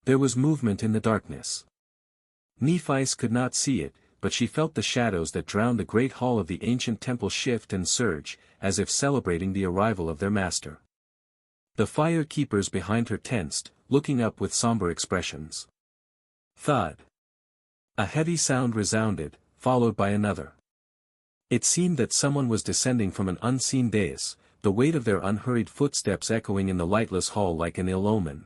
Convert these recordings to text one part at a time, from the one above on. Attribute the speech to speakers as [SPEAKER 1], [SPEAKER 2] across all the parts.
[SPEAKER 1] There was movement in the darkness. Nephi's could not see it, but she felt the shadows that drowned the great hall of the ancient temple shift and surge, as if celebrating the arrival of their master. The fire keepers behind her tensed, looking up with somber expressions. Thud. A heavy sound resounded, followed by another. It seemed that someone was descending from an unseen dais, the weight of their unhurried footsteps echoing in the lightless hall like an ill omen.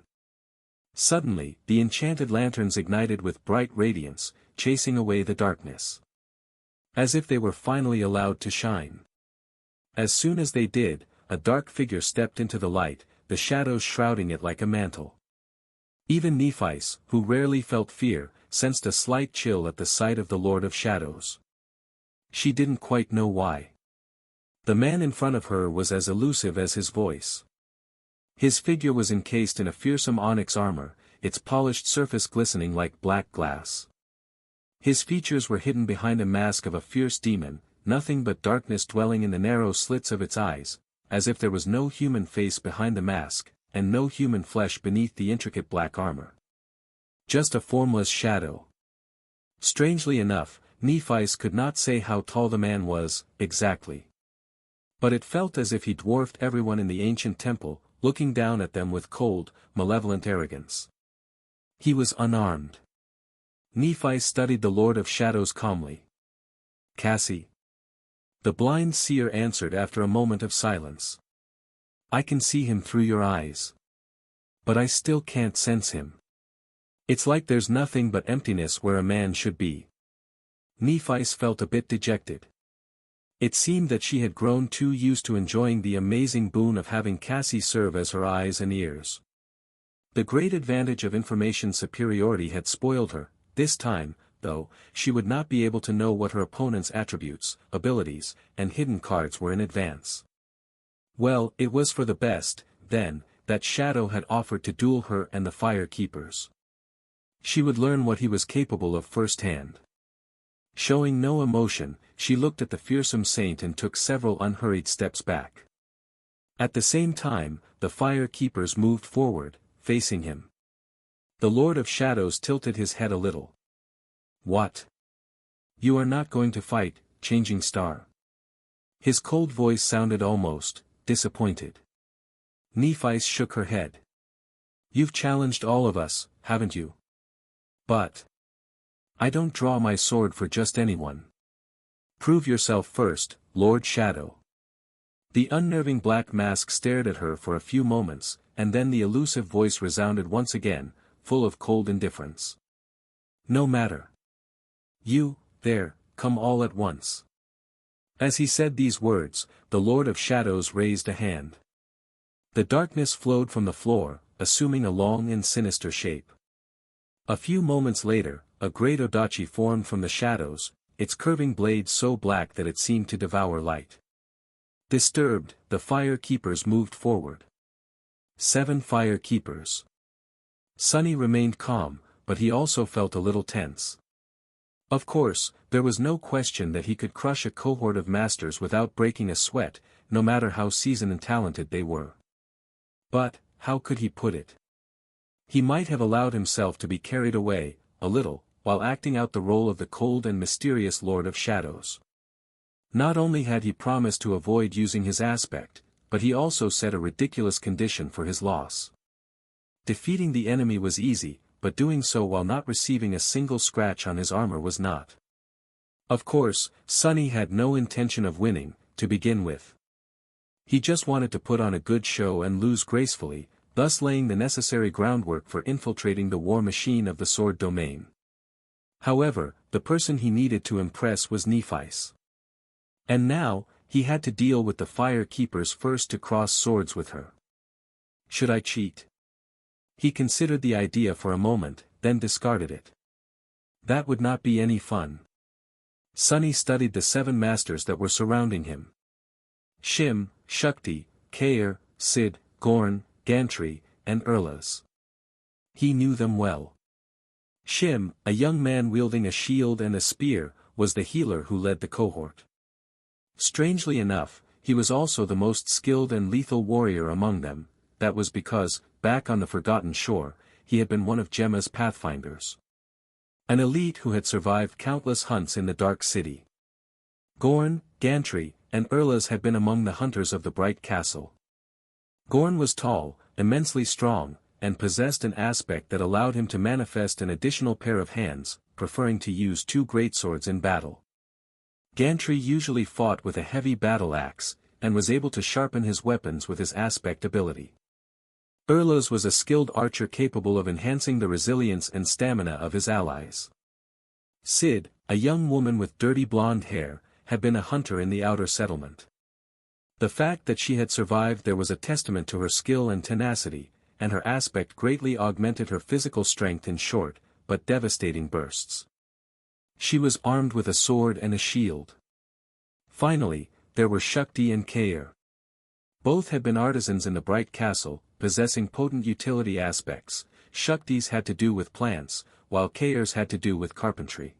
[SPEAKER 1] Suddenly, the enchanted lanterns ignited with bright radiance, chasing away the darkness. As if they were finally allowed to shine. As soon as they did, a dark figure stepped into the light, the shadows shrouding it like a mantle. Even Nephi, who rarely felt fear, sensed a slight chill at the sight of the Lord of Shadows. She didn't quite know why. The man in front of her was as elusive as his voice. His figure was encased in a fearsome onyx armor, its polished surface glistening like black glass. His features were hidden behind a mask of a fierce demon, nothing but darkness dwelling in the narrow slits of its eyes, as if there was no human face behind the mask, and no human flesh beneath the intricate black armor. Just a formless shadow. Strangely enough, Nephi could not say how tall the man was, exactly. But it felt as if he dwarfed everyone in the ancient temple, looking down at them with cold, malevolent arrogance. He was unarmed. Nephi studied the Lord of Shadows calmly. Cassie. The blind seer answered after a moment of silence. I can see him through your eyes. But I still can't sense him. It's like there's nothing but emptiness where a man should be. Nephi felt a bit dejected. It seemed that she had grown too used to enjoying the amazing boon of having Cassie serve as her eyes and ears. The great advantage of information superiority had spoiled her. This time, though, she would not be able to know what her opponent's attributes, abilities, and hidden cards were in advance. Well, it was for the best, then, that Shadow had offered to duel her and the Fire Keepers. She would learn what he was capable of firsthand. Showing no emotion, she looked at the fearsome saint and took several unhurried steps back. At the same time, the Fire Keepers moved forward, facing him. The Lord of Shadows tilted his head a little. What? You are not going to fight, Changing Star? His cold voice sounded almost disappointed. Nephi shook her head. You've challenged all of us, haven't you? But I don't draw my sword for just anyone. Prove yourself first, Lord Shadow. The unnerving black mask stared at her for a few moments, and then the elusive voice resounded once again, full of cold indifference. No matter. You, there, come all at once. As he said these words, the Lord of Shadows raised a hand. The darkness flowed from the floor, assuming a long and sinister shape. A few moments later, a great odachi formed from the shadows, its curving blade so black that it seemed to devour light. Disturbed, the Fire Keepers moved forward. 7 Fire Keepers. Sunny remained calm, but he also felt a little tense. Of course, there was no question that he could crush a cohort of masters without breaking a sweat, no matter how seasoned and talented they were. But, how could he put it? He might have allowed himself to be carried away, a little, while acting out the role of the cold and mysterious Lord of Shadows. Not only had he promised to avoid using his aspect, but he also set a ridiculous condition for his loss. Defeating the enemy was easy, but doing so while not receiving a single scratch on his armor was not. Of course, Sunny had no intention of winning, to begin with. He just wanted to put on a good show and lose gracefully, thus laying the necessary groundwork for infiltrating the war machine of the sword domain. However, the person he needed to impress was Nephi. And now, he had to deal with the Fire Keepers first to cross swords with her. Should I cheat? He considered the idea for a moment, then discarded it. That would not be any fun. Sunny studied the 7 masters that were surrounding him. Shim, Shakti, Kair, Sid, Gorn, Gantry, and Erlas. He knew them well. Shim, a young man wielding a shield and a spear, was the healer who led the cohort. Strangely enough, he was also the most skilled and lethal warrior among them. That was because, back on the Forgotten Shore, he had been one of Gemma's pathfinders. An elite who had survived countless hunts in the Dark City. Gorn, Gantry, and Erlas had been among the hunters of the Bright Castle. Gorn was tall, immensely strong, and possessed an aspect that allowed him to manifest an additional pair of hands, preferring to use two greatswords in battle. Gantry usually fought with a heavy battle axe, and was able to sharpen his weapons with his aspect ability. Erlas was a skilled archer capable of enhancing the resilience and stamina of his allies. Cid, a young woman with dirty blonde hair, had been a hunter in the outer settlement. The fact that she had survived there was a testament to her skill and tenacity, and her aspect greatly augmented her physical strength in short, but devastating bursts. She was armed with a sword and a shield. Finally, there were Shukti and Kair. Both had been artisans in the Bright Castle, possessing potent utility aspects. Shukti's had to do with plants, while Kair's had to do with carpentry.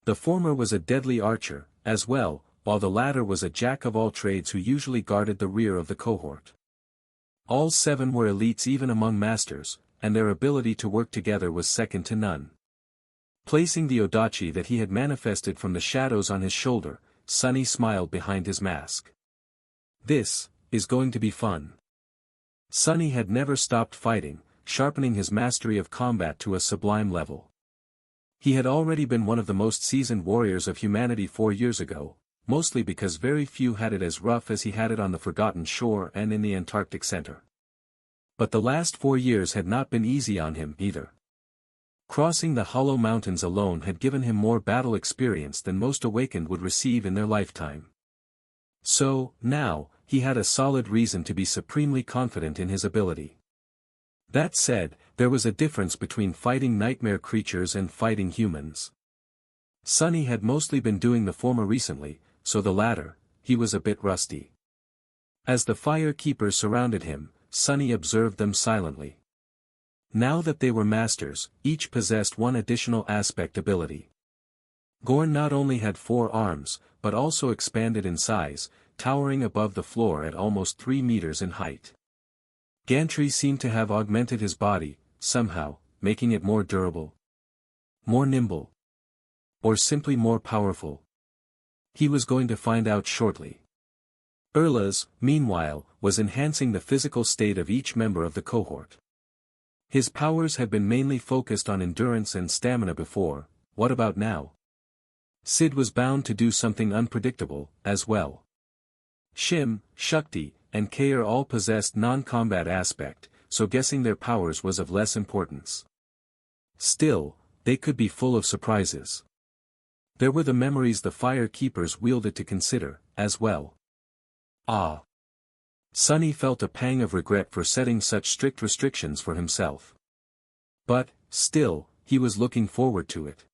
[SPEAKER 1] The former was a deadly archer, as well, while the latter was a jack-of-all-trades who usually guarded the rear of the cohort. All seven were elites even among masters, and their ability to work together was second to none. Placing the Odachi that he had manifested from the shadows on his shoulder, Sunny smiled behind his mask. "This is going to be fun." Sunny had never stopped fighting, sharpening his mastery of combat to a sublime level. He had already been one of the most seasoned warriors of humanity 4 years ago, mostly because very few had it as rough as he had it on the Forgotten Shore and in the Antarctic Center. But the last 4 years had not been easy on him either. Crossing the Hollow Mountains alone had given him more battle experience than most awakened would receive in their lifetime. So, now, he had a solid reason to be supremely confident in his ability. That said, there was a difference between fighting nightmare creatures and fighting humans. Sunny had mostly been doing the former recently, so the latter, he was a bit rusty. As the fire keepers surrounded him, Sunny observed them silently. Now that they were masters, each possessed one additional aspect ability. Gorn not only had 4 arms, but also expanded in size, towering above the floor at almost 3 meters in height. Gantry seemed to have augmented his body, somehow, making it more durable, more nimble, or simply more powerful. He was going to find out shortly. Erlas, meanwhile, was enhancing the physical state of each member of the cohort. His powers had been mainly focused on endurance and stamina before. What about now? Cid was bound to do something unpredictable, as well. Shim, Shukti, and Kair all possessed non-combat aspect, so guessing their powers was of less importance. Still, they could be full of surprises. There were the memories the fire keepers wielded to consider, as well. Ah! Sunny felt a pang of regret for setting such strict restrictions for himself. But, still, he was looking forward to it.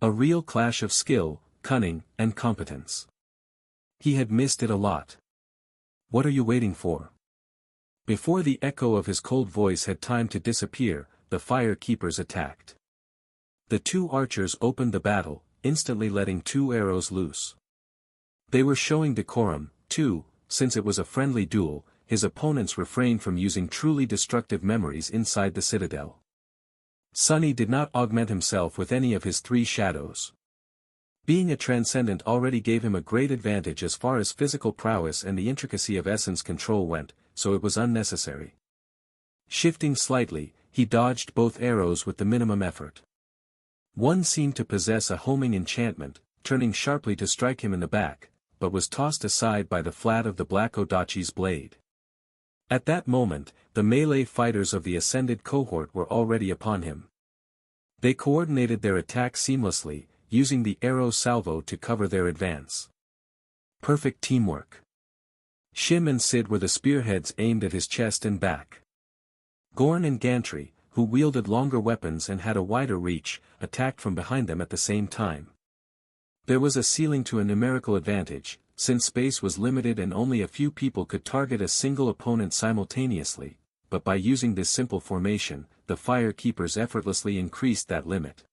[SPEAKER 1] A real clash of skill, cunning, and competence. He had missed it a lot. What are you waiting for? Before the echo of his cold voice had time to disappear, the fire keepers attacked. The 2 archers opened the battle, instantly letting 2 arrows loose. They were showing decorum, too, since it was a friendly duel. His opponents refrained from using truly destructive memories inside the citadel. Sunny did not augment himself with any of his 3 shadows. Being a transcendent already gave him a great advantage as far as physical prowess and the intricacy of essence control went, so it was unnecessary. Shifting slightly, he dodged both arrows with the minimum effort. One seemed to possess a homing enchantment, turning sharply to strike him in the back, but was tossed aside by the flat of the Black Odachi's blade. At that moment, the melee fighters of the ascended cohort were already upon him. They coordinated their attack seamlessly, using the arrow salvo to cover their advance. Perfect teamwork. Shim and Cid were the spearheads aimed at his chest and back. Gorn and Gantry, who wielded longer weapons and had a wider reach, attacked from behind them at the same time. There was a ceiling to a numerical advantage, since space was limited and only a few people could target a single opponent simultaneously, but by using this simple formation, the fire keepers effortlessly increased that limit.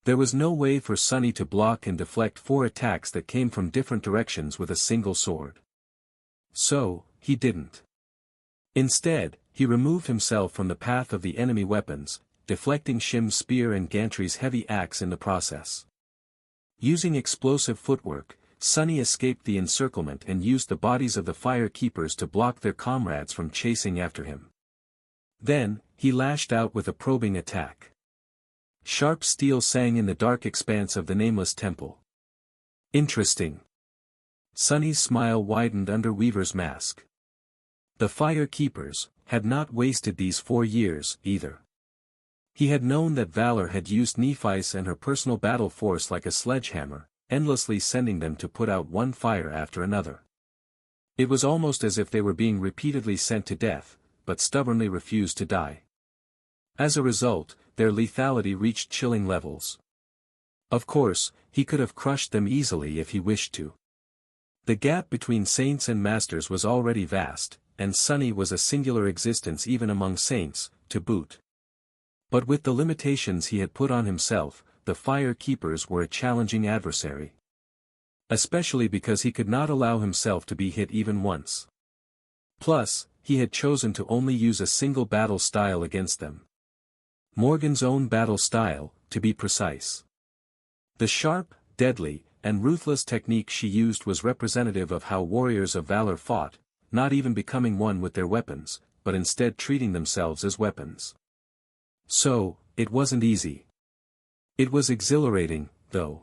[SPEAKER 1] There was no way for Sunny to block and deflect 4 attacks that came from different directions with a single sword. So, he didn't. Instead, he removed himself from the path of the enemy weapons, deflecting Shim's spear and Gantry's heavy axe in the process. Using explosive footwork, Sunny escaped the encirclement and used the bodies of the fire keepers to block their comrades from chasing after him. Then, he lashed out with a probing attack. Sharp steel sang in the dark expanse of the nameless temple. Interesting. Sunny's smile widened under Weaver's mask. The fire keepers had not wasted these 4 years, either. He had known that Valor had used Nephi's and her personal battle force like a sledgehammer, endlessly sending them to put out one fire after another. It was almost as if they were being repeatedly sent to death, but stubbornly refused to die. As a result, their lethality reached chilling levels. Of course, he could have crushed them easily if he wished to. The gap between saints and masters was already vast, and Sunny was a singular existence even among saints, to boot. But with the limitations he had put on himself, the fire keepers were a challenging adversary. Especially because he could not allow himself to be hit even once. Plus, he had chosen to only use a single battle style against them. Morgan's own battle style, to be precise. The sharp, deadly, and ruthless technique she used was representative of how warriors of valor fought, not even becoming one with their weapons, but instead treating themselves as weapons. So, it wasn't easy. It was exhilarating, though.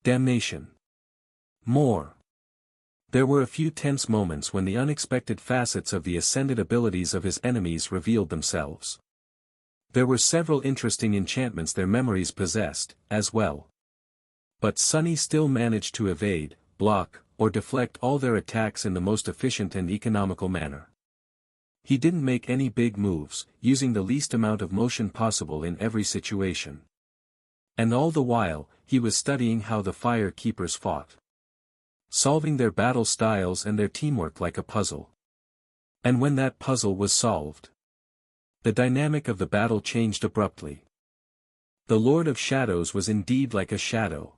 [SPEAKER 1] Damnation. More. There were a few tense moments when the unexpected facets of the ascended abilities of his enemies revealed themselves. There were several interesting enchantments their memories possessed, as well. But Sunny still managed to evade, block, or deflect all their attacks in the most efficient and economical manner. He didn't make any big moves, using the least amount of motion possible in every situation. And all the while, he was studying how the fire keepers fought. Solving their battle styles and their teamwork like a puzzle. And when that puzzle was solved, the dynamic of the battle changed abruptly. The Lord of Shadows was indeed like a shadow.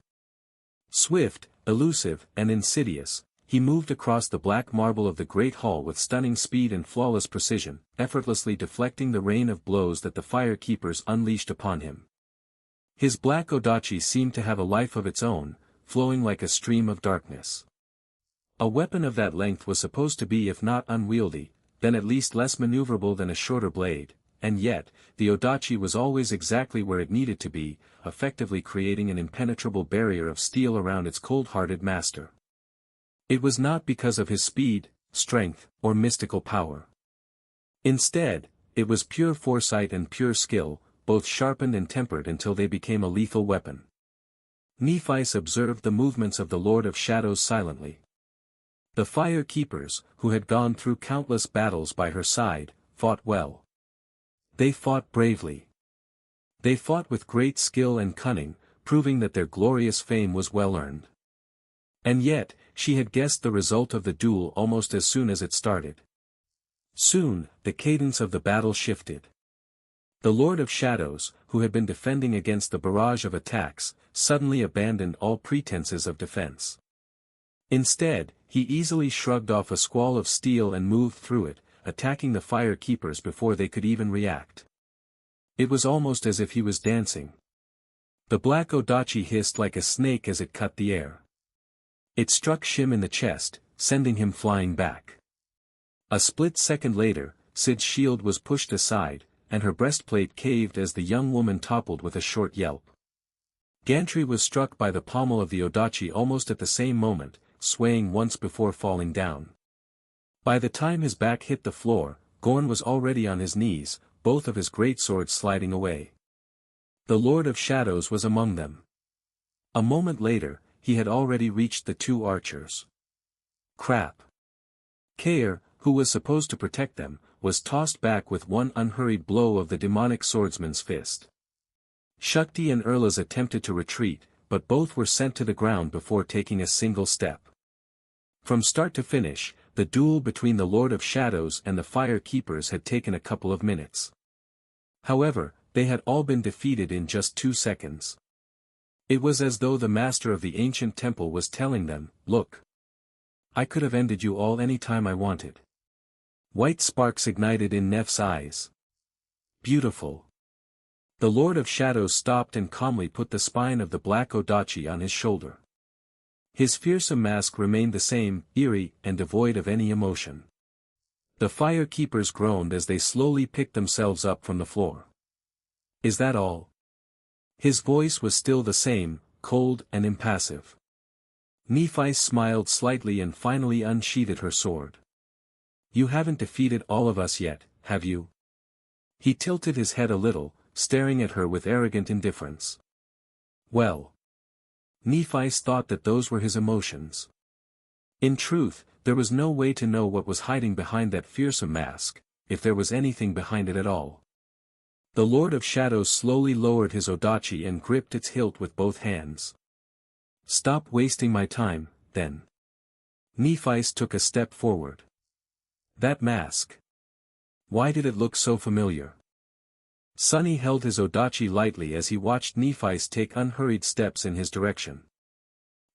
[SPEAKER 1] Swift, elusive, and insidious, he moved across the black marble of the great hall with stunning speed and flawless precision, effortlessly deflecting the rain of blows that the fire keepers unleashed upon him. His black odachi seemed to have a life of its own, flowing like a stream of darkness. A weapon of that length was supposed to be if not unwieldy, then at least less maneuverable than a shorter blade, and yet, the odachi was always exactly where it needed to be, effectively creating an impenetrable barrier of steel around its cold-hearted master. It was not because of his speed, strength, or mystical power. Instead, it was pure foresight and pure skill, both sharpened and tempered until they became a lethal weapon. Nephi observed the movements of the Lord of Shadows silently. The fire keepers, who had gone through countless battles by her side, fought well. They fought bravely. They fought with great skill and cunning, proving that their glorious fame was well earned. And yet, she had guessed the result of the duel almost as soon as it started. Soon, the cadence of the battle shifted. The Lord of Shadows, who had been defending against the barrage of attacks, suddenly abandoned all pretenses of defense. Instead, he easily shrugged off a squall of steel and moved through it, attacking the fire keepers before they could even react. It was almost as if he was dancing. The black odachi hissed like a snake as it cut the air. It struck Shim in the chest, sending him flying back. A split second later, Sid's shield was pushed aside, and her breastplate caved as the young woman toppled with a short yelp. Gantry was struck by the pommel of the odachi almost at the same moment, swaying once before falling down. By the time his back hit the floor, Gorn was already on his knees, both of his greatswords sliding away. The Lord of Shadows was among them. A moment later, he had already reached the two archers. Crap. Kair, who was supposed to protect them, was tossed back with one unhurried blow of the demonic swordsman's fist. Shakti and Erlas attempted to retreat, but both were sent to the ground before taking a single step. From start to finish, the duel between the Lord of Shadows and the Fire Keepers had taken a couple of minutes. However, they had all been defeated in just 2 seconds. It was as though the master of the ancient temple was telling them, "Look. I could have ended you all any time I wanted. White sparks ignited in Neff's eyes. Beautiful. The Lord of Shadows stopped and calmly put the spine of the black Odachi on his shoulder. His fearsome mask remained the same, eerie and devoid of any emotion. The fire keepers groaned as they slowly picked themselves up from the floor. Is that all? His voice was still the same, cold and impassive. Nephi smiled slightly and finally unsheathed her sword. You haven't defeated all of us yet, have you? He tilted his head a little, staring at her with arrogant indifference. Well. Nephi thought that those were his emotions. In truth, there was no way to know what was hiding behind that fearsome mask, if there was anything behind it at all. The Lord of Shadows slowly lowered his Odachi and gripped its hilt with both hands. Stop wasting my time, then. Nephi took a step forward. That mask. Why did it look so familiar? Sunny held his Odachi lightly as he watched Nephi take unhurried steps in his direction.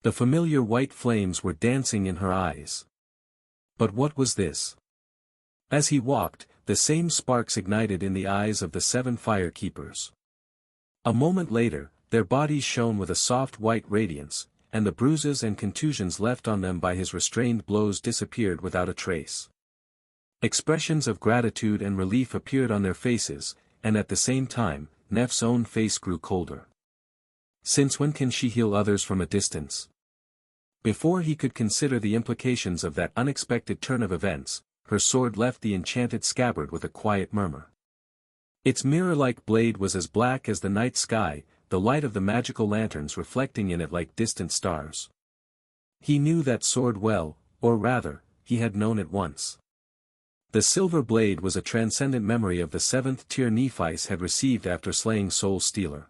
[SPEAKER 1] The familiar white flames were dancing in her eyes. But what was this? As he walked, the same sparks ignited in the eyes of the 7 fire keepers. A moment later, their bodies shone with a soft white radiance, and the bruises and contusions left on them by his restrained blows disappeared without a trace. Expressions of gratitude and relief appeared on their faces, and at the same time, Neff's own face grew colder. Since when can she heal others from a distance? Before he could consider the implications of that unexpected turn of events, her sword left the enchanted scabbard with a quiet murmur. Its mirror-like blade was as black as the night sky, the light of the magical lanterns reflecting in it like distant stars. He knew that sword well, or rather, he had known it once. The silver blade was a transcendent memory of the 7th tier Nephi had received after slaying Soul Stealer.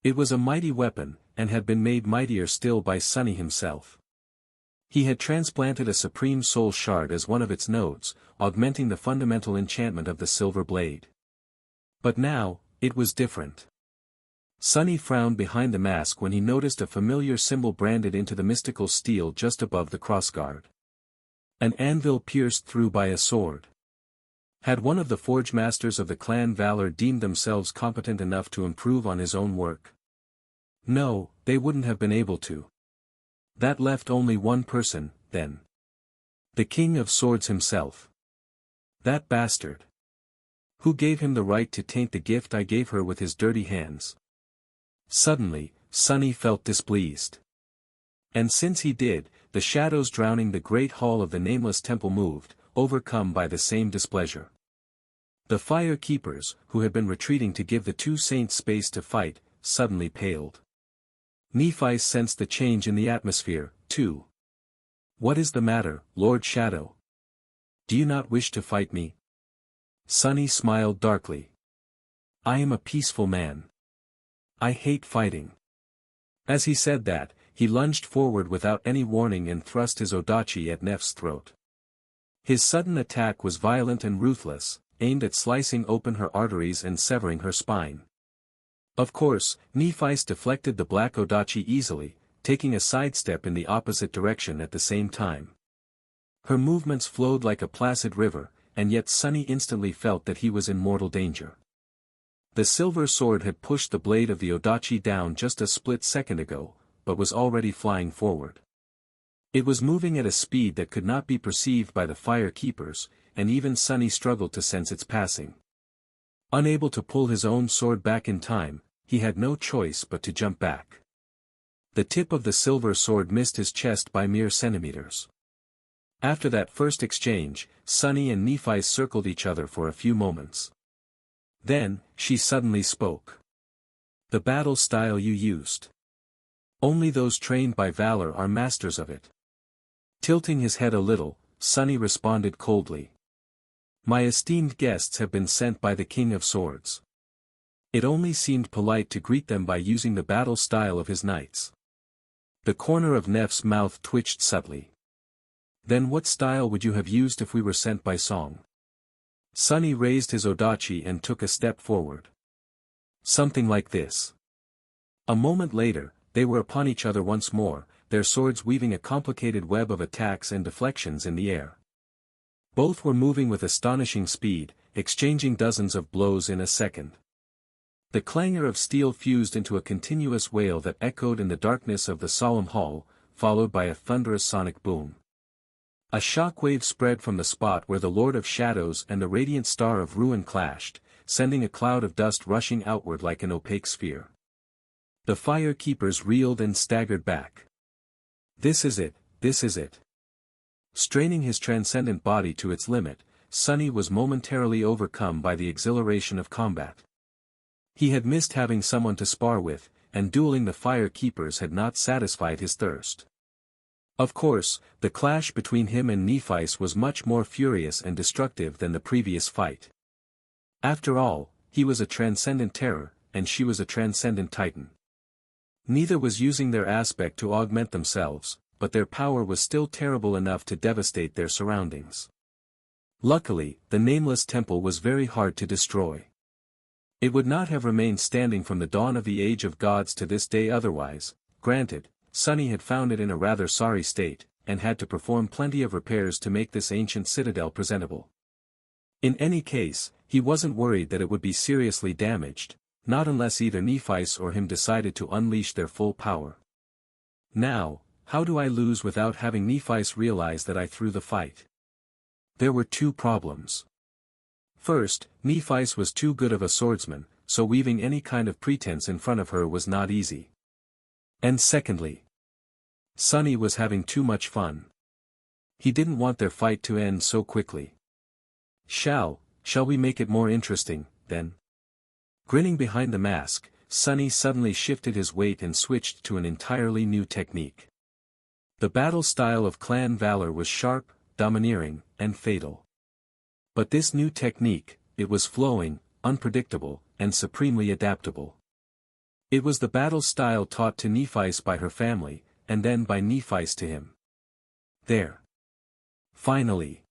[SPEAKER 1] It was a mighty weapon, and had been made mightier still by Sunny himself. He had transplanted a supreme soul shard as one of its nodes, augmenting the fundamental enchantment of the silver blade. But now, it was different. Sunny frowned behind the mask when he noticed a familiar symbol branded into the mystical steel just above the crossguard. An anvil pierced through by a sword. Had one of the forge masters of the clan Valor deemed themselves competent enough to improve on his own work? No, they wouldn't have been able to. That left only one person, then. The King of Swords himself. That bastard. Who gave him the right to taint the gift I gave her with his dirty hands? Suddenly, Sunny felt displeased. And since he did, the shadows drowning the great hall of the nameless temple moved, overcome by the same displeasure. The fire keepers, who had been retreating to give the 2 saints space to fight, suddenly paled. Nephi sensed the change in the atmosphere, too. What is the matter, Lord Shadow? Do you not wish to fight me? Sunny smiled darkly. I am a peaceful man. I hate fighting. As he said that, he lunged forward without any warning and thrust his Odachi at Neff's throat. His sudden attack was violent and ruthless, aimed at slicing open her arteries and severing her spine. Of course, Nephi deflected the black Odachi easily, taking a sidestep in the opposite direction at the same time. Her movements flowed like a placid river, and yet Sunny instantly felt that he was in mortal danger. The silver sword had pushed the blade of the Odachi down just a split second ago, but was already flying forward. It was moving at a speed that could not be perceived by the fire keepers, and even Sunny struggled to sense its passing. Unable to pull his own sword back in time, he had no choice but to jump back. The tip of the silver sword missed his chest by mere centimeters. After that first exchange, Sunny and Nephi circled each other for a few moments. Then, she suddenly spoke. The battle style you used. Only those trained by valor are masters of it. Tilting his head a little, Sunny responded coldly. My esteemed guests have been sent by the King of Swords. It only seemed polite to greet them by using the battle style of his knights. The corner of Neff's mouth twitched subtly. Then what style would you have used if we were sent by song? Sunny raised his Odachi and took a step forward. Something like this. A moment later, they were upon each other once more, their swords weaving a complicated web of attacks and deflections in the air. Both were moving with astonishing speed, exchanging dozens of blows in a second. The clangor of steel fused into a continuous wail that echoed in the darkness of the solemn hall, followed by a thunderous sonic boom. A shockwave spread from the spot where the Lord of Shadows and the radiant Star of Ruin clashed, sending a cloud of dust rushing outward like an opaque sphere. The fire keepers reeled and staggered back. This is it, this is it. Straining his transcendent body to its limit, Sunny was momentarily overcome by the exhilaration of combat. He had missed having someone to spar with, and dueling the fire keepers had not satisfied his thirst. Of course, the clash between him and Nephi's was much more furious and destructive than the previous fight. After all, he was a transcendent terror, and she was a transcendent titan. Neither was using their aspect to augment themselves, but their power was still terrible enough to devastate their surroundings. Luckily, the nameless temple was very hard to destroy. It would not have remained standing from the dawn of the age of gods to this day otherwise. Granted, Sunny had found it in a rather sorry state, and had to perform plenty of repairs to make this ancient citadel presentable. In any case, he wasn't worried that it would be seriously damaged, not unless either Nephi's or him decided to unleash their full power. Now, how do I lose without having Nephi's realize that I threw the fight? There were two problems. First, Nephi's was too good of a swordsman, so weaving any kind of pretense in front of her was not easy. And secondly, Sunny was having too much fun. He didn't want their fight to end so quickly. Shall we make it more interesting, then? Grinning behind the mask, Sunny suddenly shifted his weight and switched to an entirely new technique. The battle style of clan valor was sharp, domineering, and fatal. But this new technique, it was flowing, unpredictable, and supremely adaptable. It was the battle style taught to Nephi's by her family, and then by Nephi's to him. There. Finally.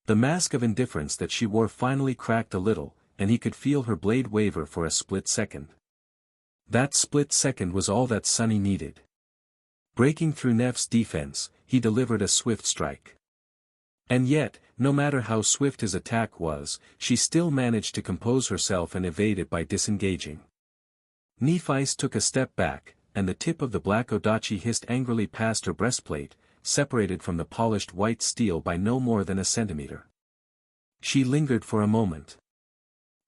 [SPEAKER 1] The mask of indifference that she wore finally cracked a little, and he could feel her blade waver for a split second. That split second was all that Sunny needed. Breaking through Neff's defense, he delivered a swift strike. And yet, no matter how swift his attack was, she still managed to compose herself and evade it by disengaging. Nephi's took a step back, and the tip of the black odachi hissed angrily past her breastplate, separated from the polished white steel by no more than a centimeter. She lingered for a moment.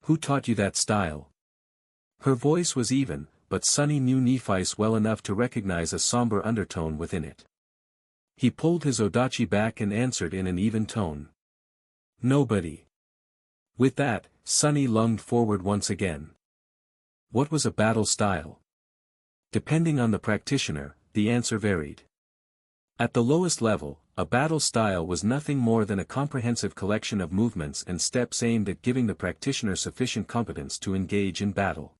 [SPEAKER 1] Who taught you that style? Her voice was even, but Sunny knew Nephi's well enough to recognize a somber undertone within it. He pulled his odachi back and answered in an even tone. Nobody. With that, Sunny lunged forward once again. What was a battle style? Depending on the practitioner, the answer varied. At the lowest level, a battle style was nothing more than a comprehensive collection of movements and steps aimed at giving the practitioner sufficient competence to engage in battle.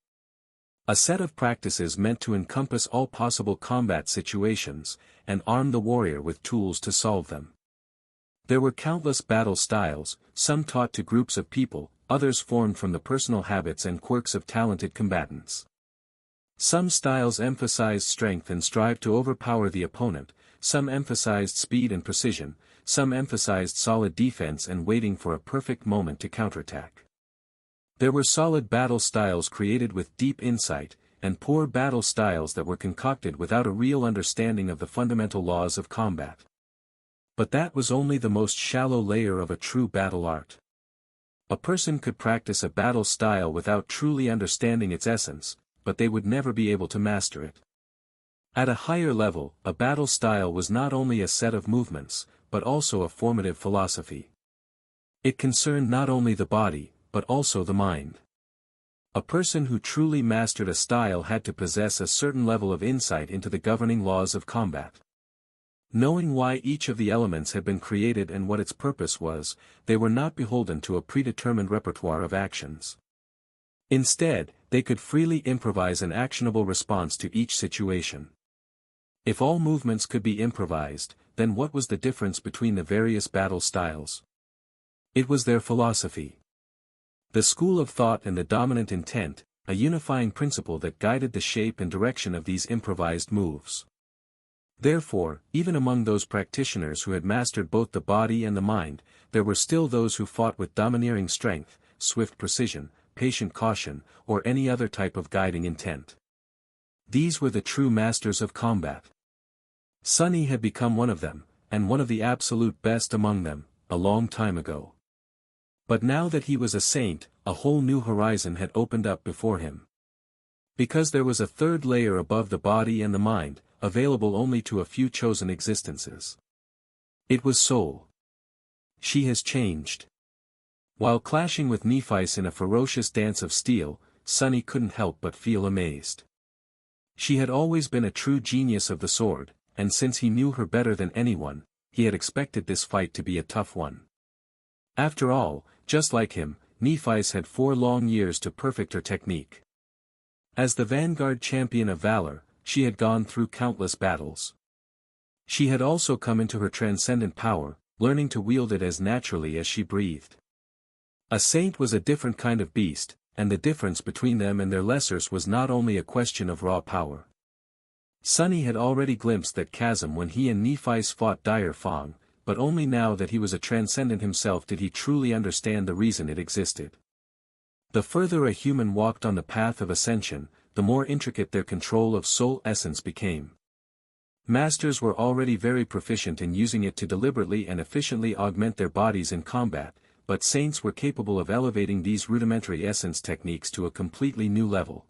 [SPEAKER 1] A set of practices meant to encompass all possible combat situations, and arm the warrior with tools to solve them. There were countless battle styles, some taught to groups of people, others formed from the personal habits and quirks of talented combatants. Some styles emphasized strength and strived to overpower the opponent, some emphasized speed and precision, some emphasized solid defense and waiting for a perfect moment to counterattack. There were solid battle styles created with deep insight, and poor battle styles that were concocted without a real understanding of the fundamental laws of combat. But that was only the most shallow layer of a true battle art. A person could practice a battle style without truly understanding its essence, but they would never be able to master it. At a higher level, a battle style was not only a set of movements, but also a formative philosophy. It concerned not only the body, but also the mind. A person who truly mastered a style had to possess a certain level of insight into the governing laws of combat. Knowing why each of the elements had been created and what its purpose was, they were not beholden to a predetermined repertoire of actions. Instead, they could freely improvise an actionable response to each situation. If all movements could be improvised, then what was the difference between the various battle styles? It was their philosophy. The school of thought and the dominant intent, a unifying principle that guided the shape and direction of these improvised moves. Therefore, even among those practitioners who had mastered both the body and the mind, there were still those who fought with domineering strength, swift precision, patient caution, or any other type of guiding intent. These were the true masters of combat. Sunny had become one of them, and one of the absolute best among them, a long time ago. But now that he was a saint, a whole new horizon had opened up before him. Because there was a third layer above the body and the mind, available only to a few chosen existences. It was soul. She has changed. While clashing with Nephi's in a ferocious dance of steel, Sunny couldn't help but feel amazed. She had always been a true genius of the sword, and since he knew her better than anyone, he had expected this fight to be a tough one. After all, just like him, Nephi's had 4 long years to perfect her technique. As the vanguard champion of valor, she had gone through countless battles. She had also come into her transcendent power, learning to wield it as naturally as she breathed. A saint was a different kind of beast, and the difference between them and their lessers was not only a question of raw power. Sunny had already glimpsed that chasm when he and Nephi's fought Dire Fong, but only now that he was a transcendent himself did he truly understand the reason it existed. The further a human walked on the path of ascension, the more intricate their control of soul essence became. Masters were already very proficient in using it to deliberately and efficiently augment their bodies in combat, but saints were capable of elevating these rudimentary essence techniques to a completely new level.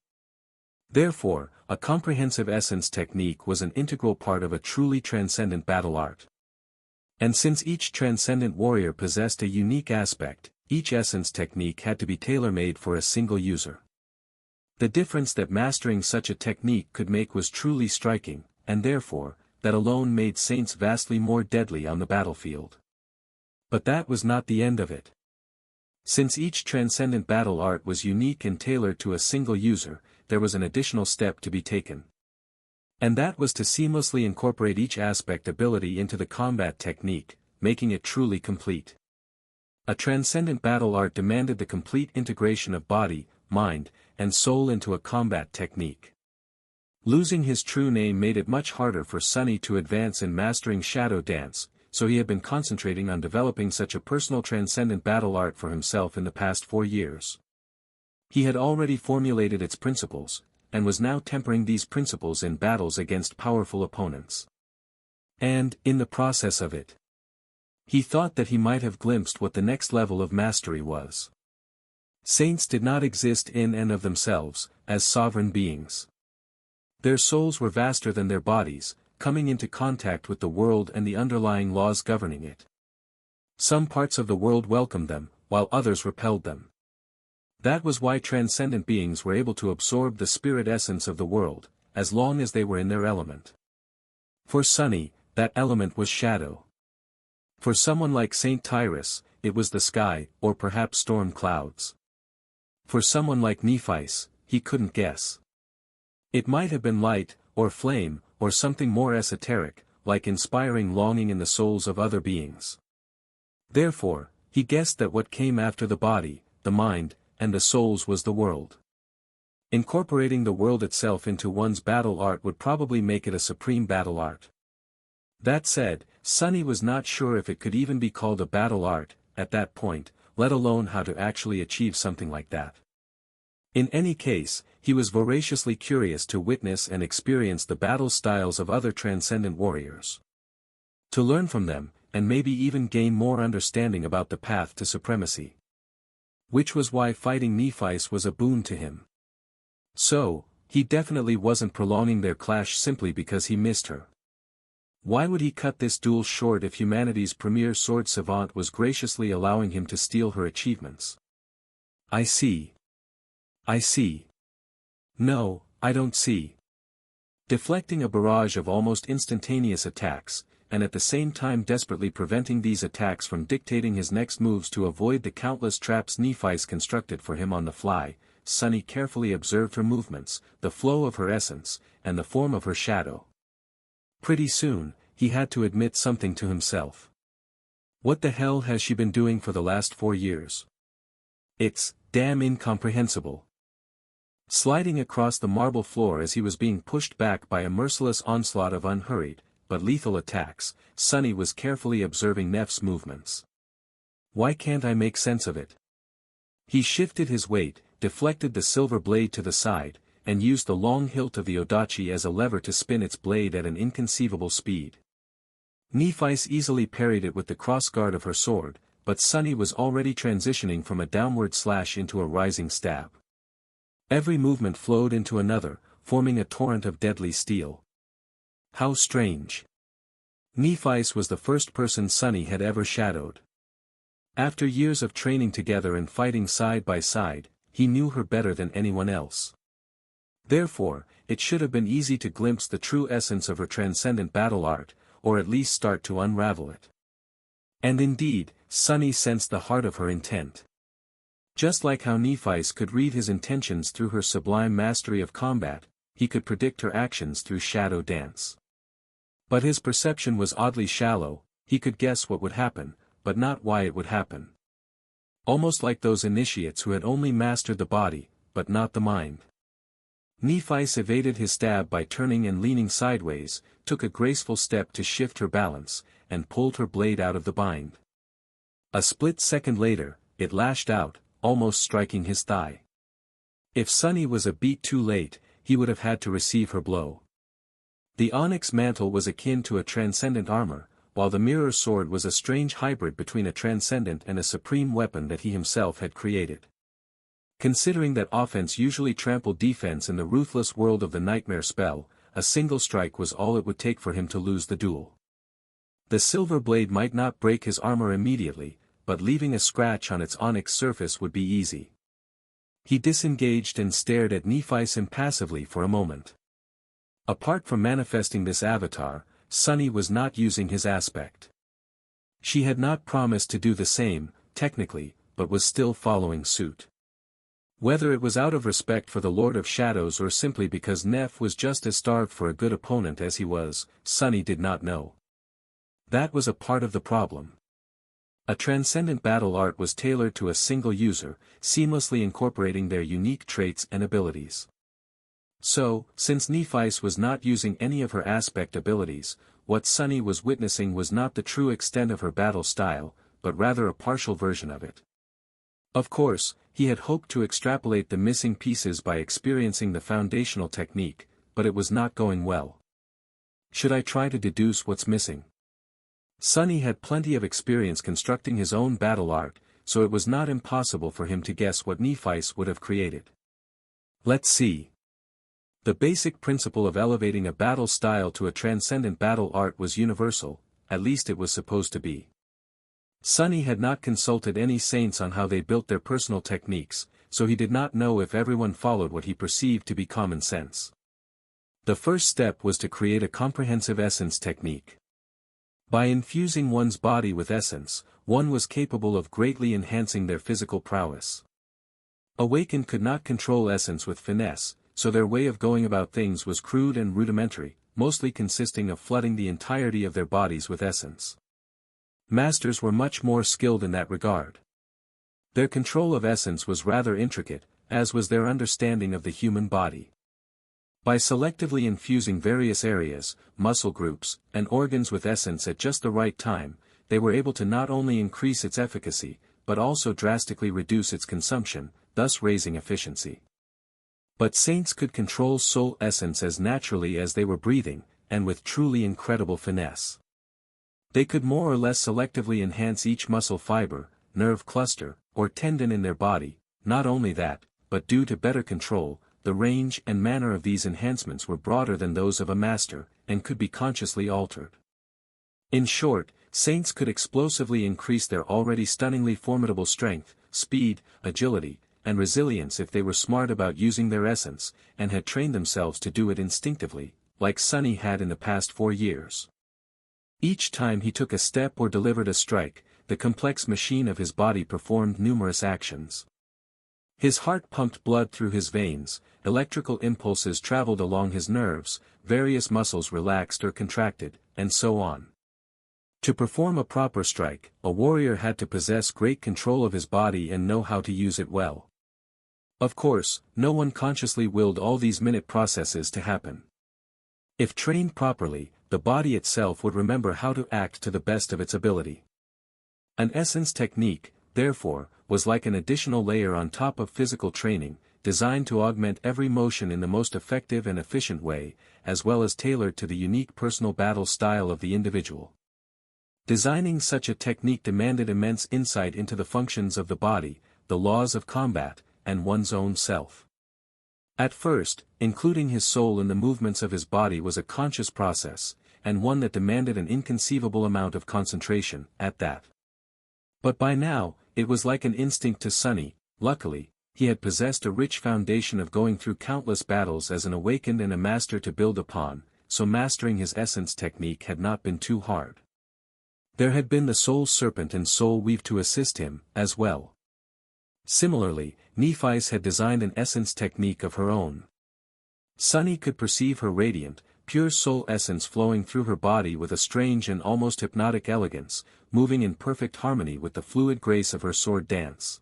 [SPEAKER 1] Therefore, a comprehensive essence technique was an integral part of a truly transcendent battle art. And since each transcendent warrior possessed a unique aspect, each essence technique had to be tailor-made for a single user. The difference that mastering such a technique could make was truly striking, and therefore, that alone made saints vastly more deadly on the battlefield. But that was not the end of it. Since each transcendent battle art was unique and tailored to a single user, there was an additional step to be taken. And that was to seamlessly incorporate each aspect ability into the combat technique, making it truly complete. A transcendent battle art demanded the complete integration of body, mind, and soul into a combat technique. Losing his true name made it much harder for Sunny to advance in mastering shadow dance, so he had been concentrating on developing such a personal transcendent battle art for himself in the past 4 years. He had already formulated its principles, and was now tempering these principles in battles against powerful opponents. And, in the process of it, he thought that he might have glimpsed what the next level of mastery was. Saints did not exist in and of themselves, as sovereign beings. Their souls were vaster than their bodies, coming into contact with the world and the underlying laws governing it. Some parts of the world welcomed them, while others repelled them. That was why transcendent beings were able to absorb the spirit essence of the world, as long as they were in their element. For Sunny, that element was shadow. For someone like Saint Tyrus, it was the sky, or perhaps storm clouds. For someone like Nephi's, he couldn't guess. It might have been light, or flame, or something more esoteric, like inspiring longing in the souls of other beings. Therefore, he guessed that what came after the body, the mind, and the souls was the world. Incorporating the world itself into one's battle art would probably make it a supreme battle art. That said, Sunny was not sure if it could even be called a battle art, at that point, let alone how to actually achieve something like that. In any case, he was voraciously curious to witness and experience the battle styles of other transcendent warriors. To learn from them, and maybe even gain more understanding about the path to supremacy. Which was why fighting Nephi's was a boon to him. So, he definitely wasn't prolonging their clash simply because he missed her. Why would he cut this duel short if humanity's premier sword savant was graciously allowing him to steal her achievements? I see. I see. No, I don't see. Deflecting a barrage of almost instantaneous attacks, and at the same time desperately preventing these attacks from dictating his next moves to avoid the countless traps Nephi's constructed for him on the fly, Sunny carefully observed her movements, the flow of her essence, and the form of her shadow. Pretty soon, he had to admit something to himself. What the hell has she been doing for the last 4 years? It's damn incomprehensible. Sliding across the marble floor as he was being pushed back by a merciless onslaught of unhurried, but lethal attacks, Sunny was carefully observing Neff's movements. Why can't I make sense of it? He shifted his weight, deflected the silver blade to the side, and used the long hilt of the odachi as a lever to spin its blade at an inconceivable speed. Nephice easily parried it with the crossguard of her sword, but Sunny was already transitioning from a downward slash into a rising stab. Every movement flowed into another, forming a torrent of deadly steel. How strange. Nephice was the first person Sunny had ever shadowed. After years of training together and fighting side by side, he knew her better than anyone else. Therefore, it should have been easy to glimpse the true essence of her transcendent battle art, or at least start to unravel it. And indeed, Sunny sensed the heart of her intent. Just like how Nephice could read his intentions through her sublime mastery of combat, he could predict her actions through shadow dance. But his perception was oddly shallow. He could guess what would happen, but not why it would happen. Almost like those initiates who had only mastered the body, but not the mind. Nephice evaded his stab by turning and leaning sideways, took a graceful step to shift her balance, and pulled her blade out of the bind. A split second later, it lashed out, almost striking his thigh. If Sunny was a beat too late, he would have had to receive her blow. The onyx mantle was akin to a transcendent armor, while the mirror sword was a strange hybrid between a transcendent and a supreme weapon that he himself had created. Considering that offense usually trampled defense in the ruthless world of the nightmare spell, a single strike was all it would take for him to lose the duel. The silver blade might not break his armor immediately, but leaving a scratch on its onyx surface would be easy. He disengaged and stared at Nephice impassively for a moment. Apart from manifesting this avatar, Sunny was not using his aspect. She had not promised to do the same, technically, but was still following suit. Whether it was out of respect for the Lord of Shadows or simply because Neff was just as starved for a good opponent as he was, Sunny did not know. That was a part of the problem. A transcendent battle art was tailored to a single user, seamlessly incorporating their unique traits and abilities. So, since Nephice was not using any of her aspect abilities, what Sunny was witnessing was not the true extent of her battle style, but rather a partial version of it. Of course, he had hoped to extrapolate the missing pieces by experiencing the foundational technique, but it was not going well. Should I try to deduce what's missing? Sunny had plenty of experience constructing his own battle art, so it was not impossible for him to guess what Nephice would have created. Let's see. The basic principle of elevating a battle style to a transcendent battle art was universal, at least it was supposed to be. Sunny had not consulted any saints on how they built their personal techniques, so he did not know if everyone followed what he perceived to be common sense. The first step was to create a comprehensive essence technique. By infusing one's body with essence, one was capable of greatly enhancing their physical prowess. Awakened could not control essence with finesse, so their way of going about things was crude and rudimentary, mostly consisting of flooding the entirety of their bodies with essence. Masters were much more skilled in that regard. Their control of essence was rather intricate, as was their understanding of the human body. By selectively infusing various areas, muscle groups, and organs with essence at just the right time, they were able to not only increase its efficacy, but also drastically reduce its consumption, thus raising efficiency. But saints could control soul essence as naturally as they were breathing, and with truly incredible finesse. They could more or less selectively enhance each muscle fiber, nerve cluster, or tendon in their body. Not only that, but due to better control, the range and manner of these enhancements were broader than those of a master, and could be consciously altered. In short, saints could explosively increase their already stunningly formidable strength, speed, agility, and resilience if they were smart about using their essence, and had trained themselves to do it instinctively, like Sunny had in the past 4 years. Each time he took a step or delivered a strike, the complex machine of his body performed numerous actions. His heart pumped blood through his veins, electrical impulses traveled along his nerves, various muscles relaxed or contracted, and so on. To perform a proper strike, a warrior had to possess great control of his body and know how to use it well. Of course, no one consciously willed all these minute processes to happen. If trained properly, the body itself would remember how to act to the best of its ability. An essence technique, therefore, was like an additional layer on top of physical training, designed to augment every motion in the most effective and efficient way, as well as tailored to the unique personal battle style of the individual. Designing such a technique demanded immense insight into the functions of the body, the laws of combat, and one's own self. At first, including his soul in the movements of his body was a conscious process, and one that demanded an inconceivable amount of concentration, at that. But by now, it was like an instinct to Sunny. Luckily, he had possessed a rich foundation of going through countless battles as an awakened and a master to build upon, so mastering his essence technique had not been too hard. There had been the soul serpent and soul weave to assist him, as well. Similarly, Nephis had designed an essence technique of her own. Sunny could perceive her radiant, pure soul essence flowing through her body with a strange and almost hypnotic elegance, moving in perfect harmony with the fluid grace of her sword dance.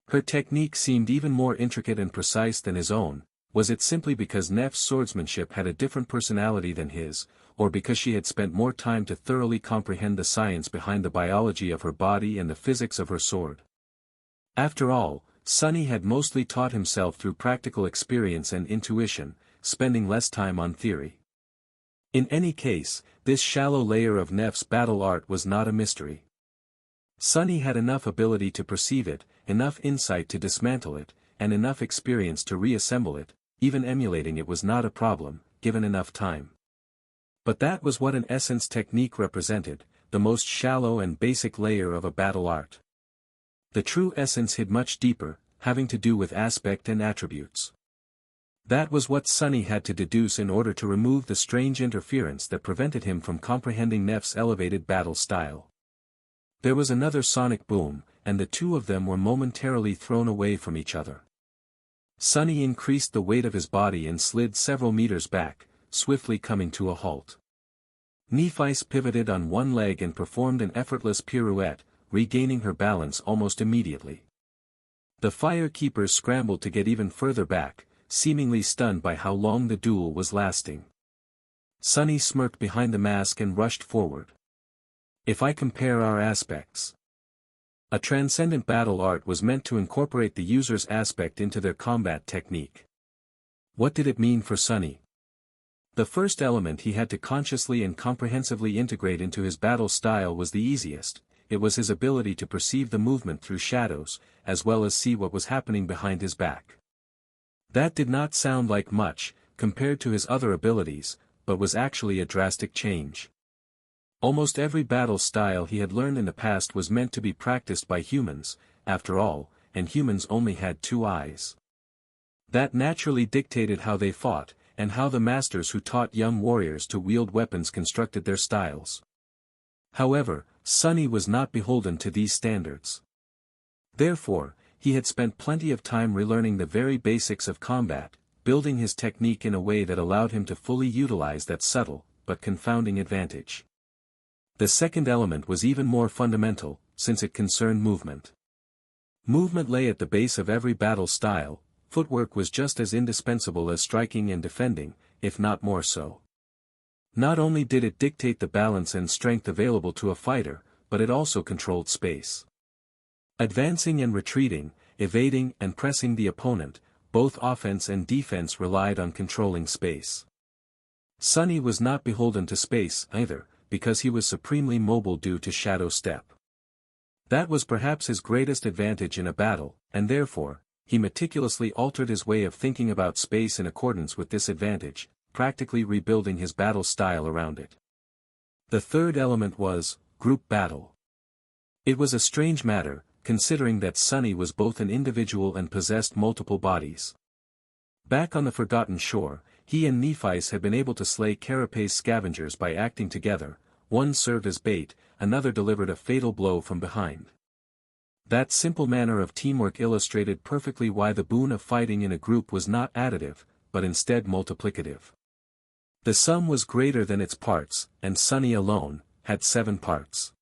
[SPEAKER 1] Her technique seemed even more intricate and precise than his own. Was it simply because Neff's swordsmanship had a different personality than his, or because she had spent more time to thoroughly comprehend the science behind the biology of her body and the physics of her sword? After all, Sunny had mostly taught himself through practical experience and intuition, spending less time on theory. In any case, this shallow layer of Neff's battle art was not a mystery. Sunny had enough ability to perceive it, enough insight to dismantle it, and enough experience to reassemble it. Even emulating it was not a problem, given enough time. But that was what an essence technique represented, the most shallow and basic layer of a battle art. The true essence hid much deeper, having to do with aspect and attributes. That was what Sunny had to deduce in order to remove the strange interference that prevented him from comprehending Neff's elevated battle style. There was another sonic boom, and the two of them were momentarily thrown away from each other. Sunny increased the weight of his body and slid several meters back, swiftly coming to a halt. Nephis pivoted on one leg and performed an effortless pirouette, regaining her balance almost immediately. The fire keepers scrambled to get even further back, seemingly stunned by how long the duel was lasting. Sunny smirked behind the mask and rushed forward. If I compare our aspects. A transcendent battle art was meant to incorporate the user's aspect into their combat technique. What did it mean for Sunny? The first element he had to consciously and comprehensively integrate into his battle style was the easiest. It was his ability to perceive the movement through shadows, as well as see what was happening behind his back. That did not sound like much, compared to his other abilities, but was actually a drastic change. Almost every battle style he had learned in the past was meant to be practiced by humans, after all, and humans only had two eyes. That naturally dictated how they fought, and how the masters who taught young warriors to wield weapons constructed their styles. However, Sunny was not beholden to these standards. Therefore, he had spent plenty of time relearning the very basics of combat, building his technique in a way that allowed him to fully utilize that subtle, but confounding advantage. The second element was even more fundamental, since it concerned movement. Movement lay at the base of every battle style. Footwork was just as indispensable as striking and defending, if not more so. Not only did it dictate the balance and strength available to a fighter, but it also controlled space. Advancing and retreating, evading and pressing the opponent, both offense and defense relied on controlling space. Sunny was not beholden to space either, because he was supremely mobile due to shadow step. That was perhaps his greatest advantage in a battle, and therefore, he meticulously altered his way of thinking about space in accordance with this advantage, practically rebuilding his battle style around it. The third element was group battle. It was a strange matter, considering that Sunny was both an individual and possessed multiple bodies. Back on the Forgotten Shore, he and Nephis had been able to slay Carapace's scavengers by acting together. One served as bait, another delivered a fatal blow from behind. That simple manner of teamwork illustrated perfectly why the boon of fighting in a group was not additive, but instead multiplicative. The sum was greater than its parts, and Sunny alone had 7 parts.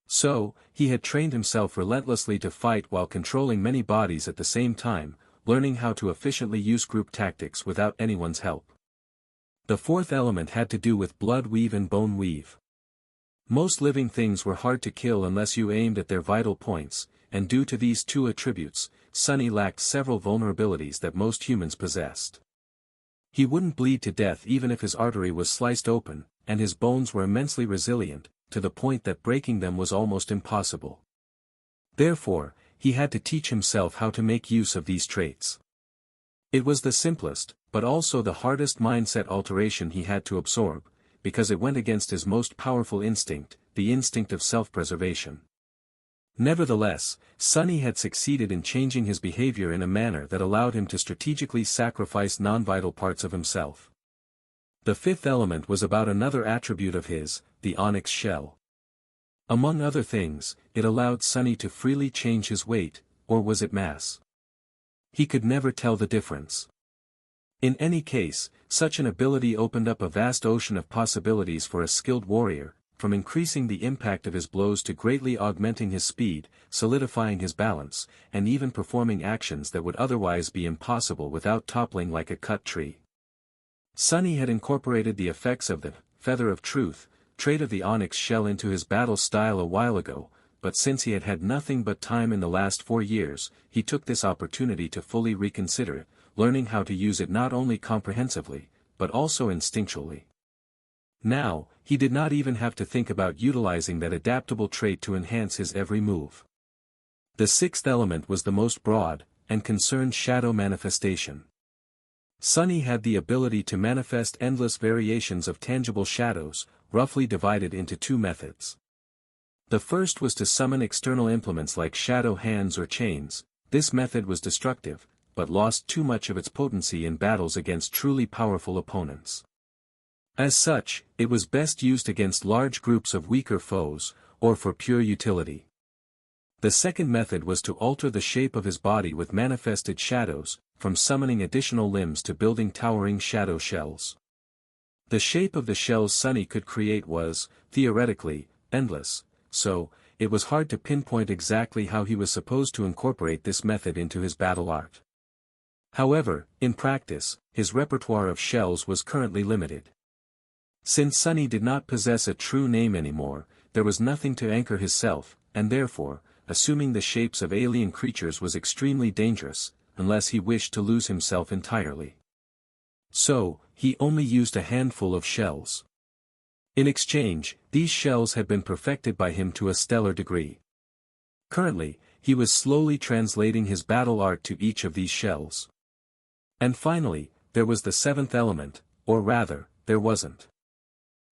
[SPEAKER 1] So, he had trained himself relentlessly to fight while controlling many bodies at the same time, learning how to efficiently use group tactics without anyone's help. The fourth element had to do with blood weave and bone weave. Most living things were hard to kill unless you aimed at their vital points, and due to these two attributes, Sonny lacked several vulnerabilities that most humans possessed. He wouldn't bleed to death even if his artery was sliced open, and his bones were immensely resilient, to the point that breaking them was almost impossible. Therefore, he had to teach himself how to make use of these traits. It was the simplest, but also the hardest mindset alteration he had to absorb, because it went against his most powerful instinct, the instinct of self-preservation. Nevertheless, Sonny had succeeded in changing his behavior in a manner that allowed him to strategically sacrifice non-vital parts of himself. The fifth element was about another attribute of his, the onyx shell. Among other things, it allowed Sonny to freely change his weight, or was it mass? He could never tell the difference. In any case, such an ability opened up a vast ocean of possibilities for a skilled warrior, from increasing the impact of his blows to greatly augmenting his speed, solidifying his balance, and even performing actions that would otherwise be impossible without toppling like a cut tree. Sonny had incorporated the effects of the feather of truth trait of the onyx shell into his battle style a while ago, but since he had had nothing but time in the last 4 years, he took this opportunity to fully reconsider it, learning how to use it not only comprehensively, but also instinctually. Now, he did not even have to think about utilizing that adaptable trait to enhance his every move. The sixth element was the most broad, and concerned shadow manifestation. Sonny had the ability to manifest endless variations of tangible shadows, roughly divided into 2 methods. The first was to summon external implements like shadow hands or chains. This method was destructive, but lost too much of its potency in battles against truly powerful opponents. As such, it was best used against large groups of weaker foes, or for pure utility. The second method was to alter the shape of his body with manifested shadows, from summoning additional limbs to building towering shadow shells. The shape of the shells Sonny could create was, theoretically, endless, so, it was hard to pinpoint exactly how he was supposed to incorporate this method into his battle art. However, in practice, his repertoire of shells was currently limited. Since Sonny did not possess a true name anymore, there was nothing to anchor his self, and therefore, assuming the shapes of alien creatures was extremely dangerous, unless he wished to lose himself entirely. So, he only used a handful of shells. In exchange, these shells had been perfected by him to a stellar degree. Currently, he was slowly translating his battle art to each of these shells. And finally, there was the seventh element, or rather, there wasn't.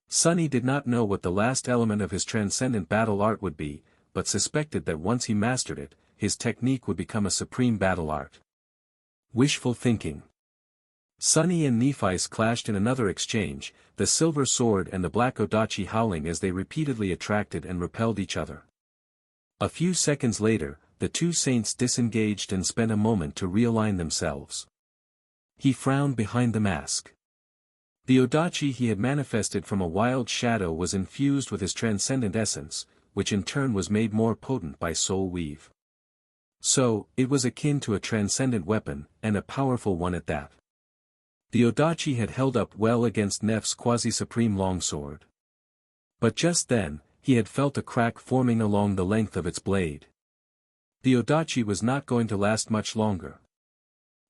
[SPEAKER 1] Sonny did not know what the last element of his transcendent battle art would be, but suspected that once he mastered it, his technique would become a supreme battle art. Wishful thinking. Sonny and Nephi's clashed in another exchange, the silver sword and the black odachi howling as they repeatedly attracted and repelled each other. A few seconds later, the two saints disengaged and spent a moment to realign themselves. He frowned behind the mask. The odachi he had manifested from a wild shadow was infused with his transcendent essence, which in turn was made more potent by soul weave. So, it was akin to a transcendent weapon, and a powerful one at that. The odachi had held up well against Neph's quasi-supreme longsword. But just then, he had felt a crack forming along the length of its blade. The odachi was not going to last much longer.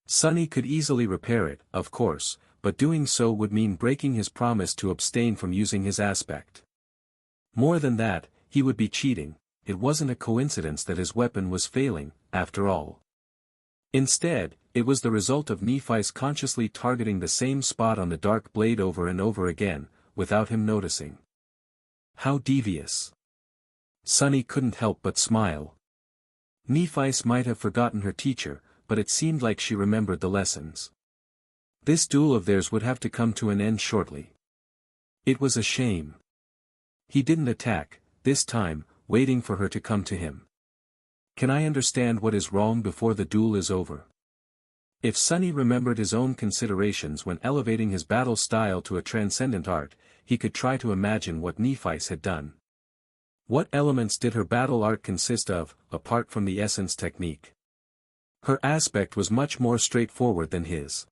[SPEAKER 1] Sonny could easily repair it, of course, but doing so would mean breaking his promise to abstain from using his aspect. More than that, he would be cheating. It wasn't a coincidence that his weapon was failing, after all. Instead, it was the result of Nephi's consciously targeting the same spot on the dark blade over and over again, without him noticing. How devious. Sonny couldn't help but smile. Nephis might have forgotten her teacher, but it seemed like she remembered the lessons. This duel of theirs would have to come to an end shortly. It was a shame. He didn't attack, this time, waiting for her to come to him. Can I understand what is wrong before the duel is over? If Sonny remembered his own considerations when elevating his battle style to a transcendent art, he could try to imagine what Nephis had done. What elements did her battle art consist of, apart from the essence technique? Her aspect was much more straightforward than his.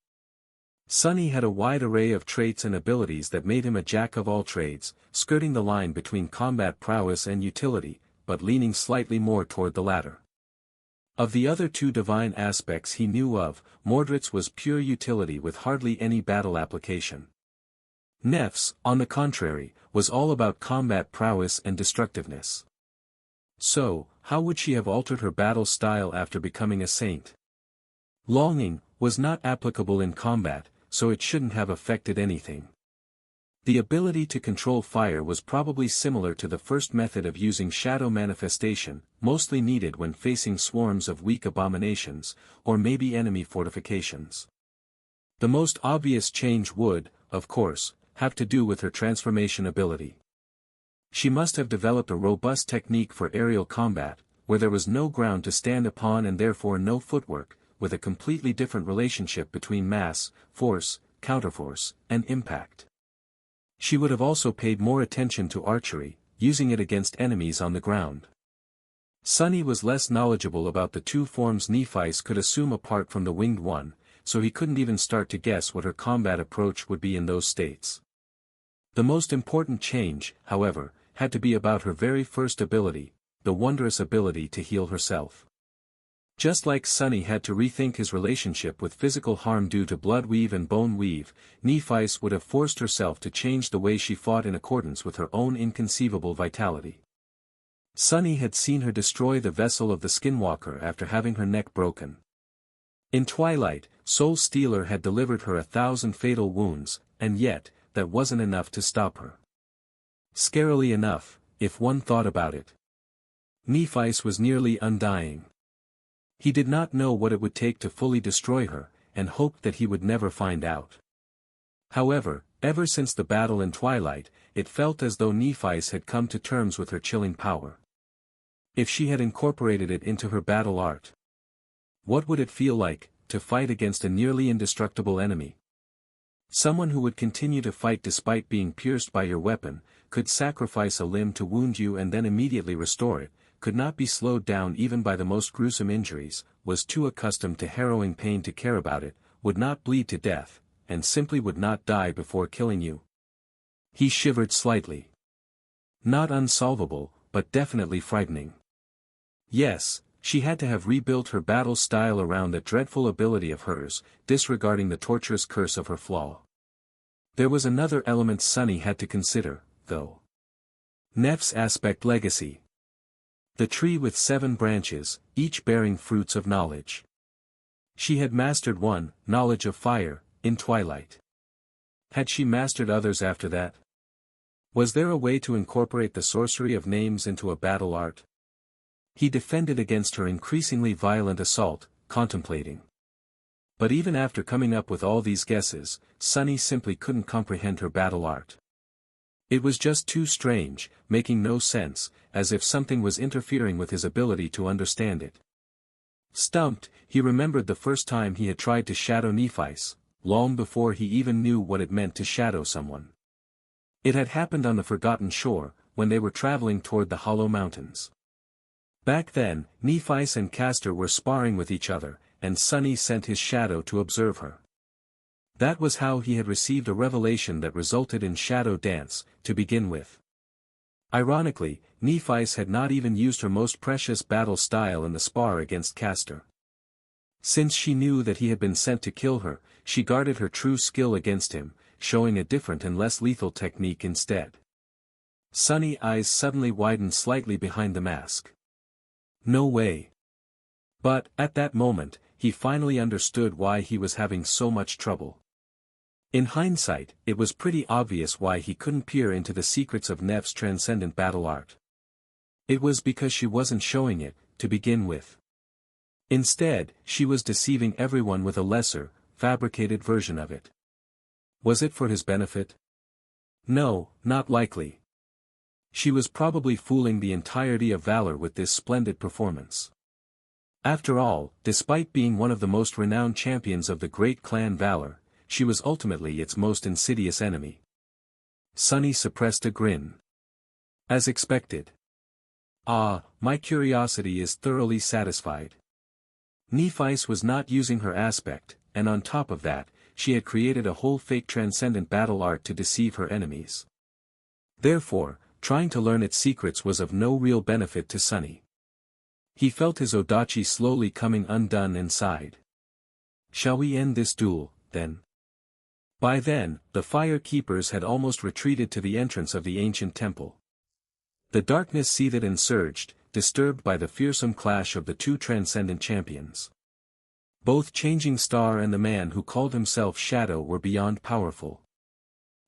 [SPEAKER 1] Sunny had a wide array of traits and abilities that made him a jack of all trades, skirting the line between combat prowess and utility, but leaning slightly more toward the latter. Of the other two divine aspects he knew of, Mordred's was pure utility with hardly any battle application. Neff's, on the contrary, was all about combat prowess and destructiveness. So, how would she have altered her battle style after becoming a saint? Longing was not applicable in combat, so it shouldn't have affected anything. The ability to control fire was probably similar to the first method of using shadow manifestation, mostly needed when facing swarms of weak abominations, or maybe enemy fortifications. The most obvious change would, of course, have to do with her transformation ability. She must have developed a robust technique for aerial combat, where there was no ground to stand upon and therefore no footwork, with a completely different relationship between mass, force, counterforce, and impact. She would have also paid more attention to archery, using it against enemies on the ground. Sunny was less knowledgeable about the two forms Nephi's could assume apart from the winged one, so he couldn't even start to guess what her combat approach would be in those states. The most important change, however, had to be about her very first ability, the wondrous ability to heal herself. Just like Sunny had to rethink his relationship with physical harm due to blood weave and bone weave, Nephi's would have forced herself to change the way she fought in accordance with her own inconceivable vitality. Sunny had seen her destroy the vessel of the Skinwalker after having her neck broken. In Twilight, Soul Stealer had delivered her 1,000 fatal wounds, and yet, that wasn't enough to stop her. Scarily enough, if one thought about it. Nephi's was nearly undying. He did not know what it would take to fully destroy her, and hoped that he would never find out. However, ever since the battle in Twilight, it felt as though Nephi's had come to terms with her chilling power. If she had incorporated it into her battle art, what would it feel like, to fight against a nearly indestructible enemy? Someone who would continue to fight despite being pierced by your weapon, could sacrifice a limb to wound you and then immediately restore it, could not be slowed down even by the most gruesome injuries, was too accustomed to harrowing pain to care about it, would not bleed to death, and simply would not die before killing you. He shivered slightly. Not unsolvable, but definitely frightening. Yes, she had to have rebuilt her battle style around that dreadful ability of hers, disregarding the torturous curse of her flaw. There was another element Sunny had to consider, though. Neff's aspect legacy. The tree with 7 branches, each bearing fruits of knowledge. She had mastered one, knowledge of fire, in Twilight. Had she mastered others after that? Was there a way to incorporate the sorcery of names into a battle art? He defended against her increasingly violent assault, contemplating. But even after coming up with all these guesses, Sunny simply couldn't comprehend her battle art. It was just too strange, making no sense, as if something was interfering with his ability to understand it. Stumped, he remembered the first time he had tried to shadow Nephi's, long before he even knew what it meant to shadow someone. It had happened on the Forgotten Shore, when they were traveling toward the Hollow Mountains. Back then, Nephi's and Castor were sparring with each other, and Sunny sent his shadow to observe her. That was how he had received a revelation that resulted in Shadow Dance, to begin with. Ironically, Nephi's had not even used her most precious battle style in the spar against Castor. Since she knew that he had been sent to kill her, she guarded her true skill against him, showing a different and less lethal technique instead. Sunny's eyes suddenly widened slightly behind the mask. No way. But, at that moment, he finally understood why he was having so much trouble. In hindsight, it was pretty obvious why he couldn't peer into the secrets of Neff's transcendent battle art. It was because she wasn't showing it, to begin with. Instead, she was deceiving everyone with a lesser, fabricated version of it. Was it for his benefit? No, not likely. She was probably fooling the entirety of Valor with this splendid performance. After all, despite being one of the most renowned champions of the great clan Valor, she was ultimately its most insidious enemy. Sunny suppressed a grin. As expected. Ah, my curiosity is thoroughly satisfied. Nephi's was not using her aspect, and on top of that, she had created a whole fake transcendent battle art to deceive her enemies. Therefore, trying to learn its secrets was of no real benefit to Sunny. He felt his odachi slowly coming undone and sighed. "Shall we end this duel, then?" By then, the fire keepers had almost retreated to the entrance of the ancient temple. The darkness seethed and surged, disturbed by the fearsome clash of the two transcendent champions. Both Changing Star and the man who called himself Shadow were beyond powerful.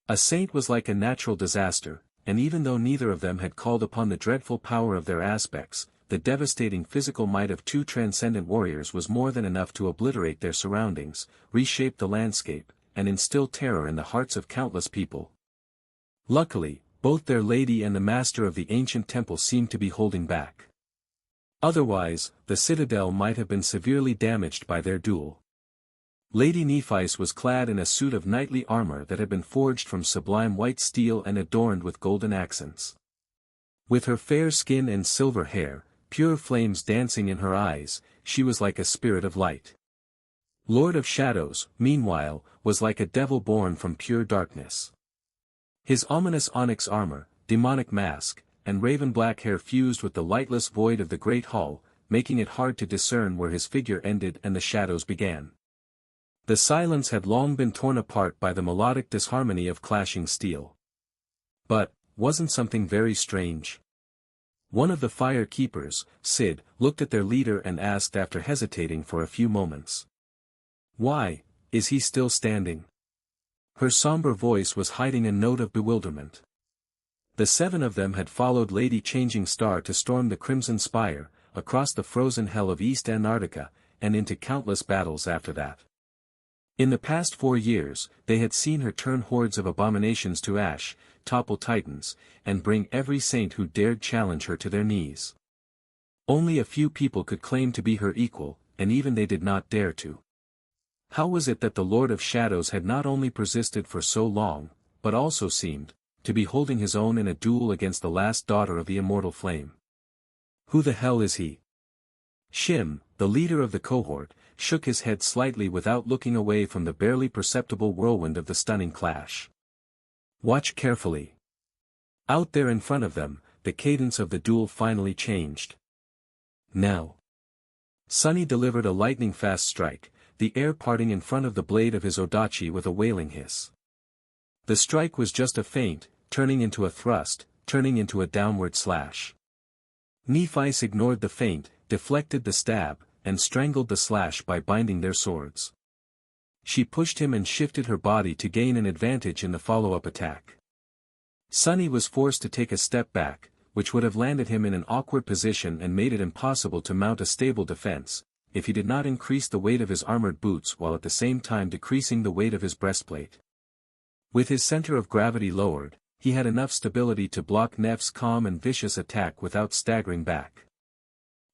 [SPEAKER 1] A saint was like a natural disaster, and even though neither of them had called upon the dreadful power of their aspects, the devastating physical might of two transcendent warriors was more than enough to obliterate their surroundings, reshape the landscape, and instill terror in the hearts of countless people. Luckily, both their lady and the master of the ancient temple seemed to be holding back. Otherwise, the citadel might have been severely damaged by their duel. Lady Nephice was clad in a suit of knightly armor that had been forged from sublime white steel and adorned with golden accents. With her fair skin and silver hair, pure flames dancing in her eyes, she was like a spirit of light. Lord of Shadows, meanwhile, was like a devil born from pure darkness. His ominous onyx armor, demonic mask, and raven-black hair fused with the lightless void of the great hall, making it hard to discern where his figure ended and the shadows began. The silence had long been torn apart by the melodic disharmony of clashing steel. But, wasn't something very strange? One of the fire keepers, Sid, looked at their leader and asked after hesitating for a few moments. "Why, is he still standing?" Her somber voice was hiding a note of bewilderment. The seven of them had followed Lady Changing Star to storm the Crimson Spire, across the frozen hell of East Antarctica, and into countless battles after that. In the past 4 years, they had seen her turn hordes of abominations to ash, topple titans, and bring every saint who dared challenge her to their knees. Only a few people could claim to be her equal, and even they did not dare to. How was it that the Lord of Shadows had not only persisted for so long, but also seemed to be holding his own in a duel against the last daughter of the immortal flame? Who the hell is he? Shim, the leader of the cohort, shook his head slightly without looking away from the barely perceptible whirlwind of the stunning clash. "Watch carefully." Out there in front of them, the cadence of the duel finally changed. Now. Sunny delivered a lightning-fast strike, the air parting in front of the blade of his odachi with a wailing hiss. The strike was just a feint, turning into a thrust, turning into a downward slash. Nephice ignored the feint, deflected the stab, and strangled the slash by binding their swords. She pushed him and shifted her body to gain an advantage in the follow-up attack. Sunny was forced to take a step back, which would have landed him in an awkward position and made it impossible to mount a stable defense, if he did not increase the weight of his armored boots while at the same time decreasing the weight of his breastplate. With his center of gravity lowered, he had enough stability to block Neff's calm and vicious attack without staggering back.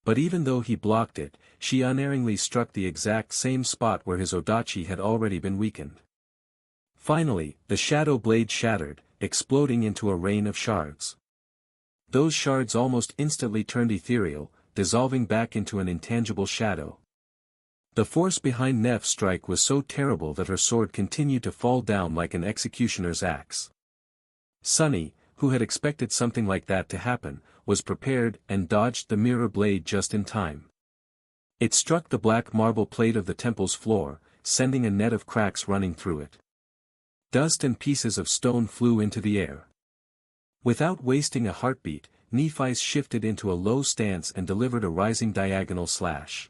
[SPEAKER 1] But even though he blocked it, she unerringly struck the exact same spot where his odachi had already been weakened. Finally, the shadow blade shattered, exploding into a rain of shards. Those shards almost instantly turned ethereal, dissolving back into an intangible shadow. The force behind Neff's strike was so terrible that her sword continued to fall down like an executioner's axe. Sunny, who had expected something like that to happen, was prepared and dodged the mirror blade just in time. It struck the black marble plate of the temple's floor, sending a net of cracks running through it. Dust and pieces of stone flew into the air. Without wasting a heartbeat, Nephice shifted into a low stance and delivered a rising diagonal slash.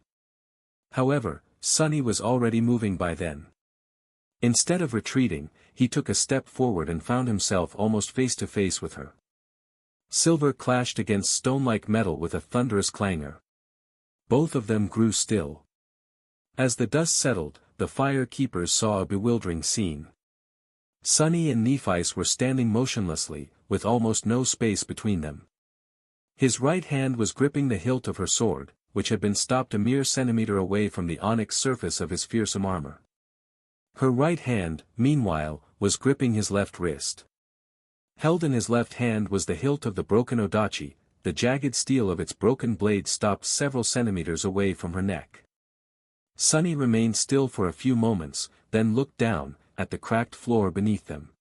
[SPEAKER 1] However, Sunny was already moving by then. Instead of retreating, he took a step forward and found himself almost face to face with her. Silver clashed against stone-like metal with a thunderous clangor. Both of them grew still. As the dust settled, the fire keepers saw a bewildering scene. Sunny and Nephice were standing motionlessly, with almost no space between them. His right hand was gripping the hilt of her sword, which had been stopped a mere centimeter away from the onyx surface of his fearsome armor. Her right hand, meanwhile, was gripping his left wrist. Held in his left hand was the hilt of the broken odachi, the jagged steel of its broken blade stopped several centimeters away from her neck. Sunny remained still for a few moments, then looked down, at the cracked floor beneath them.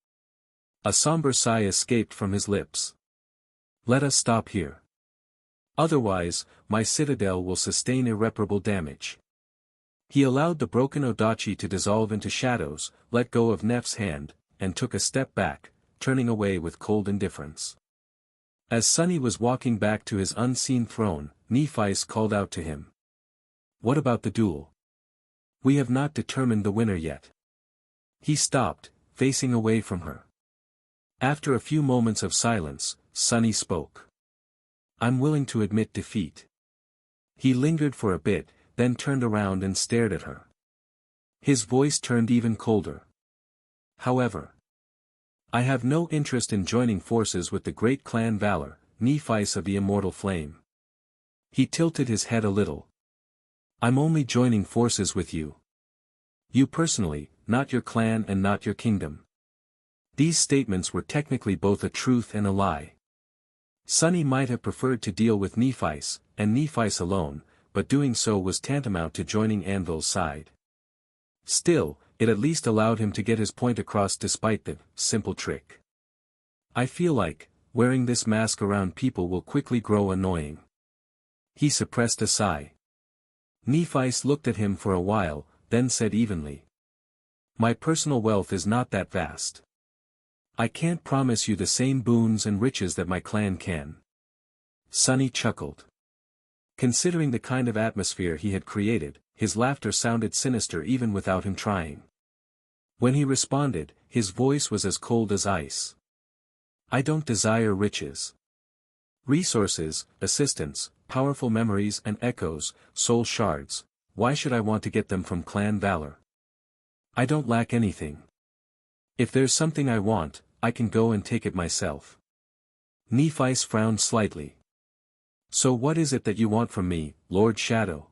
[SPEAKER 1] A somber sigh escaped from his lips. Let us stop here. Otherwise, my citadel will sustain irreparable damage. He allowed the broken odachi to dissolve into shadows, let go of Nef's hand, and took a step back, turning away with cold indifference. As Sunny was walking back to his unseen throne, Nephi's called out to him. What about the duel? We have not determined the winner yet. He stopped, facing away from her. After a few moments of silence, Sunny spoke. I'm willing to admit defeat. He lingered for a bit, then turned around and stared at her. His voice turned even colder. However, I have no interest in joining forces with the great clan Valor, Nephis of the Immortal Flame. He tilted his head a little. I'm only joining forces with you. You personally, not your clan and not your kingdom. These statements were technically both a truth and a lie. Sunny might have preferred to deal with Nephis, and Nephis alone, but doing so was tantamount to joining Anvil's side. Still, it at least allowed him to get his point across despite the simple trick. I feel like, wearing this mask around people will quickly grow annoying. He suppressed a sigh. Nephis looked at him for a while, then said evenly. My personal wealth is not that vast. I can't promise you the same boons and riches that my clan can. Sunny chuckled. Considering the kind of atmosphere he had created, his laughter sounded sinister even without him trying. When he responded, his voice was as cold as ice. I don't desire riches. Resources, assistance, powerful memories and echoes, soul shards, why should I want to get them from Clan Valor? I don't lack anything. If there's something I want, I can go and take it myself. Nephis frowned slightly. So what is it that you want from me, Lord Shadow?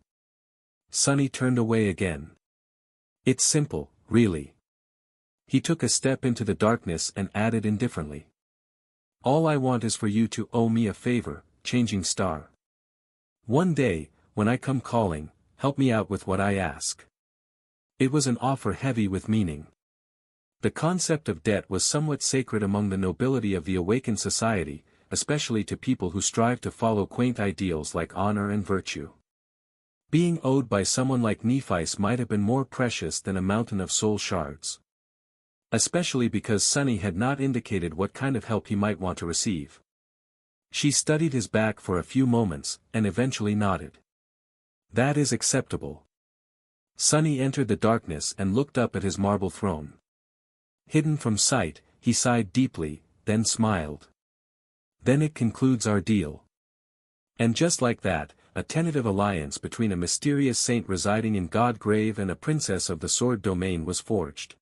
[SPEAKER 1] Sunny turned away again. It's simple, really. He took a step into the darkness and added indifferently. All I want is for you to owe me a favor, Changing Star. One day, when I come calling, help me out with what I ask. It was an offer heavy with meaning. The concept of debt was somewhat sacred among the nobility of the awakened society, especially to people who strive to follow quaint ideals like honor and virtue. Being owed by someone like Nephis might have been more precious than a mountain of soul shards. Especially because Sunny had not indicated what kind of help he might want to receive. She studied his back for a few moments, and eventually nodded. That is acceptable. Sunny entered the darkness and looked up at his marble throne. Hidden from sight, he sighed deeply, then smiled. Then it concludes our deal. And just like that, a tentative alliance between a mysterious saint residing in Godgrave and a princess of the Sword Domain was forged.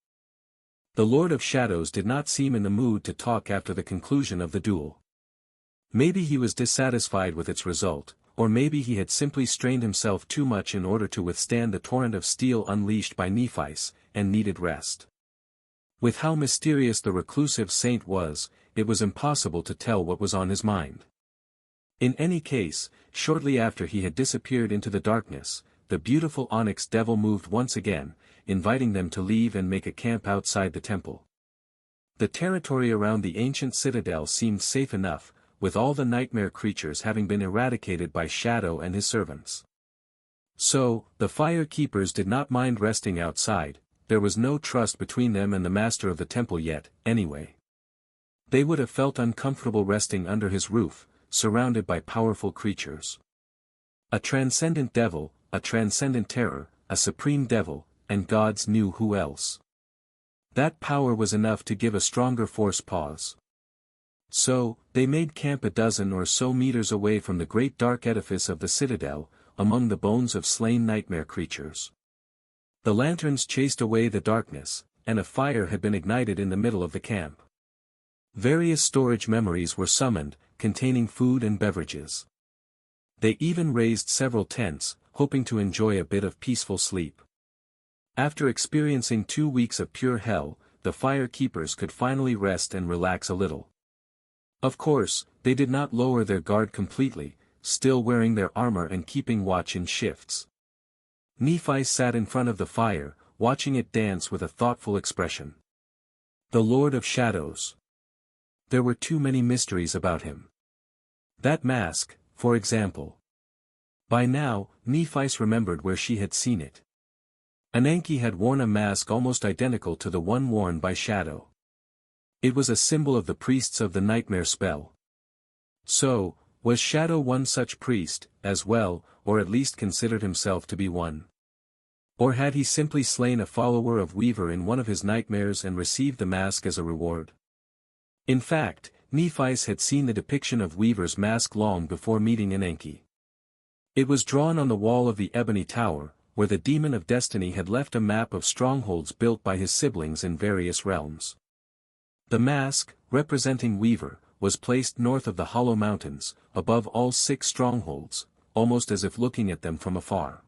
[SPEAKER 1] The Lord of Shadows did not seem in the mood to talk after the conclusion of the duel. Maybe he was dissatisfied with its result, or maybe he had simply strained himself too much in order to withstand the torrent of steel unleashed by Nephis, and needed rest. With how mysterious the reclusive saint was, it was impossible to tell what was on his mind. In any case, shortly after he had disappeared into the darkness, the beautiful onyx devil moved once again, inviting them to leave and make a camp outside the temple. The territory around the ancient citadel seemed safe enough, with all the nightmare creatures having been eradicated by Shadow and his servants. So, the fire keepers did not mind resting outside. There was no trust between them and the master of the temple yet, anyway. They would have felt uncomfortable resting under his roof, surrounded by powerful creatures. A transcendent devil, a transcendent terror, a supreme devil, and gods knew who else. That power was enough to give a stronger force pause. So, they made camp a dozen or so meters away from the great dark edifice of the citadel, among the bones of slain nightmare creatures. The lanterns chased away the darkness, and a fire had been ignited in the middle of the camp. Various storage memories were summoned, containing food and beverages. They even raised several tents, hoping to enjoy a bit of peaceful sleep. After experiencing 2 weeks of pure hell, the fire keepers could finally rest and relax a little. Of course, they did not lower their guard completely, still wearing their armor and keeping watch in shifts. Nephi sat in front of the fire, watching it dance with a thoughtful expression. The Lord of Shadows. There were too many mysteries about him. That mask, for example. By now, Nephi remembered where she had seen it. Ananke had worn a mask almost identical to the one worn by Shadow. It was a symbol of the priests of the nightmare spell. So, was Shadow one such priest, as well, or at least considered himself to be one? Or had he simply slain a follower of Weaver in one of his nightmares and received the mask as a reward? In fact, Nephi had seen the depiction of Weaver's mask long before meeting Ananke. It was drawn on the wall of the Ebony Tower, where the Demon of Destiny had left a map of strongholds built by his siblings in various realms. The mask, representing Weaver, was placed north of the Hollow Mountains, above all 6 strongholds, almost as if looking at them from afar.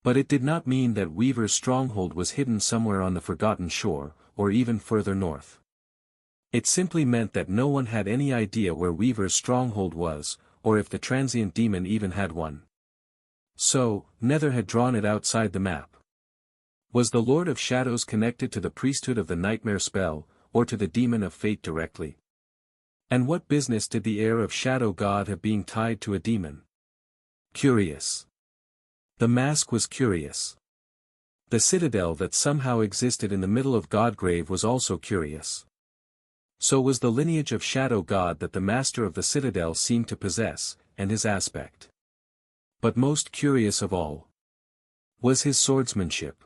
[SPEAKER 1] But it did not mean that Weaver's stronghold was hidden somewhere on the Forgotten Shore, or even further north. It simply meant that no one had any idea where Weaver's stronghold was, or if the transient demon even had one. So, Nether had drawn it outside the map. Was the Lord of Shadows connected to the priesthood of the nightmare spell, or to the demon of fate directly? And what business did the heir of Shadow God have being tied to a demon? Curious. The mask was curious. The citadel that somehow existed in the middle of Godgrave was also curious. So was the lineage of Shadow God that the master of the citadel seemed to possess, and his aspect. But most curious of all was his swordsmanship.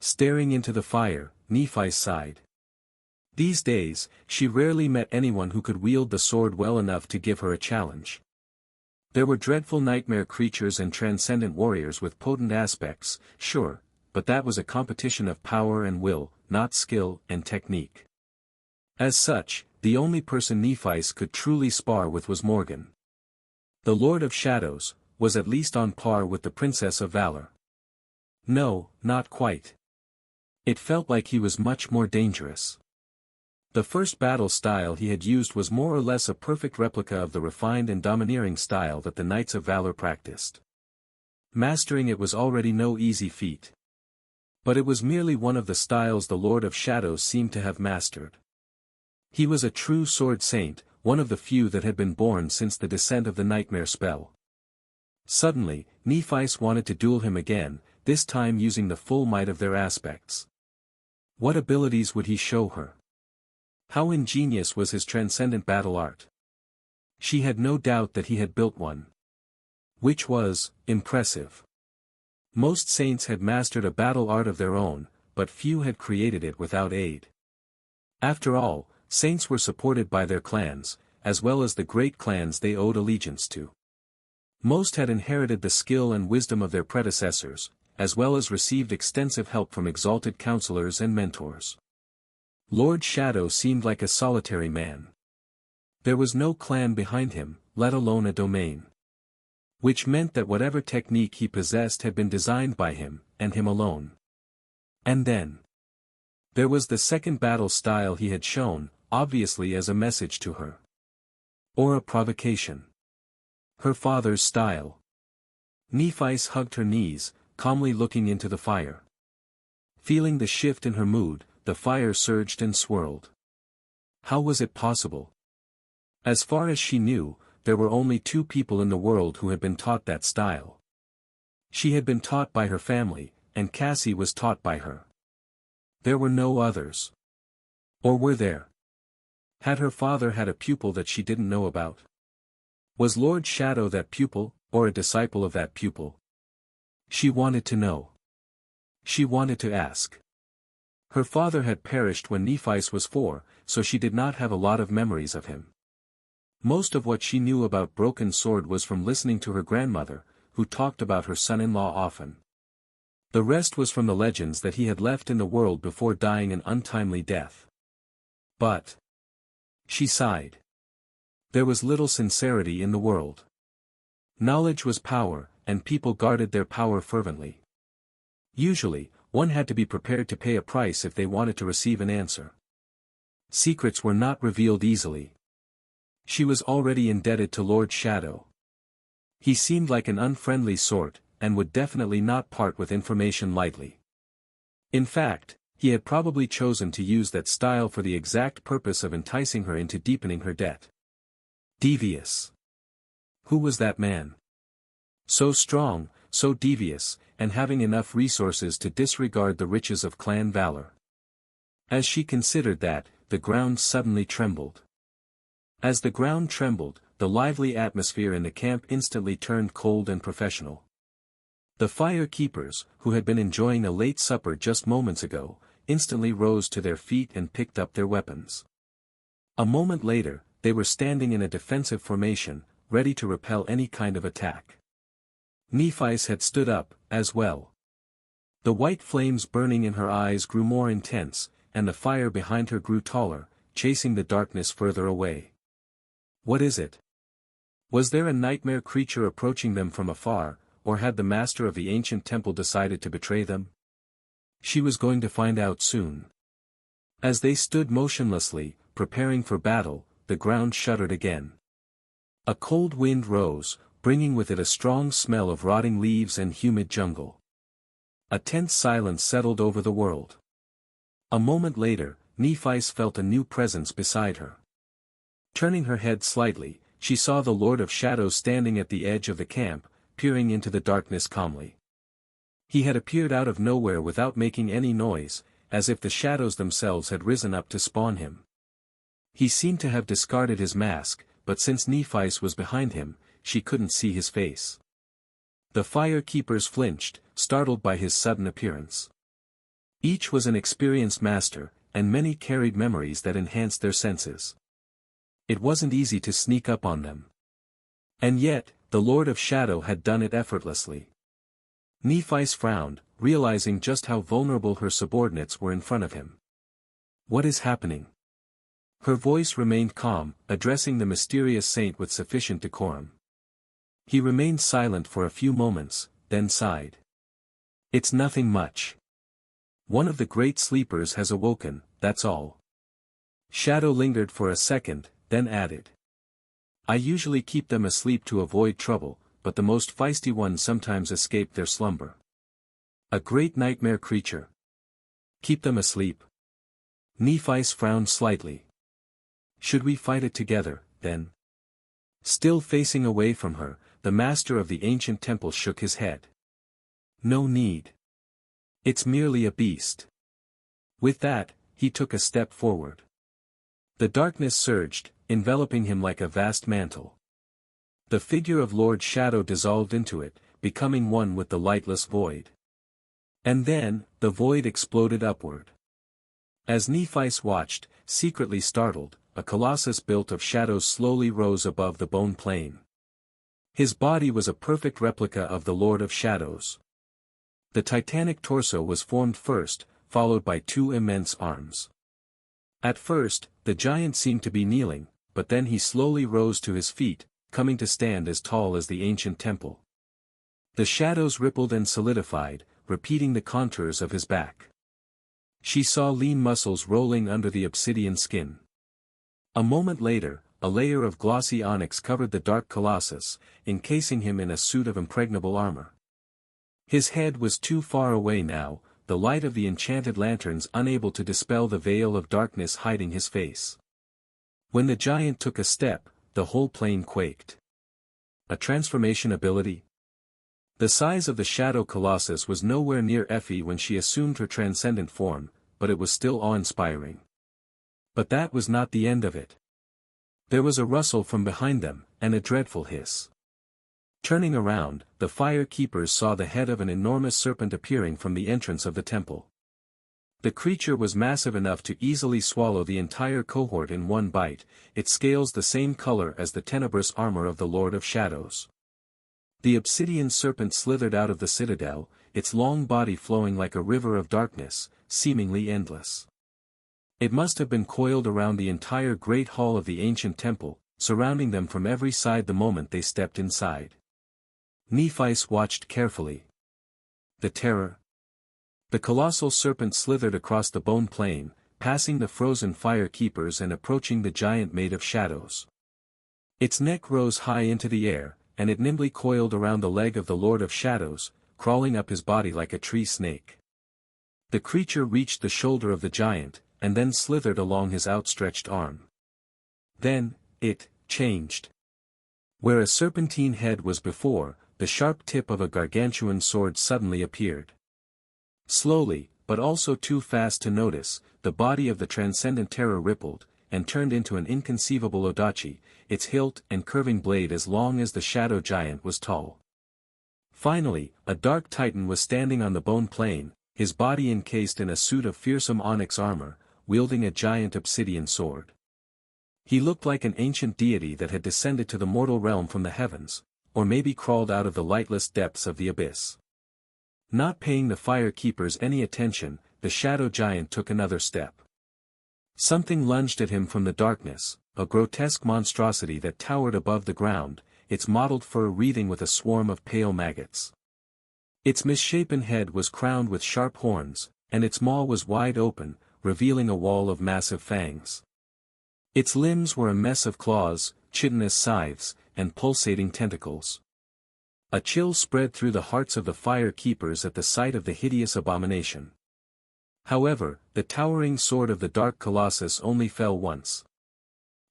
[SPEAKER 1] Staring into the fire, Nephi sighed. These days, she rarely met anyone who could wield the sword well enough to give her a challenge. There were dreadful nightmare creatures and transcendent warriors with potent aspects, sure, but that was a competition of power and will, not skill and technique. As such, the only person Nephi could truly spar with was Morgan. The Lord of Shadows was at least on par with the Princess of Valor. No, not quite. It felt like he was much more dangerous. The first battle style he had used was more or less a perfect replica of the refined and domineering style that the Knights of Valor practiced. Mastering it was already no easy feat. But it was merely one of the styles the Lord of Shadows seemed to have mastered. He was a true sword saint, one of the few that had been born since the descent of the nightmare spell. Suddenly, Nephi wanted to duel him again, this time using the full might of their aspects. What abilities would he show her? How ingenious was his transcendent battle art? She had no doubt that he had built one. Which was impressive. Most saints had mastered a battle art of their own, but few had created it without aid. After all, saints were supported by their clans, as well as the great clans they owed allegiance to. Most had inherited the skill and wisdom of their predecessors, as well as received extensive help from exalted counselors and mentors. Lord Shadow seemed like a solitary man. There was no clan behind him, let alone a domain. Which meant that whatever technique he possessed had been designed by him, and him alone. And then there was the second battle style he had shown, obviously as a message to her. Or a provocation. Her father's style. Nephi hugged her knees, calmly looking into the fire. Feeling the shift in her mood, the fire surged and swirled. How was it possible? As far as she knew, there were only 2 people in the world who had been taught that style. She had been taught by her family, and Cassie was taught by her. There were no others. Or were there? Had her father had a pupil that she didn't know about? Was Lord Shadow that pupil, or a disciple of that pupil? She wanted to know. She wanted to ask. Her father had perished when Nephi was 4, so she did not have a lot of memories of him. Most of what she knew about Broken Sword was from listening to her grandmother, who talked about her son-in-law often. The rest was from the legends that he had left in the world before dying an untimely death. But she sighed. There was little sincerity in the world. Knowledge was power, and people guarded their power fervently. Usually, one had to be prepared to pay a price if they wanted to receive an answer. Secrets were not revealed easily. She was already indebted to Lord Shadow. He seemed like an unfriendly sort, and would definitely not part with information lightly. In fact, he had probably chosen to use that style for the exact purpose of enticing her into deepening her debt. Devious. Who was that man? So strong, so devious, and having enough resources to disregard the riches of clan valor. As she considered that, the ground suddenly trembled. As the ground trembled, the lively atmosphere in the camp instantly turned cold and professional. The fire keepers, who had been enjoying a late supper just moments ago, instantly rose to their feet and picked up their weapons. A moment later, they were standing in a defensive formation, ready to repel any kind of attack. Nephi's had stood up, as well. The white flames burning in her eyes grew more intense, and the fire behind her grew taller, chasing the darkness further away. What is it? Was there a nightmare creature approaching them from afar, or had the master of the ancient temple decided to betray them? She was going to find out soon. As they stood motionlessly, preparing for battle, the ground shuddered again. A cold wind rose, bringing with it a strong smell of rotting leaves and humid jungle. A tense silence settled over the world. A moment later, Nephi felt a new presence beside her. Turning her head slightly, she saw the Lord of Shadows standing at the edge of the camp, peering into the darkness calmly. He had appeared out of nowhere without making any noise, as if the shadows themselves had risen up to spawn him. He seemed to have discarded his mask, but since Nephi was behind him, she couldn't see his face. The fire keepers flinched, startled by his sudden appearance. Each was an experienced master, and many carried memories that enhanced their senses. It wasn't easy to sneak up on them. And yet, the Lord of Shadow had done it effortlessly. Nephi frowned, realizing just how vulnerable her subordinates were in front of him. What is happening? Her voice remained calm, addressing the mysterious saint with sufficient decorum. He remained silent for a few moments, then sighed. It's nothing much. One of the great sleepers has awoken, that's all. Shadow lingered for a second, then added. I usually keep them asleep to avoid trouble, but the most feisty ones sometimes escape their slumber. A great nightmare creature. Keep them asleep? Nephi frowned slightly. Should we fight it together, then? Still facing away from her, the master of the ancient temple shook his head. No need. It's merely a beast. With that, he took a step forward. The darkness surged, enveloping him like a vast mantle. The figure of Lord Shadow dissolved into it, becoming one with the lightless void. And then, the void exploded upward. As Nephi watched, secretly startled, a colossus built of shadows slowly rose above the bone plain. His body was a perfect replica of the Lord of Shadows. The titanic torso was formed first, followed by two immense arms. At first, the giant seemed to be kneeling, but then he slowly rose to his feet, coming to stand as tall as the ancient temple. The shadows rippled and solidified, repeating the contours of his back. She saw lean muscles rolling under the obsidian skin. A moment later, a layer of glossy onyx covered the dark colossus, encasing him in a suit of impregnable armor. His head was too far away now, the light of the enchanted lanterns unable to dispel the veil of darkness hiding his face. When the giant took a step, the whole plain quaked. A transformation ability? The size of the shadow colossus was nowhere near Effie when she assumed her transcendent form, but it was still awe-inspiring. But that was not the end of it. There was a rustle from behind them, and a dreadful hiss. Turning around, the fire keepers saw the head of an enormous serpent appearing from the entrance of the temple. The creature was massive enough to easily swallow the entire cohort in one bite, its scales the same color as the tenebrous armor of the Lord of Shadows. The obsidian serpent slithered out of the citadel, its long body flowing like a river of darkness, seemingly endless. It must have been coiled around the entire great hall of the ancient temple, surrounding them from every side the moment they stepped inside. Nephi watched carefully. The terror. The colossal serpent slithered across the bone plain, passing the frozen fire keepers and approaching the giant made of shadows. Its neck rose high into the air, and it nimbly coiled around the leg of the Lord of Shadows, crawling up his body like a tree snake. The creature reached the shoulder of the giant, and then slithered along his outstretched arm. Then, it changed. Where a serpentine head was before, the sharp tip of a gargantuan sword suddenly appeared. Slowly, but also too fast to notice, the body of the transcendent terror rippled, and turned into an inconceivable odachi, its hilt and curving blade as long as the shadow giant was tall. Finally, a dark titan was standing on the bone plain, his body encased in a suit of fearsome onyx armor, wielding a giant obsidian sword. He looked like an ancient deity that had descended to the mortal realm from the heavens, or maybe crawled out of the lightless depths of the abyss. Not paying the fire keepers any attention, the shadow giant took another step. Something lunged at him from the darkness, a grotesque monstrosity that towered above the ground, its mottled fur wreathing with a swarm of pale maggots. Its misshapen head was crowned with sharp horns, and its maw was wide open, revealing a wall of massive fangs. Its limbs were a mess of claws, chitinous scythes, and pulsating tentacles. A chill spread through the hearts of the fire keepers at the sight of the hideous abomination. However, the towering sword of the dark colossus only fell once.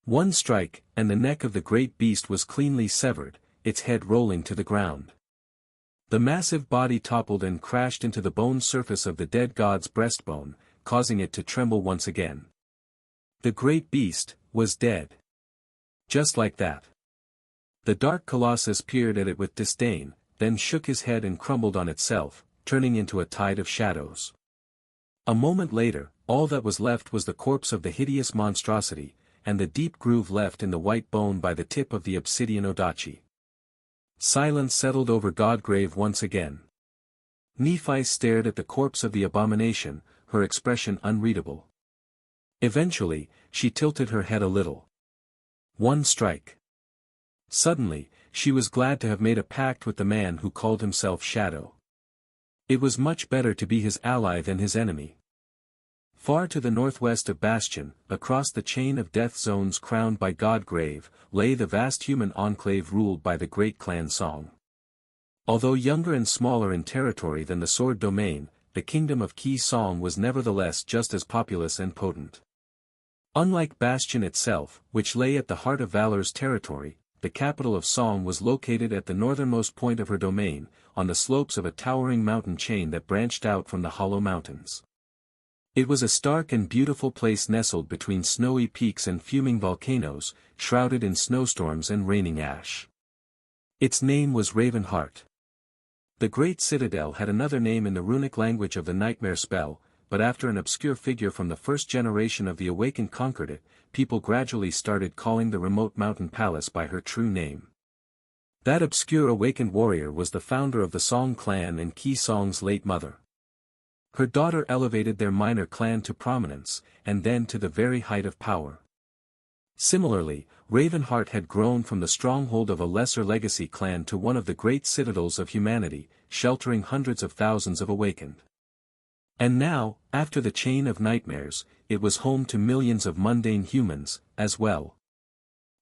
[SPEAKER 1] One strike, and the neck of the great beast was cleanly severed, its head rolling to the ground. The massive body toppled and crashed into the bone surface of the dead god's breastbone, causing it to tremble once again. The great beast was dead. Just like that. The dark colossus peered at it with disdain, then shook his head and crumbled on itself, turning into a tide of shadows. A moment later, all that was left was the corpse of the hideous monstrosity, and the deep groove left in the white bone by the tip of the obsidian odachi. Silence settled over Godgrave once again. Nephi stared at the corpse of the abomination, her expression unreadable. Eventually, she tilted her head a little. One strike. Suddenly, she was glad to have made a pact with the man who called himself Shadow. It was much better to be his ally than his enemy. Far to the northwest of Bastion, across the chain of death zones crowned by Godgrave, lay the vast human enclave ruled by the great clan Song. Although younger and smaller in territory than the Sword Domain, the kingdom of Ki Song was nevertheless just as populous and potent. Unlike Bastion itself, which lay at the heart of Valor's territory, the capital of Song was located at the northernmost point of her domain, on the slopes of a towering mountain chain that branched out from the Hollow Mountains. It was a stark and beautiful place nestled between snowy peaks and fuming volcanoes, shrouded in snowstorms and raining ash. Its name was Ravenheart. The great citadel had another name in the runic language of the nightmare spell, but after an obscure figure from the first generation of the Awakened conquered it, people gradually started calling the remote mountain palace by her true name. That obscure awakened warrior was the founder of the Song clan and Ki Song's late mother. Her daughter elevated their minor clan to prominence, and then to the very height of power. Similarly, Ravenheart had grown from the stronghold of a lesser legacy clan to one of the great citadels of humanity, sheltering hundreds of thousands of awakened. And now, after the chain of nightmares, it was home to millions of mundane humans, as well.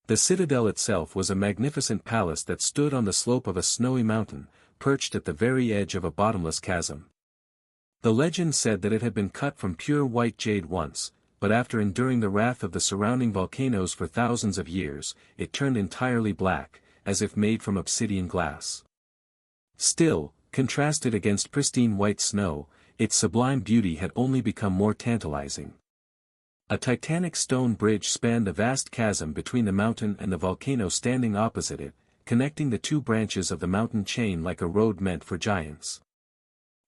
[SPEAKER 1] The citadel itself was a magnificent palace that stood on the slope of a snowy mountain, perched at the very edge of a bottomless chasm. The legend said that it had been cut from pure white jade once, but after enduring the wrath of the surrounding volcanoes for thousands of years, it turned entirely black, as if made from obsidian glass. Still, contrasted against pristine white snow, its sublime beauty had only become more tantalizing. A titanic stone bridge spanned the vast chasm between the mountain and the volcano standing opposite it, connecting the two branches of the mountain chain like a road meant for giants.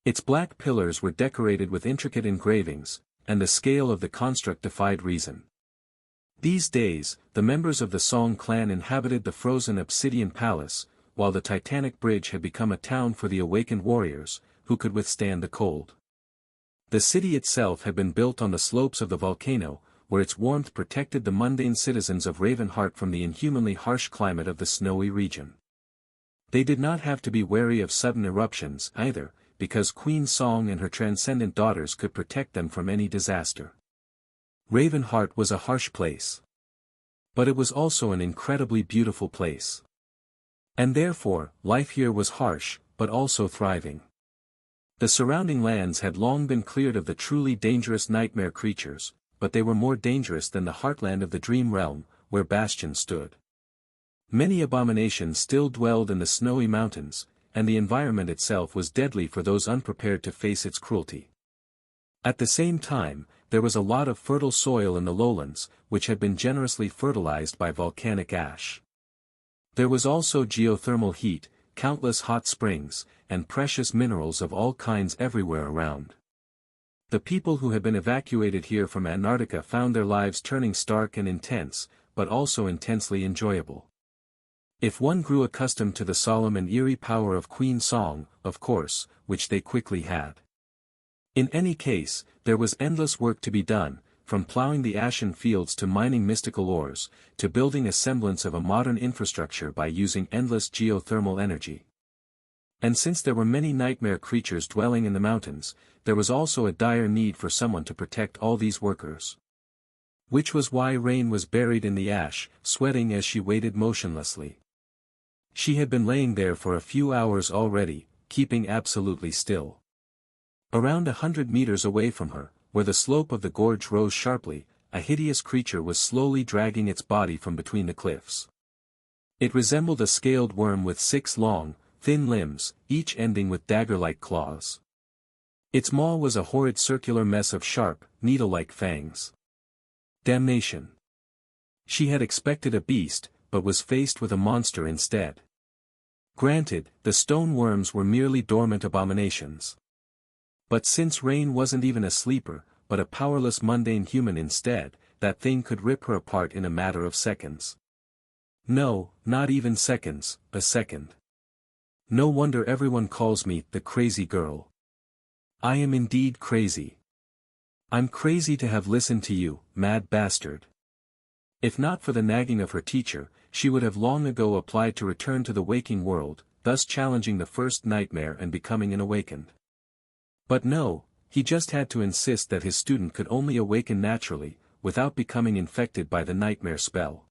[SPEAKER 1] Its black pillars were decorated with intricate engravings, and the scale of the construct defied reason. These days, the members of the Song clan inhabited the frozen obsidian palace, while the titanic bridge had become a town for the awakened warriors, who could withstand the cold. The city itself had been built on the slopes of the volcano, where its warmth protected the mundane citizens of Ravenheart from the inhumanly harsh climate of the snowy region. They did not have to be wary of sudden eruptions either, because Queen Song and her transcendent daughters could protect them from any disaster. Ravenheart was a harsh place. But it was also an incredibly beautiful place. And therefore, life here was harsh, but also thriving. The surrounding lands had long been cleared of the truly dangerous nightmare creatures, but they were more dangerous than the heartland of the dream realm, where Bastion stood. Many abominations still dwelled in the snowy mountains, and the environment itself was deadly for those unprepared to face its cruelty. At the same time, there was a lot of fertile soil in the lowlands, which had been generously fertilized by volcanic ash. There was also geothermal heat, countless hot springs, and precious minerals of all kinds everywhere around. The people who had been evacuated here from Antarctica found their lives turning stark and intense, but also intensely enjoyable. If one grew accustomed to the solemn and eerie power of Queen Song, of course, which they quickly had. In any case, there was endless work to be done, from plowing the ashen fields to mining mystical ores, to building a semblance of a modern infrastructure by using endless geothermal energy. And since there were many nightmare creatures dwelling in the mountains, there was also a dire need for someone to protect all these workers. Which was why Rain was buried in the ash, sweating as she waited motionlessly. She had been laying there for a few hours already, keeping absolutely still. Around 100 meters away from her, where the slope of the gorge rose sharply, a hideous creature was slowly dragging its body from between the cliffs. It resembled a scaled worm with 6 long, thin limbs, each ending with dagger-like claws. Its maw was a horrid circular mess of sharp, needle-like fangs. Damnation! She had expected a beast, but was faced with a monster instead. Granted, the stone worms were merely dormant abominations. But since Rain wasn't even a sleeper, but a powerless mundane human instead, that thing could rip her apart in a matter of seconds. No, not even seconds, a second. No wonder everyone calls me the crazy girl. I am indeed crazy. I'm crazy to have listened to you, mad bastard. If not for the nagging of her teacher, she would have long ago applied to return to the waking world, thus challenging the first nightmare and becoming an awakened. But no, he just had to insist that his student could only awaken naturally, without becoming infected by the nightmare spell.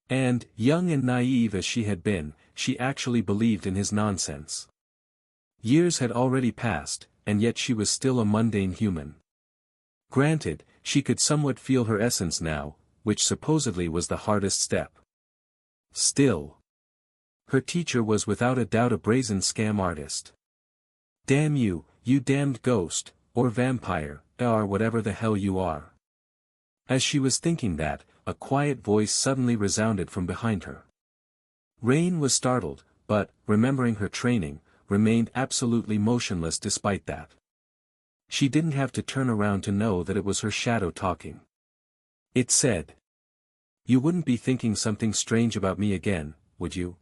[SPEAKER 1] And, young and naive as she had been, she actually believed in his nonsense. Years had already passed, and yet she was still a mundane human. Granted, she could somewhat feel her essence now, which supposedly was the hardest step. Still. Her teacher was without a doubt a brazen scam artist. Damn you, you damned ghost, or vampire, or whatever the hell you are. As she was thinking that, a quiet voice suddenly resounded from behind her. Rain was startled, but, remembering her training, remained absolutely motionless despite that. She didn't have to turn around to know that it was her shadow talking. It said, "You wouldn't be thinking something strange about me again, would you?"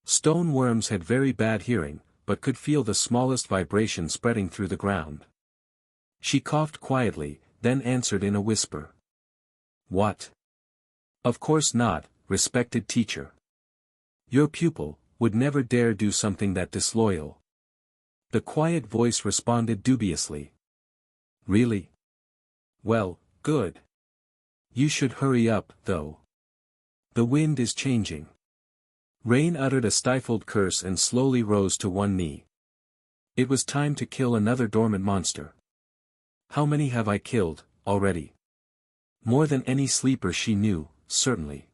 [SPEAKER 1] Stone worms had very bad hearing, but could feel the smallest vibration spreading through the ground. She coughed quietly, then answered in a whisper. "What? Of course not, respected teacher. Your pupil would never dare do something that disloyal." The quiet voice responded dubiously. "Really? Well, good. You should hurry up, though. The wind is changing." Rain uttered a stifled curse and slowly rose to one knee. It was time to kill another dormant monster. How many have I killed, already? More than any sleeper she knew, certainly.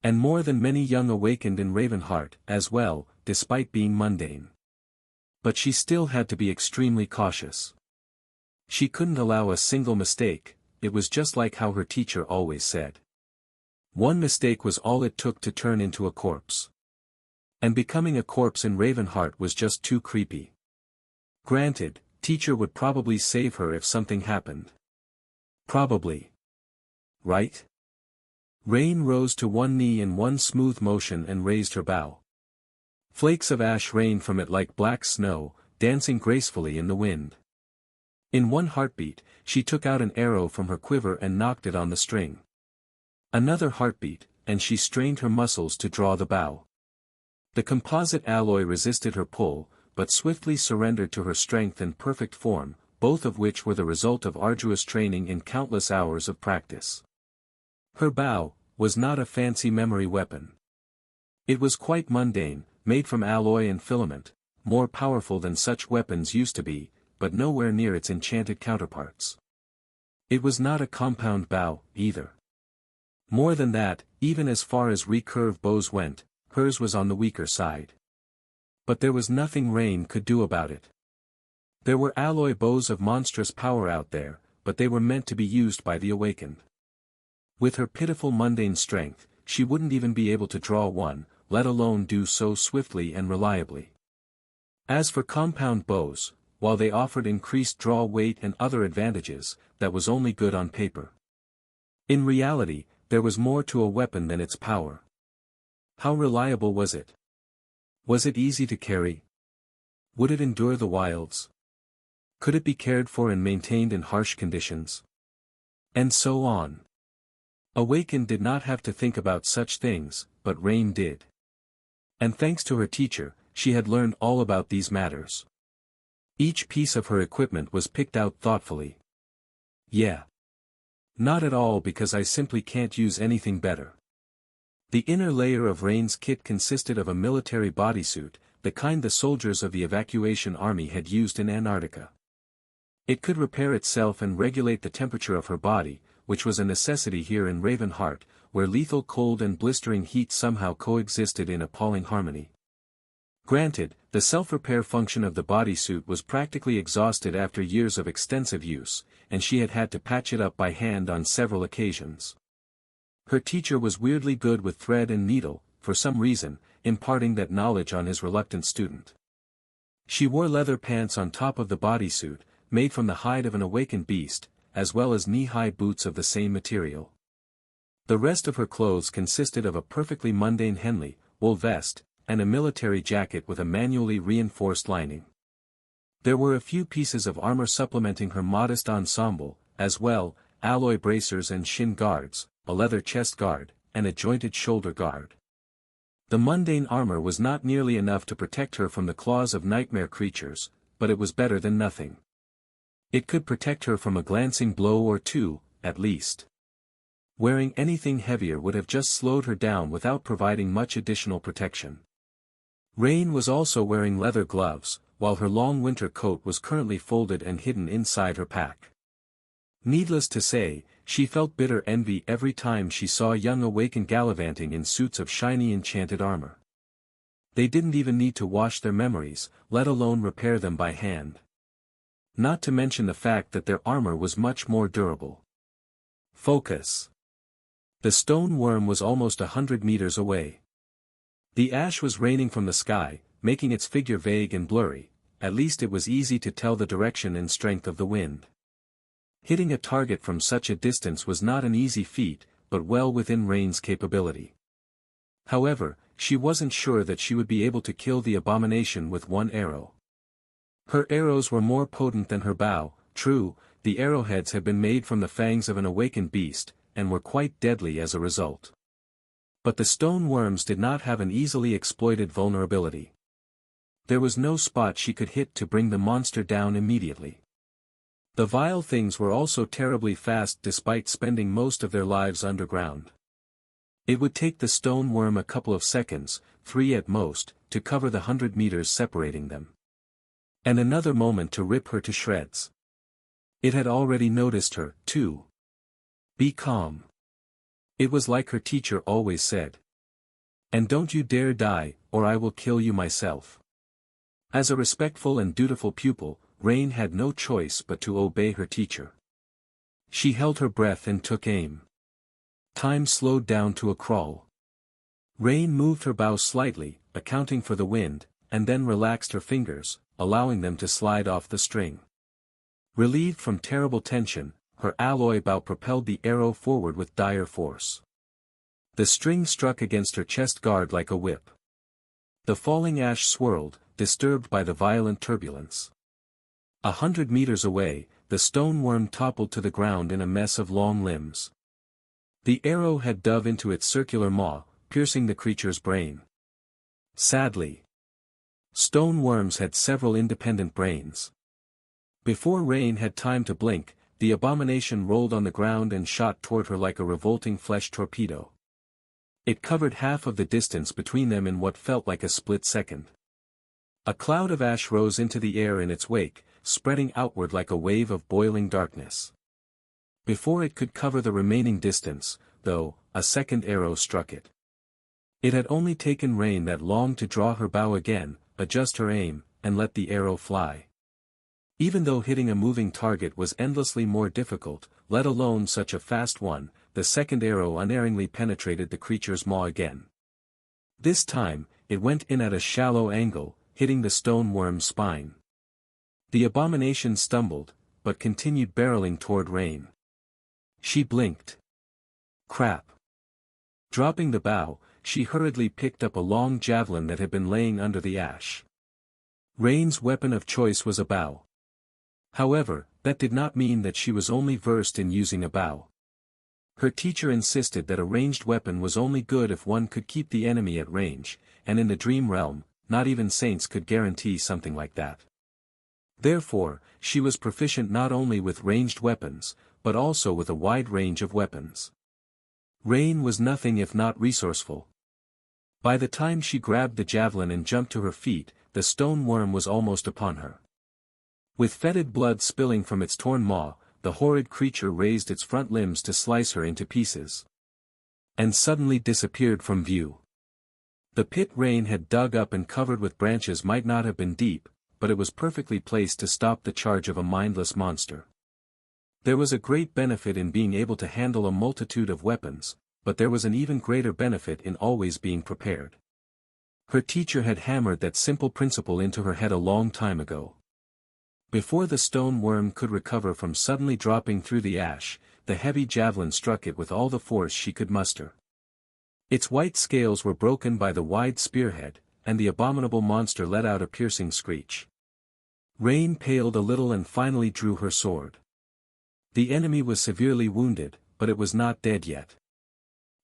[SPEAKER 1] And more than many young awakened in Ravenheart, as well, despite being mundane. But she still had to be extremely cautious. She couldn't allow a single mistake, it was just like how her teacher always said. One mistake was all it took to turn into a corpse. And becoming a corpse in Ravenheart was just too creepy. Granted, teacher would probably save her if something happened. Probably. Right? Rain rose to one knee in one smooth motion and raised her bow. Flakes of ash rained from it like black snow, dancing gracefully in the wind. In one heartbeat, she took out an arrow from her quiver and knocked it on the string. Another heartbeat, and she strained her muscles to draw the bow. The composite alloy resisted her pull, but swiftly surrendered to her strength and perfect form, both of which were the result of arduous training in countless hours of practice. Her bow was not a fancy memory weapon. It was quite mundane, made from alloy and filament, more powerful than such weapons used to be, but nowhere near its enchanted counterparts. It was not a compound bow, either. More than that, even as far as recurve bows went, hers was on the weaker side. But there was nothing Rain could do about it. There were alloy bows of monstrous power out there, but they were meant to be used by the awakened. With her pitiful mundane strength, she wouldn't even be able to draw one, let alone do so swiftly and reliably. As for compound bows, while they offered increased draw weight and other advantages, that was only good on paper. In reality, there was more to a weapon than its power. How reliable was it? Was it easy to carry? Would it endure the wilds? Could it be cared for and maintained in harsh conditions? And so on. Awakened did not have to think about such things, but Rain did. And thanks to her teacher, she had learned all about these matters. Each piece of her equipment was picked out thoughtfully. Yeah. Not at all, because I simply can't use anything better. The inner layer of Rain's kit consisted of a military bodysuit, the kind the soldiers of the evacuation army had used in Antarctica. It could repair itself and regulate the temperature of her body, which was a necessity here in Ravenheart, where lethal cold and blistering heat somehow coexisted in appalling harmony. Granted, the self-repair function of the bodysuit was practically exhausted after years of extensive use, and she had had to patch it up by hand on several occasions. Her teacher was weirdly good with thread and needle, for some reason, imparting that knowledge on his reluctant student. She wore leather pants on top of the bodysuit, made from the hide of an awakened beast, as well as knee-high boots of the same material. The rest of her clothes consisted of a perfectly mundane Henley wool vest, and a military jacket with a manually reinforced lining. There were a few pieces of armor supplementing her modest ensemble, as well, alloy bracers and shin guards, a leather chest guard, and a jointed shoulder guard. The mundane armor was not nearly enough to protect her from the claws of nightmare creatures, but it was better than nothing. It could protect her from a glancing blow or two, at least. Wearing anything heavier would have just slowed her down without providing much additional protection. Rain was also wearing leather gloves, while her long winter coat was currently folded and hidden inside her pack. Needless to say, she felt bitter envy every time she saw young awakened gallivanting in suits of shiny enchanted armor. They didn't even need to wash their memories, let alone repair them by hand. Not to mention the fact that their armor was much more durable. Focus. The stone worm was almost 100 meters away. The ash was raining from the sky, making its figure vague and blurry. At least it was easy to tell the direction and strength of the wind. Hitting a target from such a distance was not an easy feat, but well within Rain's capability. However, she wasn't sure that she would be able to kill the abomination with one arrow. Her arrows were more potent than her bow. True, the arrowheads had been made from the fangs of an awakened beast, and were quite deadly as a result. But the stone worms did not have an easily exploited vulnerability. There was no spot she could hit to bring the monster down immediately. The vile things were also terribly fast despite spending most of their lives underground. It would take the stone worm a couple of seconds, 3 at most, to cover the 100 meters separating them. And another moment to rip her to shreds. It had already noticed her, too. Be calm. It was like her teacher always said. And don't you dare die, or I will kill you myself. As a respectful and dutiful pupil, Rain had no choice but to obey her teacher. She held her breath and took aim. Time slowed down to a crawl. Rain moved her bow slightly, accounting for the wind, and then relaxed her fingers, allowing them to slide off the string. Relieved from terrible tension, her alloy bow propelled the arrow forward with dire force. The string struck against her chest guard like a whip. The falling ash swirled, disturbed by the violent turbulence. 100 meters away, the stone worm toppled to the ground in a mess of long limbs. The arrow had dove into its circular maw, piercing the creature's brain. Sadly, stone worms had several independent brains. Before Rain had time to blink, the abomination rolled on the ground and shot toward her like a revolting flesh torpedo. It covered half of the distance between them in what felt like a split second. A cloud of ash rose into the air in its wake, spreading outward like a wave of boiling darkness. Before it could cover the remaining distance, though, a second arrow struck it. It had only taken Rain that long to draw her bow again, adjust her aim, and let the arrow fly. Even though hitting a moving target was endlessly more difficult, let alone such a fast one, the second arrow unerringly penetrated the creature's maw again. This time, it went in at a shallow angle, hitting the stone worm's spine. The abomination stumbled, but continued barreling toward Rain. She blinked. Crap. Dropping the bow, she hurriedly picked up a long javelin that had been laying under the ash. Rain's weapon of choice was a bow. However, that did not mean that she was only versed in using a bow. Her teacher insisted that a ranged weapon was only good if one could keep the enemy at range, and in the dream realm, not even saints could guarantee something like that. Therefore, she was proficient not only with ranged weapons, but also with a wide range of weapons. Rain was nothing if not resourceful. By the time she grabbed the javelin and jumped to her feet, the stone worm was almost upon her. With fetid blood spilling from its torn maw, the horrid creature raised its front limbs to slice her into pieces. And suddenly disappeared from view. The pit Rain had dug up and covered with branches might not have been deep, but it was perfectly placed to stop the charge of a mindless monster. There was a great benefit in being able to handle a multitude of weapons, but there was an even greater benefit in always being prepared. Her teacher had hammered that simple principle into her head a long time ago. Before the stone worm could recover from suddenly dropping through the ash, the heavy javelin struck it with all the force she could muster. Its white scales were broken by the wide spearhead, and the abominable monster let out a piercing screech. Rain paled a little and finally drew her sword. The enemy was severely wounded, but it was not dead yet.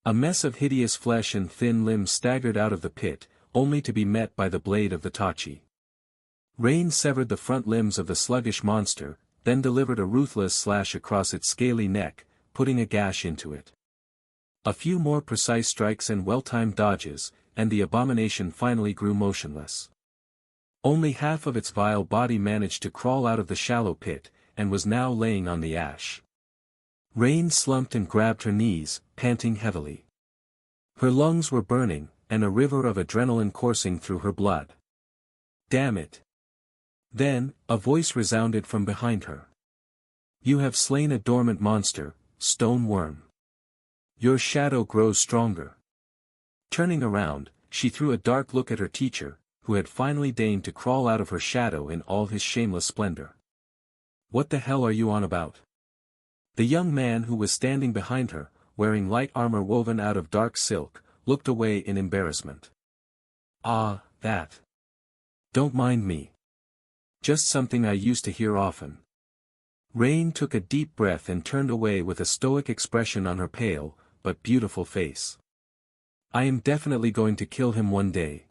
[SPEAKER 1] A mess of hideous flesh and thin limbs staggered out of the pit, only to be met by the blade of the Tachi. Rain severed the front limbs of the sluggish monster, then delivered a ruthless slash across its scaly neck, putting a gash into it. A few more precise strikes and well-timed dodges, and the abomination finally grew motionless. Only half of its vile body managed to crawl out of the shallow pit, and was now laying on the ash. Rain slumped and grabbed her knees, panting heavily. Her lungs were burning, and a river of adrenaline coursing through her blood. Damn it! Then, a voice resounded from behind her. You have slain a dormant monster, stone worm. Your shadow grows stronger. Turning around, she threw a dark look at her teacher, who had finally deigned to crawl out of her shadow in all his shameless splendor. What the hell are you on about? The young man who was standing behind her, wearing light armor woven out of dark silk, looked away in embarrassment. Ah, that. Don't mind me. Just something I used to hear often. Rain took a deep breath and turned away with a stoic expression on her pale, but beautiful face. I am definitely going to kill him one day.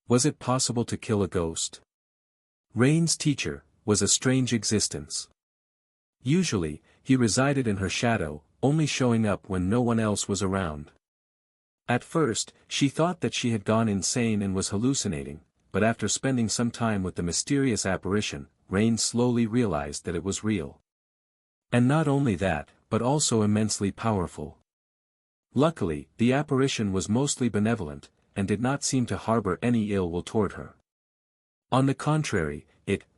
[SPEAKER 1] Was it possible to kill a ghost? Rain's teacher was a strange existence. Usually, he resided in her shadow, only showing up when no one else was around. At first, she thought that she had gone insane and was hallucinating, but after spending some time with the mysterious apparition, Rain slowly realized that it was real. And not only that, but also immensely powerful. Luckily, the apparition was mostly benevolent, and did not seem to harbor any ill will toward her. On the contrary,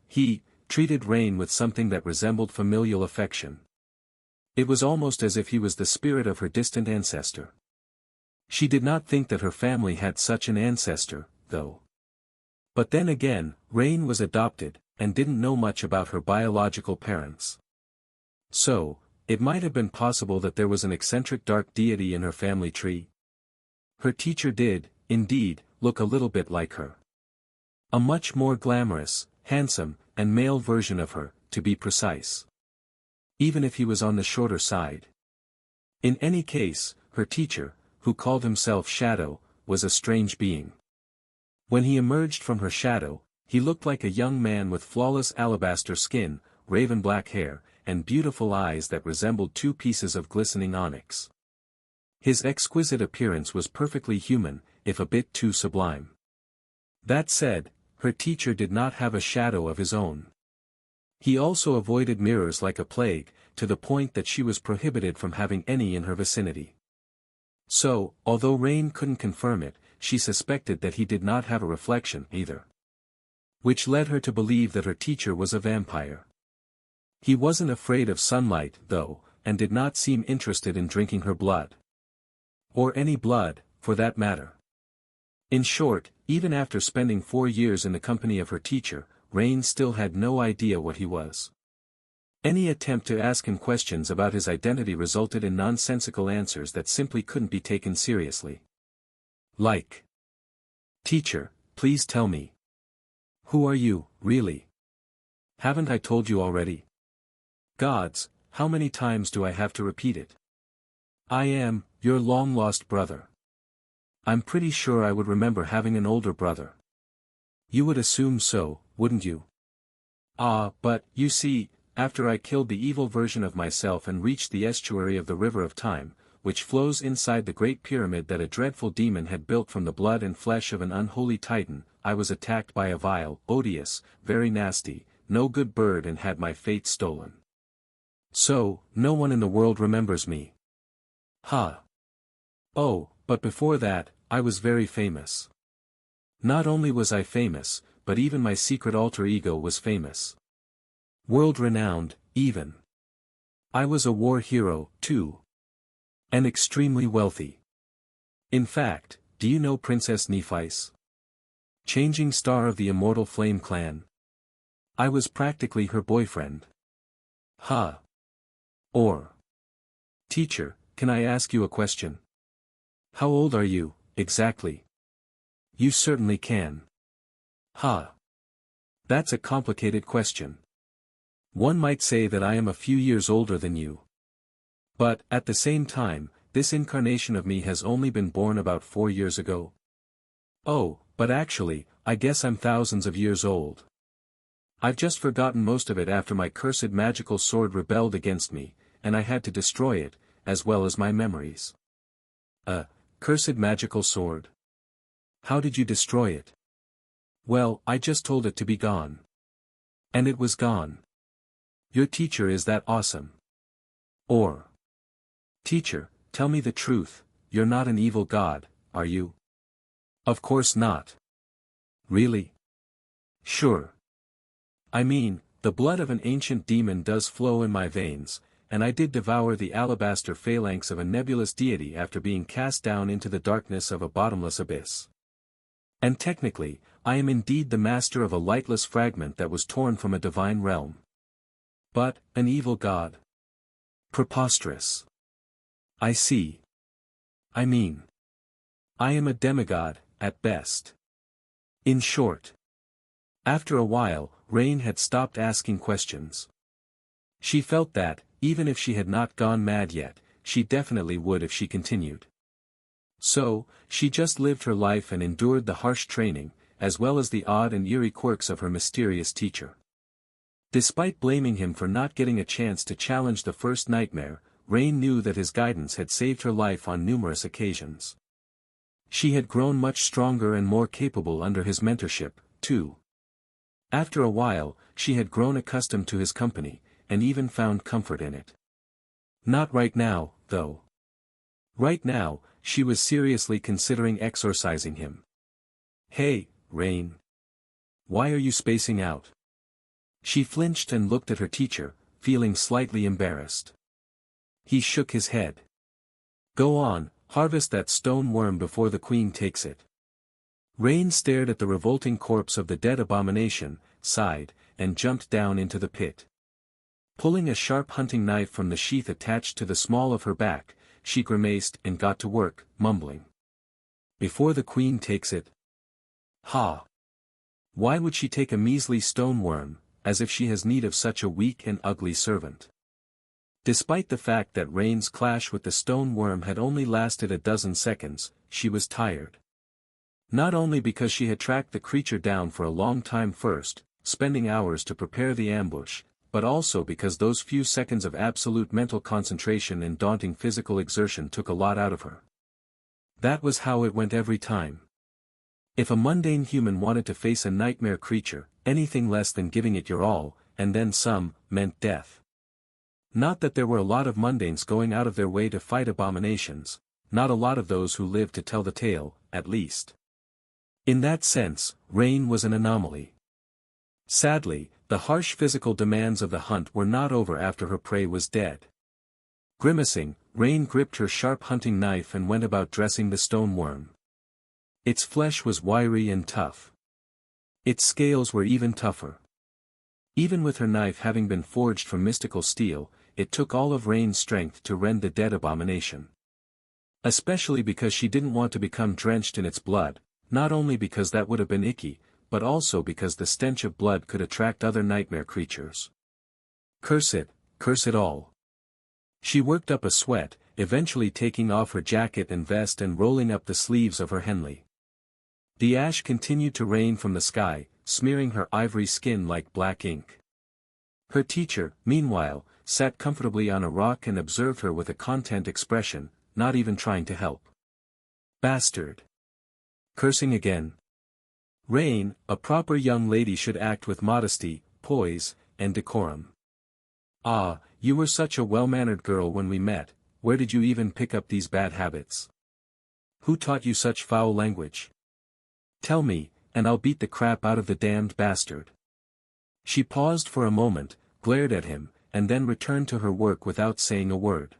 [SPEAKER 1] he, treated Rain with something that resembled familial affection. It was almost as if he was the spirit of her distant ancestor. She did not think that her family had such an ancestor, though. But then again, Rain was adopted, and didn't know much about her biological parents. So, it might have been possible that there was an eccentric dark deity in her family tree. Her teacher did, indeed, look a little bit like her. A much more glamorous, handsome, and male version of her, to be precise. Even if he was on the shorter side. In any case, her teacher, who called himself Shadow, was a strange being. When he emerged from her shadow, he looked like a young man with flawless alabaster skin, raven black hair, and beautiful eyes that resembled two pieces of glistening onyx. His exquisite appearance was perfectly human, if a bit too sublime. That said, her teacher did not have a shadow of his own. He also avoided mirrors like a plague, to the point that she was prohibited from having any in her vicinity. So, although Rain couldn't confirm it, she suspected that he did not have a reflection either. Which led her to believe that her teacher was a vampire. He wasn't afraid of sunlight, though, and did not seem interested in drinking her blood. Or any blood, for that matter. In short, even after spending 4 years in the company of her teacher, Rain still had no idea what he was. Any attempt to ask him questions about his identity resulted in nonsensical answers that simply couldn't be taken seriously. Like, "Teacher, please tell me. Who are you, really? Haven't I told you already? Gods, how many times do I have to repeat it? I am, your long-lost brother. I'm pretty sure I would remember having an older brother. You would assume so, wouldn't you? But, you see, after I killed the evil version of myself and reached the estuary of the River of Time, which flows inside the great pyramid that a dreadful demon had built from the blood and flesh of an unholy titan, I was attacked by a vile, odious, very nasty, no good bird and had my fate stolen. So, no one in the world remembers me. Oh, but before that, I was very famous. Not only was I famous, but even my secret alter ego was famous. World-renowned, even. I was a war hero, too. And extremely wealthy. In fact, do you know Princess Nephice? Changing star of the immortal Flame clan. I was practically her boyfriend. Or. Teacher, can I ask you a question? How old are you, exactly? You certainly can. That's a complicated question. One might say that I am a few years older than you. But, at the same time, this incarnation of me has only been born about 4 years ago. Oh, but actually, I guess I'm thousands of years old. I've just forgotten most of it after my cursed magical sword rebelled against me, and I had to destroy it, as well as my memories. A cursed magical sword? How did you destroy it? Well, I just told it to be gone. And it was gone. Your teacher is that awesome. Or. Teacher, tell me the truth, you're not an evil god, are you? Of course not. Really? Sure. I mean, the blood of an ancient demon does flow in my veins, and I did devour the alabaster phalanx of a nebulous deity after being cast down into the darkness of a bottomless abyss. And technically, I am indeed the master of a lightless fragment that was torn from a divine realm. But, an evil god? Preposterous. I see. I mean, I am a demigod, at best. In short. After a while, Rain had stopped asking questions. She felt that, even if she had not gone mad yet, she definitely would if she continued. So, she just lived her life and endured the harsh training, as well as the odd and eerie quirks of her mysterious teacher. Despite blaming him for not getting a chance to challenge the first nightmare, Rain knew that his guidance had saved her life on numerous occasions. She had grown much stronger and more capable under his mentorship, too. After a while, she had grown accustomed to his company, and even found comfort in it. Not right now, though. Right now, she was seriously considering exorcising him. Hey, Rain. Why are you spacing out? She flinched and looked at her teacher, feeling slightly embarrassed. He shook his head. Go on, harvest that stone worm before the queen takes it. Rain stared at the revolting corpse of the dead abomination, sighed, and jumped down into the pit. Pulling a sharp hunting knife from the sheath attached to the small of her back, she grimaced and got to work, mumbling. Before the queen takes it? Why would she take a measly stone worm, as if she has need of such a weak and ugly servant? Despite the fact that Rain's clash with the stone worm had only lasted a dozen seconds, she was tired. Not only because she had tracked the creature down for a long time first, spending hours to prepare the ambush, but also because those few seconds of absolute mental concentration and daunting physical exertion took a lot out of her. That was how it went every time. If a mundane human wanted to face a nightmare creature, anything less than giving it your all, and then some, meant death. Not that there were a lot of mundanes going out of their way to fight abominations, not a lot of those who lived to tell the tale, at least. In that sense, Rain was an anomaly. Sadly, the harsh physical demands of the hunt were not over after her prey was dead. Grimacing, Rain gripped her sharp hunting knife and went about dressing the stone worm. Its flesh was wiry and tough. Its scales were even tougher. Even with her knife having been forged from mystical steel, it took all of Rain's strength to rend the dead abomination. Especially because she didn't want to become drenched in its blood, not only because that would have been icky, but also because the stench of blood could attract other nightmare creatures. Curse it all. She worked up a sweat, eventually taking off her jacket and vest and rolling up the sleeves of her Henley. The ash continued to rain from the sky, smearing her ivory skin like black ink. Her teacher, meanwhile, sat comfortably on a rock and observed her with a content expression, not even trying to help. Bastard. Cursing again. Rain, a proper young lady should act with modesty, poise, and decorum. Ah, you were such a well-mannered girl when we met, where did you even pick up these bad habits? Who taught you such foul language? Tell me, and I'll beat the crap out of the damned bastard. She paused for a moment, glared at him, and then returned to her work without saying a word.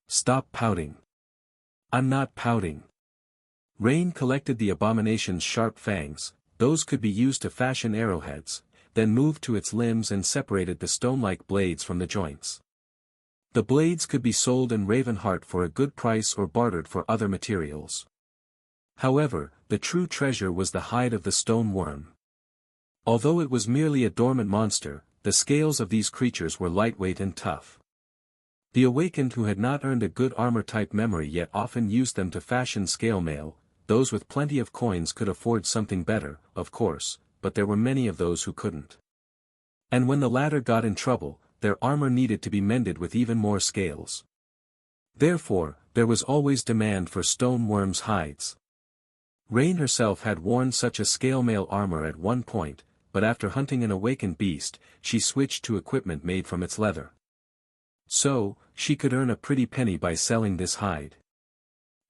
[SPEAKER 1] Stop pouting. I'm not pouting. Rain collected the abomination's sharp fangs, those could be used to fashion arrowheads, then moved to its limbs and separated the stone-like blades from the joints. The blades could be sold in Ravenheart for a good price or bartered for other materials. However, the true treasure was the hide of the stone worm. Although it was merely a dormant monster, the scales of these creatures were lightweight and tough. The awakened who had not earned a good armor-type memory yet often used them to fashion scale mail. Those with plenty of coins could afford something better, of course, but there were many of those who couldn't. And when the latter got in trouble, their armor needed to be mended with even more scales. Therefore, there was always demand for stone worms' hides. Rain herself had worn such a scale mail armor at one point, but after hunting an awakened beast, she switched to equipment made from its leather. So, she could earn a pretty penny by selling this hide.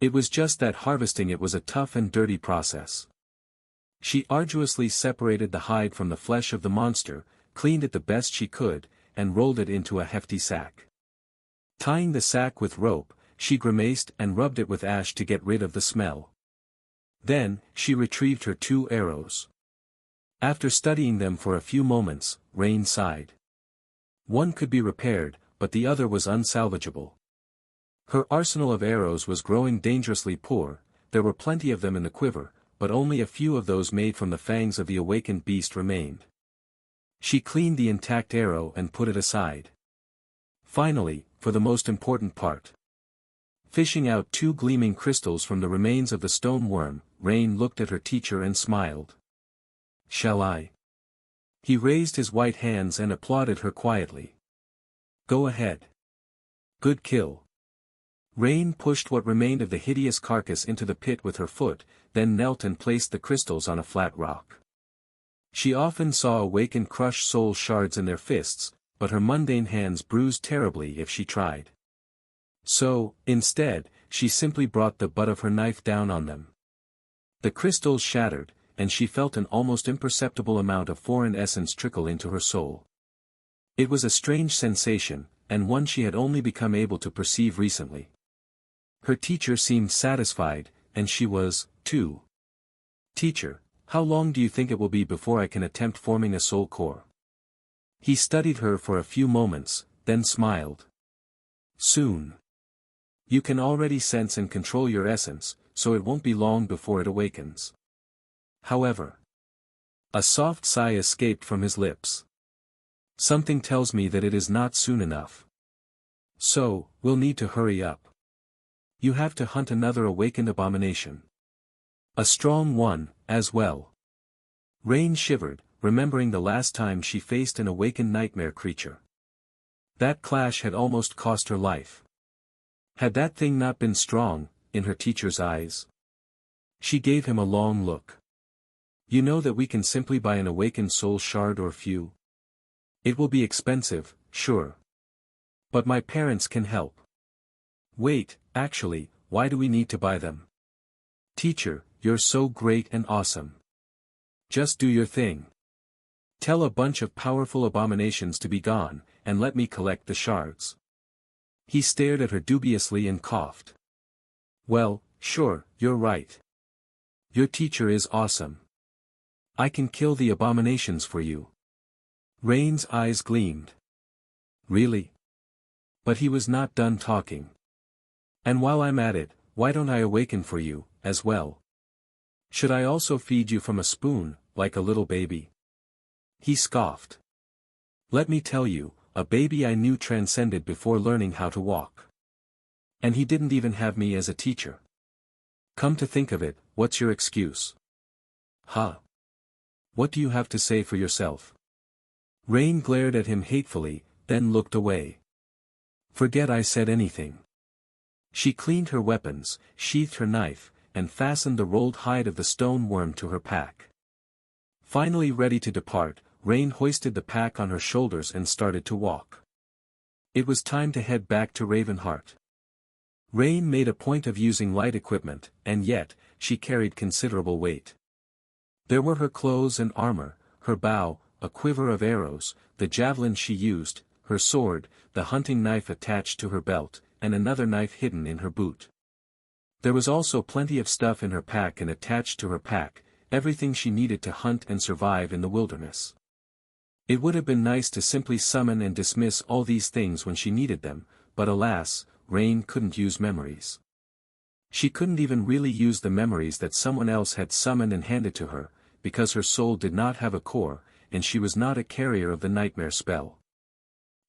[SPEAKER 1] It was just that harvesting it was a tough and dirty process. She arduously separated the hide from the flesh of the monster, cleaned it the best she could, and rolled it into a hefty sack. Tying the sack with rope, she grimaced and rubbed it with ash to get rid of the smell. Then, she retrieved her 2 arrows. After studying them for a few moments, Rain sighed. One could be repaired, but the other was unsalvageable. Her arsenal of arrows was growing dangerously poor, there were plenty of them in the quiver, but only a few of those made from the fangs of the awakened beast remained. She cleaned the intact arrow and put it aside. Finally, for the most important part. Fishing out 2 gleaming crystals from the remains of the stone worm, Rain looked at her teacher and smiled. Shall I? He raised his white hands and applauded her quietly. Go ahead. Good kill. Rain pushed what remained of the hideous carcass into the pit with her foot, then knelt and placed the crystals on a flat rock. She often saw awakened crush soul shards in their fists, but her mundane hands bruised terribly if she tried. So, instead, she simply brought the butt of her knife down on them. The crystals shattered, and she felt an almost imperceptible amount of foreign essence trickle into her soul. It was a strange sensation, and one she had only become able to perceive recently. Her teacher seemed satisfied, and she was, too. Teacher, how long do you think it will be before I can attempt forming a soul core? He studied her for a few moments, then smiled. Soon. You can already sense and control your essence, so it won't be long before it awakens. However. A soft sigh escaped from his lips. Something tells me that it is not soon enough. So, we'll need to hurry up. You have to hunt another awakened abomination. A strong one, as well. Rain shivered, remembering the last time she faced an awakened nightmare creature. That clash had almost cost her life. Had that thing not been strong, in her teacher's eyes? She gave him a long look. You know that we can simply buy an awakened soul shard or few? It will be expensive, sure. But my parents can help. Wait, actually, why do we need to buy them? Teacher, you're so great and awesome. Just do your thing. Tell a bunch of powerful abominations to be gone, and let me collect the shards. He stared at her dubiously and coughed. Well, sure, you're right. Your teacher is awesome. I can kill the abominations for you. Rain's eyes gleamed. Really? But he was not done talking. And while I'm at it, why don't I awaken for you, as well? Should I also feed you from a spoon, like a little baby? He scoffed. Let me tell you, a baby I knew transcended before learning how to walk. And he didn't even have me as a teacher. Come to think of it, what's your excuse? Huh? What do you have to say for yourself? Rain glared at him hatefully, then looked away. Forget I said anything. She cleaned her weapons, sheathed her knife, and fastened the rolled hide of the stone worm to her pack. Finally ready to depart, Rain hoisted the pack on her shoulders and started to walk. It was time to head back to Ravenheart. Rain made a point of using light equipment, and yet, she carried considerable weight. There were her clothes and armor, her bow, a quiver of arrows, the javelin she used, her sword, the hunting knife attached to her belt, and another knife hidden in her boot. There was also plenty of stuff in her pack and attached to her pack, everything she needed to hunt and survive in the wilderness. It would have been nice to simply summon and dismiss all these things when she needed them, but alas, Rain couldn't use memories. She couldn't even really use the memories that someone else had summoned and handed to her, because her soul did not have a core, and she was not a carrier of the nightmare spell.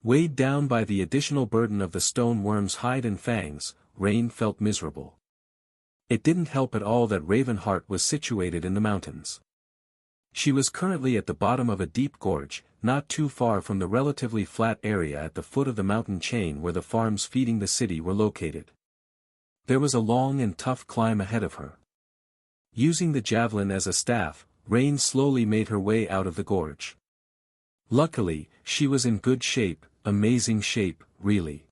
[SPEAKER 1] Weighed down by the additional burden of the stone worm's hide and fangs, Rain felt miserable. It didn't help at all that Ravenheart was situated in the mountains. She was currently at the bottom of a deep gorge, not too far from the relatively flat area at the foot of the mountain chain where the farms feeding the city were located. There was a long and tough climb ahead of her. Using the javelin as a staff, Rain slowly made her way out of the gorge. Luckily, she was in good shape, amazing shape, really.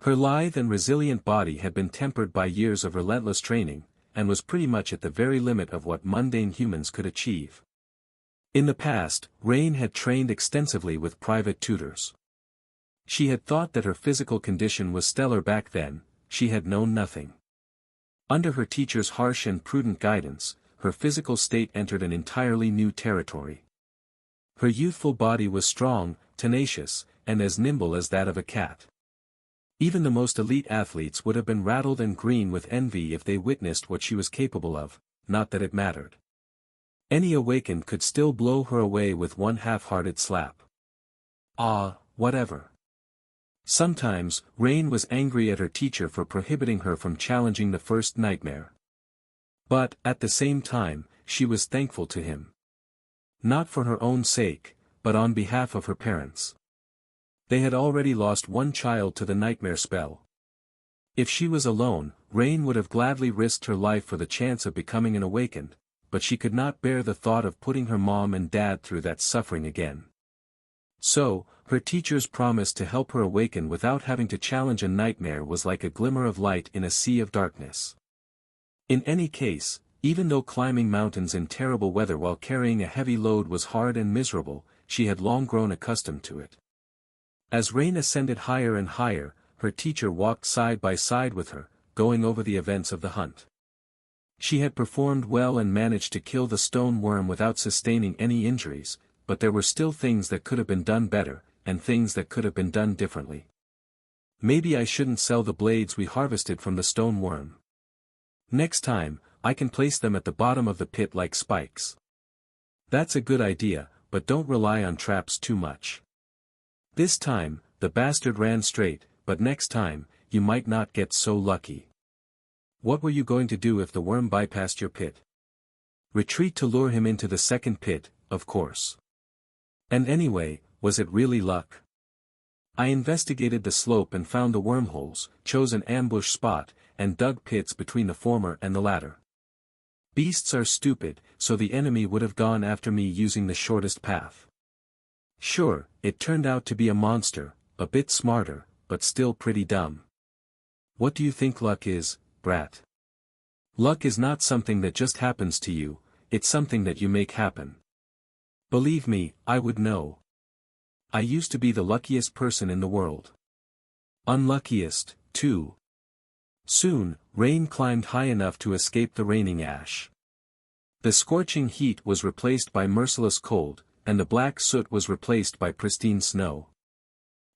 [SPEAKER 1] Her lithe and resilient body had been tempered by years of relentless training, and was pretty much at the very limit of what mundane humans could achieve. In the past, Rain had trained extensively with private tutors. She had thought that her physical condition was stellar back then, she had known nothing. Under her teacher's harsh and prudent guidance, her physical state entered an entirely new territory. Her youthful body was strong, tenacious, and as nimble as that of a cat. Even the most elite athletes would have been rattled and green with envy if they witnessed what she was capable of, not that it mattered. Any awakened could still blow her away with one half-hearted slap. Ah, whatever. Sometimes, Rain was angry at her teacher for prohibiting her from challenging the first nightmare. But, at the same time, she was thankful to him. Not for her own sake, but on behalf of her parents. They had already lost one child to the nightmare spell. If she was alone, Rain would have gladly risked her life for the chance of becoming an awakened, but she could not bear the thought of putting her mom and dad through that suffering again. So, her teacher's promise to help her awaken without having to challenge a nightmare was like a glimmer of light in a sea of darkness. In any case, even though climbing mountains in terrible weather while carrying a heavy load was hard and miserable, she had long grown accustomed to it. As Rain ascended higher and higher, her teacher walked side by side with her, going over the events of the hunt. She had performed well and managed to kill the stone worm without sustaining any injuries, but there were still things that could have been done better, and things that could have been done differently. Maybe I shouldn't sell the blades we harvested from the stone worm. Next time, I can place them at the bottom of the pit like spikes. That's a good idea, but don't rely on traps too much. This time, the bastard ran straight, but next time, you might not get so lucky. What were you going to do if the worm bypassed your pit? Retreat to lure him into the second pit, of course. And anyway, was it really luck? I investigated the slope and found the wormholes, chose an ambush spot, and dug pits between the former and the latter. Beasts are stupid, so the enemy would have gone after me using the shortest path. Sure, it turned out to be a monster, a bit smarter, but still pretty dumb. What do you think luck is, brat? Luck is not something that just happens to you, it's something that you make happen. Believe me, I would know. I used to be the luckiest person in the world. Unluckiest, too. Soon, Rain climbed high enough to escape the raining ash. The scorching heat was replaced by merciless cold, and the black soot was replaced by pristine snow.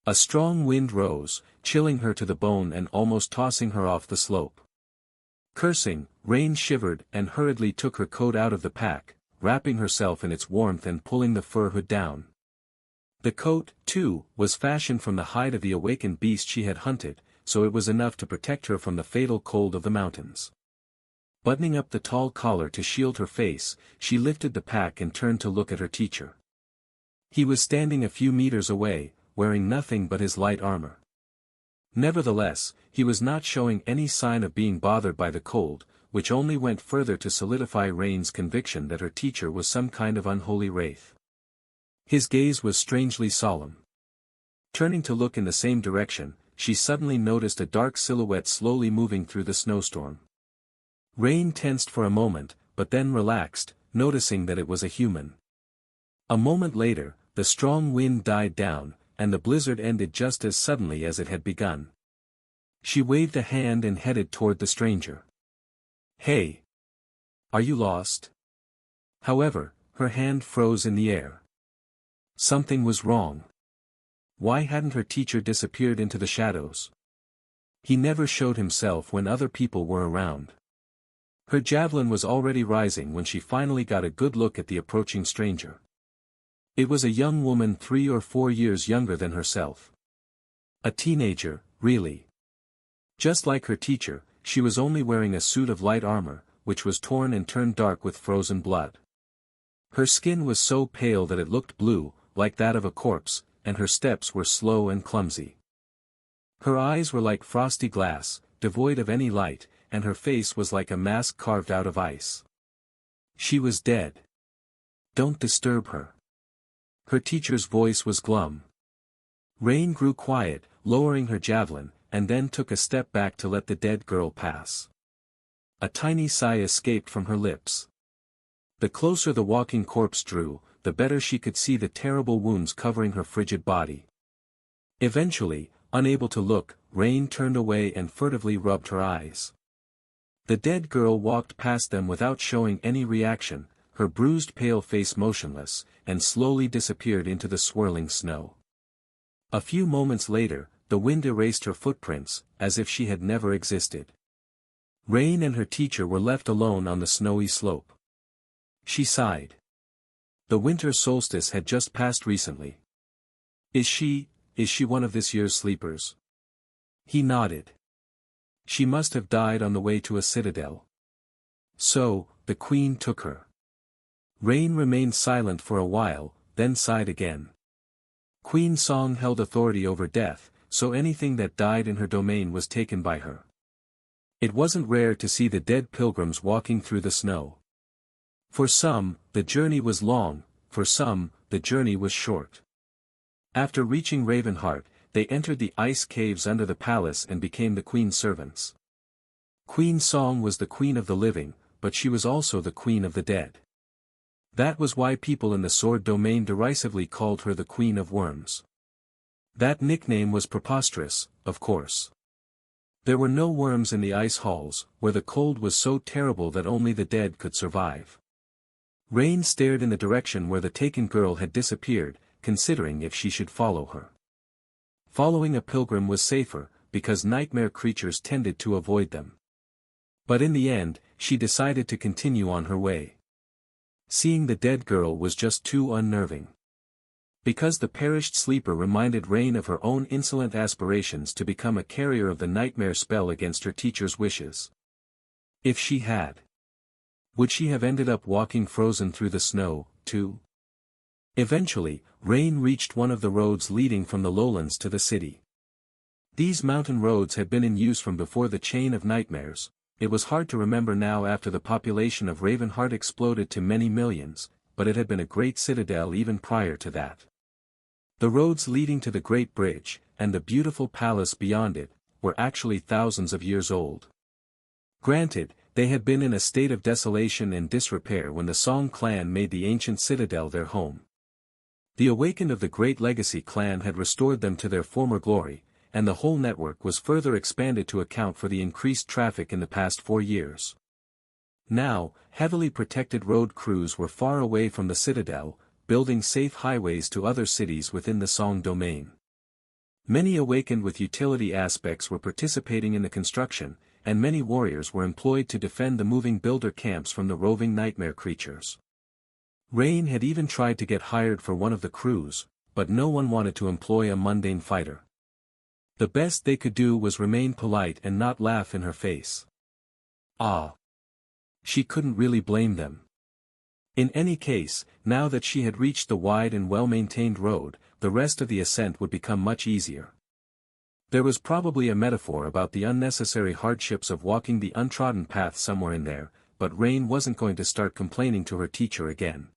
[SPEAKER 1] A strong wind rose, chilling her to the bone and almost tossing her off the slope. Cursing, Rain shivered and hurriedly took her coat out of the pack, wrapping herself in its warmth and pulling the fur hood down. The coat, too, was fashioned from the hide of the awakened beast she had hunted, so it was enough to protect her from the fatal cold of the mountains. Buttoning up the tall collar to shield her face, she lifted the pack and turned to look at her teacher. He was standing a few meters away, wearing nothing but his light armor. Nevertheless, he was not showing any sign of being bothered by the cold, which only went further to solidify Rain's conviction that her teacher was some kind of unholy wraith. His gaze was strangely solemn. Turning to look in the same direction, she suddenly noticed a dark silhouette slowly moving through the snowstorm. Rain tensed for a moment, but then relaxed, noticing that it was a human. A moment later, the strong wind died down, and the blizzard ended just as suddenly as it had begun. She waved a hand and headed toward the stranger. "Hey! Are you lost?" However, her hand froze in the air. Something was wrong. Why hadn't her teacher disappeared into the shadows? He never showed himself when other people were around. Her javelin was already rising when she finally got a good look at the approaching stranger. It was a young woman 3 or 4 years younger than herself. A teenager, really. Just like her teacher, she was only wearing a suit of light armor, which was torn and turned dark with frozen blood. Her skin was so pale that it looked blue, like that of a corpse, and her steps were slow and clumsy. Her eyes were like frosty glass, devoid of any light, and her face was like a mask carved out of ice. She was dead. Don't disturb her. Her teacher's voice was glum. Rain grew quiet, lowering her javelin, and then took a step back to let the dead girl pass. A tiny sigh escaped from her lips. The closer the walking corpse drew, the better she could see the terrible wounds covering her frigid body. Eventually, unable to look, Rain turned away and furtively rubbed her eyes. The dead girl walked past them without showing any reaction, her bruised pale face motionless, and slowly disappeared into the swirling snow. A few moments later, the wind erased her footprints, as if she had never existed. Rain and her teacher were left alone on the snowy slope. She sighed. The winter solstice had just passed recently. Is she one of this year's sleepers?" He nodded. "She must have died on the way to a citadel. So, the queen took her." Rain remained silent for a while, then sighed again. Queen Song held authority over death, so anything that died in her domain was taken by her. It wasn't rare to see the dead pilgrims walking through the snow. For some, the journey was long, for some, the journey was short. After reaching Ravenheart, they entered the ice caves under the palace and became the queen's servants. Queen Song was the queen of the living, but she was also the queen of the dead. That was why people in the Sword domain derisively called her the Queen of Worms. That nickname was preposterous, of course. There were no worms in the ice halls, where the cold was so terrible that only the dead could survive. Rain stared in the direction where the taken girl had disappeared, considering if she should follow her. Following a pilgrim was safer, because nightmare creatures tended to avoid them. But in the end, she decided to continue on her way. Seeing the dead girl was just too unnerving. Because the perished sleeper reminded Rain of her own insolent aspirations to become a carrier of the nightmare spell against her teacher's wishes. If she had. Would she have ended up walking frozen through the snow, too? Eventually, Rain reached one of the roads leading from the lowlands to the city. These mountain roads had been in use from before the chain of nightmares, It was hard to remember now after the population of Ravenheart exploded to many millions, but it had been a great citadel even prior to that. The roads leading to the Great Bridge, and the beautiful palace beyond it, were actually thousands of years old. Granted, they had been in a state of desolation and disrepair when the Song clan made the ancient citadel their home. The awakened of the Great Legacy clan had restored them to their former glory, and the whole network was further expanded to account for the increased traffic in the past 4 years. Now, heavily protected road crews were far away from the citadel, building safe highways to other cities within the Song domain. Many awakened with utility aspects were participating in the construction, and many warriors were employed to defend the moving builder camps from the roving nightmare creatures. Rain had even tried to get hired for one of the crews, but no one wanted to employ a mundane fighter. The best they could do was remain polite and not laugh in her face. She couldn't really blame them. In any case, now that she had reached the wide and well-maintained road, the rest of the ascent would become much easier. There was probably a metaphor about the unnecessary hardships of walking the untrodden path somewhere in there, but Rain wasn't going to start complaining to her teacher again.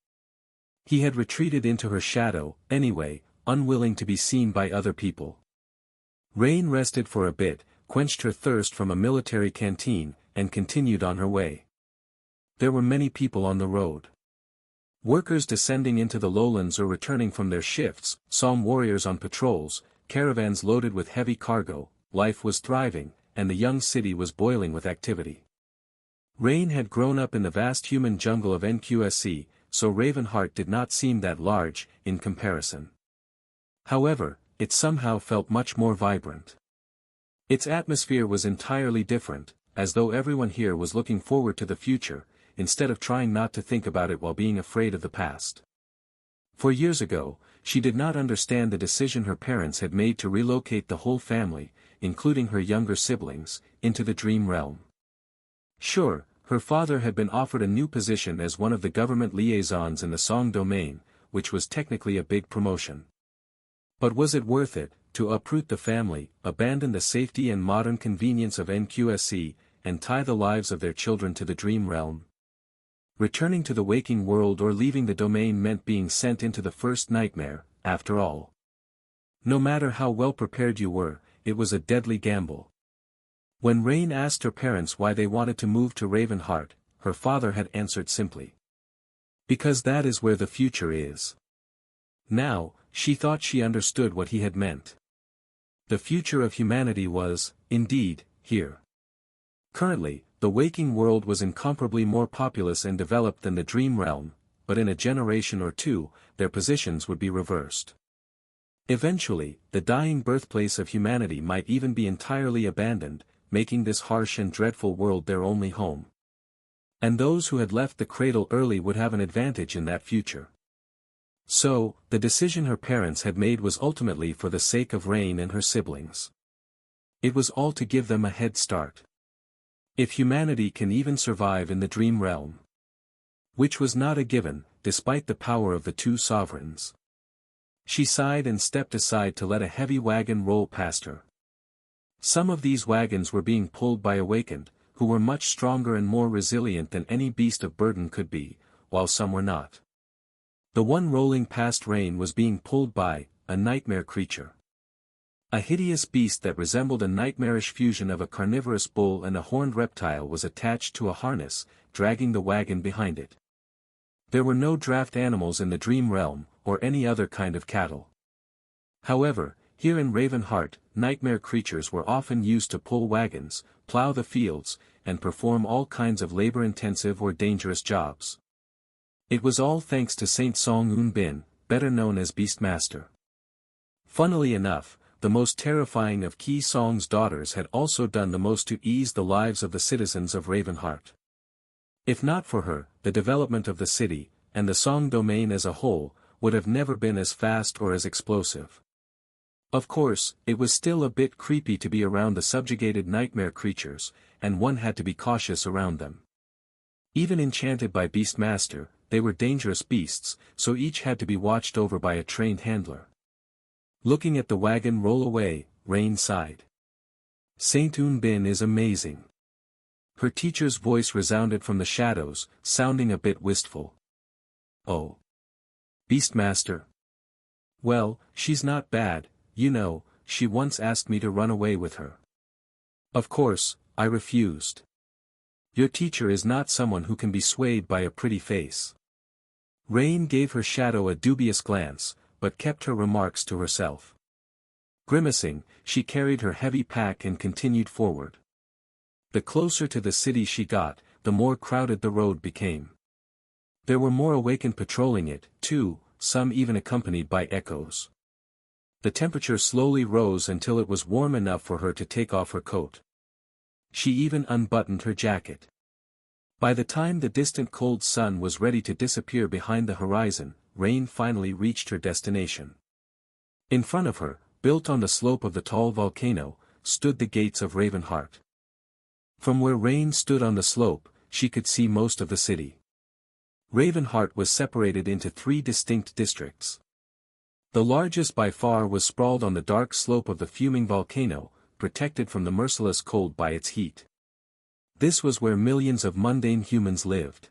[SPEAKER 1] He had retreated into her shadow, anyway, unwilling to be seen by other people. Rain rested for a bit, quenched her thirst from a military canteen, and continued on her way. There were many people on the road. Workers descending into the lowlands or returning from their shifts, Song warriors on patrols, caravans loaded with heavy cargo. Life was thriving, and the young city was boiling with activity. Rain had grown up in the vast human jungle of NQSC, so Ravenheart did not seem that large, in comparison. However, it somehow felt much more vibrant. Its atmosphere was entirely different, as though everyone here was looking forward to the future, instead of trying not to think about it while being afraid of the past. For years ago, she did not understand the decision her parents had made to relocate the whole family, including her younger siblings, into the Dream Realm. Sure, her father had been offered a new position as one of the government liaisons in the Song domain, which was technically a big promotion. But was it worth it, to uproot the family, abandon the safety and modern convenience of NQSC, and tie the lives of their children to the Dream Realm? Returning to the waking world or leaving the domain meant being sent into the first nightmare, after all. No matter how well prepared you were, it was a deadly gamble. When Rain asked her parents why they wanted to move to Ravenheart, her father had answered simply. Because that is where the future is. Now, she thought she understood what he had meant. The future of humanity was, indeed, here. Currently, the waking world was incomparably more populous and developed than the Dream Realm, but in a generation or two, their positions would be reversed. Eventually, the dying birthplace of humanity might even be entirely abandoned, making this harsh and dreadful world their only home. And those who had left the cradle early would have an advantage in that future. So, the decision her parents had made was ultimately for the sake of Rain and her siblings. It was all to give them a head start. If humanity can even survive in the Dream Realm. Which was not a given, despite the power of the two sovereigns. She sighed and stepped aside to let a heavy wagon roll past her. Some of these wagons were being pulled by awakened, who were much stronger and more resilient than any beast of burden could be, while some were not. The one rolling past Rain was being pulled by a nightmare creature. A hideous beast that resembled a nightmarish fusion of a carnivorous bull and a horned reptile was attached to a harness, dragging the wagon behind it. There were no draft animals in the Dream Realm, or any other kind of cattle. However, here in Ravenheart, nightmare creatures were often used to pull wagons, plow the fields, and perform all kinds of labor-intensive or dangerous jobs. It was all thanks to Saint Song Un Bin, better known as Beastmaster. Funnily enough, the most terrifying of Ki Song's daughters had also done the most to ease the lives of the citizens of Ravenheart. If not for her, the development of the city, and the Song domain as a whole, would have never been as fast or as explosive. Of course, it was still a bit creepy to be around the subjugated nightmare creatures, and one had to be cautious around them. Even enchanted by Beastmaster, they were dangerous beasts, so each had to be watched over by a trained handler. Looking at the wagon roll away, Rain sighed. Saint Un Bin is amazing. Her teacher's voice resounded from the shadows, sounding a bit wistful. Oh. Beastmaster? Well, she's not bad, you know, she once asked me to run away with her. Of course, I refused. Your teacher is not someone who can be swayed by a pretty face. Rain gave her shadow a dubious glance, but kept her remarks to herself. Grimacing, she carried her heavy pack and continued forward. The closer to the city she got, the more crowded the road became. There were more awakened patrolling it, too, some even accompanied by echoes. The temperature slowly rose until it was warm enough for her to take off her coat. She even unbuttoned her jacket. By the time the distant cold sun was ready to disappear behind the horizon, Rain finally reached her destination. In front of her, built on the slope of the tall volcano, stood the gates of Ravenheart. From where Rain stood on the slope, she could see most of the city. Ravenheart was separated into 3 distinct districts. The largest by far was sprawled on the dark slope of the fuming volcano, protected from the merciless cold by its heat. This was where millions of mundane humans lived.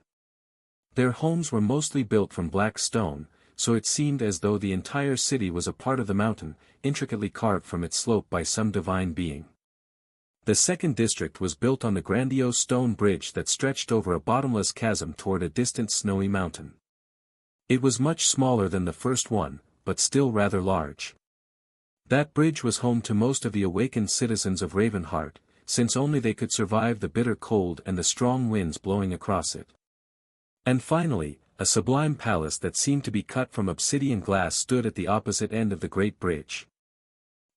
[SPEAKER 1] Their homes were mostly built from black stone, so it seemed as though the entire city was a part of the mountain, intricately carved from its slope by some divine being. The second district was built on the grandiose stone bridge that stretched over a bottomless chasm toward a distant snowy mountain. It was much smaller than the first one, but still rather large. That bridge was home to most of the awakened citizens of Ravenheart, since only they could survive the bitter cold and the strong winds blowing across it. And finally, a sublime palace that seemed to be cut from obsidian glass stood at the opposite end of the great bridge.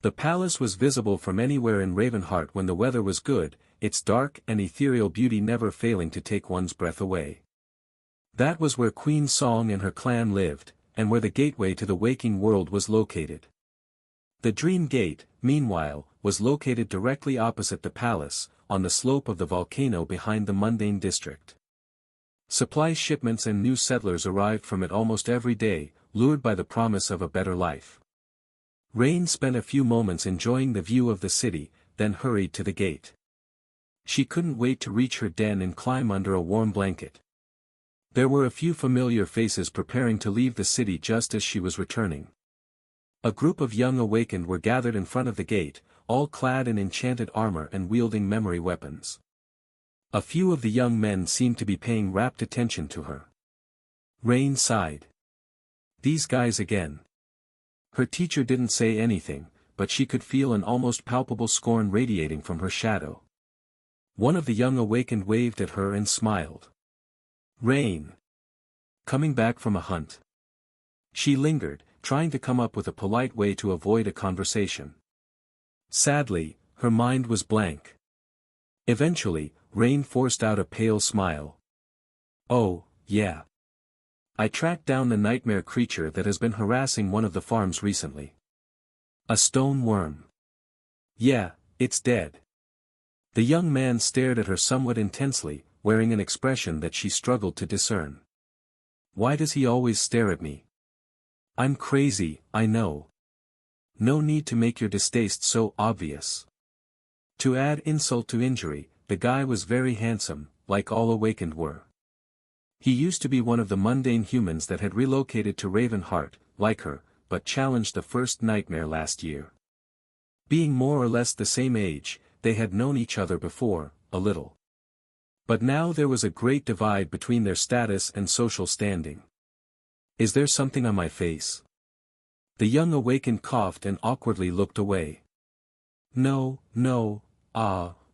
[SPEAKER 1] The palace was visible from anywhere in Ravenheart when the weather was good, its dark and ethereal beauty never failing to take one's breath away. That was where Queen Song and her clan lived, and where the gateway to the waking world was located. The Dream Gate, meanwhile, was located directly opposite the palace, on the slope of the volcano behind the mundane district. Supply shipments and new settlers arrived from it almost every day, lured by the promise of a better life. Rain spent a few moments enjoying the view of the city, then hurried to the gate. She couldn't wait to reach her den and climb under a warm blanket. There were a few familiar faces preparing to leave the city just as she was returning. A group of young awakened were gathered in front of the gate, all clad in enchanted armor and wielding memory weapons. A few of the young men seemed to be paying rapt attention to her. Rain sighed. These guys again. Her teacher didn't say anything, but she could feel an almost palpable scorn radiating from her shadow. One of the young awakened waved at her and smiled. Rain. Coming back from a hunt. She lingered, trying to come up with a polite way to avoid a conversation. Sadly, her mind was blank. Eventually, Rain forced out a pale smile. Oh, yeah. I tracked down the nightmare creature that has been harassing one of the farms recently. A stone worm. Yeah, it's dead. The young man stared at her somewhat intensely, wearing an expression that she struggled to discern. Why does he always stare at me? I'm crazy, I know. No need to make your distaste so obvious. To add insult to injury, the guy was very handsome, like all awakened were. He used to be one of the mundane humans that had relocated to Ravenheart, like her, but challenged the first nightmare last year. Being more or less the same age, they had known each other before, a little. But now there was a great divide between their status and social standing. Is there something on my face? The young awakened coughed and awkwardly looked away. No,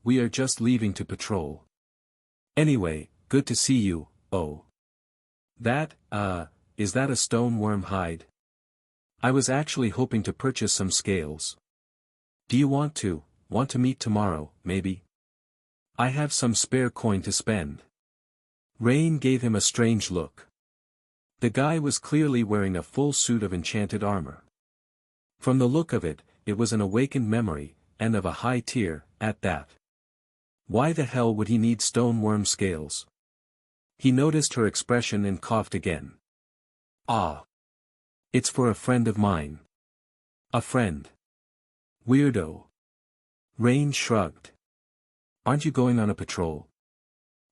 [SPEAKER 1] we are just leaving to patrol. Anyway, good to see you, oh. Is that a stone worm hide? I was actually hoping to purchase some scales. Do you want to meet tomorrow, maybe? I have some spare coin to spend. Rain gave him a strange look. The guy was clearly wearing a full suit of enchanted armor. From the look of it, it was an awakened memory, and of a high tier, at that. Why the hell would he need stone worm scales? He noticed her expression and coughed again. Ah. It's for a friend of mine. A friend. Weirdo. Rain shrugged. Aren't you going on a patrol?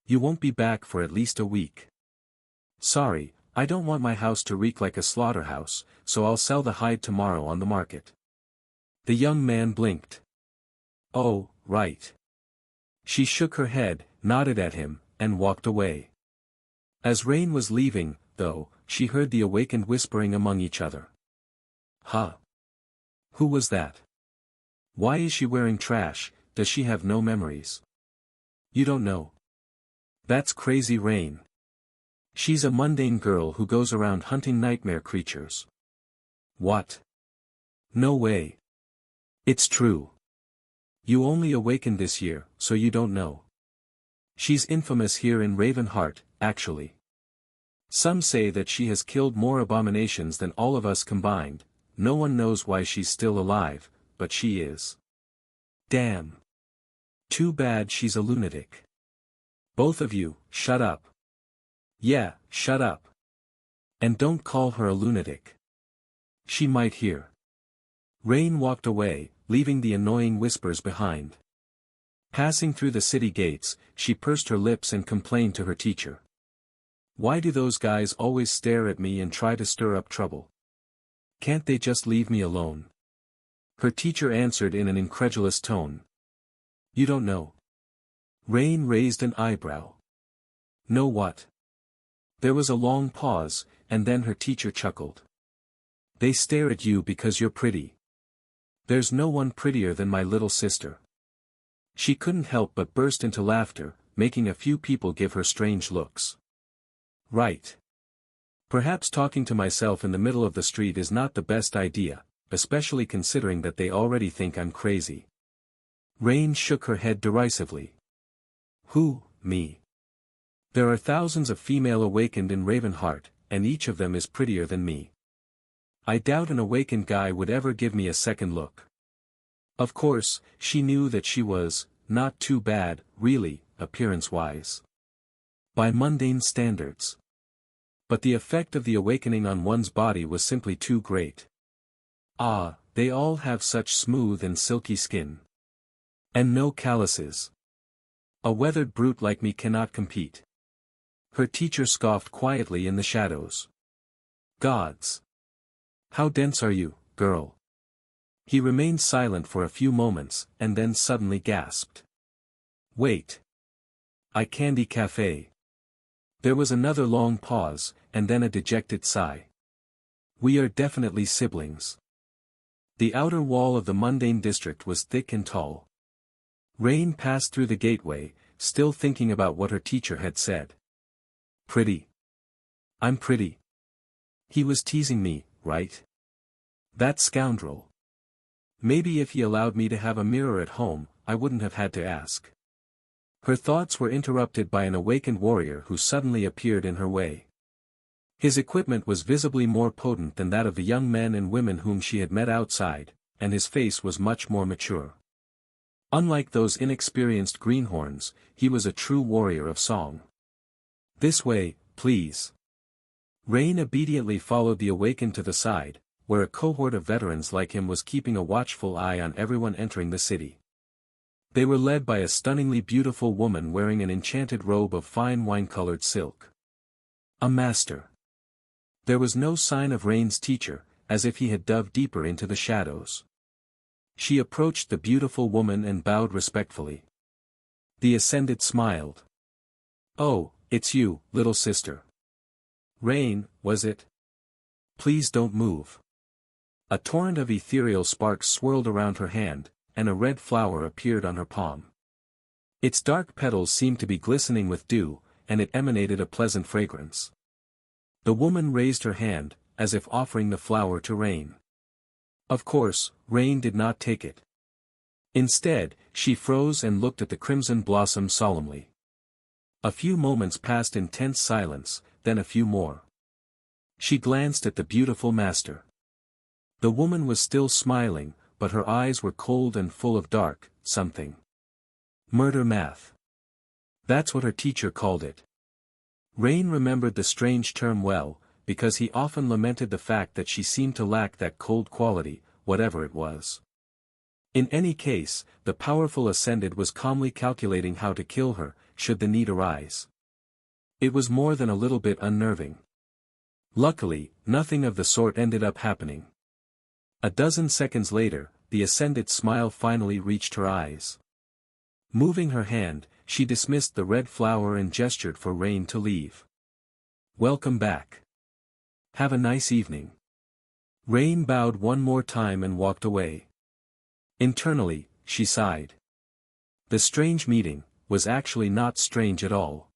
[SPEAKER 1] You won't be back for at least a week. Sorry, I don't want my house to reek like a slaughterhouse, so I'll sell the hide tomorrow on the market. The young man blinked. Oh, right. She shook her head, nodded at him, and walked away. As Rain was leaving, though, she heard the awakened whispering among each other. Huh? Who was that? Why is she wearing trash? Does she have no memories? You don't know. That's crazy Rain. She's a mundane girl who goes around hunting nightmare creatures. What? No way. It's true. You only awakened this year, so you don't know. She's infamous here in Ravenheart, actually. Some say that she has killed more abominations than all of us combined. No one knows why she's still alive, but she is. Damn. Too bad she's a lunatic. Both of you, shut up. Yeah, shut up. And don't call her a lunatic. She might hear. Rain walked away, leaving the annoying whispers behind. Passing through the city gates, she pursed her lips and complained to her teacher. Why do those guys always stare at me and try to stir up trouble? Can't they just leave me alone? Her teacher answered in an incredulous tone. You don't know. Rain raised an eyebrow. Know what? There was a long pause, and then her teacher chuckled. They stare at you because you're pretty. There's no one prettier than my little sister. She couldn't help but burst into laughter, making a few people give her strange looks. Right. Perhaps talking to myself in the middle of the street is not the best idea, especially considering that they already think I'm crazy. Rain shook her head derisively. Who, me? There are thousands of female awakened in Ravenheart, and each of them is prettier than me. I doubt an awakened guy would ever give me a second look. Of course, she knew that she was, not too bad, really, appearance-wise. By mundane standards. But the effect of the awakening on one's body was simply too great. Ah, they all have such smooth and silky skin. And no calluses. A weathered brute like me cannot compete. Her teacher scoffed quietly in the shadows. Gods! How dense are you, girl? He remained silent for a few moments, and then suddenly gasped. Wait. I Candy Cafe. There was another long pause, and then a dejected sigh. We are definitely siblings. The outer wall of the mundane district was thick and tall. Rain passed through the gateway, still thinking about what her teacher had said. Pretty. I'm pretty. He was teasing me, right? That scoundrel. Maybe if he allowed me to have a mirror at home, I wouldn't have had to ask. Her thoughts were interrupted by an awakened warrior who suddenly appeared in her way. His equipment was visibly more potent than that of the young men and women whom she had met outside, and his face was much more mature. Unlike those inexperienced greenhorns, he was a true warrior of song. This way, please. Rain obediently followed the awakened to the side, where a cohort of veterans like him was keeping a watchful eye on everyone entering the city. They were led by a stunningly beautiful woman wearing an enchanted robe of fine wine-colored silk. A master. There was no sign of Rain's teacher, as if he had dove deeper into the shadows. She approached the beautiful woman and bowed respectfully. The Ascended smiled. Oh, it's you, little sister. Rain, was it? Please don't move. A torrent of ethereal sparks swirled around her hand, and a red flower appeared on her palm. Its dark petals seemed to be glistening with dew, and it emanated a pleasant fragrance. The woman raised her hand, as if offering the flower to Rain. Of course, Rain did not take it. Instead, she froze and looked at the crimson blossom solemnly. A few moments passed in tense silence, then a few more. She glanced at the beautiful master. The woman was still smiling, but her eyes were cold and full of dark, something. Murder math. That's what her teacher called it. Rain remembered the strange term well, because he often lamented the fact that she seemed to lack that cold quality, whatever it was. In any case, the powerful Ascended was calmly calculating how to kill her, should the need arise. It was more than a little bit unnerving. Luckily, nothing of the sort ended up happening. A dozen seconds later, the Ascendant's smile finally reached her eyes. Moving her hand, she dismissed the red flower and gestured for Rain to leave. "Welcome back. Have a nice evening." Rain bowed one more time and walked away. Internally, she sighed. The strange meeting was actually not strange at all.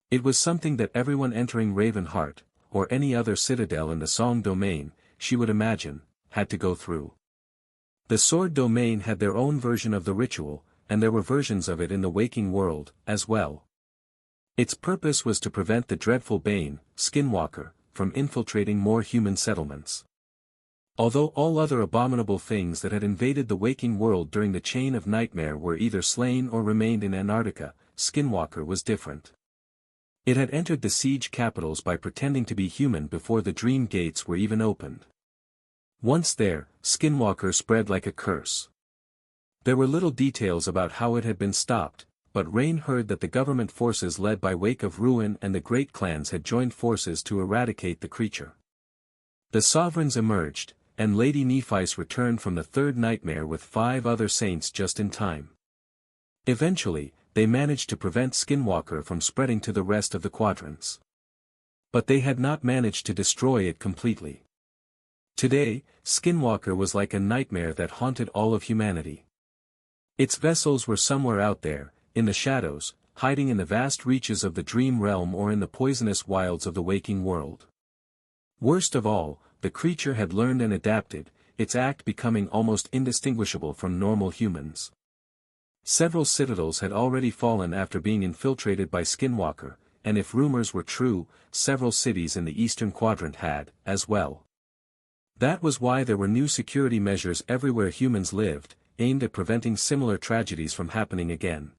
[SPEAKER 1] It was something that everyone entering Ravenheart, or any other citadel in the Song domain, she would imagine, had to go through. The Sword domain had their own version of the ritual, and there were versions of it in the waking world, as well. Its purpose was to prevent the dreadful Bane, Skinwalker, from infiltrating more human settlements. Although all other abominable things that had invaded the waking world during the Chain of Nightmare were either slain or remained in Antarctica, Skinwalker was different. It had entered the siege capitals by pretending to be human before the dream gates were even opened. Once there, Skinwalker spread like a curse. There were little details about how it had been stopped, but Rain heard that the government forces led by Wake of Ruin and the Great Clans had joined forces to eradicate the creature. The sovereigns emerged, and Lady Nephice returned from the third nightmare with 5 other saints just in time. Eventually, they managed to prevent Skinwalker from spreading to the rest of the quadrants. But they had not managed to destroy it completely. Today, Skinwalker was like a nightmare that haunted all of humanity. Its vessels were somewhere out there, in the shadows, hiding in the vast reaches of the dream realm or in the poisonous wilds of the waking world. Worst of all, the creature had learned and adapted, its act becoming almost indistinguishable from normal humans. Several citadels had already fallen after being infiltrated by Skinwalker, and if rumors were true, several cities in the eastern quadrant had, as well. That was why there were new security measures everywhere humans lived, aimed at preventing similar tragedies from happening again.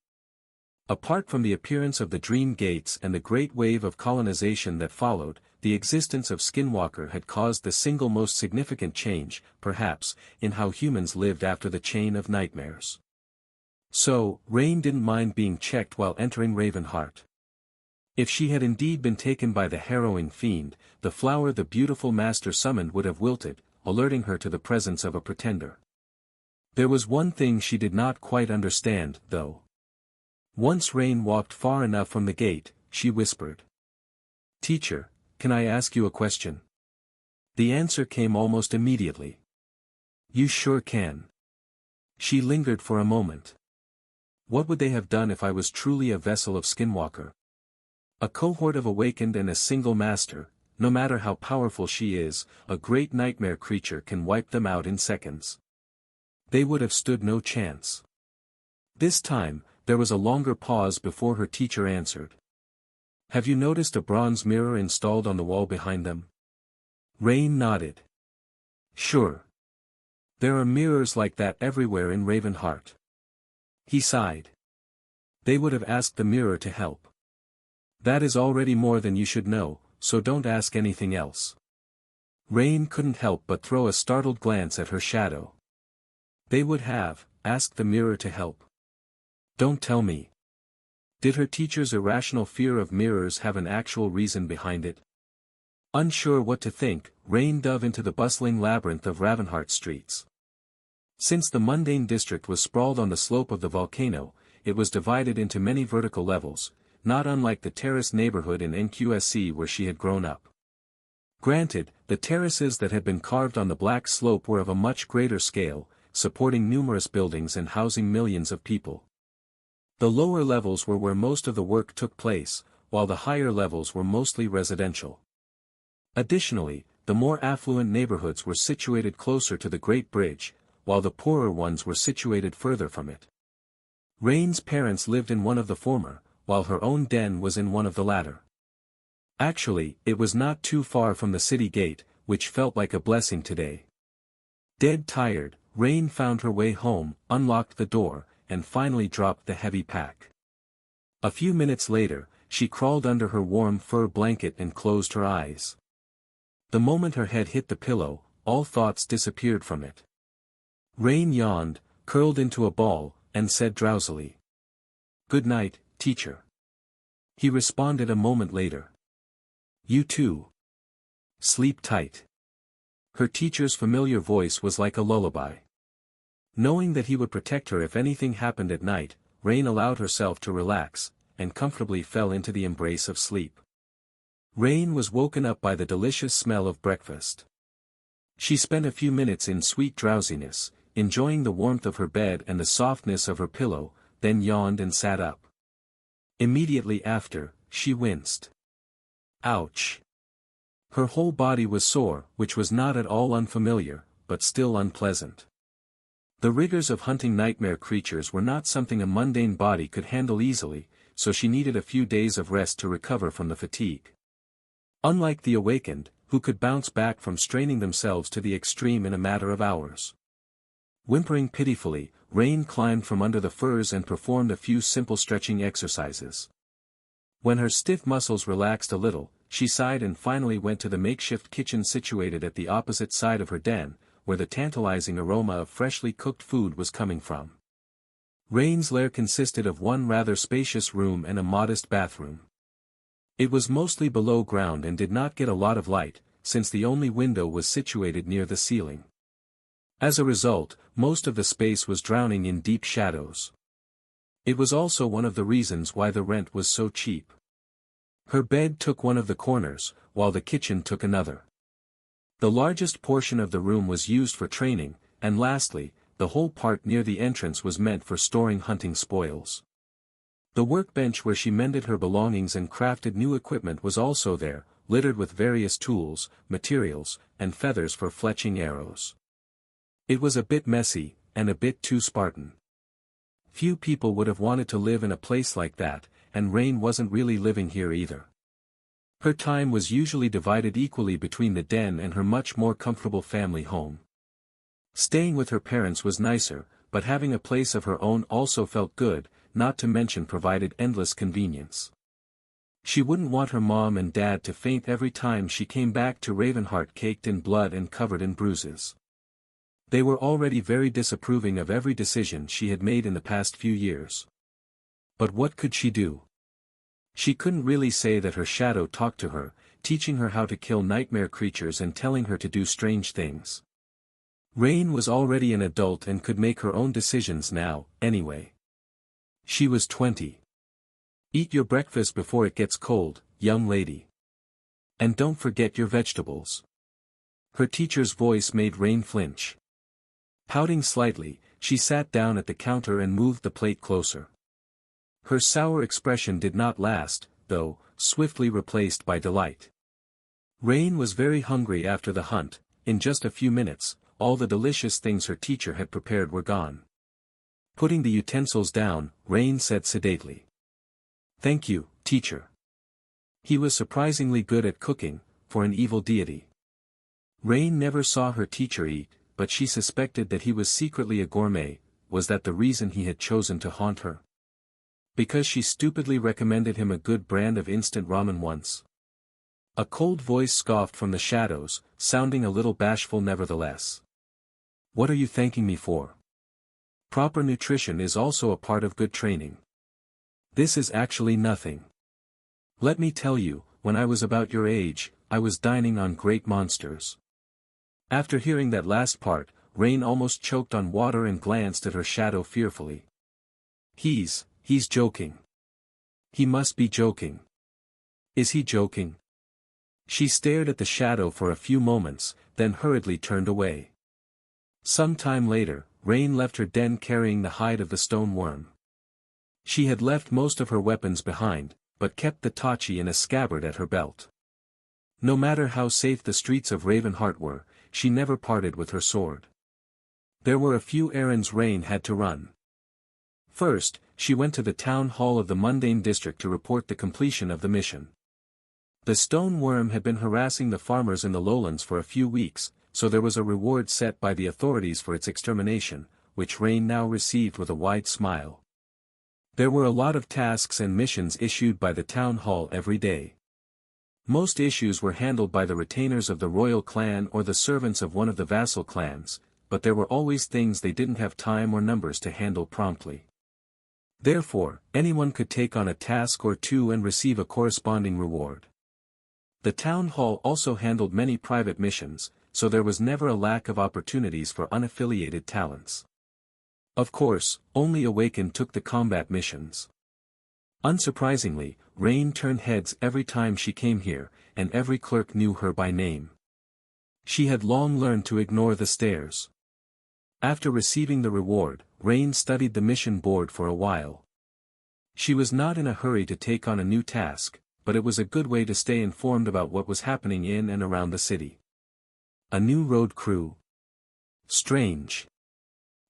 [SPEAKER 1] Apart from the appearance of the Dream Gates and the great wave of colonization that followed, the existence of Skinwalker had caused the single most significant change, perhaps, in how humans lived after the Chain of Nightmares. So, Rain didn't mind being checked while entering Ravenheart. If she had indeed been taken by the harrowing fiend, the flower the beautiful master summoned would have wilted, alerting her to the presence of a pretender. There was one thing she did not quite understand, though. Once Rain walked far enough from the gate, she whispered. "Teacher, can I ask you a question?" The answer came almost immediately. "You sure can." She lingered for a moment. What would they have done if I was truly a vessel of Skinwalker? A cohort of awakened and a single master, no matter how powerful she is, a great nightmare creature can wipe them out in seconds. They would have stood no chance. This time, there was a longer pause before her teacher answered. "Have you noticed a bronze mirror installed on the wall behind them?" Rain nodded. "Sure. There are mirrors like that everywhere in Ravenheart." He sighed. "They would have asked the mirror to help. That is already more than you should know, so don't ask anything else." Rain couldn't help but throw a startled glance at her shadow. They would have asked the mirror to help. Don't tell me. Did her teacher's irrational fear of mirrors have an actual reason behind it? Unsure what to think, Rain dove into the bustling labyrinth of Ravenheart streets. Since the mundane district was sprawled on the slope of the volcano, it was divided into many vertical levels, not unlike the terrace neighborhood in NQSC where she had grown up. Granted, the terraces that had been carved on the black slope were of a much greater scale, supporting numerous buildings and housing millions of people. The lower levels were where most of the work took place, while the higher levels were mostly residential. Additionally, the more affluent neighborhoods were situated closer to the Great Bridge, while the poorer ones were situated further from it. Rain's parents lived in one of the former, while her own den was in one of the latter. Actually, it was not too far from the city gate, which felt like a blessing today. Dead tired, Rain found her way home, unlocked the door, and finally dropped the heavy pack. A few minutes later, she crawled under her warm fur blanket and closed her eyes. The moment her head hit the pillow, all thoughts disappeared from it. Rain yawned, curled into a ball, and said drowsily, "Good night, teacher." He responded a moment later. "You too. Sleep tight." Her teacher's familiar voice was like a lullaby. Knowing that he would protect her if anything happened at night, Rain allowed herself to relax, and comfortably fell into the embrace of sleep. Rain was woken up by the delicious smell of breakfast. She spent a few minutes in sweet drowsiness, enjoying the warmth of her bed and the softness of her pillow, then yawned and sat up. Immediately after, she winced. Ouch! Her whole body was sore, which was not at all unfamiliar, but still unpleasant. The rigors of hunting nightmare creatures were not something a mundane body could handle easily, so she needed a few days of rest to recover from the fatigue. Unlike the awakened, who could bounce back from straining themselves to the extreme in a matter of hours. Whimpering pitifully, Rain climbed from under the furs and performed a few simple stretching exercises. When her stiff muscles relaxed a little, she sighed and finally went to the makeshift kitchen situated at the opposite side of her den, where the tantalizing aroma of freshly cooked food was coming from. Rain's lair consisted of one rather spacious room and a modest bathroom. It was mostly below ground and did not get a lot of light, since the only window was situated near the ceiling. As a result, most of the space was drowning in deep shadows. It was also one of the reasons why the rent was so cheap. Her bed took one of the corners, while the kitchen took another. The largest portion of the room was used for training, and lastly, the whole part near the entrance was meant for storing hunting spoils. The workbench where she mended her belongings and crafted new equipment was also there, littered with various tools, materials, and feathers for fletching arrows. It was a bit messy, and a bit too Spartan. Few people would have wanted to live in a place like that, and Rain wasn't really living here either. Her time was usually divided equally between the den and her much more comfortable family home. Staying with her parents was nicer, but having a place of her own also felt good, not to mention provided endless convenience. She wouldn't want her mom and dad to faint every time she came back to Ravenheart caked in blood and covered in bruises. They were already very disapproving of every decision she had made in the past few years. But what could she do? She couldn't really say that her shadow talked to her, teaching her how to kill nightmare creatures and telling her to do strange things. Rain was already an adult and could make her own decisions now, anyway. She was 20. Eat your breakfast before it gets cold, young lady. And don't forget your vegetables. Her teacher's voice made Rain flinch. Pouting slightly, she sat down at the counter and moved the plate closer. Her sour expression did not last, though, swiftly replaced by delight. Rain was very hungry after the hunt. In just a few minutes, all the delicious things her teacher had prepared were gone. Putting the utensils down, Rain said sedately, "Thank you, teacher." He was surprisingly good at cooking, for an evil deity. Rain never saw her teacher eat, but she suspected that he was secretly a gourmet. Was that the reason he had chosen to haunt her? Because she stupidly recommended him a good brand of instant ramen once? A cold voice scoffed from the shadows, sounding a little bashful nevertheless. "What are you thanking me for? Proper nutrition is also a part of good training. This is actually nothing. Let me tell you, when I was about your age, I was dining on great monsters." After hearing that last part, Rain almost choked on water and glanced at her shadow fearfully. He's joking. He must be joking. Is he joking? She stared at the shadow for a few moments, then hurriedly turned away. Some time later, Rain left her den carrying the hide of the stone worm. She had left most of her weapons behind, but kept the tachi in a scabbard at her belt. No matter how safe the streets of Ravenheart were, she never parted with her sword. There were a few errands Rain had to run. First, she went to the town hall of the mundane district to report the completion of the mission. The stone worm had been harassing the farmers in the lowlands for a few weeks, so there was a reward set by the authorities for its extermination, which Rain now received with a wide smile. There were a lot of tasks and missions issued by the town hall every day. Most issues were handled by the retainers of the royal clan or the servants of one of the vassal clans, but there were always things they didn't have time or numbers to handle promptly. Therefore, anyone could take on a task or two and receive a corresponding reward. The town hall also handled many private missions, so there was never a lack of opportunities for unaffiliated talents. Of course, only Awakened took the combat missions. Unsurprisingly, Rain turned heads every time she came here, and every clerk knew her by name. She had long learned to ignore the stares. After receiving the reward, Rain studied the mission board for a while. She was not in a hurry to take on a new task, but it was a good way to stay informed about what was happening in and around the city. A new road crew. Strange.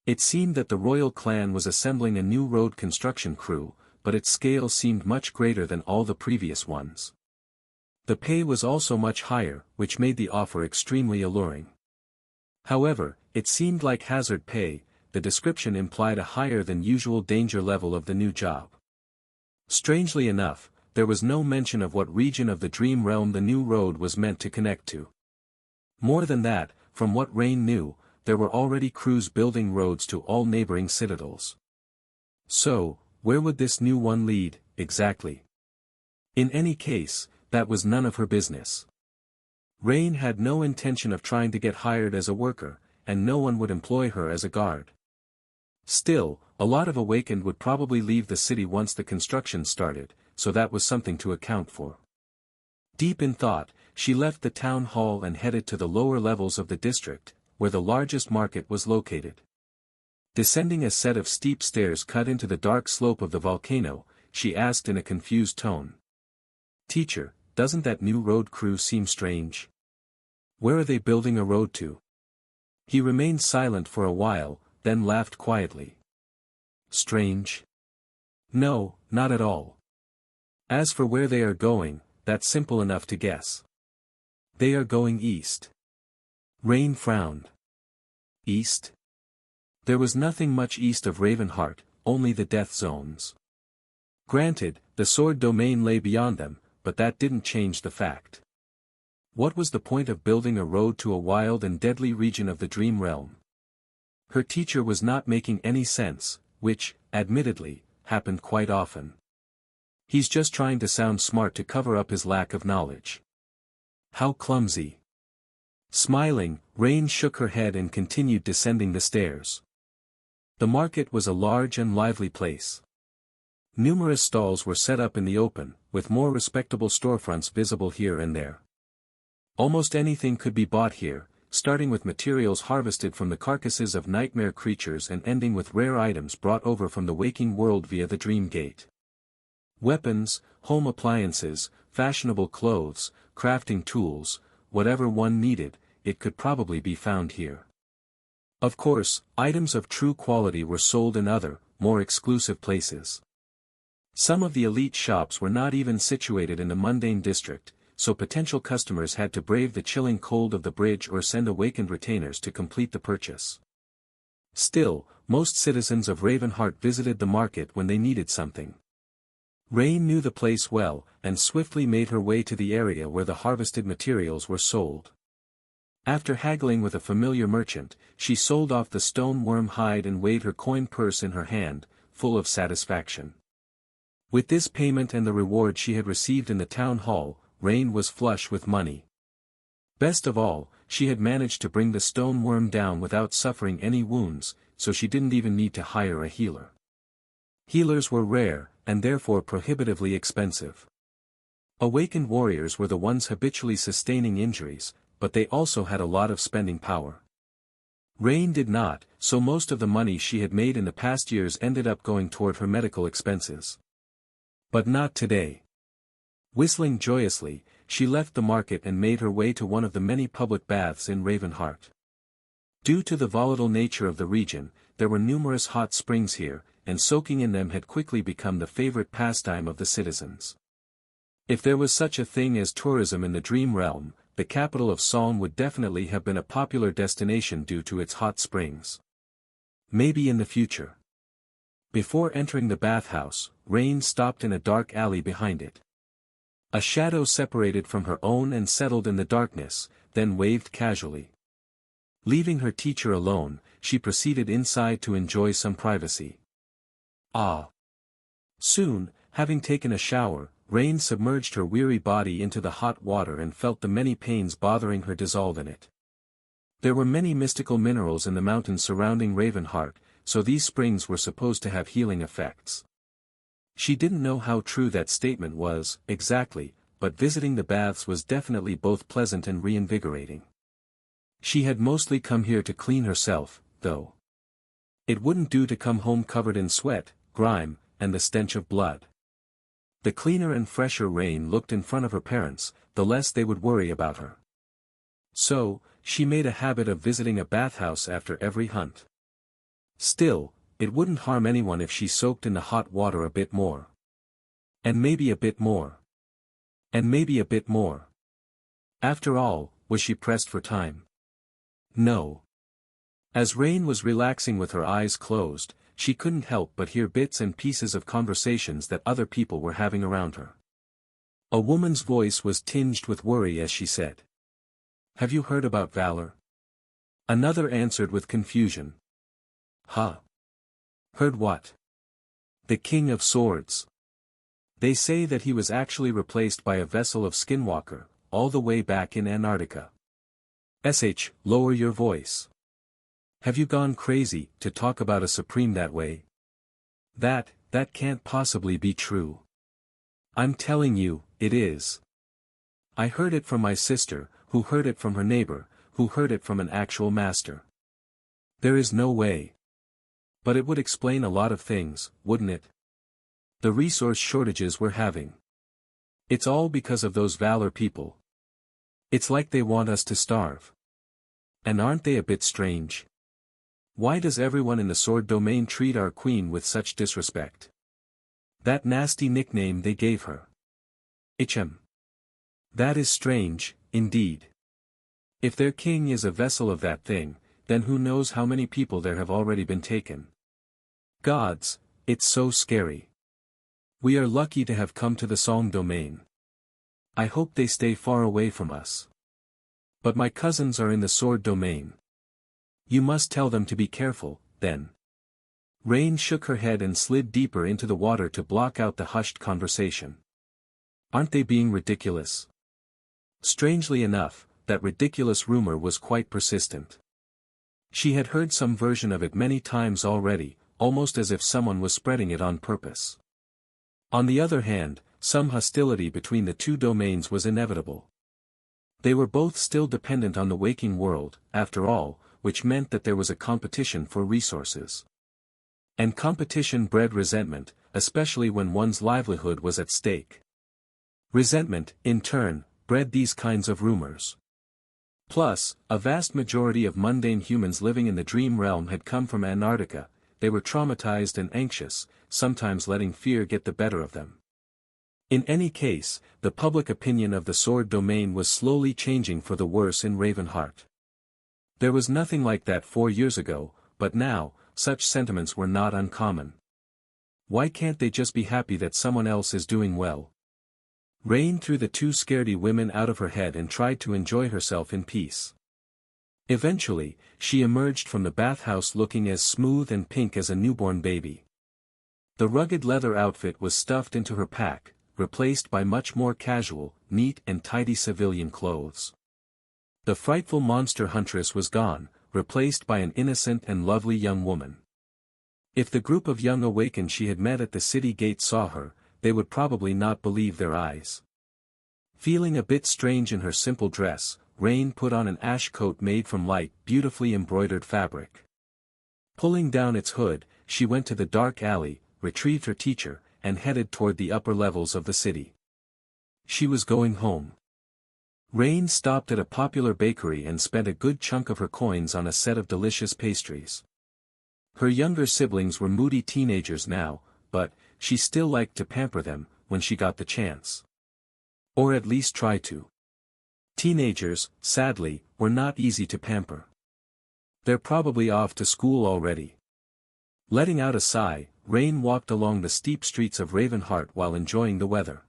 [SPEAKER 1] It seemed that the royal clan was assembling a new road construction crew, but its scale seemed much greater than all the previous ones. The pay was also much higher, which made the offer extremely alluring. However, it seemed like hazard pay. The description implied a higher than usual danger level of the new job. Strangely enough, there was no mention of what region of the dream realm the new road was meant to connect to. More than that, from what Rain knew, there were already crews building roads to all neighboring citadels. So, where would this new one lead, exactly? In any case, that was none of her business. Rain had no intention of trying to get hired as a worker, and no one would employ her as a guard. Still, a lot of Awakened would probably leave the city once the construction started, so that was something to account for. Deep in thought, she left the town hall and headed to the lower levels of the district, where the largest market was located. Descending a set of steep stairs cut into the dark slope of the volcano, she asked in a confused tone. "Teacher, doesn't that new road crew seem strange? Where are they building a road to?" He remained silent for a while, then laughed quietly. "Strange? No, not at all. As for where they are going, that's simple enough to guess. They are going east." Rain frowned. East? There was nothing much east of Ravenheart, only the death zones. Granted, the sword domain lay beyond them, but that didn't change the fact. What was the point of building a road to a wild and deadly region of the dream realm? Her teacher was not making any sense, which, admittedly, happened quite often. He's just trying to sound smart to cover up his lack of knowledge. How clumsy. Smiling, Rain shook her head and continued descending the stairs. The market was a large and lively place. Numerous stalls were set up in the open, with more respectable storefronts visible here and there. Almost anything could be bought here, starting with materials harvested from the carcasses of nightmare creatures and ending with rare items brought over from the waking world via the Dream Gate. Weapons, home appliances, fashionable clothes, crafting tools, whatever one needed, it could probably be found here. Of course, items of true quality were sold in other, more exclusive places. Some of the elite shops were not even situated in the mundane district, so potential customers had to brave the chilling cold of the bridge or send awakened retainers to complete the purchase. Still, most citizens of Ravenheart visited the market when they needed something. Rain knew the place well, and swiftly made her way to the area where the harvested materials were sold. After haggling with a familiar merchant, she sold off the stone worm hide and weighed her coin purse in her hand, full of satisfaction. With this payment and the reward she had received in the town hall, Rain was flush with money. Best of all, she had managed to bring the stone worm down without suffering any wounds, so she didn't even need to hire a healer. Healers were rare, and therefore prohibitively expensive. Awakened warriors were the ones habitually sustaining injuries, but they also had a lot of spending power. Rain did not, so most of the money she had made in the past years ended up going toward her medical expenses. But not today. Whistling joyously, she left the market and made her way to one of the many public baths in Ravenheart. Due to the volatile nature of the region, there were numerous hot springs here, and soaking in them had quickly become the favorite pastime of the citizens. If there was such a thing as tourism in the Dream Realm, the capital of Soln would definitely have been a popular destination due to its hot springs. Maybe in the future. Before entering the bathhouse, Rain stopped in a dark alley behind it. A shadow separated from her own and settled in the darkness, then waved casually. Leaving her teacher alone, she proceeded inside to enjoy some privacy. Ah! Soon, having taken a shower, Rain submerged her weary body into the hot water and felt the many pains bothering her dissolve in it. There were many mystical minerals in the mountains surrounding Ravenheart, so these springs were supposed to have healing effects. She didn't know how true that statement was, exactly, but visiting the baths was definitely both pleasant and reinvigorating. She had mostly come here to clean herself, though. It wouldn't do to come home covered in sweat, grime, and the stench of blood. The cleaner and fresher Rain looked in front of her parents, the less they would worry about her. So, she made a habit of visiting a bathhouse after every hunt. Still, it wouldn't harm anyone if she soaked in the hot water a bit more. And maybe a bit more. And maybe a bit more. After all, was she pressed for time? No. As Rain was relaxing with her eyes closed, she couldn't help but hear bits and pieces of conversations that other people were having around her. A woman's voice was tinged with worry as she said, "Have you heard about Valor?" Another answered with confusion. "Huh? Heard what?" "The King of Swords. They say that he was actually replaced by a vessel of Skinwalker, all the way back in Antarctica." Lower your voice. Have you gone crazy, to talk about a supreme that way? That can't possibly be true. I'm telling you, it is. I heard it from my sister, who heard it from her neighbor, who heard it from an actual master. There is no way. But it would explain a lot of things, wouldn't it? The resource shortages we're having. It's all because of those Valor people. It's like they want us to starve. And aren't they a bit strange? Why does everyone in the sword domain treat our queen with such disrespect? That nasty nickname they gave her. That is strange, indeed. If their king is a vessel of that thing, then who knows how many people there have already been taken. Gods, it's so scary. We are lucky to have come to the Song domain. I hope they stay far away from us. But my cousins are in the sword domain. You must tell them to be careful, then. Rain shook her head and slid deeper into the water to block out the hushed conversation. Aren't they being ridiculous? Strangely enough, that ridiculous rumor was quite persistent. She had heard some version of it many times already, almost as if someone was spreading it on purpose. On the other hand, some hostility between the two domains was inevitable. They were both still dependent on the waking world, after all, which meant that there was a competition for resources. And competition bred resentment, especially when one's livelihood was at stake. Resentment, in turn, bred these kinds of rumors. Plus, a vast majority of mundane humans living in the dream realm had come from Antarctica. They were traumatized and anxious, sometimes letting fear get the better of them. In any case, the public opinion of the sword domain was slowly changing for the worse in Ravenheart. There was nothing like that 4 years ago, but now, such sentiments were not uncommon. Why can't they just be happy that someone else is doing well? Rain threw the two scaredy women out of her head and tried to enjoy herself in peace. Eventually, she emerged from the bathhouse looking as smooth and pink as a newborn baby. The rugged leather outfit was stuffed into her pack, replaced by much more casual, neat and tidy civilian clothes. The frightful monster huntress was gone, replaced by an innocent and lovely young woman. If the group of young awakened she had met at the city gate saw her, they would probably not believe their eyes. Feeling a bit strange in her simple dress, Rain put on an ash coat made from light, beautifully embroidered fabric. Pulling down its hood, she went to the dark alley, retrieved her teacher, and headed toward the upper levels of the city. She was going home. Rain stopped at a popular bakery and spent a good chunk of her coins on a set of delicious pastries. Her younger siblings were moody teenagers now, but she still liked to pamper them, when she got the chance. Or at least try to. Teenagers, sadly, were not easy to pamper. They're probably off to school already. Letting out a sigh, Rain walked along the steep streets of Ravenheart while enjoying the weather.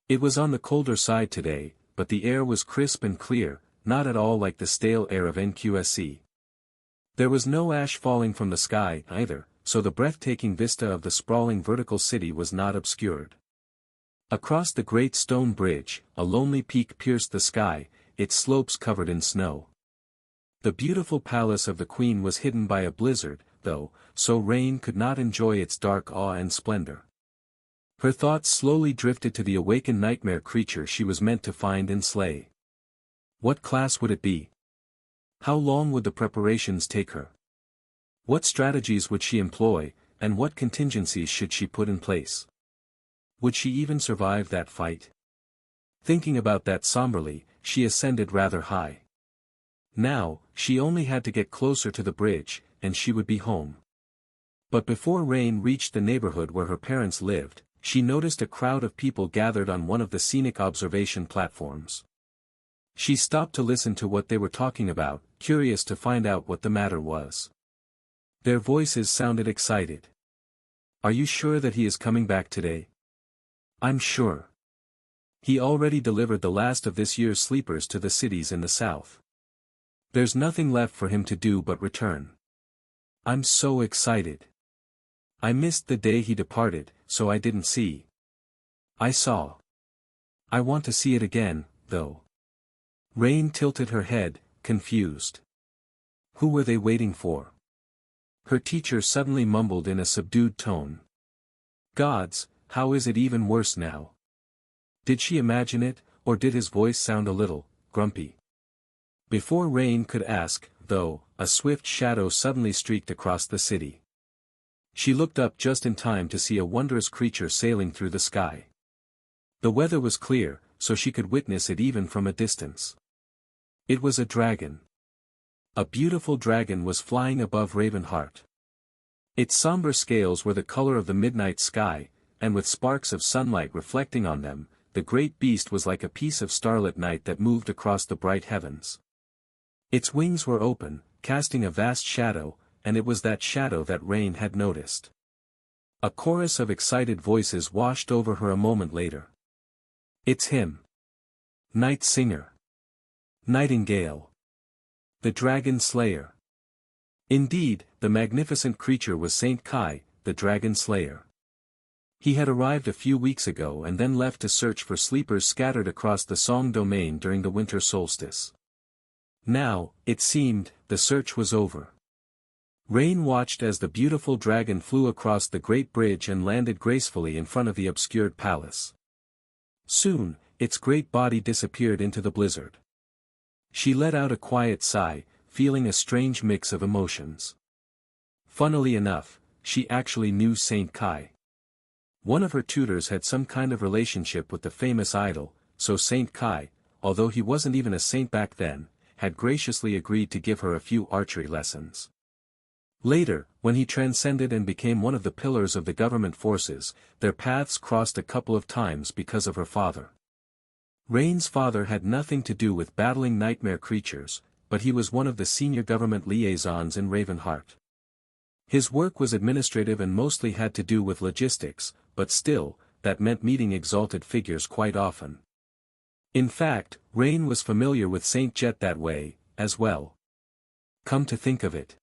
[SPEAKER 1] It was on the colder side today, but the air was crisp and clear, not at all like the stale air of NQSC. There was no ash falling from the sky, either, so the breathtaking vista of the sprawling vertical city was not obscured. Across the great stone bridge, a lonely peak pierced the sky, its slopes covered in snow. The beautiful palace of the queen was hidden by a blizzard, though, so Rain could not enjoy its dark awe and splendor. Her thoughts slowly drifted to the awakened nightmare creature she was meant to find and slay. What class would it be? How long would the preparations take her? What strategies would she employ, and what contingencies should she put in place? Would she even survive that fight? Thinking about that somberly, she ascended rather high. Now, she only had to get closer to the bridge, and she would be home. But before Rain reached the neighborhood where her parents lived, she noticed a crowd of people gathered on one of the scenic observation platforms. She stopped to listen to what they were talking about, curious to find out what the matter was. Their voices sounded excited. "Are you sure that he is coming back today?" "I'm sure. He already delivered the last of this year's sleepers to the cities in the south. There's nothing left for him to do but return. I'm so excited. I missed the day he departed, so I didn't see. I saw. I want to see it again, though." Rain tilted her head, confused. Who were they waiting for? Her teacher suddenly mumbled in a subdued tone. "Gods, how is it even worse now?" Did she imagine it, or did his voice sound a little grumpy? Before Rain could ask, though, a swift shadow suddenly streaked across the city. She looked up just in time to see a wondrous creature sailing through the sky. The weather was clear, so she could witness it even from a distance. It was a dragon. A beautiful dragon was flying above Ravenheart. Its somber scales were the color of the midnight sky, and with sparks of sunlight reflecting on them, the great beast was like a piece of starlit night that moved across the bright heavens. Its wings were open, casting a vast shadow, and it was that shadow that Rain had noticed. A chorus of excited voices washed over her a moment later. "It's him. Night Singer. Nightingale. The Dragon Slayer." Indeed, the magnificent creature was Saint Kai, the Dragon Slayer. He had arrived a few weeks ago and then left to search for sleepers scattered across the Song domain during the winter solstice. Now, it seemed, the search was over. Rain watched as the beautiful dragon flew across the great bridge and landed gracefully in front of the obscured palace. Soon, its great body disappeared into the blizzard. She let out a quiet sigh, feeling a strange mix of emotions. Funnily enough, she actually knew Saint Kai. One of her tutors had some kind of relationship with the famous idol, so Saint Kai, although he wasn't even a saint back then, had graciously agreed to give her a few archery lessons. Later, when he transcended and became one of the pillars of the government forces, their paths crossed a couple of times because of her father. Rain's father had nothing to do with battling nightmare creatures, but he was one of the senior government liaisons in Ravenheart. His work was administrative and mostly had to do with logistics, but still, that meant meeting exalted figures quite often. In fact, Rain was familiar with Saint Jet that way, as well. Come to think of it.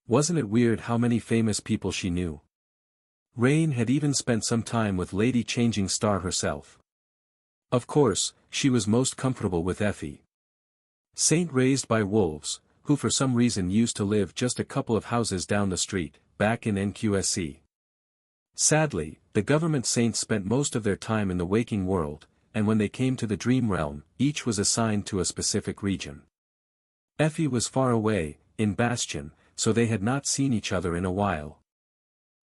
[SPEAKER 1] Wasn't it weird how many famous people she knew? Rain had even spent some time with Lady Changing Star herself. Of course, she was most comfortable with Effie. Saint raised by wolves, who for some reason used to live just a couple of houses down the street, back in NQSC. Sadly, the government saints spent most of their time in the waking world, and when they came to the dream realm, each was assigned to a specific region. Effie was far away, in Bastion, so they had not seen each other in a while.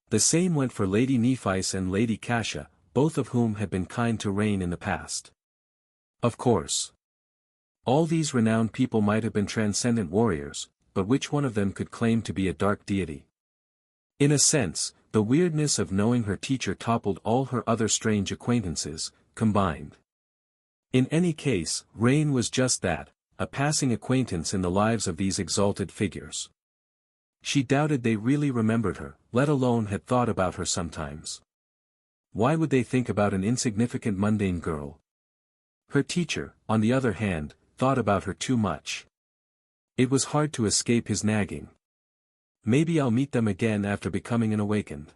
[SPEAKER 1] The same went for Lady Nephis and Lady Kasha, both of whom had been kind to Rain in the past. Of course. All these renowned people might have been transcendent warriors, but which one of them could claim to be a dark deity? In a sense, the weirdness of knowing her teacher toppled all her other strange acquaintances, combined. In any case, Rain was just that, a passing acquaintance in the lives of these exalted figures. She doubted they really remembered her, let alone had thought about her sometimes. Why would they think about an insignificant mundane girl? Her teacher, on the other hand, thought about her too much. It was hard to escape his nagging. Maybe I'll meet them again after becoming an awakened.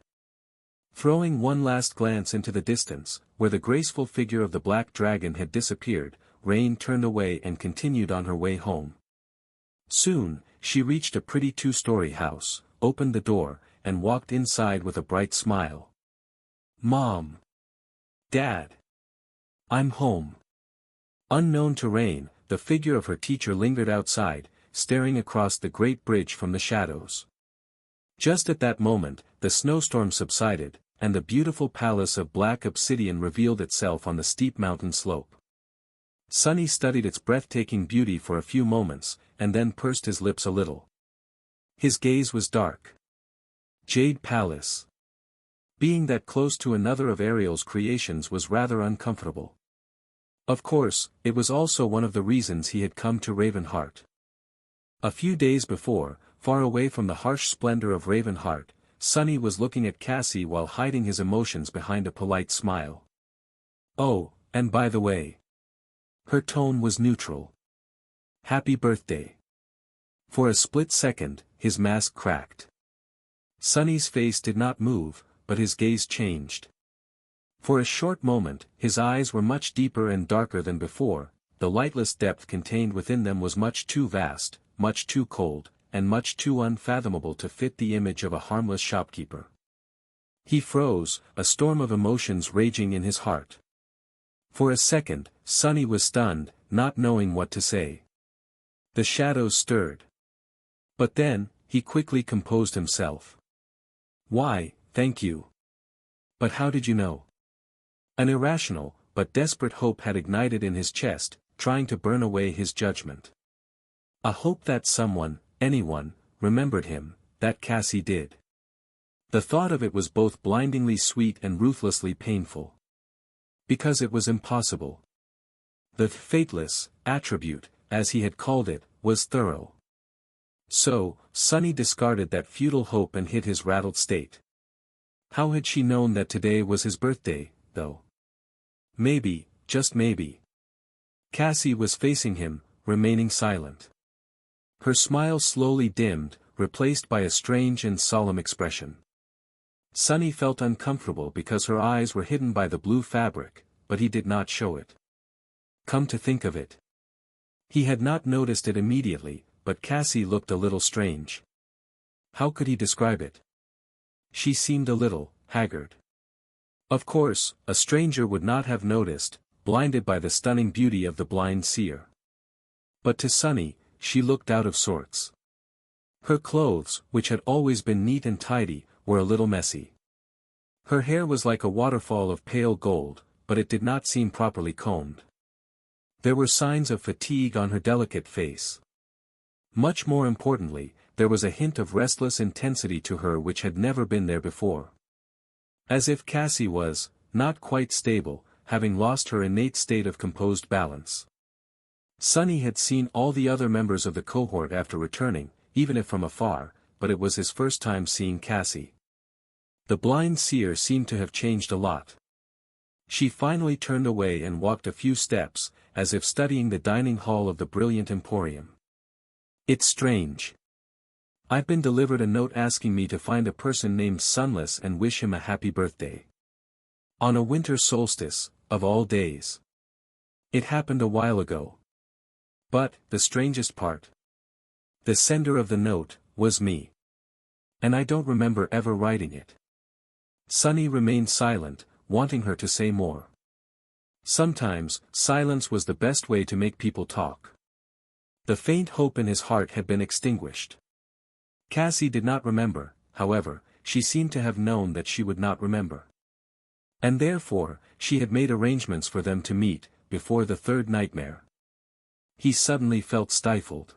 [SPEAKER 1] Throwing one last glance into the distance, where the graceful figure of the black dragon had disappeared, Rain turned away and continued on her way home. Soon, she reached a pretty two-story house, opened the door, and walked inside with a bright smile. "Mom! Dad! I'm home." Unknown to Rain, the figure of her teacher lingered outside, staring across the great bridge from the shadows. Just at that moment, the snowstorm subsided, and the beautiful palace of black obsidian revealed itself on the steep mountain slope. Sunny studied its breathtaking beauty for a few moments, and then pursed his lips a little. His gaze was dark. Jade Palace. Being that close to another of Ariel's creations was rather uncomfortable. Of course, it was also one of the reasons he had come to Ravenheart. A few days before, far away from the harsh splendor of Ravenheart, Sunny was looking at Cassie while hiding his emotions behind a polite smile. "Oh, and by the way." Her tone was neutral. "Happy birthday." For a split second, his mask cracked. Sunny's face did not move, but his gaze changed. For a short moment, his eyes were much deeper and darker than before. The lightless depth contained within them was much too vast, much too cold, and much too unfathomable to fit the image of a harmless shopkeeper. He froze, a storm of emotions raging in his heart. For a second, Sunny was stunned, not knowing what to say. The shadows stirred. But then, he quickly composed himself. "Why, thank you. But how did you know?" An irrational, but desperate hope had ignited in his chest, trying to burn away his judgment. A hope that someone, anyone, remembered him, that Cassie did. The thought of it was both blindingly sweet and ruthlessly painful. Because it was impossible. The fateless attribute, as he had called it, was thorough. So, Sunny discarded that futile hope and hid his rattled state. How had she known that today was his birthday, though? Maybe, just maybe. Cassie was facing him, remaining silent. Her smile slowly dimmed, replaced by a strange and solemn expression. Sunny felt uncomfortable because her eyes were hidden by the blue fabric, but he did not show it. Come to think of it. He had not noticed it immediately, but Cassie looked a little strange. How could he describe it? She seemed a little haggard. Of course, a stranger would not have noticed, blinded by the stunning beauty of the blind seer. But to Sunny, she looked out of sorts. Her clothes, which had always been neat and tidy, were a little messy. Her hair was like a waterfall of pale gold, but it did not seem properly combed. There were signs of fatigue on her delicate face. Much more importantly, there was a hint of restless intensity to her which had never been there before. As if Cassie was, not quite stable, having lost her innate state of composed balance. Sunny had seen all the other members of the cohort after returning, even if from afar, but it was his first time seeing Cassie. The blind seer seemed to have changed a lot. She finally turned away and walked a few steps, as if studying the dining hall of the brilliant emporium. "It's strange. I've been delivered a note asking me to find a person named Sunless and wish him a happy birthday. On a winter solstice, of all days. It happened a while ago. But, the strangest part. The sender of the note, was me. And I don't remember ever writing it." Sunny remained silent, wanting her to say more. Sometimes, silence was the best way to make people talk. The faint hope in his heart had been extinguished. Cassie did not remember, however, she seemed to have known that she would not remember. And therefore, she had made arrangements for them to meet, before the third nightmare. He suddenly felt stifled.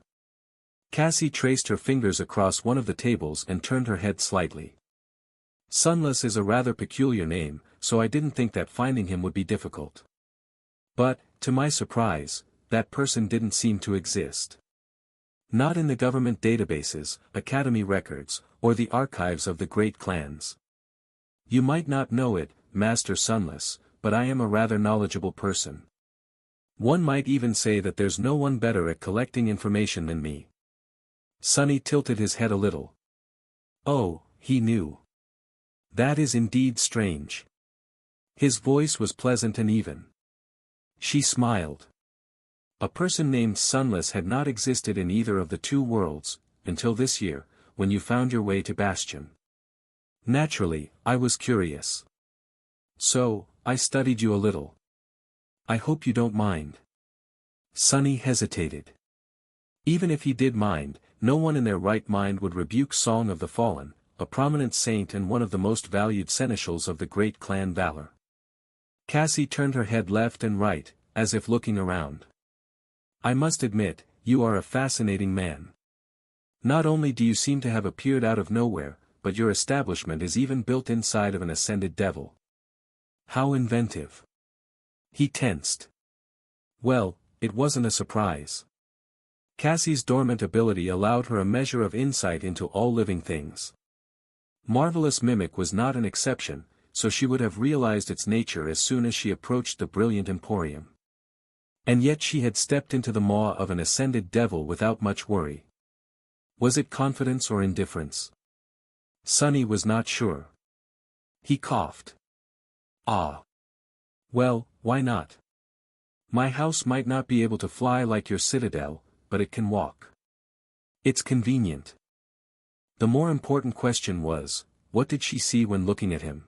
[SPEAKER 1] Cassie traced her fingers across one of the tables and turned her head slightly. "Sunless is a rather peculiar name, so I didn't think that finding him would be difficult. But, to my surprise, that person didn't seem to exist. Not in the government databases, academy records, or the archives of the great clans. You might not know it, Master Sunless, but I am a rather knowledgeable person. One might even say that there's no one better at collecting information than me." Sunny tilted his head a little. Oh, he knew. That is indeed strange. His voice was pleasant and even. She smiled. A person named Sunless had not existed in either of the two worlds, until this year, when you found your way to Bastion. Naturally, I was curious. So, I studied you a little. I hope you don't mind. Sunny hesitated. Even if he did mind, no one in their right mind would rebuke Song of the Fallen, a prominent saint and one of the most valued seneschals of the great clan Valor. Cassie turned her head left and right, as if looking around. I must admit, you are a fascinating man. Not only do you seem to have appeared out of nowhere, but your establishment is even built inside of an ascended devil. How inventive. He tensed. Well, it wasn't a surprise. Cassie's dormant ability allowed her a measure of insight into all living things. Marvelous Mimic was not an exception, so she would have realized its nature as soon as she approached the brilliant emporium. And yet she had stepped into the maw of an ascended devil without much worry. Was it confidence or indifference? Sunny was not sure. He coughed. Ah. Well, why not? My house might not be able to fly like your citadel, but it can walk. It's convenient. The more important question was, what did she see when looking at him?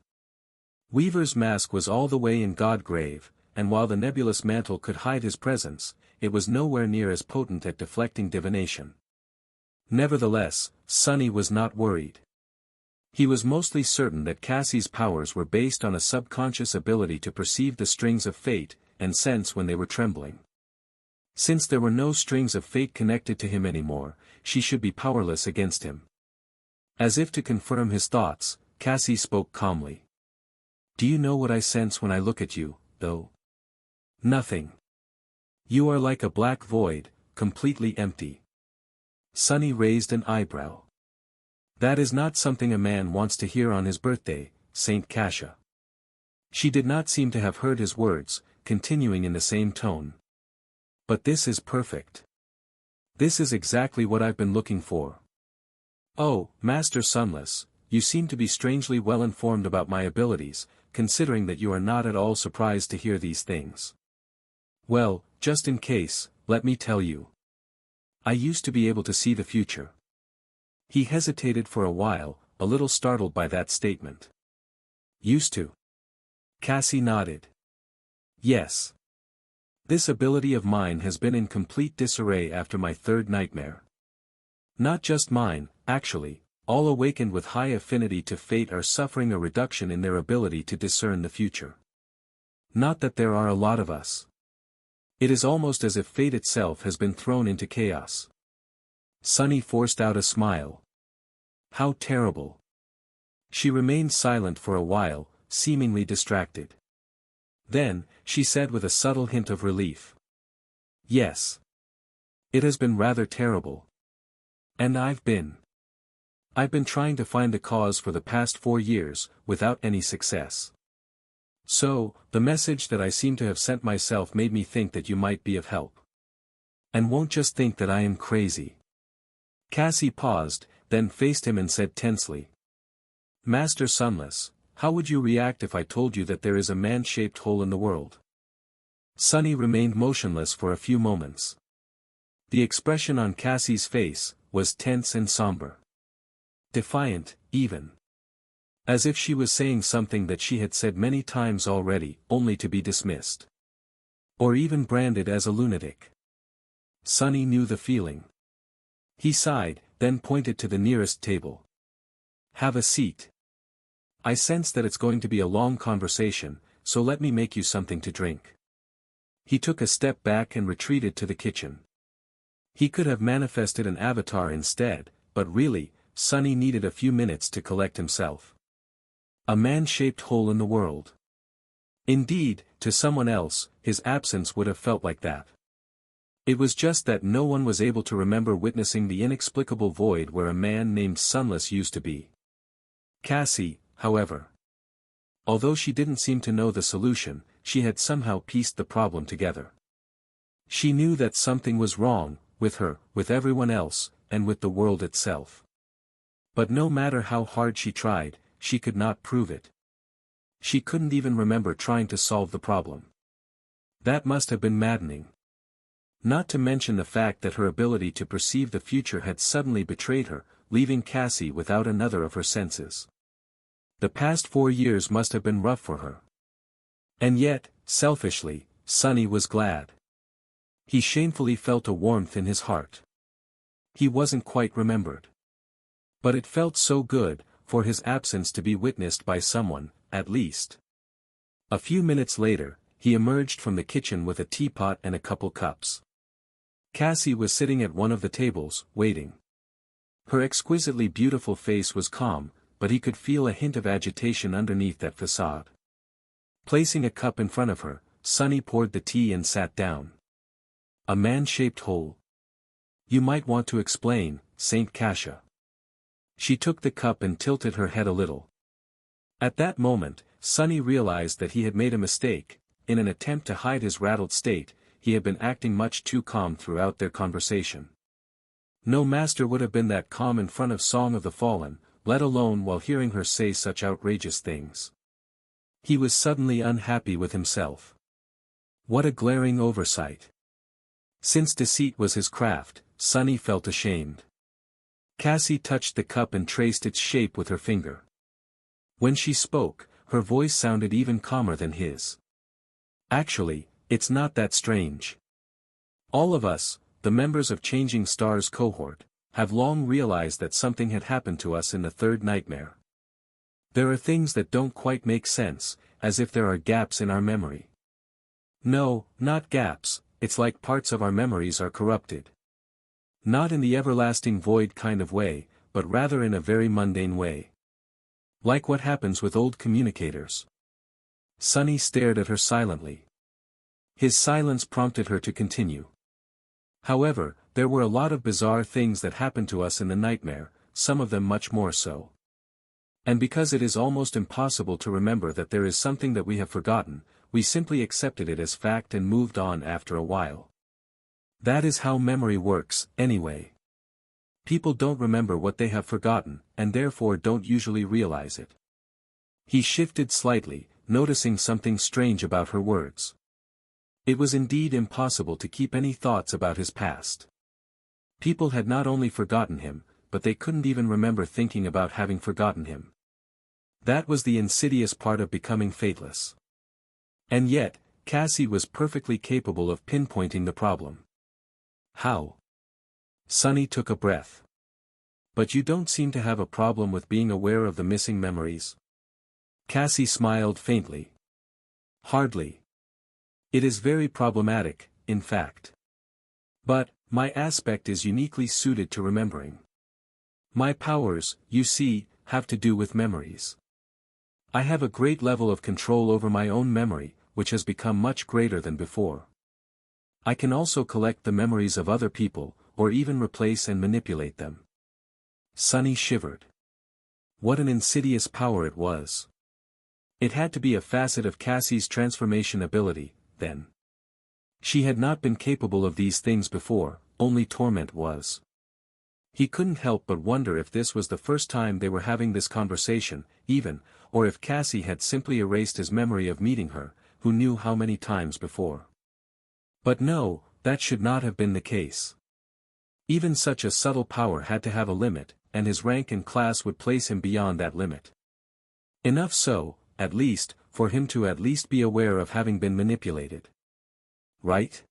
[SPEAKER 1] Weaver's mask was all the way in Godgrave, and while the nebulous mantle could hide his presence, it was nowhere near as potent at deflecting divination. Nevertheless, Sunny was not worried. He was mostly certain that Cassie's powers were based on a subconscious ability to perceive the strings of fate, and sense when they were trembling. Since there were no strings of fate connected to him anymore, she should be powerless against him. As if to confirm his thoughts, Cassie spoke calmly. Do you know what I sense when I look at you, though? Nothing. You are like a black void, completely empty. Sunny raised an eyebrow. That is not something a man wants to hear on his birthday, Saint Cassia. She did not seem to have heard his words, continuing in the same tone. But this is perfect. This is exactly what I've been looking for. Oh, Master Sunless, you seem to be strangely well informed about my abilities, considering that you are not at all surprised to hear these things. Well, just in case, let me tell you. I used to be able to see the future. He hesitated for a while, a little startled by that statement. Used to. Cassie nodded. Yes. This ability of mine has been in complete disarray after my third nightmare. Not just mine, actually, all awakened with high affinity to fate are suffering a reduction in their ability to discern the future. Not that there are a lot of us. It is almost as if fate itself has been thrown into chaos. Sunny forced out a smile. How terrible. She remained silent for a while, seemingly distracted. Then, she said with a subtle hint of relief. Yes. It has been rather terrible. And I've been trying to find the cause for the past 4 years, without any success. So, the message that I seem to have sent myself made me think that you might be of help. And won't just think that I am crazy. Cassie paused, then faced him and said tensely. Master Sunless, how would you react if I told you that there is a man-shaped hole in the world? Sunny remained motionless for a few moments. The expression on Cassie's face was tense and somber. Defiant, even. As if she was saying something that she had said many times already, only to be dismissed. Or even branded as a lunatic. Sunny knew the feeling. He sighed, then pointed to the nearest table. Have a seat. I sense that it's going to be a long conversation, so let me make you something to drink. He took a step back and retreated to the kitchen. He could have manifested an avatar instead, but really, Sunny needed a few minutes to collect himself. A man-shaped hole in the world. Indeed, to someone else, his absence would have felt like that. It was just that no one was able to remember witnessing the inexplicable void where a man named Sunless used to be. Cassie, however. Although she didn't seem to know the solution, she had somehow pieced the problem together. She knew that something was wrong, with her, with everyone else, and with the world itself. But no matter how hard she tried, she could not prove it. She couldn't even remember trying to solve the problem. That must have been maddening. Not to mention the fact that her ability to perceive the future had suddenly betrayed her, leaving Cassie without another of her senses. The past 4 years must have been rough for her. And yet, selfishly, Sonny was glad. He shamefully felt a warmth in his heart. He wasn't quite remembered. But it felt so good, for his absence to be witnessed by someone, at least. A few minutes later, he emerged from the kitchen with a teapot and a couple cups. Cassie was sitting at one of the tables, waiting. Her exquisitely beautiful face was calm, but he could feel a hint of agitation underneath that facade. Placing a cup in front of her, Sonny poured the tea and sat down. A man-shaped hole. You might want to explain, Saint Cassia. She took the cup and tilted her head a little. At that moment, Sonny realized that he had made a mistake. In an attempt to hide his rattled state, he had been acting much too calm throughout their conversation. No master would have been that calm in front of Song of the Fallen, let alone while hearing her say such outrageous things. He was suddenly unhappy with himself. What a glaring oversight. Since deceit was his craft, Sonny felt ashamed. Cassie touched the cup and traced its shape with her finger. When she spoke, her voice sounded even calmer than his. Actually, it's not that strange. All of us, the members of Changing Stars cohort, have long realized that something had happened to us in the third nightmare. There are things that don't quite make sense, as if there are gaps in our memory. No, not gaps, it's like parts of our memories are corrupted. Not in the everlasting void kind of way, but rather in a very mundane way. Like what happens with old communicators. Sonny stared at her silently. His silence prompted her to continue. However, there were a lot of bizarre things that happened to us in the nightmare, some of them much more so. And because it is almost impossible to remember that there is something that we have forgotten, we simply accepted it as fact and moved on after a while. That is how memory works, anyway. People don't remember what they have forgotten, and therefore don't usually realize it. He shifted slightly, noticing something strange about her words. It was indeed impossible to keep any thoughts about his past. People had not only forgotten him, but they couldn't even remember thinking about having forgotten him. That was the insidious part of becoming fateless. And yet, Cassie was perfectly capable of pinpointing the problem. How? Sonny took a breath. But you don't seem to have a problem with being aware of the missing memories. Cassie smiled faintly. Hardly. It is very problematic, in fact. But, my aspect is uniquely suited to remembering. My powers, you see, have to do with memories. I have a great level of control over my own memory, which has become much greater than before. I can also collect the memories of other people, or even replace and manipulate them. Sonny shivered. What an insidious power it was. It had to be a facet of Cassie's transformation ability, then. She had not been capable of these things before, only torment was. He couldn't help but wonder if this was the first time they were having this conversation, even, or if Cassie had simply erased his memory of meeting her, who knew how many times before. But no, that should not have been the case. Even such a subtle power had to have a limit, and his rank and class would place him beyond that limit. Enough so, at least, for him to at least be aware of having been manipulated. Right?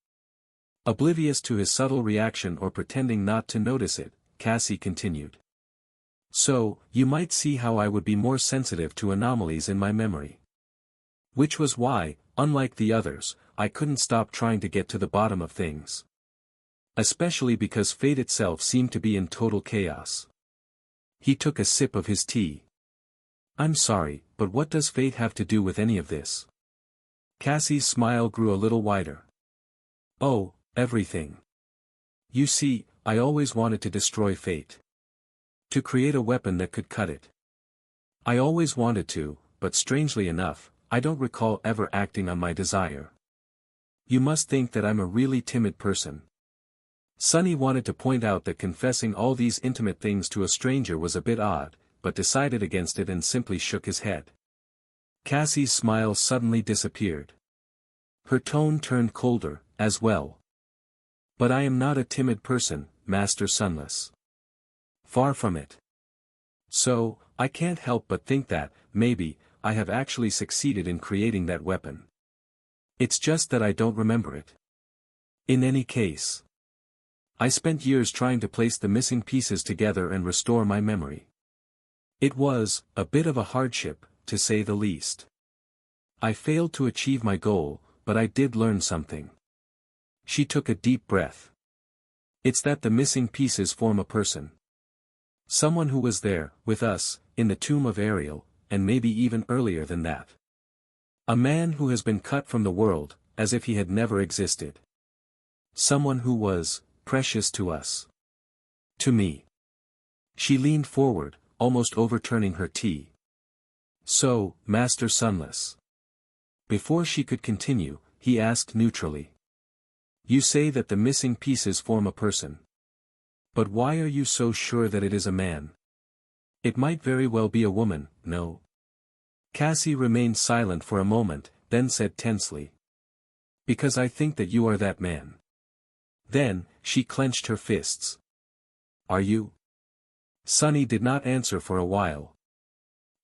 [SPEAKER 1] Oblivious to his subtle reaction or pretending not to notice it, Cassie continued. So, you might see how I would be more sensitive to anomalies in my memory. Which was why, unlike the others, I couldn't stop trying to get to the bottom of things. Especially because fate itself seemed to be in total chaos. He took a sip of his tea. I'm sorry, but what does fate have to do with any of this? Cassie's smile grew a little wider. Oh, everything. You see, I always wanted to destroy fate. To create a weapon that could cut it. I always wanted to, but strangely enough, I don't recall ever acting on my desire. You must think that I'm a really timid person. Sunny wanted to point out that confessing all these intimate things to a stranger was a bit odd, but decided against it and simply shook his head. Cassie's smile suddenly disappeared. Her tone turned colder, as well. But I am not a timid person, Master Sunless. Far from it. So, I can't help but think that, maybe, I have actually succeeded in creating that weapon. It's just that I don't remember it. In any case, I spent years trying to place the missing pieces together and restore my memory. It was a bit of a hardship, to say the least. I failed to achieve my goal, but I did learn something. She took a deep breath. It's that the missing pieces form a person. Someone who was there, with us, in the tomb of Ariel, and maybe even earlier than that. A man who has been cut from the world, as if he had never existed. Someone who was precious to us. To me. She leaned forward, almost overturning her tea. So, Master Sunless. Before she could continue, he asked neutrally. You say that the missing pieces form a person. But why are you so sure that it is a man? It might very well be a woman, no? Cassie remained silent for a moment, then said tensely. Because I think that you are that man. Then, she clenched her fists. Are you? Sunny did not answer for a while.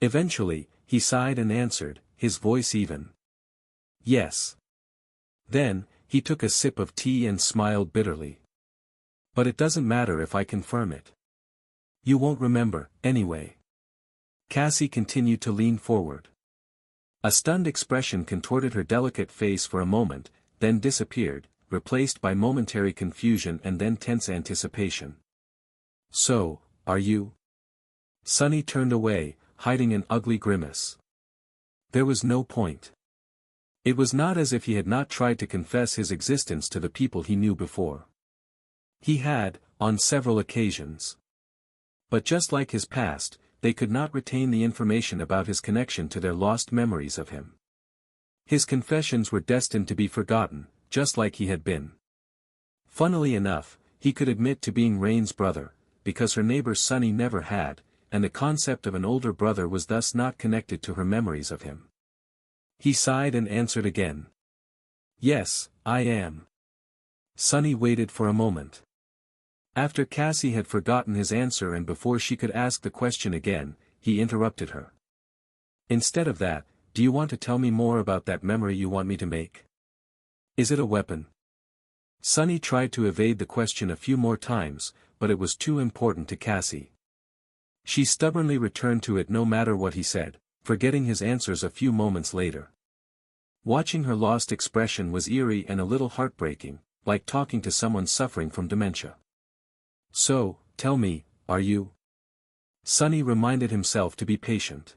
[SPEAKER 1] Eventually, he sighed and answered, his voice even. Yes. Then, he took a sip of tea and smiled bitterly. But it doesn't matter if I confirm it. You won't remember, anyway. Cassie continued to lean forward. A stunned expression contorted her delicate face for a moment, then disappeared, replaced by momentary confusion and then tense anticipation. So, are you? Sunny turned away, hiding an ugly grimace. There was no point. It was not as if he had not tried to confess his existence to the people he knew before. He had, on several occasions. But just like his past, they could not retain the information about his connection to their lost memories of him. His confessions were destined to be forgotten, just like he had been. Funnily enough, he could admit to being Rain's brother, because her neighbor Sunny never had, and the concept of an older brother was thus not connected to her memories of him. He sighed and answered again. Yes, I am. Sunny waited for a moment. After Cassie had forgotten his answer and before she could ask the question again, he interrupted her. Instead of that, do you want to tell me more about that memory you want me to make? Is it a weapon? Sunny tried to evade the question a few more times, but it was too important to Cassie. She stubbornly returned to it no matter what he said, forgetting his answers a few moments later. Watching her lost expression was eerie and a little heartbreaking, like talking to someone suffering from dementia. So, tell me, are you? Sunny reminded himself to be patient.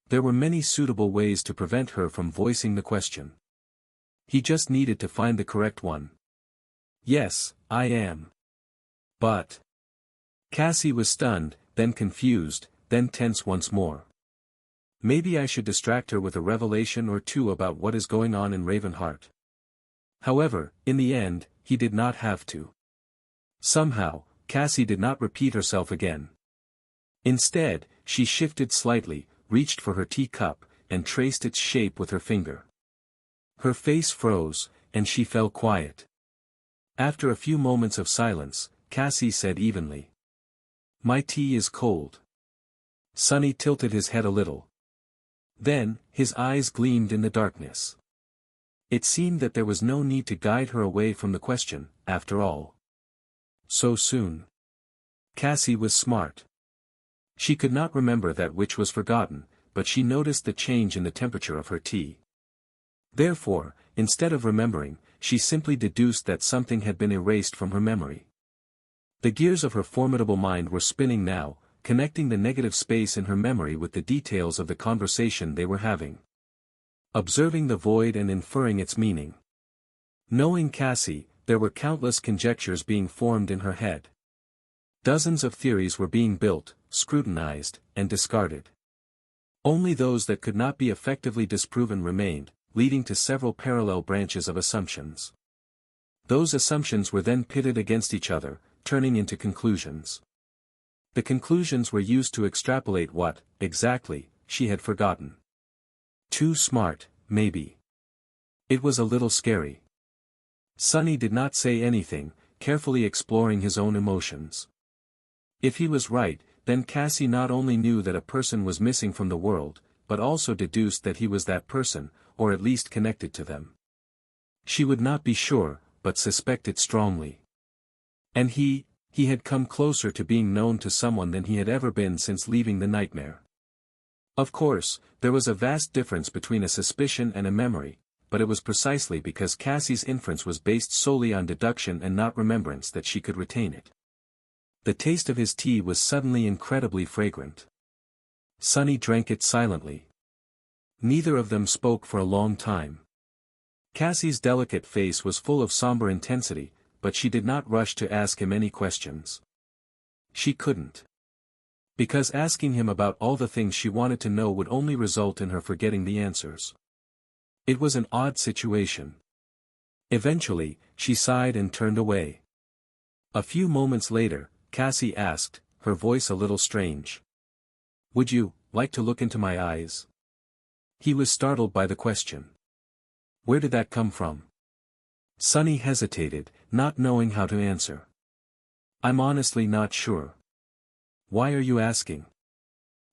[SPEAKER 1] There were many suitable ways to prevent her from voicing the question. He just needed to find the correct one. Yes, I am. But. Cassie was stunned, then confused, then tense once more. Maybe I should distract her with a revelation or two about what is going on in Ravenheart. However, in the end, he did not have to. Somehow, Cassie did not repeat herself again. Instead, she shifted slightly, reached for her teacup, and traced its shape with her finger. Her face froze, and she fell quiet. After a few moments of silence, Cassie said evenly. My tea is cold. Sunny tilted his head a little. Then, his eyes gleamed in the darkness. It seemed that there was no need to guide her away from the question, after all. So soon. Cassie was smart. She could not remember that which was forgotten, but she noticed the change in the temperature of her tea. Therefore, instead of remembering, she simply deduced that something had been erased from her memory. The gears of her formidable mind were spinning now, connecting the negative space in her memory with the details of the conversation they were having. Observing the void and inferring its meaning. Knowing Cassie, there were countless conjectures being formed in her head. Dozens of theories were being built, scrutinized, and discarded. Only those that could not be effectively disproven remained, leading to several parallel branches of assumptions. Those assumptions were then pitted against each other, turning into conclusions. The conclusions were used to extrapolate what, exactly, she had forgotten. Too smart, maybe. It was a little scary. Sonny did not say anything, carefully exploring his own emotions. If he was right, then Cassie not only knew that a person was missing from the world, but also deduced that he was that person, or at least connected to them. She would not be sure, but suspected strongly. And he had come closer to being known to someone than he had ever been since leaving the nightmare. Of course, there was a vast difference between a suspicion and a memory, but it was precisely because Cassie's inference was based solely on deduction and not remembrance that she could retain it. The taste of his tea was suddenly incredibly fragrant. Sonny drank it silently. Neither of them spoke for a long time. Cassie's delicate face was full of somber intensity, but she did not rush to ask him any questions. She couldn't. Because asking him about all the things she wanted to know would only result in her forgetting the answers. It was an odd situation. Eventually, she sighed and turned away. A few moments later, Cassie asked, her voice a little strange. "Would you like to look into my eyes?" He was startled by the question. Where did that come from? Sonny hesitated, not knowing how to answer. "I'm honestly not sure." "Why are you asking?"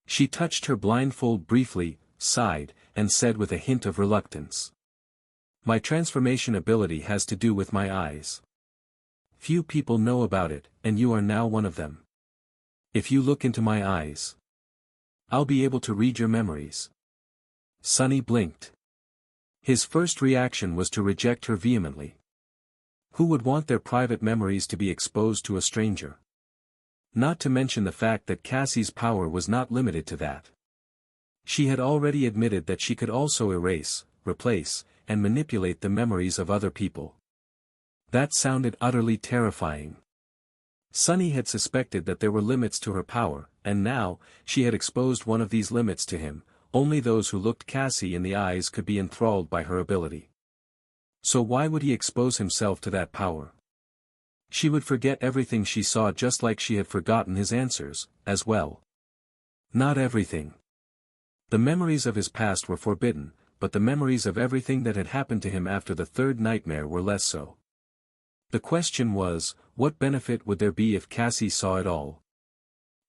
[SPEAKER 1] She touched her blindfold briefly, sighed, and said with a hint of reluctance. "My transformation ability has to do with my eyes. Few people know about it, and you are now one of them. If you look into my eyes, I'll be able to read your memories." Sonny blinked. His first reaction was to reject her vehemently. Who would want their private memories to be exposed to a stranger? Not to mention the fact that Cassie's power was not limited to that. She had already admitted that she could also erase, replace, and manipulate the memories of other people. That sounded utterly terrifying. Sonny had suspected that there were limits to her power, and now, she had exposed one of these limits to him. Only those who looked Cassie in the eyes could be enthralled by her ability. So why would he expose himself to that power? She would forget everything she saw just like she had forgotten his answers, as well. Not everything. The memories of his past were forbidden, but the memories of everything that had happened to him after the third nightmare were less so. The question was, what benefit would there be if Cassie saw it all?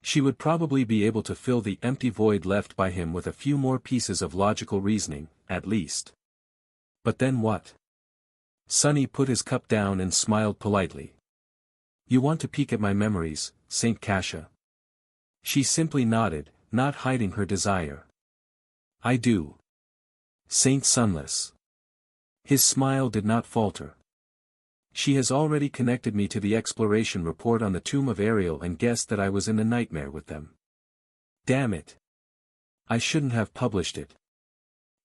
[SPEAKER 1] She would probably be able to fill the empty void left by him with a few more pieces of logical reasoning, at least. But then what? Sonny put his cup down and smiled politely. "You want to peek at my memories, Saint Cassia?" She simply nodded, not hiding her desire. "I do. Saint Sunless." His smile did not falter. "She has already connected me to the exploration report on the tomb of Ariel and guessed that I was in the nightmare with them. Damn it. I shouldn't have published it."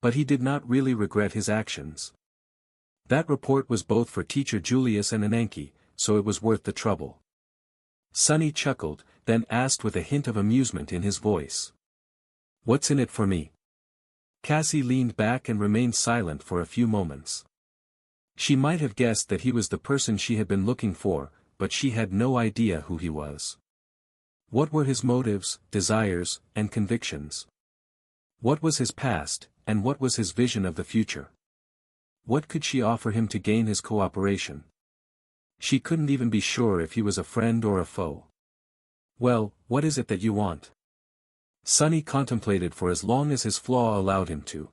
[SPEAKER 1] But he did not really regret his actions. That report was both for Teacher Julius and Ananke, so it was worth the trouble. Sonny chuckled, then asked with a hint of amusement in his voice. "What's in it for me?" Cassie leaned back and remained silent for a few moments. She might have guessed that he was the person she had been looking for, but she had no idea who he was. What were his motives, desires, and convictions? What was his past, and what was his vision of the future? What could she offer him to gain his cooperation? She couldn't even be sure if he was a friend or a foe. "Well, what is it that you want?" Sonny contemplated for as long as his flaw allowed him to.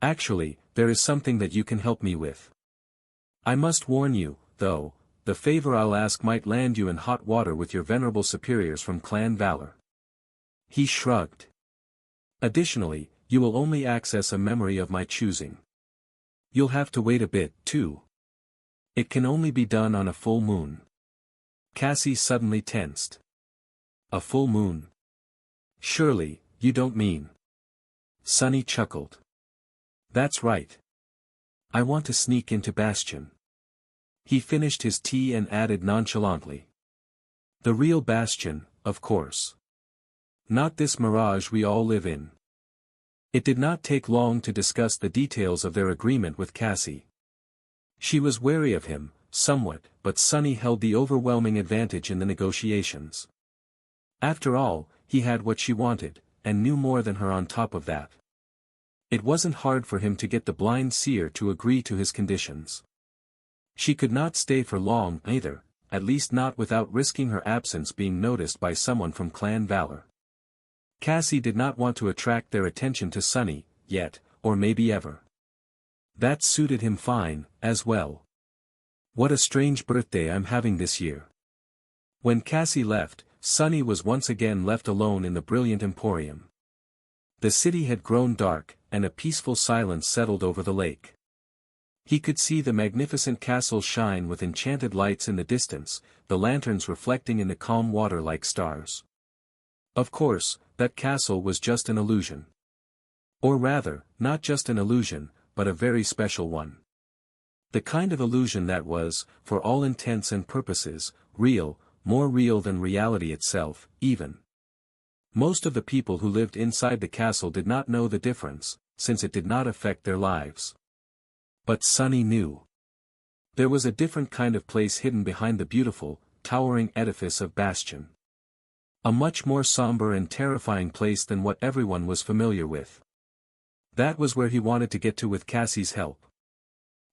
[SPEAKER 1] "Actually, there is something that you can help me with. I must warn you, though, the favor I'll ask might land you in hot water with your venerable superiors from Clan Valor." He shrugged. "Additionally, you will only access a memory of my choosing. You'll have to wait a bit, too. It can only be done on a full moon." Cassie suddenly tensed. "A full moon? Surely, you don't mean..." Sonny chuckled. "That's right. I want to sneak into Bastion." He finished his tea and added nonchalantly. "The real Bastion, of course. Not this mirage we all live in." It did not take long to discuss the details of their agreement with Cassie. She was wary of him, somewhat, but Sunny held the overwhelming advantage in the negotiations. After all, he had what she wanted, and knew more than her on top of that. It wasn't hard for him to get the blind seer to agree to his conditions. She could not stay for long either, at least not without risking her absence being noticed by someone from Clan Valor. Cassie did not want to attract their attention to Sunny, yet, or maybe ever. That suited him fine, as well. What a strange birthday I'm having this year. When Cassie left, Sunny was once again left alone in the brilliant emporium. The city had grown dark, and a peaceful silence settled over the lake. He could see the magnificent castle shine with enchanted lights in the distance, the lanterns reflecting in the calm water like stars. Of course, that castle was just an illusion. Or rather, not just an illusion, but a very special one. The kind of illusion that was, for all intents and purposes, real, more real than reality itself, even. Most of the people who lived inside the castle did not know the difference, since it did not affect their lives. But Sunny knew. There was a different kind of place hidden behind the beautiful, towering edifice of Bastion. A much more somber and terrifying place than what everyone was familiar with. That was where he wanted to get to with Cassie's help.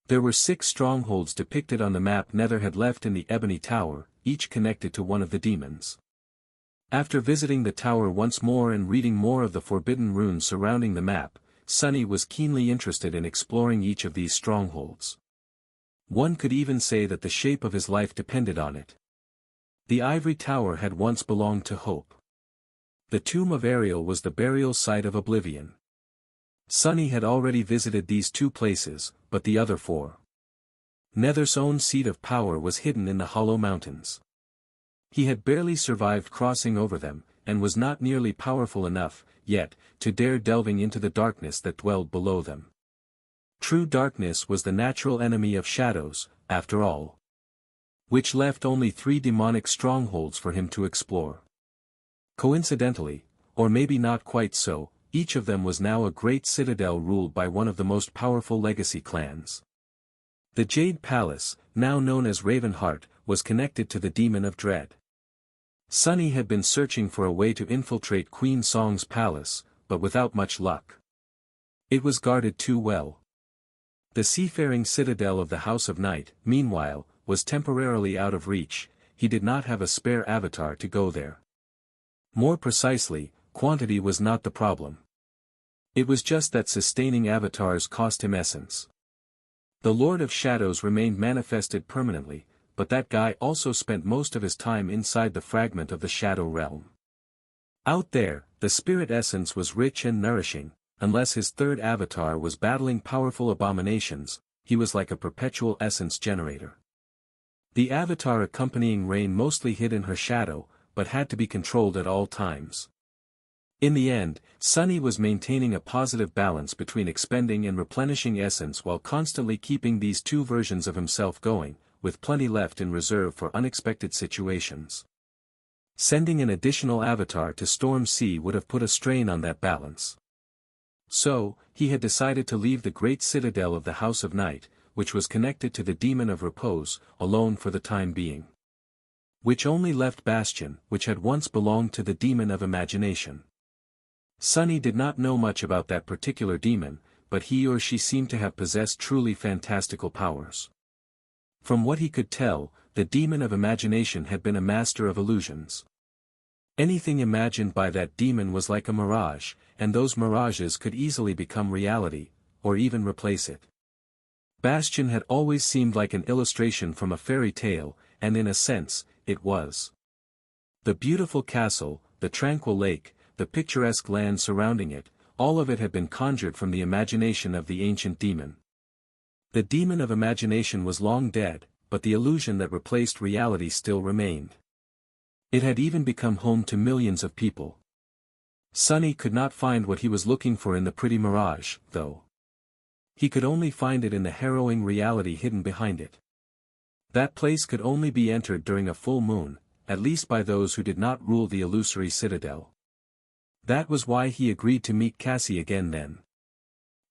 [SPEAKER 1] There were 6 strongholds depicted on the map Nether had left in the Ebony Tower, each connected to one of the demons. After visiting the tower once more and reading more of the forbidden runes surrounding the map, Sunny was keenly interested in exploring each of these strongholds. One could even say that the shape of his life depended on it. The Ivory Tower had once belonged to Hope. The Tomb of Ariel was the burial site of Oblivion. Sunny had already visited these 2 places, but the other 4. Nether's own seat of power was hidden in the Hollow Mountains. He had barely survived crossing over them, and was not nearly powerful enough, yet, to dare delving into the darkness that dwelled below them. True darkness was the natural enemy of shadows, after all. Which left only 3 demonic strongholds for him to explore. Coincidentally, or maybe not quite so, each of them was now a great citadel ruled by one of the most powerful legacy clans. The Jade Palace, now known as Ravenheart, was connected to the Demon of Dread. Sunny had been searching for a way to infiltrate Queen Song's palace, but without much luck. It was guarded too well. The seafaring citadel of the House of Night, meanwhile, was temporarily out of reach. He did not have a spare avatar to go there. More precisely, quantity was not the problem. It was just that sustaining avatars cost him essence. The Lord of Shadows remained manifested permanently, but that guy also spent most of his time inside the fragment of the Shadow Realm. Out there, the spirit essence was rich and nourishing. Unless his 3rd avatar was battling powerful abominations, he was like a perpetual essence generator. The avatar accompanying Rain mostly hid in her shadow, but had to be controlled at all times. In the end, Sunny was maintaining a positive balance between expending and replenishing essence while constantly keeping these 2 versions of himself going, with plenty left in reserve for unexpected situations. Sending an additional avatar to Storm Sea would have put a strain on that balance. So, he had decided to leave the great citadel of the House of Night, which was connected to the Demon of Repose, alone for the time being. Which only left Bastion, which had once belonged to the Demon of Imagination. Sunny did not know much about that particular demon, but he or she seemed to have possessed truly fantastical powers. From what he could tell, the Demon of Imagination had been a master of illusions. Anything imagined by that demon was like a mirage, and those mirages could easily become reality, or even replace it. Bastion had always seemed like an illustration from a fairy tale, and in a sense, it was. The beautiful castle, the tranquil lake, the picturesque land surrounding it, all of it had been conjured from the imagination of the ancient demon. The Demon of Imagination was long dead, but the illusion that replaced reality still remained. It had even become home to millions of people. Sunny could not find what he was looking for in the pretty mirage, though. He could only find it in the harrowing reality hidden behind it. That place could only be entered during a full moon, at least by those who did not rule the illusory citadel. That was why he agreed to meet Cassie again then.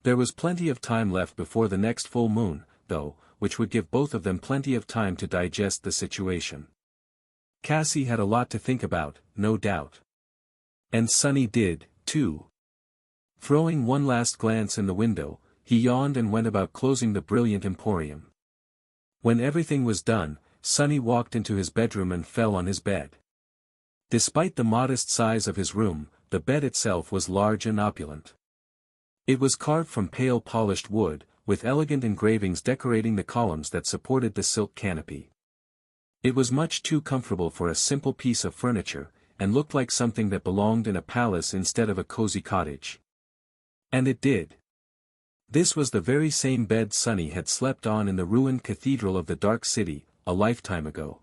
[SPEAKER 1] There was plenty of time left before the next full moon, though, which would give both of them plenty of time to digest the situation. Cassie had a lot to think about, no doubt. And Sunny did, too. Throwing one last glance in the window, he yawned and went about closing the brilliant emporium. When everything was done, Sunny walked into his bedroom and fell on his bed. Despite the modest size of his room, the bed itself was large and opulent. It was carved from pale polished wood, with elegant engravings decorating the columns that supported the silk canopy. It was much too comfortable for a simple piece of furniture, and looked like something that belonged in a palace instead of a cozy cottage. And it did. This was the very same bed Sunny had slept on in the ruined cathedral of the Dark City, a lifetime ago.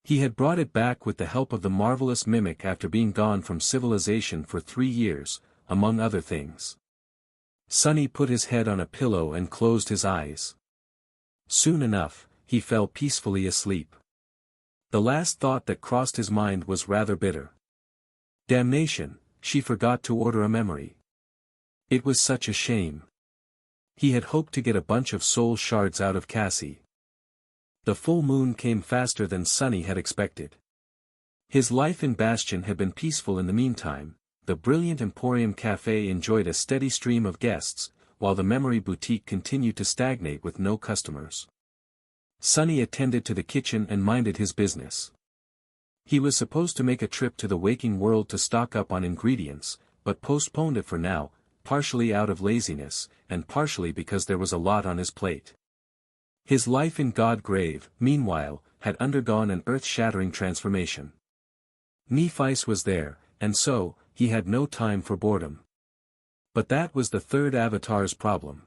[SPEAKER 1] He had brought it back with the help of the marvelous mimic after being gone from civilization for 3 years, among other things. Sunny put his head on a pillow and closed his eyes. Soon enough, he fell peacefully asleep. The last thought that crossed his mind was rather bitter. Damnation, she forgot to order a memory. It was such a shame. He had hoped to get a bunch of soul shards out of Cassie. The full moon came faster than Sunny had expected. His life in Bastion had been peaceful in the meantime. The brilliant Emporium Café enjoyed a steady stream of guests, while the Memory Boutique continued to stagnate with no customers. Sunny attended to the kitchen and minded his business. He was supposed to make a trip to the waking world to stock up on ingredients, but postponed it for now, partially out of laziness, and partially because there was a lot on his plate. His life in Godgrave, meanwhile, had undergone an earth-shattering transformation. Nephice was there, and so, he had no time for boredom. But that was the third avatar's problem.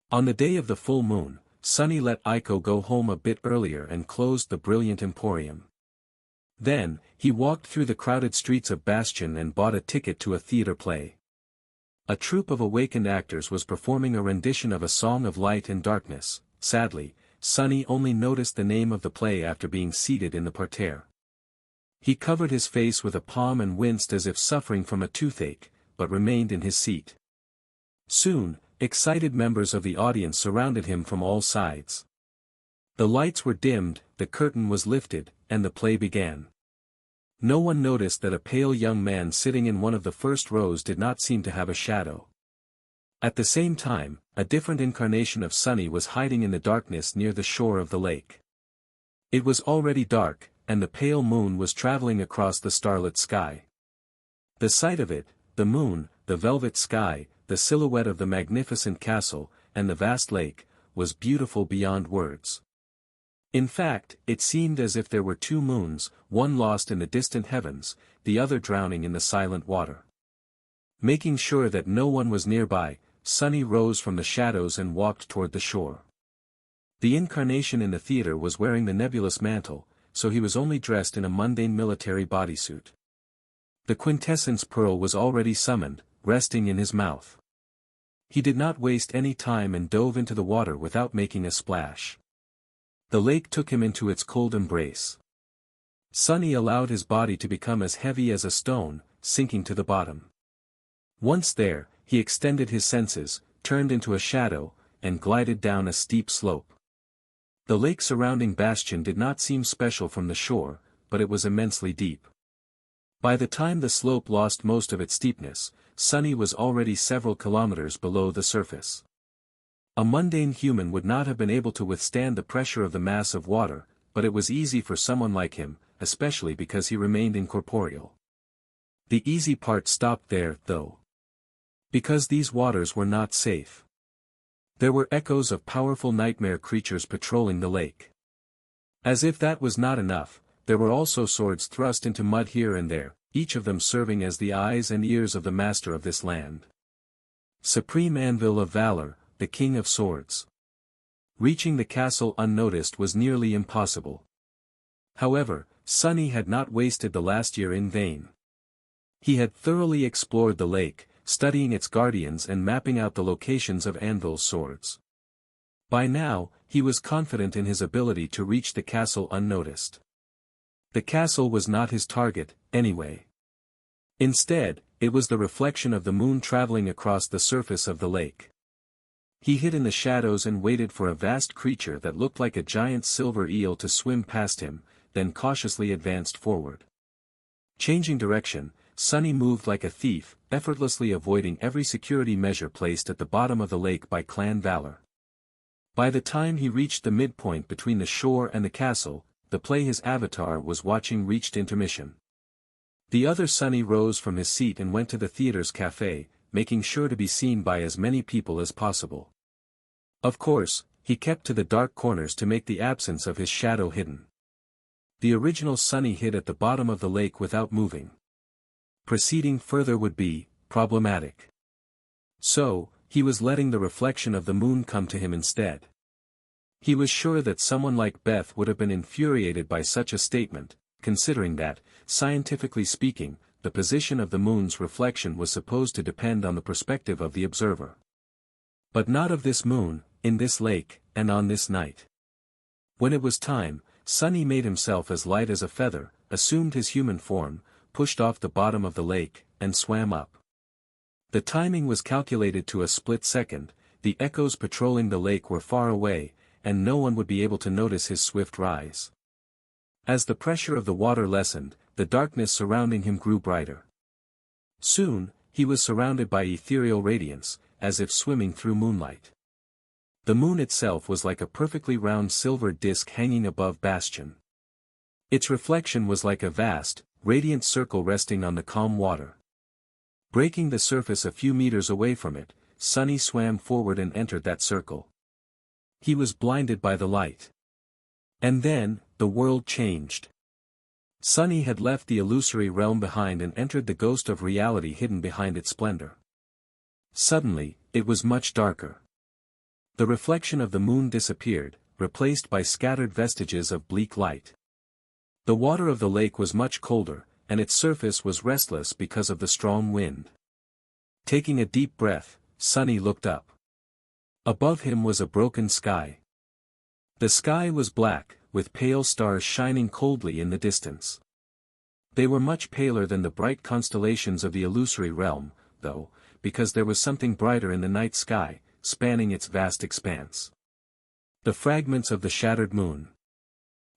[SPEAKER 1] On the day of the full moon, Sunny let Aiko go home a bit earlier and closed the brilliant emporium. Then, he walked through the crowded streets of Bastion and bought a ticket to a theater play. A troupe of awakened actors was performing a rendition of A Song of Light and Darkness. Sadly, Sunny only noticed the name of the play after being seated in the parterre. He covered his face with a palm and winced as if suffering from a toothache, but remained in his seat. Soon, excited members of the audience surrounded him from all sides. The lights were dimmed, the curtain was lifted, and the play began. No one noticed that a pale young man sitting in one of the first rows did not seem to have a shadow. At the same time, a different incarnation of Sunny was hiding in the darkness near the shore of the lake. It was already dark, and the pale moon was traveling across the starlit sky. The sight of it, the moon, the velvet sky, the silhouette of the magnificent castle, and the vast lake, was beautiful beyond words. In fact, it seemed as if there were 2 moons, one lost in the distant heavens, the other drowning in the silent water. Making sure that no one was nearby, Sunny rose from the shadows and walked toward the shore. The incarnation in the theater was wearing the nebulous mantle, so he was only dressed in a mundane military bodysuit. The quintessence pearl was already summoned, resting in his mouth. He did not waste any time and dove into the water without making a splash. The lake took him into its cold embrace. Sunny allowed his body to become as heavy as a stone, sinking to the bottom. Once there, he extended his senses, turned into a shadow, and glided down a steep slope. The lake surrounding Bastion did not seem special from the shore, but it was immensely deep. By the time the slope lost most of its steepness, Sunny was already several kilometers below the surface. A mundane human would not have been able to withstand the pressure of the mass of water, but it was easy for someone like him, especially because he remained incorporeal. The easy part stopped there, though. Because these waters were not safe. There were echoes of powerful nightmare creatures patrolling the lake. As if that was not enough, there were also swords thrust into mud here and there, each of them serving as the eyes and ears of the master of this land. Supreme Anvil of Valor, the King of Swords. Reaching the castle unnoticed was nearly impossible. However, Sunny had not wasted the last year in vain. He had thoroughly explored the lake, studying its guardians and mapping out the locations of Anvil's swords. By now, he was confident in his ability to reach the castle unnoticed. The castle was not his target, anyway. Instead, it was the reflection of the moon traveling across the surface of the lake. He hid in the shadows and waited for a vast creature that looked like a giant silver eel to swim past him, then cautiously advanced forward. Changing direction, Sunny moved like a thief, effortlessly avoiding every security measure placed at the bottom of the lake by clan valor. By the time he reached the midpoint between the shore and the castle, the play his avatar was watching reached intermission. The other Sunny rose from his seat and went to the theater's cafe, making sure to be seen by as many people as possible. Of course, he kept to the dark corners to make the absence of his shadow hidden. The original Sunny hid at the bottom of the lake without moving. Proceeding further would be problematic. So, he was letting the reflection of the moon come to him instead. He was sure that someone like Beth would have been infuriated by such a statement, considering that, scientifically speaking, the position of the moon's reflection was supposed to depend on the perspective of the observer. But not of this moon, in this lake, and on this night. When it was time, Sunny made himself as light as a feather, assumed his human form, pushed off the bottom of the lake, and swam up. The timing was calculated to a split second, the echoes patrolling the lake were far away, and no one would be able to notice his swift rise. As the pressure of the water lessened, the darkness surrounding him grew brighter. Soon, he was surrounded by ethereal radiance, as if swimming through moonlight. The moon itself was like a perfectly round silver disk hanging above Bastion. Its reflection was like a vast, radiant circle resting on the calm water. Breaking the surface a few meters away from it, Sunny swam forward and entered that circle. He was blinded by the light. And then, the world changed. Sunny had left the illusory realm behind and entered the ghost of reality hidden behind its splendor. Suddenly, it was much darker. The reflection of the moon disappeared, replaced by scattered vestiges of bleak light. The water of the lake was much colder, and its surface was restless because of the strong wind. Taking a deep breath, Sunny looked up. Above him was a broken sky. The sky was black, with pale stars shining coldly in the distance. They were much paler than the bright constellations of the illusory realm, though, because there was something brighter in the night sky, spanning its vast expanse. The fragments of the shattered moon.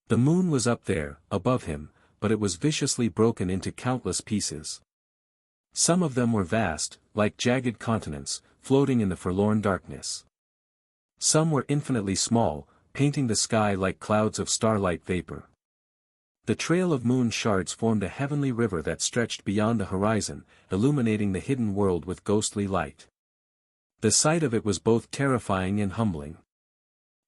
[SPEAKER 1] The moon was up there, above him, but it was viciously broken into countless pieces. Some of them were vast, like jagged continents, floating in the forlorn darkness. Some were infinitely small, painting the sky like clouds of starlight vapor. The trail of moon shards formed a heavenly river that stretched beyond the horizon, illuminating the hidden world with ghostly light. The sight of it was both terrifying and humbling.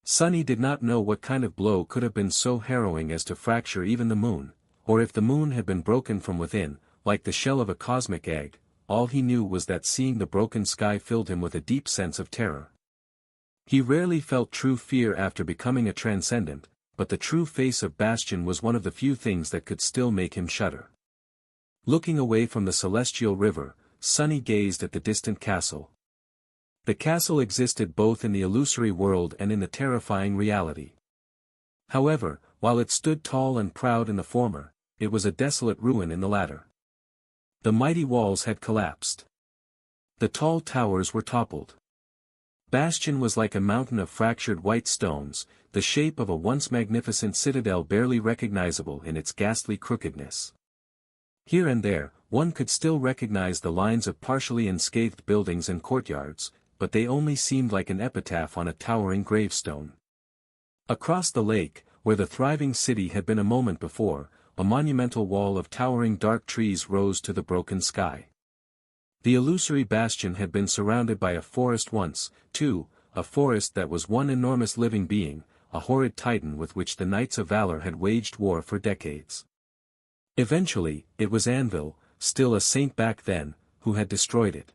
[SPEAKER 1] Sunny did not know what kind of blow could have been so harrowing as to fracture even the moon, or if the moon had been broken from within, like the shell of a cosmic egg. All he knew was that seeing the broken sky filled him with a deep sense of terror. He rarely felt true fear after becoming a transcendent, but the true face of Bastion was one of the few things that could still make him shudder. Looking away from the celestial river, Sunny gazed at the distant castle. The castle existed both in the illusory world and in the terrifying reality. However, while it stood tall and proud in the former, it was a desolate ruin in the latter. The mighty walls had collapsed. The tall towers were toppled. Bastion was like a mountain of fractured white stones, the shape of a once magnificent citadel barely recognizable in its ghastly crookedness. Here and there, one could still recognize the lines of partially unscathed buildings and courtyards, but they only seemed like an epitaph on a towering gravestone. Across the lake, where the thriving city had been a moment before, a monumental wall of towering dark trees rose to the broken sky. The illusory Bastion had been surrounded by a forest once, too, a forest that was one enormous living being, a horrid titan with which the Knights of Valor had waged war for decades. Eventually, it was Anvil, still a saint back then, who had destroyed it.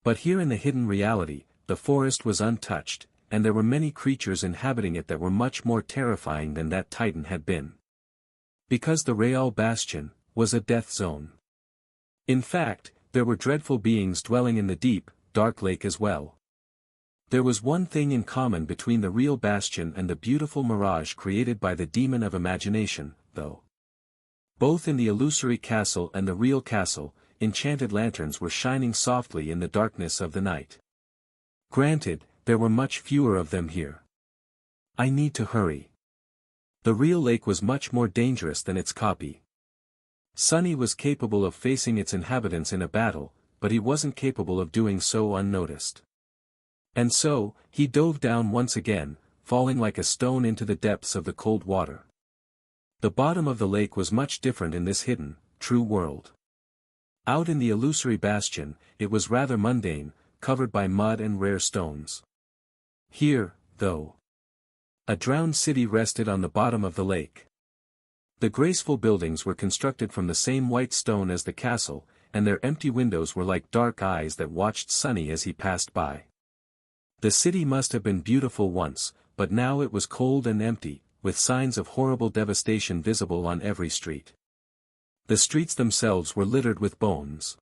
[SPEAKER 1] But here in the hidden reality, the forest was untouched, and there were many creatures inhabiting it that were much more terrifying than that titan had been. Because the Real Bastion was a death zone. In fact, there were dreadful beings dwelling in the deep, dark lake as well. There was one thing in common between the real Bastion and the beautiful mirage created by the demon of imagination, though. Both in the illusory castle and the real castle, enchanted lanterns were shining softly in the darkness of the night. Granted, there were much fewer of them here. I need to hurry. The real lake was much more dangerous than its copy. Sunny was capable of facing its inhabitants in a battle, but he wasn't capable of doing so unnoticed. And so, he dove down once again, falling like a stone into the depths of the cold water. The bottom of the lake was much different in this hidden, true world. Out in the illusory bastion, it was rather mundane, covered by mud and rare stones. Here, though, a drowned city rested on the bottom of the lake. The graceful buildings were constructed from the same white stone as the castle, and their empty windows were like dark eyes that watched Sunny as he passed by. The city must have been beautiful once, but now it was cold and empty, with signs of horrible devastation visible on every street. The streets themselves were littered with bones.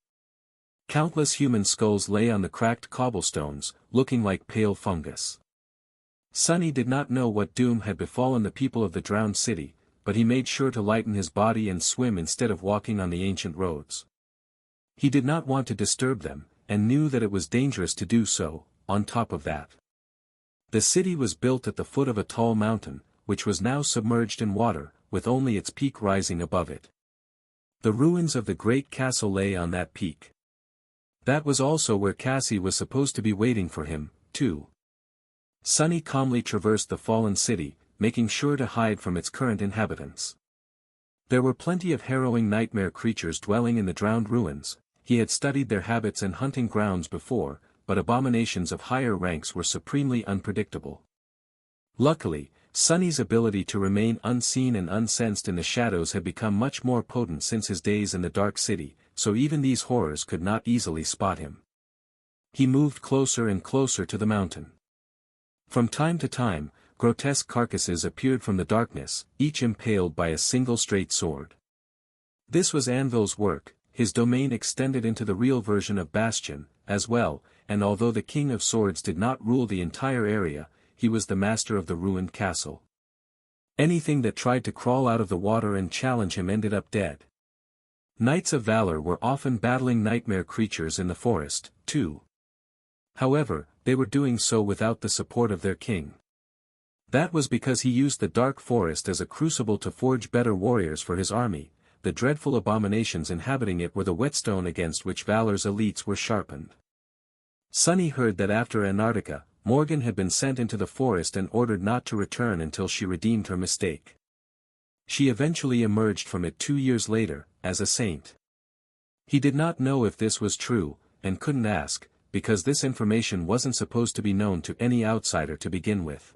[SPEAKER 1] Countless human skulls lay on the cracked cobblestones, looking like pale fungus. Sunny did not know what doom had befallen the people of the drowned city, but he made sure to lighten his body and swim instead of walking on the ancient roads. He did not want to disturb them, and knew that it was dangerous to do so. On top of that, the city was built at the foot of a tall mountain, which was now submerged in water, with only its peak rising above it. The ruins of the great castle lay on that peak. That was also where Cassie was supposed to be waiting for him, too. Sunny calmly traversed the fallen city, making sure to hide from its current inhabitants. There were plenty of harrowing nightmare creatures dwelling in the drowned ruins. He had studied their habits and hunting grounds before, but abominations of higher ranks were supremely unpredictable. Luckily, Sunny's ability to remain unseen and unsensed in the shadows had become much more potent since his days in the Dark City, so even these horrors could not easily spot him. He moved closer and closer to the mountain. From time to time, grotesque carcasses appeared from the darkness, each impaled by a single straight sword. This was Anvil's work. His domain extended into the real version of Bastion, as well, and although the King of Swords did not rule the entire area, he was the master of the ruined castle. Anything that tried to crawl out of the water and challenge him ended up dead. Knights of Valor were often battling nightmare creatures in the forest, too. However, they were doing so without the support of their king. That was because he used the dark forest as a crucible to forge better warriors for his army. The dreadful abominations inhabiting it were the whetstone against which Valor's elites were sharpened. Sunny heard that after Antarctica, Morgan had been sent into the forest and ordered not to return until she redeemed her mistake. She eventually emerged from it 2 years later, as a saint. He did not know if this was true, and couldn't ask, because this information wasn't supposed to be known to any outsider to begin with.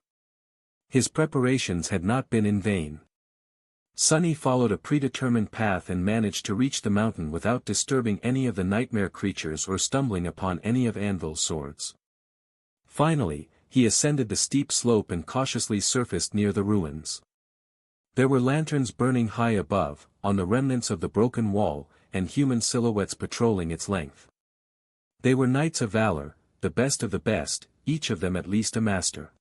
[SPEAKER 1] His preparations had not been in vain. Sunny followed a predetermined path and managed to reach the mountain without disturbing any of the nightmare creatures or stumbling upon any of Anvil's swords. Finally, he ascended the steep slope and cautiously surfaced near the ruins. There were lanterns burning high above, on the remnants of the broken wall, and human silhouettes patrolling its length. They were knights of valor, the best of the best, each of them at least a master.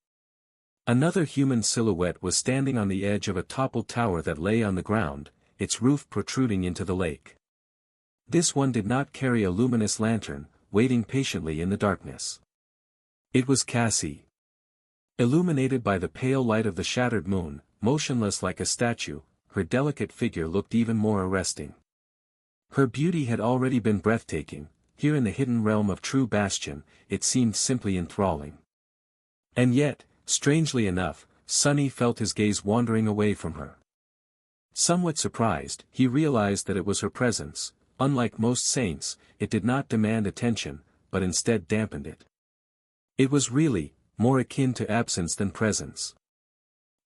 [SPEAKER 1] Another human silhouette was standing on the edge of a toppled tower that lay on the ground, its roof protruding into the lake. This one did not carry a luminous lantern, waiting patiently in the darkness. It was Cassie. Illuminated by the pale light of the shattered moon, motionless like a statue, her delicate figure looked even more arresting. Her beauty had already been breathtaking. Here in the hidden realm of true Bastion, it seemed simply enthralling. And yet, strangely enough, Sunny felt his gaze wandering away from her. Somewhat surprised, he realized that it was her presence. Unlike most saints, it did not demand attention, but instead dampened it. It was really, more akin to absence than presence.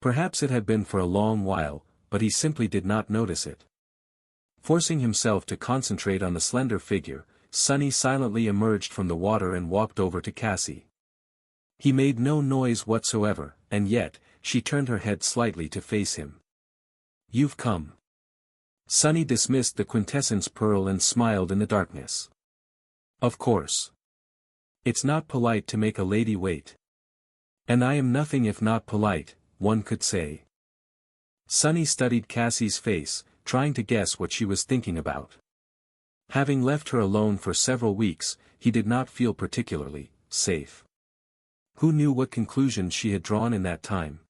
[SPEAKER 1] Perhaps it had been for a long while, but he simply did not notice it. Forcing himself to concentrate on the slender figure, Sunny silently emerged from the water and walked over to Cassie. He made no noise whatsoever, and yet, she turned her head slightly to face him. "You've come." Sunny dismissed the quintessence pearl and smiled in the darkness. "Of course. It's not polite to make a lady wait. And I am nothing if not polite, one could say." Sunny studied Cassie's face, trying to guess what she was thinking about. Having left her alone for several weeks, he did not feel particularly safe. Who knew what conclusions she had drawn in that time?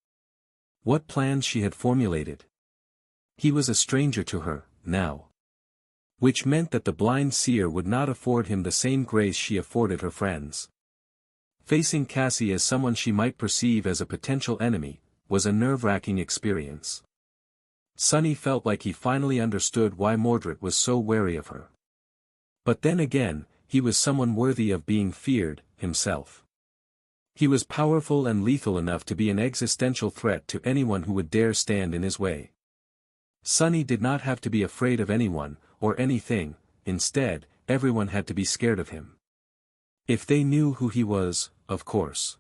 [SPEAKER 1] What plans she had formulated? He was a stranger to her, now. Which meant that the blind seer would not afford him the same grace she afforded her friends. Facing Cassie as someone she might perceive as a potential enemy, was a nerve-wracking experience. Sunny felt like he finally understood why Mordred was so wary of her. But then again, he was someone worthy of being feared, himself. He was powerful and lethal enough to be an existential threat to anyone who would dare stand in his way. Sunny did not have to be afraid of anyone, or anything, instead, everyone had to be scared of him. If they knew who he was, of course.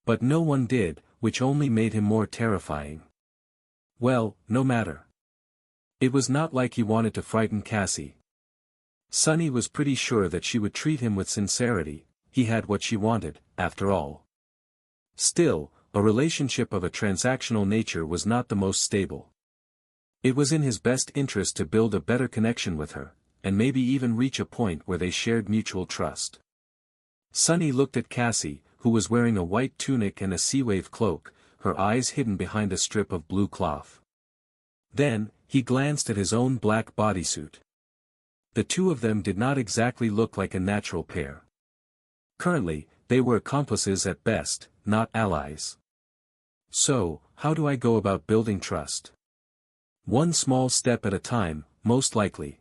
[SPEAKER 1] But no one did, which only made him more terrifying. Well, no matter. It was not like he wanted to frighten Cassie. Sunny was pretty sure that she would treat him with sincerity. He had what she wanted, after all. Still, a relationship of a transactional nature was not the most stable. It was in his best interest to build a better connection with her, and maybe even reach a point where they shared mutual trust. Sunny looked at Cassie, who was wearing a white tunic and a sea-wave cloak, her eyes hidden behind a strip of blue cloth. Then, he glanced at his own black bodysuit. The two of them did not exactly look like a natural pair. Currently, they were accomplices at best, not allies. So, how do I go about building trust? One small step at a time, most likely.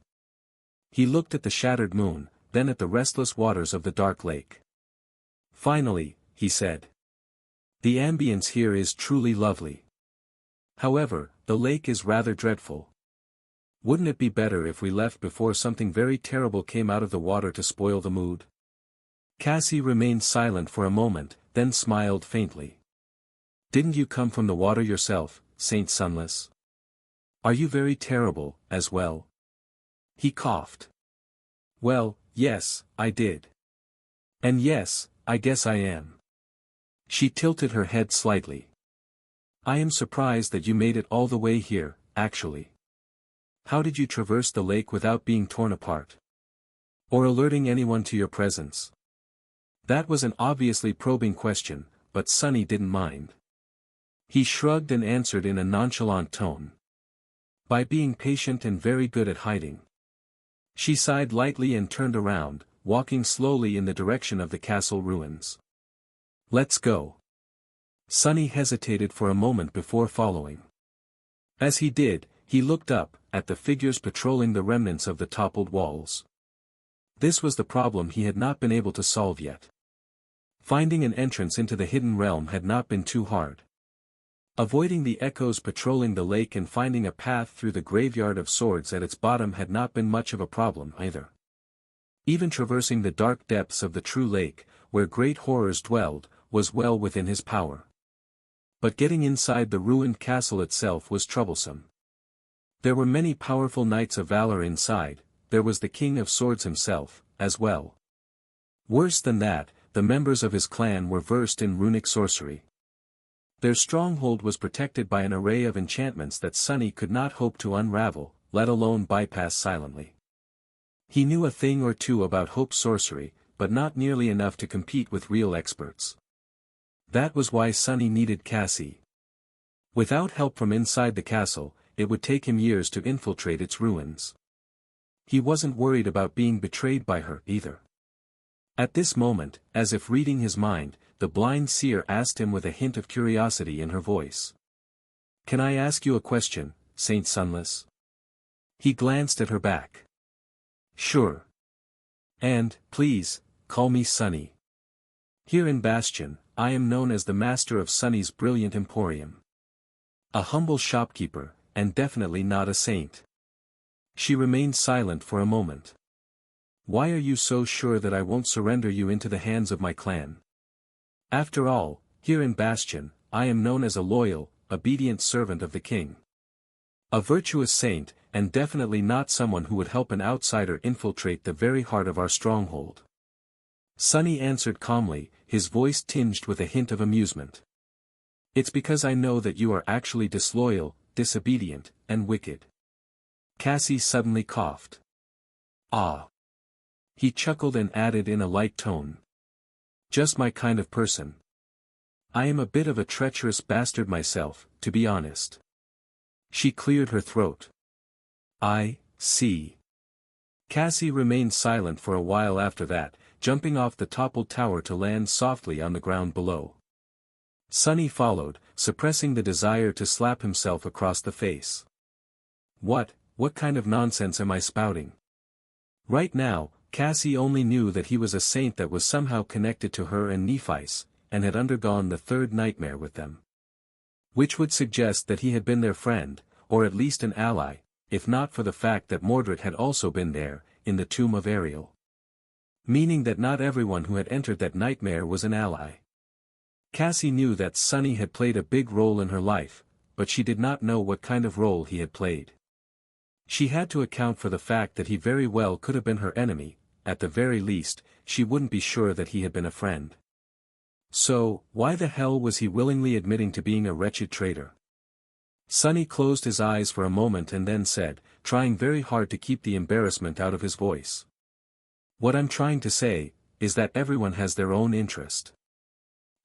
[SPEAKER 1] He looked at the shattered moon, then at the restless waters of the dark lake. Finally, he said. The ambience here is truly lovely. However, the lake is rather dreadful. Wouldn't it be better if we left before something very terrible came out of the water to spoil the mood? Cassie remained silent for a moment, then smiled faintly. Didn't you come from the water yourself, Saint Sunless? Are you very terrible, as well? He coughed. Well, yes, I did. And yes, I guess I am. She tilted her head slightly. I am surprised that you made it all the way here, actually. How did you traverse the lake without being torn apart? Or alerting anyone to your presence? That was an obviously probing question, but Sunny didn't mind. He shrugged and answered in a nonchalant tone. By being patient and very good at hiding. She sighed lightly and turned around, walking slowly in the direction of the castle ruins. Let's go. Sunny hesitated for a moment before following. As he did, he looked up, at the figures patrolling the remnants of the toppled walls. This was the problem he had not been able to solve yet. Finding an entrance into the hidden realm had not been too hard. Avoiding the echoes patrolling the lake and finding a path through the graveyard of swords at its bottom had not been much of a problem either. Even traversing the dark depths of the true lake, where great horrors dwelled, was well within his power. But getting inside the ruined castle itself was troublesome. There were many powerful knights of valor inside, there was the King of Swords himself, as well. Worse than that, the members of his clan were versed in runic sorcery. Their stronghold was protected by an array of enchantments that Sunny could not hope to unravel, let alone bypass silently. He knew a thing or two about hope sorcery, but not nearly enough to compete with real experts. That was why Sunny needed Cassie. Without help from inside the castle, it would take him years to infiltrate its ruins. He wasn't worried about being betrayed by her either. At this moment, as if reading his mind, the blind seer asked him with a hint of curiosity in her voice. Can I ask you a question, Saint Sunless? He glanced at her back. Sure. And, please, call me Sunny. Here in Bastion, I am known as the master of Sunny's brilliant emporium. A humble shopkeeper, and definitely not a saint. She remained silent for a moment. Why are you so sure that I won't surrender you into the hands of my clan? After all, here in Bastion, I am known as a loyal, obedient servant of the king. A virtuous saint, and definitely not someone who would help an outsider infiltrate the very heart of our stronghold. Sunny answered calmly, his voice tinged with a hint of amusement. It's because I know that you are actually disloyal, disobedient, and wicked. Cassie suddenly coughed. Ah. He chuckled and added in a light tone. Just my kind of person, I am a bit of a treacherous bastard myself, to be honest. She cleared her throat. I see. Cassie remained silent for a while after that, jumping off the toppled tower to land softly on the ground below. Sunny followed, suppressing the desire to slap himself across the face. What kind of nonsense am I spouting? Right now, Cassie only knew that he was a saint that was somehow connected to her and Nephi's, and had undergone the third nightmare with them. Which would suggest that he had been their friend, or at least an ally, if not for the fact that Mordred had also been there, in the tomb of Ariel. Meaning that not everyone who had entered that nightmare was an ally. Cassie knew that Sunny had played a big role in her life, but she did not know what kind of role he had played. She had to account for the fact that he very well could have been her enemy. At the very least, she wouldn't be sure that he had been a friend. So, why the hell was he willingly admitting to being a wretched traitor? Sunny closed his eyes for a moment and then said, trying very hard to keep the embarrassment out of his voice. What I'm trying to say, is that everyone has their own interest.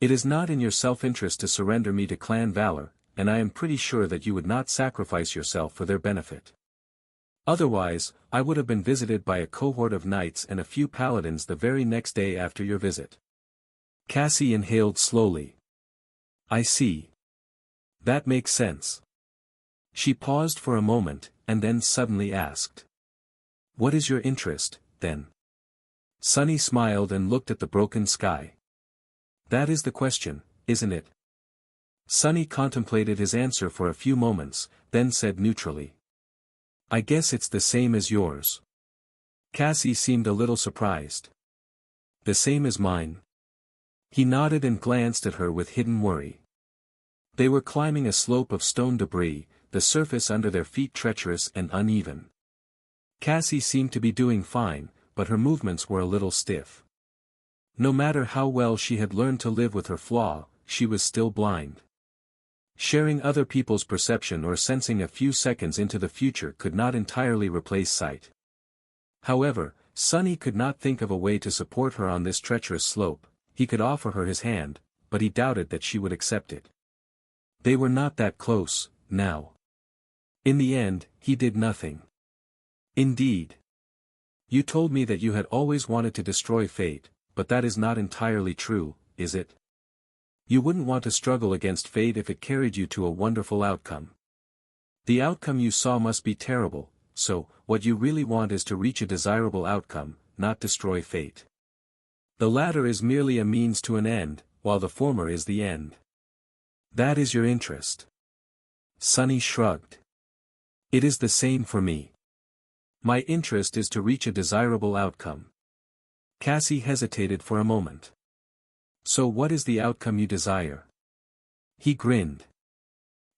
[SPEAKER 1] It is not in your self-interest to surrender me to clan valor, and I am pretty sure that you would not sacrifice yourself for their benefit. Otherwise, I would have been visited by a cohort of knights and a few paladins the very next day after your visit. Cassie inhaled slowly. I see. That makes sense. She paused for a moment, and then suddenly asked. What is your interest, then? Sunny smiled and looked at the broken sky. That is the question, isn't it? Sunny contemplated his answer for a few moments, then said neutrally. I guess it's the same as yours. Cassie seemed a little surprised. The same as mine? He nodded and glanced at her with hidden worry. They were climbing a slope of stone debris, the surface under their feet treacherous and uneven. Cassie seemed to be doing fine, but her movements were a little stiff. No matter how well she had learned to live with her flaw, she was still blind. Sharing other people's perception or sensing a few seconds into the future could not entirely replace sight. However, Sunny could not think of a way to support her on this treacherous slope. He could offer her his hand, but he doubted that she would accept it. They were not that close, now. In the end, he did nothing. Indeed. You told me that you had always wanted to destroy fate, but that is not entirely true, is it? You wouldn't want to struggle against fate if it carried you to a wonderful outcome. The outcome you saw must be terrible, so, what you really want is to reach a desirable outcome, not destroy fate. The latter is merely a means to an end, while the former is the end. That is your interest. Sunny shrugged. It is the same for me. My interest is to reach a desirable outcome. Cassie hesitated for a moment. So what is the outcome you desire? He grinned.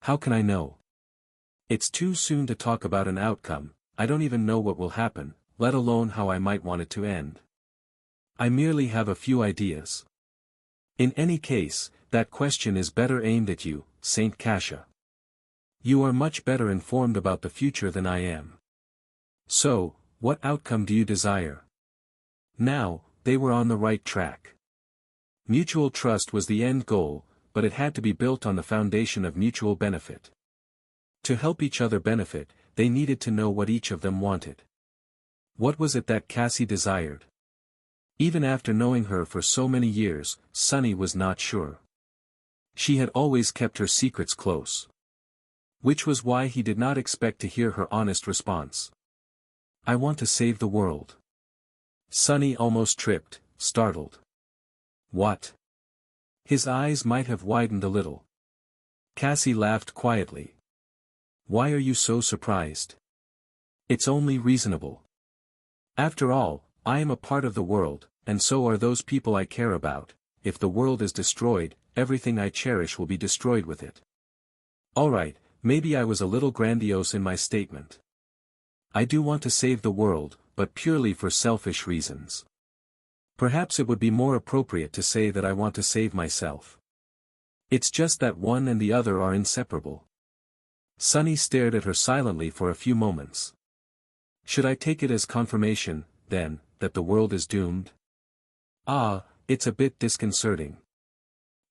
[SPEAKER 1] How can I know? It's too soon to talk about an outcome. I don't even know what will happen, let alone how I might want it to end. I merely have a few ideas. In any case, that question is better aimed at you, Saint Cassia. You are much better informed about the future than I am. So, what outcome do you desire? Now, they were on the right track. Mutual trust was the end goal, but it had to be built on the foundation of mutual benefit. To help each other benefit, they needed to know what each of them wanted. What was it that Cassie desired? Even after knowing her for so many years, Sunny was not sure. She had always kept her secrets close. Which was why he did not expect to hear her honest response. I want to save the world. Sunny almost tripped, startled. What? His eyes might have widened a little. Cassie laughed quietly. Why are you so surprised? It's only reasonable. After all, I am a part of the world, and so are those people I care about. If the world is destroyed, everything I cherish will be destroyed with it. Alright, maybe I was a little grandiose in my statement. I do want to save the world, but purely for selfish reasons. Perhaps it would be more appropriate to say that I want to save myself. It's just that one and the other are inseparable. Sunny stared at her silently for a few moments. Should I take it as confirmation, then, that the world is doomed? Ah, it's a bit disconcerting.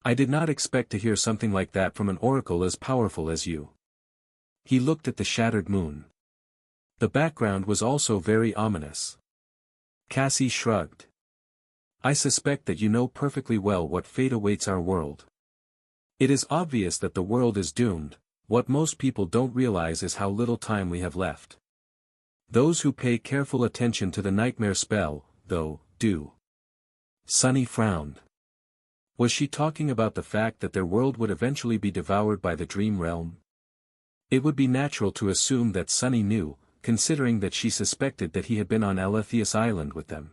[SPEAKER 1] I did not expect to hear something like that from an oracle as powerful as you. He looked at the shattered moon. The background was also very ominous. Cassie shrugged. I suspect that you know perfectly well what fate awaits our world. It is obvious that the world is doomed. What most people don't realize is how little time we have left. Those who pay careful attention to the nightmare spell, though, do. Sunny frowned. Was she talking about the fact that their world would eventually be devoured by the dream realm? It would be natural to assume that Sunny knew, considering that she suspected that he had been on Aletheus Island with them.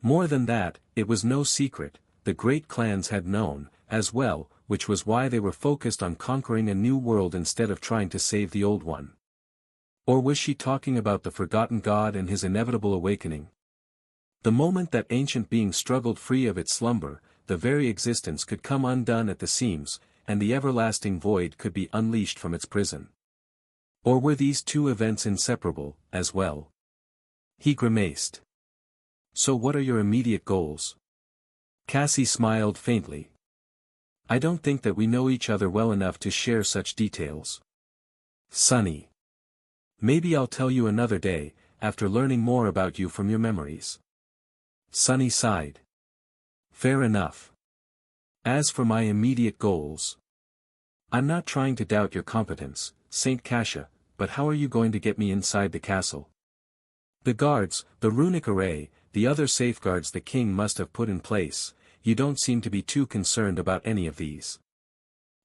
[SPEAKER 1] More than that, it was no secret, the great clans had known, as well, which was why they were focused on conquering a new world instead of trying to save the old one. Or was she talking about the forgotten god and his inevitable awakening? The moment that ancient being struggled free of its slumber, the very existence could come undone at the seams, and the everlasting void could be unleashed from its prison. Or were these two events inseparable, as well? He grimaced. So what are your immediate goals? Cassie smiled faintly. I don't think that we know each other well enough to share such details. Sunny. Maybe I'll tell you another day, after learning more about you from your memories. Sunny sighed. Fair enough. As for my immediate goals, I'm not trying to doubt your competence, Saint Cassia, but how are you going to get me inside the castle? The guards, the runic array, the other safeguards the king must have put in place, you don't seem to be too concerned about any of these.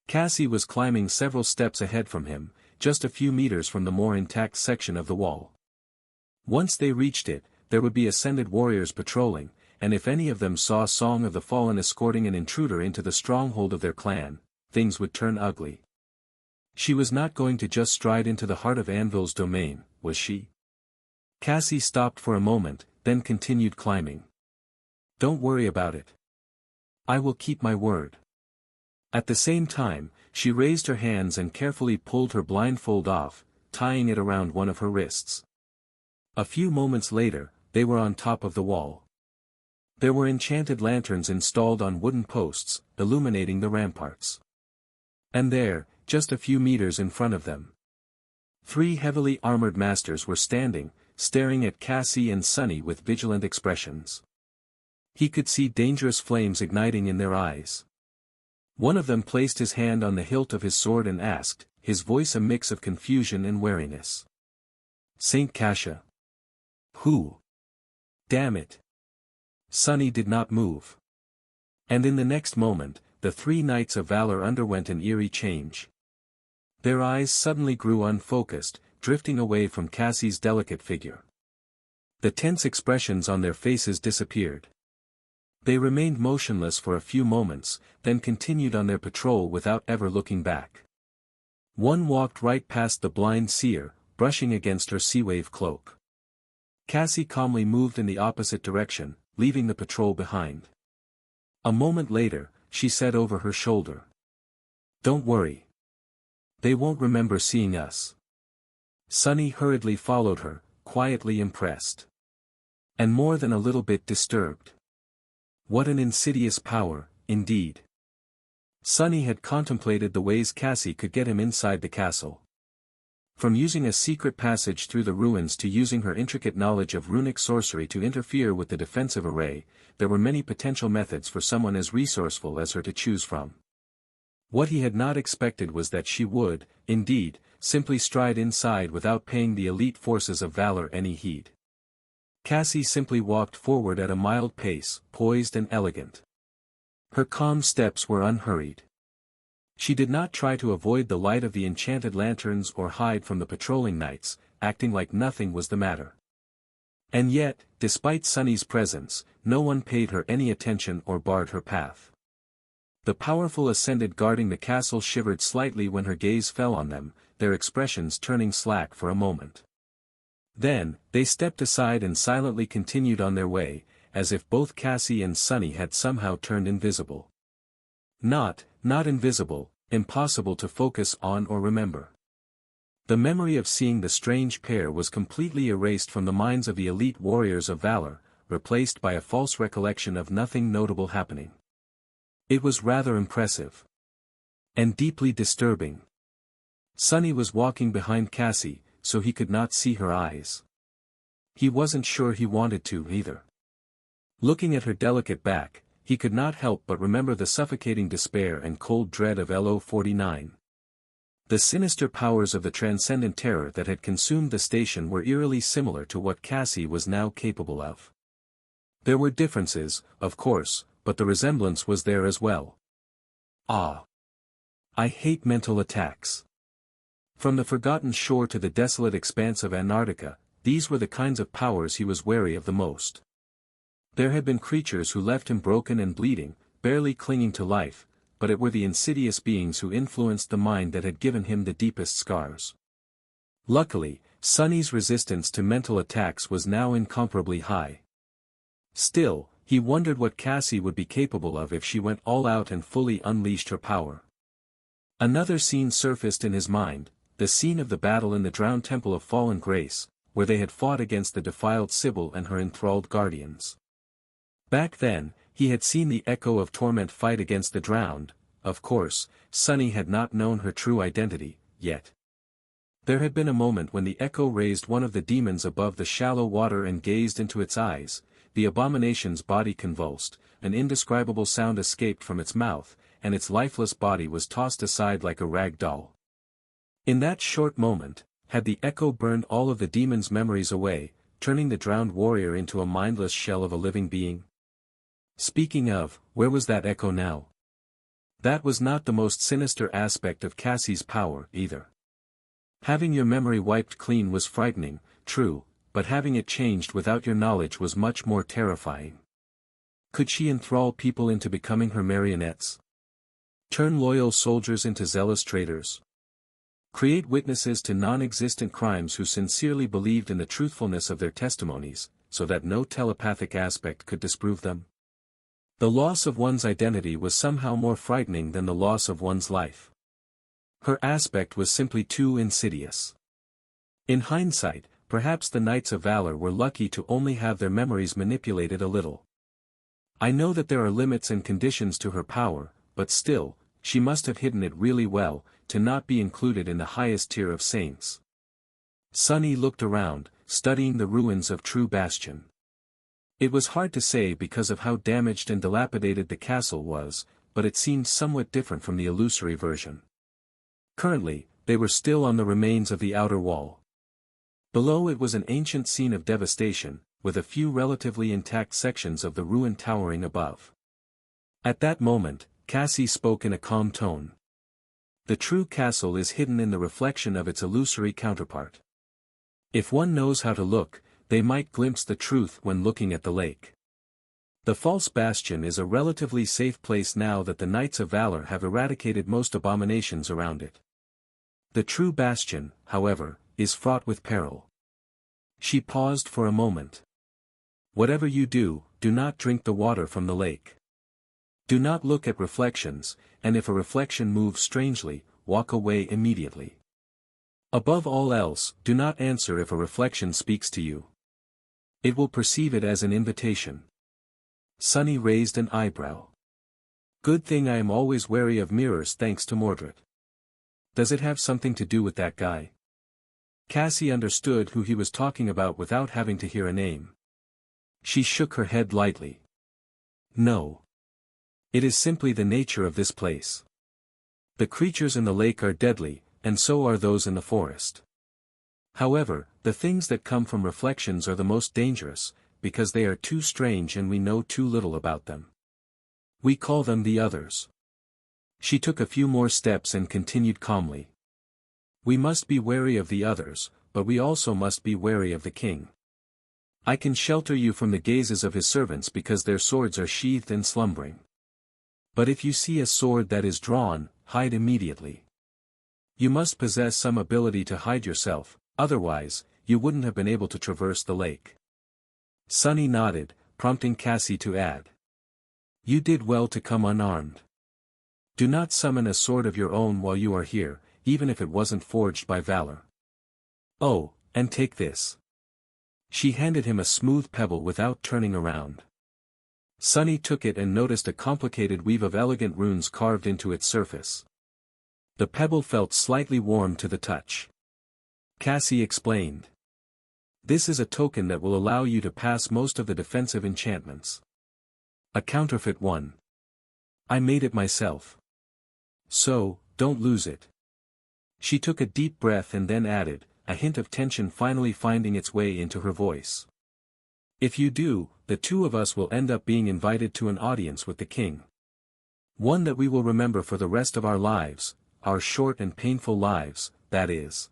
[SPEAKER 1] Cassie was climbing several steps ahead from him, just a few meters from the more intact section of the wall. Once they reached it, there would be ascended warriors patrolling, and if any of them saw Song of the Fallen escorting an intruder into the stronghold of their clan, things would turn ugly. She was not going to just stride into the heart of Anvil's domain, was she? Cassie stopped for a moment, then continued climbing. Don't worry about it. I will keep my word. At the same time, she raised her hands and carefully pulled her blindfold off, tying it around one of her wrists. A few moments later, they were on top of the wall. There were enchanted lanterns installed on wooden posts, illuminating the ramparts. And there, just a few meters in front of them, 3 heavily armored masters were standing, staring at Cassie and Sunny with vigilant expressions. He could see dangerous flames igniting in their eyes. One of them placed his hand on the hilt of his sword and asked, his voice a mix of confusion and wariness. Saint Cassia. Who? Damn it. Sunny did not move. And in the next moment, the 3 knights of valor underwent an eerie change. Their eyes suddenly grew unfocused, drifting away from Cassie's delicate figure. The tense expressions on their faces disappeared. They remained motionless for a few moments, then continued on their patrol without ever looking back. One walked right past the blind seer, brushing against her sea-wave cloak. Cassie calmly moved in the opposite direction, leaving the patrol behind. A moment later, she said over her shoulder. Don't worry. They won't remember seeing us. Sunny hurriedly followed her, quietly impressed. And more than a little bit disturbed. What an insidious power, indeed. Sunny had contemplated the ways Cassie could get him inside the castle. From using a secret passage through the ruins to using her intricate knowledge of runic sorcery to interfere with the defensive array, there were many potential methods for someone as resourceful as her to choose from. What he had not expected was that she would, indeed, simply stride inside without paying the elite forces of valor any heed. Cassie simply walked forward at a mild pace, poised and elegant. Her calm steps were unhurried. She did not try to avoid the light of the enchanted lanterns or hide from the patrolling knights, acting like nothing was the matter. And yet, despite Sunny's presence, no one paid her any attention or barred her path. The powerful ascended guarding the castle shivered slightly when her gaze fell on them, their expressions turning slack for a moment. Then, they stepped aside and silently continued on their way, as if both Cassie and Sunny had somehow turned invisible. Not invisible, impossible to focus on or remember. The memory of seeing the strange pair was completely erased from the minds of the elite warriors of valor, replaced by a false recollection of nothing notable happening. It was rather impressive. And deeply disturbing. Sunny was walking behind Cassie, so he could not see her eyes. He wasn't sure he wanted to either. Looking at her delicate back, he could not help but remember the suffocating despair and cold dread of LO-49. The sinister powers of the transcendent terror that had consumed the station were eerily similar to what Cassie was now capable of. There were differences, of course, but the resemblance was there as well. Ah! I hate mental attacks. From the forgotten shore to the desolate expanse of Antarctica, these were the kinds of powers he was wary of the most. There had been creatures who left him broken and bleeding, barely clinging to life, but it were the insidious beings who influenced the mind that had given him the deepest scars. Luckily, Sunny's resistance to mental attacks was now incomparably high. Still, he wondered what Cassie would be capable of if she went all out and fully unleashed her power. Another scene surfaced in his mind, the scene of the battle in the drowned Temple of Fallen Grace, where they had fought against the defiled Sibyl and her enthralled guardians. Back then, he had seen the Echo of Torment fight against the drowned. Of course, Sunny had not known her true identity, yet. There had been a moment when the Echo raised one of the demons above the shallow water and gazed into its eyes. The abomination's body convulsed, an indescribable sound escaped from its mouth, and its lifeless body was tossed aside like a rag doll. In that short moment, had the Echo burned all of the demon's memories away, turning the drowned warrior into a mindless shell of a living being? Speaking of, where was that Echo now? That was not the most sinister aspect of Cassie's power, either. Having your memory wiped clean was frightening, true, but having it changed without your knowledge was much more terrifying. Could she enthrall people into becoming her marionettes? Turn loyal soldiers into zealous traitors? Create witnesses to non-existent crimes who sincerely believed in the truthfulness of their testimonies, so that no telepathic aspect could disprove them? The loss of one's identity was somehow more frightening than the loss of one's life. Her aspect was simply too insidious. In hindsight, perhaps the Knights of Valor were lucky to only have their memories manipulated a little. I know that there are limits and conditions to her power, but still, she must have hidden it really well, to not be included in the highest tier of saints. Sunny looked around, studying the ruins of True Bastion. It was hard to say because of how damaged and dilapidated the castle was, but it seemed somewhat different from the illusory version. Currently, they were still on the remains of the outer wall. Below it was an ancient scene of devastation, with a few relatively intact sections of the ruin towering above. At that moment, Cassie spoke in a calm tone. The true castle is hidden in the reflection of its illusory counterpart. If one knows how to look, they might glimpse the truth when looking at the lake. The false bastion is a relatively safe place now that the Knights of Valor have eradicated most abominations around it. The true bastion, however, is fraught with peril. She paused for a moment. Whatever you do, do not drink the water from the lake. Do not look at reflections, and if a reflection moves strangely, walk away immediately. Above all else, do not answer if a reflection speaks to you. It will perceive it as an invitation. Sunny raised an eyebrow. Good thing I am always wary of mirrors thanks to Mordred. Does it have something to do with that guy? Cassie understood who he was talking about without having to hear a name. She shook her head lightly. No. It is simply the nature of this place. The creatures in the lake are deadly, and so are those in the forest. However, the things that come from reflections are the most dangerous, because they are too strange and we know too little about them. We call them the others. She took a few more steps and continued calmly. We must be wary of the others, but we also must be wary of the king. I can shelter you from the gazes of his servants because their swords are sheathed and slumbering. But if you see a sword that is drawn, hide immediately. You must possess some ability to hide yourself, otherwise, you wouldn't have been able to traverse the lake. Sunny nodded, prompting Cassie to add. You did well to come unarmed. Do not summon a sword of your own while you are here, even if it wasn't forged by valor. Oh, and take this. She handed him a smooth pebble without turning around. Sunny took it and noticed a complicated weave of elegant runes carved into its surface. The pebble felt slightly warm to the touch. Cassie explained. This is a token that will allow you to pass most of the defensive enchantments. A counterfeit one. I made it myself. So, don't lose it. She took a deep breath and then added, a hint of tension finally finding its way into her voice. If you do, the two of us will end up being invited to an audience with the king. One that we will remember for the rest of our lives, our short and painful lives, that is.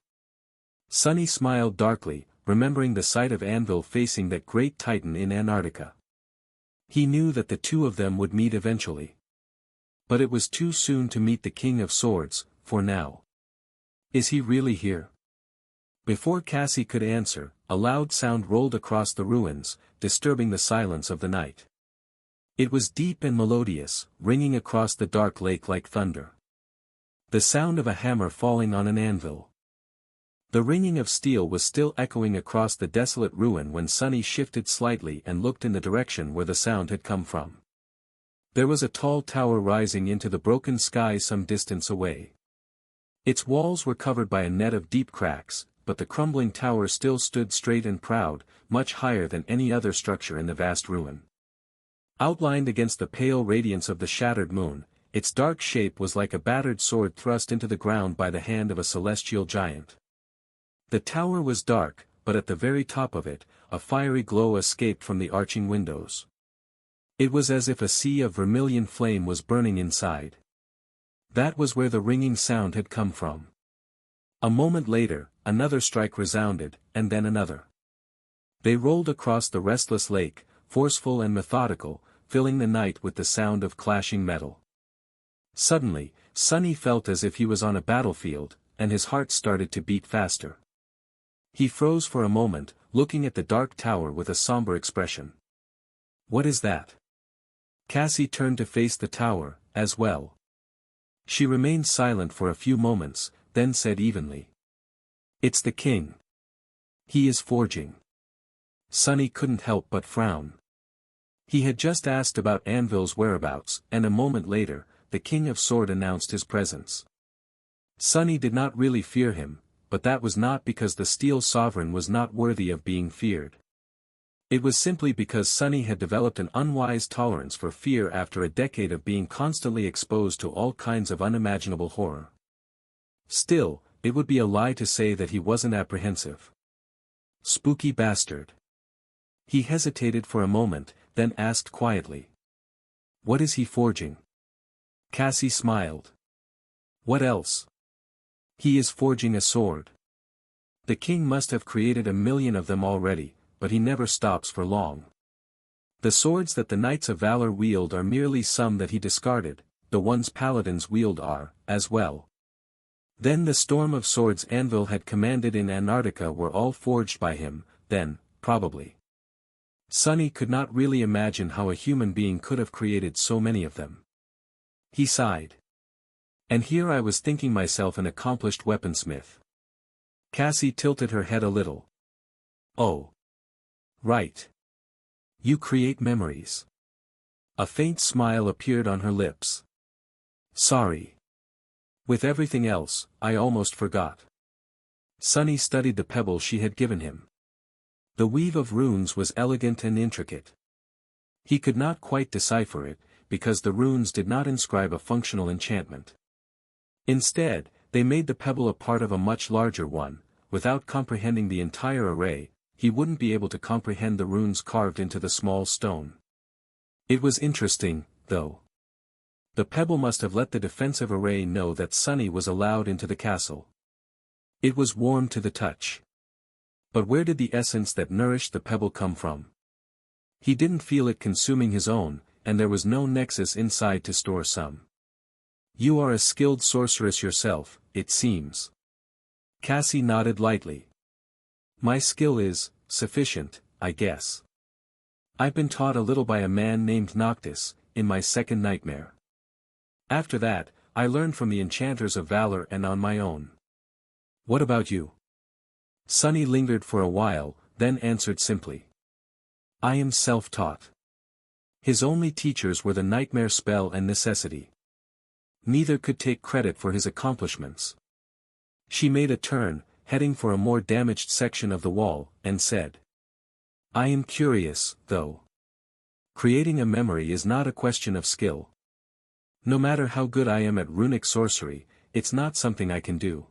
[SPEAKER 1] Sunny smiled darkly, remembering the sight of Anvil facing that great titan in Antarctica. He knew that the two of them would meet eventually. But it was too soon to meet the King of Swords, for now. Is he really here? Before Cassie could answer, a loud sound rolled across the ruins, disturbing the silence of the night. It was deep and melodious, ringing across the dark lake like thunder. The sound of a hammer falling on an anvil. The ringing of steel was still echoing across the desolate ruin when Sunny shifted slightly and looked in the direction where the sound had come from. There was a tall tower rising into the broken sky some distance away. Its walls were covered by a net of deep cracks, but the crumbling tower still stood straight and proud, much higher than any other structure in the vast ruin. Outlined against the pale radiance of the shattered moon, its dark shape was like a battered sword thrust into the ground by the hand of a celestial giant. The tower was dark, but at the very top of it, a fiery glow escaped from the arching windows. It was as if a sea of vermilion flame was burning inside. That was where the ringing sound had come from. A moment later, another strike resounded, and then another. They rolled across the restless lake, forceful and methodical, filling the night with the sound of clashing metal. Suddenly, Sunny felt as if he was on a battlefield, and his heart started to beat faster. He froze for a moment, looking at the dark tower with a somber expression. What is that? Cassie turned to face the tower, as well. She remained silent for a few moments, then said evenly. It's the king. He is forging. Sunny couldn't help but frown. He had just asked about Anvil's whereabouts, and a moment later, the King of Sword announced his presence. Sunny did not really fear him, but that was not because the Steel Sovereign was not worthy of being feared. It was simply because Sunny had developed an unwise tolerance for fear after a decade of being constantly exposed to all kinds of unimaginable horror. Still, it would be a lie to say that he wasn't apprehensive. Spooky bastard. He hesitated for a moment, then asked quietly. What is he forging? Cassie smiled. What else? He is forging a sword. The king must have created 1,000,000 of them already, but he never stops for long. The swords that the Knights of Valor wield are merely some that he discarded, the ones paladins wield are, as well. Then the storm of swords Anvil had commanded in Antarctica were all forged by him, then, probably. Sunny could not really imagine how a human being could have created so many of them. He sighed. And here I was thinking myself an accomplished weaponsmith. Cassie tilted her head a little. Oh. Right. You create memories. A faint smile appeared on her lips. Sorry. With everything else, I almost forgot. Sunny studied the pebble she had given him. The weave of runes was elegant and intricate. He could not quite decipher it, because the runes did not inscribe a functional enchantment. Instead, they made the pebble a part of a much larger one. Without comprehending the entire array, he wouldn't be able to comprehend the runes carved into the small stone. It was interesting, though. The pebble must have let the defensive array know that Sunny was allowed into the castle. It was warm to the touch. But where did the essence that nourished the pebble come from? He didn't feel it consuming his own, and there was no nexus inside to store some. You are a skilled sorceress yourself, it seems. Cassie nodded lightly. My skill is sufficient, I guess. I've been taught a little by a man named Noctis, in my second nightmare. After that, I learned from the enchanters of valor and on my own. What about you? Sunny lingered for a while, then answered simply. I am self-taught. His only teachers were the nightmare spell and necessity. Neither could take credit for his accomplishments. She made a turn, heading for a more damaged section of the wall, and said, "I am curious, though. Creating a memory is not a question of skill. No matter how good I am at runic sorcery, it's not something I can do.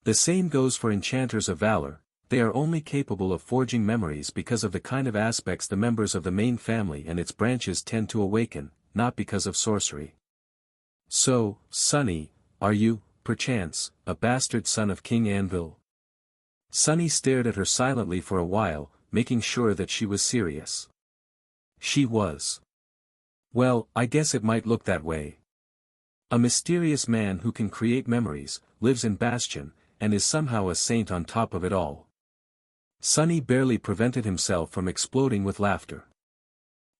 [SPEAKER 1] The same goes for enchanters of valor, they are only capable of forging memories because of the kind of aspects the members of the main family and its branches tend to awaken, not because of sorcery. So, Sunny, are you, perchance, a bastard son of King Anvil?" Sunny stared at her silently for a while, making sure that she was serious. She was. "Well, I guess it might look that way. A mysterious man who can create memories, lives in Bastion, and is somehow a saint on top of it all." Sunny barely prevented himself from exploding with laughter.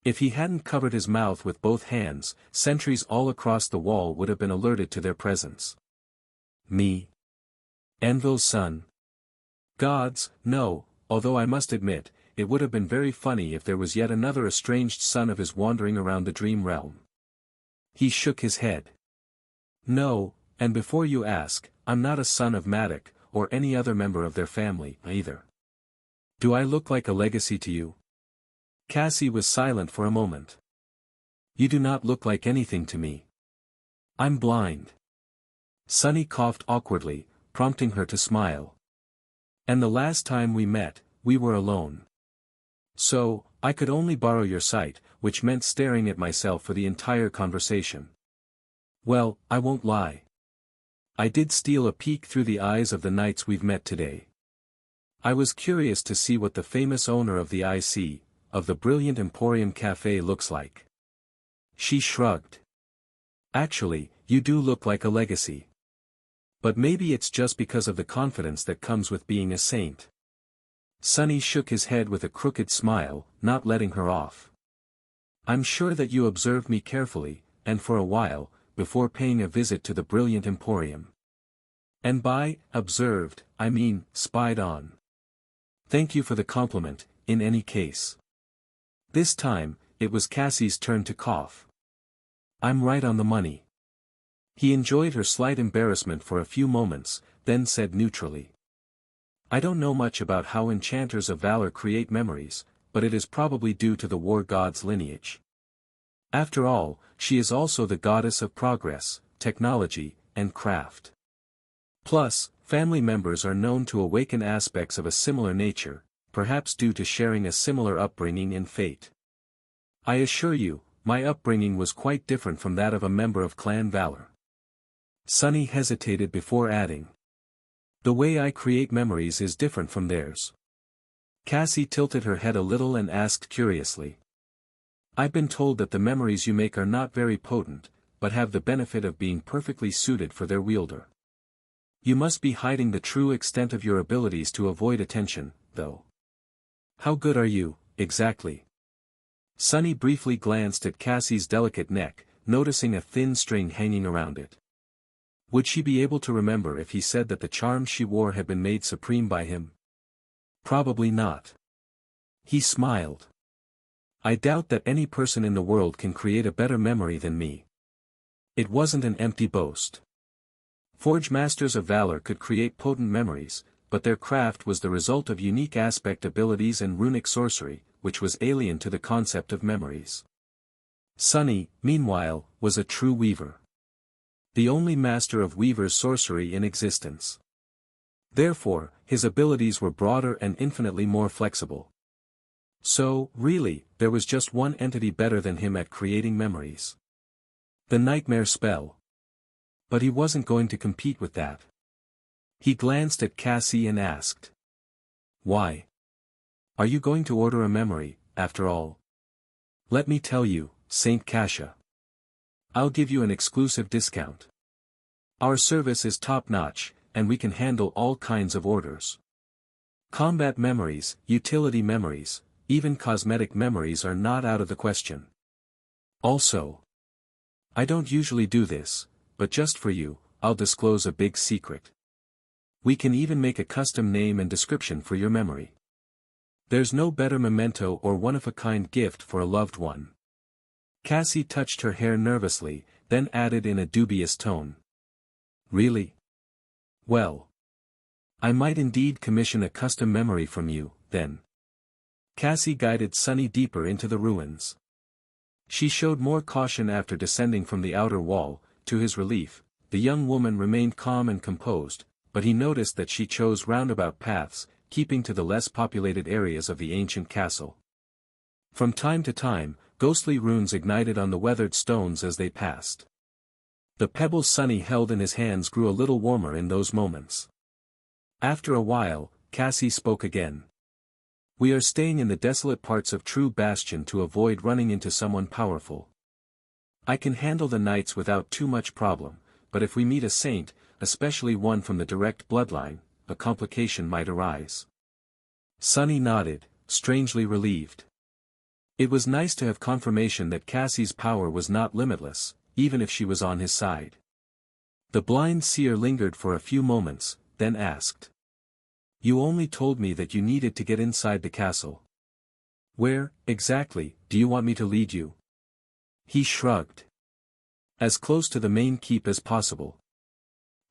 [SPEAKER 1] If he hadn't covered his mouth with both hands, sentries all across the wall would have been alerted to their presence. Me? Anvil's son? Gods, no, although I must admit, it would have been very funny if there was yet another estranged son of his wandering around the dream realm. He shook his head. "No, and before you ask, I'm not a son of Madoc, or any other member of their family, either. Do I look like a legacy to you?" Cassie was silent for a moment. "You do not look like anything to me. I'm blind." Sunny coughed awkwardly, prompting her to smile. "And the last time we met, we were alone. So, I could only borrow your sight, which meant staring at myself for the entire conversation. Well, I won't lie. I did steal a peek through the eyes of the knights we've met today. I was curious to see what the famous owner of the IC, of the brilliant Emporium Cafe looks like." She shrugged. "Actually, you do look like a legacy. But maybe it's just because of the confidence that comes with being a saint." Sunny shook his head with a crooked smile, not letting her off. "I'm sure that you observed me carefully, and for a while, before paying a visit to the brilliant Emporium. And by observed, I mean spied on. Thank you for the compliment, in any case." This time, it was Cassie's turn to cough. "I'm right on the money." He enjoyed her slight embarrassment for a few moments, then said neutrally, "I don't know much about how enchanters of valor create memories, but it is probably due to the war god's lineage. After all, she is also the goddess of progress, technology, and craft. Plus, family members are known to awaken aspects of a similar nature, perhaps due to sharing a similar upbringing and fate. I assure you, my upbringing was quite different from that of a member of Clan Valor." Sunny hesitated before adding, "The way I create memories is different from theirs." Cassie tilted her head a little and asked curiously, "I've been told that the memories you make are not very potent, but have the benefit of being perfectly suited for their wielder. You must be hiding the true extent of your abilities to avoid attention, though. How good are you, exactly?" Sunny briefly glanced at Cassie's delicate neck, noticing a thin string hanging around it. Would she be able to remember if he said that the charms she wore had been made supreme by him? Probably not. He smiled. "I doubt that any person in the world can create a better memory than me." It wasn't an empty boast. Forge masters of valor could create potent memories, but their craft was the result of unique aspect abilities and runic sorcery, which was alien to the concept of memories. Sunny, meanwhile, was a true weaver. The only master of weaver's sorcery in existence. Therefore, his abilities were broader and infinitely more flexible. So, really, there was just one entity better than him at creating memories. The nightmare spell. But he wasn't going to compete with that. He glanced at Cassie and asked, "Why? Are you going to order a memory, after all? Let me tell you, Saint Cassia. I'll give you an exclusive discount. Our service is top-notch, and we can handle all kinds of orders. Combat memories, utility memories, even cosmetic memories are not out of the question. Also, I don't usually do this, but just for you, I'll disclose a big secret. We can even make a custom name and description for your memory. There's no better memento or one-of-a-kind gift for a loved one. Cassie touched her hair nervously, then added in a dubious tone. Really? Well. I might indeed commission a custom memory from you, then. Cassie guided Sunny deeper into the ruins. She showed more caution after descending from the outer wall. To his relief, the young woman remained calm and composed, but he noticed that she chose roundabout paths, keeping to the less populated areas of the ancient castle. From time to time, ghostly runes ignited on the weathered stones as they passed. The pebbles Sunny held in his hands grew a little warmer in those moments. After a while, Cassie spoke again. We are staying in the desolate parts of True Bastion to avoid running into someone powerful. I can handle the nights without too much problem, but if we meet a saint, especially one from the direct bloodline, a complication might arise. Sunny nodded, strangely relieved. It was nice to have confirmation that Cassie's power was not limitless, even if she was on his side. The blind seer lingered for a few moments, then asked. You only told me that you needed to get inside the castle. Where, exactly, do you want me to lead you? He shrugged. As close to the main keep as possible.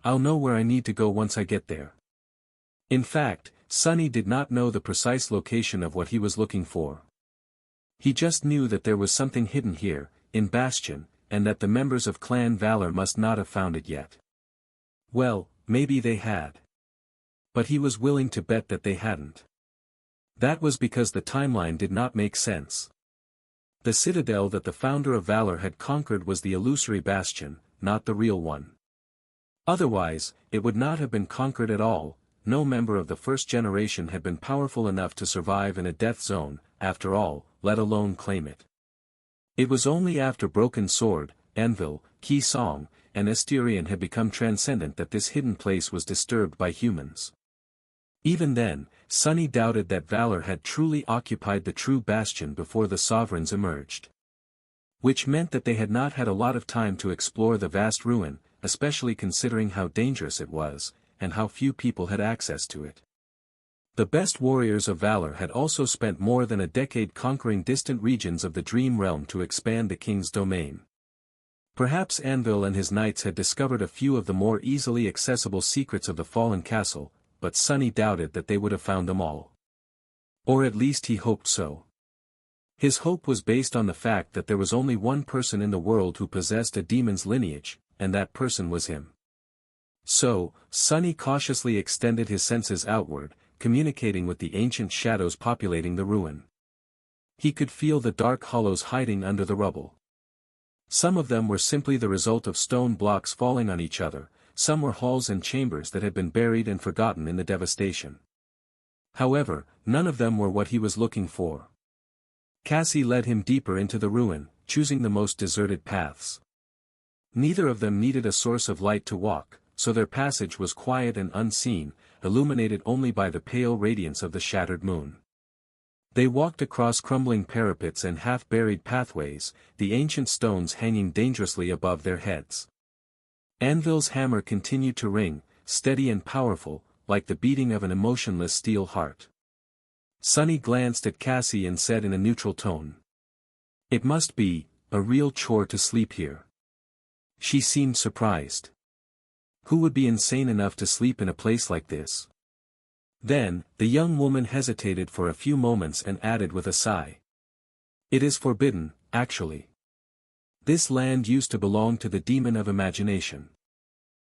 [SPEAKER 1] I'll know where I need to go once I get there. In fact, Sunny did not know the precise location of what he was looking for. He just knew that there was something hidden here, in Bastion, and that the members of Clan Valor must not have found it yet. Well, maybe they had. But he was willing to bet that they hadn't. That was because the timeline did not make sense. The citadel that the founder of Valor had conquered was the illusory Bastion, not the real one. Otherwise, it would not have been conquered at all. No member of the first generation had been powerful enough to survive in a death zone, after all, let alone claim it. It was only after Broken Sword, Anvil, Key Song, and Esterion had become transcendent that this hidden place was disturbed by humans. Even then, Sunny doubted that Valor had truly occupied the True Bastion before the Sovereigns emerged. Which meant that they had not had a lot of time to explore the vast ruin, especially considering how dangerous it was, and how few people had access to it. The best warriors of Valor had also spent more than a decade conquering distant regions of the Dream Realm to expand the king's domain. Perhaps Anvil and his knights had discovered a few of the more easily accessible secrets of the fallen castle, but Sunny doubted that they would have found them all. Or at least he hoped so. His hope was based on the fact that there was only one person in the world who possessed a demon's lineage, and that person was him. So, Sunny cautiously extended his senses outward, communicating with the ancient shadows populating the ruin. He could feel the dark hollows hiding under the rubble. Some of them were simply the result of stone blocks falling on each other, some were halls and chambers that had been buried and forgotten in the devastation. However, none of them were what he was looking for. Cassie led him deeper into the ruin, choosing the most deserted paths. Neither of them needed a source of light to walk, so their passage was quiet and unseen, illuminated only by the pale radiance of the shattered moon. They walked across crumbling parapets and half-buried pathways, the ancient stones hanging dangerously above their heads. Anvil's hammer continued to ring, steady and powerful, like the beating of an emotionless steel heart. Sunny glanced at Cassie and said in a neutral tone. It must be a real chore to sleep here. She seemed surprised. Who would be insane enough to sleep in a place like this? Then, the young woman hesitated for a few moments and added with a sigh. It is forbidden, actually. This land used to belong to the demon of imagination.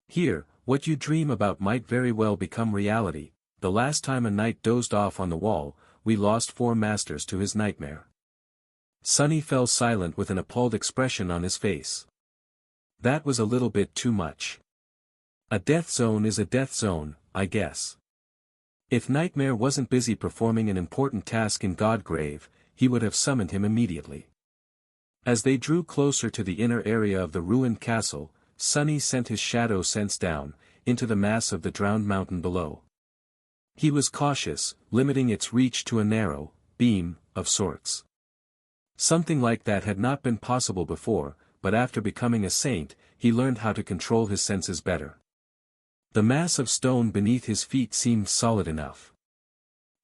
[SPEAKER 1] Here, what you dream about might very well become reality. The last time a knight dozed off on the wall, we lost 4 masters to his nightmare. Sunny fell silent with an appalled expression on his face. That was a little bit too much. A death zone is a death zone, I guess. If Nightmare wasn't busy performing an important task in Godgrave, he would have summoned him immediately. As they drew closer to the inner area of the ruined castle, Sunny sent his shadow sense down, into the mass of the drowned mountain below. He was cautious, limiting its reach to a narrow beam of sorts. Something like that had not been possible before, but after becoming a saint, he learned how to control his senses better. The mass of stone beneath his feet seemed solid enough.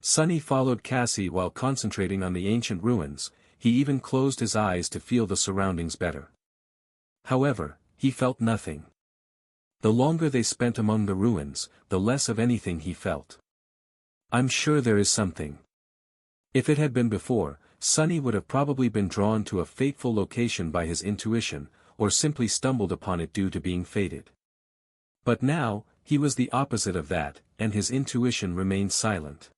[SPEAKER 1] Sunny followed Cassie while concentrating on the ancient ruins, he even closed his eyes to feel the surroundings better. However, he felt nothing. The longer they spent among the ruins, the less of anything he felt. "I'm sure there is something." If it had been before, Sunny would have probably been drawn to a fateful location by his intuition, or simply stumbled upon it due to being fated. But now, he was the opposite of that, and his intuition remained silent.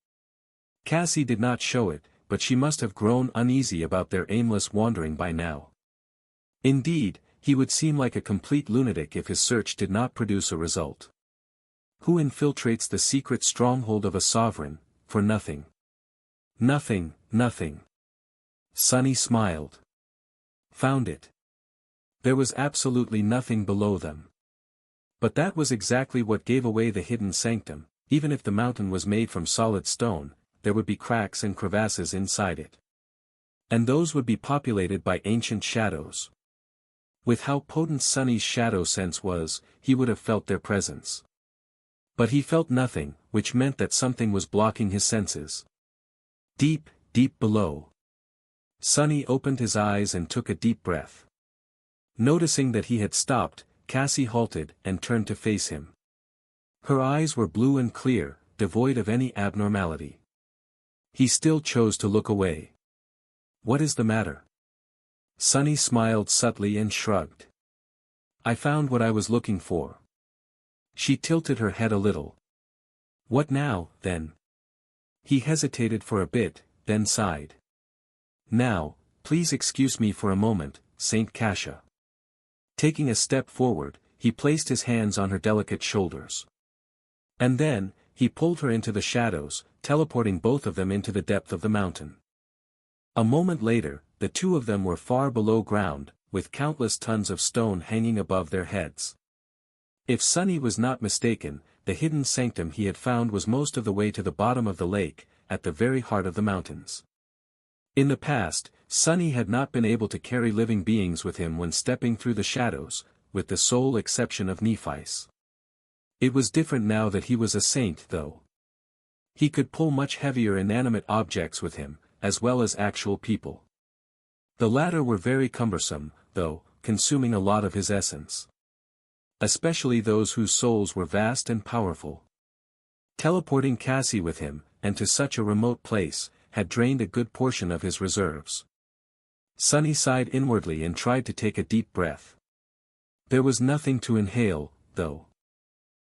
[SPEAKER 1] Cassie did not show it, but she must have grown uneasy about their aimless wandering by now. Indeed, he would seem like a complete lunatic if his search did not produce a result. Who infiltrates the secret stronghold of a sovereign, for nothing? Nothing, nothing. Sunny smiled. Found it. There was absolutely nothing below them. But that was exactly what gave away the hidden sanctum. Even if the mountain was made from solid stone, there would be cracks and crevasses inside it. And those would be populated by ancient shadows. With how potent Sunny's shadow sense was, he would have felt their presence. But he felt nothing, which meant that something was blocking his senses. Deep, deep below. Sunny opened his eyes and took a deep breath. Noticing that he had stopped, Cassie halted and turned to face him. Her eyes were blue and clear, devoid of any abnormality. He still chose to look away. "What is the matter?" Sunny smiled subtly and shrugged. "I found what I was looking for." She tilted her head a little. "What now, then?" He hesitated for a bit, then sighed. "Now, please excuse me for a moment, Saint Cassia." Taking a step forward, he placed his hands on her delicate shoulders. And then, he pulled her into the shadows, teleporting both of them into the depth of the mountain. A moment later, the two of them were far below ground, with countless tons of stone hanging above their heads. If Sunny was not mistaken, the hidden sanctum he had found was most of the way to the bottom of the lake, at the very heart of the mountains. In the past, Sunny had not been able to carry living beings with him when stepping through the shadows, with the sole exception of Nephis. It was different now that he was a saint, though. He could pull much heavier inanimate objects with him, as well as actual people. The latter were very cumbersome, though, consuming a lot of his essence. Especially those whose souls were vast and powerful. Teleporting Cassie with him, and to such a remote place, had drained a good portion of his reserves. Sunny sighed inwardly and tried to take a deep breath. There was nothing to inhale, though.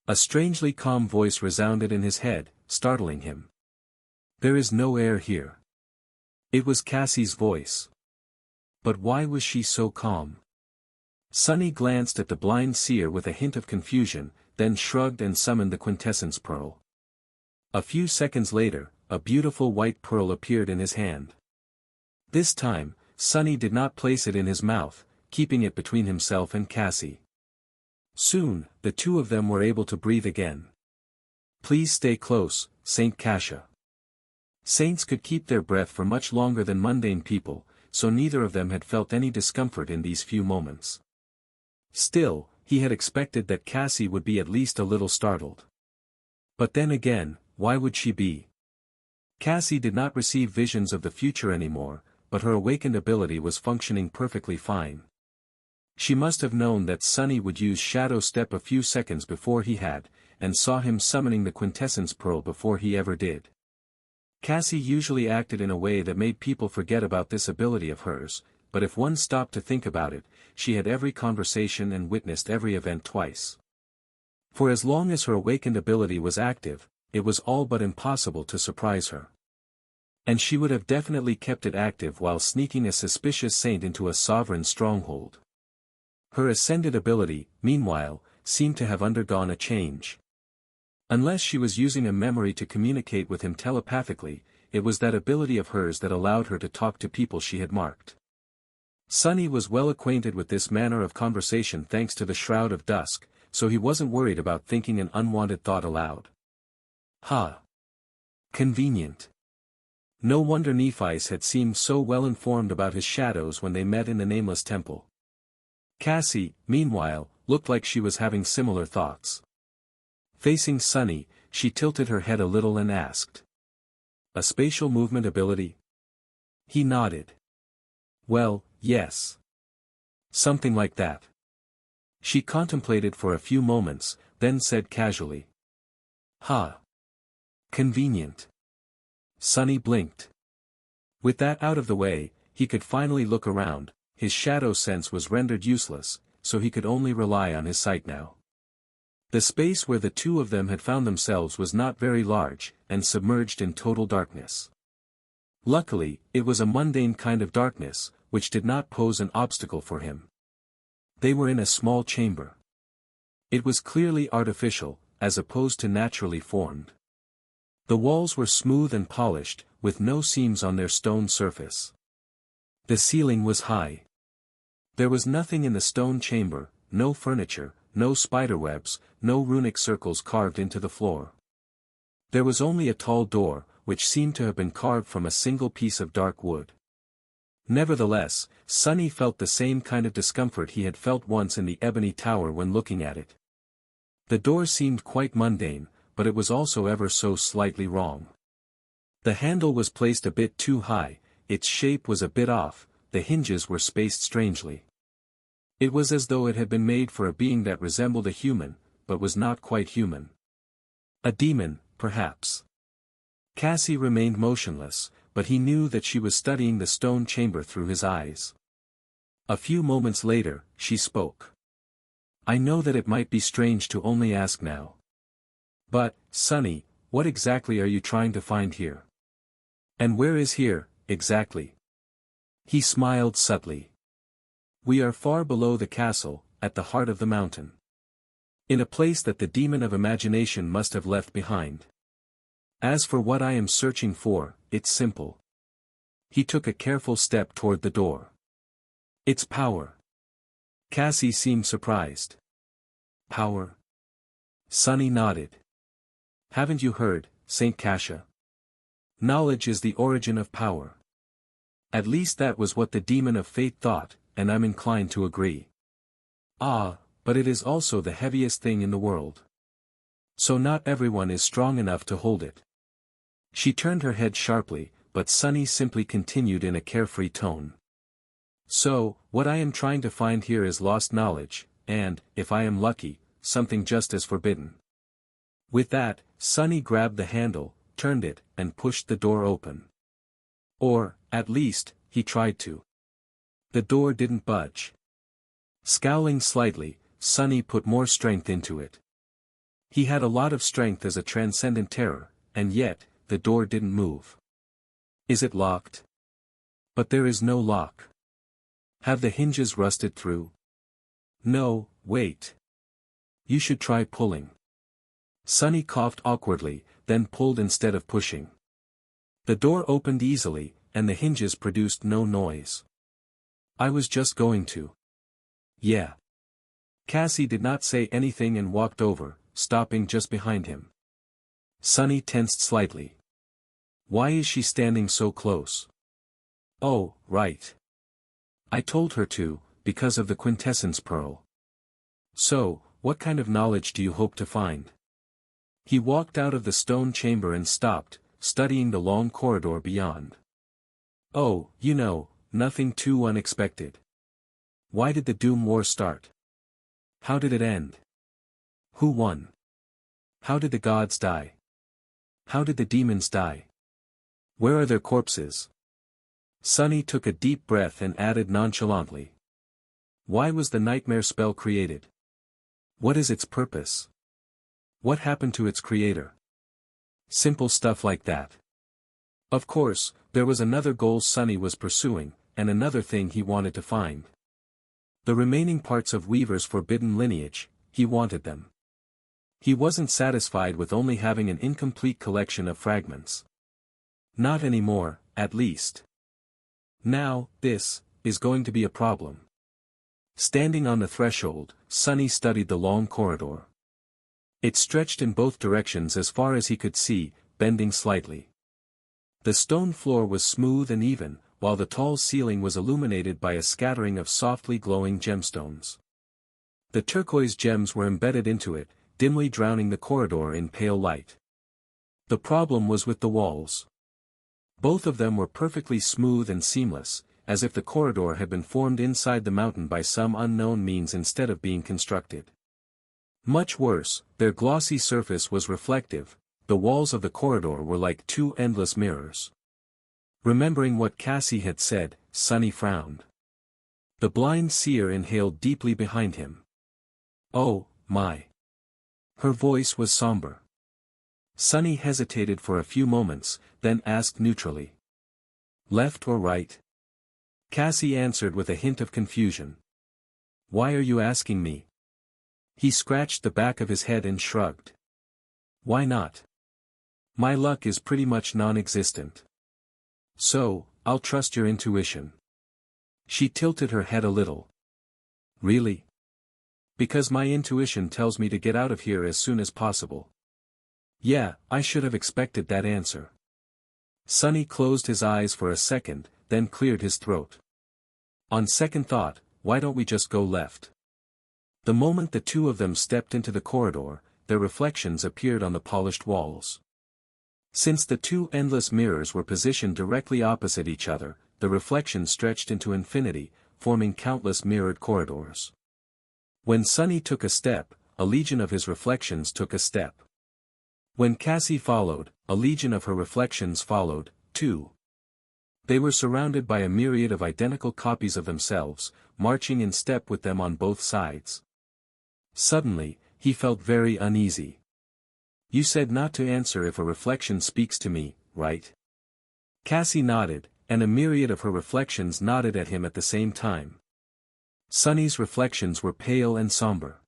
[SPEAKER 1] A strangely calm voice resounded in his head, startling him. "There is no air here." It was Cassie's voice. But why was she so calm? Sunny glanced at the blind seer with a hint of confusion, then shrugged and summoned the quintessence pearl. A few seconds later, a beautiful white pearl appeared in his hand. This time, Sunny did not place it in his mouth, keeping it between himself and Cassie. Soon, the two of them were able to breathe again. "Please stay close, Saint Cassia." Saints could keep their breath for much longer than mundane people, so neither of them had felt any discomfort in these few moments. Still, he had expected that Cassie would be at least a little startled. But then again, why would she be? Cassie did not receive visions of the future anymore, but her awakened ability was functioning perfectly fine. She must have known that Sunny would use Shadow Step a few seconds before he had, and saw him summoning the quintessence pearl before he ever did. Cassie usually acted in a way that made people forget about this ability of hers, but if one stopped to think about it, she had every conversation and witnessed every event twice. For as long as her awakened ability was active, it was all but impossible to surprise her. And she would have definitely kept it active while sneaking a suspicious saint into a sovereign stronghold. Her ascended ability, meanwhile, seemed to have undergone a change. Unless she was using a memory to communicate with him telepathically, it was that ability of hers that allowed her to talk to people she had marked. Sunny was well acquainted with this manner of conversation thanks to the Shroud of Dusk, so he wasn't worried about thinking an unwanted thought aloud. Ha! Convenient. No wonder Nephis had seemed so well informed about his shadows when they met in the Nameless Temple. Cassie, meanwhile, looked like she was having similar thoughts. Facing Sunny, she tilted her head a little and asked. "A spatial movement ability?" He nodded. Well, yes. Something like that. She contemplated for a few moments, then said casually. Ha. Convenient. Sunny blinked. With that out of the way, he could finally look around. His shadow sense was rendered useless, so he could only rely on his sight now. The space where the two of them had found themselves was not very large, and submerged in total darkness. Luckily, it was a mundane kind of darkness, which did not pose an obstacle for him. They were in a small chamber. It was clearly artificial, as opposed to naturally formed. The walls were smooth and polished, with no seams on their stone surface. The ceiling was high. There was nothing in the stone chamber, no furniture, no spiderwebs, no runic circles carved into the floor. There was only a tall door, which seemed to have been carved from a single piece of dark wood. Nevertheless, Sunny felt the same kind of discomfort he had felt once in the ebony tower when looking at it. The door seemed quite mundane, but it was also ever so slightly wrong. The handle was placed a bit too high, its shape was a bit off, the hinges were spaced strangely. It was as though it had been made for a being that resembled a human, but was not quite human. A demon, perhaps. Cassie remained motionless, but he knew that she was studying the stone chamber through his eyes. A few moments later, she spoke. I know that it might be strange to only ask now. But, Sunny, what exactly are you trying to find here? And where is here, exactly? He smiled subtly. We are far below the castle, at the heart of the mountain. In a place that the demon of imagination must have left behind. As for what I am searching for, it's simple. He took a careful step toward the door. It's power. Cassie seemed surprised. Power? Sunny nodded. Haven't you heard, Saint Cassia? Knowledge is the origin of power. At least that was what the demon of fate thought, and I'm inclined to agree. Ah, but it is also the heaviest thing in the world. So not everyone is strong enough to hold it. She turned her head sharply, but Sunny simply continued in a carefree tone. So, what I am trying to find here is lost knowledge, and, if I am lucky, something just as forbidden. With that, Sunny grabbed the handle, turned it, and pushed the door open. Or, at least, he tried to. The door didn't budge. Scowling slightly, Sunny put more strength into it. He had a lot of strength as a transcendent terror, and yet, the door didn't move. Is it locked? But there is no lock. Have the hinges rusted through? No, wait. You should try pulling. Sunny coughed awkwardly, then pulled instead of pushing. The door opened easily, and the hinges produced no noise. I was just going to. Yeah. Cassie did not say anything and walked over, stopping just behind him. Sunny tensed slightly. Why is she standing so close? Oh, right. I told her to, because of the quintessence pearl. So, what kind of knowledge do you hope to find? He walked out of the stone chamber and stopped, studying the long corridor beyond. Oh, nothing too unexpected. Why did the Doom War start? How did it end? Who won? How did the gods die? How did the demons die? Where are their corpses? Sunny took a deep breath and added nonchalantly. Why was the nightmare spell created? What is its purpose? What happened to its creator? Simple stuff like that. Of course, there was another goal Sunny was pursuing, and another thing he wanted to find. The remaining parts of Weaver's forbidden lineage, he wanted them. He wasn't satisfied with only having an incomplete collection of fragments. Not anymore, at least. Now, this is going to be a problem. Standing on the threshold, Sunny studied the long corridor. It stretched in both directions as far as he could see, bending slightly. The stone floor was smooth and even, while the tall ceiling was illuminated by a scattering of softly glowing gemstones. The turquoise gems were embedded into it, dimly drowning the corridor in pale light. The problem was with the walls. Both of them were perfectly smooth and seamless, as if the corridor had been formed inside the mountain by some unknown means instead of being constructed. Much worse, their glossy surface was reflective, the walls of the corridor were like two endless mirrors. Remembering what Cassie had said, Sunny frowned. The blind seer inhaled deeply behind him. "Oh, my." Her voice was somber. Sunny hesitated for a few moments, then asked neutrally. "Left or right?" Cassie answered with a hint of confusion. "Why are you asking me?" He scratched the back of his head and shrugged. "Why not? My luck is pretty much non-existent. So, I'll trust your intuition." She tilted her head a little. "Really?" "Because my intuition tells me to get out of here as soon as possible." "Yeah, I should have expected that answer." Sunny closed his eyes for a second, then cleared his throat. "On second thought, why don't we just go left?" The moment the two of them stepped into the corridor, their reflections appeared on the polished walls. Since the two endless mirrors were positioned directly opposite each other, the reflections stretched into infinity, forming countless mirrored corridors. When Sunny took a step, a legion of his reflections took a step. When Cassie followed, a legion of her reflections followed, too. They were surrounded by a myriad of identical copies of themselves, marching in step with them on both sides. Suddenly, he felt very uneasy. "You said not to answer if a reflection speaks to me, right?" Cassie nodded, and a myriad of her reflections nodded at him at the same time. Sunny's reflections were pale and somber.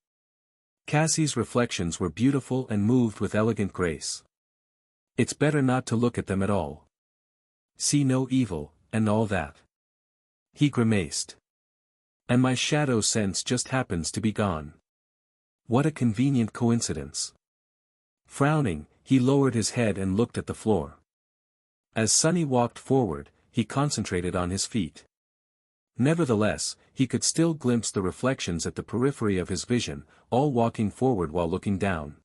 [SPEAKER 1] Cassie's reflections were beautiful and moved with elegant grace. "It's better not to look at them at all. See no evil, and all that." He grimaced. "And my shadow sense just happens to be gone. What a convenient coincidence." Frowning, he lowered his head and looked at the floor. As Sunny walked forward, he concentrated on his feet. Nevertheless, he could still glimpse the reflections at the periphery of his vision, all walking forward while looking down.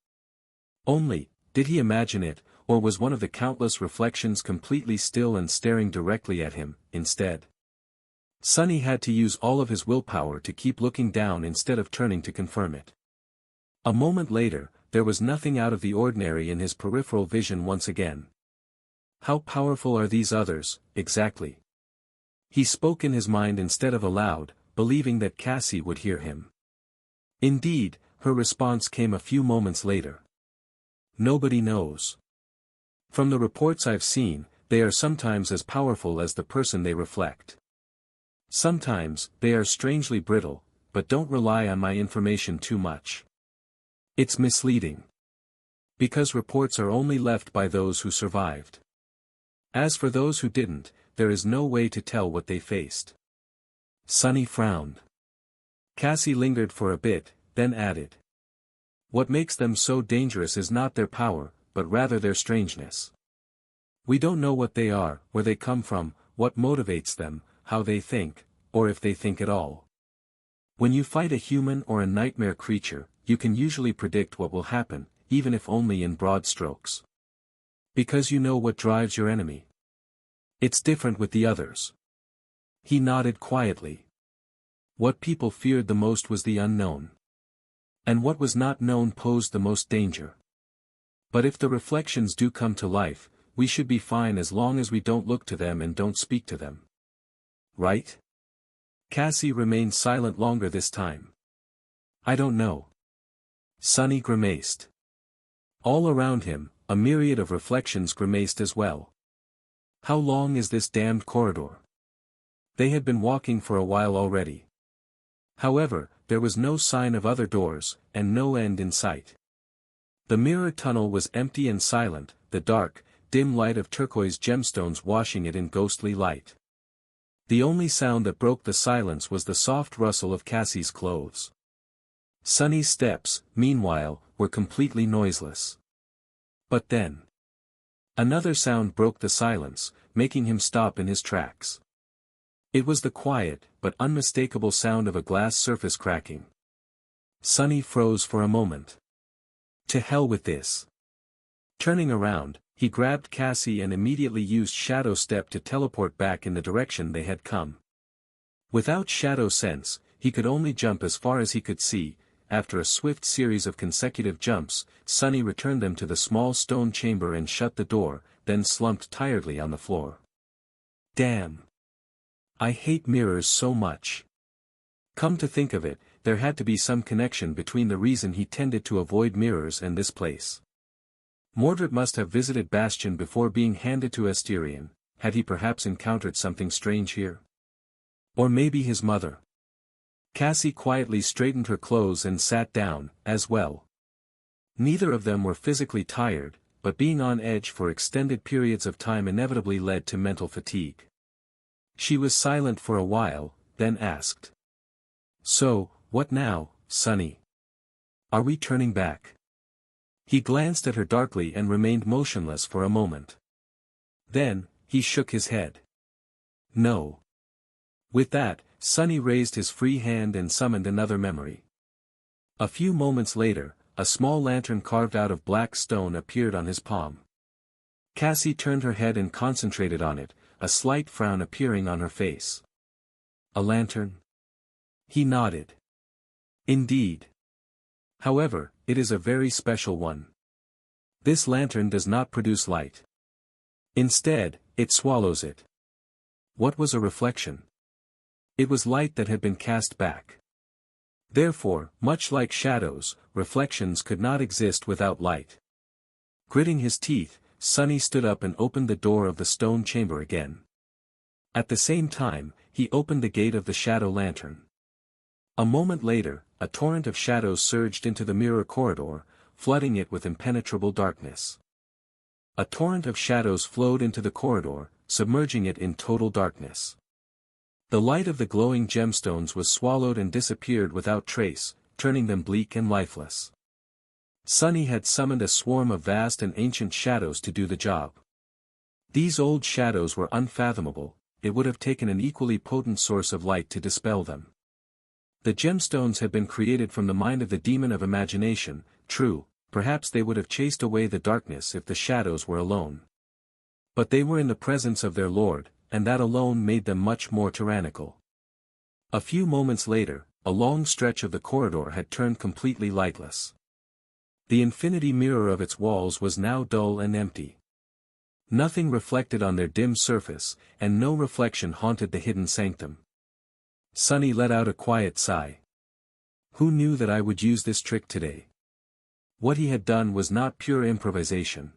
[SPEAKER 1] Only, did he imagine it, or was one of the countless reflections completely still and staring directly at him, instead? Sunny had to use all of his willpower to keep looking down instead of turning to confirm it. A moment later, there was nothing out of the ordinary in his peripheral vision once again. How powerful are these others, exactly? He spoke in his mind instead of aloud, believing that Cassie would hear him. Indeed, her response came a few moments later. "Nobody knows. From the reports I've seen, they are sometimes as powerful as the person they reflect. Sometimes, they are strangely brittle, but don't rely on my information too much. It's misleading. Because reports are only left by those who survived. As for those who didn't, there is no way to tell what they faced." Sunny frowned. Cassie lingered for a bit, then added. "What makes them so dangerous is not their power, but rather their strangeness. We don't know what they are, where they come from, what motivates them, how they think, or if they think at all. When you fight a human or a nightmare creature, you can usually predict what will happen, even if only in broad strokes. Because you know what drives your enemy. It's different with the others." He nodded quietly. What people feared the most was the unknown. And what was not known posed the most danger. But if the reflections do come to life, we should be fine as long as we don't look to them and don't speak to them. Right? Cassie remained silent longer this time. "I don't know." Sunny grimaced. All around him, a myriad of reflections grimaced as well. How long is this damned corridor? They had been walking for a while already. However, there was no sign of other doors, and no end in sight. The mirror tunnel was empty and silent, the dark, dim light of turquoise gemstones washing it in ghostly light. The only sound that broke the silence was the soft rustle of Cassie's clothes. Sunny's steps, meanwhile, were completely noiseless. But then, another sound broke the silence, making him stop in his tracks. It was the quiet, but unmistakable sound of a glass surface cracking. Sunny froze for a moment. To hell with this. Turning around, he grabbed Cassie and immediately used Shadow Step to teleport back in the direction they had come. Without shadow sense, he could only jump as far as he could see. After a swift series of consecutive jumps, Sunny returned them to the small stone chamber and shut the door, then slumped tiredly on the floor. Damn! I hate mirrors so much. Come to think of it, there had to be some connection between the reason he tended to avoid mirrors and this place. Mordred must have visited Bastion before being handed to Asterion. Had he perhaps encountered something strange here? Or maybe his mother. Cassie quietly straightened her clothes and sat down, as well. Neither of them were physically tired, but being on edge for extended periods of time inevitably led to mental fatigue. She was silent for a while, then asked. So, what now, Sunny? Are we turning back? He glanced at her darkly and remained motionless for a moment. Then, he shook his head. No. With that, Sunny raised his free hand and summoned another memory. A few moments later, a small lantern carved out of black stone appeared on his palm. Cassie turned her head and concentrated on it, a slight frown appearing on her face. A lantern? He nodded. Indeed. However, it is a very special one. This lantern does not produce light. Instead, it swallows it. What was a reflection? It was light that had been cast back. Therefore, much like shadows, reflections could not exist without light. Gritting his teeth, Sunny stood up and opened the door of the stone chamber again. At the same time, he opened the gate of the shadow lantern. A moment later, a torrent of shadows surged into the mirror corridor, flooding it with impenetrable darkness. A torrent of shadows flowed into the corridor, submerging it in total darkness. The light of the glowing gemstones was swallowed and disappeared without trace, turning them bleak and lifeless. Sunny had summoned a swarm of vast and ancient shadows to do the job. These old shadows were unfathomable, it would have taken an equally potent source of light to dispel them. The gemstones had been created from the mind of the demon of imagination, true, perhaps they would have chased away the darkness if the shadows were alone. But they were in the presence of their lord, and that alone made them much more tyrannical. A few moments later, a long stretch of the corridor had turned completely lightless. The infinity mirror of its walls was now dull and empty. Nothing reflected on their dim surface, and no reflection haunted the hidden sanctum. Sunny let out a quiet sigh. Who knew that I would use this trick today? What he had done was not pure improvisation.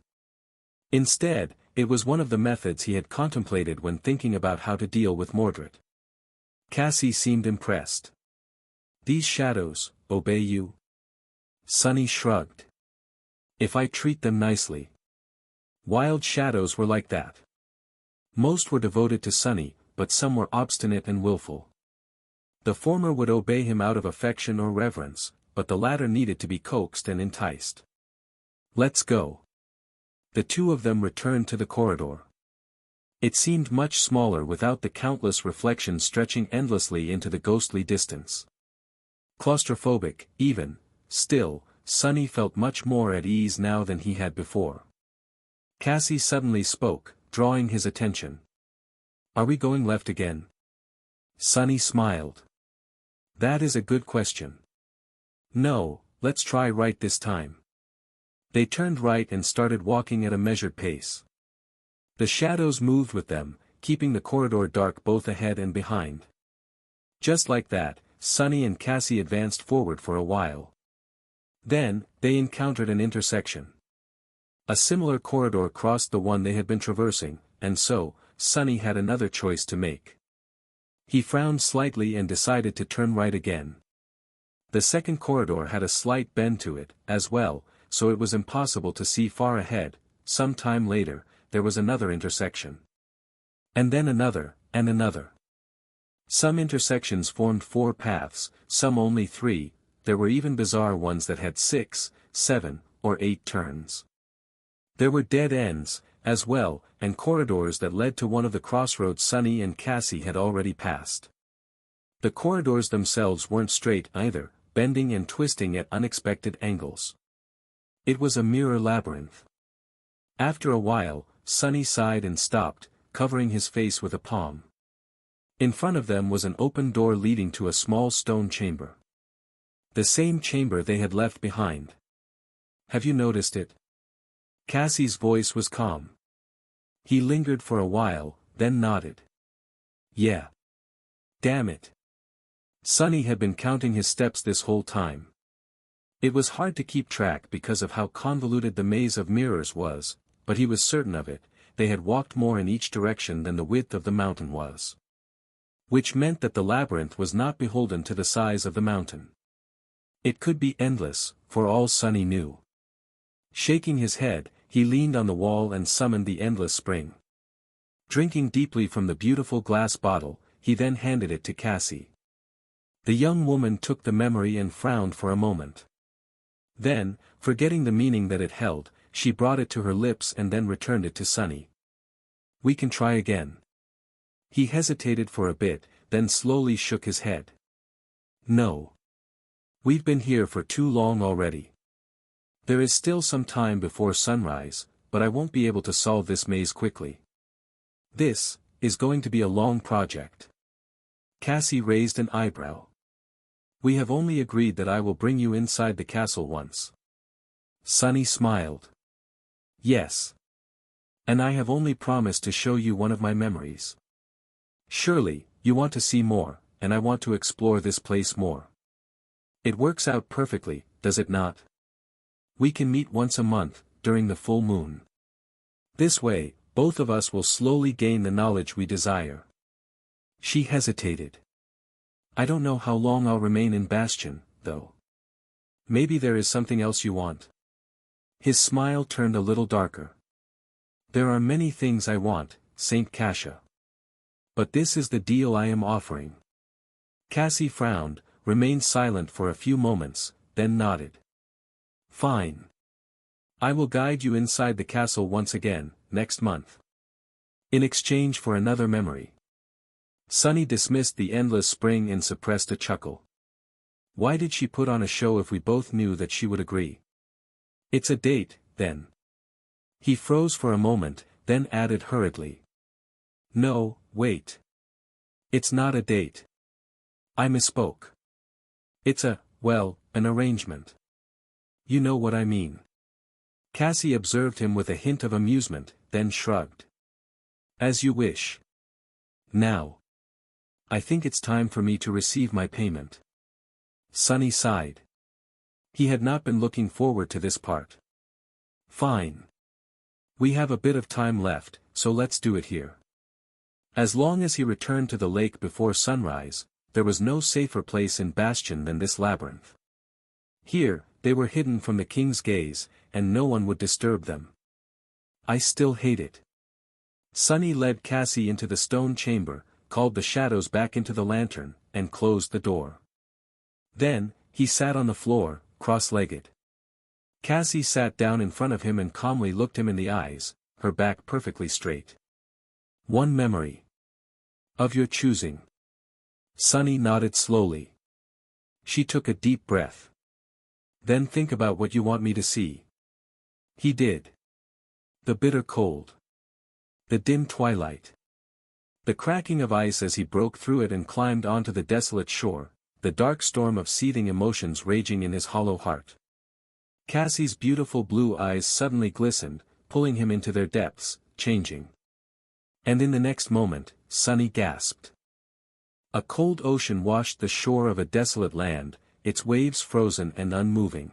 [SPEAKER 1] Instead, it was one of the methods he had contemplated when thinking about how to deal with Mordred. Cassie seemed impressed. These shadows, obey you? Sunny shrugged. If I treat them nicely. Wild shadows were like that. Most were devoted to Sunny, but some were obstinate and willful. The former would obey him out of affection or reverence, but the latter needed to be coaxed and enticed. Let's go. The two of them returned to the corridor. It seemed much smaller without the countless reflections stretching endlessly into the ghostly distance. Claustrophobic, even, still, Sunny felt much more at ease now than he had before. Cassie suddenly spoke, drawing his attention. Are we going left again? Sunny smiled. That is a good question. No, let's try right this time. They turned right and started walking at a measured pace. The shadows moved with them, keeping the corridor dark both ahead and behind. Just like that, Sunny and Cassie advanced forward for a while. Then, they encountered an intersection. A similar corridor crossed the one they had been traversing, and so, Sunny had another choice to make. He frowned slightly and decided to turn right again. The second corridor had a slight bend to it, as well, so it was impossible to see far ahead. Some time later, there was another intersection. And then another, and another. Some intersections formed 4 paths, some only 3, there were even bizarre ones that had 6, 7, or 8 turns. There were dead ends, as well, and corridors that led to one of the crossroads Sunny and Cassie had already passed. The corridors themselves weren't straight either, bending and twisting at unexpected angles. It was a mirror labyrinth. After a while, Sunny sighed and stopped, covering his face with a palm. In front of them was an open door leading to a small stone chamber. The same chamber they had left behind. "Have you noticed it?" Cassie's voice was calm. He lingered for a while, then nodded. "Yeah. Damn it." Sonny had been counting his steps this whole time. It was hard to keep track because of how convoluted the maze of mirrors was, but he was certain of it, they had walked more in each direction than the width of the mountain was. Which meant that the labyrinth was not beholden to the size of the mountain. It could be endless, for all Sonny knew. Shaking his head, he leaned on the wall and summoned the endless spring. Drinking deeply from the beautiful glass bottle, he then handed it to Cassie. The young woman took the memory and frowned for a moment. Then, forgetting the meaning that it held, she brought it to her lips and then returned it to Sonny. "We can try again." He hesitated for a bit, then slowly shook his head. "No. We've been here for too long already. There is still some time before sunrise, but I won't be able to solve this maze quickly. This is going to be a long project." Cassie raised an eyebrow. "We have only agreed that I will bring you inside the castle once." Sonny smiled. "Yes. And I have only promised to show you one of my memories. Surely, you want to see more, and I want to explore this place more. It works out perfectly, does it not? We can meet once a month, during the full moon. This way, both of us will slowly gain the knowledge we desire." She hesitated. "I don't know how long I'll remain in Bastion, though. Maybe there is something else you want." His smile turned a little darker. "There are many things I want, Saint Cassia. But this is the deal I am offering." Cassie frowned, remained silent for a few moments, then nodded. "Fine. I will guide you inside the castle once again, next month. In exchange for another memory." Sonny dismissed the endless spring and suppressed a chuckle. Why did she put on a show if we both knew that she would agree? "It's a date, then." He froze for a moment, then added hurriedly. "No, wait. It's not a date. I misspoke. It's an arrangement. You know what I mean." Cassie observed him with a hint of amusement, then shrugged. "As you wish. Now. I think it's time for me to receive my payment." Sonny sighed. He had not been looking forward to this part. "Fine. We have a bit of time left, so let's do it here." As long as he returned to the lake before sunrise, there was no safer place in Bastion than this labyrinth. Here, they were hidden from the king's gaze, and no one would disturb them. "I still hate it." Sonny led Cassie into the stone chamber, called the shadows back into the lantern, and closed the door. Then, he sat on the floor, cross-legged. Cassie sat down in front of him and calmly looked him in the eyes, her back perfectly straight. "One memory. Of your choosing." Sonny nodded slowly. She took a deep breath. "Then think about what you want me to see." He did. The bitter cold. The dim twilight. The cracking of ice as he broke through it and climbed onto the desolate shore, the dark storm of seething emotions raging in his hollow heart. Cassie's beautiful blue eyes suddenly glistened, pulling him into their depths, changing. And in the next moment, Sonny gasped. A cold ocean washed the shore of a desolate land, its waves frozen and unmoving.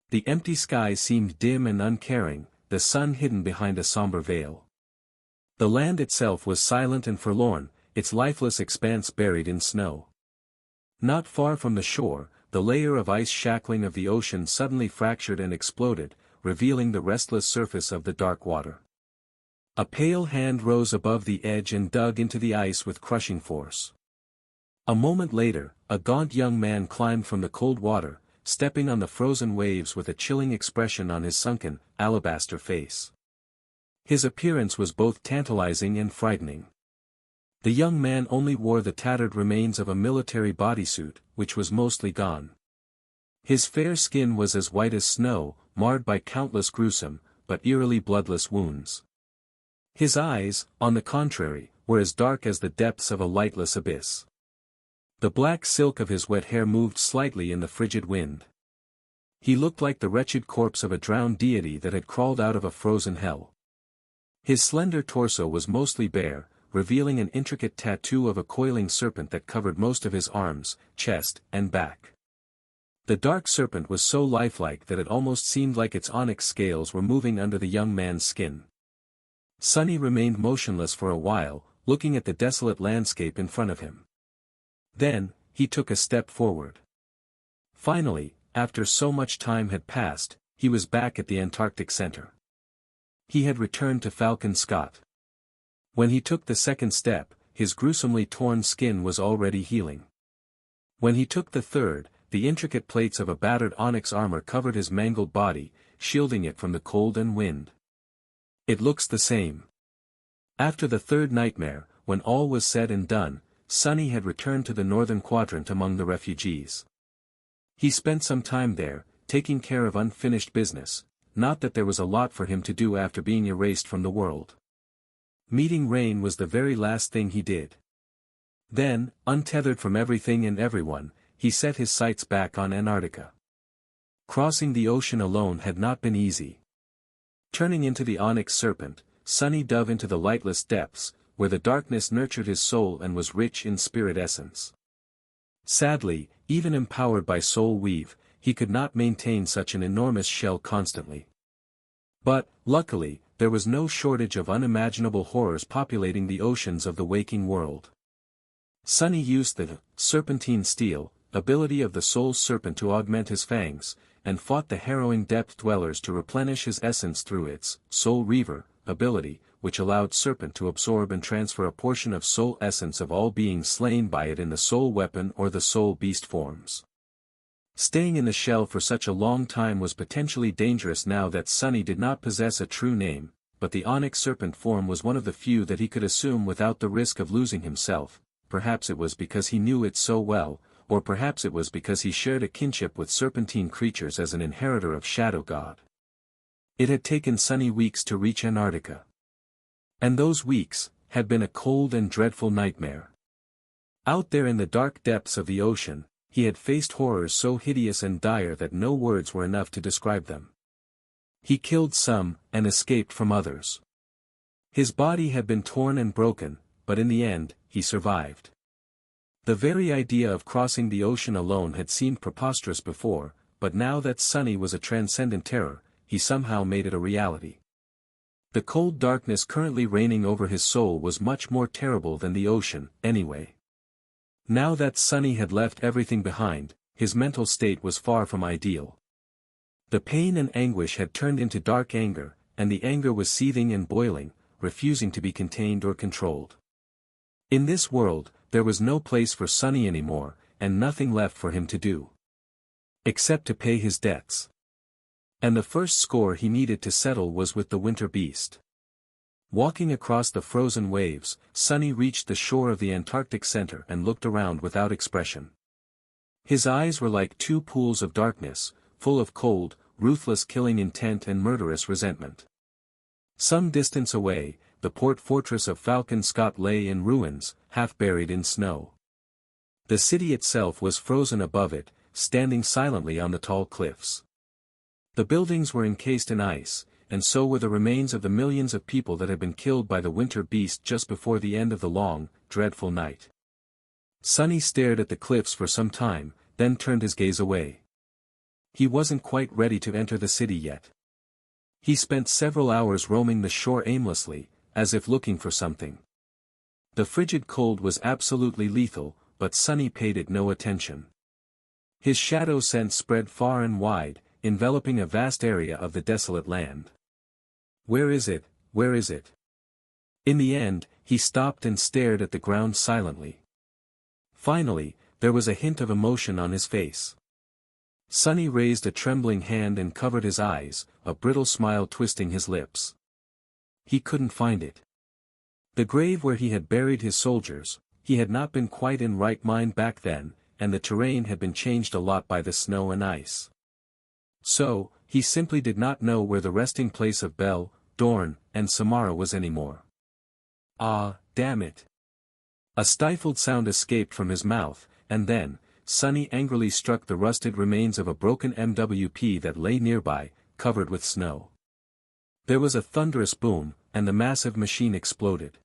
[SPEAKER 1] The empty sky seemed dim and uncaring, the sun hidden behind a somber veil. The land itself was silent and forlorn, its lifeless expanse buried in snow. Not far from the shore, the layer of ice shackling of the ocean suddenly fractured and exploded, revealing the restless surface of the dark water. A pale hand rose above the edge and dug into the ice with crushing force. A moment later, a gaunt young man climbed from the cold water, stepping on the frozen waves with a chilling expression on his sunken, alabaster face. His appearance was both tantalizing and frightening. The young man only wore the tattered remains of a military bodysuit, which was mostly gone. His fair skin was as white as snow, marred by countless gruesome, but eerily bloodless wounds. His eyes, on the contrary, were as dark as the depths of a lightless abyss. The black silk of his wet hair moved slightly in the frigid wind. He looked like the wretched corpse of a drowned deity that had crawled out of a frozen hell. His slender torso was mostly bare, revealing an intricate tattoo of a coiling serpent that covered most of his arms, chest, and back. The dark serpent was so lifelike that it almost seemed like its onyx scales were moving under the young man's skin. Sonny remained motionless for a while, looking at the desolate landscape in front of him. Then, he took a step forward. Finally, after so much time had passed, he was back at the Antarctic Center. He had returned to Falcon Scott. When he took the second step, his gruesomely torn skin was already healing. When he took the third, the intricate plates of a battered onyx armor covered his mangled body, shielding it from the cold and wind. It looks the same. After the third nightmare, when all was said and done, Sonny had returned to the northern quadrant among the refugees. He spent some time there, taking care of unfinished business, not that there was a lot for him to do after being erased from the world. Meeting Rain was the very last thing he did. Then, untethered from everything and everyone, he set his sights back on Antarctica. Crossing the ocean alone had not been easy. Turning into the onyx serpent, Sonny dove into the lightless depths, where the darkness nurtured his soul and was rich in spirit essence. Sadly, even empowered by soul weave, he could not maintain such an enormous shell constantly. But, luckily, there was no shortage of unimaginable horrors populating the oceans of the waking world. Sonny used the serpentine steel ability of the soul serpent to augment his fangs, and fought the harrowing depth dwellers to replenish his essence through its soul reaver ability, which allowed serpent to absorb and transfer a portion of soul essence of all beings slain by it in the soul weapon or the soul beast forms. Staying in the shell for such a long time was potentially dangerous now that Sonny did not possess a true name, but the onyx serpent form was one of the few that he could assume without the risk of losing himself. Perhaps it was because he knew it so well, or perhaps it was because he shared a kinship with serpentine creatures as an inheritor of Shadow God. It had taken Sonny weeks to reach Antarctica. And those weeks had been a cold and dreadful nightmare. Out there in the dark depths of the ocean, he had faced horrors so hideous and dire that no words were enough to describe them. He killed some, and escaped from others. His body had been torn and broken, but in the end, he survived. The very idea of crossing the ocean alone had seemed preposterous before, but now that Sonny was a transcendent terror, he somehow made it a reality. The cold darkness currently reigning over his soul was much more terrible than the ocean, anyway. Now that Sonny had left everything behind, his mental state was far from ideal. The pain and anguish had turned into dark anger, and the anger was seething and boiling, refusing to be contained or controlled. In this world, there was no place for Sonny anymore, and nothing left for him to do. Except to pay his debts. And the first score he needed to settle was with the winter beast. Walking across the frozen waves, Sonny reached the shore of the Antarctic Center and looked around without expression. His eyes were like two pools of darkness, full of cold, ruthless killing intent and murderous resentment. Some distance away, the port fortress of Falcon Scott lay in ruins, half buried in snow. The city itself was frozen above it, standing silently on the tall cliffs. The buildings were encased in ice, and so were the remains of the millions of people that had been killed by the winter beast just before the end of the long, dreadful night. Sonny stared at the cliffs for some time, then turned his gaze away. He wasn't quite ready to enter the city yet. He spent several hours roaming the shore aimlessly, as if looking for something. The frigid cold was absolutely lethal, but Sonny paid it no attention. His shadow sense spread far and wide, enveloping a vast area of the desolate land. Where is it? Where is it? In the end, he stopped and stared at the ground silently. Finally, there was a hint of emotion on his face. Sonny raised a trembling hand and covered his eyes, a brittle smile twisting his lips. He couldn't find it. The grave where he had buried his soldiers, he had not been quite in right mind back then, and the terrain had been changed a lot by the snow and ice. So, he simply did not know where the resting place of Belle, Dorn, and Samara was anymore. Ah, damn it. A stifled sound escaped from his mouth, and then, Sunny angrily struck the rusted remains of a broken MWP that lay nearby, covered with snow. There was a thunderous boom, and the massive machine exploded.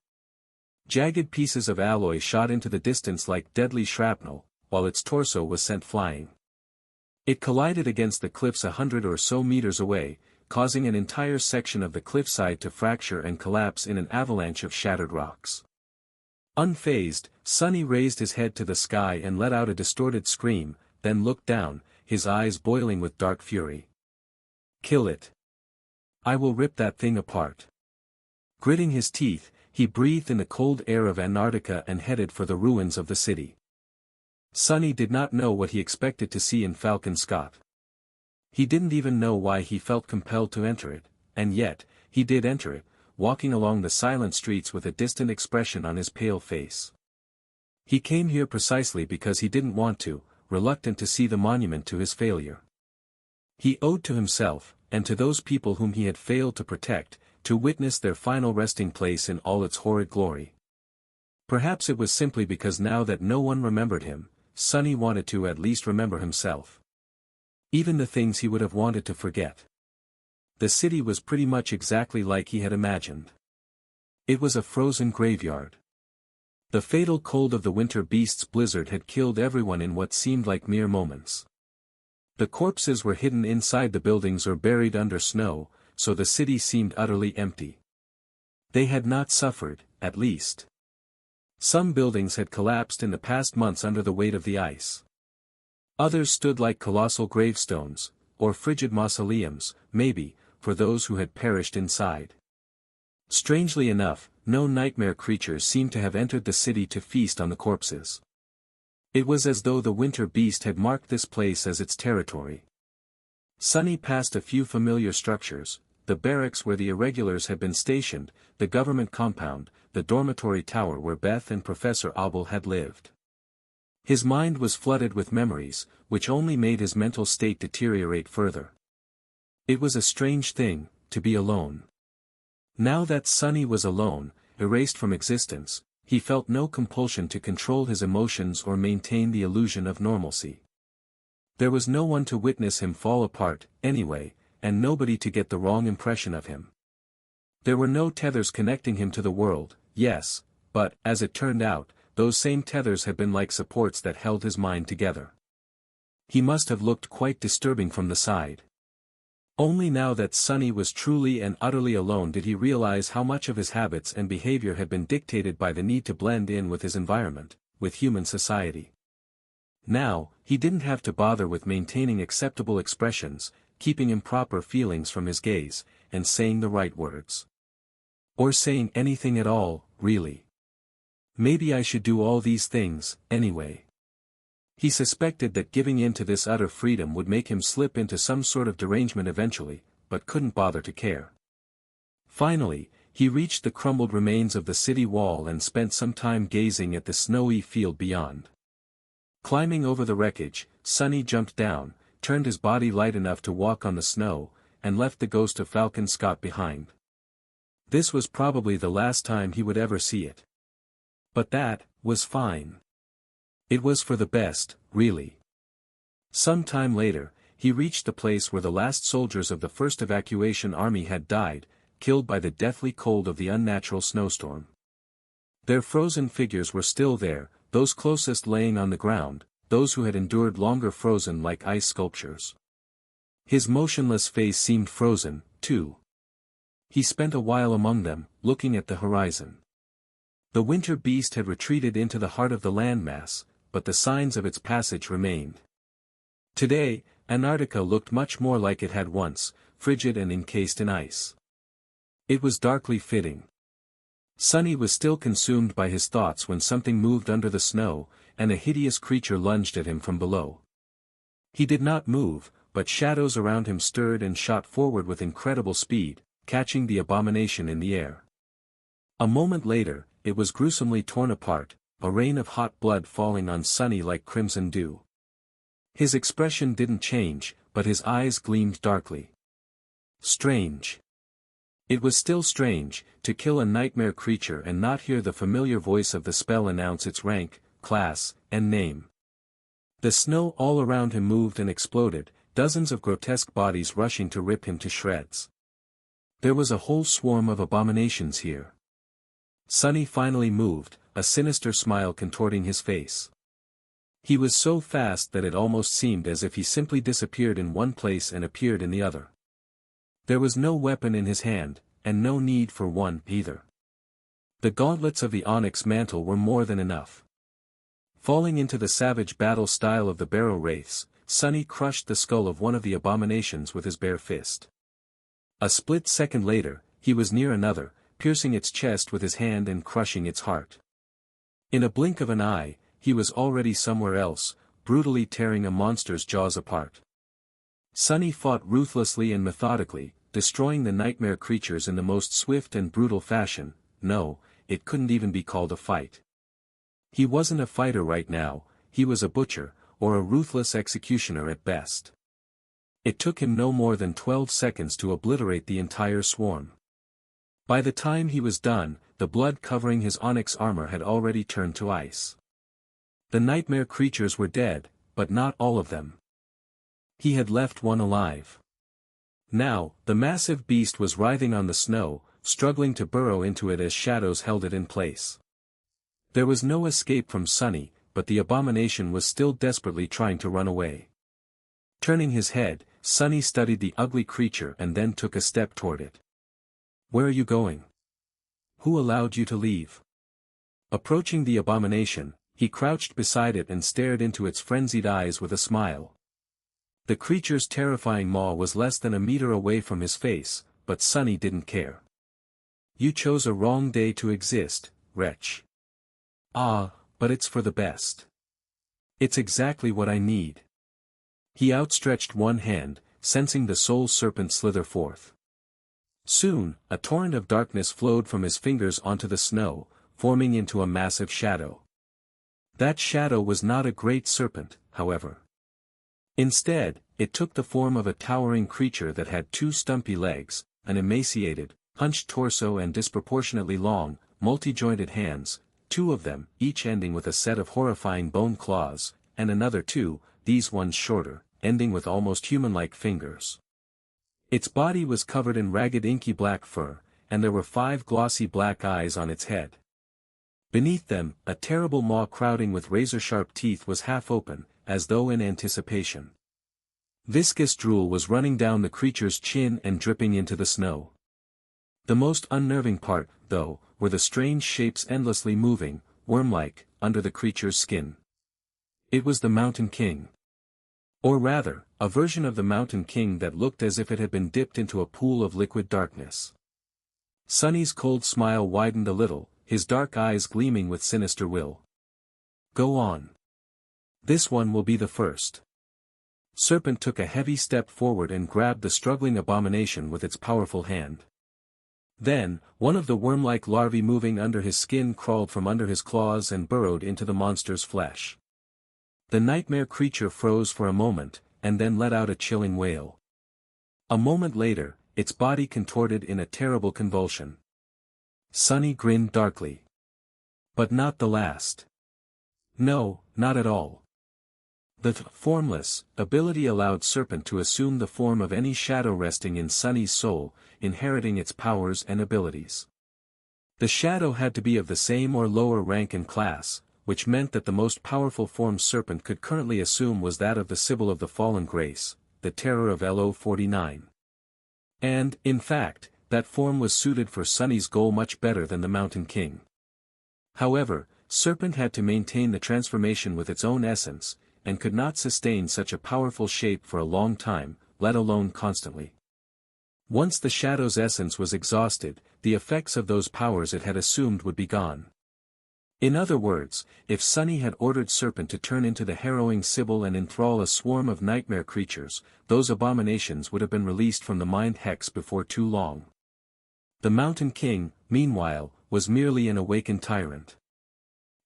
[SPEAKER 1] Jagged pieces of alloy shot into the distance like deadly shrapnel, while its torso was sent flying. It collided against the cliffs 100 or so meters away, causing an entire section of the cliffside to fracture and collapse in an avalanche of shattered rocks. Unfazed, Sunny raised his head to the sky and let out a distorted scream, then looked down, his eyes boiling with dark fury. Kill it. I will rip that thing apart. Gritting his teeth, he breathed in the cold air of Antarctica and headed for the ruins of the city. Sunny did not know what he expected to see in Falcon Scott. He didn't even know why he felt compelled to enter it, and yet, he did enter it, walking along the silent streets with a distant expression on his pale face. He came here precisely because he didn't want to, reluctant to see the monument to his failure. He owed to himself, and to those people whom he had failed to protect, to witness their final resting place in all its horrid glory. Perhaps it was simply because now that no one remembered him, Sunny wanted to at least remember himself. Even the things he would have wanted to forget. The city was pretty much exactly like he had imagined. It was a frozen graveyard. The fatal cold of the winter beast's blizzard had killed everyone in what seemed like mere moments. The corpses were hidden inside the buildings or buried under snow, so the city seemed utterly empty. They had not suffered, at least. Some buildings had collapsed in the past months under the weight of the ice. Others stood like colossal gravestones, or frigid mausoleums, maybe, for those who had perished inside. Strangely enough, no nightmare creatures seemed to have entered the city to feast on the corpses. It was as though the winter beast had marked this place as its territory. Sunny passed a few familiar structures, the barracks where the irregulars had been stationed, the government compound, the dormitory tower where Beth and Professor Abel had lived. His mind was flooded with memories, which only made his mental state deteriorate further. It was a strange thing, to be alone. Now that Sunny was alone, erased from existence, he felt no compulsion to control his emotions or maintain the illusion of normalcy. There was no one to witness him fall apart, anyway, and nobody to get the wrong impression of him. There were no tethers connecting him to the world, yes, but, as it turned out, those same tethers had been like supports that held his mind together. He must have looked quite disturbing from the side. Only now that Sunny was truly and utterly alone did he realize how much of his habits and behavior had been dictated by the need to blend in with his environment, with human society. Now, he didn't have to bother with maintaining acceptable expressions, keeping improper feelings from his gaze, and saying the right words. Or saying anything at all, really. Maybe I should do all these things, anyway. He suspected that giving in to this utter freedom would make him slip into some sort of derangement eventually, but couldn't bother to care. Finally, he reached the crumbled remains of the city wall and spent some time gazing at the snowy field beyond. Climbing over the wreckage, Sunny jumped down, turned his body light enough to walk on the snow, and left the ghost of Falcon Scott behind. This was probably the last time he would ever see it. But that was fine. It was for the best, really. Some time later, he reached the place where the last soldiers of the first evacuation army had died, killed by the deathly cold of the unnatural snowstorm. Their frozen figures were still there, those closest laying on the ground, those who had endured longer frozen like ice sculptures. His motionless face seemed frozen, too. He spent a while among them, looking at the horizon. The winter beast had retreated into the heart of the landmass, but the signs of its passage remained. Today, Antarctica looked much more like it had once, frigid and encased in ice. It was darkly fitting. Sunny was still consumed by his thoughts when something moved under the snow, and a hideous creature lunged at him from below. He did not move, but shadows around him stirred and shot forward with incredible speed, catching the abomination in the air. A moment later, it was gruesomely torn apart, a rain of hot blood falling on Sunny like crimson dew. His expression didn't change, but his eyes gleamed darkly. Strange. It was still strange, to kill a nightmare creature and not hear the familiar voice of the spell announce its rank, class, and name. The snow all around him moved and exploded, dozens of grotesque bodies rushing to rip him to shreds. There was a whole swarm of abominations here. Sunny finally moved, a sinister smile contorting his face. He was so fast that it almost seemed as if he simply disappeared in one place and appeared in the other. There was no weapon in his hand, and no need for one either. The gauntlets of the onyx mantle were more than enough. Falling into the savage battle style of the barrow wraiths, Sunny crushed the skull of one of the abominations with his bare fist. A split second later, he was near another, piercing its chest with his hand and crushing its heart. In a blink of an eye, he was already somewhere else, brutally tearing a monster's jaws apart. Sunny fought ruthlessly and methodically, destroying the nightmare creatures in the most swift and brutal fashion. No, it couldn't even be called a fight. He wasn't a fighter right now, he was a butcher, or a ruthless executioner at best. It took him no more than 12 seconds to obliterate the entire swarm. By the time he was done, the blood covering his onyx armor had already turned to ice. The nightmare creatures were dead, but not all of them. He had left one alive. Now, the massive beast was writhing on the snow, struggling to burrow into it as shadows held it in place. There was no escape from Sunny, but the abomination was still desperately trying to run away. Turning his head, Sunny studied the ugly creature and then took a step toward it. "Where are you going? Who allowed you to leave?" Approaching the abomination, he crouched beside it and stared into its frenzied eyes with a smile. The creature's terrifying maw was less than a meter away from his face, but Sunny didn't care. "You chose a wrong day to exist, wretch. Ah, but it's for the best. It's exactly what I need." He outstretched one hand, sensing the soul serpent slither forth. Soon, a torrent of darkness flowed from his fingers onto the snow, forming into a massive shadow. That shadow was not a great serpent, however. Instead, it took the form of a towering creature that had two stumpy legs, an emaciated, hunched torso and disproportionately long, multi-jointed hands, two of them, each ending with a set of horrifying bone claws, and another two, these ones shorter, ending with almost human-like fingers. Its body was covered in ragged inky black fur, and there were 5 glossy black eyes on its head. Beneath them, a terrible maw crowding with razor-sharp teeth was half open, as though in anticipation. Viscous drool was running down the creature's chin and dripping into the snow. The most unnerving part, though, were the strange shapes endlessly moving, worm-like, under the creature's skin. It was the Mountain King. Or rather, a version of the Mountain King that looked as if it had been dipped into a pool of liquid darkness. Sunny's cold smile widened a little, his dark eyes gleaming with sinister will. "Go on. This one will be the first." Serpent took a heavy step forward and grabbed the struggling abomination with its powerful hand. Then, one of the worm-like larvae moving under his skin crawled from under his claws and burrowed into the monster's flesh. The nightmare creature froze for a moment, and then let out a chilling wail. A moment later, its body contorted in a terrible convulsion. Sunny grinned darkly. But not the last. No, not at all. The formless ability allowed Serpent to assume the form of any shadow resting in Sunny's soul, inheriting its powers and abilities. The shadow had to be of the same or lower rank and class, which meant that the most powerful form Serpent could currently assume was that of the Sibyl of the Fallen Grace, the Terror of LO49. And, in fact, that form was suited for Sunny's goal much better than the Mountain King. However, Serpent had to maintain the transformation with its own essence, and could not sustain such a powerful shape for a long time, let alone constantly. Once the shadow's essence was exhausted, the effects of those powers it had assumed would be gone. In other words, if Sunny had ordered Serpent to turn into the harrowing Sibyl and enthrall a swarm of nightmare creatures, those abominations would have been released from the mind hex before too long. The Mountain King, meanwhile, was merely an awakened tyrant.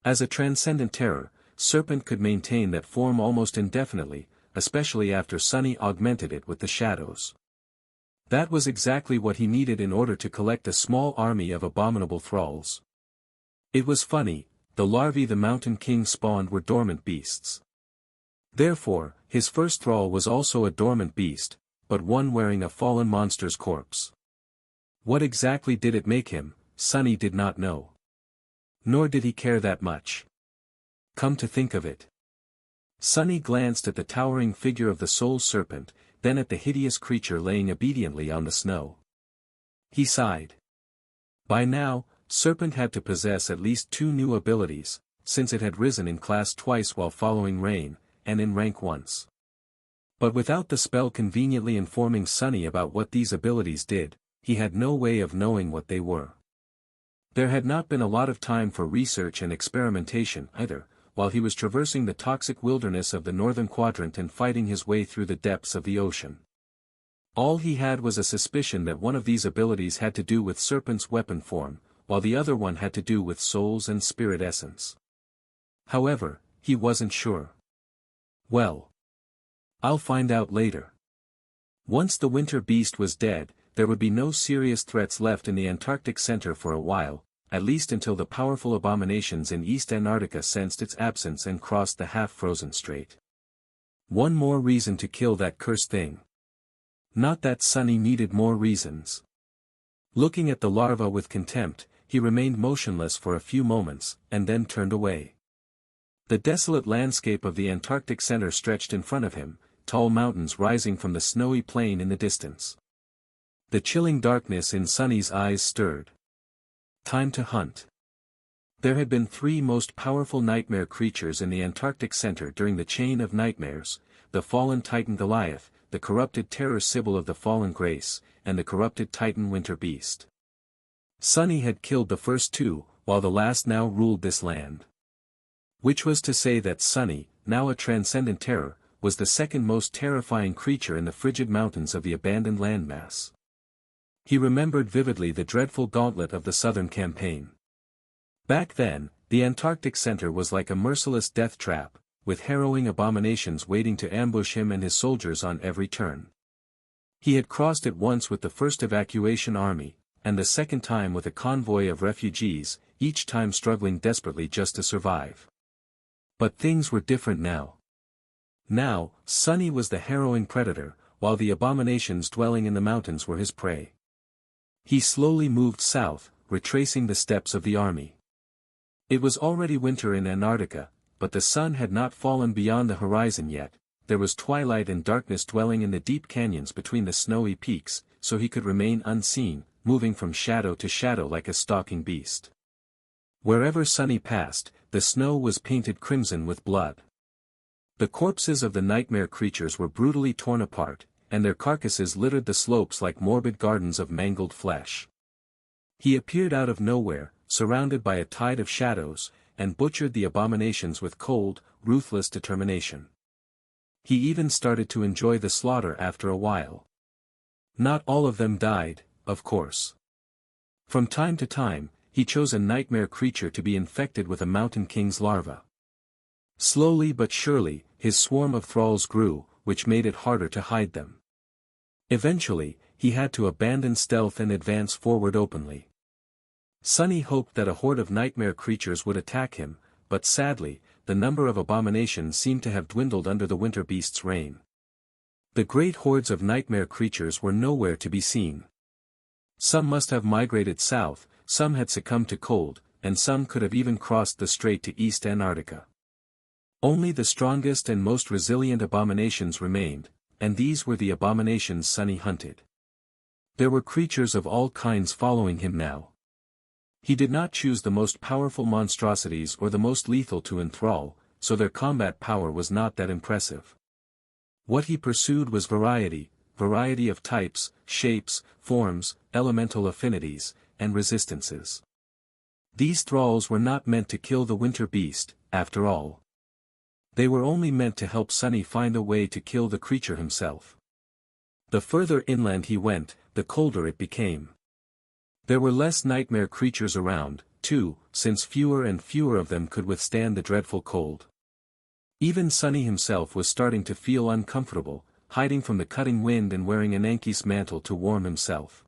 [SPEAKER 1] As a transcendent terror, Serpent could maintain that form almost indefinitely, especially after Sunny augmented it with the shadows. That was exactly what he needed in order to collect a small army of abominable thralls. It was funny, the larvae the Mountain King spawned were dormant beasts. Therefore, his first thrall was also a dormant beast, but one wearing a fallen monster's corpse. What exactly did it make him, Sunny did not know. Nor did he care that much. Come to think of it. Sunny glanced at the towering figure of the soul serpent, then at the hideous creature laying obediently on the snow. He sighed. By now, Serpent had to possess at least 2 new abilities, since it had risen in class twice while following Rain, and in rank once. But without the spell conveniently informing Sunny about what these abilities did, he had no way of knowing what they were. There had not been a lot of time for research and experimentation either, while he was traversing the toxic wilderness of the northern quadrant and fighting his way through the depths of the ocean. All he had was a suspicion that one of these abilities had to do with Serpent's weapon form, while the other one had to do with souls and spirit essence. However, he wasn't sure. Well, I'll find out later. Once the winter beast was dead, there would be no serious threats left in the Antarctic Center for a while, at least until the powerful abominations in East Antarctica sensed its absence and crossed the half-frozen strait. One more reason to kill that cursed thing. Not that Sunny needed more reasons. Looking at the larva with contempt, he remained motionless for a few moments, and then turned away. The desolate landscape of the Antarctic Center stretched in front of him, tall mountains rising from the snowy plain in the distance. The chilling darkness in Sunny's eyes stirred. Time to hunt. There had been 3 most powerful nightmare creatures in the Antarctic Center during the Chain of Nightmares: the fallen Titan Goliath, the corrupted terror Sibyl of the Fallen Grace, and the corrupted Titan Winter Beast. Sunny had killed the first 2, while the last now ruled this land. Which was to say that Sunny, now a transcendent terror, was the second most terrifying creature in the frigid mountains of the abandoned landmass. He remembered vividly the dreadful gauntlet of the Southern Campaign. Back then, the Antarctic Center was like a merciless death trap, with harrowing abominations waiting to ambush him and his soldiers on every turn. He had crossed it once with the first evacuation army, and the second time with a convoy of refugees, each time struggling desperately just to survive. But things were different now. Now, Sunny was the harrowing predator, while the abominations dwelling in the mountains were his prey. He slowly moved south, retracing the steps of the army. It was already winter in Antarctica, but the sun had not fallen beyond the horizon yet. There was twilight and darkness dwelling in the deep canyons between the snowy peaks, so he could remain unseen, moving from shadow to shadow like a stalking beast. Wherever Sunny passed, the snow was painted crimson with blood. The corpses of the nightmare creatures were brutally torn apart, and their carcasses littered the slopes like morbid gardens of mangled flesh. He appeared out of nowhere, surrounded by a tide of shadows, and butchered the abominations with cold, ruthless determination. He even started to enjoy the slaughter after a while. Not all of them died, of course. From time to time, he chose a nightmare creature to be infected with a Mountain King's larva. Slowly but surely, his swarm of thralls grew, which made it harder to hide them. Eventually, he had to abandon stealth and advance forward openly. Sunny hoped that a horde of nightmare creatures would attack him, but sadly, the number of abominations seemed to have dwindled under the winter beast's reign. The great hordes of nightmare creatures were nowhere to be seen. Some must have migrated south, some had succumbed to cold, and some could have even crossed the strait to East Antarctica. Only the strongest and most resilient abominations remained, and these were the abominations Sunny hunted. There were creatures of all kinds following him now. He did not choose the most powerful monstrosities or the most lethal to enthrall, so their combat power was not that impressive. What he pursued was variety of types, shapes, forms, elemental affinities, and resistances. These thralls were not meant to kill the winter beast, after all. They were only meant to help Sunny find a way to kill the creature himself. The further inland he went, the colder it became. There were less nightmare creatures around, too, since fewer and fewer of them could withstand the dreadful cold. Even Sunny himself was starting to feel uncomfortable, hiding from the cutting wind and wearing an Anki's mantle to warm himself.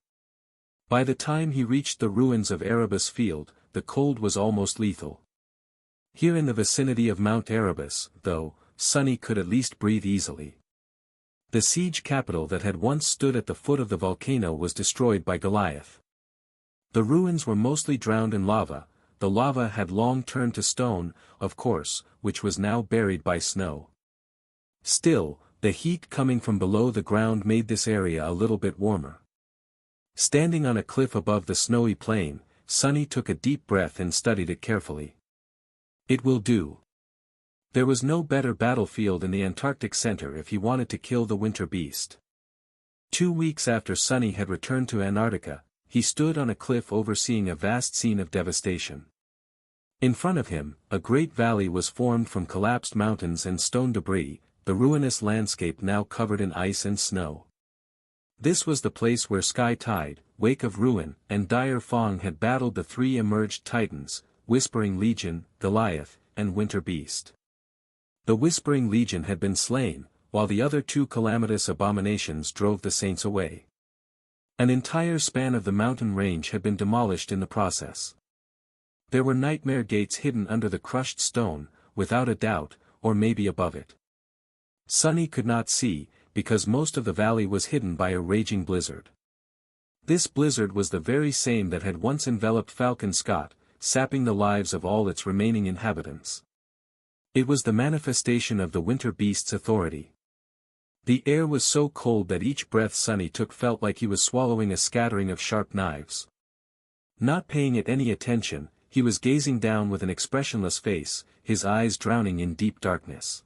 [SPEAKER 1] By the time he reached the ruins of Erebus Field, the cold was almost lethal. Here in the vicinity of Mount Erebus, though, Sunny could at least breathe easily. The siege capital that had once stood at the foot of the volcano was destroyed by Goliath. The ruins were mostly drowned in lava. The lava had long turned to stone, of course, which was now buried by snow. Still, the heat coming from below the ground made this area a little bit warmer. Standing on a cliff above the snowy plain, Sunny took a deep breath and studied it carefully. It will do. There was no better battlefield in the Antarctic center if he wanted to kill the winter beast. 2 weeks after Sunny had returned to Antarctica, he stood on a cliff overseeing a vast scene of devastation. In front of him, a great valley was formed from collapsed mountains and stone debris, the ruinous landscape now covered in ice and snow. This was the place where Sky Tide, Wake of Ruin, and Dire Fong had battled the 3 emerged titans, Whispering Legion, Goliath, and Winter Beast. The Whispering Legion had been slain, while the other 2 calamitous abominations drove the saints away. An entire span of the mountain range had been demolished in the process. There were nightmare gates hidden under the crushed stone, without a doubt, or maybe above it. Sunny could not see, because most of the valley was hidden by a raging blizzard. This blizzard was the very same that had once enveloped Falcon Scott, sapping the lives of all its remaining inhabitants. It was the manifestation of the winter beast's authority. The air was so cold that each breath Sunny took felt like he was swallowing a scattering of sharp knives. Not paying it any attention, he was gazing down with an expressionless face, his eyes drowning in deep darkness.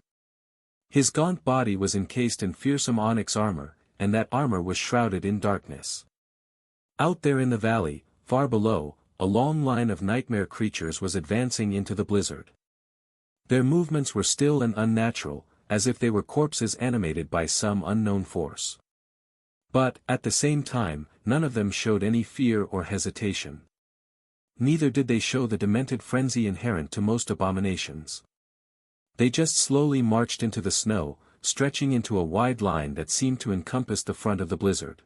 [SPEAKER 1] His gaunt body was encased in fearsome onyx armor, and that armor was shrouded in darkness. Out there in the valley, far below, a long line of nightmare creatures was advancing into the blizzard. Their movements were still and unnatural, as if they were corpses animated by some unknown force. But, at the same time, none of them showed any fear or hesitation. Neither did they show the demented frenzy inherent to most abominations. They just slowly marched into the snow, stretching into a wide line that seemed to encompass the front of the blizzard.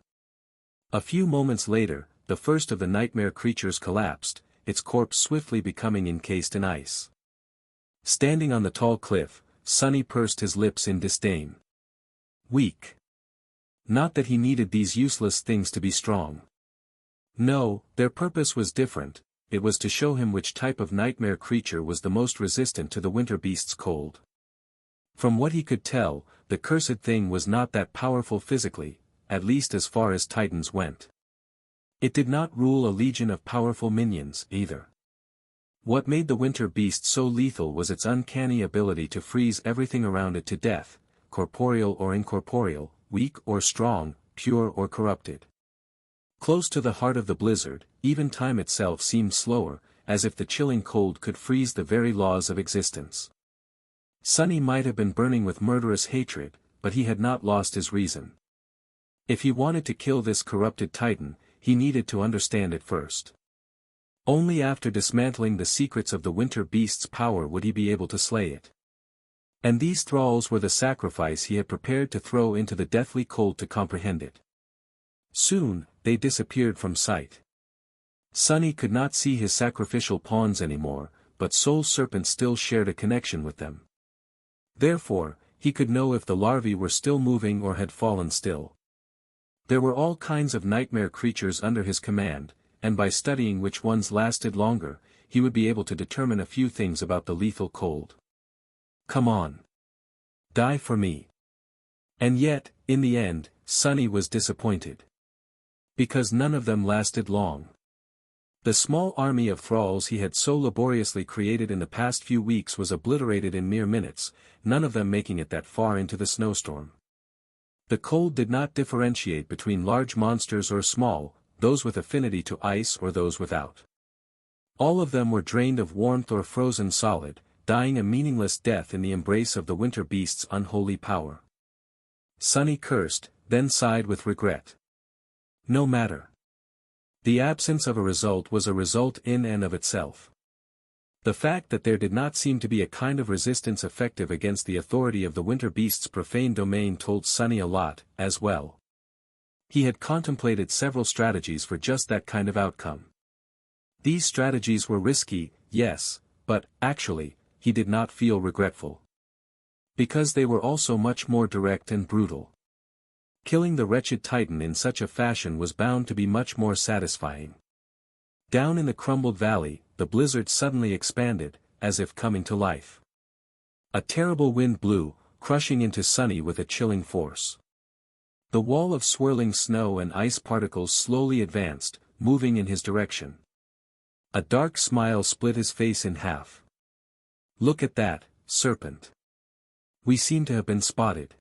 [SPEAKER 1] A few moments later, the first of the nightmare creatures collapsed, its corpse swiftly becoming encased in ice. Standing on the tall cliff, Sunny pursed his lips in disdain. Weak. Not that he needed these useless things to be strong. No, their purpose was different. It was to show him which type of nightmare creature was the most resistant to the winter beast's cold. From what he could tell, the cursed thing was not that powerful physically, at least as far as titans went. It did not rule a legion of powerful minions, either. What made the winter beast so lethal was its uncanny ability to freeze everything around it to death, corporeal or incorporeal, weak or strong, pure or corrupted. Close to the heart of the blizzard, even time itself seemed slower, as if the chilling cold could freeze the very laws of existence. Sunny might have been burning with murderous hatred, but he had not lost his reason. If he wanted to kill this corrupted titan, he needed to understand it first. Only after dismantling the secrets of the winter beast's power would he be able to slay it. And these thralls were the sacrifice he had prepared to throw into the deathly cold to comprehend it. Soon, they disappeared from sight. Sunny could not see his sacrificial pawns anymore, but Soul Serpent still shared a connection with them. Therefore, he could know if the larvae were still moving or had fallen still. There were all kinds of nightmare creatures under his command, and by studying which ones lasted longer, he would be able to determine a few things about the lethal cold. Come on. Die for me. And yet, in the end, Sunny was disappointed. Because none of them lasted long. The small army of thralls he had so laboriously created in the past few weeks was obliterated in mere minutes, none of them making it that far into the snowstorm. The cold did not differentiate between large monsters or small, those with affinity to ice or those without. All of them were drained of warmth or frozen solid, dying a meaningless death in the embrace of the winter beast's unholy power. Sunny cursed, then sighed with regret. No matter. The absence of a result was a result in and of itself. The fact that there did not seem to be a kind of resistance effective against the authority of the winter beast's profane domain told Sunny a lot, as well. He had contemplated several strategies for just that kind of outcome. These strategies were risky, yes, but, actually, he did not feel regretful. Because they were also much more direct and brutal. Killing the wretched Titan in such a fashion was bound to be much more satisfying. Down in the crumbled valley, the blizzard suddenly expanded, as if coming to life. A terrible wind blew, crushing into Sunny with a chilling force. The wall of swirling snow and ice particles slowly advanced, moving in his direction. A dark smile split his face in half. "Look at that, serpent. We seem to have been spotted."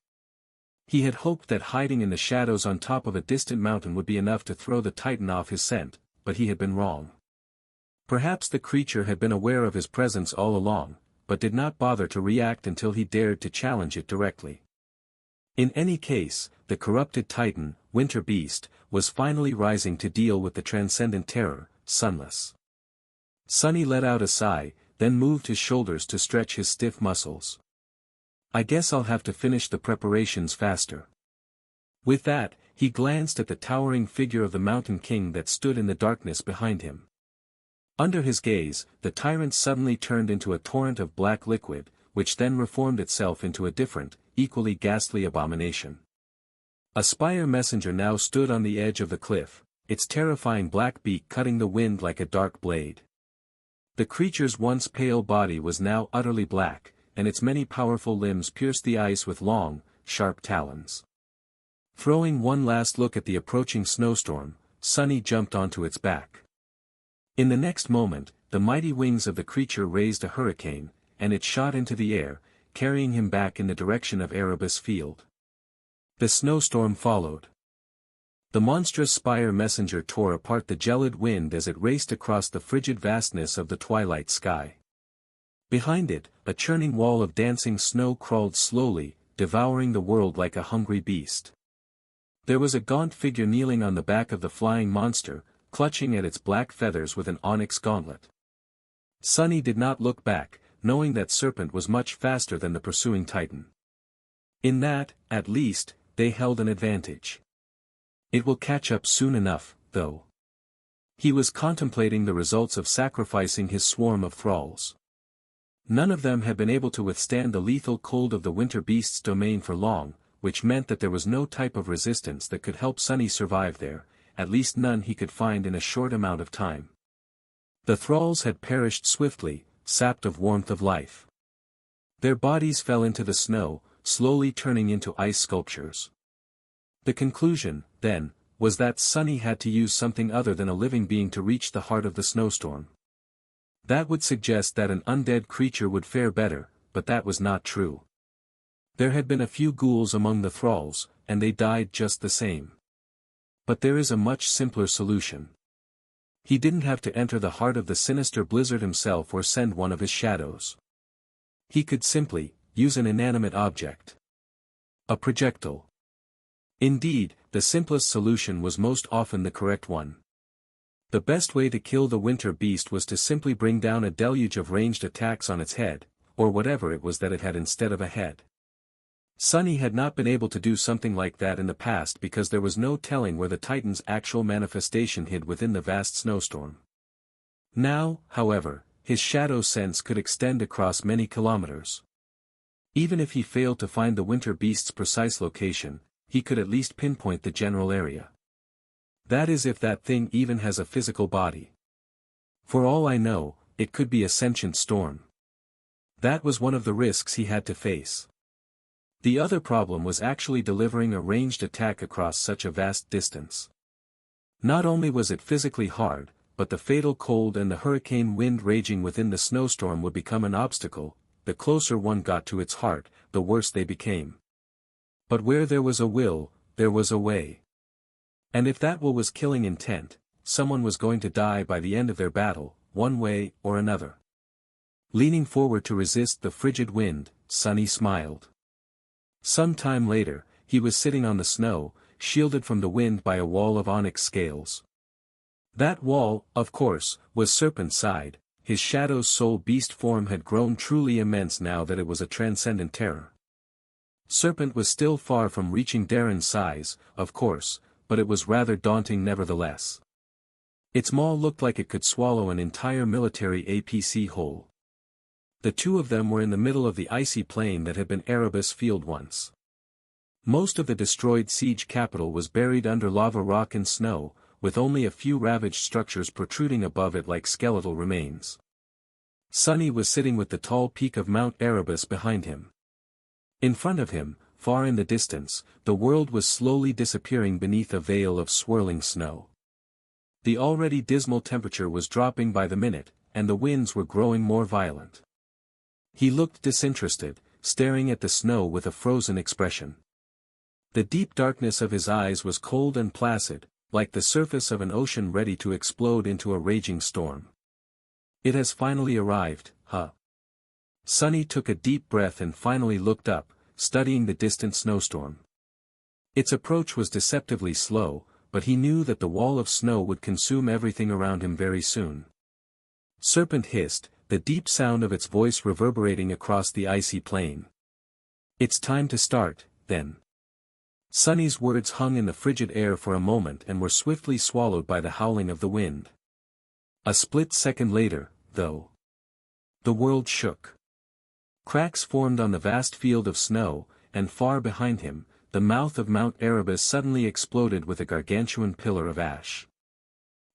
[SPEAKER 1] He had hoped that hiding in the shadows on top of a distant mountain would be enough to throw the Titan off his scent, but he had been wrong. Perhaps the creature had been aware of his presence all along, but did not bother to react until he dared to challenge it directly. In any case, the corrupted Titan, winter beast, was finally rising to deal with the transcendent terror, sunless. Sunny let out a sigh, then moved his shoulders to stretch his stiff muscles. "I guess I'll have to finish the preparations faster." With that, he glanced at the towering figure of the Mountain King that stood in the darkness behind him. Under his gaze, the tyrant suddenly turned into a torrent of black liquid, which then reformed itself into a different, equally ghastly abomination. A spire messenger now stood on the edge of the cliff, its terrifying black beak cutting the wind like a dark blade. The creature's once pale body was now utterly black, and its many powerful limbs pierced the ice with long, sharp talons. Throwing one last look at the approaching snowstorm, Sunny jumped onto its back. In the next moment, the mighty wings of the creature raised a hurricane, and it shot into the air, carrying him back in the direction of Erebus Field. The snowstorm followed. The monstrous spire messenger tore apart the gelid wind as it raced across the frigid vastness of the twilight sky. Behind it, a churning wall of dancing snow crawled slowly, devouring the world like a hungry beast. There was a gaunt figure kneeling on the back of the flying monster, clutching at its black feathers with an onyx gauntlet. Sunny did not look back, knowing that serpent was much faster than the pursuing Titan. In that, at least, they held an advantage. It will catch up soon enough, though. He was contemplating the results of sacrificing his swarm of thralls. None of them had been able to withstand the lethal cold of the winter beast's domain for long, which meant that there was no type of resistance that could help Sunny survive there, at least none he could find in a short amount of time. The thralls had perished swiftly, sapped of warmth of life. Their bodies fell into the snow, slowly turning into ice sculptures. The conclusion, then, was that Sunny had to use something other than a living being to reach the heart of the snowstorm. That would suggest that an undead creature would fare better, but that was not true. There had been a few ghouls among the thralls, and they died just the same. But there is a much simpler solution. He didn't have to enter the heart of the sinister blizzard himself or send one of his shadows. He could simply use an inanimate object. A projectile. Indeed, the simplest solution was most often the correct one. The best way to kill the winter beast was to simply bring down a deluge of ranged attacks on its head, or whatever it was that it had instead of a head. Sunny had not been able to do something like that in the past because there was no telling where the Titan's actual manifestation hid within the vast snowstorm. Now, however, his shadow sense could extend across many kilometers. Even if he failed to find the winter beast's precise location, he could at least pinpoint the general area. That is, if that thing even has a physical body. For all I know, it could be a sentient storm. That was one of the risks he had to face. The other problem was actually delivering a ranged attack across such a vast distance. Not only was it physically hard, but the fatal cold and the hurricane wind raging within the snowstorm would become an obstacle. The closer one got to its heart, the worse they became. But where there was a will, there was a way. And if that will was killing intent, someone was going to die by the end of their battle, one way or another. Leaning forward to resist the frigid wind, Sunny smiled. Some time later, he was sitting on the snow, shielded from the wind by a wall of onyx scales. That wall, of course, was serpent-side, his shadow's soul beast form had grown truly immense now that it was a transcendent terror. Serpent was still far from reaching Darren's size, of course, but it was rather daunting nevertheless. Its maw looked like it could swallow an entire military APC whole. The two of them were in the middle of the icy plain that had been Erebus Field once. Most of the destroyed siege capital was buried under lava rock and snow, with only a few ravaged structures protruding above it like skeletal remains. Sunny was sitting with the tall peak of Mount Erebus behind him. In front of him, far in the distance, the world was slowly disappearing beneath a veil of swirling snow. The already dismal temperature was dropping by the minute, and the winds were growing more violent. He looked disinterested, staring at the snow with a frozen expression. The deep darkness of his eyes was cold and placid, like the surface of an ocean ready to explode into a raging storm. It has finally arrived, huh? Sunny took a deep breath and finally looked up, studying the distant snowstorm. Its approach was deceptively slow, but he knew that the wall of snow would consume everything around him very soon. Serpent hissed, the deep sound of its voice reverberating across the icy plain. It's time to start, then. Sunny's words hung in the frigid air for a moment and were swiftly swallowed by the howling of the wind. A split second later, though, the world shook. Cracks formed on the vast field of snow, and far behind him, the mouth of Mount Erebus suddenly exploded with a gargantuan pillar of ash.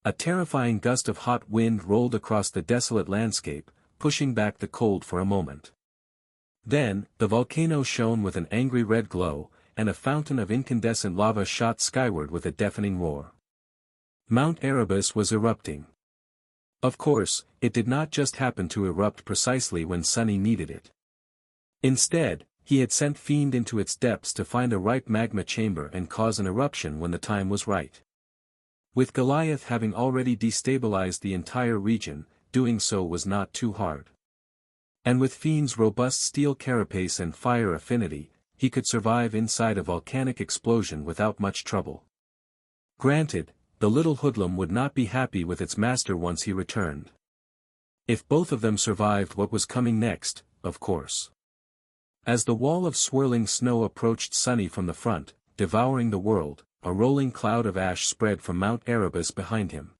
[SPEAKER 1] A terrifying gust of hot wind rolled across the desolate landscape, pushing back the cold for a moment. Then, the volcano shone with an angry red glow, and a fountain of incandescent lava shot skyward with a deafening roar. Mount Erebus was erupting. Of course, it did not just happen to erupt precisely when Sunny needed it. Instead, he had sent Fiend into its depths to find a ripe magma chamber and cause an eruption when the time was right. With Goliath having already destabilized the entire region, doing so was not too hard. And with Fiend's robust steel carapace and fire affinity, he could survive inside a volcanic explosion without much trouble. Granted, the little hoodlum would not be happy with its master once he returned. If both of them survived what was coming next, of course. As the wall of swirling snow approached Sunny from the front, devouring the world, a rolling cloud of ash spread from Mount Erebus behind him.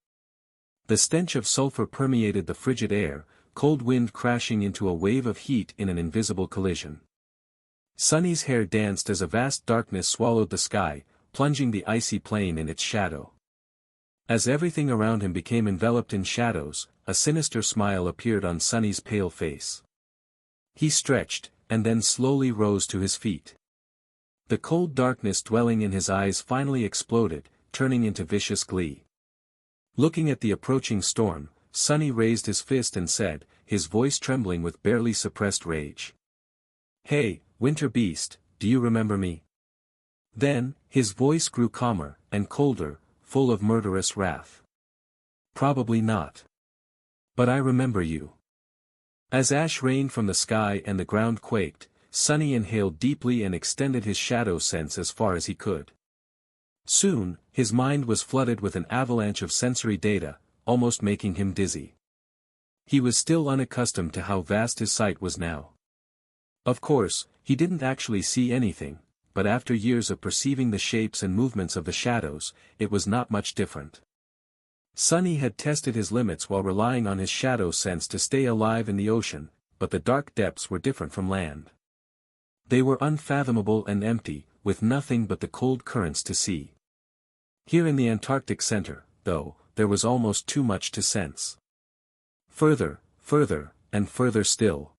[SPEAKER 1] The stench of sulfur permeated the frigid air, cold wind crashing into a wave of heat in an invisible collision. Sunny's hair danced as a vast darkness swallowed the sky, plunging the icy plain in its shadow. As everything around him became enveloped in shadows, a sinister smile appeared on Sunny's pale face. He stretched, and then slowly rose to his feet. The cold darkness dwelling in his eyes finally exploded, turning into vicious glee. Looking at the approaching storm, Sunny raised his fist and said, his voice trembling with barely suppressed rage. "Hey, Winter Beast, do you remember me?" Then, his voice grew calmer, and colder, full of murderous wrath. "Probably not. But I remember you." As ash rained from the sky and the ground quaked, Sunny inhaled deeply and extended his shadow sense as far as he could. Soon, his mind was flooded with an avalanche of sensory data, almost making him dizzy. He was still unaccustomed to how vast his sight was now. Of course, he didn't actually see anything, but after years of perceiving the shapes and movements of the shadows, it was not much different. Sunny had tested his limits while relying on his shadow sense to stay alive in the ocean, but the dark depths were different from land. They were unfathomable and empty, with nothing but the cold currents to see. Here in the Antarctic center, though, there was almost too much to sense. Further, and further still.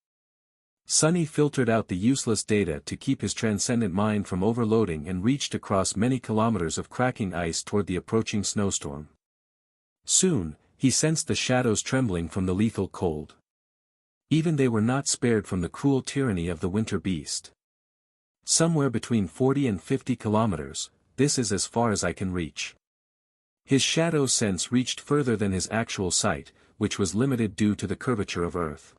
[SPEAKER 1] Sunny filtered out the useless data to keep his transcendent mind from overloading and reached across many kilometers of cracking ice toward the approaching snowstorm. Soon, he sensed the shadows trembling from the lethal cold. Even they were not spared from the cruel tyranny of the winter beast. Somewhere between 40 and 50 kilometers, this is as far as I can reach. His shadow sense reached further than his actual sight, which was limited due to the curvature of Earth.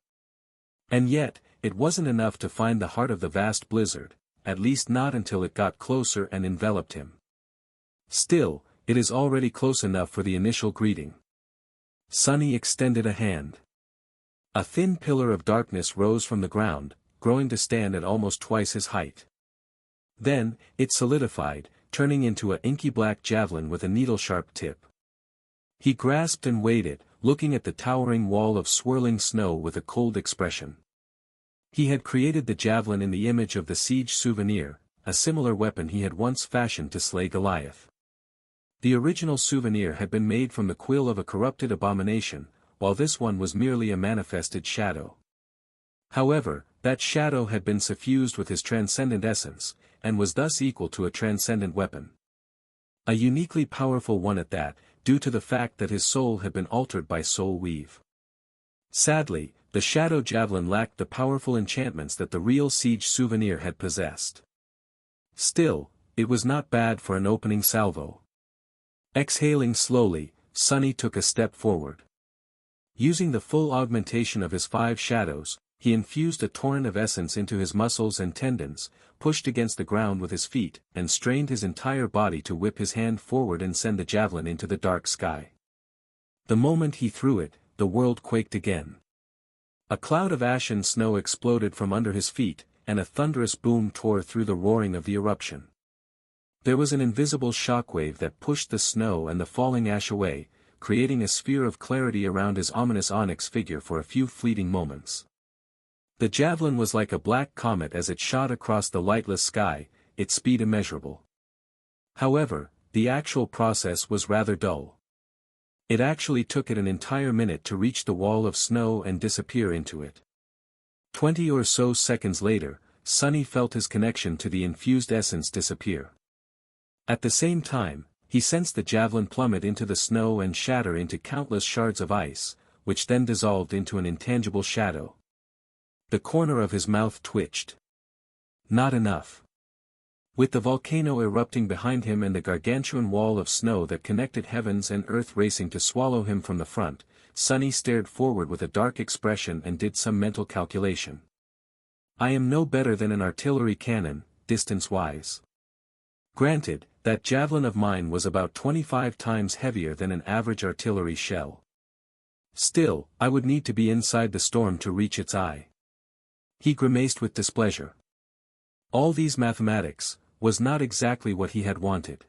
[SPEAKER 1] And yet, it wasn't enough to find the heart of the vast blizzard, at least not until it got closer and enveloped him. Still, it is already close enough for the initial greeting. Sunny extended a hand. A thin pillar of darkness rose from the ground, growing to stand at almost twice his height. Then, it solidified, turning into an inky black javelin with a needle-sharp tip. He grasped and weighed it, looking at the towering wall of swirling snow with a cold expression. He had created the javelin in the image of the siege souvenir, a similar weapon he had once fashioned to slay Goliath. The original souvenir had been made from the quill of a corrupted abomination, while this one was merely a manifested shadow. However, that shadow had been suffused with his transcendent essence, and was thus equal to a transcendent weapon. A uniquely powerful one at that, due to the fact that his soul had been altered by soul weave. Sadly, the shadow javelin lacked the powerful enchantments that the real siege souvenir had possessed. Still, it was not bad for an opening salvo. Exhaling slowly, Sunny took a step forward. Using the full augmentation of his 5 shadows, he infused a torrent of essence into his muscles and tendons, pushed against the ground with his feet, and strained his entire body to whip his hand forward and send the javelin into the dark sky. The moment he threw it, the world quaked again. A cloud of ashen snow exploded from under his feet, and a thunderous boom tore through the roaring of the eruption. There was an invisible shockwave that pushed the snow and the falling ash away, creating a sphere of clarity around his ominous onyx figure for a few fleeting moments. The javelin was like a black comet as it shot across the lightless sky, its speed immeasurable. However, the actual process was rather dull. It actually took it an entire minute to reach the wall of snow and disappear into it. 20 or so seconds later, Sunny felt his connection to the infused essence disappear. At the same time, he sensed the javelin plummet into the snow and shatter into countless shards of ice, which then dissolved into an intangible shadow. The corner of his mouth twitched. Not enough. With the volcano erupting behind him and the gargantuan wall of snow that connected heavens and earth racing to swallow him from the front, Sunny stared forward with a dark expression and did some mental calculation. I am no better than an artillery cannon, distance-wise. Granted, that javelin of mine was about 25 times heavier than an average artillery shell. Still, I would need to be inside the storm to reach its eye. He grimaced with displeasure. All these mathematics was not exactly what he had wanted.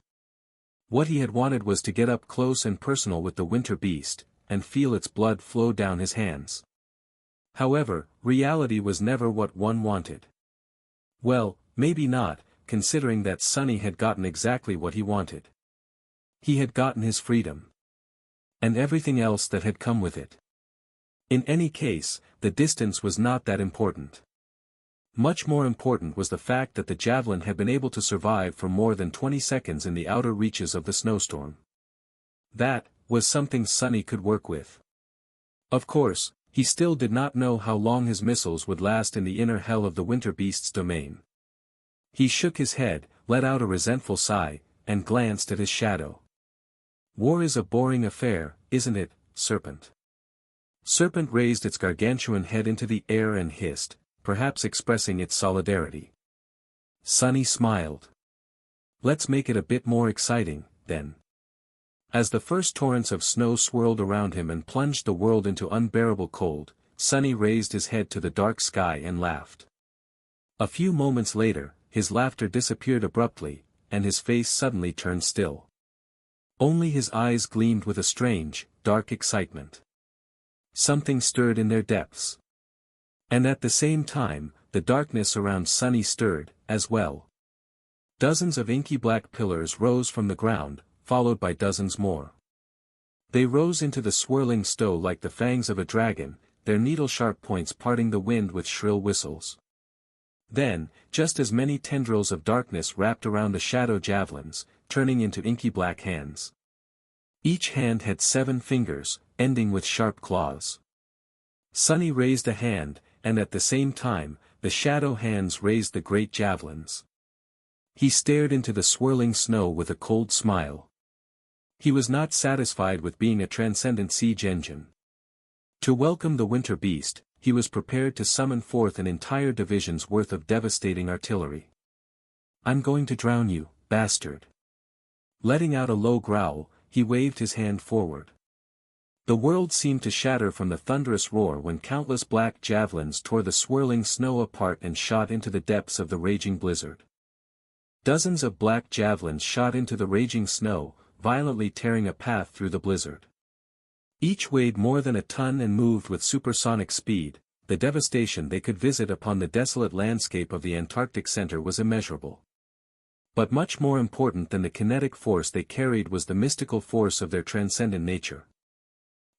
[SPEAKER 1] What he had wanted was to get up close and personal with the winter beast, and feel its blood flow down his hands. However, reality was never what one wanted. Well, maybe not, considering that Sunny had gotten exactly what he wanted. He had gotten his freedom. And everything else that had come with it. In any case, the distance was not that important. Much more important was the fact that the javelin had been able to survive for more than 20 seconds in the outer reaches of the snowstorm. That was something Sunny could work with. Of course, he still did not know how long his missiles would last in the inner hell of the winter beast's domain. He shook his head, let out a resentful sigh, and glanced at his shadow. War is a boring affair, isn't it, Serpent? Serpent raised its gargantuan head into the air and hissed, perhaps expressing its solidarity. Sunny smiled. Let's make it a bit more exciting, then. As the first torrents of snow swirled around him and plunged the world into unbearable cold, Sunny raised his head to the dark sky and laughed. A few moments later, his laughter disappeared abruptly, and his face suddenly turned still. Only his eyes gleamed with a strange, dark excitement. Something stirred in their depths. And at the same time, the darkness around Sunny stirred, as well. Dozens of inky black pillars rose from the ground, followed by dozens more. They rose into the swirling snow like the fangs of a dragon, their needle-sharp points parting the wind with shrill whistles. Then, just as many tendrils of darkness wrapped around the shadow javelins, turning into inky black hands. Each hand had 7 fingers, ending with sharp claws. Sunny raised a hand, and at the same time, the shadow hands raised the great javelins. He stared into the swirling snow with a cold smile. He was not satisfied with being a transcendent siege engine. To welcome the winter beast, he was prepared to summon forth an entire division's worth of devastating artillery. I'm going to drown you, bastard. Letting out a low growl, he waved his hand forward. The world seemed to shatter from the thunderous roar when countless black javelins tore the swirling snow apart and shot into the depths of the raging blizzard. Dozens of black javelins shot into the raging snow, violently tearing a path through the blizzard. Each weighed more than a ton and moved with supersonic speed. The devastation they could visit upon the desolate landscape of the Antarctic center was immeasurable. But much more important than the kinetic force they carried was the mystical force of their transcendent nature.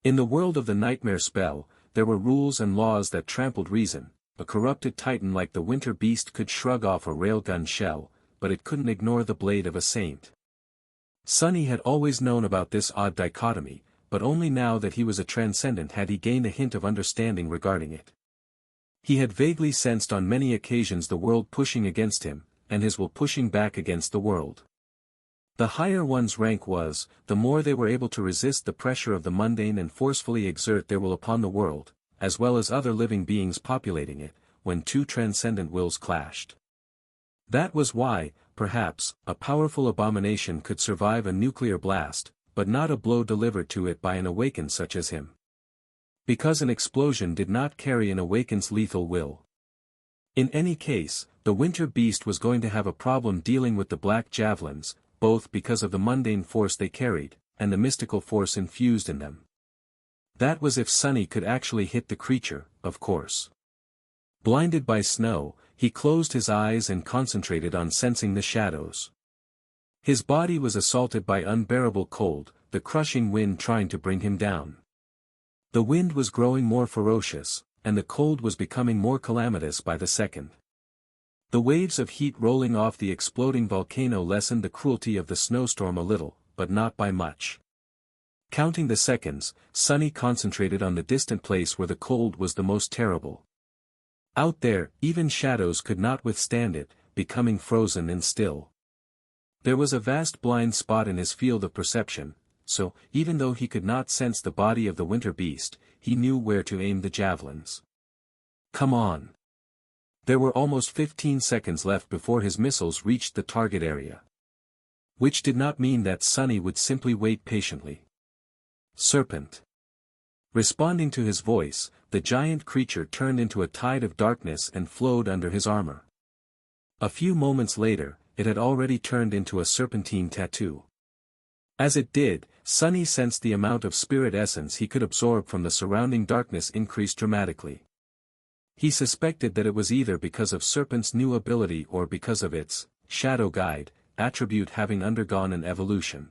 [SPEAKER 1] In the world of the nightmare spell, there were rules and laws that trampled reason. A corrupted titan like the winter beast could shrug off a railgun shell, but it couldn't ignore the blade of a saint. Sunny had always known about this odd dichotomy, but only now that he was a transcendent had he gained a hint of understanding regarding it. He had vaguely sensed on many occasions the world pushing against him, and his will pushing back against the world. The higher one's rank was, the more they were able to resist the pressure of the mundane and forcefully exert their will upon the world, as well as other living beings populating it, when two transcendent wills clashed. That was why, perhaps, a powerful abomination could survive a nuclear blast, but not a blow delivered to it by an awakened such as him. Because an explosion did not carry an awakened's lethal will. In any case, the winter beast was going to have a problem dealing with the black javelins, both because of the mundane force they carried, and the mystical force infused in them. That was if Sunny could actually hit the creature, of course. Blinded by snow, he closed his eyes and concentrated on sensing the shadows. His body was assaulted by unbearable cold, the crushing wind trying to bring him down. The wind was growing more ferocious, and the cold was becoming more calamitous by the second. The waves of heat rolling off the exploding volcano lessened the cruelty of the snowstorm a little, but not by much. Counting the seconds, Sunny concentrated on the distant place where the cold was the most terrible. Out there, even shadows could not withstand it, becoming frozen and still. There was a vast blind spot in his field of perception, so, even though he could not sense the body of the winter beast, he knew where to aim the javelins. Come on! There were almost 15 seconds left before his missiles reached the target area. Which did not mean that Sunny would simply wait patiently. Serpent. Responding to his voice, the giant creature turned into a tide of darkness and flowed under his armor. A few moments later, it had already turned into a serpentine tattoo. As it did, Sunny sensed the amount of spirit essence he could absorb from the surrounding darkness increase dramatically. He suspected that it was either because of Serpent's new ability or because of its shadow guide attribute having undergone an evolution.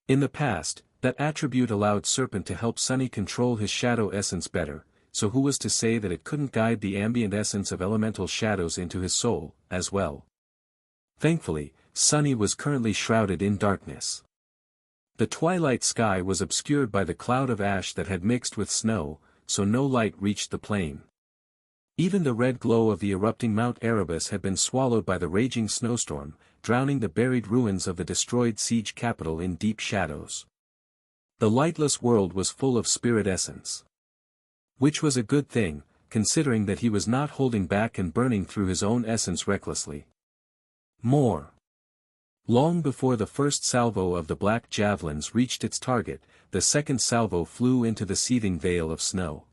[SPEAKER 1] In the past, that attribute allowed Serpent to help Sunny control his shadow essence better, so who was to say that it couldn't guide the ambient essence of elemental shadows into his soul, as well? Thankfully, Sunny was currently shrouded in darkness. The twilight sky was obscured by the cloud of ash that had mixed with snow, so no light reached the plain. Even the red glow of the erupting Mount Erebus had been swallowed by the raging snowstorm, drowning the buried ruins of the destroyed siege capital in deep shadows. The lightless world was full of spirit essence. Which was a good thing, considering that he was not holding back and burning through his own essence recklessly. More. Long before the first salvo of the black javelins reached its target, the second salvo flew into the seething veil of snow.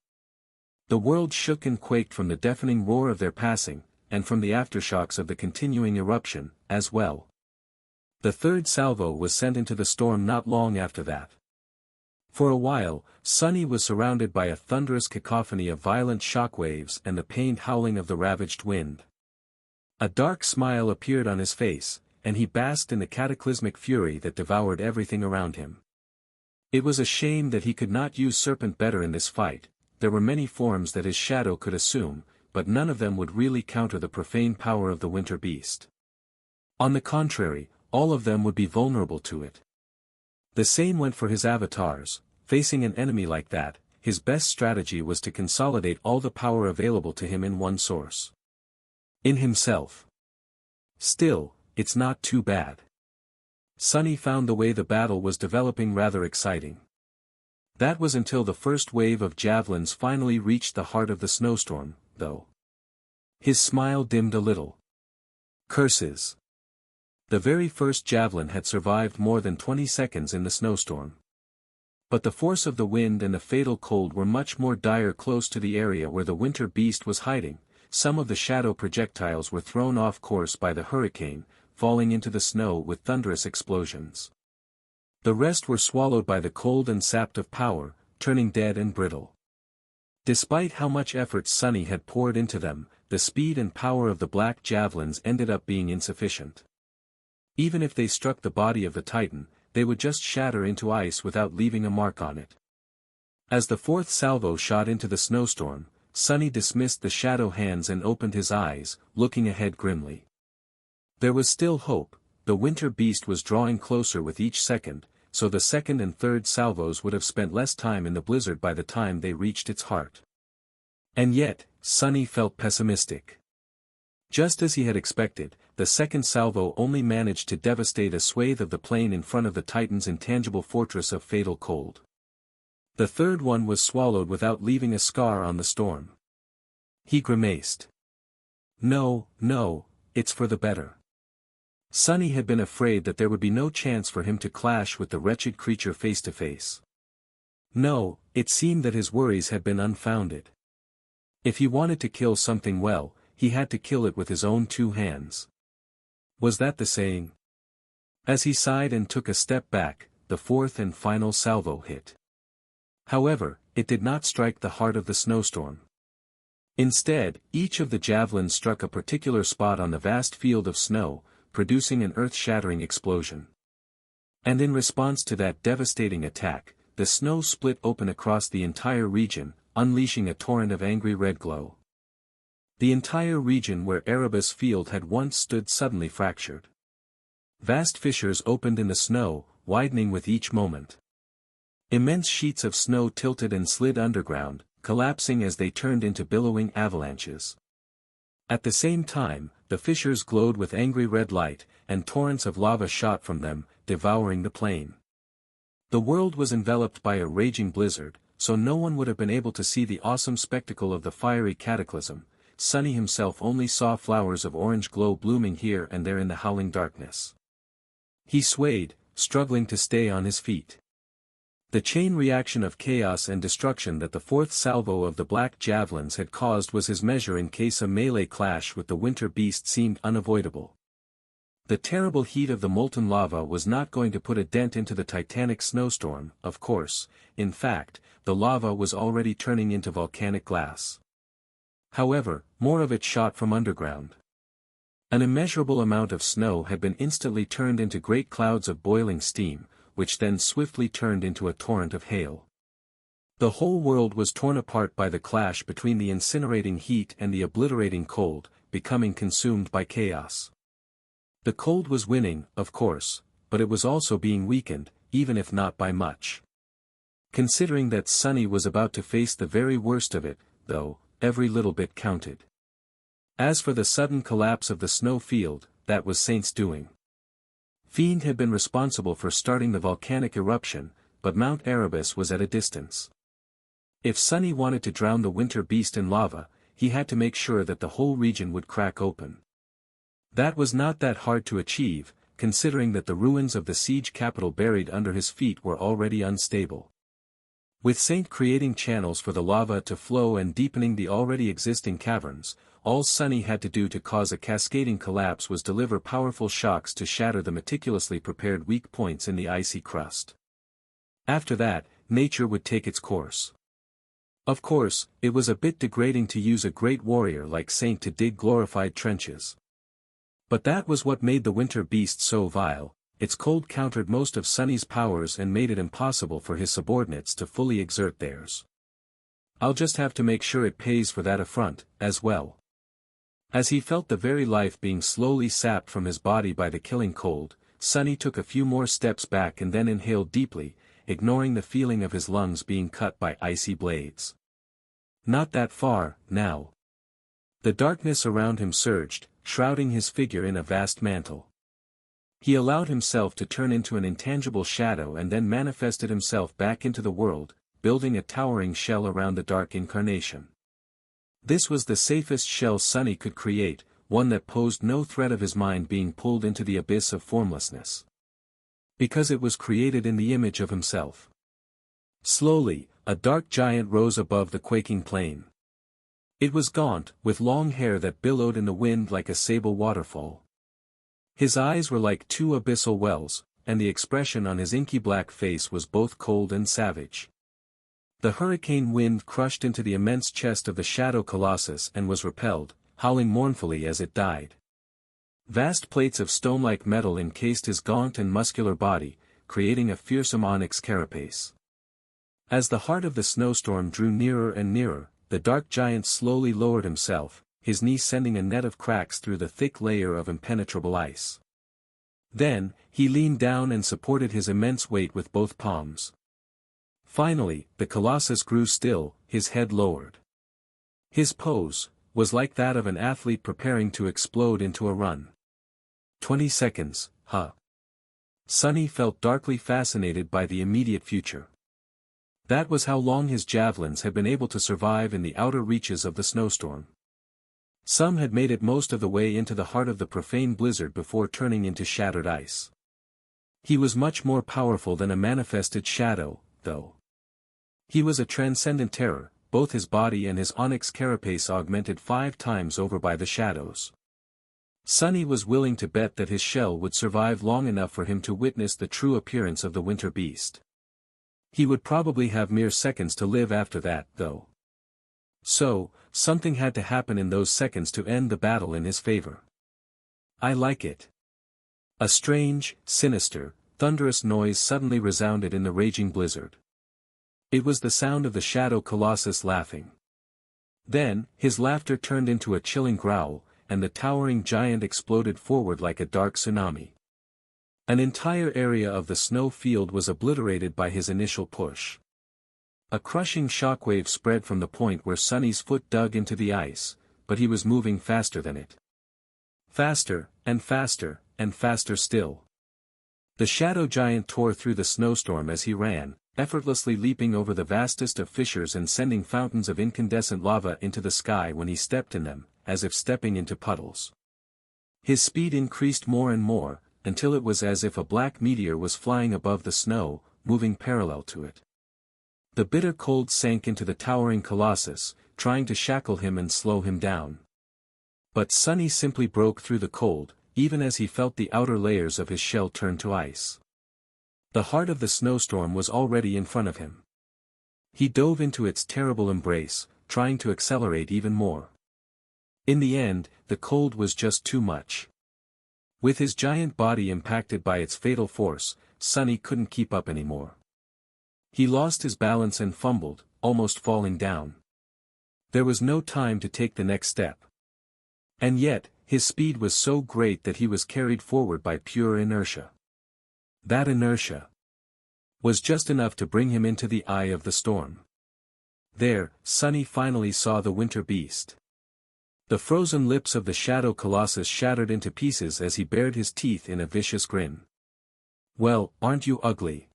[SPEAKER 1] The world shook and quaked from the deafening roar of their passing, and from the aftershocks of the continuing eruption, as well. The third salvo was sent into the storm not long after that. For a while, Sunny was surrounded by a thunderous cacophony of violent shockwaves and the pained howling of the ravaged wind. A dark smile appeared on his face, and he basked in the cataclysmic fury that devoured everything around him. It was a shame that he could not use Serpent better in this fight. There were many forms that his shadow could assume, but none of them would really counter the profane power of the winter beast. On the contrary, all of them would be vulnerable to it. The same went for his avatars. Facing an enemy like that, his best strategy was to consolidate all the power available to him in one source. In himself. Still, it's not too bad. Sunny found the way the battle was developing rather exciting. That was until the first wave of javelins finally reached the heart of the snowstorm, though. His smile dimmed a little. Curses. The very first javelin had survived more than 20 seconds in the snowstorm. But the force of the wind and the fatal cold were much more dire close to the area where the winter beast was hiding. Some of the shadow projectiles were thrown off course by the hurricane, falling into the snow with thunderous explosions. The rest were swallowed by the cold and sapped of power, turning dead and brittle. Despite how much effort Sunny had poured into them, the speed and power of the black javelins ended up being insufficient. Even if they struck the body of the Titan, they would just shatter into ice without leaving a mark on it. As the fourth salvo shot into the snowstorm, Sunny dismissed the shadow hands and opened his eyes, looking ahead grimly. There was still hope. The winter beast was drawing closer with each second, so the second and third salvos would have spent less time in the blizzard by the time they reached its heart. And yet, Sunny felt pessimistic. Just as he had expected, the second salvo only managed to devastate a swathe of the plain in front of the Titan's intangible fortress of fatal cold. The third one was swallowed without leaving a scar on the storm. He grimaced. No, it's for the better. Sunny had been afraid that there would be no chance for him to clash with the wretched creature face to face. No, it seemed that his worries had been unfounded. If he wanted to kill something well, he had to kill it with his own two hands. Was that the saying? As he sighed and took a step back, the fourth and final salvo hit. However, it did not strike the heart of the snowstorm. Instead, each of the javelins struck a particular spot on the vast field of snow, producing an earth-shattering explosion. And in response to that devastating attack, the snow split open across the entire region, unleashing a torrent of angry red glow. The entire region where Erebus Field had once stood suddenly fractured. Vast fissures opened in the snow, widening with each moment. Immense sheets of snow tilted and slid underground, collapsing as they turned into billowing avalanches. At the same time, the fissures glowed with angry red light, and torrents of lava shot from them, devouring the plain. The world was enveloped by a raging blizzard, so no one would have been able to see the awesome spectacle of the fiery cataclysm. Sunny himself only saw flowers of orange glow blooming here and there in the howling darkness. He swayed, struggling to stay on his feet. The chain reaction of chaos and destruction that the fourth salvo of the black javelins had caused was his measure in case a melee clash with the winter beast seemed unavoidable. The terrible heat of the molten lava was not going to put a dent into the titanic snowstorm, of course. In fact, the lava was already turning into volcanic glass. However, more of it shot from underground. An immeasurable amount of snow had been instantly turned into great clouds of boiling steam, which then swiftly turned into a torrent of hail. The whole world was torn apart by the clash between the incinerating heat and the obliterating cold, becoming consumed by chaos. The cold was winning, of course, but it was also being weakened, even if not by much. Considering that Sunny was about to face the very worst of it, though, every little bit counted. As for the sudden collapse of the snow field, that was Saint's doing. Fiend had been responsible for starting the volcanic eruption, but Mount Erebus was at a distance. If Sunny wanted to drown the winter beast in lava, he had to make sure that the whole region would crack open. That was not that hard to achieve, considering that the ruins of the siege capital buried under his feet were already unstable. With Saint creating channels for the lava to flow and deepening the already existing caverns, all Sunny had to do to cause a cascading collapse was deliver powerful shocks to shatter the meticulously prepared weak points in the icy crust. After that, nature would take its course. Of course, it was a bit degrading to use a great warrior like Saint to dig glorified trenches. But that was what made the winter beast so vile. Its cold countered most of Sunny's powers and made it impossible for his subordinates to fully exert theirs. I'll just have to make sure it pays for that affront, as well. As he felt the very life being slowly sapped from his body by the killing cold, Sunny took a few more steps back and then inhaled deeply, ignoring the feeling of his lungs being cut by icy blades. Not that far, now. The darkness around him surged, shrouding his figure in a vast mantle. He allowed himself to turn into an intangible shadow and then manifested himself back into the world, building a towering shell around the dark incarnation. This was the safest shell Sunny could create, one that posed no threat of his mind being pulled into the abyss of formlessness. Because it was created in the image of himself. Slowly, a dark giant rose above the quaking plain. It was gaunt, with long hair that billowed in the wind like a sable waterfall. His eyes were like two abyssal wells, and the expression on his inky black face was both cold and savage. The hurricane wind crushed into the immense chest of the shadow colossus and was repelled, howling mournfully as it died. Vast plates of stone-like metal encased his gaunt and muscular body, creating a fearsome onyx carapace. As the heart of the snowstorm drew nearer and nearer, the dark giant slowly lowered himself, his knee sending a net of cracks through the thick layer of impenetrable ice. Then, he leaned down and supported his immense weight with both palms. Finally, the colossus grew still, his head lowered. His pose was like that of an athlete preparing to explode into a run. 20 seconds, huh? Sunny felt darkly fascinated by the immediate future. That was how long his javelins had been able to survive in the outer reaches of the snowstorm. Some had made it most of the way into the heart of the profane blizzard before turning into shattered ice. He was much more powerful than a manifested shadow, though. He was a transcendent terror, both his body and his onyx carapace augmented 5 times over by the shadows. Sunny was willing to bet that his shell would survive long enough for him to witness the true appearance of the winter beast. He would probably have mere seconds to live after that, though. So, something had to happen in those seconds to end the battle in his favor. I like it. A strange, sinister, thunderous noise suddenly resounded in the raging blizzard. It was the sound of the shadow colossus laughing. Then, his laughter turned into a chilling growl, and the towering giant exploded forward like a dark tsunami. An entire area of the snow field was obliterated by his initial push. A crushing shockwave spread from the point where Sunny's foot dug into the ice, but he was moving faster than it. Faster, and faster, and faster still. The shadow giant tore through the snowstorm as he ran, effortlessly leaping over the vastest of fissures and sending fountains of incandescent lava into the sky when he stepped in them, as if stepping into puddles. His speed increased more and more, until it was as if a black meteor was flying above the snow, moving parallel to it. The bitter cold sank into the towering colossus, trying to shackle him and slow him down. But Sunny simply broke through the cold, even as he felt the outer layers of his shell turn to ice. The heart of the snowstorm was already in front of him. He dove into its terrible embrace, trying to accelerate even more. In the end, the cold was just too much. With his giant body impacted by its fatal force, Sunny couldn't keep up anymore. He lost his balance and fumbled, almost falling down. There was no time to take the next step. And yet, his speed was so great that he was carried forward by pure inertia. That inertia was just enough to bring him into the eye of the storm. There, Sunny finally saw the winter beast. The frozen lips of the shadow colossus shattered into pieces as he bared his teeth in a vicious grin. Well, aren't you ugly?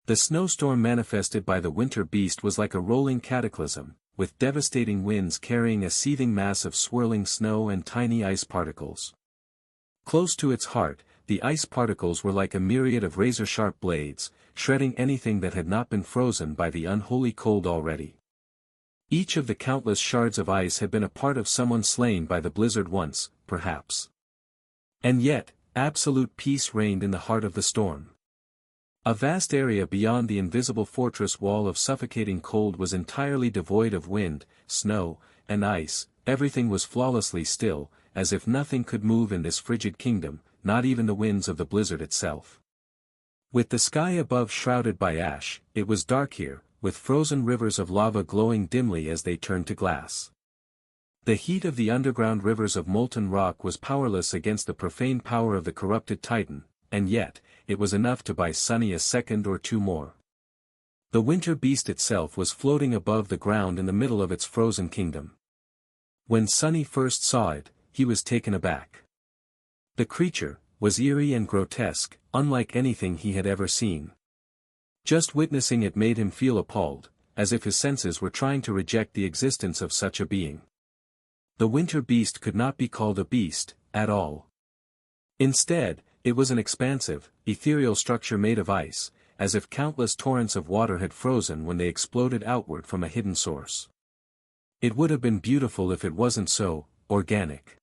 [SPEAKER 1] The snowstorm manifested by the winter beast was like a rolling cataclysm, with devastating winds carrying a seething mass of swirling snow and tiny ice particles. Close to its heart, the ice particles were like a myriad of razor-sharp blades, shredding anything that had not been frozen by the unholy cold already. Each of the countless shards of ice had been a part of someone slain by the blizzard once, perhaps. And yet, absolute peace reigned in the heart of the storm. A vast area beyond the invisible fortress wall of suffocating cold was entirely devoid of wind, snow, and ice. Everything was flawlessly still, as if nothing could move in this frigid kingdom, not even the winds of the blizzard itself. With the sky above shrouded by ash, it was dark here, with frozen rivers of lava glowing dimly as they turned to glass. The heat of the underground rivers of molten rock was powerless against the profane power of the corrupted Titan, and yet, it was enough to buy Sunny a second or two more. The winter beast itself was floating above the ground in the middle of its frozen kingdom. When Sunny first saw it, he was taken aback. The creature was eerie and grotesque, unlike anything he had ever seen. Just witnessing it made him feel appalled, as if his senses were trying to reject the existence of such a being. The winter beast could not be called a beast, at all. Instead, it was an expansive, ethereal structure made of ice, as if countless torrents of water had frozen when they exploded outward from a hidden source. It would have been beautiful if it wasn't so organic.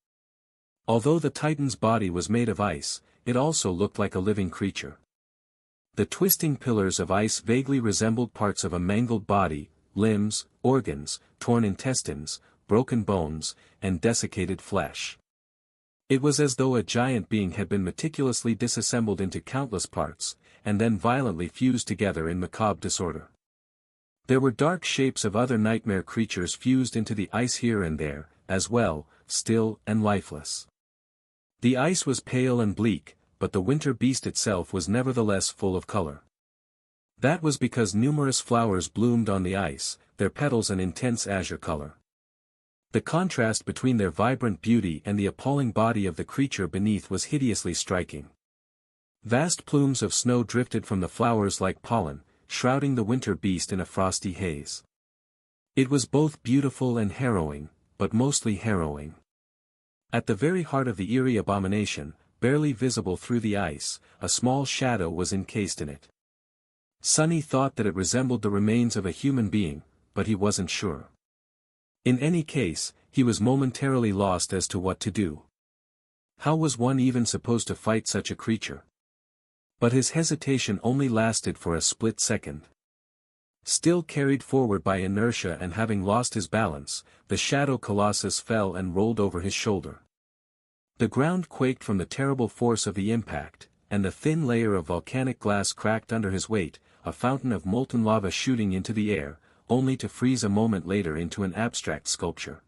[SPEAKER 1] Although the Titan's body was made of ice, it also looked like a living creature. The twisting pillars of ice vaguely resembled parts of a mangled body, limbs, organs, torn intestines, broken bones, and desiccated flesh. It was as though a giant being had been meticulously disassembled into countless parts, and then violently fused together in macabre disorder. There were dark shapes of other nightmare creatures fused into the ice here and there, as well, still and lifeless. The ice was pale and bleak, but the winter beast itself was nevertheless full of color. That was because numerous flowers bloomed on the ice, their petals an intense azure color. The contrast between their vibrant beauty and the appalling body of the creature beneath was hideously striking. Vast plumes of snow drifted from the flowers like pollen, shrouding the winter beast in a frosty haze. It was both beautiful and harrowing, but mostly harrowing. At the very heart of the eerie abomination, barely visible through the ice, a small shadow was encased in it. Sunny thought that it resembled the remains of a human being, but he wasn't sure. In any case, he was momentarily lost as to what to do. How was one even supposed to fight such a creature? But his hesitation only lasted for a split second. Still carried forward by inertia and having lost his balance, the shadow colossus fell and rolled over his shoulder. The ground quaked from the terrible force of the impact, and the thin layer of volcanic glass cracked under his weight, a fountain of molten lava shooting into the air, only to freeze a moment later into an abstract sculpture.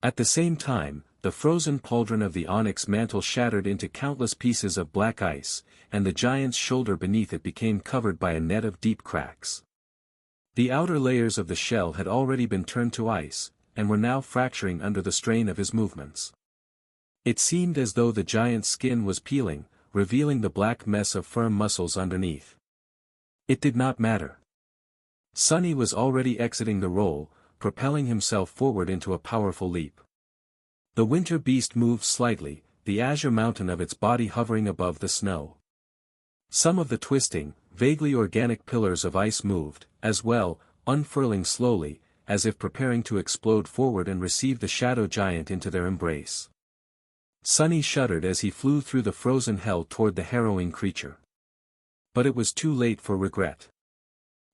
[SPEAKER 1] At the same time, the frozen pauldron of the onyx mantle shattered into countless pieces of black ice, and the giant's shoulder beneath it became covered by a net of deep cracks. The outer layers of the shell had already been turned to ice, and were now fracturing under the strain of his movements. It seemed as though the giant's skin was peeling, revealing the black mess of firm muscles underneath. It did not matter. Sunny was already exiting the roll, propelling himself forward into a powerful leap. The winter beast moved slightly, the azure mountain of its body hovering above the snow. Some of the twisting, vaguely organic pillars of ice moved, as well, unfurling slowly, as if preparing to explode forward and receive the shadow giant into their embrace. Sunny shuddered as he flew through the frozen hell toward the harrowing creature. But it was too late for regret.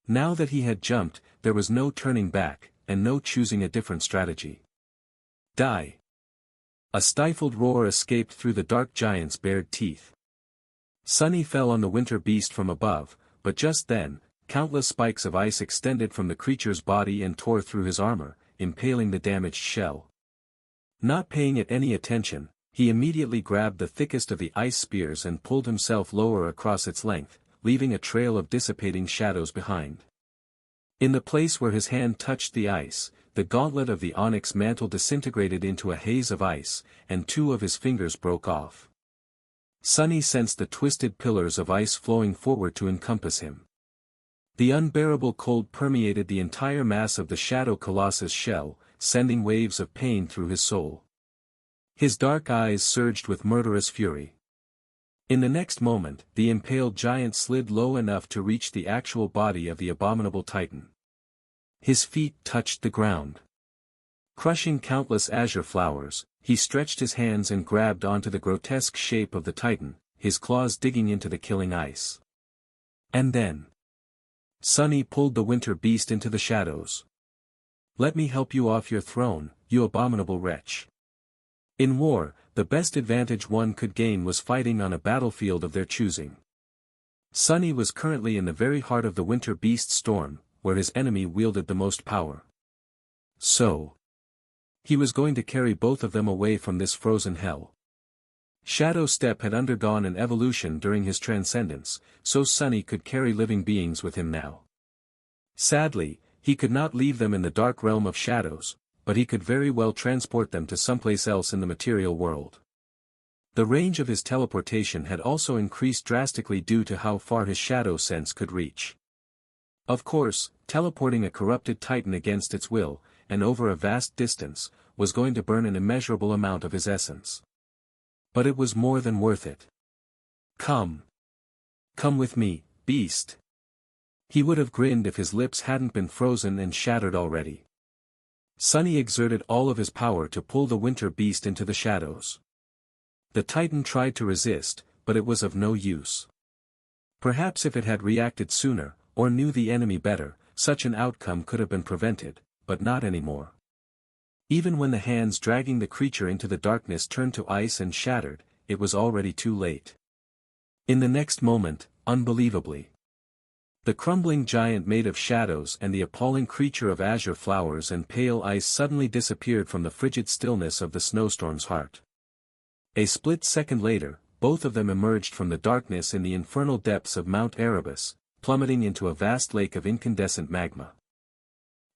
[SPEAKER 1] Now that he had jumped, there was no turning back, and no choosing a different strategy. Die! A stifled roar escaped through the dark giant's bared teeth. Sunny fell on the winter beast from above, but just then, countless spikes of ice extended from the creature's body and tore through his armor, impaling the damaged shell. Not paying it any attention, he immediately grabbed the thickest of the ice spears and pulled himself lower across its length, leaving a trail of dissipating shadows behind. In the place where his hand touched the ice, the gauntlet of the onyx mantle disintegrated into a haze of ice, and 2 of his fingers broke off. Sunny sensed the twisted pillars of ice flowing forward to encompass him. The unbearable cold permeated the entire mass of the shadow colossus shell, sending waves of pain through his soul. His dark eyes surged with murderous fury. In the next moment, the impaled giant slid low enough to reach the actual body of the abominable titan. His feet touched the ground. Crushing countless azure flowers, he stretched his hands and grabbed onto the grotesque shape of the titan, his claws digging into the killing ice. And then, Sunny pulled the winter beast into the shadows. "Let me help you off your throne, you abominable wretch." In war, the best advantage one could gain was fighting on a battlefield of their choosing. Sunny was currently in the very heart of the winter beast's storm, where his enemy wielded the most power. So, he was going to carry both of them away from this frozen hell. Shadow Step had undergone an evolution during his transcendence, so Sunny could carry living beings with him now. Sadly, he could not leave them in the dark realm of shadows, but he could very well transport them to someplace else in the material world. The range of his teleportation had also increased drastically due to how far his shadow sense could reach. Of course, teleporting a corrupted titan against its will, and over a vast distance, was going to burn an immeasurable amount of his essence. But it was more than worth it. Come. Come with me, beast." He would have grinned if his lips hadn't been frozen and shattered already. Sunny exerted all of his power to pull the winter beast into the shadows. The Titan tried to resist, but it was of no use. Perhaps if it had reacted sooner, or knew the enemy better, such an outcome could have been prevented, but not anymore. Even when the hands dragging the creature into the darkness turned to ice and shattered, it was already too late. In the next moment, unbelievably, the crumbling giant made of shadows and the appalling creature of azure flowers and pale ice suddenly disappeared from the frigid stillness of the snowstorm's heart. A split second later, both of them emerged from the darkness in the infernal depths of Mount Erebus, plummeting into a vast lake of incandescent magma.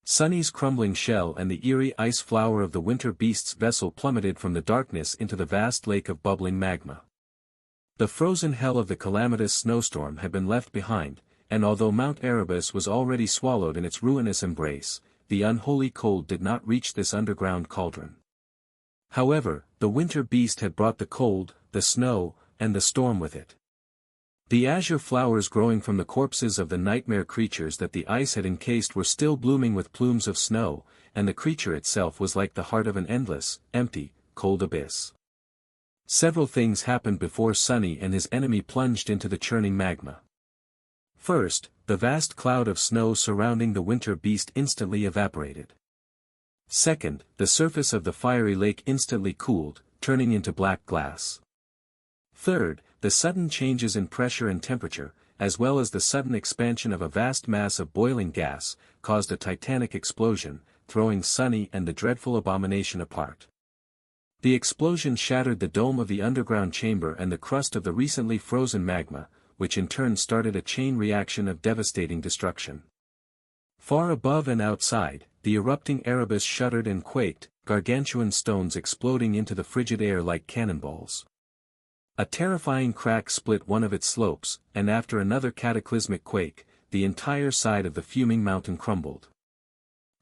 [SPEAKER 1] Sunny's crumbling shell and the eerie ice flower of the winter beast's vessel plummeted from the darkness into the vast lake of bubbling magma. The frozen hell of the calamitous snowstorm had been left behind, and although Mount Erebus was already swallowed in its ruinous embrace, the unholy cold did not reach this underground cauldron. However, the winter beast had brought the cold, the snow, and the storm with it. The azure flowers growing from the corpses of the nightmare creatures that the ice had encased were still blooming with plumes of snow, and the creature itself was like the heart of an endless, empty, cold abyss. Several things happened before Sunny and his enemy plunged into the churning magma. First, the vast cloud of snow surrounding the winter beast instantly evaporated. Second, the surface of the fiery lake instantly cooled, turning into black glass. Third, the sudden changes in pressure and temperature, as well as the sudden expansion of a vast mass of boiling gas, caused a titanic explosion, throwing Sunny and the dreadful abomination apart. The explosion shattered the dome of the underground chamber and the crust of the recently frozen magma, which in turn started a chain reaction of devastating destruction. Far above and outside, the erupting Erebus shuddered and quaked, gargantuan stones exploding into the frigid air like cannonballs. A terrifying crack split one of its slopes, and after another cataclysmic quake, the entire side of the fuming mountain crumbled.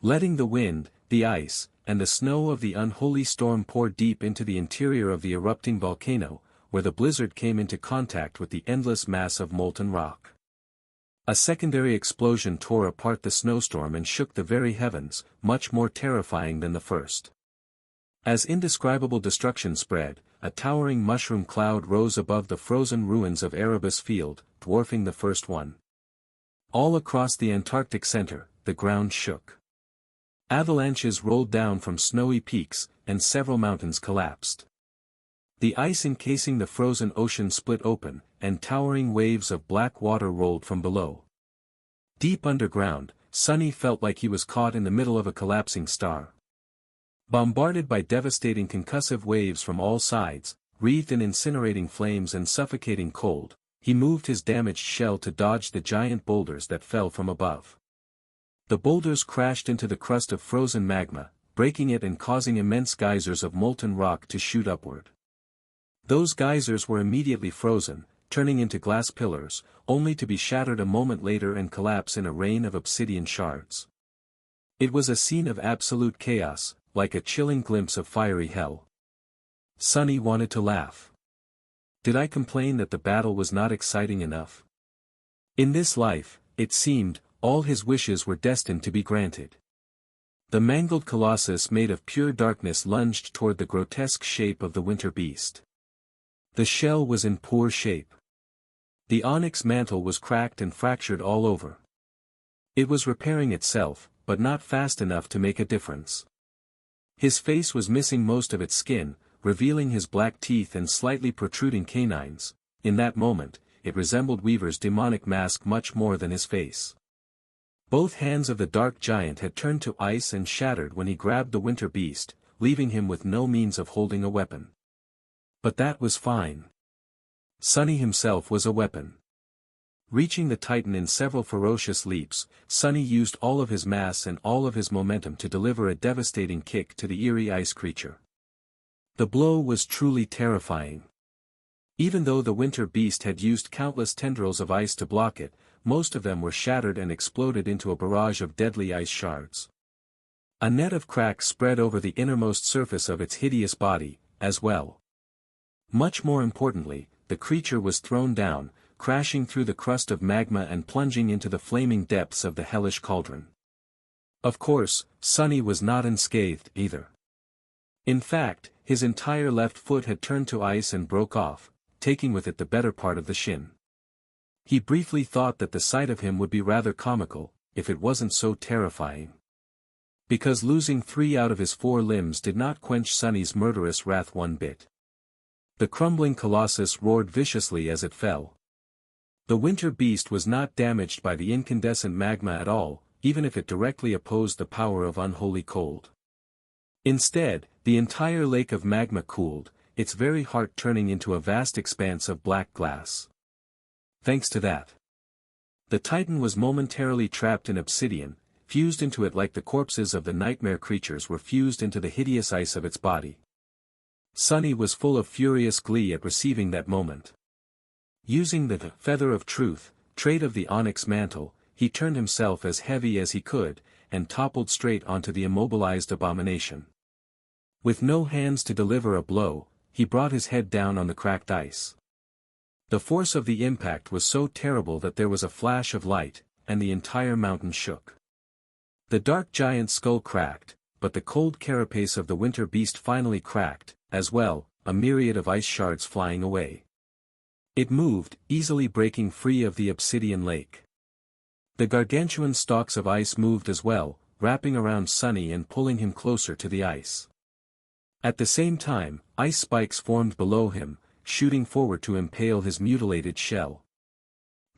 [SPEAKER 1] Letting the wind, the ice, and the snow of the unholy storm pour deep into the interior of the erupting volcano, where the blizzard came into contact with the endless mass of molten rock. A secondary explosion tore apart the snowstorm and shook the very heavens, much more terrifying than the first. As indescribable destruction spread, a towering mushroom cloud rose above the frozen ruins of Erebus Field, dwarfing the first one. All across the Antarctic center, the ground shook. Avalanches rolled down from snowy peaks, and several mountains collapsed. The ice encasing the frozen ocean split open, and towering waves of black water rolled from below. Deep underground, Sunny felt like he was caught in the middle of a collapsing star. Bombarded by devastating concussive waves from all sides, wreathed in incinerating flames and suffocating cold, he moved his damaged shell to dodge the giant boulders that fell from above. The boulders crashed into the crust of frozen magma, breaking it and causing immense geysers of molten rock to shoot upward. Those geysers were immediately frozen, turning into glass pillars, only to be shattered a moment later and collapse in a rain of obsidian shards. It was a scene of absolute chaos, like a chilling glimpse of fiery hell. Sunny wanted to laugh. Did I complain that the battle was not exciting enough? In this life, it seemed, all his wishes were destined to be granted. The mangled colossus made of pure darkness lunged toward the grotesque shape of the winter beast. The shell was in poor shape. The onyx mantle was cracked and fractured all over. It was repairing itself, but not fast enough to make a difference. His face was missing most of its skin, revealing his black teeth and slightly protruding canines. In that moment, it resembled Weaver's demonic mask much more than his face. Both hands of the dark giant had turned to ice and shattered when he grabbed the winter beast, leaving him with no means of holding a weapon. But that was fine. Sunny himself was a weapon. Reaching the Titan in several ferocious leaps, Sunny used all of his mass and all of his momentum to deliver a devastating kick to the eerie ice creature. The blow was truly terrifying. Even though the winter beast had used countless tendrils of ice to block it, most of them were shattered and exploded into a barrage of deadly ice shards. A net of cracks spread over the innermost surface of its hideous body, as well. Much more importantly, the creature was thrown down, crashing through the crust of magma and plunging into the flaming depths of the hellish cauldron. Of course, Sunny was not unscathed either. In fact, his entire left foot had turned to ice and broke off, taking with it the better part of the shin. He briefly thought that the sight of him would be rather comical, if it wasn't so terrifying. Because losing 3 out of his 4 limbs did not quench Sunny's murderous wrath one bit. The crumbling colossus roared viciously as it fell. The winter beast was not damaged by the incandescent magma at all, even if it directly opposed the power of unholy cold. Instead, the entire lake of magma cooled, its very heart turning into a vast expanse of black glass. Thanks to that, the Titan was momentarily trapped in obsidian, fused into it like the corpses of the nightmare creatures were fused into the hideous ice of its body. Sunny was full of furious glee at receiving that moment. Using the feather of truth, trait of the onyx mantle, he turned himself as heavy as he could, and toppled straight onto the immobilized abomination. With no hands to deliver a blow, he brought his head down on the cracked ice. The force of the impact was so terrible that there was a flash of light, and the entire mountain shook. The dark giant's skull cracked, but the cold carapace of the winter beast finally cracked, as well, a myriad of ice shards flying away. It moved, easily breaking free of the obsidian lake. The gargantuan stalks of ice moved as well, wrapping around Sunny and pulling him closer to the ice. At the same time, ice spikes formed below him, shooting forward to impale his mutilated shell.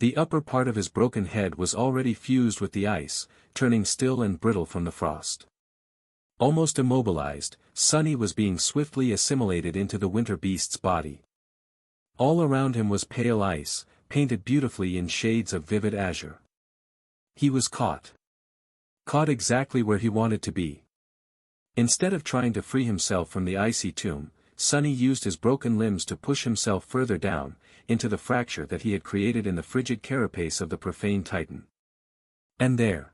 [SPEAKER 1] The upper part of his broken head was already fused with the ice, turning still and brittle from the frost. Almost immobilized, Sunny was being swiftly assimilated into the winter beast's body. All around him was pale ice, painted beautifully in shades of vivid azure. He was caught. Caught exactly where he wanted to be. Instead of trying to free himself from the icy tomb, Sunny used his broken limbs to push himself further down, into the fracture that he had created in the frigid carapace of the profane Titan. And there,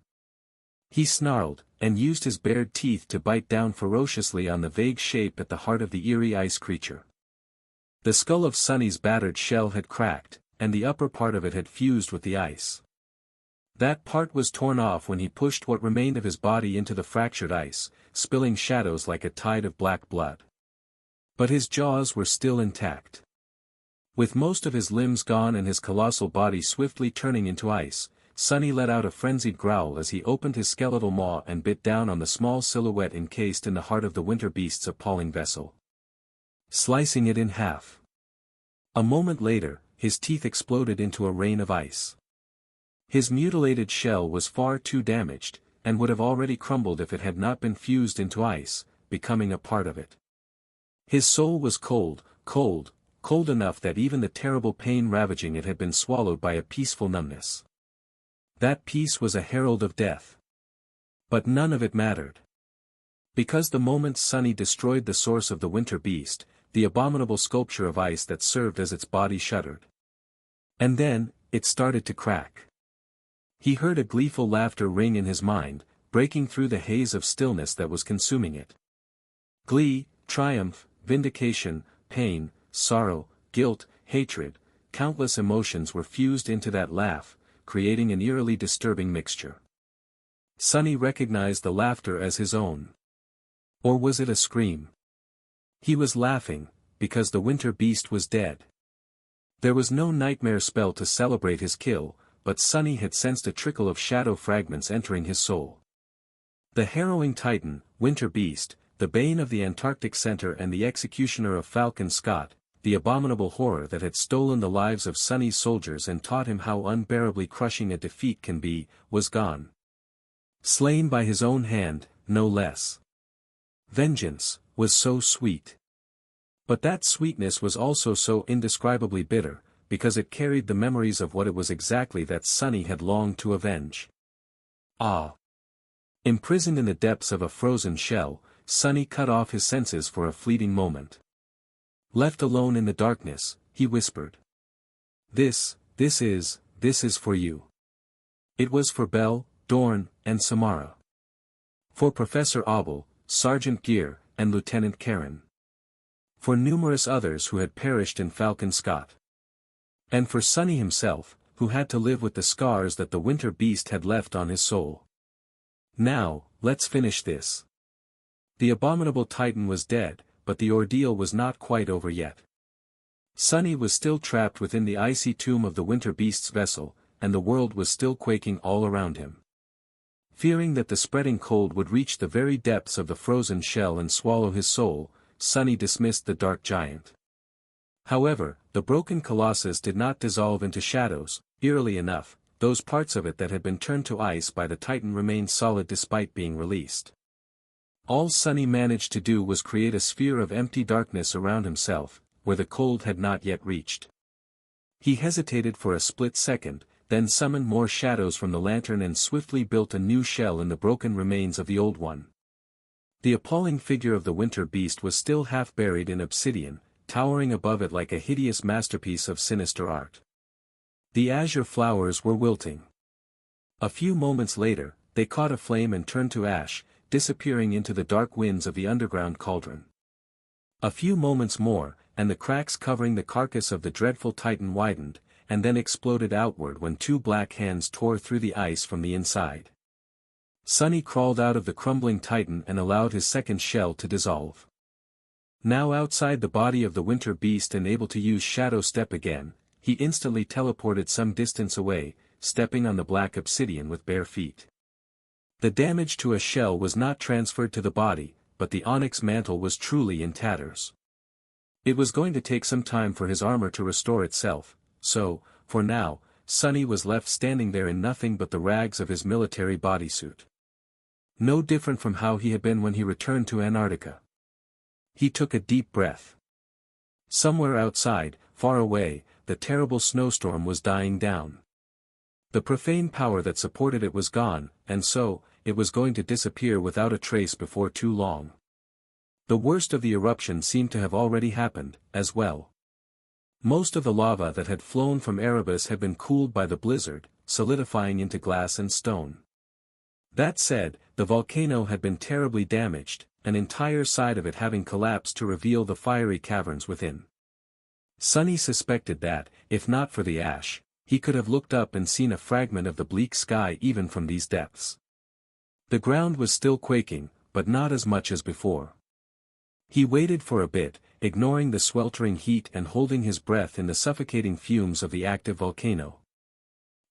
[SPEAKER 1] he snarled, and used his bared teeth to bite down ferociously on the vague shape at the heart of the eerie ice creature. The skull of Sunny's battered shell had cracked, and the upper part of it had fused with the ice. That part was torn off when he pushed what remained of his body into the fractured ice, spilling shadows like a tide of black blood. But his jaws were still intact. With most of his limbs gone and his colossal body swiftly turning into ice, Sunny let out a frenzied growl as he opened his skeletal maw and bit down on the small silhouette encased in the heart of the winter beast's appalling vessel, slicing it in half. A moment later, his teeth exploded into a rain of ice. His mutilated shell was far too damaged, and would have already crumbled if it had not been fused into ice, becoming a part of it. His soul was cold, cold, cold enough that even the terrible pain ravaging it had been swallowed by a peaceful numbness. That peace was a herald of death. But none of it mattered. Because the moment Sunny destroyed the source of the winter beast, the abominable sculpture of ice that served as its body shuddered. And then, it started to crack. He heard a gleeful laughter ring in his mind, breaking through the haze of stillness that was consuming it. Glee, triumph, vindication, pain, sorrow, guilt, hatred, countless emotions were fused into that laugh, creating an eerily disturbing mixture. Sunny recognized the laughter as his own. Or was it a scream? He was laughing, because the winter beast was dead. There was no nightmare spell to celebrate his kill, but Sunny had sensed a trickle of shadow fragments entering his soul. The harrowing Titan, winter beast, the bane of the Antarctic Center and the executioner of Falcon Scott, the abominable horror that had stolen the lives of Sunny's soldiers and taught him how unbearably crushing a defeat can be, was gone. Slain by his own hand, no less. Vengeance was so sweet. But that sweetness was also so indescribably bitter, because it carried the memories of what it was exactly that Sunny had longed to avenge. Ah! Imprisoned in the depths of a frozen shell, Sunny cut off his senses for a fleeting moment. Left alone in the darkness, he whispered. This is for you. It was for Belle, Dorn, and Samara. For Professor Abel, Sergeant Gear, and Lieutenant Karen. For numerous others who had perished in Falcon Scott. And for Sunny himself, who had to live with the scars that the winter beast had left on his soul. Now, let's finish this. The abominable titan was dead, but the ordeal was not quite over yet. Sunny was still trapped within the icy tomb of the winter beast's vessel, and the world was still quaking all around him. Fearing that the spreading cold would reach the very depths of the frozen shell and swallow his soul, Sunny dismissed the dark giant. However, the broken colossus did not dissolve into shadows. Eerily enough, those parts of it that had been turned to ice by the titan remained solid despite being released. All Sunny managed to do was create a sphere of empty darkness around himself, where the cold had not yet reached. He hesitated for a split second, then summoned more shadows from the lantern and swiftly built a new shell in the broken remains of the old one. The appalling figure of the winter beast was still half buried in obsidian, towering above it like a hideous masterpiece of sinister art. The azure flowers were wilting. A few moments later, they caught a flame and turned to ash, disappearing into the dark winds of the underground cauldron. A few moments more, and the cracks covering the carcass of the dreadful titan widened, and then exploded outward when two black hands tore through the ice from the inside. Sunny crawled out of the crumbling titan and allowed his second shell to dissolve. Now outside the body of the winter beast and able to use shadow step again, he instantly teleported some distance away, stepping on the black obsidian with bare feet. The damage to a shell was not transferred to the body, but the onyx mantle was truly in tatters. It was going to take some time for his armor to restore itself, so, for now, Sunny was left standing there in nothing but the rags of his military bodysuit. No different from how he had been when he returned to Antarctica. He took a deep breath. Somewhere outside, far away, the terrible snowstorm was dying down. The profane power that supported it was gone, and so, it was going to disappear without a trace before too long. The worst of the eruption seemed to have already happened, as well. Most of the lava that had flown from Erebus had been cooled by the blizzard, solidifying into glass and stone. That said, the volcano had been terribly damaged, an entire side of it having collapsed to reveal the fiery caverns within. Sunny suspected that, if not for the ash, he could have looked up and seen a fragment of the bleak sky even from these depths. The ground was still quaking, but not as much as before. He waited for a bit, ignoring the sweltering heat and holding his breath in the suffocating fumes of the active volcano.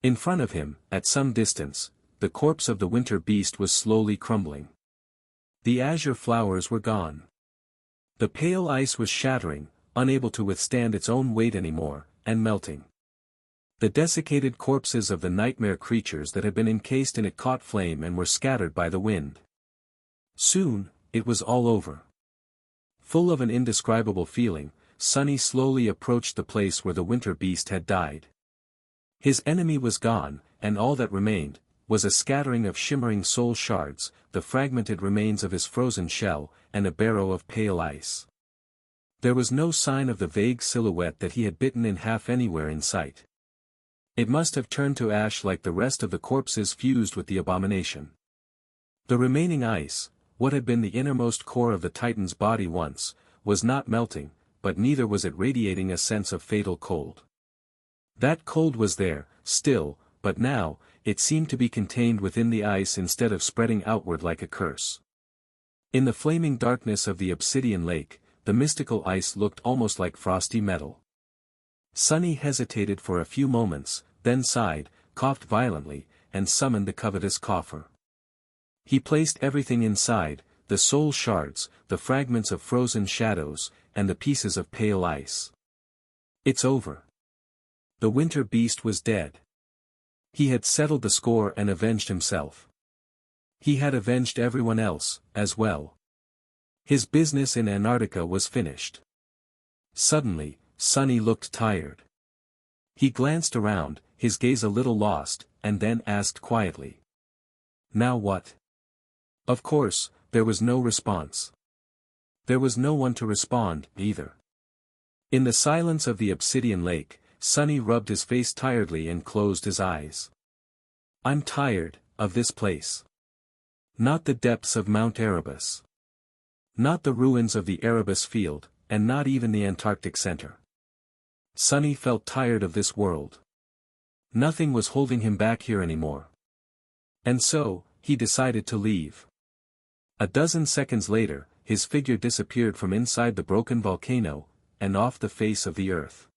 [SPEAKER 1] In front of him, at some distance, the corpse of the winter beast was slowly crumbling. The azure flowers were gone. The pale ice was shattering, unable to withstand its own weight anymore, and melting. The desiccated corpses of the nightmare creatures that had been encased in it caught flame and were scattered by the wind. Soon, it was all over. Full of an indescribable feeling, Sunny slowly approached the place where the winter beast had died. His enemy was gone, and all that remained was a scattering of shimmering soul shards, the fragmented remains of his frozen shell, and a barrow of pale ice. There was no sign of the vague silhouette that he had bitten in half anywhere in sight. It must have turned to ash like the rest of the corpses fused with the abomination. The remaining ice, what had been the innermost core of the titan's body once, was not melting, but neither was it radiating a sense of fatal cold. That cold was there, still, but now, it seemed to be contained within the ice instead of spreading outward like a curse. In the flaming darkness of the obsidian lake, the mystical ice looked almost like frosty metal. Sunny hesitated for a few moments, then sighed, coughed violently, and summoned the covetous coffer. He placed everything inside, the soul shards, the fragments of frozen shadows, and the pieces of pale ice. It's over. The winter beast was dead. He had settled the score and avenged himself. He had avenged everyone else, as well. His business in Antarctica was finished. Suddenly, Sunny looked tired. He glanced around, his gaze a little lost, and then asked quietly. Now what? Of course, there was no response. There was no one to respond, either. In the silence of the obsidian lake, Sunny rubbed his face tiredly and closed his eyes. I'm tired of this place. Not the depths of Mount Erebus. Not the ruins of the Erebus field, and not even the Antarctic Center. Sunny felt tired of this world. Nothing was holding him back here anymore. And so, he decided to leave. A dozen seconds later, his figure disappeared from inside the broken volcano, and off the face of the earth.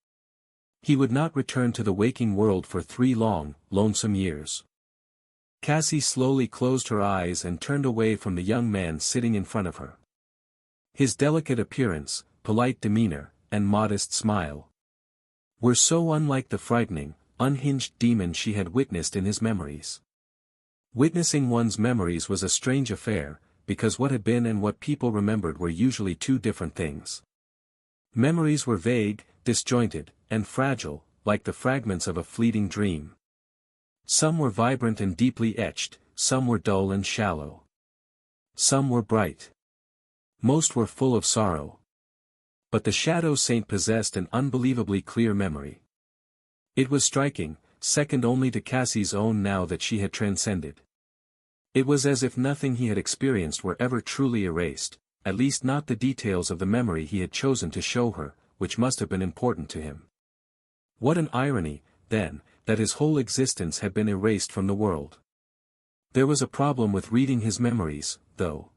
[SPEAKER 1] He would not return to the waking world for 3 long, lonesome years. Cassie slowly closed her eyes and turned away from the young man sitting in front of her. His delicate appearance, polite demeanor, and modest smile were so unlike the frightening, unhinged demon she had witnessed in his memories. Witnessing one's memories was a strange affair, because what had been and what people remembered were usually 2 different things. Memories were vague, disjointed, and fragile, like the fragments of a fleeting dream. Some were vibrant and deeply etched, some were dull and shallow. Some were bright. Most were full of sorrow. But the Shadow Saint possessed an unbelievably clear memory. It was striking, second only to Cassie's own now that she had transcended. It was as if nothing he had experienced were ever truly erased, at least not the details of the memory he had chosen to show her, which must have been important to him. What an irony, then, that his whole existence had been erased from the world. There was a problem with reading his memories, though.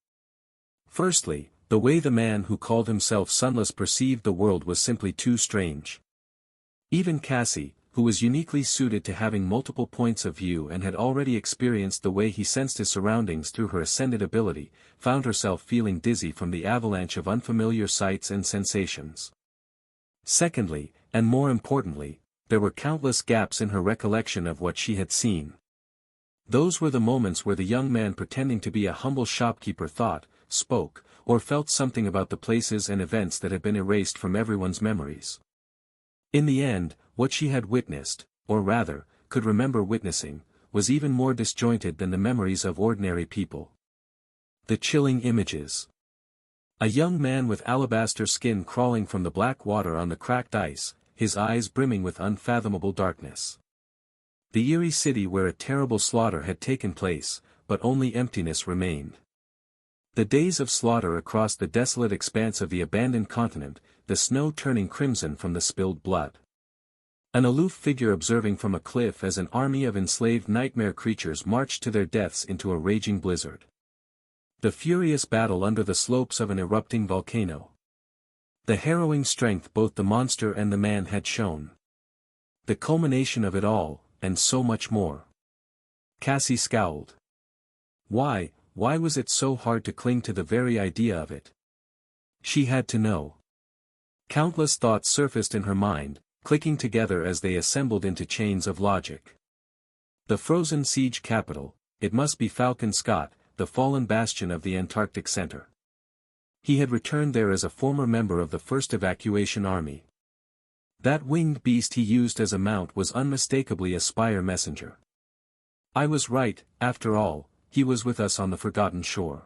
[SPEAKER 1] Firstly, the way the man who called himself Sunless perceived the world was simply too strange. Even Cassie, who was uniquely suited to having multiple points of view and had already experienced the way he sensed his surroundings through her ascended ability, found herself feeling dizzy from the avalanche of unfamiliar sights and sensations. Secondly, and more importantly, there were countless gaps in her recollection of what she had seen. Those were the moments where the young man pretending to be a humble shopkeeper thought, spoke, or felt something about the places and events that had been erased from everyone's memories. In the end, what she had witnessed, or rather, could remember witnessing, was even more disjointed than the memories of ordinary people. The chilling images. A young man with alabaster skin crawling from the black water on the cracked ice, his eyes brimming with unfathomable darkness. The eerie city where a terrible slaughter had taken place, but only emptiness remained. The days of slaughter across the desolate expanse of the abandoned continent, the snow turning crimson from the spilled blood. An aloof figure observing from a cliff as an army of enslaved nightmare creatures marched to their deaths into a raging blizzard. The furious battle under the slopes of an erupting volcano. The harrowing strength both the monster and the man had shown. The culmination of it all, and so much more. Cassie scowled. Why was it so hard to cling to the very idea of it? She had to know. Countless thoughts surfaced in her mind, clicking together as they assembled into chains of logic. The frozen siege capital, it must be Falcon Scott, the fallen bastion of the Antarctic Center. He had returned there as a former member of the 1st Evacuation Army. That winged beast he used as a mount was unmistakably a spire messenger. I was right, after all, he was with us on the forgotten shore.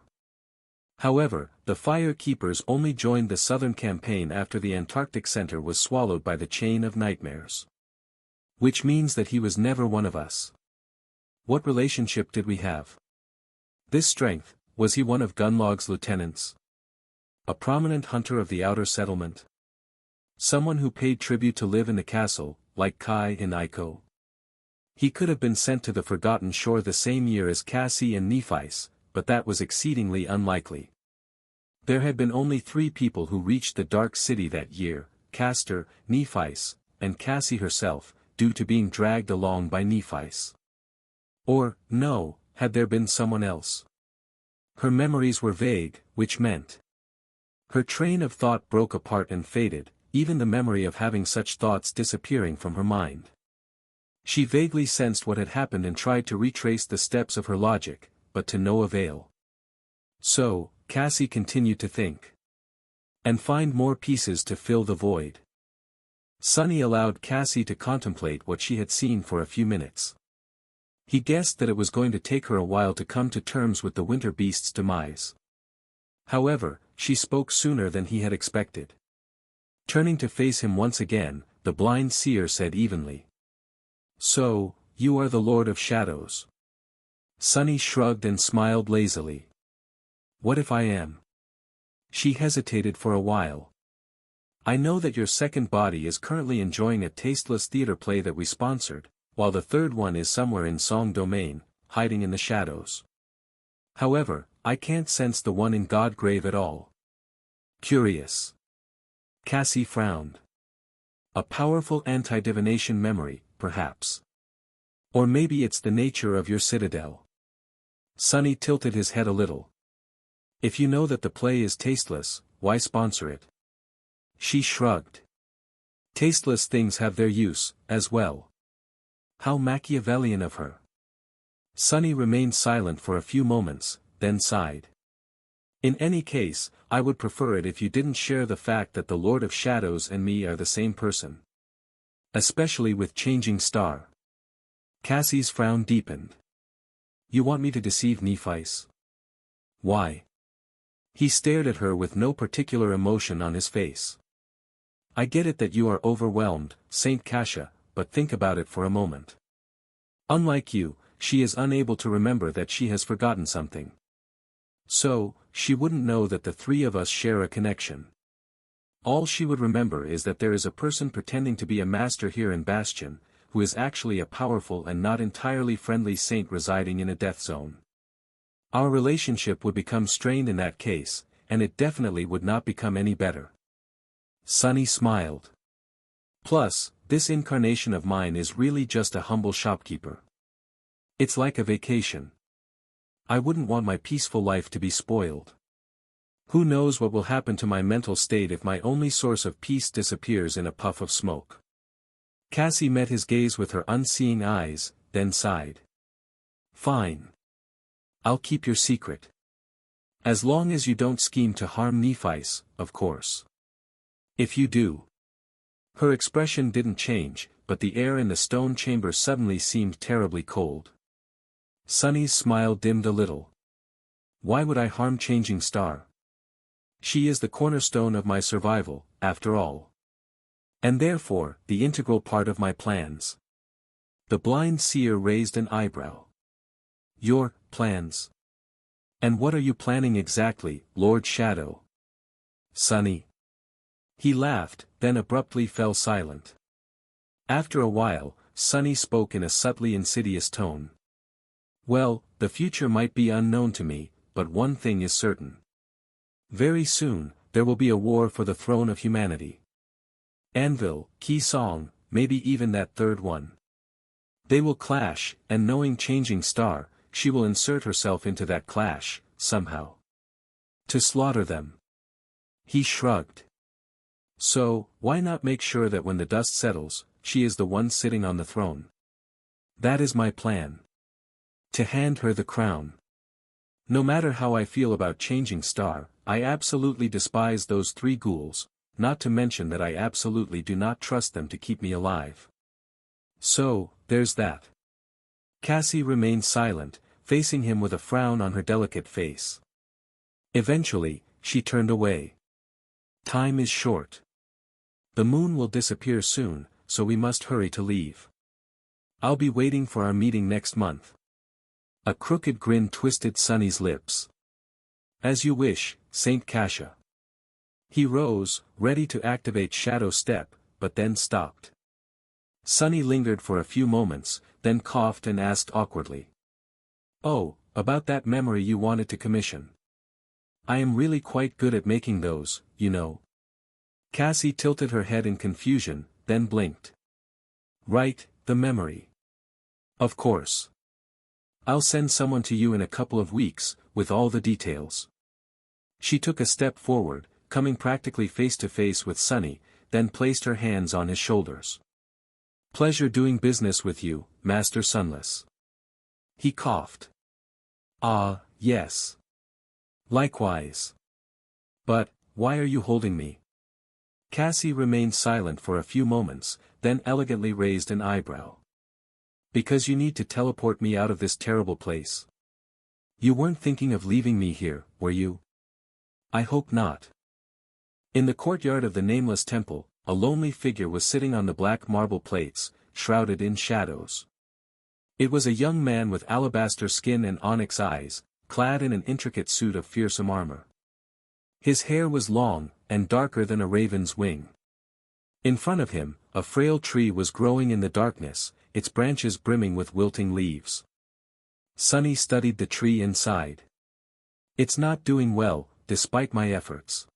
[SPEAKER 1] However, the Fire Keepers only joined the southern campaign after the Antarctic Center was swallowed by the chain of nightmares. Which means that he was never one of us. What relationship did we have? This strength, was he one of Gunlog's lieutenants? A prominent hunter of the outer settlement? Someone who paid tribute to live in the castle, like Kai and Iko? He could have been sent to the Forgotten Shore the same year as Cassie and Nephice, but that was exceedingly unlikely. There had been only 3 people who reached the Dark City that year, Castor, Nephice, and Cassie herself, due to being dragged along by Nephice. Or, no, had there been someone else? Her memories were vague, which meant. Her train of thought broke apart and faded, even the memory of having such thoughts disappearing from her mind. She vaguely sensed what had happened and tried to retrace the steps of her logic, but to no avail. So, Cassie continued to think. And find more pieces to fill the void. Sunny allowed Cassie to contemplate what she had seen for a few minutes. He guessed that it was going to take her a while to come to terms with the winter beast's demise. However, she spoke sooner than he had expected. Turning to face him once again, the blind seer said evenly. So, you are the Lord of Shadows. Sunny shrugged and smiled lazily. What if I am? She hesitated for a while. I know that your second body is currently enjoying a tasteless theater play that we sponsored, while the third one is somewhere in Song Domain, hiding in the shadows. However, I can't sense the one in Godgrave at all. Curious. Cassie frowned. A powerful anti-divination memory, perhaps. Or maybe it's the nature of your citadel. Sonny tilted his head a little. If you know that the play is tasteless, why sponsor it? She shrugged. Tasteless things have their use, as well. How Machiavellian of her. Sonny remained silent for a few moments, then sighed. In any case, I would prefer it if you didn't share the fact that the Lord of Shadows and me are the same person. Especially with Changing Star. Cassie's frown deepened. You want me to deceive Nephice? Why? He stared at her with no particular emotion on his face. I get it that you are overwhelmed, Saint Cassia, but think about it for a moment. Unlike you, she is unable to remember that she has forgotten something. So, she wouldn't know that the three of us share a connection. All she would remember is that there is a person pretending to be a master here in Bastion, who is actually a powerful and not entirely friendly saint residing in a death zone. Our relationship would become strained in that case, and it definitely would not become any better. Sonny smiled. Plus, this incarnation of mine is really just a humble shopkeeper. It's like a vacation. I wouldn't want my peaceful life to be spoiled. Who knows what will happen to my mental state if my only source of peace disappears in a puff of smoke. Cassie met his gaze with her unseeing eyes, then sighed. Fine. I'll keep your secret. As long as you don't scheme to harm Nephice, of course. If you do. Her expression didn't change, but the air in the stone chamber suddenly seemed terribly cold. Sonny's smile dimmed a little. Why would I harm Changing Star? She is the cornerstone of my survival, after all. And therefore, the integral part of my plans. The blind seer raised an eyebrow. Your plans? And what are you planning exactly, Lord Shadow? Sonny. He laughed, then abruptly fell silent. After a while, Sonny spoke in a subtly insidious tone. Well, the future might be unknown to me, but one thing is certain. Very soon, there will be a war for the throne of humanity. Anvil, Key Song, maybe even that third one. They will clash, and knowing Changing Star, she will insert herself into that clash, somehow. To slaughter them. He shrugged. So, why not make sure that when the dust settles, she is the one sitting on the throne? That is my plan. To hand her the crown. No matter how I feel about Changing Star, I absolutely despise those three ghouls, not to mention that I absolutely do not trust them to keep me alive. So, there's that. Cassie remained silent, facing him with a frown on her delicate face. Eventually, she turned away. Time is short. The moon will disappear soon, so we must hurry to leave. I'll be waiting for our meeting next month. A crooked grin twisted Sonny's lips. As you wish, Saint Cassia. He rose, ready to activate Shadow Step, but then stopped. Sonny lingered for a few moments, then coughed and asked awkwardly. Oh, about that memory you wanted to commission. I am really quite good at making those, you know. Cassie tilted her head in confusion, then blinked. Right, the memory. Of course. I'll send someone to you in a couple of weeks, with all the details. She took a step forward, coming practically face to face with Sonny, then placed her hands on his shoulders. Pleasure doing business with you, Master Sunless. He coughed. Ah, yes. Likewise. But, why are you holding me? Cassie remained silent for a few moments, then elegantly raised an eyebrow. Because you need to teleport me out of this terrible place. You weren't thinking of leaving me here, were you? I hope not. In the courtyard of the nameless temple, a lonely figure was sitting on the black marble plates, shrouded in shadows. It was a young man with alabaster skin and onyx eyes, clad in an intricate suit of fearsome armor. His hair was long, and darker than a raven's wing. In front of him, a frail tree was growing in the darkness, its branches brimming with wilting leaves. Sunny studied the tree and sighed. It's not doing well, despite my efforts.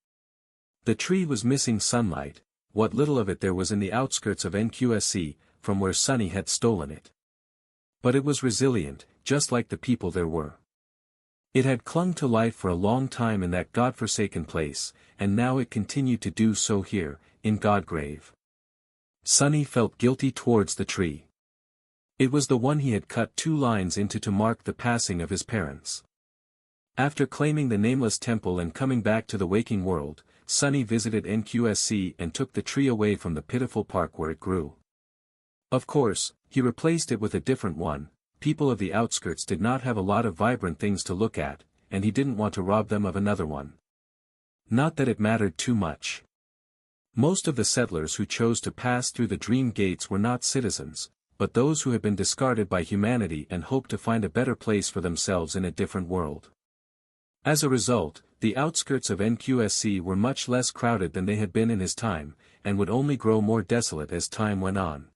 [SPEAKER 1] The tree was missing sunlight, what little of it there was in the outskirts of NQSC, from where Sunny had stolen it. But it was resilient, just like the people there were. It had clung to life for a long time in that godforsaken place, and now it continued to do so here, in Godgrave. Sunny felt guilty towards the tree. It was the one he had cut 2 lines into to mark the passing of his parents. After claiming the nameless temple and coming back to the waking world, Sunny visited NQSC and took the tree away from the pitiful park where it grew. Of course, he replaced it with a different one. People of the outskirts did not have a lot of vibrant things to look at, and he didn't want to rob them of another one. Not that it mattered too much. Most of the settlers who chose to pass through the dream gates were not citizens, but those who had been discarded by humanity and hoped to find a better place for themselves in a different world. As a result, the outskirts of NQSC were much less crowded than they had been in his time, and would only grow more desolate as time went on.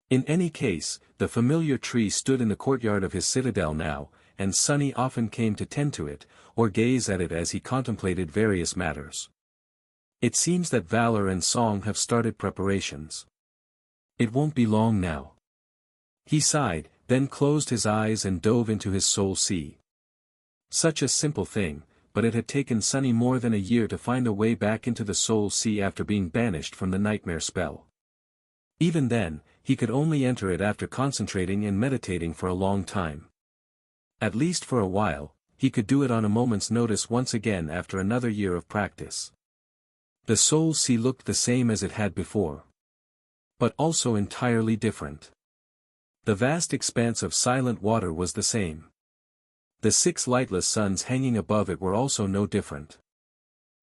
[SPEAKER 1] In any case, the familiar tree stood in the courtyard of his citadel now, and Sunny often came to tend to it, or gaze at it as he contemplated various matters. It seems that Valor and Song have started preparations. It won't be long now. He sighed, then closed his eyes and dove into his soul sea. Such a simple thing, but it had taken Sunny more than a year to find a way back into the soul sea after being banished from the nightmare spell. Even then, he could only enter it after concentrating and meditating for a long time. At least for a while, he could do it on a moment's notice once again after another year of practice. The soul sea looked the same as it had before. But also entirely different. The vast expanse of silent water was the same. The 6 lightless suns hanging above it were also no different.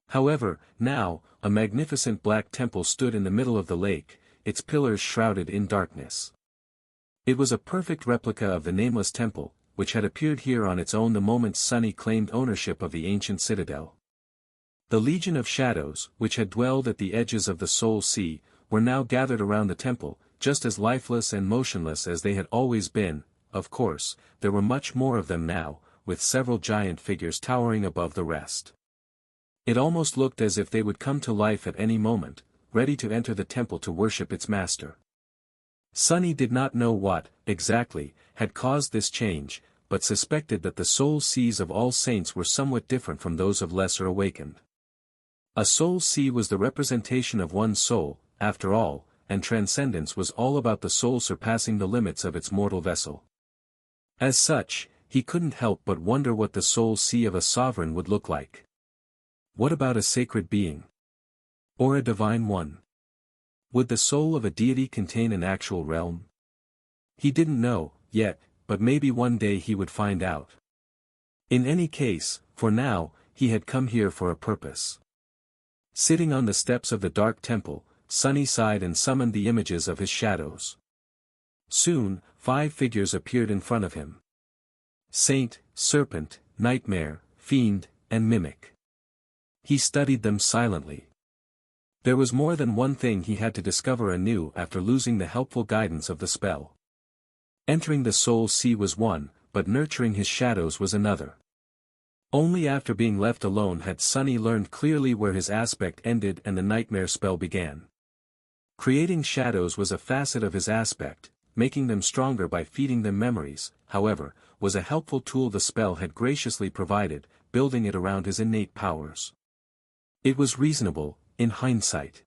[SPEAKER 1] However, now, a magnificent black temple stood in the middle of the lake, its pillars shrouded in darkness. It was a perfect replica of the nameless temple, which had appeared here on its own the moment Sunny claimed ownership of the ancient citadel. The legion of shadows, which had dwelled at the edges of the soul sea, were now gathered around the temple, just as lifeless and motionless as they had always been. Of course, there were much more of them now, with several giant figures towering above the rest. It almost looked as if they would come to life at any moment, ready to enter the temple to worship its master. Sunny did not know what, exactly, had caused this change, but suspected that the soul seas of all saints were somewhat different from those of lesser awakened. A soul sea was the representation of one's soul, after all, and transcendence was all about the soul surpassing the limits of its mortal vessel. As such, he couldn't help but wonder what the soul sea of a sovereign would look like. What about a sacred being? Or a divine one? Would the soul of a deity contain an actual realm? He didn't know, yet, but maybe one day he would find out. In any case, for now, he had come here for a purpose. Sitting on the steps of the dark temple, Sunny sighed and summoned the images of his shadows. Soon, 5 figures appeared in front of him. Saint, Serpent, Nightmare, Fiend, and Mimic. He studied them silently. There was more than one thing he had to discover anew after losing the helpful guidance of the spell. Entering the soul sea was one, but nurturing his shadows was another. Only after being left alone had Sunny learned clearly where his aspect ended and the nightmare spell began. Creating shadows was a facet of his aspect, making them stronger by feeding them memories, however, was a helpful tool the spell had graciously provided, building it around his innate powers. It was reasonable, in hindsight.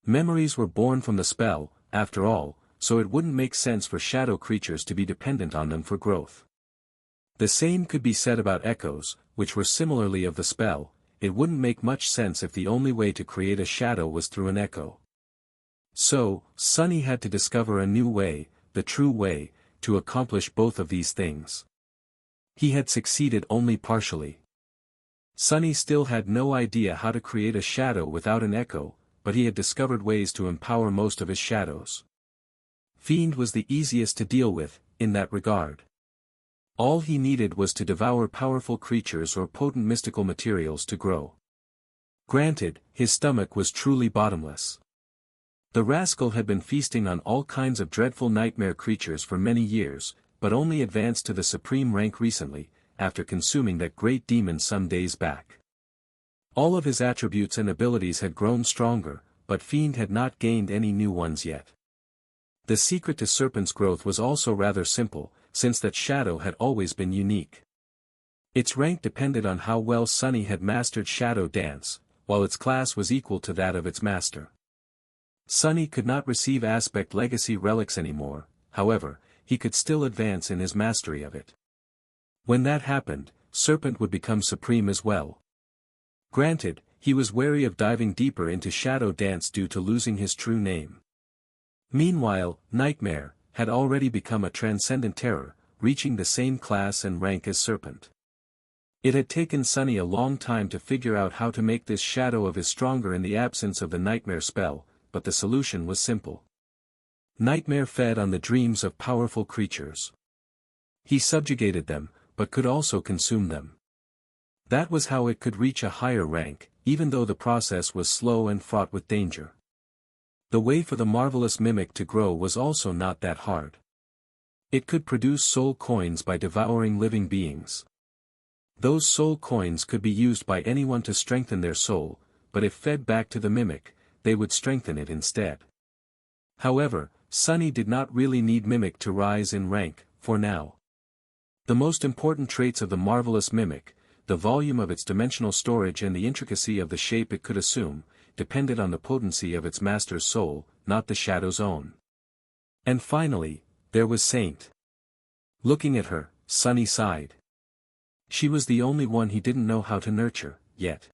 [SPEAKER 1] Memories were born from the spell, after all, so it wouldn't make sense for shadow creatures to be dependent on them for growth. The same could be said about echoes, which were similarly of the spell. It wouldn't make much sense if the only way to create a shadow was through an echo. So, Sunny had to discover a new way, the true way, to accomplish both of these things. He had succeeded only partially. Sunny still had no idea how to create a shadow without an echo, but he had discovered ways to empower most of his shadows. Fiend was the easiest to deal with, in that regard. All he needed was to devour powerful creatures or potent mystical materials to grow. Granted, his stomach was truly bottomless. The rascal had been feasting on all kinds of dreadful nightmare creatures for many years, but only advanced to the supreme rank recently, after consuming that great demon some days back. All of his attributes and abilities had grown stronger, but Fiend had not gained any new ones yet. The secret to Serpent's growth was also rather simple, since that shadow had always been unique. Its rank depended on how well Sunny had mastered shadow dance, while its class was equal to that of its master. Sunny could not receive aspect legacy relics anymore, however, he could still advance in his mastery of it. When that happened, Serpent would become supreme as well. Granted, he was wary of diving deeper into shadow dance due to losing his true name. Meanwhile, Nightmare had already become a transcendent terror, reaching the same class and rank as Serpent. It had taken Sunny a long time to figure out how to make this shadow of his stronger in the absence of the Nightmare spell, but the solution was simple. Nightmare fed on the dreams of powerful creatures. He subjugated them, but could also consume them. That was how it could reach a higher rank, even though the process was slow and fraught with danger. The way for the marvelous mimic to grow was also not that hard. It could produce soul coins by devouring living beings. Those soul coins could be used by anyone to strengthen their soul, but if fed back to the mimic, they would strengthen it instead. However, Sunny did not really need mimic to rise in rank, for now. The most important traits of the marvelous mimic, the volume of its dimensional storage and the intricacy of the shape it could assume, depended on the potency of its master's soul, not the shadow's own. And finally, there was Saint. Looking at her, Sunny sighed. She was the only one he didn't know how to nurture, yet.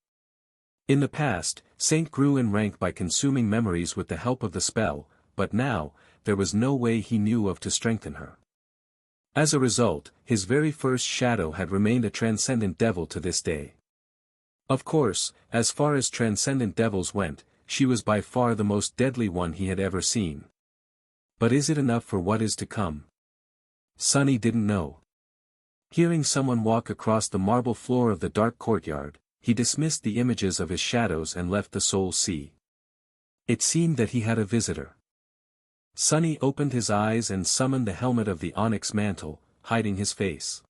[SPEAKER 1] In the past, Saint grew in rank by consuming memories with the help of the spell, but now, there was no way he knew of to strengthen her. As a result, his very first shadow had remained a transcendent devil to this day. Of course, as far as transcendent devils went, she was by far the most deadly one he had ever seen. But is it enough for what is to come? Sunny didn't know. Hearing someone walk across the marble floor of the dark courtyard, he dismissed the images of his shadows and left the soul sea. It seemed that he had a visitor. Sunny opened his eyes and summoned the helmet of the onyx mantle, hiding his face.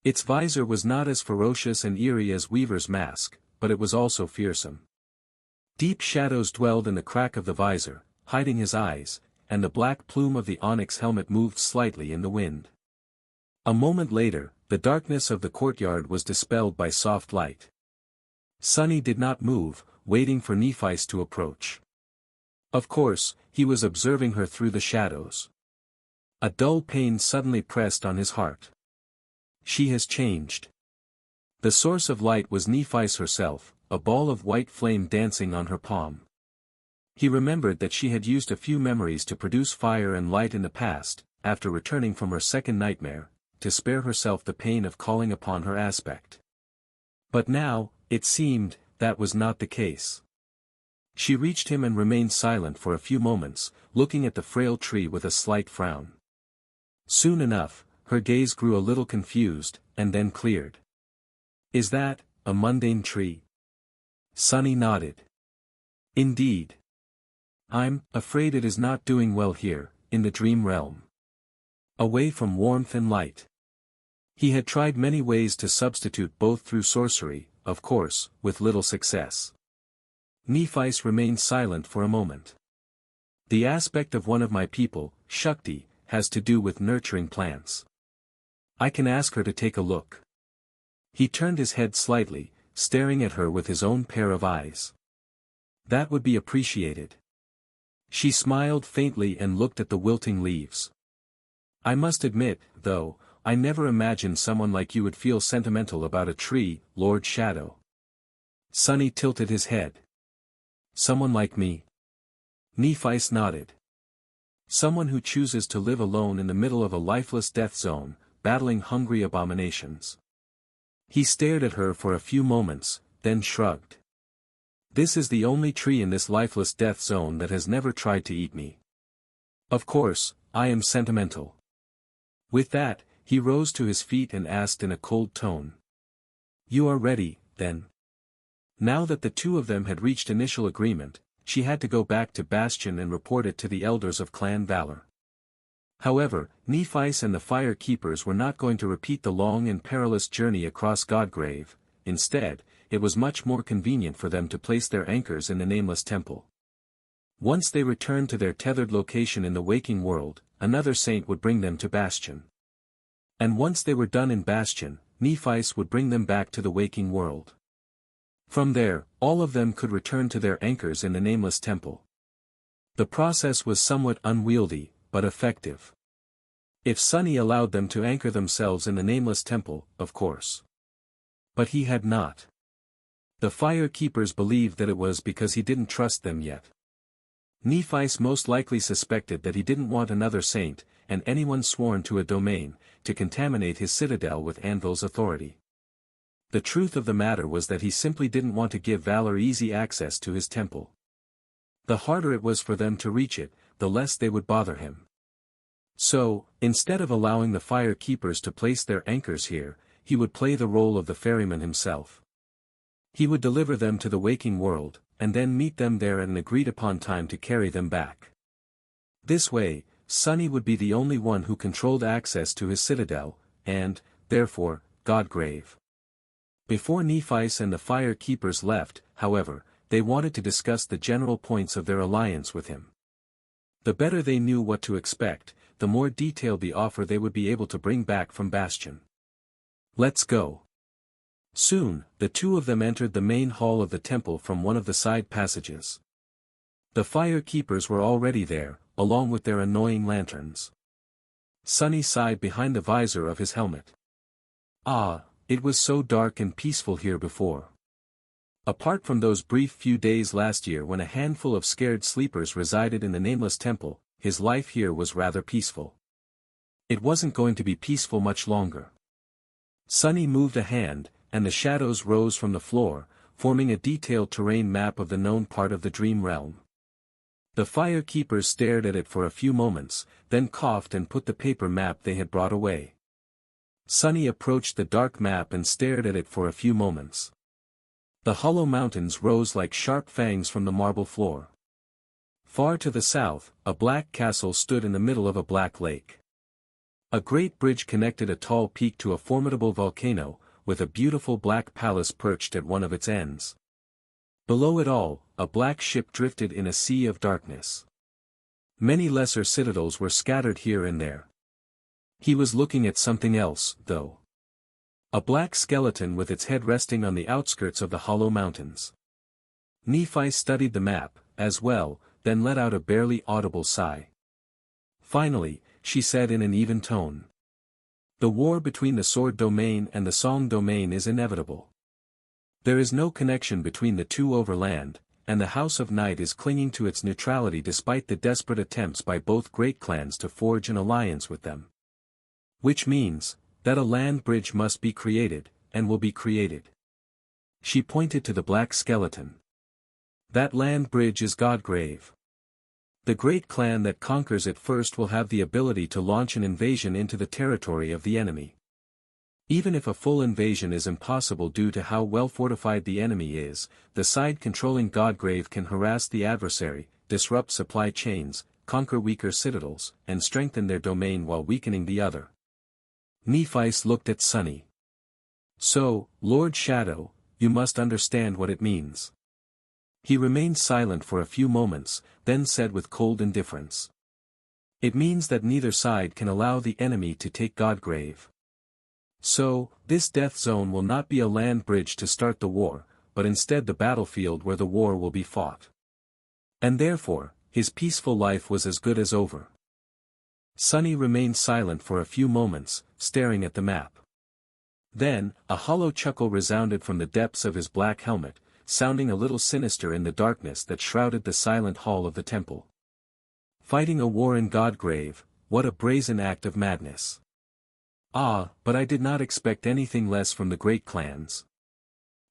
[SPEAKER 1] Its visor was not as ferocious and eerie as Weaver's mask, but it was also fearsome. Deep shadows dwelled in the crack of the visor, hiding his eyes, and the black plume of the onyx helmet moved slightly in the wind. A moment later, the darkness of the courtyard was dispelled by soft light. Sunny did not move, waiting for Nephi's to approach. Of course, he was observing her through the shadows. A dull pain suddenly pressed on his heart. She has changed. The source of light was Nephi's herself, a ball of white flame dancing on her palm. He remembered that she had used a few memories to produce fire and light in the past, after returning from her second nightmare, to spare herself the pain of calling upon her aspect. But now, it seemed, that was not the case. She reached him and remained silent for a few moments, looking at the frail tree with a slight frown. Soon enough, her gaze grew a little confused, and then cleared. "Is that, a mundane tree?" Sunny nodded. "Indeed. I'm afraid it is not doing well here, in the dream realm. Away from warmth and light." He had tried many ways to substitute both through sorcery, of course, with little success. Nephis remained silent for a moment. "The aspect of one of my people, Shakti, has to do with nurturing plants. I can ask her to take a look." He turned his head slightly, staring at her with his own pair of eyes. "That would be appreciated." She smiled faintly and looked at the wilting leaves. "I must admit, though, I never imagined someone like you would feel sentimental about a tree, Lord Shadow." Sunny tilted his head. "Someone like me?" Nephis nodded. "Someone who chooses to live alone in the middle of a lifeless death zone, battling hungry abominations." He stared at her for a few moments, then shrugged. "This is the only tree in this lifeless death zone that has never tried to eat me. Of course, I am sentimental." With that, he rose to his feet and asked in a cold tone. "You are ready, then?" Now that the two of them had reached initial agreement, she had to go back to Bastion and report it to the elders of Clan Valor. However, Nephice and the Fire Keepers were not going to repeat the long and perilous journey across Godgrave. Instead, it was much more convenient for them to place their anchors in the Nameless Temple. Once they returned to their tethered location in the waking world, another saint would bring them to Bastion. And once they were done in Bastion, Nephice would bring them back to the waking world. From there, all of them could return to their anchors in the Nameless Temple. The process was somewhat unwieldy, but effective. If Sunny allowed them to anchor themselves in the Nameless Temple, of course. But he had not. The Fire Keepers believed that it was because he didn't trust them yet. Nephice most likely suspected that he didn't want another saint, and anyone sworn to a domain, to contaminate his citadel with Anvil's authority. The truth of the matter was that he simply didn't want to give Valor easy access to his temple. The harder it was for them to reach it, the less they would bother him. So, instead of allowing the Fire Keepers to place their anchors here, he would play the role of the ferryman himself. He would deliver them to the waking world, and then meet them there at an agreed-upon time to carry them back. This way, Sunny would be the only one who controlled access to his citadel, and, therefore, Godgrave. Before Nephice and the Fire Keepers left, however, they wanted to discuss the general points of their alliance with him. The better they knew what to expect, the more detailed the offer they would be able to bring back from Bastion. Let's go. Soon, the two of them entered the main hall of the temple from one of the side passages. The Fire Keepers were already there, along with their annoying lanterns. Sunny sighed behind the visor of his helmet. Ah, it was so dark and peaceful here before. Apart from those brief few days last year when a handful of scared sleepers resided in the Nameless Temple, his life here was rather peaceful. It wasn't going to be peaceful much longer. Sunny moved a hand, and the shadows rose from the floor, forming a detailed terrain map of the known part of the dream realm. The Fire Keepers stared at it for a few moments, then coughed and put the paper map they had brought away. Sunny approached the dark map and stared at it for a few moments. The hollow mountains rose like sharp fangs from the marble floor. Far to the south, a black castle stood in the middle of a black lake. A great bridge connected a tall peak to a formidable volcano, with a beautiful black palace perched at one of its ends. Below it all, a black ship drifted in a sea of darkness. Many lesser citadels were scattered here and there. He was looking at something else, though. A black skeleton with its head resting on the outskirts of the hollow mountains. Nephi studied the map, as well, then let out a barely audible sigh. Finally, she said in an even tone. The war between the Sword Domain and the Song Domain is inevitable. There is no connection between the two overland, and the House of Night is clinging to its neutrality despite the desperate attempts by both great clans to forge an alliance with them. Which means, that a land bridge must be created, and will be created. She pointed to the black skeleton. That land bridge is Godgrave. The great clan that conquers it first will have the ability to launch an invasion into the territory of the enemy. Even if a full invasion is impossible due to how well fortified the enemy is, the side controlling Godgrave can harass the adversary, disrupt supply chains, conquer weaker citadels, and strengthen their domain while weakening the other. Nephice looked at Sunny. So, Lord Shadow, you must understand what it means. He remained silent for a few moments, then said with cold indifference. It means that neither side can allow the enemy to take Godgrave. So, this death zone will not be a land bridge to start the war, but instead the battlefield where the war will be fought. And therefore, his peaceful life was as good as over. Sunny remained silent for a few moments, staring at the map. Then, a hollow chuckle resounded from the depths of his black helmet, sounding a little sinister in the darkness that shrouded the silent hall of the temple. Fighting a war in Godgrave, what a brazen act of madness. Ah, but I did not expect anything less from the great clans.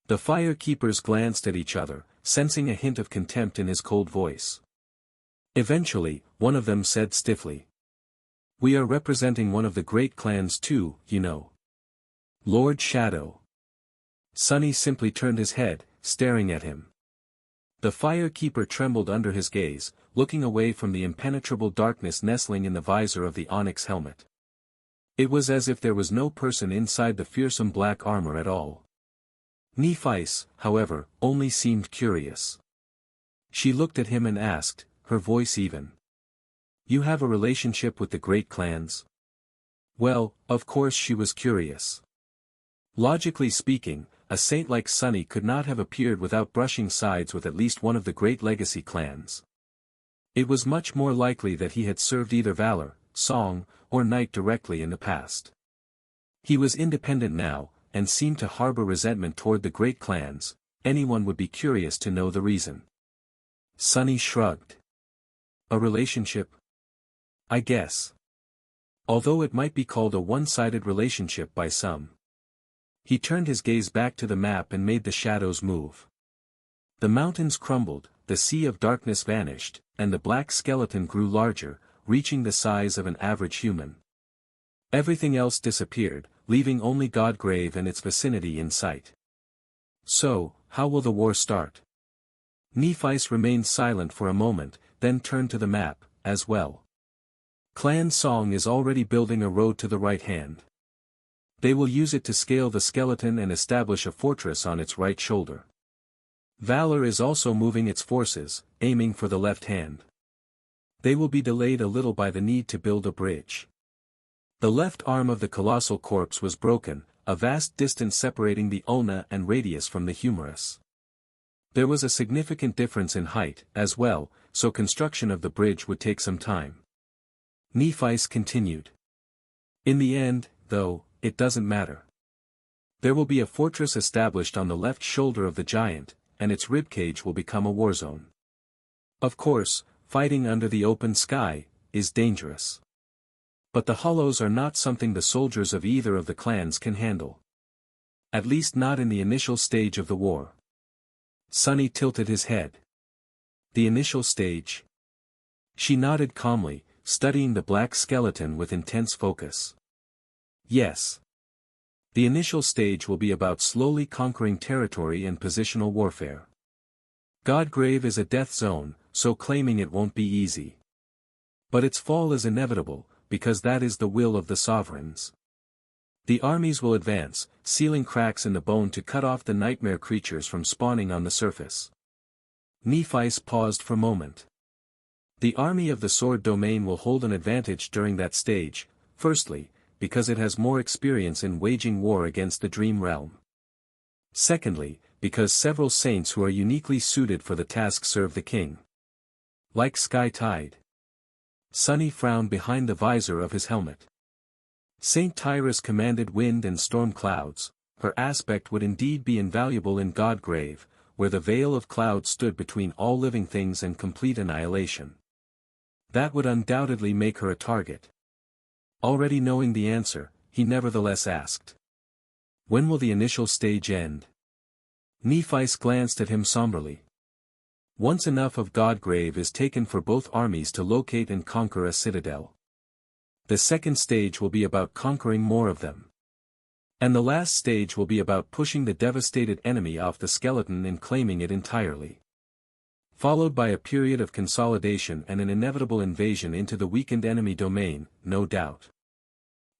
[SPEAKER 1] The Fire Keepers glanced at each other, sensing a hint of contempt in his cold voice. Eventually, one of them said stiffly. We are representing one of the great clans too, you know. Lord Shadow. Sunny simply turned his head, staring at him. The fire keeper trembled under his gaze, looking away from the impenetrable darkness nestling in the visor of the onyx helmet. It was as if there was no person inside the fearsome black armor at all. Nephis, however, only seemed curious. She looked at him and asked, her voice even. "You have a relationship with the great clans?" Well, of course she was curious. Logically speaking, a saint like Sunny could not have appeared without brushing sides with at least one of the great legacy clans. It was much more likely that he had served either Valor, Song, or Night directly in the past. He was independent now, and seemed to harbor resentment toward the great clans. Anyone would be curious to know the reason. Sunny shrugged. "A relationship? I guess. Although it might be called a one-sided relationship by some." He turned his gaze back to the map and made the shadows move. The mountains crumbled, the sea of darkness vanished, and the black skeleton grew larger, reaching the size of an average human. Everything else disappeared, leaving only Godgrave and its vicinity in sight. "So, how will the war start?" Nephis remained silent for a moment, then turned to the map, as well. "Clan Song is already building a road to the right hand. They will use it to scale the skeleton and establish a fortress on its right shoulder. Valor is also moving its forces, aiming for the left hand. They will be delayed a little by the need to build a bridge." The left arm of the colossal corpse was broken, a vast distance separating the ulna and radius from the humerus. There was a significant difference in height, as well, so construction of the bridge would take some time. Nephis continued. "In the end, though, it doesn't matter. There will be a fortress established on the left shoulder of the giant, and its ribcage will become a war zone. Of course, fighting under the open sky is dangerous. But the hollows are not something the soldiers of either of the clans can handle. At least not in the initial stage of the war." Sunny tilted his head. "The initial stage?" She nodded calmly, studying the black skeleton with intense focus. "Yes. The initial stage will be about slowly conquering territory and positional warfare. Godgrave is a death zone, so claiming it won't be easy. But its fall is inevitable, because that is the will of the sovereigns. The armies will advance, sealing cracks in the bone to cut off the nightmare creatures from spawning on the surface." Nephis paused for a moment. "The army of the sword domain will hold an advantage during that stage, firstly, because it has more experience in waging war against the dream realm. Secondly, because several saints who are uniquely suited for the task serve the king. Like Sky Tide." Sunny frowned behind the visor of his helmet. Saint Tyrus commanded wind and storm clouds. Her aspect would indeed be invaluable in Godgrave, where the veil of cloud stood between all living things and complete annihilation. That would undoubtedly make her a target. Already knowing the answer, he nevertheless asked. "When will the initial stage end?" Nephis glanced at him somberly. "Once enough of Godgrave is taken for both armies to locate and conquer a citadel. The second stage will be about conquering more of them. And the last stage will be about pushing the devastated enemy off the skeleton and claiming it entirely. Followed by a period of consolidation and an inevitable invasion into the weakened enemy domain, no doubt."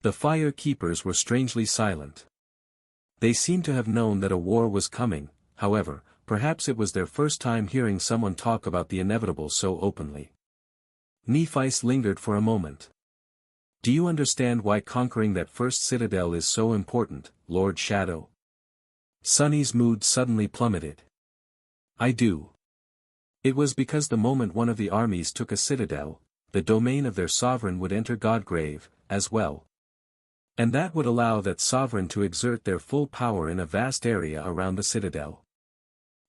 [SPEAKER 1] The fire keepers were strangely silent. They seemed to have known that a war was coming, however, perhaps it was their first time hearing someone talk about the inevitable so openly. Nephis lingered for a moment. "Do you understand why conquering that first citadel is so important, Lord Shadow?" Sunny's mood suddenly plummeted. "I do. It was because the moment one of the armies took a citadel, the domain of their sovereign would enter Godgrave, as well. And that would allow that sovereign to exert their full power in a vast area around the citadel.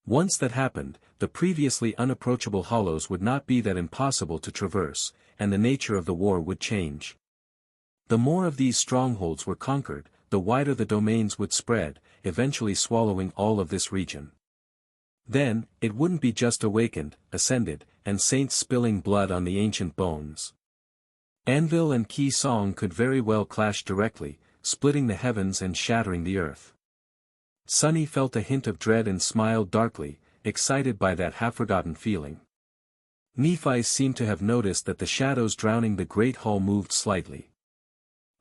[SPEAKER 1] Once that happened, the previously unapproachable hollows would not be that impossible to traverse, and the nature of the war would change. The more of these strongholds were conquered, the wider the domains would spread, eventually swallowing all of this region. Then, it wouldn't be just awakened, ascended, and saints spilling blood on the ancient bones. Anvil and Key Song could very well clash directly, splitting the heavens and shattering the earth." Sunny felt a hint of dread and smiled darkly, excited by that half-forgotten feeling. Nephi seemed to have noticed that the shadows drowning the great hall moved slightly.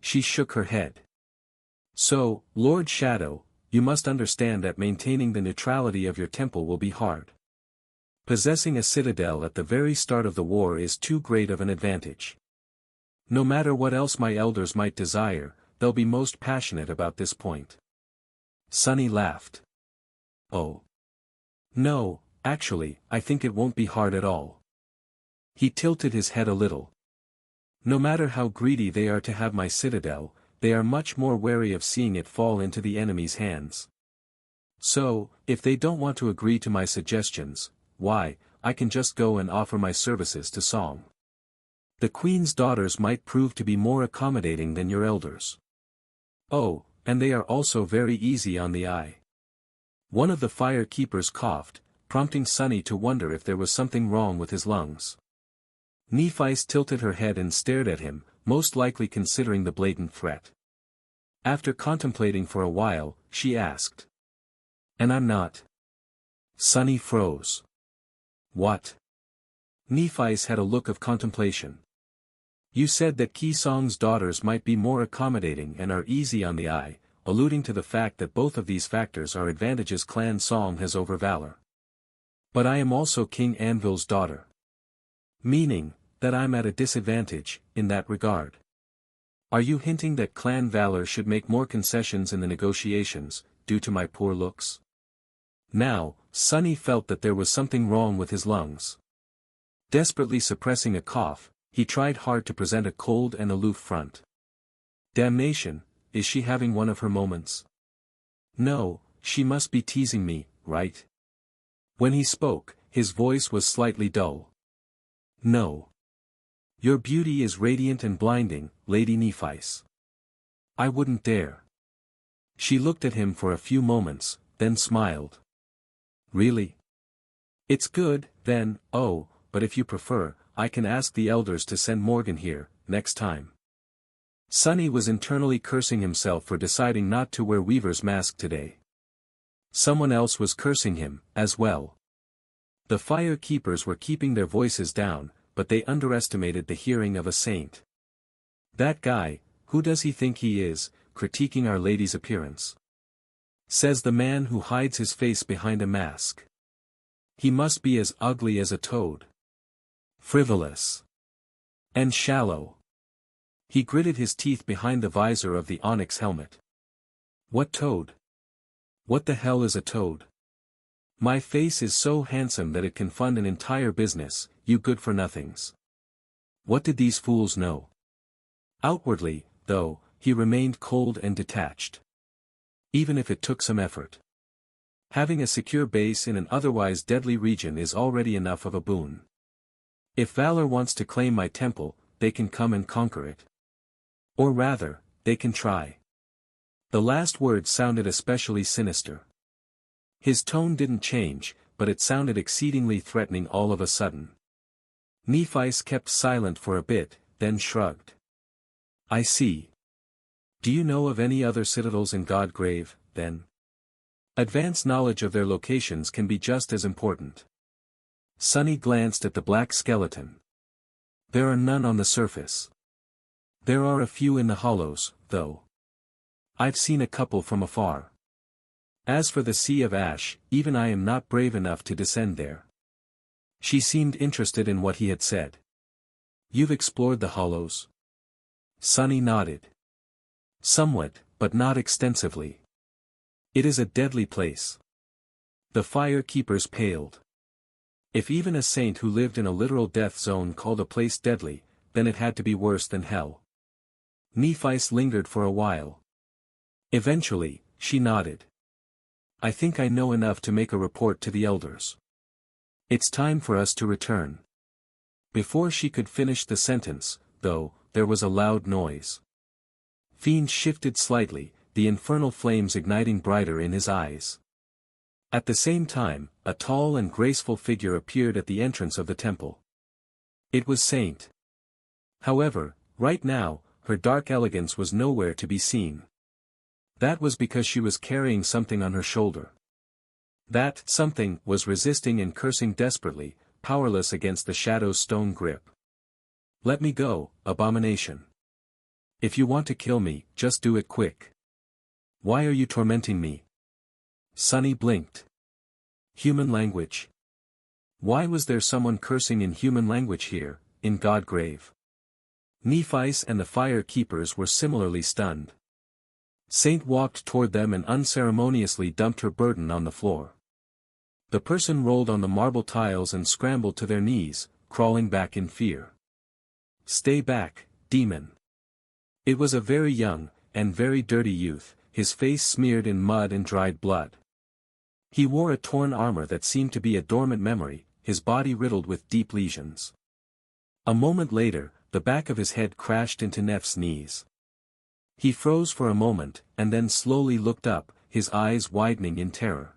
[SPEAKER 1] She shook her head. So, Lord Shadow, you must understand that maintaining the neutrality of your temple will be hard. Possessing a citadel at the very start of the war is too great of an advantage. No matter what else my elders might desire, they'll be most passionate about this point. Sunny laughed. Oh. No, actually, I think it won't be hard at all. He tilted his head a little. No matter how greedy they are to have my citadel, they are much more wary of seeing it fall into the enemy's hands. So, if they don't want to agree to my suggestions, why, I can just go and offer my services to Song. The Queen's daughters might prove to be more accommodating than your elders. Oh, and they are also very easy on the eye. One of the fire keepers coughed, prompting Sunny to wonder if there was something wrong with his lungs. Nephi tilted her head and stared at him, most likely considering the blatant threat. After contemplating for a while, she asked. And I'm not. Sunny froze. What? Nephi's had a look of contemplation. You said that Ki Song's daughters might be more accommodating and are easy on the eye, alluding to the fact that both of these factors are advantages Clan Song has over valor. But I am also King Anvil's daughter. Meaning, that I'm at a disadvantage, in that regard. Are you hinting that Clan Valor should make more concessions in the negotiations, due to my poor looks? Now, Sunny felt that there was something wrong with his lungs. Desperately suppressing a cough, he tried hard to present a cold and aloof front. Damnation, is she having one of her moments? No, she must be teasing me, right? When he spoke, his voice was slightly dull. No. Your beauty is radiant and blinding, Lady Nephi. I wouldn't dare. She looked at him for a few moments, then smiled. Really? It's good, then, oh, but if you prefer, I can ask the elders to send Morgan here, next time. Sunny was internally cursing himself for deciding not to wear Weaver's mask today. Someone else was cursing him, as well. The fire keepers were keeping their voices down, but they underestimated the hearing of a saint. That guy, who does he think he is, critiquing Our Lady's appearance? Says the man who hides his face behind a mask. He must be as ugly as a toad. Frivolous. And shallow. He gritted his teeth behind the visor of the onyx helmet. What toad? What the hell is a toad? My face is so handsome that it can fund an entire business, you good-for-nothings. What did these fools know? Outwardly, though, he remained cold and detached. Even if it took some effort. Having a secure base in an otherwise deadly region is already enough of a boon. If Valor wants to claim my temple, they can come and conquer it. Or rather, they can try. The last word sounded especially sinister. His tone didn't change, but it sounded exceedingly threatening all of a sudden. Nephi kept silent for a bit, then shrugged. I see. Do you know of any other citadels in Godgrave, then? Advanced knowledge of their locations can be just as important. Sunny glanced at the black skeleton. There are none on the surface. There are a few in the hollows, though. I've seen a couple from afar. As for the Sea of Ash, even I am not brave enough to descend there. She seemed interested in what he had said. You've explored the hollows? Sunny nodded. Somewhat, but not extensively. It is a deadly place. The fire keepers paled. If even a saint who lived in a literal death zone called a place deadly, then it had to be worse than hell. Nephi lingered for a while. Eventually, she nodded. I think I know enough to make a report to the elders. It's time for us to return. Before she could finish the sentence, though, there was a loud noise. Fiend shifted slightly, the infernal flames igniting brighter in his eyes. At the same time, a tall and graceful figure appeared at the entrance of the temple. It was Saint. However, right now, her dark elegance was nowhere to be seen. That was because she was carrying something on her shoulder. That something was resisting and cursing desperately, powerless against the shadow's stone grip. Let me go, abomination. If you want to kill me, just do it quick. Why are you tormenting me? Sunny blinked. Human language. Why was there someone cursing in human language here, in Godgrave? Nephi's and the fire keepers were similarly stunned. Saint walked toward them and unceremoniously dumped her burden on the floor. The person rolled on the marble tiles and scrambled to their knees, crawling back in fear. Stay back, demon. It was a very young, and very dirty youth, his face smeared in mud and dried blood. He wore a torn armor that seemed to be a dormant memory, his body riddled with deep lesions. A moment later, the back of his head crashed into Neff's knees. He froze for a moment, and then slowly looked up, his eyes widening in terror.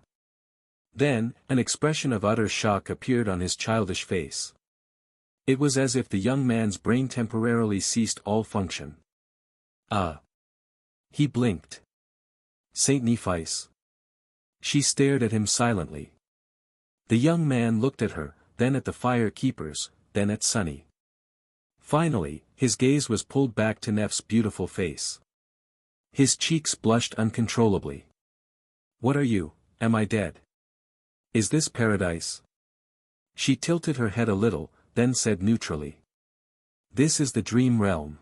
[SPEAKER 1] Then, an expression of utter shock appeared on his childish face. It was as if the young man's brain temporarily ceased all function. He blinked. Saint Nephis. She stared at him silently. The young man looked at her, then at the fire keepers, then at Sunny. Finally, his gaze was pulled back to Neff's beautiful face. His cheeks blushed uncontrollably. What are you? Am I dead? Is this paradise? She tilted her head a little, then said neutrally. This is the dream realm.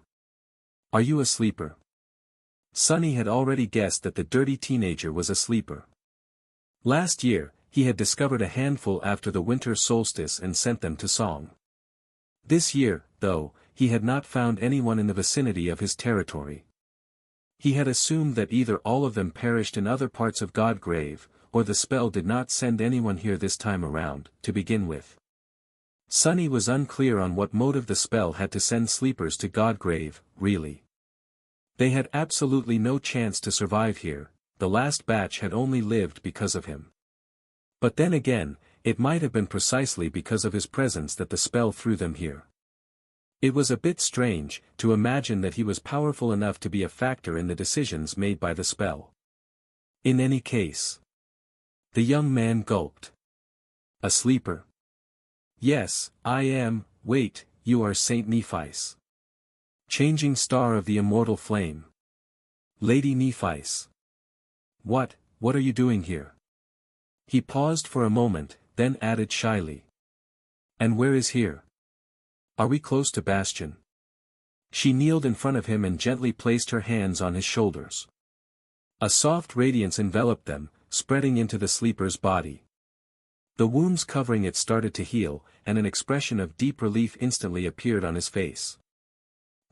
[SPEAKER 1] Are you a sleeper? Sunny had already guessed that the dirty teenager was a sleeper. Last year, he had discovered a handful after the winter solstice and sent them to song. This year, though, he had not found anyone in the vicinity of his territory. He had assumed that either all of them perished in other parts of Godgrave, or the spell did not send anyone here this time around, to begin with. Sunny was unclear on what motive the spell had to send sleepers to Godgrave, really. They had absolutely no chance to survive here, the last batch had only lived because of him. But then again, it might have been precisely because of his presence that the spell threw them here. It was a bit strange, to imagine that he was powerful enough to be a factor in the decisions made by the spell. In any case. The young man gulped. A sleeper? Yes, I am. Wait, you are Saint Nephis. Changing star of the immortal flame. Lady Nephis. What are you doing here? He paused for a moment, then added shyly. And where is here? Are we close to Bastion? She kneeled in front of him and gently placed her hands on his shoulders. A soft radiance enveloped them, spreading into the sleeper's body. The wounds covering it started to heal, and an expression of deep relief instantly appeared on his face.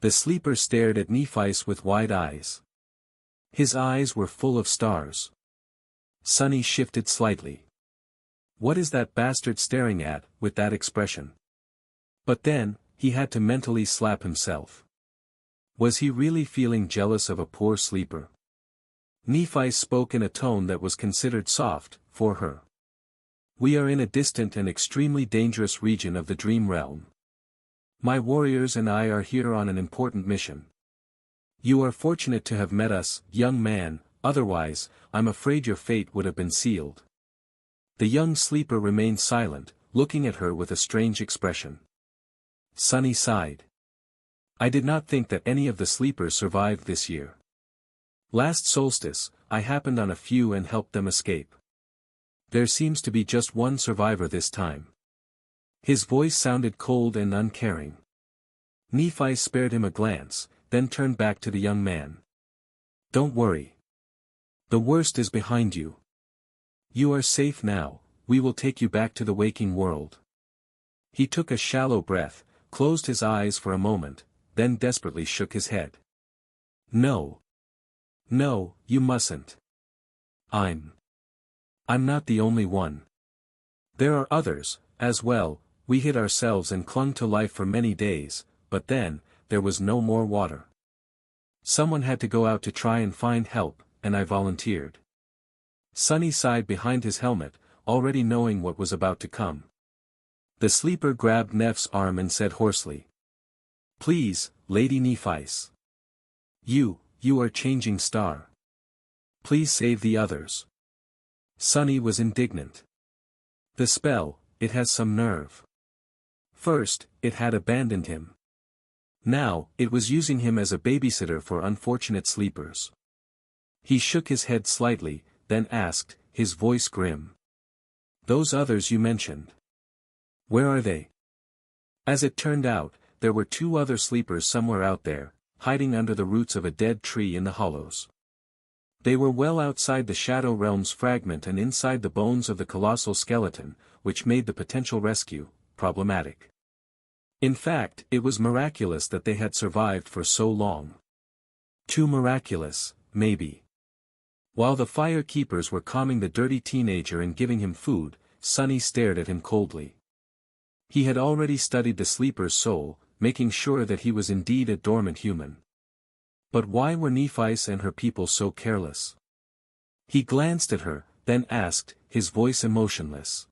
[SPEAKER 1] The sleeper stared at Nephis with wide eyes. His eyes were full of stars. Sunny shifted slightly. What is that bastard staring at, with that expression? But then, he had to mentally slap himself. Was he really feeling jealous of a poor sleeper? Nephis spoke in a tone that was considered soft, for her. We are in a distant and extremely dangerous region of the dream realm. My warriors and I are here on an important mission. You are fortunate to have met us, young man, otherwise, I'm afraid your fate would have been sealed. The young sleeper remained silent, looking at her with a strange expression. Sunny sighed. I did not think that any of the sleepers survived this year. Last solstice, I happened on a few and helped them escape. There seems to be just one survivor this time. His voice sounded cold and uncaring. Nephi spared him a glance, then turned back to the young man. Don't worry. The worst is behind you. You are safe now, we will take you back to the waking world. He took a shallow breath, closed his eyes for a moment, then desperately shook his head. No. No, you mustn't. I'm not the only one. There are others, as well. We hid ourselves and clung to life for many days, but then, there was no more water. Someone had to go out to try and find help, and I volunteered. Sunny sighed behind his helmet, already knowing what was about to come. The sleeper grabbed Neff's arm and said hoarsely. Please, Lady Nephis. You are changing star. Please save the others. Sunny was indignant. The spell, it has some nerve. First, it had abandoned him. Now, it was using him as a babysitter for unfortunate sleepers. He shook his head slightly, then asked, his voice grim. Those others you mentioned. Where are they? As it turned out, there were 2 other sleepers somewhere out there, hiding under the roots of a dead tree in the hollows. They were well outside the Shadow Realm's fragment and inside the bones of the colossal skeleton, which made the potential rescue problematic. In fact, it was miraculous that they had survived for so long. Too miraculous, maybe. While the fire keepers were calming the dirty teenager and giving him food, Sunny stared at him coldly. He had already studied the sleeper's soul, making sure that he was indeed a dormant human. But why were Nephis and her people so careless? He glanced at her, then asked, his voice emotionless.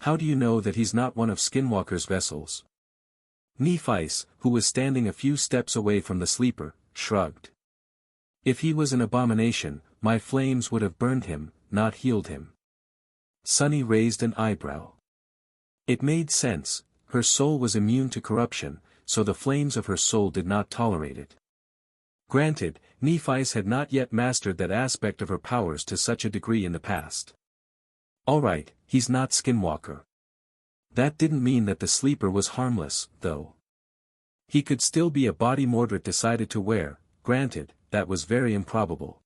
[SPEAKER 1] How do you know that he's not one of Skinwalker's vessels? Nephis, who was standing a few steps away from the sleeper, shrugged. If he was an abomination, my flames would have burned him, not healed him. Sunny raised an eyebrow. It made sense, her soul was immune to corruption, so the flames of her soul did not tolerate it. Granted, Nephis had not yet mastered that aspect of her powers to such a degree in the past. Alright, he's not Skinwalker. That didn't mean that the sleeper was harmless, though. He could still be a body Mordred decided to wear, granted, that was very improbable.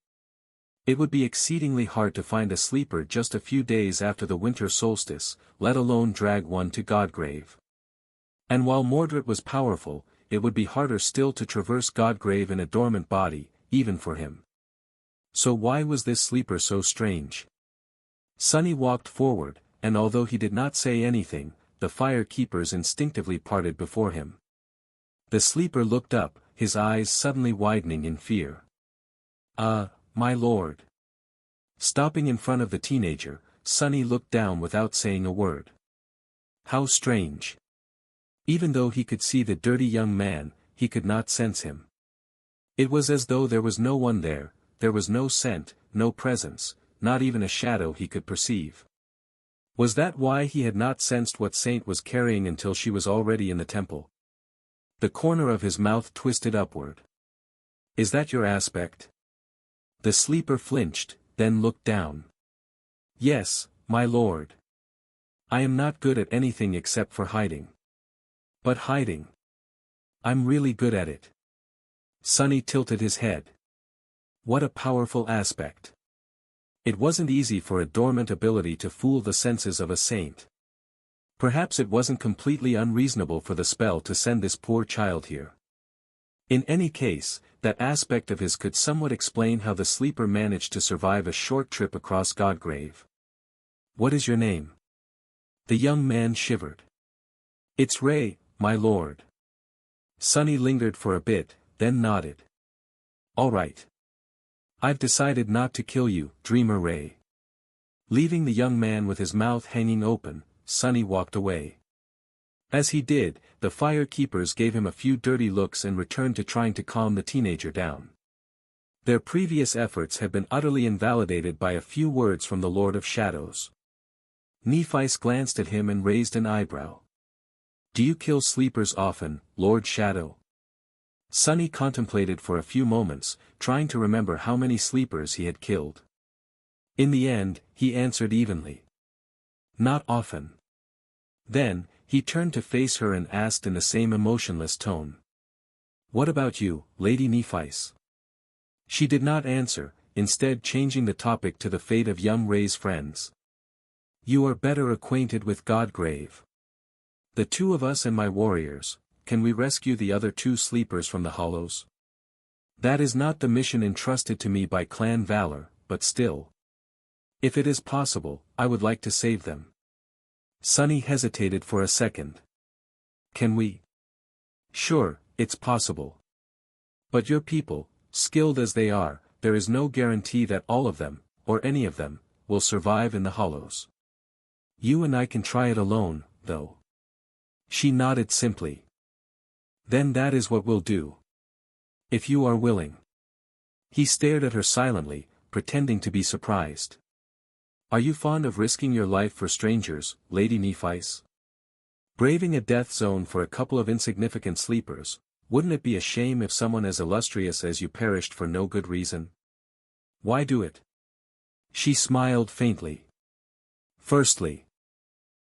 [SPEAKER 1] It would be exceedingly hard to find a sleeper just a few days after the winter solstice, let alone drag one to Godgrave. And while Mordred was powerful, it would be harder still to traverse Godgrave in a dormant body, even for him. So why was this sleeper so strange? Sunny walked forward, and although he did not say anything, the fire keepers instinctively parted before him. The sleeper looked up, his eyes suddenly widening in fear. My lord. Stopping in front of the teenager, Sunny looked down without saying a word. How strange. Even though he could see the dirty young man, he could not sense him. It was as though there was no one there was no scent, no presence, not even a shadow he could perceive. Was that why he had not sensed what Saint was carrying until she was already in the temple? The corner of his mouth twisted upward. Is that your aspect? The sleeper flinched, then looked down. Yes, my lord. I am not good at anything except for hiding. But hiding. I'm really good at it. Sunny tilted his head. What a powerful aspect. It wasn't easy for a dormant ability to fool the senses of a saint. Perhaps it wasn't completely unreasonable for the spell to send this poor child here. In any case, that aspect of his could somewhat explain how the sleeper managed to survive a short trip across Godgrave. What is your name? The young man shivered. It's Ray, my lord. Sunny lingered for a bit, then nodded. All right. I've decided not to kill you, Dreamer Ray. Leaving the young man with his mouth hanging open, Sunny walked away. As he did, the fire keepers gave him a few dirty looks and returned to trying to calm the teenager down. Their previous efforts had been utterly invalidated by a few words from the Lord of Shadows. Nephis glanced at him and raised an eyebrow. Do you kill sleepers often, Lord Shadow? Sunny contemplated for a few moments, trying to remember how many sleepers he had killed. In the end, he answered evenly. Not often. Then, he turned to face her and asked in the same emotionless tone. What about you, Lady Nephis? She did not answer, instead changing the topic to the fate of young Ray's friends. You are better acquainted with Godgrave. The 2 of us and my warriors, can we rescue the other 2 sleepers from the hollows? That is not the mission entrusted to me by Clan Valor, but still. If it is possible, I would like to save them. Sunny hesitated for a second. Can we? Sure, it's possible. But your people, skilled as they are, there is no guarantee that all of them, or any of them, will survive in the hollows. You and I can try it alone, though. She nodded simply. Then that is what we'll do. If you are willing. He stared at her silently, pretending to be surprised. Are you fond of risking your life for strangers, Lady Nephis? Braving a death zone for a couple of insignificant sleepers, wouldn't it be a shame if someone as illustrious as you perished for no good reason? Why do it? She smiled faintly. Firstly,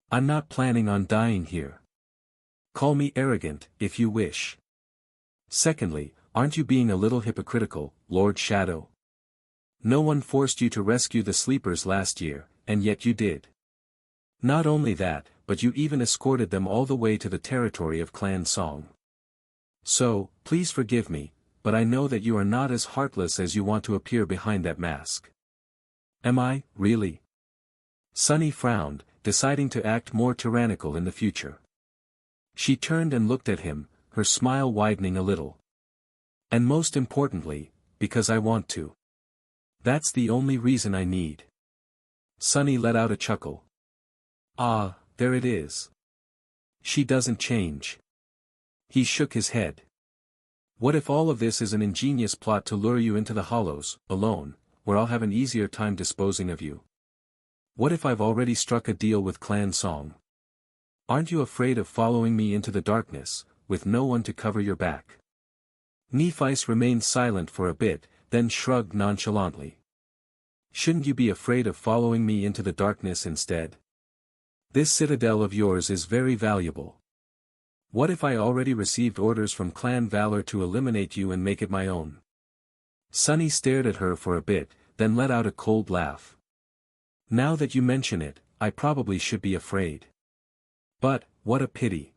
[SPEAKER 1] I'm not planning on dying here. Call me arrogant, if you wish. Secondly, aren't you being a little hypocritical, Lord Shadow? No one forced you to rescue the sleepers last year, and yet you did. Not only that, but you even escorted them all the way to the territory of Clan Song. So, please forgive me, but I know that you are not as heartless as you want to appear behind that mask. Am I, really? Sunny frowned, deciding to act more tyrannical in the future. She turned and looked at him, her smile widening a little. And most importantly, because I want to. That's the only reason I need. Sunny let out a chuckle. Ah, there it is. She doesn't change. He shook his head. What if all of this is an ingenious plot to lure you into the hollows, alone, where I'll have an easier time disposing of you? What if I've already struck a deal with Clan Song? Aren't you afraid of following me into the darkness, with no one to cover your back? Nephis remained silent for a bit, then shrugged nonchalantly. Shouldn't you be afraid of following me into the darkness instead? This citadel of yours is very valuable. What if I already received orders from Clan Valor to eliminate you and make it my own? Sunny stared at her for a bit, then let out a cold laugh. Now that you mention it, I probably should be afraid. But, what a pity.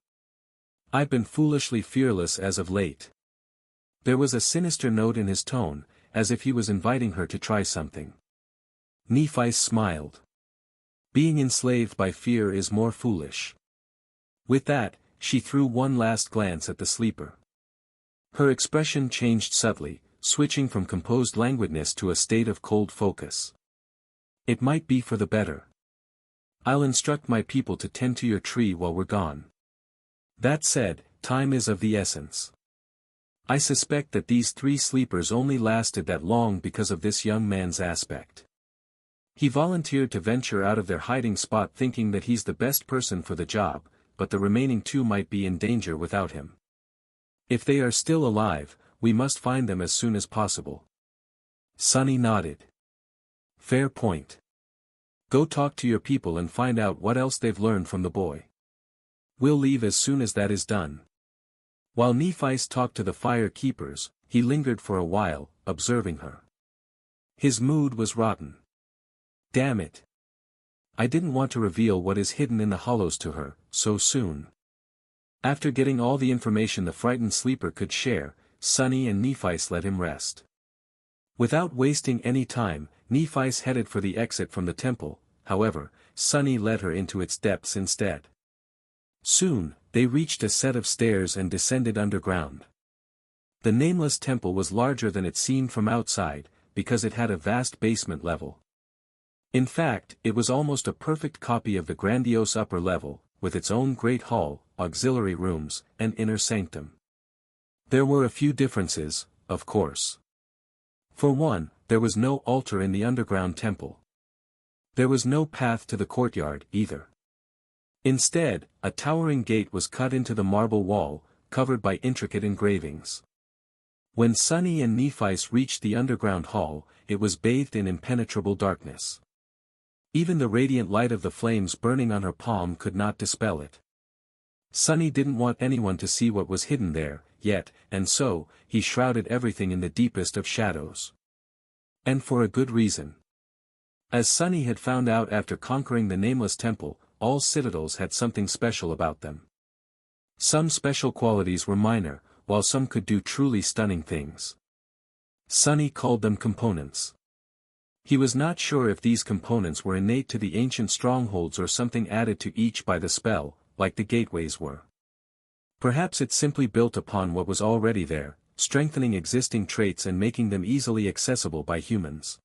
[SPEAKER 1] I've been foolishly fearless as of late. There was a sinister note in his tone, as if he was inviting her to try something. Nephis smiled. Being enslaved by fear is more foolish. With that, she threw one last glance at the sleeper. Her expression changed subtly, switching from composed languidness to a state of cold focus. It might be for the better. I'll instruct my people to tend to your tree while we're gone. That said, time is of the essence. I suspect that these 3 sleepers only lasted that long because of this young man's aspect. He volunteered to venture out of their hiding spot thinking that he's the best person for the job, but the remaining 2 might be in danger without him. If they are still alive, we must find them as soon as possible. Sunny nodded. Fair point. Go talk to your people and find out what else they've learned from the boy. We'll leave as soon as that is done. While Nephis talked to the fire keepers, he lingered for a while, observing her. His mood was rotten. Damn it. I didn't want to reveal what is hidden in the hollows to her, so soon. After getting all the information the frightened sleeper could share, Sunny and Nephis let him rest. Without wasting any time, Nephis headed for the exit from the temple, however, Sunny led her into its depths instead. Soon, they reached a set of stairs and descended underground. The nameless temple was larger than it seemed from outside, because it had a vast basement level. In fact, it was almost a perfect copy of the grandiose upper level, with its own great hall, auxiliary rooms, and inner sanctum. There were a few differences, of course. For one, there was no altar in the underground temple. There was no path to the courtyard, either. Instead, a towering gate was cut into the marble wall, covered by intricate engravings. When Sunny and Nephis reached the underground hall, it was bathed in impenetrable darkness. Even the radiant light of the flames burning on her palm could not dispel it. Sunny didn't want anyone to see what was hidden there, yet, and so, he shrouded everything in the deepest of shadows. And for a good reason. As Sunny had found out after conquering the nameless temple, all citadels had something special about them. Some special qualities were minor, while some could do truly stunning things. Sunny called them components. He was not sure if these components were innate to the ancient strongholds or something added to each by the spell, like the gateways were. Perhaps it simply built upon what was already there, strengthening existing traits and making them easily accessible by humans.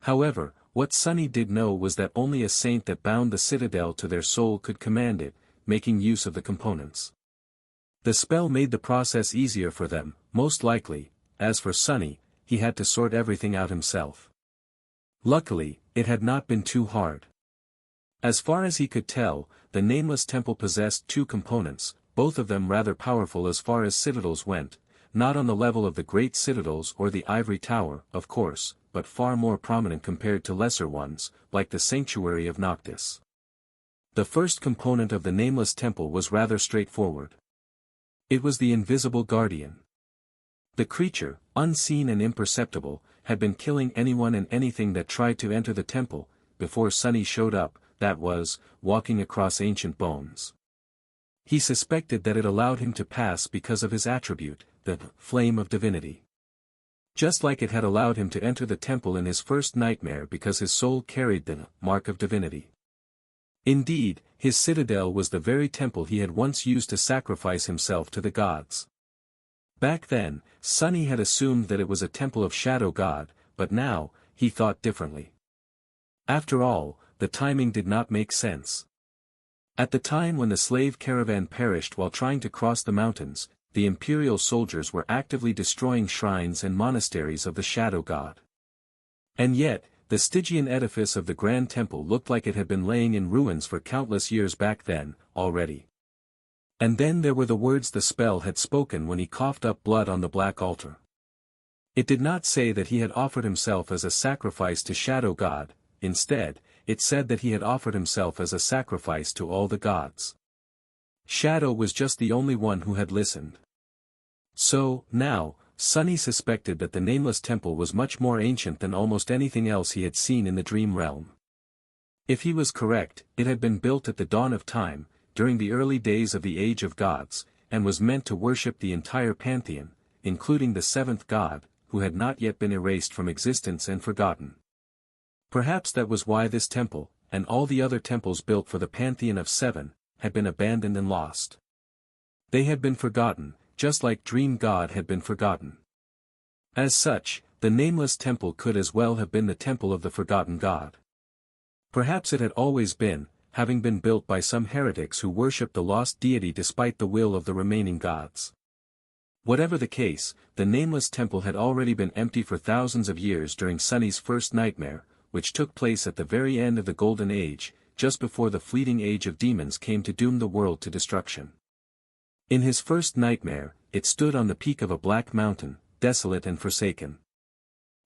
[SPEAKER 1] However, what Sunny did know was that only a saint that bound the citadel to their soul could command it, making use of the components. The spell made the process easier for them, most likely. As for Sunny, he had to sort everything out himself. Luckily, it had not been too hard. As far as he could tell, the nameless temple possessed two components, both of them rather powerful as far as citadels went, not on the level of the great citadels or the ivory tower, of course, but far more prominent compared to lesser ones, like the sanctuary of Noctis. The first component of the nameless temple was rather straightforward. It was the invisible guardian. The creature, unseen and imperceptible, had been killing anyone and anything that tried to enter the temple, before Sunny showed up, that was, walking across ancient bones. He suspected that it allowed him to pass because of his attribute, the flame of divinity. Just like it had allowed him to enter the temple in his first nightmare because his soul carried the mark of divinity. Indeed, his citadel was the very temple he had once used to sacrifice himself to the gods. Back then, Sunny had assumed that it was a temple of Shadow God, but now, he thought differently. After all, the timing did not make sense. At the time when the slave caravan perished while trying to cross the mountains, the imperial soldiers were actively destroying shrines and monasteries of the Shadow God. And yet, the Stygian edifice of the Grand Temple looked like it had been laying in ruins for countless years back then, already. And then there were the words the spell had spoken when he coughed up blood on the black altar. It did not say that he had offered himself as a sacrifice to Shadow God, instead, it said that he had offered himself as a sacrifice to all the gods. Shadow was just the only one who had listened. So, now, Sunny suspected that the nameless temple was much more ancient than almost anything else he had seen in the dream realm. If he was correct, it had been built at the dawn of time, during the early days of the Age of Gods, and was meant to worship the entire pantheon, including the seventh god, who had not yet been erased from existence and forgotten. Perhaps that was why this temple, and all the other temples built for the pantheon of seven, had been abandoned and lost. They had been forgotten, just like Dream God had been forgotten. As such, the nameless temple could as well have been the temple of the forgotten god. Perhaps it had always been, having been built by some heretics who worshipped the lost deity despite the will of the remaining gods. Whatever the case, the nameless temple had already been empty for thousands of years during Sunny's first nightmare, which took place at the very end of the Golden Age, just before the fleeting age of demons came to doom the world to destruction. In his first nightmare, it stood on the peak of a black mountain, desolate and forsaken.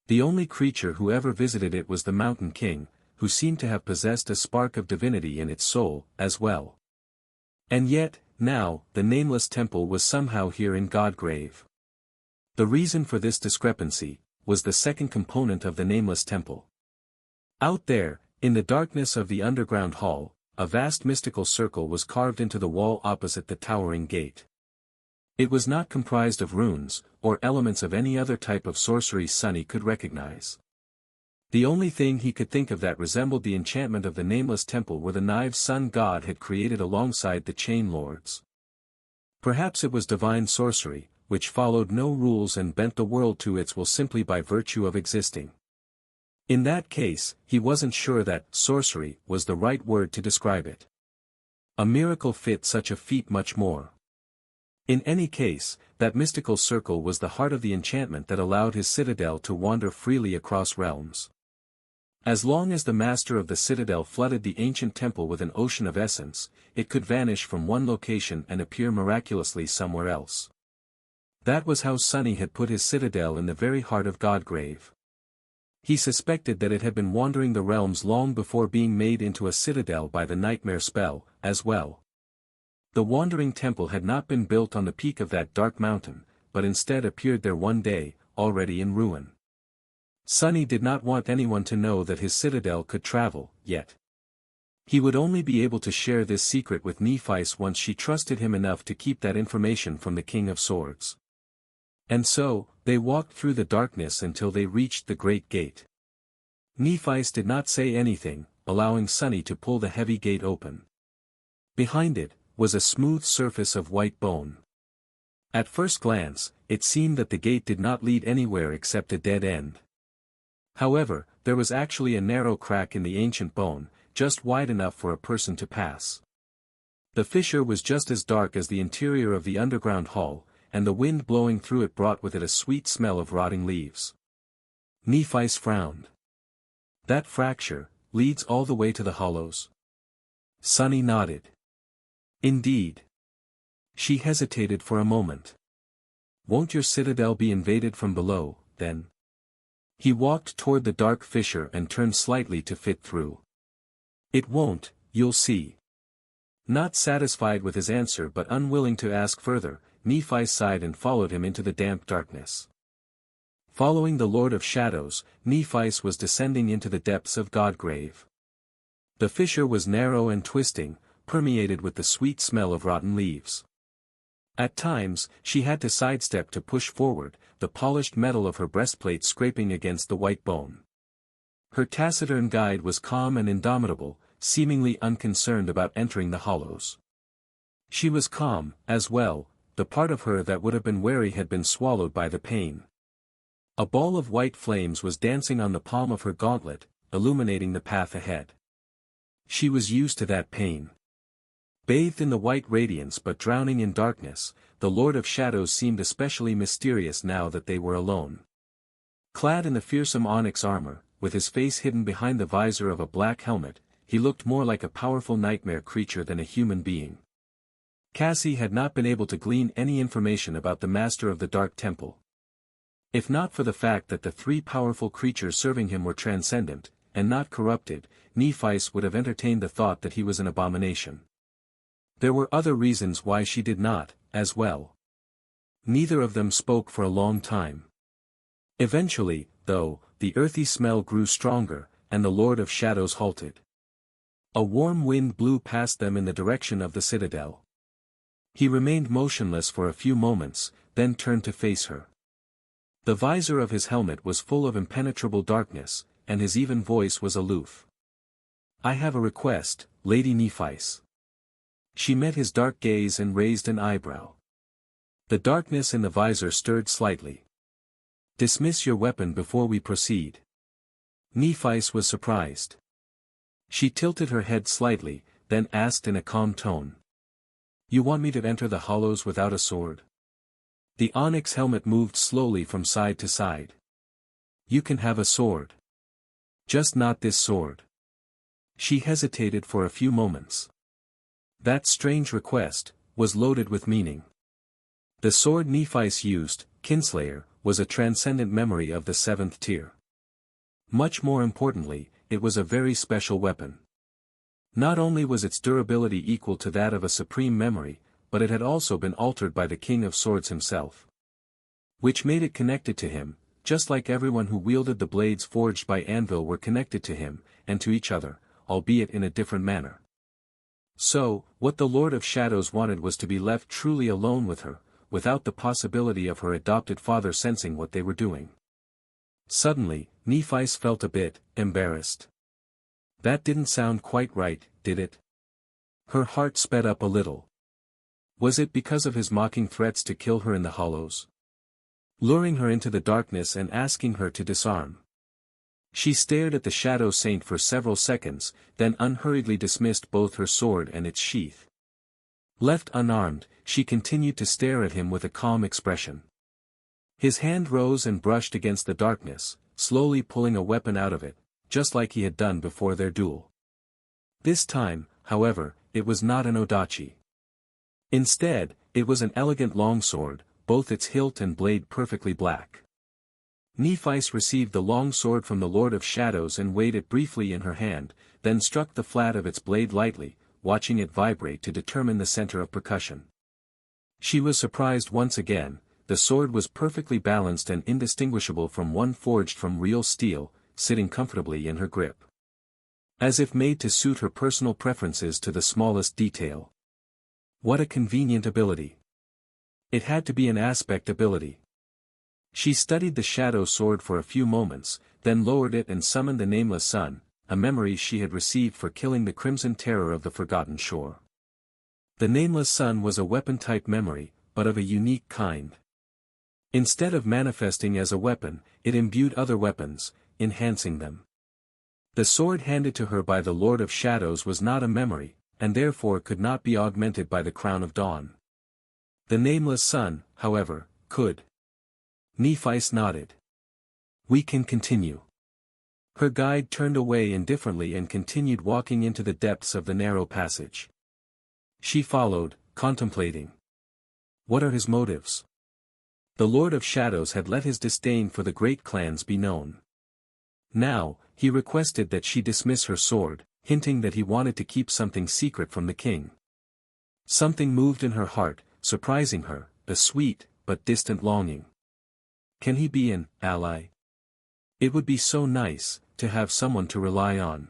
[SPEAKER 1] The only creature who ever visited it was the Mountain King, who seemed to have possessed a spark of divinity in its soul, as well. And yet, now, the nameless temple was somehow here in Godgrave. The reason for this discrepancy was the second component of the nameless temple. Out there, in the darkness of the underground hall, a vast mystical circle was carved into the wall opposite the towering gate. It was not comprised of runes, or elements of any other type of sorcery Sunny could recognize. The only thing he could think of that resembled the enchantment of the nameless temple were the knives Sun God had created alongside the Chain Lords. Perhaps it was divine sorcery, which followed no rules and bent the world to its will simply by virtue of existing. In that case, he wasn't sure that sorcery was the right word to describe it. A miracle fit such a feat much more. In any case, that mystical circle was the heart of the enchantment that allowed his citadel to wander freely across realms. As long as the master of the citadel flooded the ancient temple with an ocean of essence, it could vanish from one location and appear miraculously somewhere else. That was how Sunny had put his citadel in the very heart of Godgrave. He suspected that it had been wandering the realms long before being made into a citadel by the nightmare spell, as well. The wandering temple had not been built on the peak of that dark mountain, but instead appeared there one day, already in ruin. Sunny did not want anyone to know that his citadel could travel, yet. He would only be able to share this secret with Nephice once she trusted him enough to keep that information from the King of Swords. And so, they walked through the darkness until they reached the great gate. Nephice did not say anything, allowing Sunny to pull the heavy gate open. Behind it was a smooth surface of white bone. At first glance, it seemed that the gate did not lead anywhere except a dead end. However, there was actually a narrow crack in the ancient bone, just wide enough for a person to pass. The fissure was just as dark as the interior of the underground hall, and the wind blowing through it brought with it a sweet smell of rotting leaves. Nephice frowned. That fracture leads all the way to the hollows? Sunny nodded. Indeed. She hesitated for a moment. Won't your citadel be invaded from below, then? He walked toward the dark fissure and turned slightly to fit through. It won't, you'll see. Not satisfied with his answer but unwilling to ask further, Nephi sighed and followed him into the damp darkness. Following the Lord of Shadows, Nephi was descending into the depths of Godgrave. The fissure was narrow and twisting, permeated with the sweet smell of rotten leaves. At times, she had to sidestep to push forward, the polished metal of her breastplate scraping against the white bone. Her taciturn guide was calm and indomitable, seemingly unconcerned about entering the hollows. She was calm, as well, the part of her that would have been wary had been swallowed by the pain. A ball of white flames was dancing on the palm of her gauntlet, illuminating the path ahead. She was used to that pain. Bathed in the white radiance but drowning in darkness, the Lord of Shadows seemed especially mysterious now that they were alone. Clad in the fearsome onyx armor, with his face hidden behind the visor of a black helmet, he looked more like a powerful nightmare creature than a human being. Cassie had not been able to glean any information about the master of the Dark Temple. If not for the fact that the three powerful creatures serving him were transcendent, and not corrupted, Nephi would have entertained the thought that he was an abomination. There were other reasons why she did not, as well. Neither of them spoke for a long time. Eventually, though, the earthy smell grew stronger, and the Lord of Shadows halted. A warm wind blew past them in the direction of the citadel. He remained motionless for a few moments, then turned to face her. The visor of his helmet was full of impenetrable darkness, and his even voice was aloof. "I have a request, Lady Nephi." She met his dark gaze and raised an eyebrow. The darkness in the visor stirred slightly. "Dismiss your weapon before we proceed." Nephi was surprised. She tilted her head slightly, then asked in a calm tone. "You want me to enter the hollows without a sword?" The onyx helmet moved slowly from side to side. "You can have a sword. Just not this sword." She hesitated for a few moments. That strange request was loaded with meaning. The sword Nephi used, Kinslayer, was a transcendent memory of the seventh tier. Much more importantly, it was a very special weapon. Not only was its durability equal to that of a supreme memory, but it had also been altered by the King of Swords himself. Which made it connected to him, just like everyone who wielded the blades forged by Anvil were connected to him, and to each other, albeit in a different manner. So, what the Lord of Shadows wanted was to be left truly alone with her, without the possibility of her adopted father sensing what they were doing. Suddenly, Nephi felt a bit embarrassed. That didn't sound quite right, did it? Her heart sped up a little. Was it because of his mocking threats to kill her in the hollows? Luring her into the darkness and asking her to disarm? She stared at the Shadow Saint for several seconds, then unhurriedly dismissed both her sword and its sheath. Left unarmed, she continued to stare at him with a calm expression. His hand rose and brushed against the darkness, slowly pulling a weapon out of it, just like he had done before their duel. This time, however, it was not an odachi. Instead, it was an elegant longsword, both its hilt and blade perfectly black. Nephi received the long sword from the Lord of Shadows and weighed it briefly in her hand, then struck the flat of its blade lightly, watching it vibrate to determine the center of percussion. She was surprised once again. The sword was perfectly balanced and indistinguishable from one forged from real steel, sitting comfortably in her grip. As if made to suit her personal preferences to the smallest detail. What a convenient ability. It had to be an aspect ability. She studied the shadow sword for a few moments, then lowered it and summoned the Nameless Sun, a memory she had received for killing the Crimson Terror of the Forgotten Shore. The Nameless Sun was a weapon-type memory, but of a unique kind. Instead of manifesting as a weapon, it imbued other weapons, enhancing them. The sword handed to her by the Lord of Shadows was not a memory, and therefore could not be augmented by the Crown of Dawn. The Nameless Sun, however, could. Nephi nodded. "We can continue." Her guide turned away indifferently and continued walking into the depths of the narrow passage. She followed, contemplating. What are his motives? The Lord of Shadows had let his disdain for the great clans be known. Now, he requested that she dismiss her sword, hinting that he wanted to keep something secret from the king. Something moved in her heart, surprising her, a sweet, but distant longing. Can he be an ally? It would be so nice, to have someone to rely on.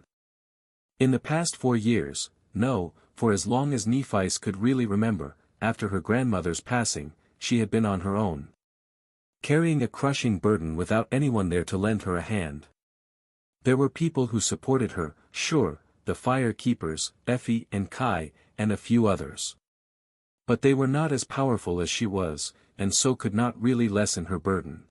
[SPEAKER 1] In the past 4 years, no, for as long as Nephis could really remember, after her grandmother's passing, she had been on her own. Carrying a crushing burden without anyone there to lend her a hand. There were people who supported her, sure, the fire keepers, Effie and Kai, and a few others. But they were not as powerful as she was, and so could not really lessen her burden.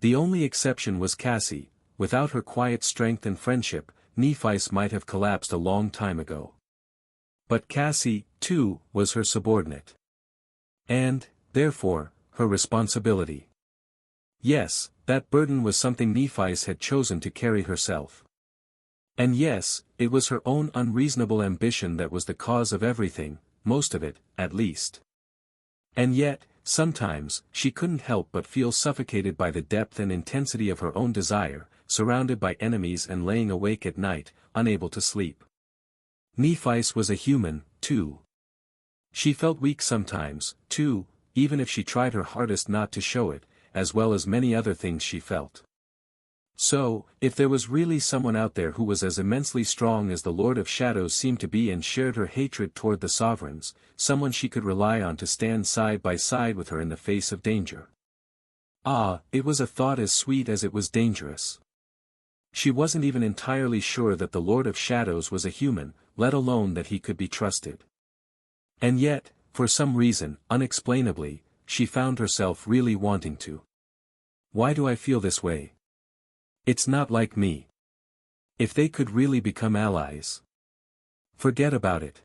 [SPEAKER 1] The only exception was Cassie. Without her quiet strength and friendship, Nephis might have collapsed a long time ago. But Cassie, too, was her subordinate. And, therefore, her responsibility. Yes, that burden was something Nephis had chosen to carry herself. And yes, it was her own unreasonable ambition that was the cause of everything, most of it, at least. And yet, sometimes, she couldn't help but feel suffocated by the depth and intensity of her own desire, surrounded by enemies and laying awake at night, unable to sleep. Nephis was a human, too. She felt weak sometimes, too, even if she tried her hardest not to show it, as well as many other things she felt. So, if there was really someone out there who was as immensely strong as the Lord of Shadows seemed to be and shared her hatred toward the sovereigns, someone she could rely on to stand side by side with her in the face of danger. Ah, it was a thought as sweet as it was dangerous. She wasn't even entirely sure that the Lord of Shadows was a human, let alone that he could be trusted. And yet, for some reason, unexplainably, she found herself really wanting to. Why do I feel this way? It's not like me. If they could really become allies. Forget about it.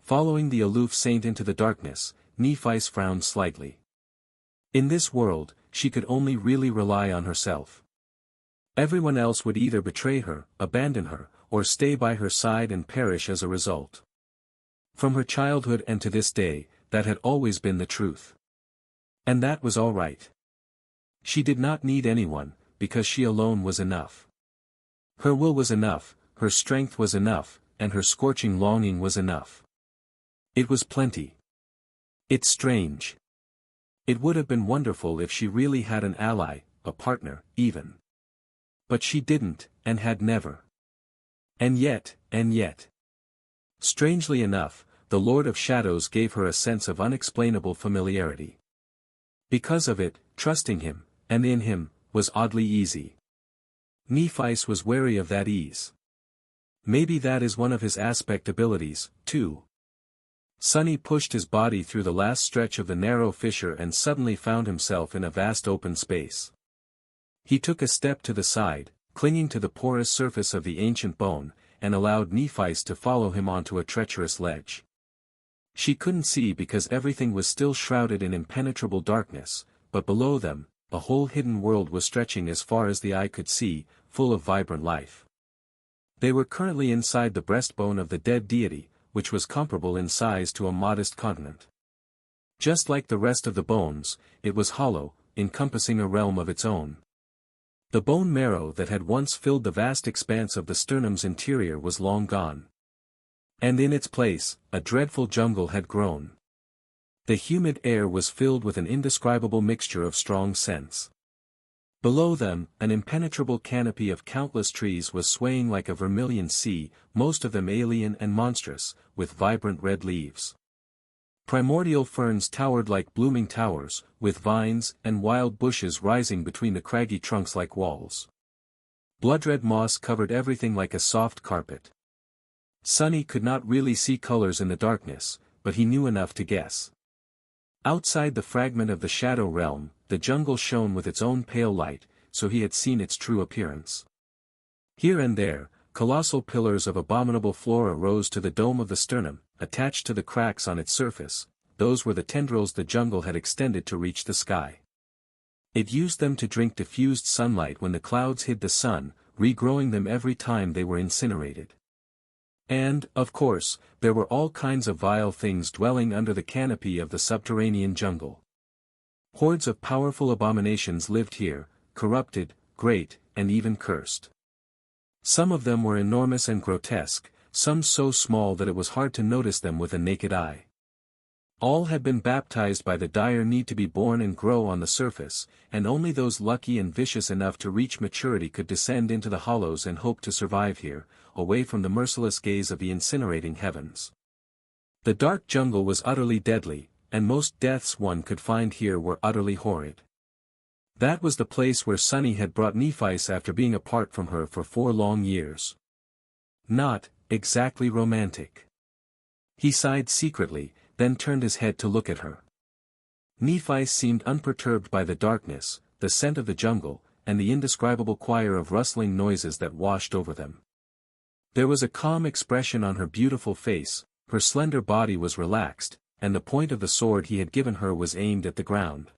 [SPEAKER 1] Following the aloof saint into the darkness, Nephis frowned slightly. In this world, she could only really rely on herself. Everyone else would either betray her, abandon her, or stay by her side and perish as a result. From her childhood and to this day, that had always been the truth. And that was all right. She did not need anyone, because she alone was enough. Her will was enough, her strength was enough, and her scorching longing was enough. It was plenty. It's strange. It would have been wonderful if she really had an ally, a partner, even. But she didn't, and had never. And yet. Strangely enough, the Lord of Shadows gave her a sense of unexplainable familiarity. Because of it, trusting him, and in him, was oddly easy. Nephis was wary of that ease. Maybe that is one of his aspect abilities, too. Sonny pushed his body through the last stretch of the narrow fissure and suddenly found himself in a vast open space. He took a step to the side, clinging to the porous surface of the ancient bone, and allowed Nephis to follow him onto a treacherous ledge. She couldn't see because everything was still shrouded in impenetrable darkness, but below them, a whole hidden world was stretching as far as the eye could see, full of vibrant life. They were currently inside the breastbone of the dead deity, which was comparable in size to a modest continent. Just like the rest of the bones, it was hollow, encompassing a realm of its own. The bone marrow that had once filled the vast expanse of the sternum's interior was long gone. And in its place, a dreadful jungle had grown. The humid air was filled with an indescribable mixture of strong scents. Below them, an impenetrable canopy of countless trees was swaying like a vermilion sea, most of them alien and monstrous, with vibrant red leaves. Primordial ferns towered like blooming towers, with vines and wild bushes rising between the craggy trunks like walls. Bloodred moss covered everything like a soft carpet. Sonny could not really see colors in the darkness, but he knew enough to guess. Outside the fragment of the shadow realm, the jungle shone with its own pale light, so he had seen its true appearance. Here and there, colossal pillars of abominable flora rose to the dome of the sternum, attached to the cracks on its surface. Those were the tendrils the jungle had extended to reach the sky. It used them to drink diffused sunlight when the clouds hid the sun, regrowing them every time they were incinerated. And, of course, there were all kinds of vile things dwelling under the canopy of the subterranean jungle. Hordes of powerful abominations lived here, corrupted, great, and even cursed. Some of them were enormous and grotesque, some so small that it was hard to notice them with a naked eye. All had been baptized by the dire need to be born and grow on the surface, and only those lucky and vicious enough to reach maturity could descend into the hollows and hope to survive here, away from the merciless gaze of the incinerating heavens. The dark jungle was utterly deadly, and most deaths one could find here were utterly horrid. That was the place where Sunny had brought Nephis after being apart from her for 4 long years. Not exactly romantic. He sighed secretly, then turned his head to look at her. Nephis seemed unperturbed by the darkness, the scent of the jungle, and the indescribable choir of rustling noises that washed over them. There was a calm expression on her beautiful face, her slender body was relaxed, and the point of the sword he had given her was aimed at the ground.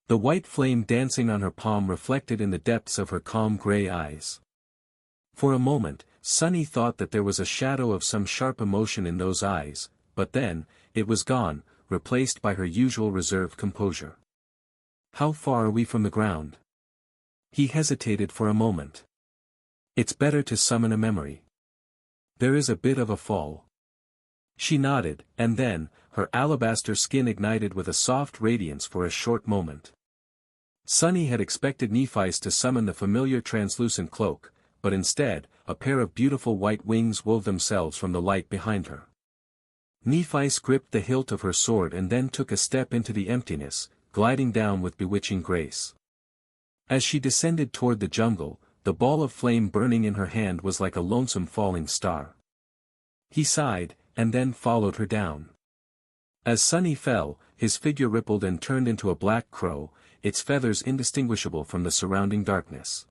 [SPEAKER 1] The white flame dancing on her palm reflected in the depths of her calm gray eyes. For a moment, Sunny thought that there was a shadow of some sharp emotion in those eyes, but then, it was gone, replaced by her usual reserved composure. "How far are we from the ground?" He hesitated for a moment. "It's better to summon a memory. There is a bit of a fall." She nodded, and then, her alabaster skin ignited with a soft radiance for a short moment. Sunny had expected Nephis to summon the familiar translucent cloak, but instead, a pair of beautiful white wings wove themselves from the light behind her. Nephis gripped the hilt of her sword and then took a step into the emptiness, gliding down with bewitching grace. As she descended toward the jungle, the ball of flame burning in her hand was like a lonesome falling star. He sighed, and then followed her down. As Sunny fell, his figure rippled and turned into a black crow, its feathers indistinguishable from the surrounding darkness.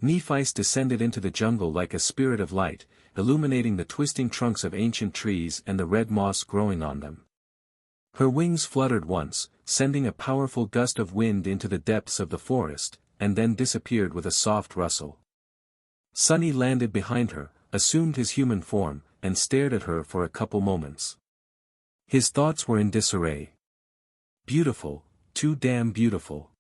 [SPEAKER 1] Nephis descended into the jungle like a spirit of light, illuminating the twisting trunks of ancient trees and the red moss growing on them. Her wings fluttered once, sending a powerful gust of wind into the depths of the forest, and then disappeared with a soft rustle. Sunny landed behind her, assumed his human form, and stared at her for a couple moments. His thoughts were in disarray. Beautiful, too damn beautiful.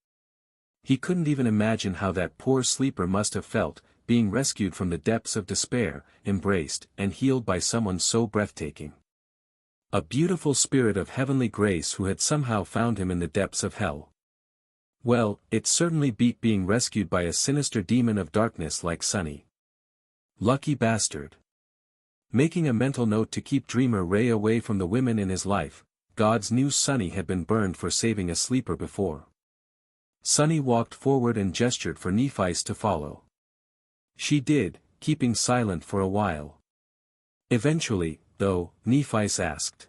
[SPEAKER 1] He couldn't even imagine how that poor sleeper must have felt, being rescued from the depths of despair, embraced and healed by someone so breathtaking. A beautiful spirit of heavenly grace who had somehow found him in the depths of hell. Well, it certainly beat being rescued by a sinister demon of darkness like Sunny. Lucky bastard. Making a mental note to keep Dreamer Ray away from the women in his life, God's knew Sunny had been burned for saving a sleeper before. Sunny walked forward and gestured for Nephis to follow. She did, keeping silent for a while. Eventually, though, Nephis asked,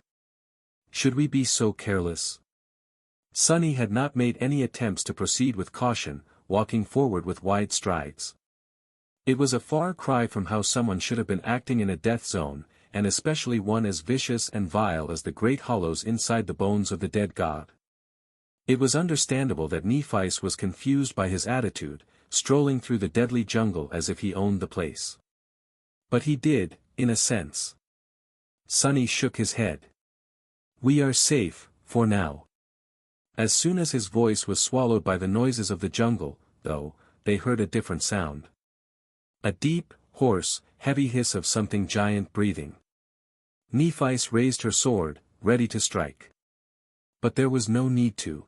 [SPEAKER 1] "Should we be so careless?" Sunny had not made any attempts to proceed with caution, walking forward with wide strides. It was a far cry from how someone should have been acting in a death zone, and especially one as vicious and vile as the great hollows inside the bones of the dead god. It was understandable that Nephis was confused by his attitude, strolling through the deadly jungle as if he owned the place. But he did, in a sense. Sunny shook his head. "We are safe, for now." As soon as his voice was swallowed by the noises of the jungle, though, they heard a different sound. A deep, hoarse, heavy hiss of something giant breathing. Nephis raised her sword, ready to strike. But there was no need to.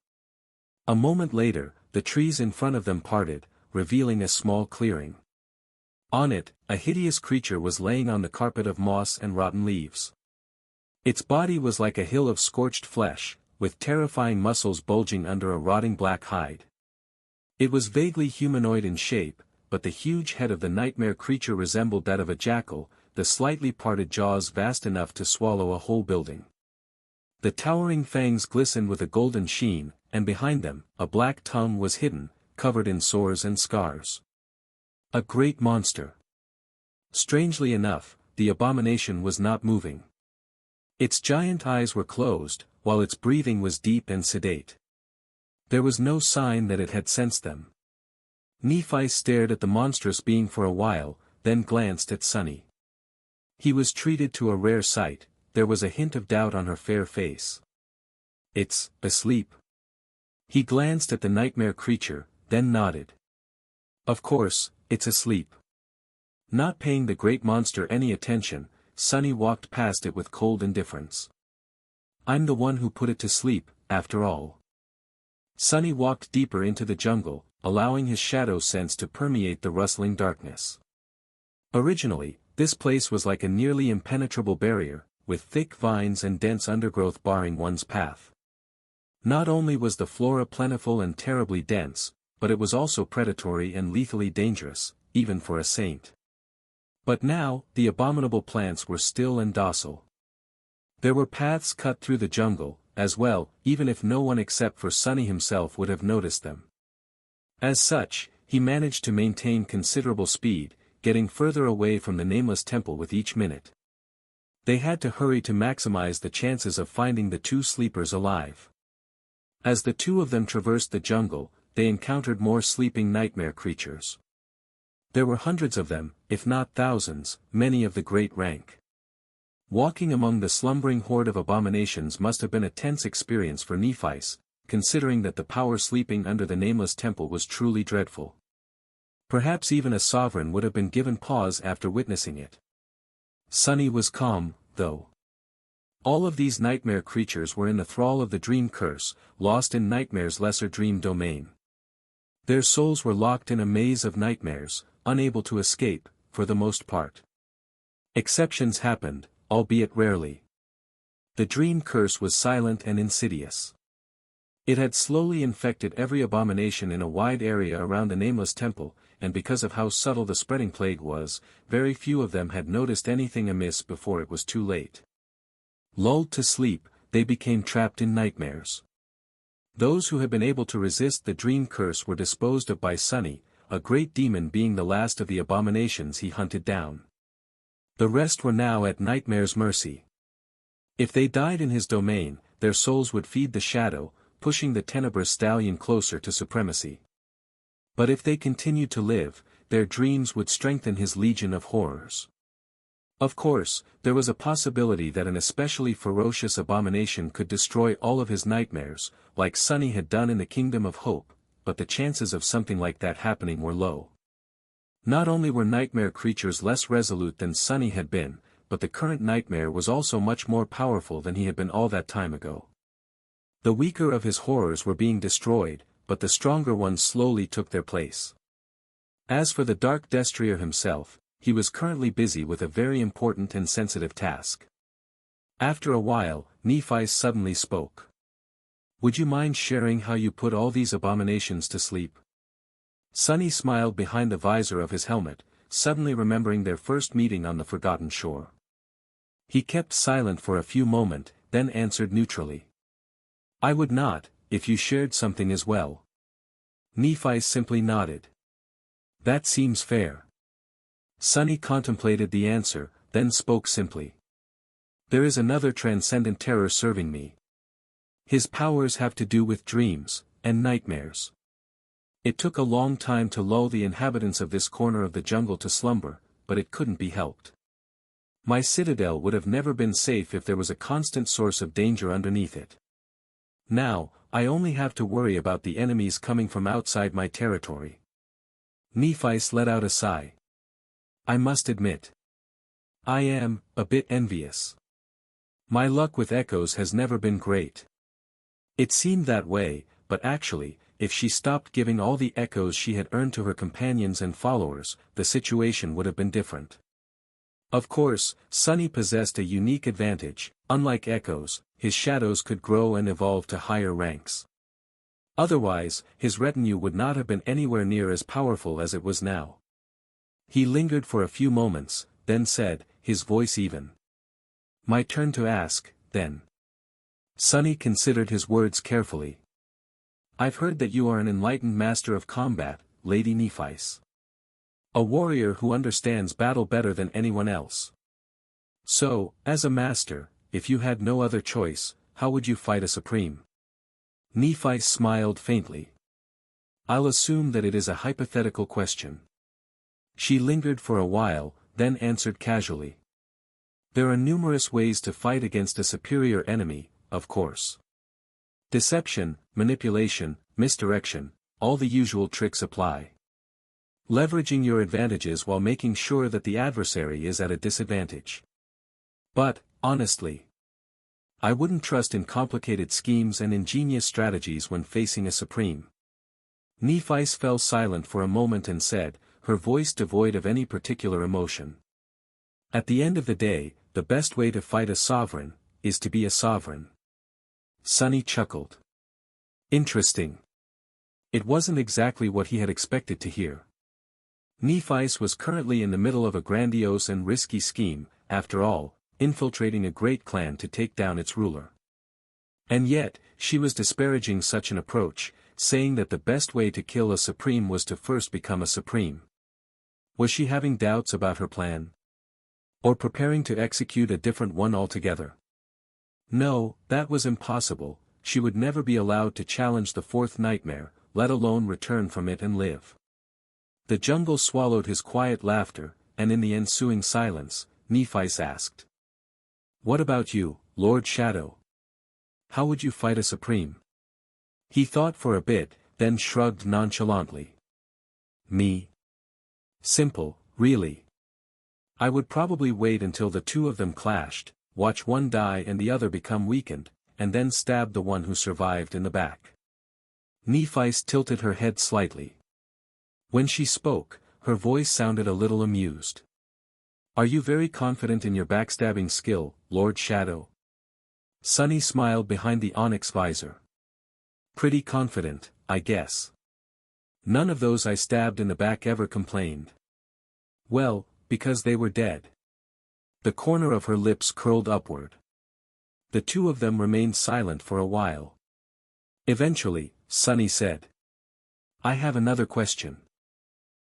[SPEAKER 1] A moment later, the trees in front of them parted, revealing a small clearing. On it, a hideous creature was laying on the carpet of moss and rotten leaves. Its body was like a hill of scorched flesh, with terrifying muscles bulging under a rotting black hide. It was vaguely humanoid in shape, but the huge head of the nightmare creature resembled that of a jackal, the slightly parted jaws vast enough to swallow a whole building. The towering fangs glistened with a golden sheen, and behind them, a black tongue was hidden, covered in sores and scars. A great monster. Strangely enough, the abomination was not moving. Its giant eyes were closed, while its breathing was deep and sedate. There was no sign that it had sensed them. Nephi stared at the monstrous being for a while, then glanced at Sunny. He was treated to a rare sight. There was a hint of doubt on her fair face. "It's asleep." He glanced at the nightmare creature, then nodded. "Of course, it's asleep." Not paying the great monster any attention, Sunny walked past it with cold indifference. "I'm the one who put it to sleep, after all." Sunny walked deeper into the jungle, allowing his shadow sense to permeate the rustling darkness. Originally, this place was like a nearly impenetrable barrier, with thick vines and dense undergrowth barring one's path. Not only was the flora plentiful and terribly dense, but it was also predatory and lethally dangerous, even for a saint. But now, the abominable plants were still and docile. There were paths cut through the jungle, as well, even if no one except for Sunny himself would have noticed them. As such, he managed to maintain considerable speed, getting further away from the nameless temple with each minute. They had to hurry to maximize the chances of finding the two sleepers alive. As the two of them traversed the jungle, they encountered more sleeping nightmare creatures. There were hundreds of them, if not thousands, many of the great rank. Walking among the slumbering horde of abominations must have been a tense experience for Nephi, considering that the power sleeping under the nameless temple was truly dreadful. Perhaps even a sovereign would have been given pause after witnessing it. Sunny was calm, though. All of these nightmare creatures were in the thrall of the dream curse, lost in nightmare's lesser dream domain. Their souls were locked in a maze of nightmares, unable to escape, for the most part. Exceptions happened, albeit rarely. The dream curse was silent and insidious. It had slowly infected every abomination in a wide area around the nameless temple, and because of how subtle the spreading plague was, very few of them had noticed anything amiss before it was too late. Lulled to sleep, they became trapped in nightmares. Those who had been able to resist the dream curse were disposed of by Sunny, a great demon being the last of the abominations he hunted down. The rest were now at Nightmare's mercy. If they died in his domain, their souls would feed the shadow, pushing the tenebrous stallion closer to supremacy. But if they continued to live, their dreams would strengthen his legion of horrors. Of course, there was a possibility that an especially ferocious abomination could destroy all of his nightmares, like Sunny had done in the Kingdom of Hope, but the chances of something like that happening were low. Not only were nightmare creatures less resolute than Sunny had been, but the current nightmare was also much more powerful than he had been all that time ago. The weaker of his horrors were being destroyed, but the stronger ones slowly took their place. As for the Dark Destrier himself, he was currently busy with a very important and sensitive task. After a while, Nephi suddenly spoke. "Would you mind sharing how you put all these abominations to sleep?" Sunny smiled behind the visor of his helmet, suddenly remembering their first meeting on the forgotten shore. He kept silent for a few moments, then answered neutrally. "I would not, if you shared something as well." Nephi simply nodded. "That seems fair." Sunny contemplated the answer, then spoke simply. "There is another transcendent terror serving me. His powers have to do with dreams, and nightmares. It took a long time to lull the inhabitants of this corner of the jungle to slumber, but it couldn't be helped. My citadel would have never been safe if there was a constant source of danger underneath it. Now, I only have to worry about the enemies coming from outside my territory." Nephi let out a sigh. "I must admit, I am a bit envious. My luck with echoes has never been great." It seemed that way, but actually, if she stopped giving all the echoes she had earned to her companions and followers, the situation would have been different. Of course, Sunny possessed a unique advantage. Unlike echoes, his shadows could grow and evolve to higher ranks. Otherwise, his retinue would not have been anywhere near as powerful as it was now. He lingered for a few moments, then said, his voice even. "My turn to ask, then." Sunny considered his words carefully. "I've heard that you are an enlightened master of combat, Lady Nephi. A warrior who understands battle better than anyone else. So, as a master, if you had no other choice, how would you fight a supreme?" Nephi smiled faintly. I'll assume that it is a hypothetical question. She lingered for a while, then answered casually. There are numerous ways to fight against a superior enemy, of course. Deception, manipulation, misdirection, all the usual tricks apply. Leveraging your advantages while making sure that the adversary is at a disadvantage. But, honestly, I wouldn't trust in complicated schemes and ingenious strategies when facing a supreme. Nephi fell silent for a moment and said, her voice devoid of any particular emotion. At the end of the day, the best way to fight a sovereign, is to be a sovereign. Sunny chuckled. Interesting. It wasn't exactly what he had expected to hear. Nephi was currently in the middle of a grandiose and risky scheme, after all, infiltrating a great clan to take down its ruler. And yet, she was disparaging such an approach, saying that the best way to kill a supreme was to first become a supreme. Was she having doubts about her plan? Or preparing to execute a different one altogether? No, that was impossible. She would never be allowed to challenge the fourth nightmare, let alone return from it and live. The jungle swallowed his quiet laughter, and in the ensuing silence, Nephi asked. What about you, Lord Shadow? How would you fight a supreme? He thought for a bit, then shrugged nonchalantly. Me? Simple, really. I would probably wait until the two of them clashed, watch one die and the other become weakened, and then stab the one who survived in the back. Nephi tilted her head slightly. When she spoke, her voice sounded a little amused. Are you very confident in your backstabbing skill, Lord Shadow? Sunny smiled behind the onyx visor. Pretty confident, I guess. None of those I stabbed in the back ever complained. Well, because they were dead. The corner of her lips curled upward. The two of them remained silent for a while. Eventually, Sunny said. I have another question.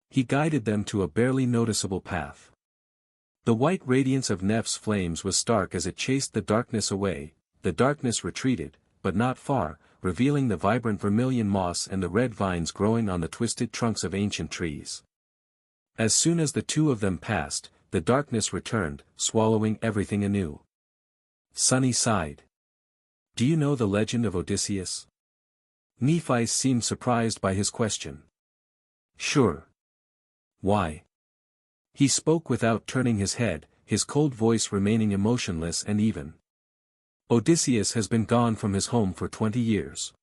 [SPEAKER 1] He guided them to a barely noticeable path. The white radiance of Neph's flames was stark as it chased the darkness away. The darkness retreated, but not far, revealing the vibrant vermilion moss and the red vines growing on the twisted trunks of ancient trees. As soon as the two of them passed, the darkness returned, swallowing everything anew. Sunny sighed. Do you know the legend of Odysseus? Nephi seemed surprised by his question. Sure. Why? He spoke without turning his head, his cold voice remaining emotionless and even. Odysseus has been gone from his home for 20 years.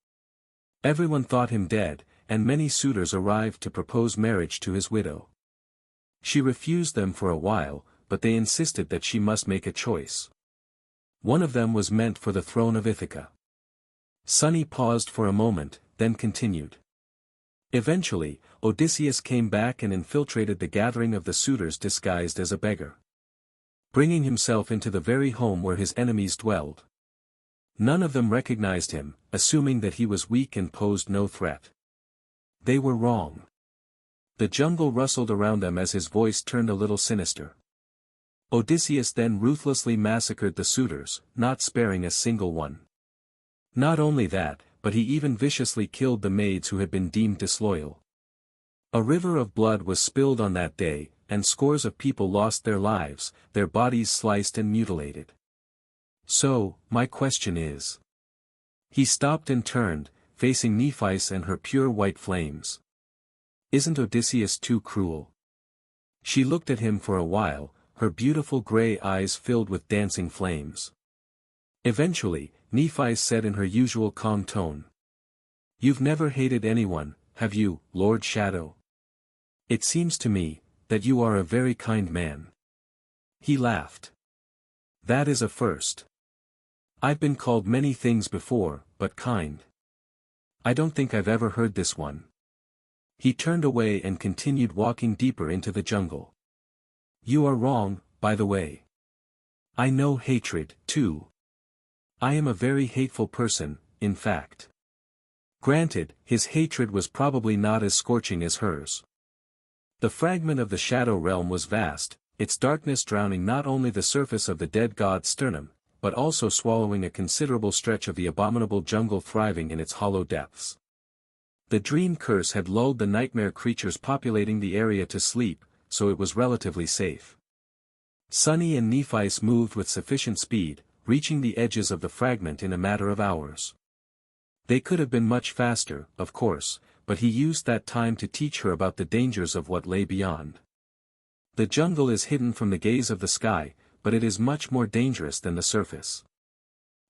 [SPEAKER 1] Everyone thought him dead, and many suitors arrived to propose marriage to his widow. She refused them for a while, but they insisted that she must make a choice. One of them was meant for the throne of Ithaca. Sunny paused for a moment, then continued. Eventually, Odysseus came back and infiltrated the gathering of the suitors disguised as a beggar. Bringing himself into the very home where his enemies dwelled. None of them recognized him, assuming that he was weak and posed no threat. They were wrong. The jungle rustled around them as his voice turned a little sinister. Odysseus then ruthlessly massacred the suitors, not sparing a single one. Not only that, but he even viciously killed the maids who had been deemed disloyal. A river of blood was spilled on that day, and scores of people lost their lives, their bodies sliced and mutilated. So, my question is. He stopped and turned, facing Nephi and her pure white flames. Isn't Odysseus too cruel? She looked at him for a while, her beautiful gray eyes filled with dancing flames. Eventually, Nephi said in her usual calm tone. You've never hated anyone, have you, Lord Shadow? It seems to me, that you are a very kind man. He laughed. That is a first. I've been called many things before, but kind. I don't think I've ever heard this one. He turned away and continued walking deeper into the jungle. You are wrong, by the way. I know hatred, too. I am a very hateful person, in fact. Granted, his hatred was probably not as scorching as hers. The fragment of the shadow realm was vast, its darkness drowning not only the surface of the dead god's sternum, but also swallowing a considerable stretch of the abominable jungle thriving in its hollow depths. The dream curse had lulled the nightmare creatures populating the area to sleep, so it was relatively safe. Sunny and Nephi's moved with sufficient speed, reaching the edges of the fragment in a matter of hours. They could have been much faster, of course, but he used that time to teach her about the dangers of what lay beyond. The jungle is hidden from the gaze of the sky, but it is much more dangerous than the surface.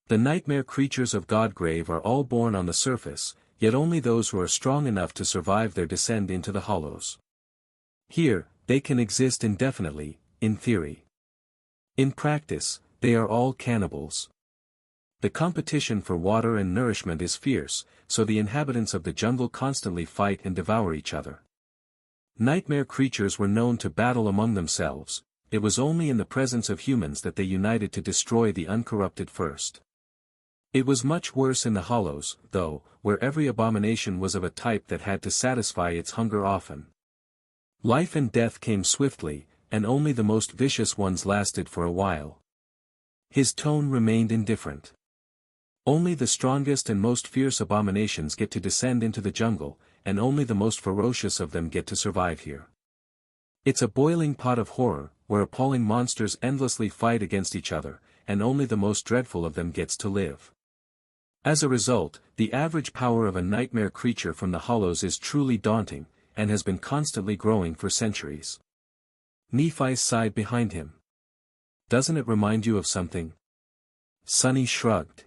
[SPEAKER 1] The nightmare creatures of Godgrave are all born on the surface, yet only those who are strong enough to survive their descent into the hollows. Here, they can exist indefinitely, in theory. In practice, they are all cannibals. The competition for water and nourishment is fierce, so the inhabitants of the jungle constantly fight and devour each other. Nightmare creatures were known to battle among themselves, it was only in the presence of humans that they united to destroy the uncorrupted first. It was much worse in the hollows, though, where every abomination was of a type that had to satisfy its hunger often. Life and death came swiftly, and only the most vicious ones lasted for a while. His tone remained indifferent. Only the strongest and most fierce abominations get to descend into the jungle, and only the most ferocious of them get to survive here. It's a boiling pot of horror, where appalling monsters endlessly fight against each other, and only the most dreadful of them gets to live. As a result, the average power of a nightmare creature from the hollows is truly daunting, and has been constantly growing for centuries. Nephi sighed behind him. Doesn't it remind you of something? Sunny shrugged.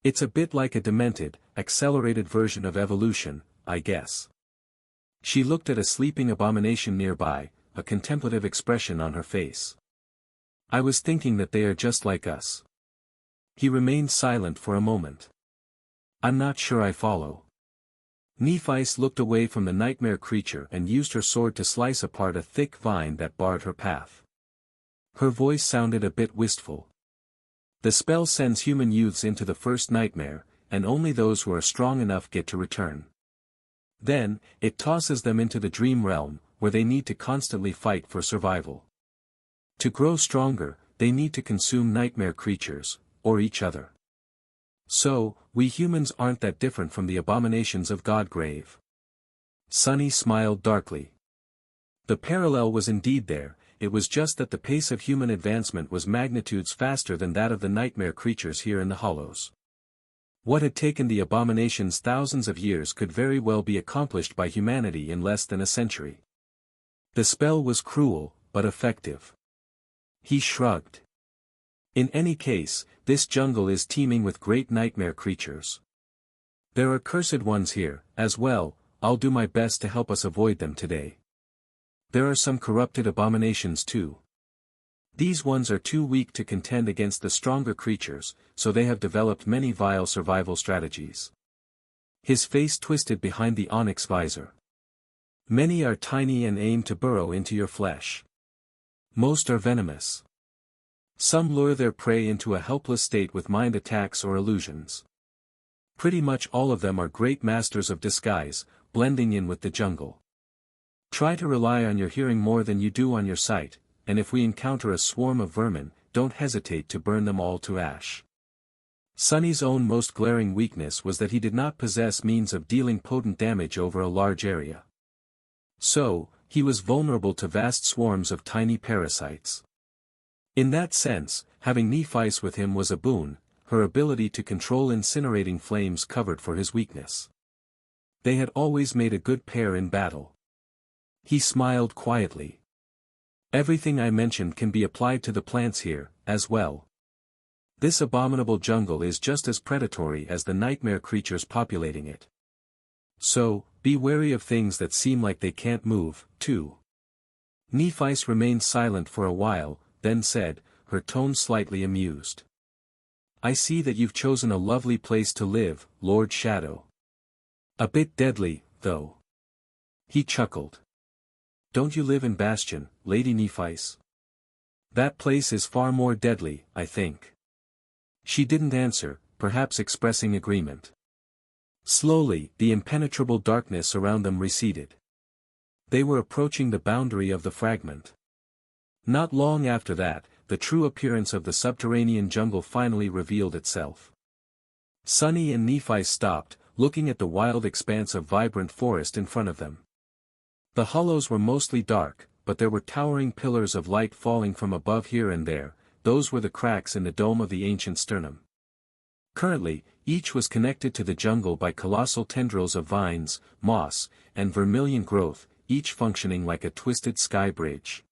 [SPEAKER 1] It's a bit like a demented, accelerated version of evolution, I guess. She looked at a sleeping abomination nearby, a contemplative expression on her face. I was thinking that they are just like us. He remained silent for a moment. I'm not sure I follow. Nephis looked away from the nightmare creature and used her sword to slice apart a thick vine that barred her path. Her voice sounded a bit wistful. The spell sends human youths into the first nightmare, and only those who are strong enough get to return. Then, it tosses them into the dream realm, where they need to constantly fight for survival. To grow stronger, they need to consume nightmare creatures, or each other. So, we humans aren't that different from the abominations of Godgrave. Sunny smiled darkly. The parallel was indeed there, it was just that the pace of human advancement was magnitudes faster than that of the nightmare creatures here in the hollows. What had taken the abominations thousands of years could very well be accomplished by humanity in less than a century. The spell was cruel, but effective. He shrugged. In any case, this jungle is teeming with great nightmare creatures. There are cursed ones here, as well, I'll do my best to help us avoid them today. There are some corrupted abominations too. These ones are too weak to contend against the stronger creatures, so they have developed many vile survival strategies. His face twisted behind the onyx visor. Many are tiny and aim to burrow into your flesh. Most are venomous. Some lure their prey into a helpless state with mind attacks or illusions. Pretty much all of them are great masters of disguise, blending in with the jungle. Try to rely on your hearing more than you do on your sight, and if we encounter a swarm of vermin, don't hesitate to burn them all to ash. Sunny's own most glaring weakness was that he did not possess means of dealing potent damage over a large area. So, he was vulnerable to vast swarms of tiny parasites. In that sense, having Nephis with him was a boon, her ability to control incinerating flames covered for his weakness. They had always made a good pair in battle. He smiled quietly. Everything I mentioned can be applied to the plants here, as well. This abominable jungle is just as predatory as the nightmare creatures populating it. So, be wary of things that seem like they can't move, too. Nephis remained silent for a while, then said, her tone slightly amused. I see that you've chosen a lovely place to live, Lord Shadow. A bit deadly, though. He chuckled. Don't you live in Bastion, Lady Nephis? That place is far more deadly, I think. She didn't answer, perhaps expressing agreement. Slowly, the impenetrable darkness around them receded. They were approaching the boundary of the fragment. Not long after that, the true appearance of the subterranean jungle finally revealed itself. Sunny and Nephis stopped, looking at the wild expanse of vibrant forest in front of them. The hollows were mostly dark, but there were towering pillars of light falling from above here and there. Those were the cracks in the dome of the ancient sternum. Currently, each was connected to the jungle by colossal tendrils of vines, moss, and vermilion growth, each functioning like a twisted sky bridge.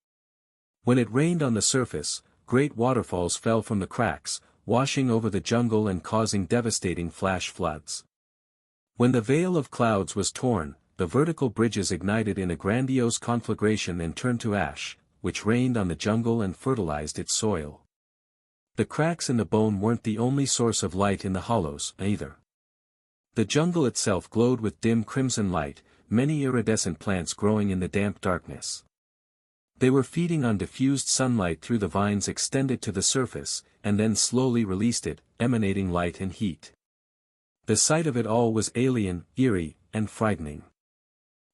[SPEAKER 1] When it rained on the surface, great waterfalls fell from the cracks, washing over the jungle and causing devastating flash floods. When the veil of clouds was torn, the vertical bridges ignited in a grandiose conflagration and turned to ash, which rained on the jungle and fertilized its soil. The cracks in the bone weren't the only source of light in the hollows, either. The jungle itself glowed with dim crimson light, many iridescent plants growing in the damp darkness. They were feeding on diffused sunlight through the vines extended to the surface, and then slowly released it, emanating light and heat. The sight of it all was alien, eerie, and frightening.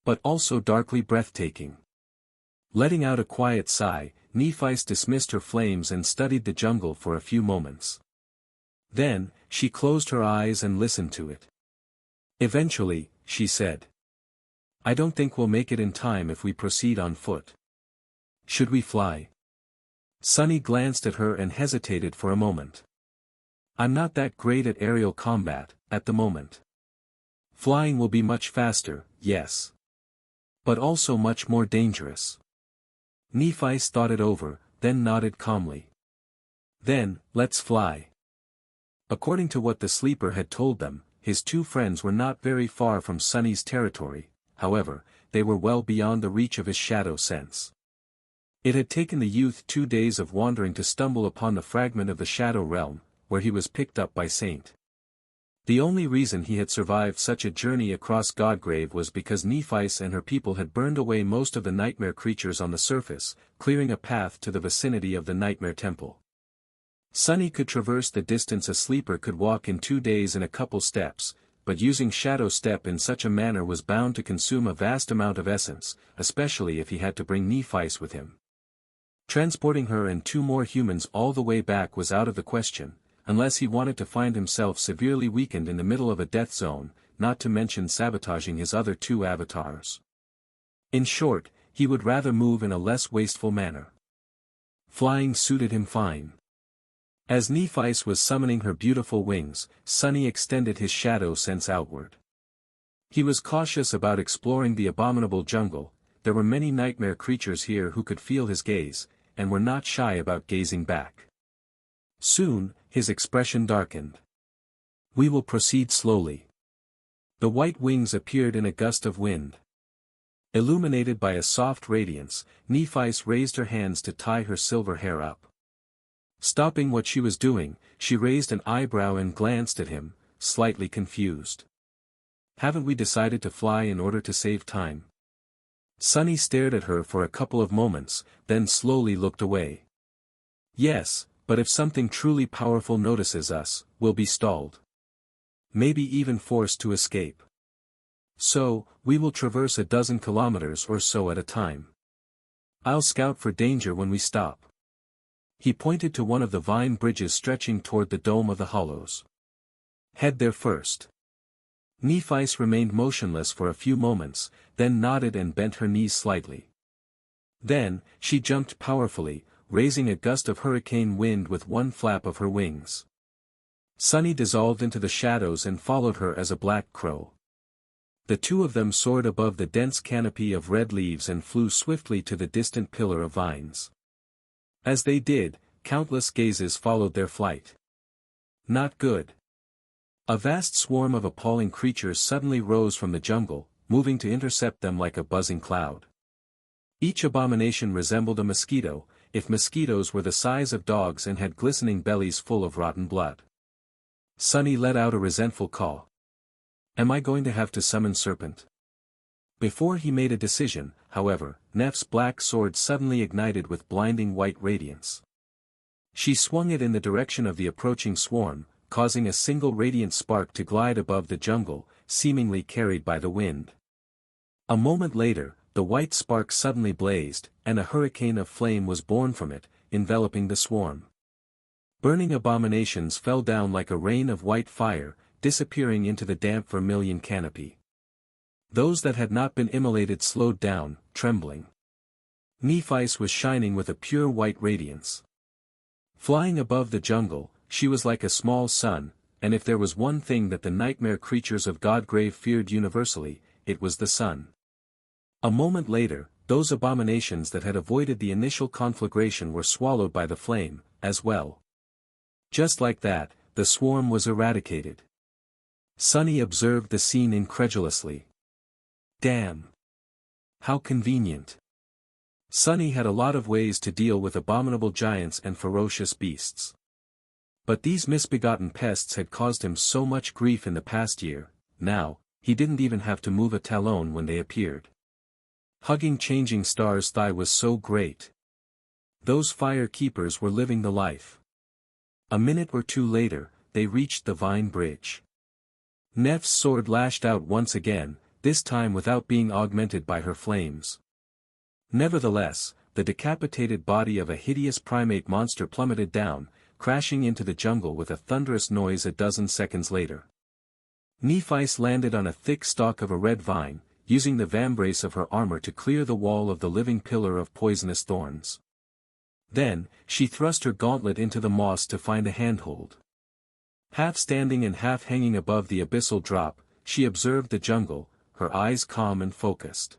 [SPEAKER 1] But also darkly breathtaking. Letting out a quiet sigh, Nephis dismissed her flames and studied the jungle for a few moments. Then, she closed her eyes and listened to it. Eventually, she said, "I don't think we'll make it in time if we proceed on foot. Should we fly?" Sunny glanced at her and hesitated for a moment. "I'm not that great at aerial combat, at the moment. Flying will be much faster, yes. But also much more dangerous." Nephis thought it over, then nodded calmly. "Then, let's fly." According to what the sleeper had told them, his two friends were not very far from Sunny's territory. However, they were well beyond the reach of his shadow sense. It had taken the youth 2 days of wandering to stumble upon the fragment of the shadow realm, where he was picked up by Saint. The only reason he had survived such a journey across Godgrave was because Nephis and her people had burned away most of the nightmare creatures on the surface, clearing a path to the vicinity of the Nightmare Temple. Sunny could traverse the distance a sleeper could walk in 2 days in a couple steps, but using Shadow Step in such a manner was bound to consume a vast amount of essence, especially if he had to bring Nephis with him. Transporting her and 2 more humans all the way back was out of the question, unless he wanted to find himself severely weakened in the middle of a death zone, not to mention sabotaging his other 2 avatars. In short, he would rather move in a less wasteful manner. Flying suited him fine. As Nephis was summoning her beautiful wings, Sunny extended his shadow sense outward. He was cautious about exploring the abominable jungle. There were many nightmare creatures here who could feel his gaze, and were not shy about gazing back. Soon, his expression darkened. "We will proceed slowly." The white wings appeared in a gust of wind. Illuminated by a soft radiance, Nephis raised her hands to tie her silver hair up. Stopping what she was doing, she raised an eyebrow and glanced at him, slightly confused. "Haven't we decided to fly in order to save time?" Sunny stared at her for a couple of moments, then slowly looked away. "Yes, but if something truly powerful notices us, we'll be stalled. Maybe even forced to escape. So, we will traverse a dozen kilometers or so at a time. I'll scout for danger when we stop." He pointed to one of the vine bridges stretching toward the dome of the hollows. "Head there first." Nephis remained motionless for a few moments, then nodded and bent her knees slightly. Then, she jumped powerfully, raising a gust of hurricane wind with one flap of her wings. Sunny dissolved into the shadows and followed her as a black crow. The 2 of them soared above the dense canopy of red leaves and flew swiftly to the distant pillar of vines. As they did, countless gazes followed their flight. Not good. A vast swarm of appalling creatures suddenly rose from the jungle, moving to intercept them like a buzzing cloud. Each abomination resembled a mosquito, if mosquitoes were the size of dogs and had glistening bellies full of rotten blood. Sunny let out a resentful caw. "Am I going to have to summon Serpent?" Before he made a decision, however, Neph's black sword suddenly ignited with blinding white radiance. She swung it in the direction of the approaching swarm, causing a single radiant spark to glide above the jungle, seemingly carried by the wind. A moment later, the white spark suddenly blazed, and a hurricane of flame was born from it, enveloping the swarm. Burning abominations fell down like a rain of white fire, disappearing into the damp vermilion canopy. Those that had not been immolated slowed down, trembling. Nephi's was shining with a pure white radiance. Flying above the jungle, she was like a small sun, and if there was one thing that the nightmare creatures of Godgrave feared universally, it was the sun. A moment later, those abominations that had avoided the initial conflagration were swallowed by the flame, as well. Just like that, the swarm was eradicated. Sunny observed the scene incredulously. Damn! How convenient. Sunny had a lot of ways to deal with abominable giants and ferocious beasts. But these misbegotten pests had caused him so much grief in the past year. Now, he didn't even have to move a talon when they appeared. Hugging Changing Star's thigh was so great. Those fire keepers were living the life. A minute or two later, they reached the vine bridge. Neff's sword lashed out once again, this time without being augmented by her flames. Nevertheless, the decapitated body of a hideous primate monster plummeted down, crashing into the jungle with a thunderous noise a dozen seconds later. Nephis landed on a thick stalk of a red vine, using the vambrace of her armor to clear the wall of the living pillar of poisonous thorns. Then, she thrust her gauntlet into the moss to find a handhold. Half standing and half hanging above the abyssal drop, she observed the jungle, her eyes calm and focused.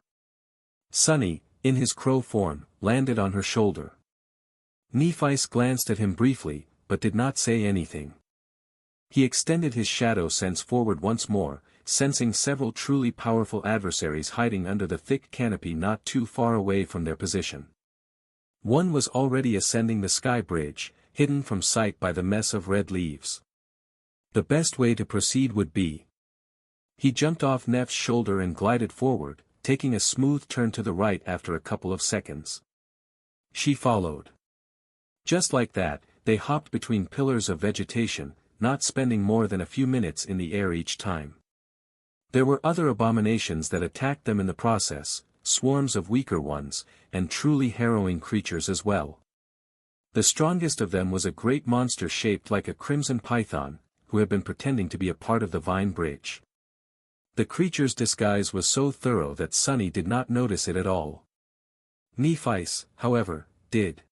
[SPEAKER 1] Sunny, in his crow form, landed on her shoulder. Nephis glanced at him briefly, but did not say anything. He extended his shadow sense forward once more, sensing several truly powerful adversaries hiding under the thick canopy not too far away from their position. One was already ascending the sky bridge, hidden from sight by the mess of red leaves. The best way to proceed would be. He jumped off Neff's shoulder and glided forward, taking a smooth turn to the right after a couple of seconds. She followed. Just like that, they hopped between pillars of vegetation, not spending more than a few minutes in the air each time. There were other abominations that attacked them in the process, swarms of weaker ones, and truly harrowing creatures as well. The strongest of them was a great monster shaped like a crimson python, who had been pretending to be a part of the vine bridge. The creature's disguise was so thorough that Sunny did not notice it at all. Nephis, however, did.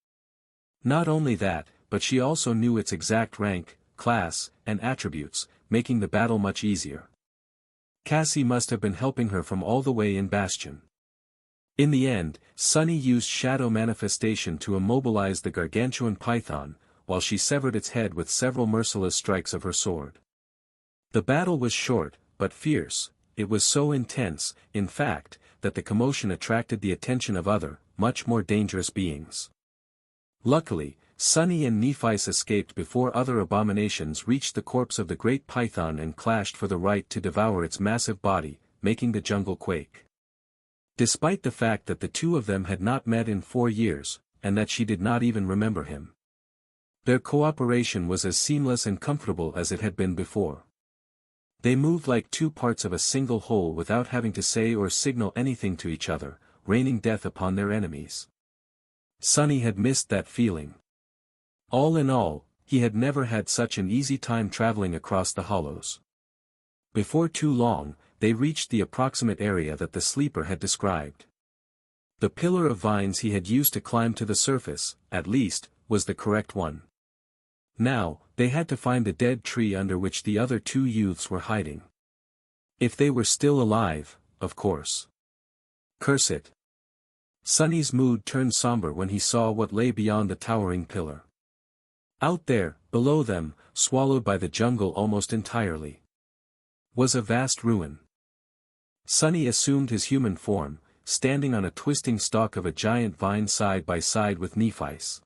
[SPEAKER 1] Not only that, but she also knew its exact rank, class, and attributes, making the battle much easier. Cassie must have been helping her from all the way in Bastion. In the end, Sunny used shadow manifestation to immobilize the gargantuan python, while she severed its head with several merciless strikes of her sword. The battle was short, but fierce. It was so intense, in fact, that the commotion attracted the attention of other, much more dangerous beings. Luckily, Sunny and Nephis escaped before other abominations reached the corpse of the great python and clashed for the right to devour its massive body, making the jungle quake. Despite the fact that the two of them had not met in 4 years, and that she did not even remember him. Their cooperation was as seamless and comfortable as it had been before. They moved like two parts of a single whole without having to say or signal anything to each other, raining death upon their enemies. Sunny had missed that feeling. All in all, he had never had such an easy time traveling across the hollows. Before too long, they reached the approximate area that the sleeper had described. The pillar of vines he had used to climb to the surface, at least, was the correct one. Now, they had to find the dead tree under which the other two youths were hiding. If they were still alive, of course. Curse it. Sunny's mood turned somber when he saw what lay beyond the towering pillar. Out there, below them, swallowed by the jungle almost entirely, was a vast ruin. Sunny assumed his human form, standing on a twisting stalk of a giant vine side by side with Nephis.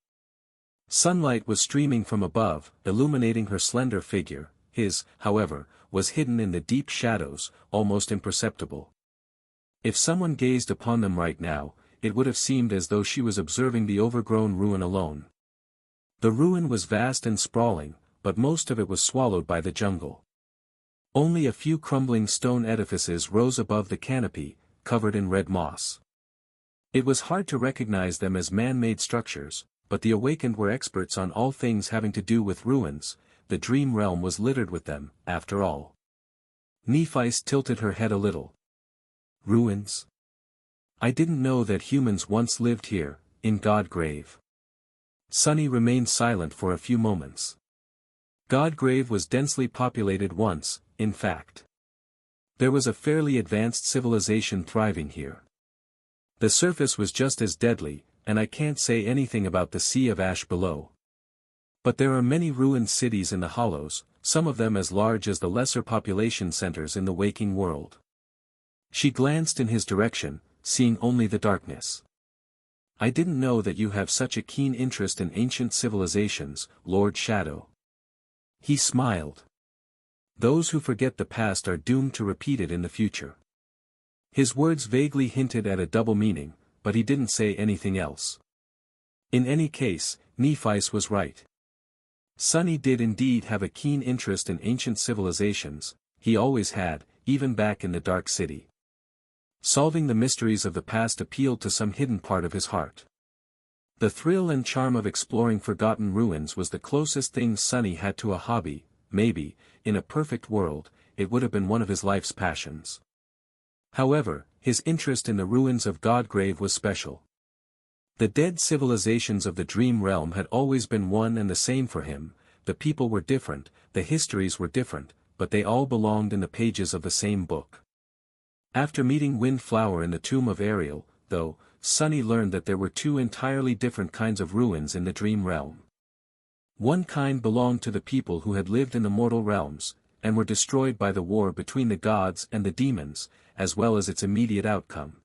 [SPEAKER 1] Sunlight was streaming from above, illuminating her slender figure. His, however, was hidden in the deep shadows, almost imperceptible. If someone gazed upon them right now, it would have seemed as though she was observing the overgrown ruin alone. The ruin was vast and sprawling, but most of it was swallowed by the jungle. Only a few crumbling stone edifices rose above the canopy, covered in red moss. It was hard to recognize them as man-made structures, but the awakened were experts on all things having to do with ruins. the dream realm was littered with them, after all. Nephi's tilted her head a little. Ruins? I didn't know that humans once lived here, in Godgrave. Sunny remained silent for a few moments. Godgrave was densely populated once, in fact. There was a fairly advanced civilization thriving here. The surface was just as deadly, and I can't say anything about the sea of ash below. But there are many ruined cities in the hollows, some of them as large as the lesser population centers in the waking world. She glanced in his direction, seeing only the darkness. I didn't know that you have such a keen interest in ancient civilizations, Lord Shadow. He smiled. Those who forget the past are doomed to repeat it in the future. His words vaguely hinted at a double meaning, but he didn't say anything else. In any case, Nephi was right. Sunny did indeed have a keen interest in ancient civilizations, he always had, even back in the Dark City. Solving the mysteries of the past appealed to some hidden part of his heart. The thrill and charm of exploring forgotten ruins was the closest thing Sunny had to a hobby. Maybe, in a perfect world, it would have been one of his life's passions. However, his interest in the ruins of Godgrave was special. The dead civilizations of the dream realm had always been one and the same for him, the people were different, the histories were different, but they all belonged in the pages of the same book. After meeting Windflower in the tomb of Ariel, though, Sunny learned that there were two entirely different kinds of ruins in the dream realm. One kind belonged to the people who had lived in the mortal realms, and were destroyed by the war between the gods and the demons, as well as its immediate outcome.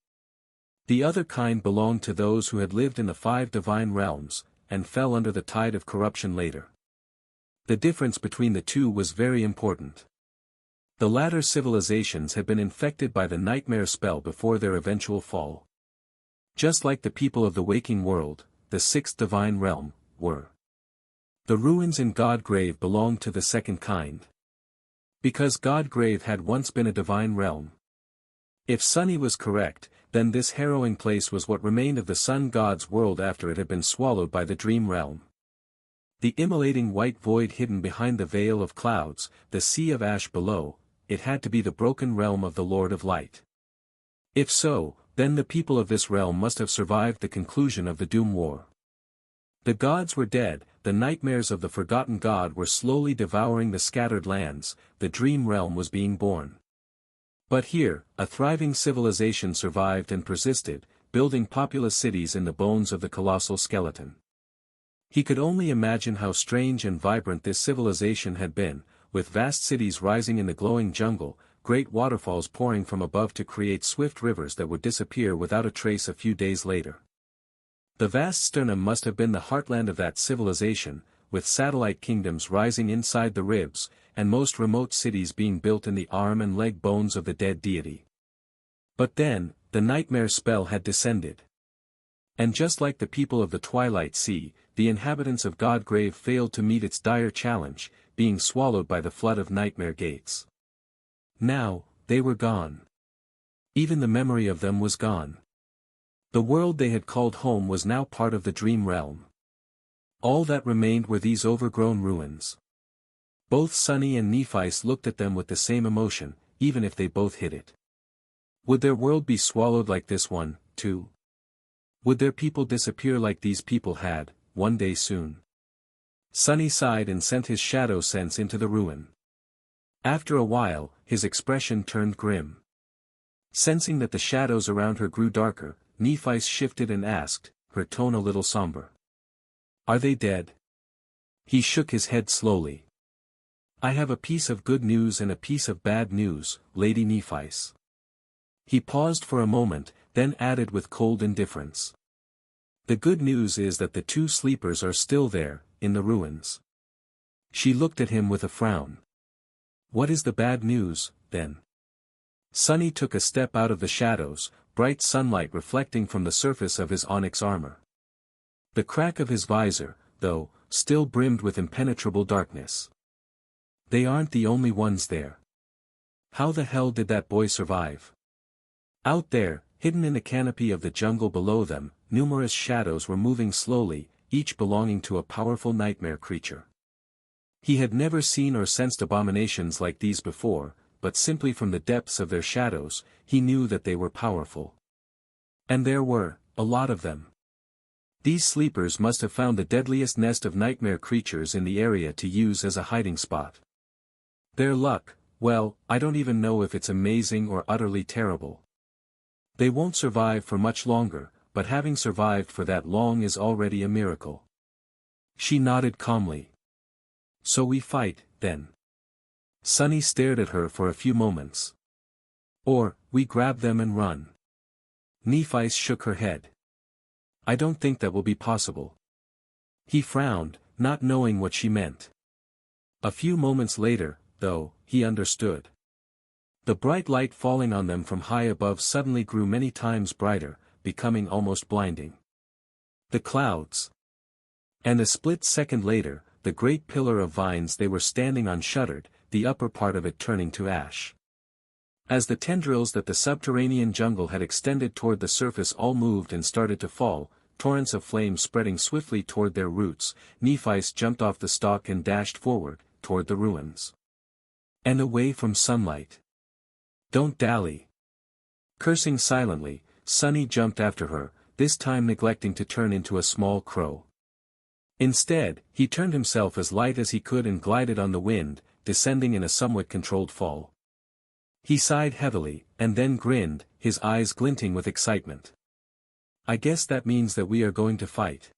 [SPEAKER 1] The other kind belonged to those who had lived in the 5 divine realms, and fell under the tide of corruption later. The difference between the two was very important. The latter civilizations had been infected by the nightmare spell before their eventual fall. Just like the people of the waking world, the 6th divine realm, were. The ruins in Godgrave belonged to the second kind. Because Godgrave had once been a divine realm. If Sunny was correct, then this harrowing place was what remained of the sun god's world after it had been swallowed by the dream realm. The immolating white void hidden behind the veil of clouds, the sea of ash below, it had to be the broken realm of the Lord of Light. If so, then the people of this realm must have survived the conclusion of the Doom War. The gods were dead, the nightmares of the forgotten god were slowly devouring the scattered lands, the dream realm was being born. But here, a thriving civilization survived and persisted, building populous cities in the bones of the colossal skeleton. He could only imagine how strange and vibrant this civilization had been, with vast cities rising in the glowing jungle, great waterfalls pouring from above to create swift rivers that would disappear without a trace a few days later. The vast sternum must have been the heartland of that civilization, with satellite kingdoms rising inside the ribs, and most remote cities being built in the arm and leg bones of the dead deity. But then, the nightmare spell had descended. And just like the people of the Twilight Sea, the inhabitants of Godgrave failed to meet its dire challenge, being swallowed by the flood of nightmare gates. Now, they were gone. Even the memory of them was gone. The world they had called home was now part of the dream realm. All that remained were these overgrown ruins. Both Sunny and Nephi looked at them with the same emotion, even if they both hid it. Would their world be swallowed like this one, too? Would their people disappear like these people had, one day soon? Sunny sighed and sent his shadow sense into the ruin. After a while, his expression turned grim. Sensing that the shadows around her grew darker, Nephi shifted and asked, her tone a little somber. Are they dead? He shook his head slowly. I have a piece of good news and a piece of bad news, Lady Nephi. He paused for a moment, then added with cold indifference. The good news is that the two sleepers are still there, in the ruins. She looked at him with a frown. What is the bad news, then? Sunny took a step out of the shadows, bright sunlight reflecting from the surface of his onyx armor. The crack of his visor, though, still brimmed with impenetrable darkness. They aren't the only ones there. How the hell did that boy survive? Out there, hidden in the canopy of the jungle below them, numerous shadows were moving slowly, each belonging to a powerful nightmare creature. He had never seen or sensed abominations like these before, but simply from the depths of their shadows, he knew that they were powerful. And there were a lot of them. These sleepers must have found the deadliest nest of nightmare creatures in the area to use as a hiding spot. Their luck, well, I don't even know if it's amazing or utterly terrible. They won't survive for much longer, but having survived for that long is already a miracle. She nodded calmly. So we fight, then. Sunny stared at her for a few moments. Or, we grab them and run. Nephi shook her head. I don't think that will be possible. He frowned, not knowing what she meant. A few moments later, though, he understood. The bright light falling on them from high above suddenly grew many times brighter, becoming almost blinding. The clouds. And a split second later, the great pillar of vines they were standing on shuddered, the upper part of it turning to ash. As the tendrils that the subterranean jungle had extended toward the surface all moved and started to fall, torrents of flame spreading swiftly toward their roots, Nephi jumped off the stalk and dashed forward, toward the ruins. And away from sunlight. Don't dally. Cursing silently, Sunny jumped after her, this time neglecting to turn into a small crow. Instead, he turned himself as light as he could and glided on the wind, descending in a somewhat controlled fall. He sighed heavily, and then grinned, his eyes glinting with excitement. I guess that means that we are going to fight.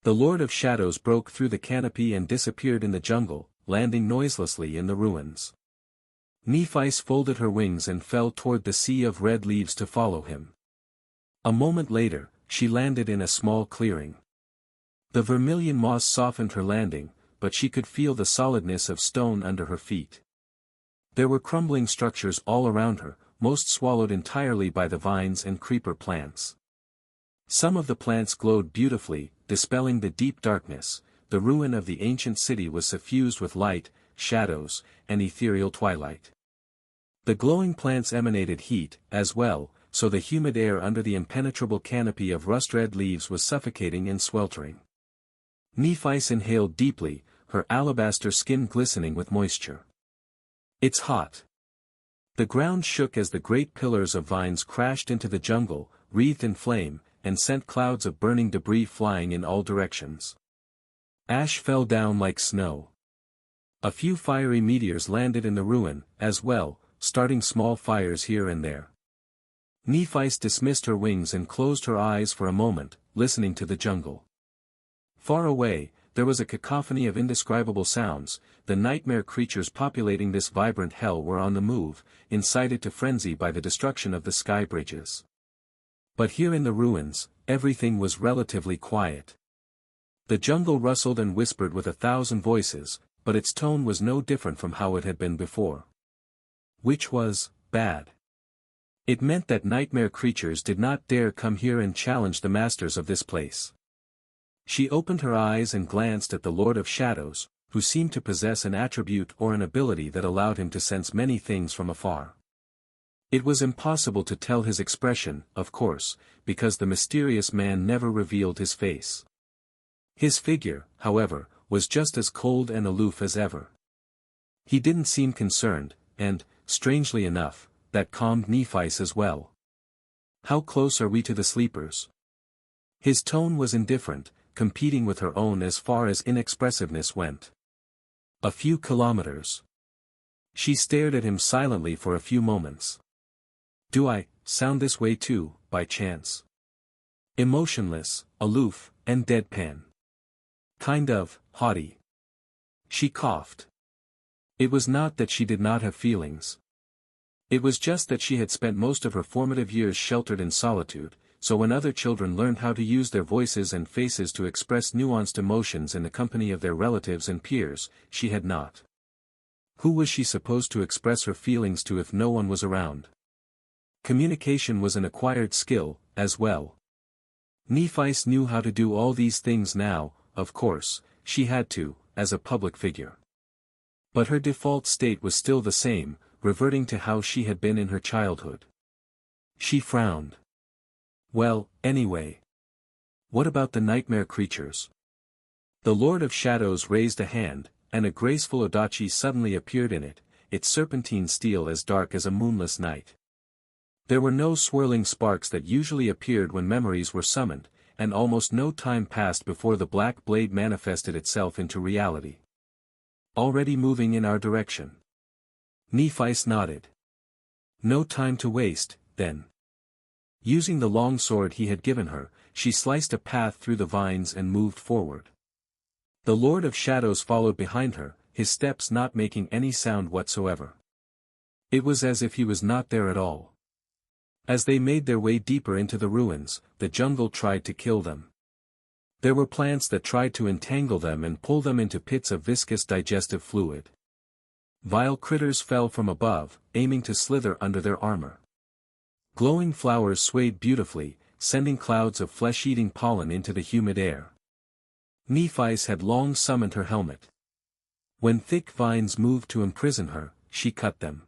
[SPEAKER 1] The Lord of Shadows broke through the canopy and disappeared in the jungle, landing noiselessly in the ruins. Nephi folded her wings and fell toward the sea of red leaves to follow him. A moment later, she landed in a small clearing. The vermilion moss softened her landing, but she could feel the solidness of stone under her feet. There were crumbling structures all around her, most swallowed entirely by the vines and creeper plants. Some of the plants glowed beautifully, dispelling the deep darkness. The ruin of the ancient city was suffused with light, shadows, and ethereal twilight. The glowing plants emanated heat, as well, so the humid air under the impenetrable canopy of rust-red leaves was suffocating and sweltering. Nephi inhaled deeply, her alabaster skin glistening with moisture. It's hot. The ground shook as the great pillars of vines crashed into the jungle, wreathed in flame, and sent clouds of burning debris flying in all directions. Ash fell down like snow. A few fiery meteors landed in the ruin, as well, starting small fires here and there. Nephi dismissed her wings and closed her eyes for a moment, listening to the jungle. Far away, there was a cacophony of indescribable sounds. The nightmare creatures populating this vibrant hell were on the move, incited to frenzy by the destruction of the sky bridges. But here in the ruins, everything was relatively quiet. The jungle rustled and whispered with 1,000 voices, but its tone was no different from how it had been before. Which was bad. It meant that nightmare creatures did not dare come here and challenge the masters of this place. She opened her eyes and glanced at the Lord of Shadows, who seemed to possess an attribute or an ability that allowed him to sense many things from afar. It was impossible to tell his expression, of course, because the mysterious man never revealed his face. His figure, however, was just as cold and aloof as ever. He didn't seem concerned, and, strangely enough, that calmed Nephi as well. How close are we to the sleepers? His tone was indifferent, competing with her own as far as inexpressiveness went. A few kilometers. She stared at him silently for a few moments. Do I sound this way too, by chance? Emotionless, aloof, and deadpan. Kind of haughty. She coughed. It was not that she did not have feelings. It was just that she had spent most of her formative years sheltered in solitude, so when other children learned how to use their voices and faces to express nuanced emotions in the company of their relatives and peers, she had not. Who was she supposed to express her feelings to if no one was around? Communication was an acquired skill, as well. Nephi knew how to do all these things now, of course, she had to, as a public figure. But her default state was still the same, reverting to how she had been in her childhood. She frowned. Well, anyway. What about the nightmare creatures? The Lord of Shadows raised a hand, and a graceful odachi suddenly appeared in it, its serpentine steel as dark as a moonless night. There were no swirling sparks that usually appeared when memories were summoned, and almost no time passed before the black blade manifested itself into reality. Already moving in our direction. Nephi's nodded. No time to waste, then. Using the long sword he had given her, she sliced a path through the vines and moved forward. The Lord of Shadows followed behind her, his steps not making any sound whatsoever. It was as if he was not there at all. As they made their way deeper into the ruins, the jungle tried to kill them. There were plants that tried to entangle them and pull them into pits of viscous digestive fluid. Vile critters fell from above, aiming to slither under their armor. Glowing flowers swayed beautifully, sending clouds of flesh-eating pollen into the humid air. Nephis had long summoned her helmet. When thick vines moved to imprison her, she cut them.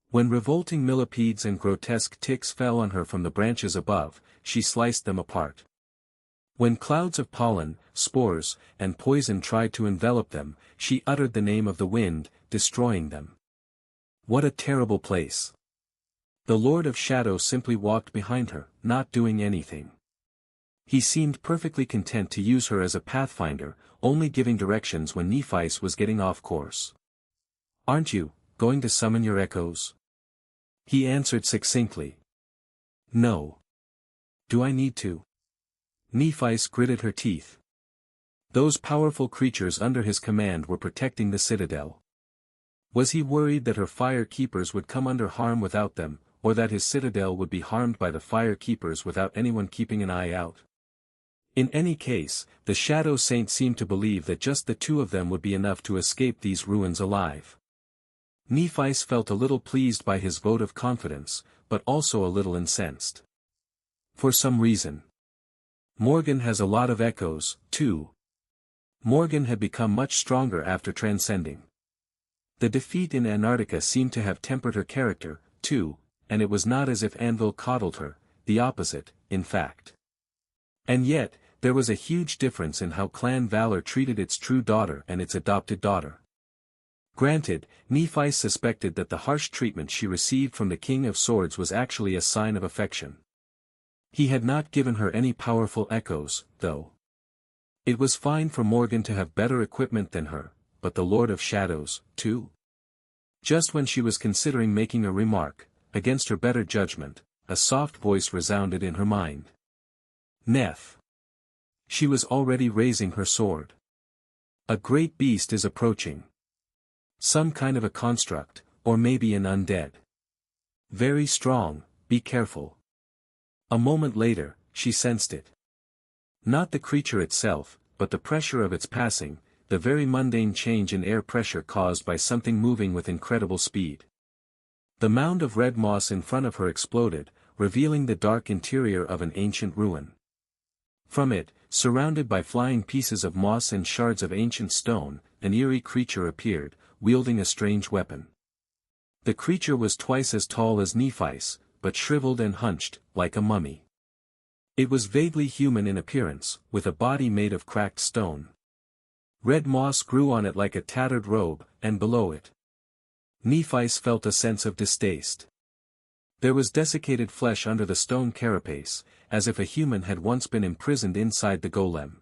[SPEAKER 1] When revolting millipedes and grotesque ticks fell on her from the branches above, she sliced them apart. When clouds of pollen, spores, and poison tried to envelop them, she uttered the name of the wind, destroying them. What a terrible place! The Lord of Shadow simply walked behind her, not doing anything. He seemed perfectly content to use her as a pathfinder, only giving directions when Nephis was getting off course. "Aren't you going to summon your echoes?" He answered succinctly. "No. Do I need to?" Nephis gritted her teeth. Those powerful creatures under his command were protecting the citadel. Was he worried that her fire keepers would come under harm without them, or that his citadel would be harmed by the fire keepers without anyone keeping an eye out? In any case, the Shadow Saint seemed to believe that just the two of them would be enough to escape these ruins alive. Nephis felt a little pleased by his vote of confidence, but also a little incensed. For some reason. Morgan has a lot of echoes, too. Morgan had become much stronger after transcending. The defeat in Antarctica seemed to have tempered her character, too, and it was not as if Anvil coddled her, the opposite, in fact. And yet, there was a huge difference in how Clan Valor treated its true daughter and its adopted daughter. Granted, Nephis suspected that the harsh treatment she received from the King of Swords was actually a sign of affection. He had not given her any powerful echoes, though. It was fine for Morgan to have better equipment than her, but the Lord of Shadows, too? Just when she was considering making a remark, against her better judgment, a soft voice resounded in her mind. "Neph." She was already raising her sword. "A great beast is approaching. Some kind of a construct, or maybe an undead. Very strong, be careful." A moment later, she sensed it. Not the creature itself, but the pressure of its passing, the very mundane change in air pressure caused by something moving with incredible speed. The mound of red moss in front of her exploded, revealing the dark interior of an ancient ruin. From it, surrounded by flying pieces of moss and shards of ancient stone, an eerie creature appeared, wielding a strange weapon. The creature was twice as tall as Nephis, but shriveled and hunched, like a mummy. It was vaguely human in appearance, with a body made of cracked stone. Red moss grew on it like a tattered robe, and below it. Nephis felt a sense of distaste. There was desiccated flesh under the stone carapace, as if a human had once been imprisoned inside the golem.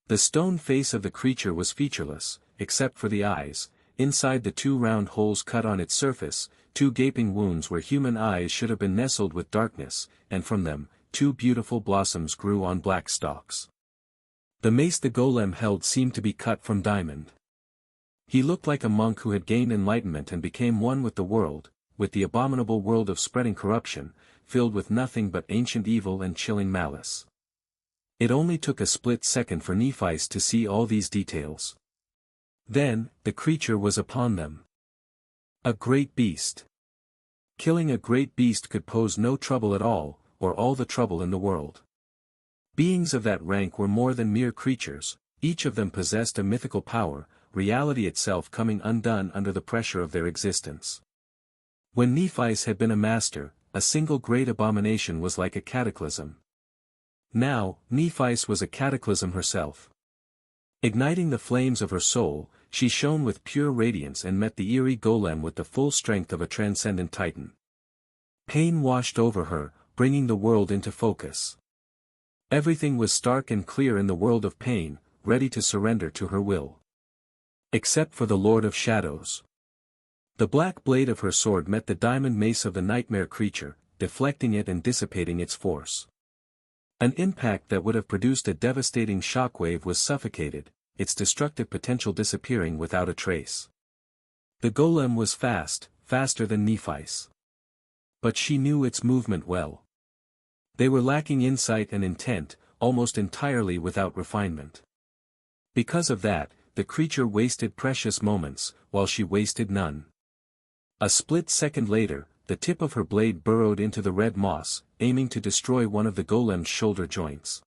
[SPEAKER 1] The stone face of the creature was featureless, except for the eyes. Inside the two round holes cut on its surface, two gaping wounds where human eyes should have been nestled with darkness, and from them, two beautiful blossoms grew on black stalks. The mace the golem held seemed to be cut from diamond. He looked like a monk who had gained enlightenment and became one with the world, with the abominable world of spreading corruption, filled with nothing but ancient evil and chilling malice. It only took a split second for Nephis to see all these details. Then, the creature was upon them. A great beast. Killing a great beast could pose no trouble at all, or all the trouble in the world. Beings of that rank were more than mere creatures, each of them possessed a mythical power, reality itself coming undone under the pressure of their existence. When Nephis had been a master, a single great abomination was like a cataclysm. Now, Nephis was a cataclysm herself. Igniting the flames of her soul, she shone with pure radiance and met the eerie golem with the full strength of a transcendent titan. Pain washed over her, bringing the world into focus. Everything was stark and clear in the world of pain, ready to surrender to her will. Except for the Lord of Shadows. The black blade of her sword met the diamond mace of the nightmare creature, deflecting it and dissipating its force. An impact that would have produced a devastating shockwave was suffocated, its destructive potential disappearing without a trace. The golem was fast, faster than Nephi's. But she knew its movement well. They were lacking insight and intent, almost entirely without refinement. Because of that, the creature wasted precious moments, while she wasted none. A split second later, the tip of her blade burrowed into the red moss, aiming to destroy one of the golem's shoulder joints.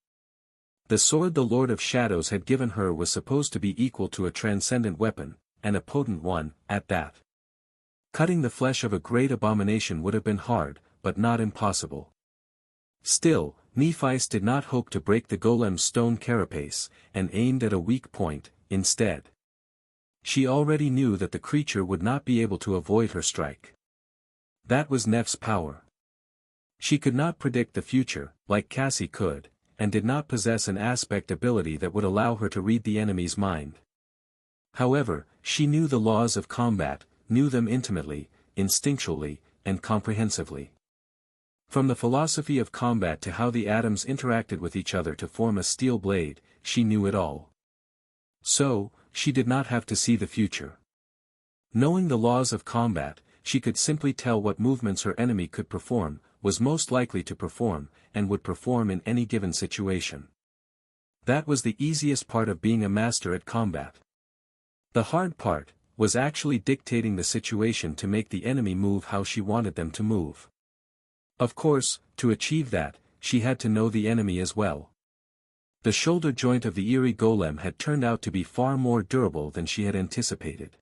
[SPEAKER 1] The sword the Lord of Shadows had given her was supposed to be equal to a transcendent weapon, and a potent one, at that. Cutting the flesh of a great abomination would have been hard, but not impossible. Still, Nephis did not hope to break the golem's stone carapace, and aimed at a weak point, instead. She already knew that the creature would not be able to avoid her strike. That was Neph's power. She could not predict the future, like Cassie could, and did not possess an aspect ability that would allow her to read the enemy's mind. However, she knew the laws of combat, knew them intimately, instinctually, and comprehensively. From the philosophy of combat to how the atoms interacted with each other to form a steel blade, she knew it all. So, she did not have to see the future. Knowing the laws of combat, she could simply tell what movements her enemy could perform, was most likely to perform, and would perform in any given situation. That was the easiest part of being a master at combat. The hard part was actually dictating the situation to make the enemy move how she wanted them to move. Of course, to achieve that, she had to know the enemy as well. The shoulder joint of the eerie golem had turned out to be far more durable than she had anticipated.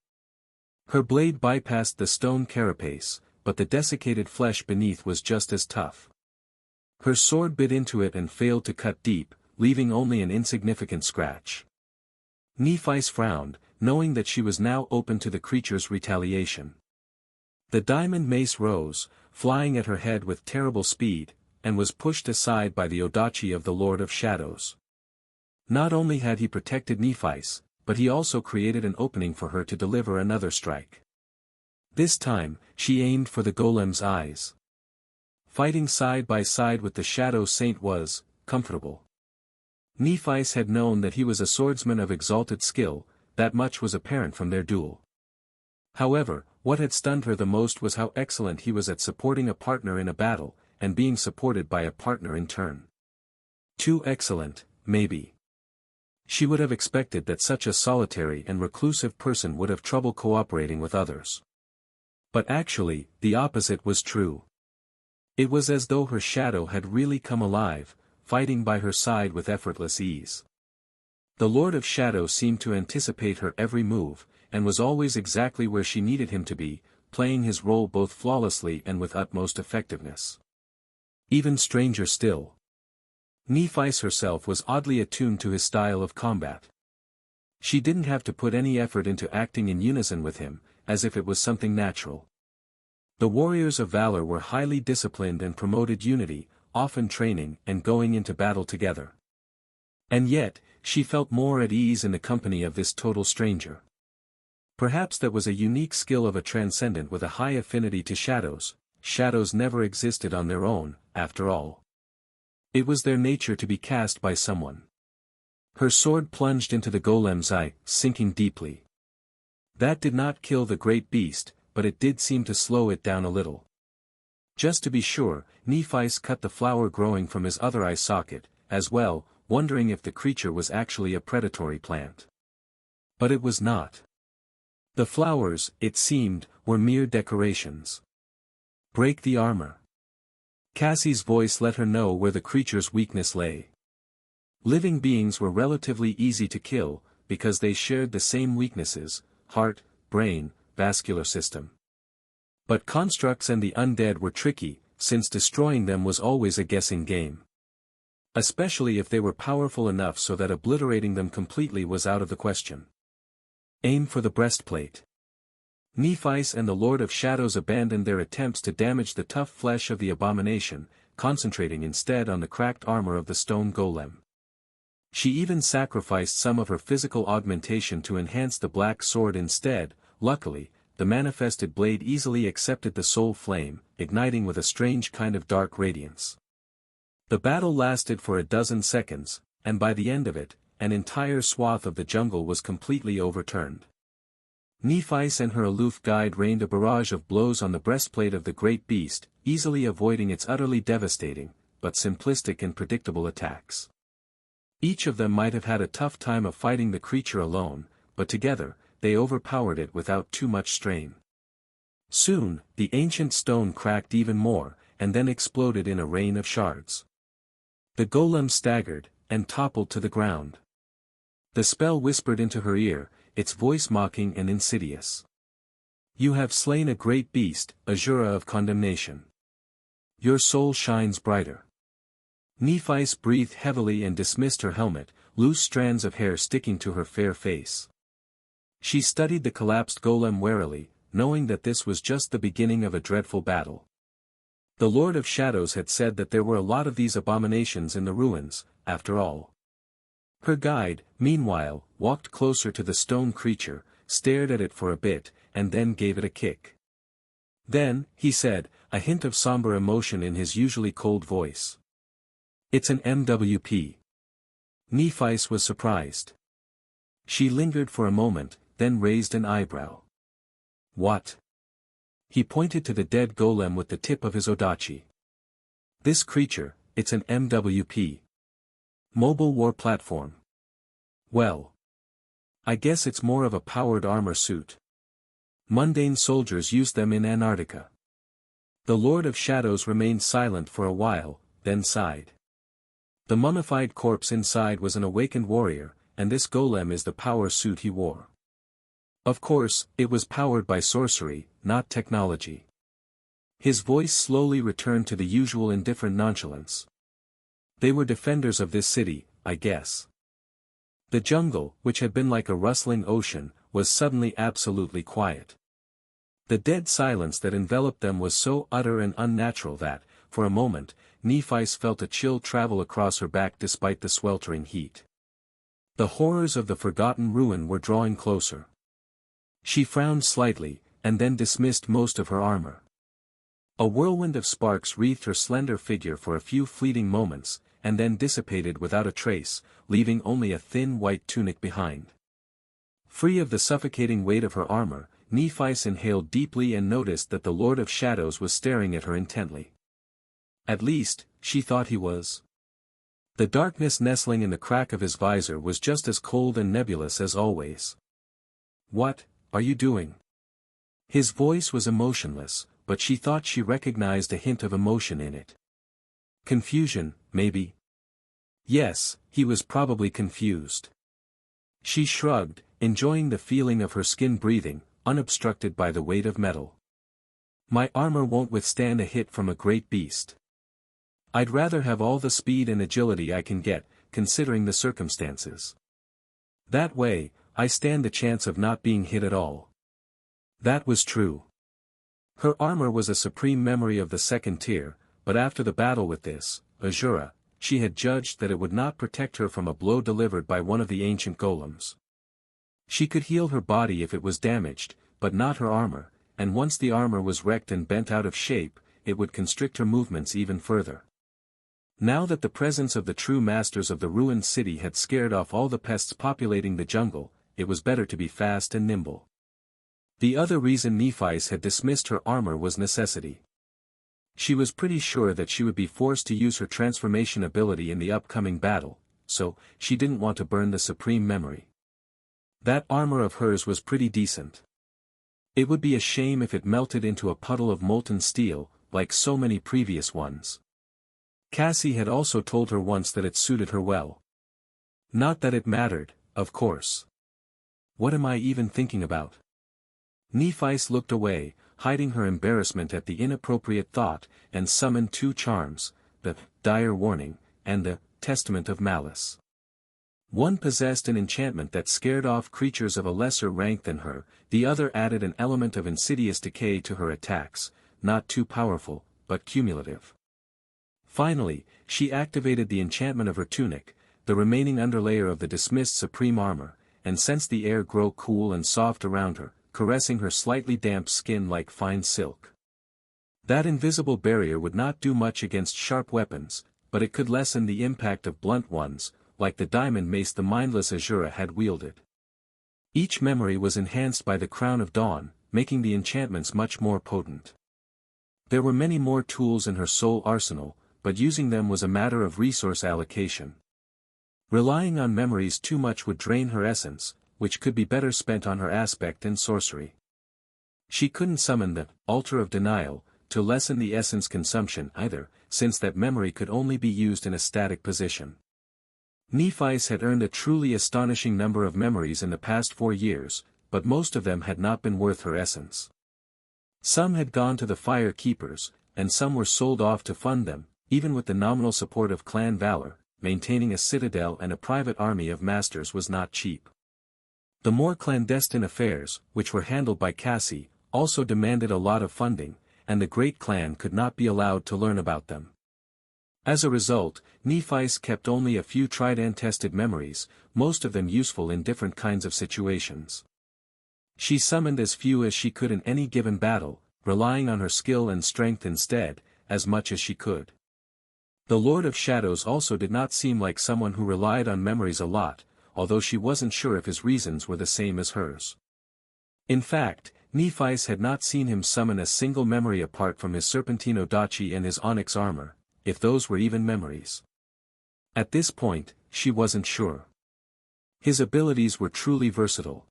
[SPEAKER 1] Her blade bypassed the stone carapace, but the desiccated flesh beneath was just as tough. Her sword bit into it and failed to cut deep, leaving only an insignificant scratch. Nephis frowned, knowing that she was now open to the creature's retaliation. The diamond mace rose, flying at her head with terrible speed, and was pushed aside by the Odachi of the Lord of Shadows. Not only had he protected Nephis, but he also created an opening for her to deliver another strike. This time, she aimed for the golem's eyes. Fighting side by side with the Shadow Saint was comfortable. Nephis had known that he was a swordsman of exalted skill, that much was apparent from their duel. However, what had stunned her the most was how excellent he was at supporting a partner in a battle, and being supported by a partner in turn. Too excellent, maybe. She would have expected that such a solitary and reclusive person would have trouble cooperating with others. But actually, the opposite was true. It was as though her shadow had really come alive, fighting by her side with effortless ease. The Lord of Shadow seemed to anticipate her every move, and was always exactly where she needed him to be, playing his role both flawlessly and with utmost effectiveness. Even stranger still, Nephis herself was oddly attuned to his style of combat. She didn't have to put any effort into acting in unison with him, as if it was something natural. The warriors of valor were highly disciplined and promoted unity, often training and going into battle together. And yet, she felt more at ease in the company of this total stranger. Perhaps that was a unique skill of a transcendent with a high affinity to shadows. Shadows never existed on their own, after all. It was their nature to be cast by someone. Her sword plunged into the golem's eye, sinking deeply. That did not kill the great beast, but it did seem to slow it down a little. Just to be sure, Nephis cut the flower growing from his other eye socket, as well, wondering if the creature was actually a predatory plant. But it was not. The flowers, it seemed, were mere decorations. Break the armor. Cassie's voice let her know where the creature's weakness lay. Living beings were relatively easy to kill, because they shared the same weaknesses: heart, brain, vascular system. But constructs and the undead were tricky, since destroying them was always a guessing game. Especially if they were powerful enough so that obliterating them completely was out of the question. Aim for the breastplate. Nephi's and the Lord of Shadows abandoned their attempts to damage the tough flesh of the abomination, concentrating instead on the cracked armor of the stone golem. She even sacrificed some of her physical augmentation to enhance the black sword instead. Luckily, the manifested blade easily accepted the soul flame, igniting with a strange kind of dark radiance. The battle lasted for a dozen seconds, and by the end of it, an entire swath of the jungle was completely overturned. Nephi's and her aloof guide rained a barrage of blows on the breastplate of the great beast, easily avoiding its utterly devastating, but simplistic and predictable attacks. Each of them might have had a tough time of fighting the creature alone, but together, they overpowered it without too much strain. Soon, the ancient stone cracked even more, and then exploded in a rain of shards. The golem staggered, and toppled to the ground. The spell whispered into her ear, its voice mocking and insidious. You have slain a great beast, Azura of condemnation. Your soul shines brighter. Nephi's breathed heavily and dismissed her helmet, loose strands of hair sticking to her fair face. She studied the collapsed golem warily, knowing that this was just the beginning of a dreadful battle. The Lord of Shadows had said that there were a lot of these abominations in the ruins, after all. Her guide, meanwhile, walked closer to the stone creature, stared at it for a bit, and then gave it a kick. Then, he said, a hint of somber emotion in his usually cold voice. It's an MWP. Nephis was surprised. She lingered for a moment, then raised an eyebrow. What? He pointed to the dead golem with the tip of his odachi. This creature, it's an MWP. Mobile war platform. Well. I guess it's more of a powered armor suit. Mundane soldiers use them in Antarctica. The Lord of Shadows remained silent for a while, then sighed. The mummified corpse inside was an awakened warrior, and this golem is the power suit he wore. Of course, it was powered by sorcery, not technology. His voice slowly returned to the usual indifferent nonchalance. They were defenders of this city, I guess. The jungle, which had been like a rustling ocean, was suddenly absolutely quiet. The dead silence that enveloped them was so utter and unnatural that, for a moment, Nephis felt a chill travel across her back despite the sweltering heat. The horrors of the forgotten ruin were drawing closer. She frowned slightly, and then dismissed most of her armor. A whirlwind of sparks wreathed her slender figure for a few fleeting moments, and then dissipated without a trace, leaving only a thin white tunic behind. Free of the suffocating weight of her armor, Nephis inhaled deeply and noticed that the Lord of Shadows was staring at her intently. At least, she thought he was. The darkness nestling in the crack of his visor was just as cold and nebulous as always. What are you doing? His voice was emotionless, but she thought she recognized a hint of emotion in it. Confusion, maybe? Yes, he was probably confused. She shrugged, enjoying the feeling of her skin breathing, unobstructed by the weight of metal. My armor won't withstand a hit from a great beast. I'd rather have all the speed and agility I can get, considering the circumstances. That way, I stand the chance of not being hit at all. That was true. Her armor was a supreme memory of the second tier, but after the battle with this, Azura, she had judged that it would not protect her from a blow delivered by one of the ancient golems. She could heal her body if it was damaged, but not her armor, and once the armor was wrecked and bent out of shape, it would constrict her movements even further. Now that the presence of the true masters of the ruined city had scared off all the pests populating the jungle, it was better to be fast and nimble. The other reason Nephis had dismissed her armor was necessity. She was pretty sure that she would be forced to use her transformation ability in the upcoming battle, so she didn't want to burn the supreme memory. That armor of hers was pretty decent. It would be a shame if it melted into a puddle of molten steel, like so many previous ones. Cassie had also told her once that it suited her well. Not that it mattered, of course. What am I even thinking about? Nephis looked away, hiding her embarrassment at the inappropriate thought, and summoned two charms, the dire warning, and the testament of malice. One possessed an enchantment that scared off creatures of a lesser rank than her, the other added an element of insidious decay to her attacks, not too powerful, but cumulative. Finally, she activated the enchantment of her tunic, the remaining underlayer of the dismissed supreme armor, and sensed the air grow cool and soft around her, caressing her slightly damp skin like fine silk. That invisible barrier would not do much against sharp weapons, but it could lessen the impact of blunt ones, like the diamond mace the mindless Azura had wielded. Each memory was enhanced by the Crown of Dawn, making the enchantments much more potent. There were many more tools in her soul arsenal, but using them was a matter of resource allocation. Relying on memories too much would drain her essence, which could be better spent on her aspect and sorcery. She couldn't summon the Altar of Denial to lessen the essence consumption either, since that memory could only be used in a static position. Nephis had earned a truly astonishing number of memories in the past 4 years, but most of them had not been worth her essence. Some had gone to the Fire Keepers, and some were sold off to fund them, even with the nominal support of clan valor. Maintaining a citadel and a private army of masters was not cheap. The more clandestine affairs, which were handled by Cassie, also demanded a lot of funding, and the great clan could not be allowed to learn about them. As a result, Nephis kept only a few tried-and-tested memories, most of them useful in different kinds of situations. She summoned as few as she could in any given battle, relying on her skill and strength instead, as much as she could. The Lord of Shadows also did not seem like someone who relied on memories a lot, although she wasn't sure if his reasons were the same as hers. In fact, Nephis had not seen him summon a single memory apart from his serpentine odachi and his onyx armor, if those were even memories. At this point, she wasn't sure. His abilities were truly versatile.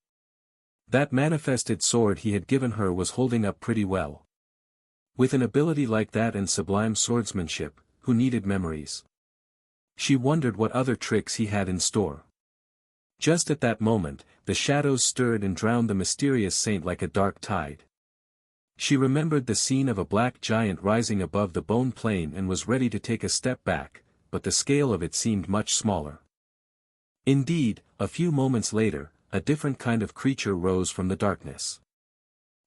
[SPEAKER 1] That manifested sword he had given her was holding up pretty well. With an ability like that and sublime swordsmanship, who needed memories? She wondered what other tricks he had in store. Just at that moment, the shadows stirred and drowned the mysterious saint like a dark tide. She remembered the scene of a black giant rising above the bone plain and was ready to take a step back, but the scale of it seemed much smaller. Indeed, a few moments later, a different kind of creature rose from the darkness.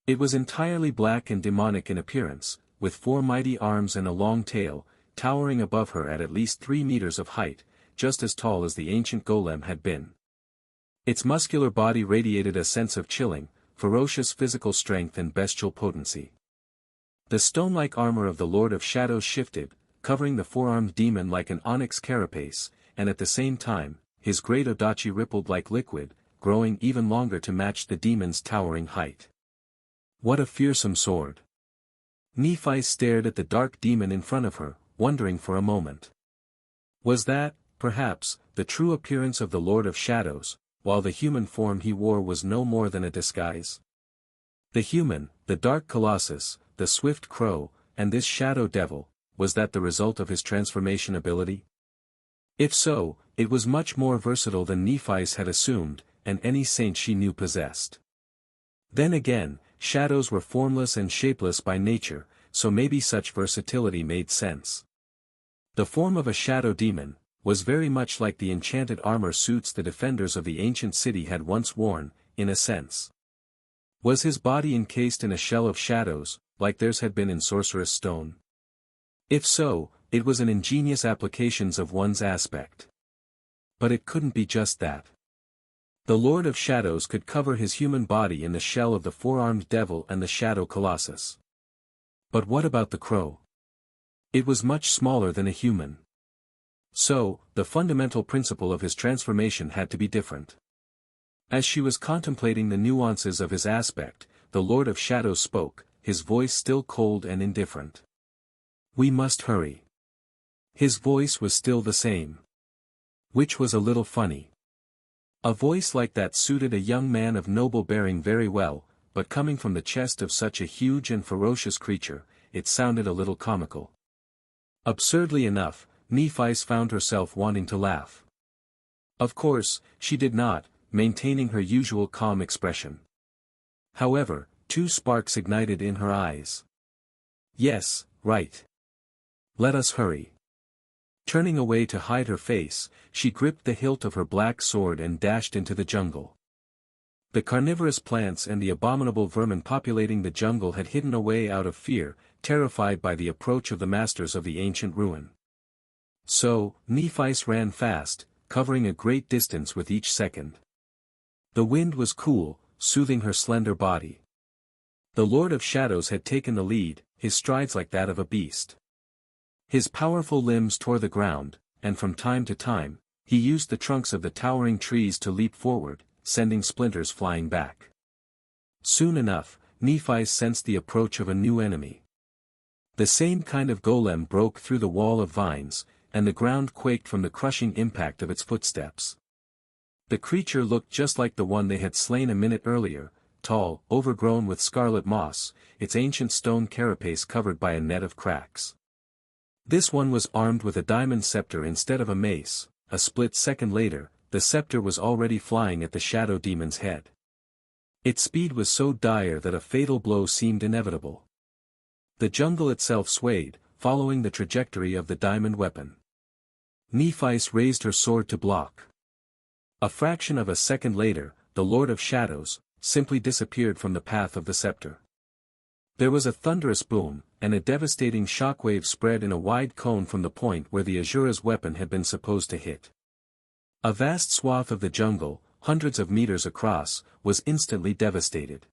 [SPEAKER 1] It was entirely black and demonic in appearance, with 4 mighty arms and a long tail, towering above her at least 3 meters of height, just as tall as the ancient golem had been. Its muscular body radiated a sense of chilling, ferocious physical strength and bestial potency. The stone-like armor of the Lord of Shadows shifted, covering the four-armed demon like an onyx carapace, and at the same time, his great odachi rippled like liquid, growing even longer to match the demon's towering height. What a fearsome sword! Nephis stared at the dark demon in front of her, wondering for a moment. Was that, perhaps, the true appearance of the Lord of Shadows, while the human form he wore was no more than a disguise? The human, the dark colossus, the swift crow, and this shadow devil, was that the result of his transformation ability? If so, it was much more versatile than Nephis had assumed, and any saint she knew possessed. Then again, shadows were formless and shapeless by nature, so maybe such versatility made sense. The form of a shadow demon was very much like the enchanted armor suits the defenders of the ancient city had once worn, in a sense. Was his body encased in a shell of shadows, like theirs had been in Sorcerous Stone? If so, it was an ingenious application of one's aspect. But it couldn't be just that. The Lord of Shadows could cover his human body in the shell of the four-armed devil and the shadow colossus. But what about the crow? It was much smaller than a human. So, the fundamental principle of his transformation had to be different. As she was contemplating the nuances of his aspect, the Lord of Shadows spoke, his voice still cold and indifferent. "We must hurry." His voice was still the same. Which was a little funny. A voice like that suited a young man of noble bearing very well, but coming from the chest of such a huge and ferocious creature, it sounded a little comical. Absurdly enough, Nephis found herself wanting to laugh. Of course, she did not, maintaining her usual calm expression. However, 2 sparks ignited in her eyes. "Yes, right. Let us hurry." Turning away to hide her face, she gripped the hilt of her black sword and dashed into the jungle. The carnivorous plants and the abominable vermin populating the jungle had hidden away out of fear, terrified by the approach of the masters of the ancient ruin. So, Nephi's ran fast, covering a great distance with each second. The wind was cool, soothing her slender body. The Lord of Shadows had taken the lead, his strides like that of a beast. His powerful limbs tore the ground, and from time to time, he used the trunks of the towering trees to leap forward, sending splinters flying back. Soon enough, Nephi sensed the approach of a new enemy. The same kind of golem broke through the wall of vines, and the ground quaked from the crushing impact of its footsteps. The creature looked just like the one they had slain a minute earlier, tall, overgrown with scarlet moss, its ancient stone carapace covered by a net of cracks. This one was armed with a diamond scepter instead of a mace. A split second later, the scepter was already flying at the shadow demon's head. Its speed was so dire that a fatal blow seemed inevitable. The jungle itself swayed, following the trajectory of the diamond weapon. Nephis raised her sword to block. A fraction of a second later, the Lord of Shadows simply disappeared from the path of the scepter. There was a thunderous boom, and a devastating shockwave spread in a wide cone from the point where the Asura's weapon had been supposed to hit. A vast swath of the jungle, hundreds of meters across, was instantly devastated.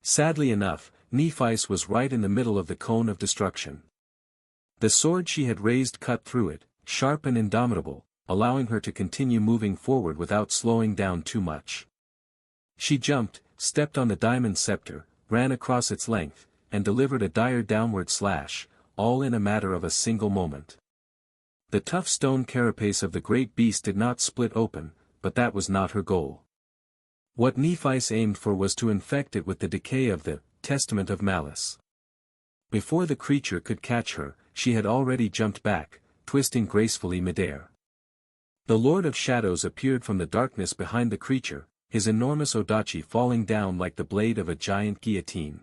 [SPEAKER 1] Sadly enough, Nephis was right in the middle of the cone of destruction. The sword she had raised cut through it, sharp and indomitable, allowing her to continue moving forward without slowing down too much. She jumped, stepped on the diamond scepter, ran across its length, and delivered a dire downward slash, all in a matter of a single moment. The tough stone carapace of the great beast did not split open, but that was not her goal. What Nephis aimed for was to infect it with the decay of the testament of malice. Before the creature could catch her, she had already jumped back, twisting gracefully midair. The Lord of Shadows appeared from the darkness behind the creature, his enormous odachi falling down like the blade of a giant guillotine.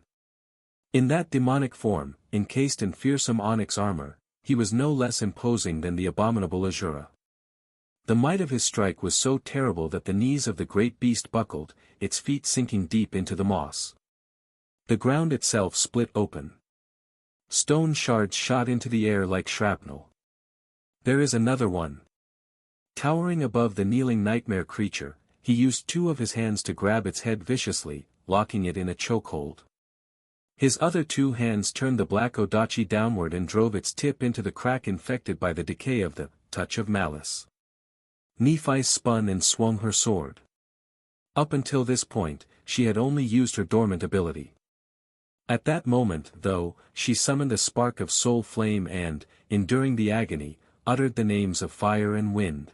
[SPEAKER 1] In that demonic form, encased in fearsome onyx armor, he was no less imposing than the abominable Asura. The might of his strike was so terrible that the knees of the great beast buckled, its feet sinking deep into the moss. The ground itself split open. Stone shards shot into the air like shrapnel. There is another one. Towering above the kneeling nightmare creature, he used two of his hands to grab its head viciously, locking it in a chokehold. His other two hands turned the black odachi downward and drove its tip into the crack infected by the decay of the touch of malice. Nephis spun and swung her sword. Up until this point, she had only used her dormant ability. At that moment, though, she summoned a spark of soul flame and, enduring the agony, uttered the names of fire and wind.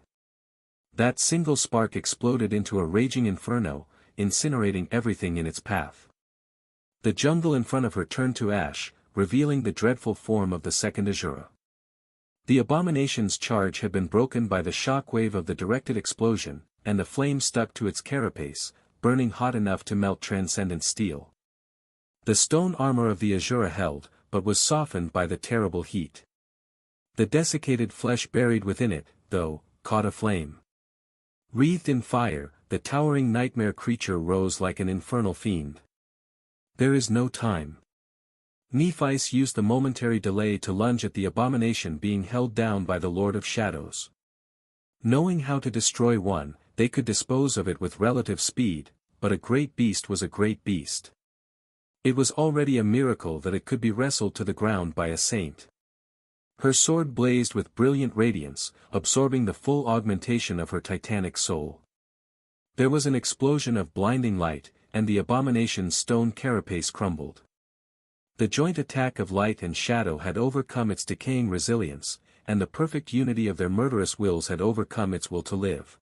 [SPEAKER 1] That single spark exploded into a raging inferno, incinerating everything in its path. The jungle in front of her turned to ash, revealing the dreadful form of the second Asura. The abomination's charge had been broken by the shock wave of the directed explosion, and the flame stuck to its carapace, burning hot enough to melt transcendent steel. The stone armor of the Asura held, but was softened by the terrible heat. The desiccated flesh buried within it, though, caught aflame. Wreathed in fire, the towering nightmare creature rose like an infernal fiend. There is no time. Nephis used the momentary delay to lunge at the abomination being held down by the Lord of Shadows. Knowing how to destroy one, they could dispose of it with relative speed, but a great beast was a great beast. It was already a miracle that it could be wrestled to the ground by a saint. Her sword blazed with brilliant radiance, absorbing the full augmentation of her titanic soul. There was an explosion of blinding light, and the abomination's stone carapace crumbled. The joint attack of light and shadow had overcome its decaying resilience, and the perfect unity of their murderous wills had overcome its will to live.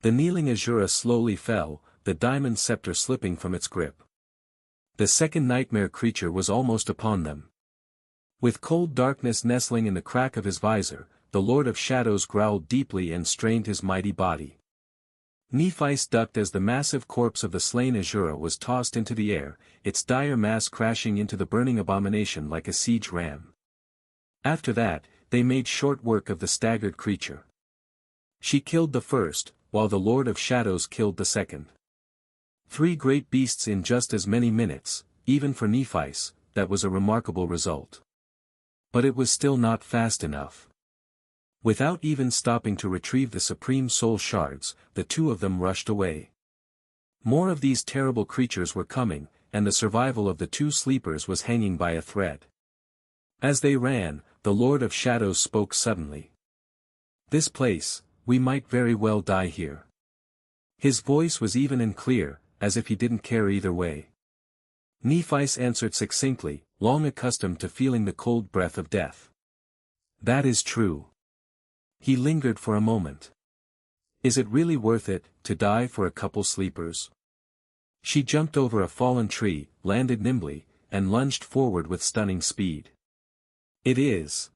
[SPEAKER 1] The kneeling Asura slowly fell, the diamond scepter slipping from its grip. The second nightmare creature was almost upon them. With cold darkness nestling in the crack of his visor, the Lord of Shadows growled deeply and strained his mighty body. Nephis ducked as the massive corpse of the slain Asura was tossed into the air, its dire mass crashing into the burning abomination like a siege ram. After that, they made short work of the staggered creature. She killed the first, while the Lord of Shadows killed the second. 3 great beasts in just as many minutes, even for Nephi's, that was a remarkable result. But it was still not fast enough. Without even stopping to retrieve the supreme soul shards, the 2 of them rushed away. More of these terrible creatures were coming, and the survival of the 2 sleepers was hanging by a thread. As they ran, the Lord of Shadows spoke suddenly. "This place, we might very well die here." His voice was even and clear, as if he didn't care either way. Nephi answered succinctly, long accustomed to feeling the cold breath of death. "That is true." He lingered for a moment. "Is it really worth it, to die for a couple sleepers?" She jumped over a fallen tree, landed nimbly, and lunged forward with stunning speed. "It is."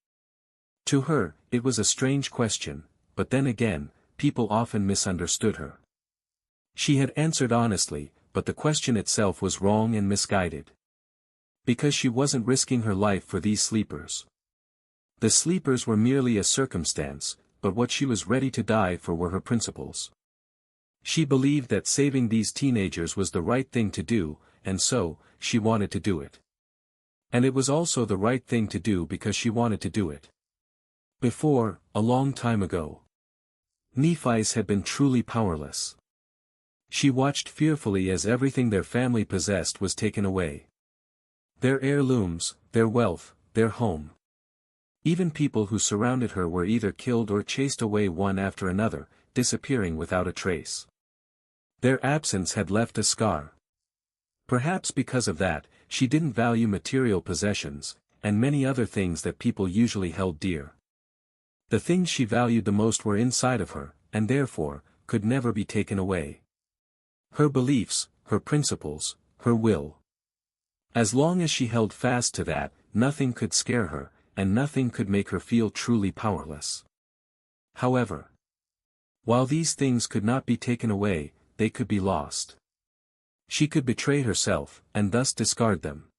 [SPEAKER 1] To her, it was a strange question, but then again, people often misunderstood her. She had answered honestly, but the question itself was wrong and misguided. Because she wasn't risking her life for these sleepers. The sleepers were merely a circumstance, but what she was ready to die for were her principles. She believed that saving these teenagers was the right thing to do, and so, she wanted to do it. And it was also the right thing to do because she wanted to do it. Before, a long time ago, Nephi's had been truly powerless. She watched fearfully as everything their family possessed was taken away. Their heirlooms, their wealth, their home. Even people who surrounded her were either killed or chased away one after another, disappearing without a trace. Their absence had left a scar. Perhaps because of that, she didn't value material possessions, and many other things that people usually held dear. The things she valued the most were inside of her, and therefore, could never be taken away. Her beliefs, her principles, her will. As long as she held fast to that, nothing could scare her, and nothing could make her feel truly powerless. However, while these things could not be taken away, they could be lost. She could betray herself, and thus discard them.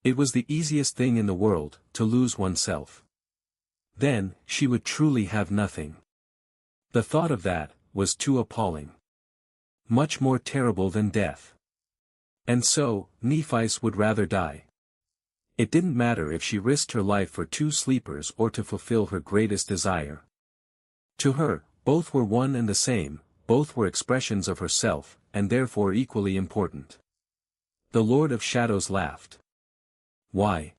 [SPEAKER 1] It was the easiest thing in the world, to lose oneself. Then, she would truly have nothing. The thought of that, was too appalling. Much more terrible than death. And so, Nephi would rather die. It didn't matter if she risked her life for 2 sleepers or to fulfill her greatest desire. To her, both were one and the same, both were expressions of herself, and therefore equally important. The Lord of Shadows laughed. Why?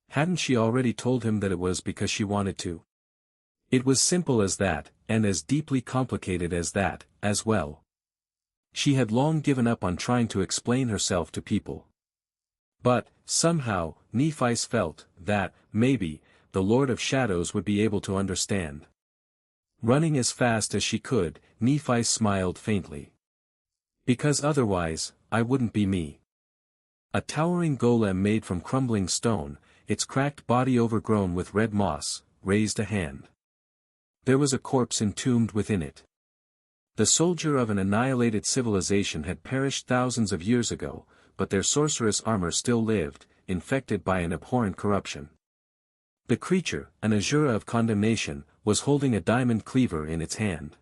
[SPEAKER 1] Hadn't she already told him that it was because she wanted to? It was simple as that, and as deeply complicated as that, as well. She had long given up on trying to explain herself to people. But, somehow, Nephi felt that, maybe, the Lord of Shadows would be able to understand. Running as fast as she could, Nephi smiled faintly. "Because otherwise, I wouldn't be me." A towering golem made from crumbling stone, its cracked body overgrown with red moss, raised a hand. There was a corpse entombed within it. The soldier of an annihilated civilization had perished thousands of years ago, but their sorcerous armor still lived, infected by an abhorrent corruption. The creature, an Azura of condemnation, was holding a diamond cleaver in its hand.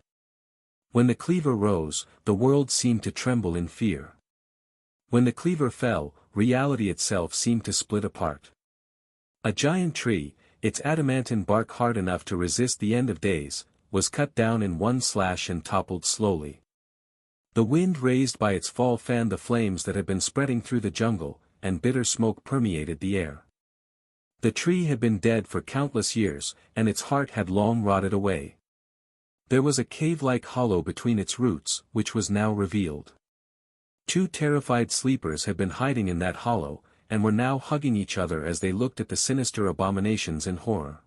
[SPEAKER 1] When the cleaver rose, the world seemed to tremble in fear. When the cleaver fell, reality itself seemed to split apart. A giant tree, its adamantine bark hard enough to resist the end of days, was cut down in one slash and toppled slowly. The wind raised by its fall fanned the flames that had been spreading through the jungle, and bitter smoke permeated the air. The tree had been dead for countless years, and its heart had long rotted away. There was a cave-like hollow between its roots, which was now revealed. 2 terrified sleepers had been hiding in that hollow, and were now hugging each other as they looked at the sinister abominations in horror.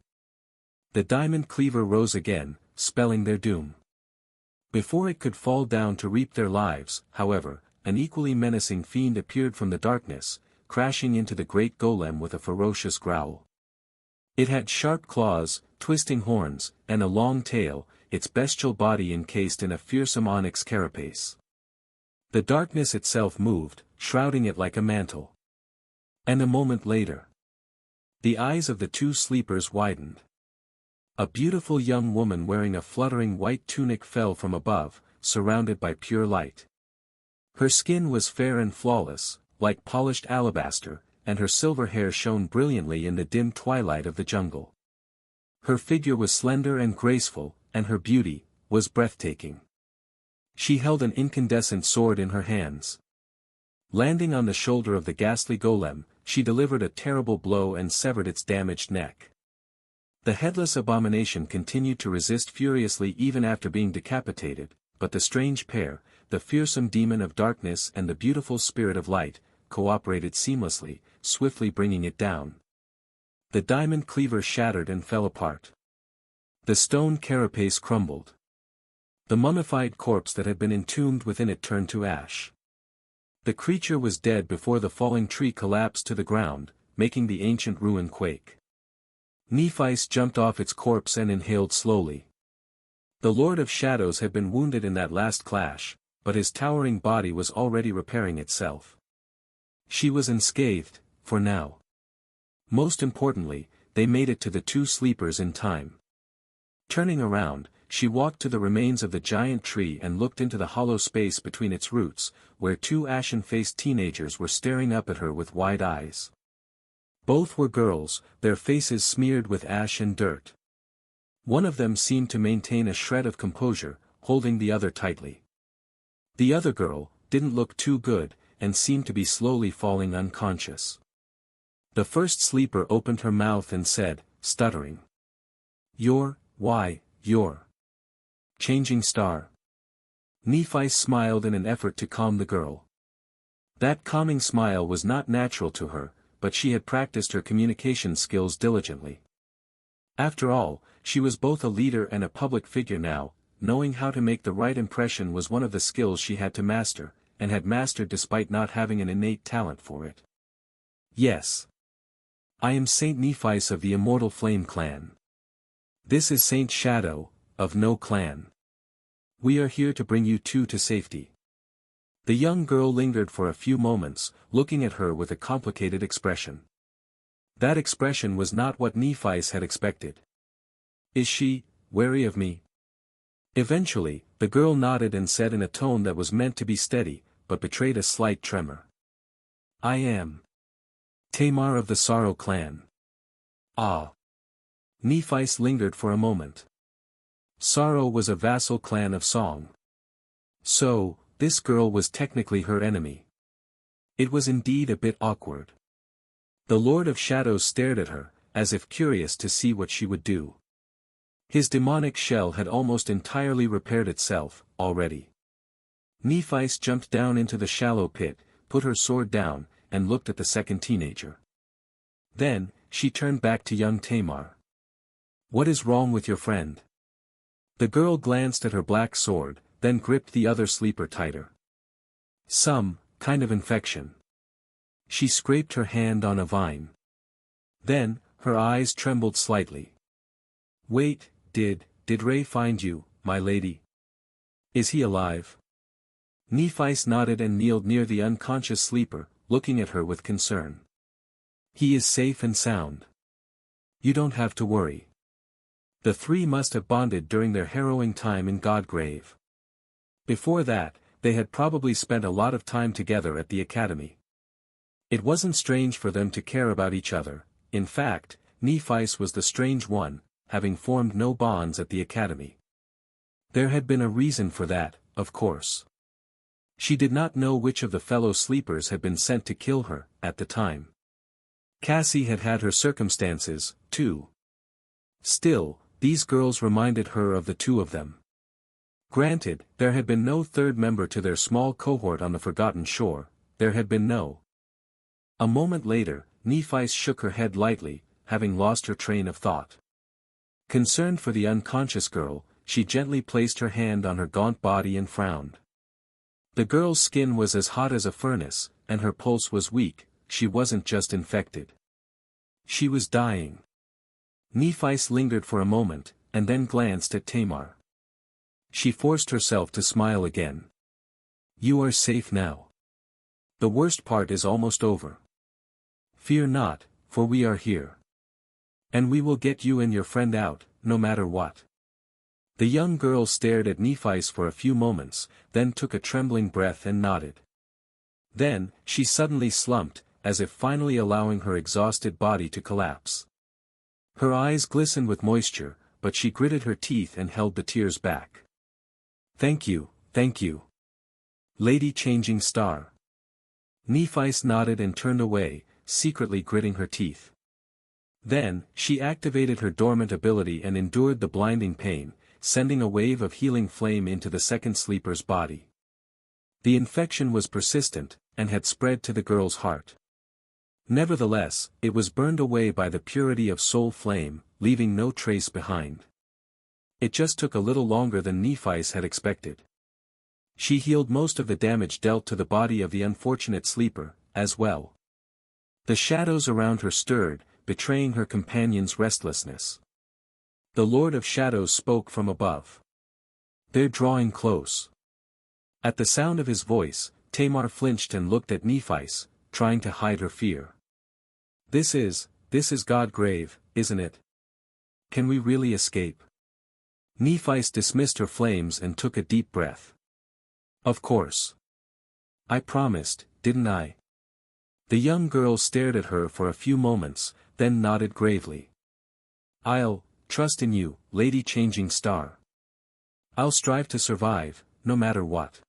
[SPEAKER 1] The diamond cleaver rose again, spelling their doom. Before it could fall down to reap their lives, however, an equally menacing fiend appeared from the darkness, crashing into the great golem with a ferocious growl. It had sharp claws, twisting horns, and a long tail, its bestial body encased in a fearsome onyx carapace. The darkness itself moved, shrouding it like a mantle. And a moment later, The eyes of the two sleepers widened. A beautiful young woman wearing a fluttering white tunic fell from above, surrounded by pure light. Her skin was fair and flawless, like polished alabaster, and her silver hair shone brilliantly in the dim twilight of the jungle. Her figure was slender and graceful, and her beauty was breathtaking. She held an incandescent sword in her hands. Landing on the shoulder of the ghastly golem, she delivered a terrible blow and severed its damaged neck. The headless abomination continued to resist furiously even after being decapitated, but the strange pair, the fearsome demon of darkness and the beautiful spirit of light, cooperated seamlessly, swiftly bringing it down. The diamond cleaver shattered and fell apart. The stone carapace crumbled. The mummified corpse that had been entombed within it turned to ash. The creature was dead before the falling tree collapsed to the ground, making the ancient ruin quake. Nephi's jumped off its corpse and inhaled slowly. The Lord of Shadows had been wounded in that last clash, but his towering body was already repairing itself. She was unscathed, for now. Most importantly, they made it to the two sleepers in time. Turning around, she walked to the remains of the giant tree and looked into the hollow space between its roots, where two ashen-faced teenagers were staring up at her with wide eyes. Both were girls, their faces smeared with ash and dirt. One of them seemed to maintain a shred of composure, holding the other tightly. The other girl didn't look too good, and seemed to be slowly falling unconscious. The first sleeper opened her mouth and said, stuttering. You're Changing Star. Nephi smiled in an effort to calm the girl. That calming smile was not natural to her, but she had practiced her communication skills diligently. After all, she was both a leader and a public figure now. Knowing how to make the right impression was one of the skills she had to master, and had mastered despite not having an innate talent for it. Yes. I am Saint Nephis of the Immortal Flame Clan. This is Saint Shadow, of no clan. We are here to bring you two to safety. The young girl lingered for a few moments, looking at her with a complicated expression. That expression was not what Nephis had expected. Is she wary of me? Eventually, the girl nodded and said in a tone that was meant to be steady, but betrayed a slight tremor. I am Tamar of the Sorrow Clan. Ah. Nephis lingered for a moment. Sorrow was a vassal clan of Song. So, this girl was technically her enemy. It was indeed a bit awkward. The Lord of Shadows stared at her, as if curious to see what she would do. His demonic shell had almost entirely repaired itself, already. Nephis jumped down into the shallow pit, put her sword down, and looked at the second teenager. Then, she turned back to young Tamar. What is wrong with your friend? The girl glanced at her black sword, then gripped the other sleeper tighter. Some kind of infection. She scraped her hand on a vine. Then, her eyes trembled slightly. Wait, did Ray find you, my lady? Is he alive? Nephis nodded and kneeled near the unconscious sleeper, looking at her with concern. He is safe and sound. You don't have to worry. The three must have bonded during their harrowing time in Godgrave. Before that, they had probably spent a lot of time together at the academy. It wasn't strange for them to care about each other. In fact, Nephis was the strange one, having formed no bonds at the academy. There had been a reason for that, of course. She did not know which of the fellow sleepers had been sent to kill her, at the time. Cassie had had her circumstances, too. Still, these girls reminded her of the two of them. Granted, there had been no third member to their small cohort on the Forgotten Shore, there had been no. A moment later, Nephis shook her head lightly, having lost her train of thought. Concerned for the unconscious girl, she gently placed her hand on her gaunt body and frowned. The girl's skin was as hot as a furnace, and her pulse was weak. She wasn't just infected. She was dying. Nephis lingered for a moment, and then glanced at Tamar. She forced herself to smile again. You are safe now. The worst part is almost over. Fear not, for we are here. And we will get you and your friend out, no matter what. The young girl stared at Nephi's for a few moments, then took a trembling breath and nodded. Then, she suddenly slumped, as if finally allowing her exhausted body to collapse. Her eyes glistened with moisture, but she gritted her teeth and held the tears back. Thank you, Lady Changing Star. Nephis nodded and turned away, secretly gritting her teeth. Then, she activated her dormant ability and endured the blinding pain, sending a wave of healing flame into the second sleeper's body. The infection was persistent, and had spread to the girl's heart. Nevertheless, it was burned away by the purity of soul flame, leaving no trace behind. It just took a little longer than Nephis had expected. She healed most of the damage dealt to the body of the unfortunate sleeper, as well. The shadows around her stirred, betraying her companion's restlessness. The Lord of Shadows spoke from above. They're drawing close. At the sound of his voice, Tamar flinched and looked at Nephis, trying to hide her fear. This is Godgrave, isn't it? Can we really escape? Nephis dismissed her flames and took a deep breath. Of course. I promised, didn't I? The young girl stared at her for a few moments, then nodded gravely. I'll trust in you, Lady Changing Star. I'll strive to survive, no matter what.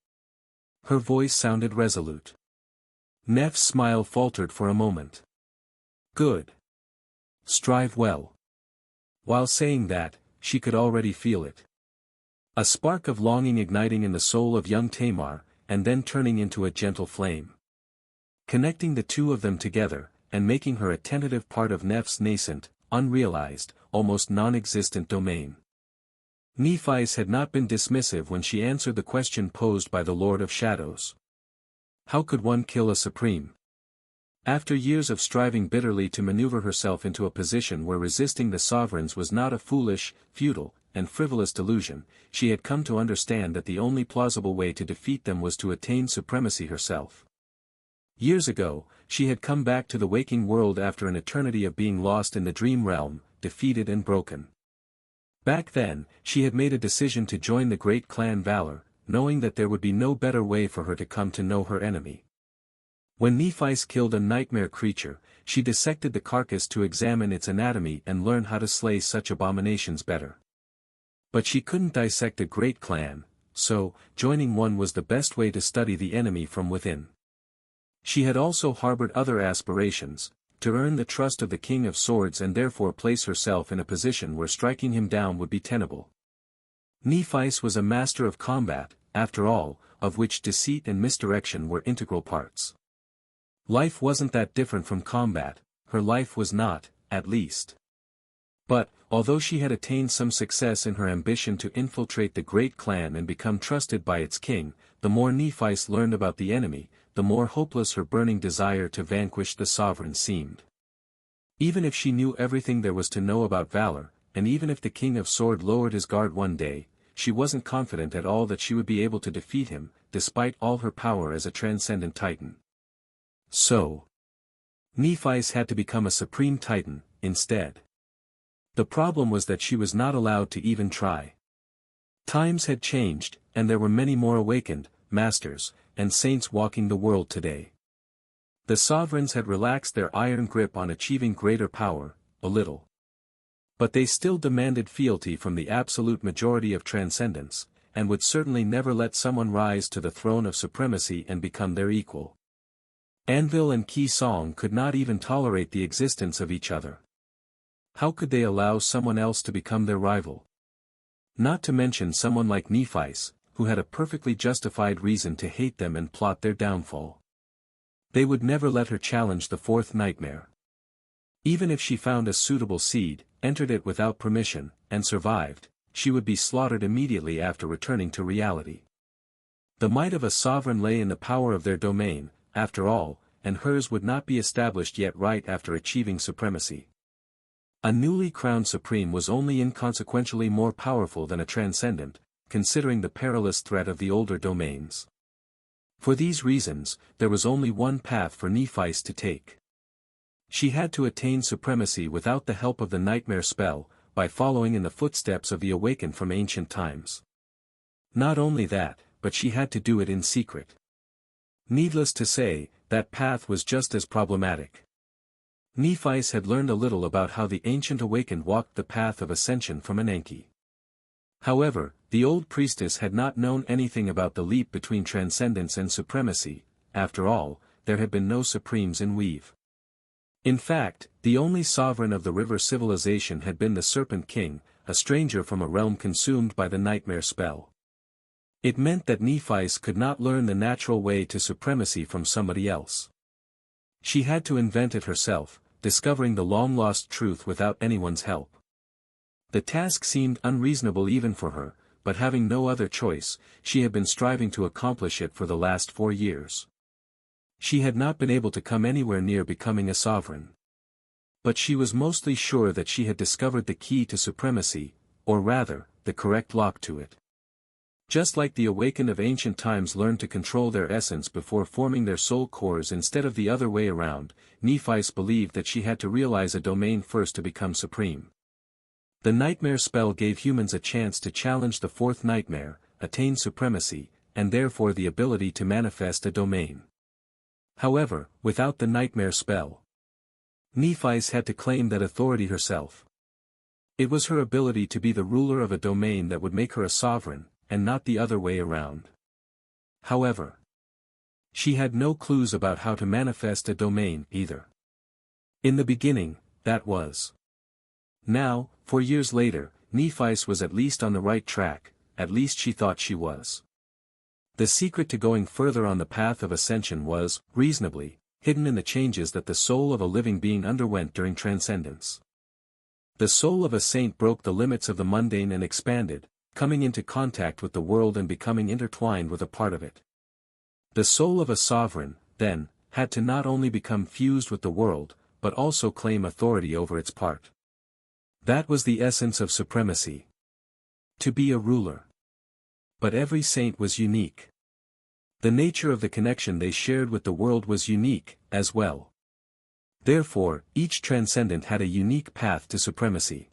[SPEAKER 1] Her voice sounded resolute. Neph's smile faltered for a moment. Good. Strive well. While saying that, she could already feel it. A spark of longing igniting in the soul of young Tamar, and then turning into a gentle flame. Connecting the two of them together, and making her a tentative part of Neph's nascent, unrealized, almost non-existent domain. Nephis had not been dismissive when she answered the question posed by the Lord of Shadows. How could one kill a supreme? After years of striving bitterly to maneuver herself into a position where resisting the sovereigns was not a foolish, futile, and frivolous delusion, she had come to understand that the only plausible way to defeat them was to attain supremacy herself. Years ago, she had come back to the waking world after an eternity of being lost in the dream realm, defeated and broken. Back then, she had made a decision to join the great clan Valor, knowing that there would be no better way for her to come to know her enemy. When Nephis killed a nightmare creature, she dissected the carcass to examine its anatomy and learn how to slay such abominations better. But she couldn't dissect a great clan, so, joining one was the best way to study the enemy from within. She had also harbored other aspirations, to earn the trust of the King of Swords and therefore place herself in a position where striking him down would be tenable. Nephis was a master of combat, after all, of which deceit and misdirection were integral parts. Life wasn't that different from combat, her life was not, at least. But, although she had attained some success in her ambition to infiltrate the great clan and become trusted by its king, the more Nephis learned about the enemy, the more hopeless her burning desire to vanquish the sovereign seemed. Even if she knew everything there was to know about Valor, and even if the King of Sword lowered his guard one day, she wasn't confident at all that she would be able to defeat him, despite all her power as a transcendent titan. So, Nephis had to become a supreme titan, instead. The problem was that she was not allowed to even try. Times had changed, and there were many more awakened, masters, and saints walking the world today. The sovereigns had relaxed their iron grip on achieving greater power, a little. But they still demanded fealty from the absolute majority of transcendence, and would certainly never let someone rise to the throne of supremacy and become their equal. Anvil and Ki Song could not even tolerate the existence of each other. How could they allow someone else to become their rival? Not to mention someone like Nephis, who had a perfectly justified reason to hate them and plot their downfall. They would never let her challenge the fourth nightmare. Even if she found a suitable seed, entered it without permission, and survived, she would be slaughtered immediately after returning to reality. The might of a sovereign lay in the power of their domain, after all, and hers would not be established yet right after achieving supremacy. A newly crowned supreme was only inconsequentially more powerful than a transcendent, considering the perilous threat of the older domains. For these reasons, there was only one path for Nephis to take. She had to attain supremacy without the help of the nightmare spell, by following in the footsteps of the awakened from ancient times. Not only that, but she had to do it in secret. Needless to say, that path was just as problematic. Nephi had learned a little about how the ancient awakened walked the path of ascension from Ananke. However, the old priestess had not known anything about the leap between transcendence and supremacy. After all, there had been no supremes in Weave. In fact, the only sovereign of the river civilization had been the Serpent King, a stranger from a realm consumed by the nightmare spell. It meant that Nephi could not learn the natural way to supremacy from somebody else. She had to invent it herself, discovering the long-lost truth without anyone's help. The task seemed unreasonable even for her, but having no other choice, she had been striving to accomplish it for the last 4 years. She had not been able to come anywhere near becoming a sovereign. But she was mostly sure that she had discovered the key to supremacy, or rather, the correct lock to it. Just like the awakened of ancient times learned to control their essence before forming their soul cores instead of the other way around, Nephi believed that she had to realize a domain first to become supreme. The nightmare spell gave humans a chance to challenge the fourth nightmare, attain supremacy, and therefore the ability to manifest a domain. However, without the nightmare spell, Nephi had to claim that authority herself. It was her ability to be the ruler of a domain that would make her a sovereign, and not the other way around. However, she had no clues about how to manifest a domain either. In the beginning, that was. Now, 4 years later, Nephi was at least on the right track, at least she thought she was. The secret to going further on the path of ascension was, reasonably, hidden in the changes that the soul of a living being underwent during transcendence. The soul of a saint broke the limits of the mundane and expanded, coming into contact with the world and becoming intertwined with a part of it. The soul of a sovereign, then, had to not only become fused with the world, but also claim authority over its part. That was the essence of supremacy. To be a ruler. But every saint was unique. The nature of the connection they shared with the world was unique, as well. Therefore, each transcendent had a unique path to supremacy.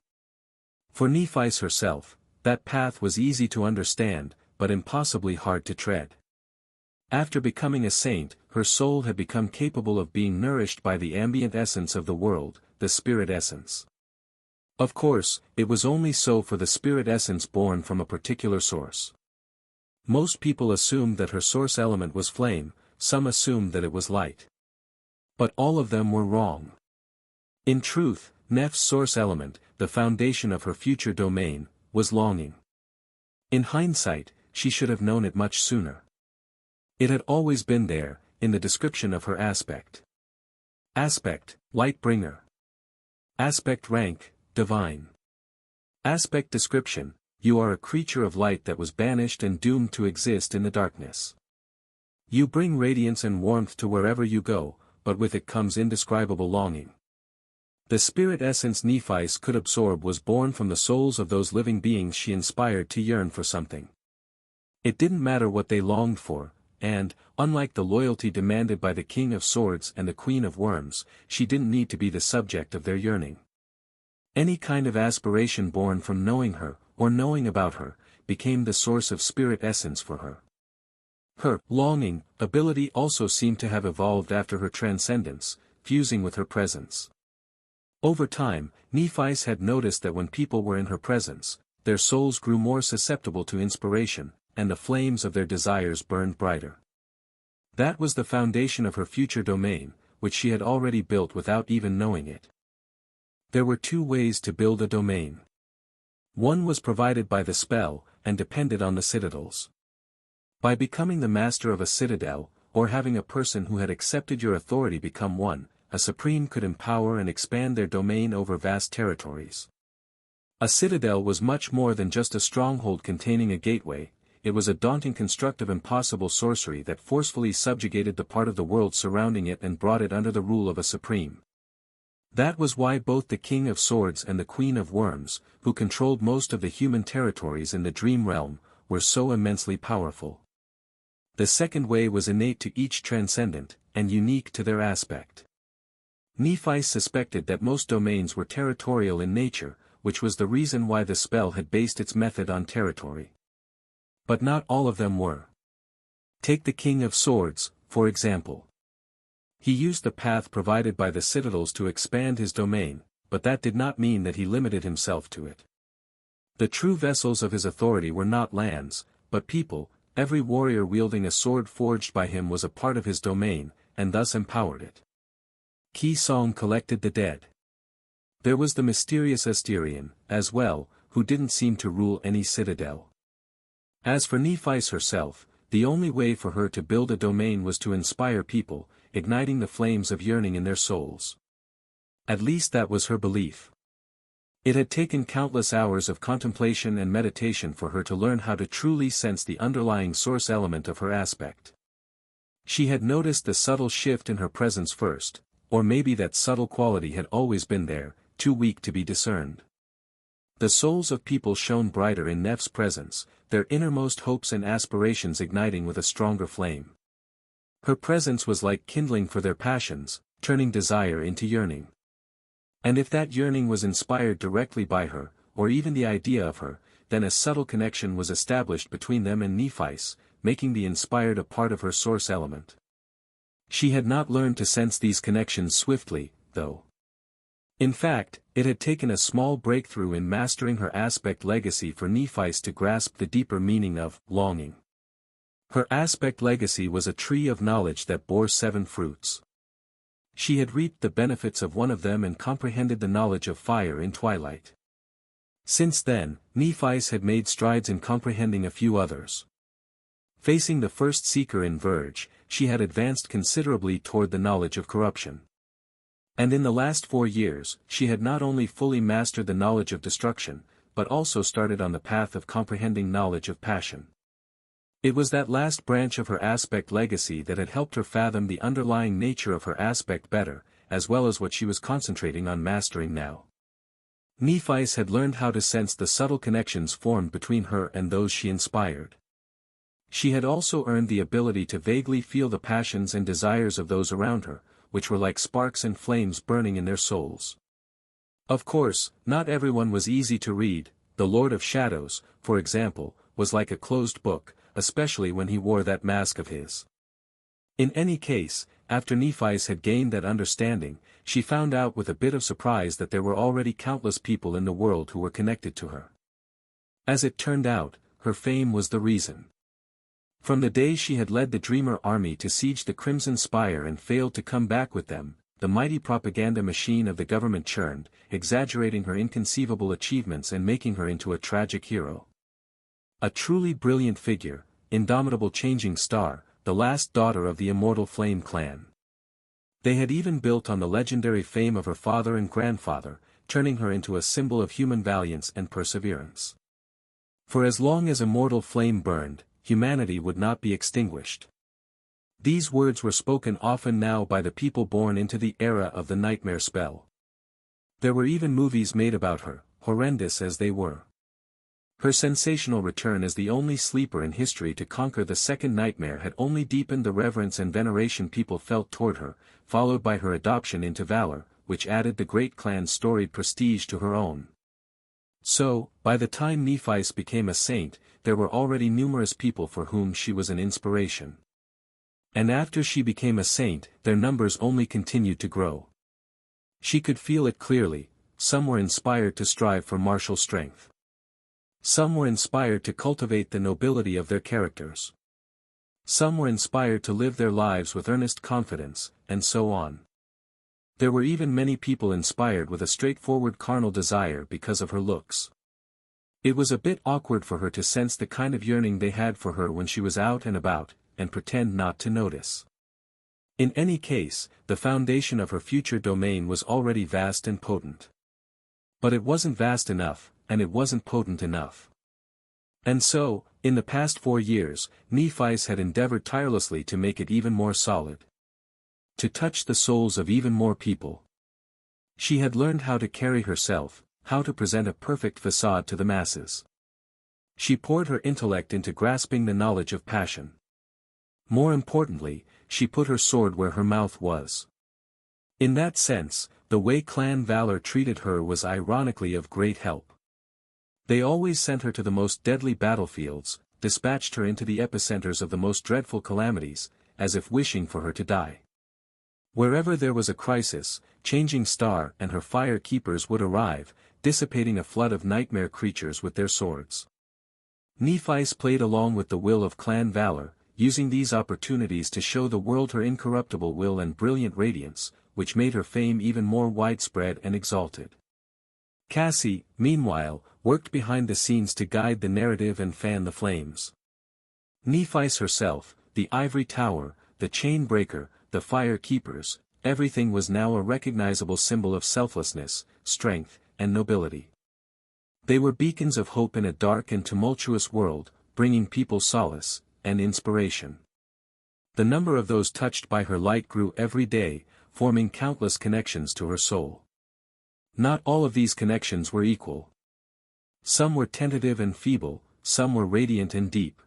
[SPEAKER 1] For Nephi herself, that path was easy to understand, but impossibly hard to tread. After becoming a saint, her soul had become capable of being nourished by the ambient essence of the world, the spirit essence. Of course, it was only so for the spirit essence born from a particular source. Most people assumed that her source element was flame, some assumed that it was light. But all of them were wrong. In truth, Neph's source element, the foundation of her future domain, was longing. In hindsight, she should have known it much sooner. It had always been there, in the description of her aspect. Aspect, light bringer. Aspect rank, divine. Aspect description, you are a creature of light that was banished and doomed to exist in the darkness. You bring radiance and warmth to wherever you go, but with it comes indescribable longing. The spirit essence Nephi could absorb was born from the souls of those living beings she inspired to yearn for something. It didn't matter what they longed for, and, unlike the loyalty demanded by the King of Swords and the Queen of Worms, she didn't need to be the subject of their yearning. Any kind of aspiration born from knowing her, or knowing about her, became the source of spirit essence for her. Her longing ability also seemed to have evolved after her transcendence, fusing with her presence. Over time, Nephi had noticed that when people were in her presence, their souls grew more susceptible to inspiration, and the flames of their desires burned brighter. That was the foundation of her future domain, which she had already built without even knowing it. There were 2 ways to build a domain. One was provided by the spell, and depended on the citadels. By becoming the master of a citadel, or having a person who had accepted your authority become one, a supreme could empower and expand their domain over vast territories. A citadel was much more than just a stronghold containing a gateway, it was a daunting construct of impossible sorcery that forcefully subjugated the part of the world surrounding it and brought it under the rule of a supreme. That was why both the King of Swords and the Queen of Worms, who controlled most of the human territories in the dream realm, were so immensely powerful. The second way was innate to each transcendent, and unique to their aspect. Nephi suspected that most domains were territorial in nature, which was the reason why the spell had based its method on territory. But not all of them were. Take the King of Swords, for example. He used the path provided by the citadels to expand his domain, but that did not mean that he limited himself to it. The true vessels of his authority were not lands, but people. Every warrior wielding a sword forged by him was a part of his domain, and thus empowered it. Ki Song collected the dead. There was the mysterious Asterion, as well, who didn't seem to rule any citadel. As for Nephis herself, the only way for her to build a domain was to inspire people, igniting the flames of yearning in their souls. At least that was her belief. It had taken countless hours of contemplation and meditation for her to learn how to truly sense the underlying source element of her aspect. She had noticed the subtle shift in her presence first, or maybe that subtle quality had always been there, too weak to be discerned. The souls of people shone brighter in Neph's presence, their innermost hopes and aspirations igniting with a stronger flame. Her presence was like kindling for their passions, turning desire into yearning. And if that yearning was inspired directly by her, or even the idea of her, then a subtle connection was established between them and Nephis, making the inspired a part of her source element. She had not learned to sense these connections swiftly, though. In fact, it had taken a small breakthrough in mastering her aspect legacy for Nephis to grasp the deeper meaning of longing. Her aspect legacy was a tree of knowledge that bore 7 fruits. She had reaped the benefits of one of them and comprehended the knowledge of fire in twilight. Since then, Nephis had made strides in comprehending a few others. Facing the first seeker in Verge, she had advanced considerably toward the knowledge of corruption. And in the last 4 years, she had not only fully mastered the knowledge of destruction, but also started on the path of comprehending knowledge of passion. It was that last branch of her aspect legacy that had helped her fathom the underlying nature of her aspect better, as well as what she was concentrating on mastering now. Nephis had learned how to sense the subtle connections formed between her and those she inspired. She had also earned the ability to vaguely feel the passions and desires of those around her, which were like sparks and flames burning in their souls. Of course, not everyone was easy to read. The Lord of Shadows, for example, was like a closed book, especially when he wore that mask of his. In any case, after Nephis had gained that understanding, she found out with a bit of surprise that there were already countless people in the world who were connected to her. As it turned out, her fame was the reason. From the day she had led the Dreamer army to siege the Crimson Spire and failed to come back with them, the mighty propaganda machine of the government churned, exaggerating her inconceivable achievements and making her into a tragic hero. A truly brilliant figure, indomitable changing star, the last daughter of the immortal Flame clan. They had even built on the legendary fame of her father and grandfather, turning her into a symbol of human valiance and perseverance. For as long as immortal flame burned, humanity would not be extinguished. These words were spoken often now by the people born into the era of the nightmare spell. There were even movies made about her, horrendous as they were. Her sensational return as the only sleeper in history to conquer the second nightmare had only deepened the reverence and veneration people felt toward her, followed by her adoption into valor, which added the great clan's storied prestige to her own. So, by the time Nephis became a saint, there were already numerous people for whom she was an inspiration. And after she became a saint, their numbers only continued to grow. She could feel it clearly. Some were inspired to strive for martial strength. Some were inspired to cultivate the nobility of their characters. Some were inspired to live their lives with earnest confidence, and so on. There were even many people inspired with a straightforward carnal desire because of her looks. It was a bit awkward for her to sense the kind of yearning they had for her when she was out and about, and pretend not to notice. In any case, the foundation of her future domain was already vast and potent. But it wasn't vast enough, and it wasn't potent enough. And so, in the past 4 years, Nephis had endeavored tirelessly to make it even more solid. To touch the souls of even more people. She had learned how to carry herself, how to present a perfect facade to the masses. She poured her intellect into grasping the knowledge of passion. More importantly, she put her sword where her mouth was. In that sense, the way Clan Valor treated her was ironically of great help. They always sent her to the most deadly battlefields, dispatched her into the epicenters of the most dreadful calamities, as if wishing for her to die. Wherever there was a crisis, Changing Star and her fire keepers would arrive, dissipating a flood of nightmare creatures with their swords. Nephi's played along with the will of Clan Valor, using these opportunities to show the world her incorruptible will and brilliant radiance, which made her fame even more widespread and exalted. Cassie, meanwhile, worked behind the scenes to guide the narrative and fan the flames. Nephis herself, the ivory tower, the chain breaker, the fire keepers, everything was now a recognizable symbol of selflessness, strength, and nobility. They were beacons of hope in a dark and tumultuous world, bringing people solace and inspiration. The number of those touched by her light grew every day, forming countless connections to her soul. Not all of these connections were equal. Some were tentative and feeble, some were radiant and deep.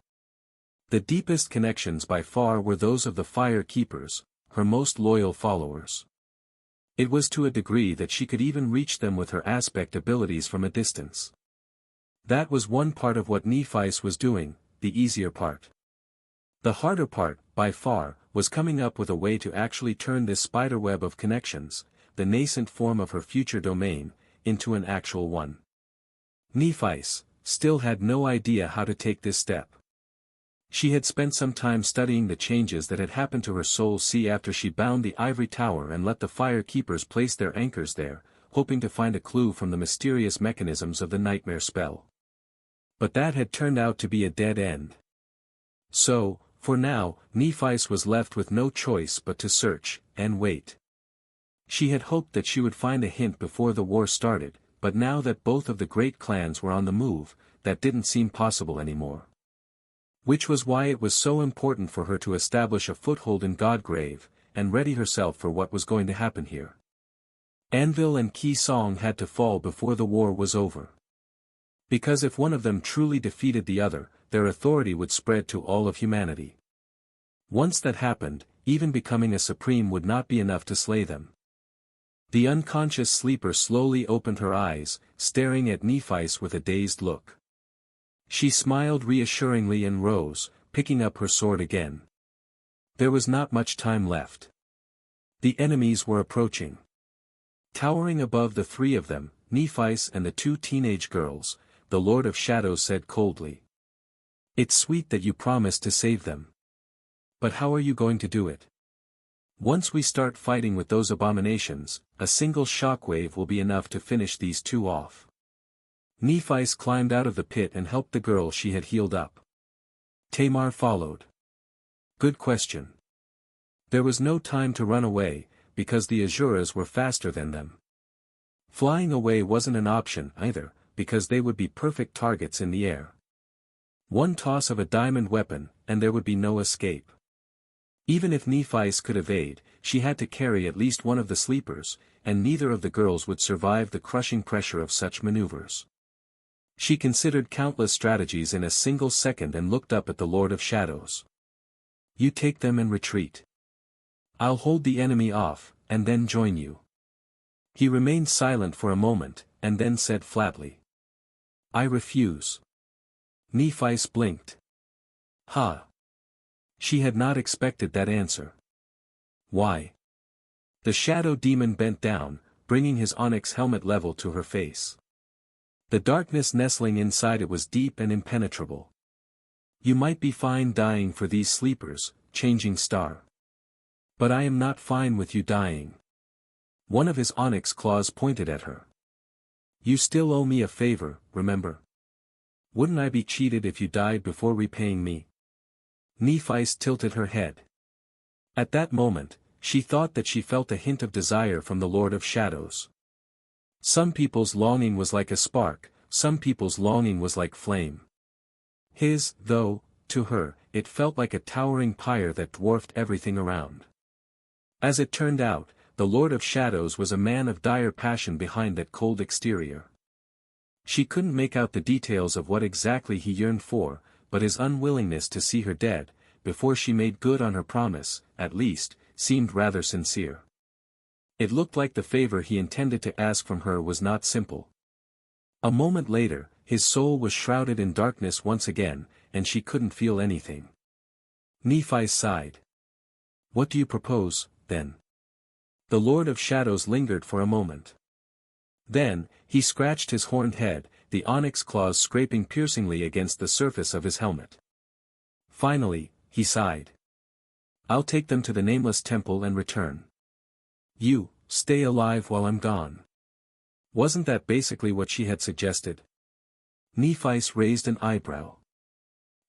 [SPEAKER 1] The deepest connections by far were those of the fire keepers, her most loyal followers. It was to a degree that she could even reach them with her aspect abilities from a distance. That was one part of what Nephis was doing, the easier part. The harder part, by far, was coming up with a way to actually turn this spiderweb of connections, the nascent form of her future domain, into an actual one. Nephis still had no idea how to take this step. She had spent some time studying the changes that had happened to her soul after she bound the ivory tower and let the fire keepers place their anchors there, hoping to find a clue from the mysterious mechanisms of the nightmare spell. But that had turned out to be a dead end. So, for now, Nephis was left with no choice but to search and wait. She had hoped that she would find a hint before the war started, but now that both of the great clans were on the move, that didn't seem possible anymore. Which was why it was so important for her to establish a foothold in Godgrave, and ready herself for what was going to happen here. Anvil and Key Song had to fall before the war was over. Because if one of them truly defeated the other, their authority would spread to all of humanity. Once that happened, even becoming a supreme would not be enough to slay them. The unconscious sleeper slowly opened her eyes, staring at Nephis with a dazed look. She smiled reassuringly and rose, picking up her sword again. There was not much time left. The enemies were approaching. Towering above the three of them, Nephis and the two teenage girls, the Lord of Shadows said coldly. "It's sweet that you promised to save them. But how are you going to do it? Once we start fighting with those abominations, a single shockwave will be enough to finish these two off." Nephis climbed out of the pit and helped the girl she had healed up. Tamar followed. Good question. There was no time to run away, because the Azuras were faster than them. Flying away wasn't an option either, because they would be perfect targets in the air. One toss of a diamond weapon, and there would be no escape. Even if Nephis could evade, she had to carry at least one of the sleepers, and neither of the girls would survive the crushing pressure of such maneuvers. She considered countless strategies in a single second and looked up at the Lord of Shadows. "You take them and retreat. I'll hold the enemy off, and then join you." He remained silent for a moment, and then said flatly. "I refuse." Nephis blinked. "Ha!" She had not expected that answer. "Why?" The shadow demon bent down, bringing his onyx helmet level to her face. The darkness nestling inside it was deep and impenetrable. "You might be fine dying for these sleepers, Changing Star. But I am not fine with you dying." One of his onyx claws pointed at her. "You still owe me a favor, remember? Wouldn't I be cheated if you died before repaying me?" Nephis tilted her head. At that moment, she thought that she felt a hint of desire from the Lord of Shadows. Some people's longing was like a spark, some people's longing was like flame. His, though, to her, it felt like a towering pyre that dwarfed everything around. As it turned out, the Lord of Shadows was a man of dire passion behind that cold exterior. She couldn't make out the details of what exactly he yearned for, but his unwillingness to see her dead, before she made good on her promise, at least, seemed rather sincere. It looked like the favor he intended to ask from her was not simple. A moment later, his soul was shrouded in darkness once again, and she couldn't feel anything. Nephi sighed. "What do you propose, then?" The Lord of Shadows lingered for a moment. Then, he scratched his horned head, the onyx claws scraping piercingly against the surface of his helmet. Finally, he sighed. "I'll take them to the nameless temple and return. You, stay alive while I'm gone." Wasn't that basically what she had suggested? Nephi raised an eyebrow.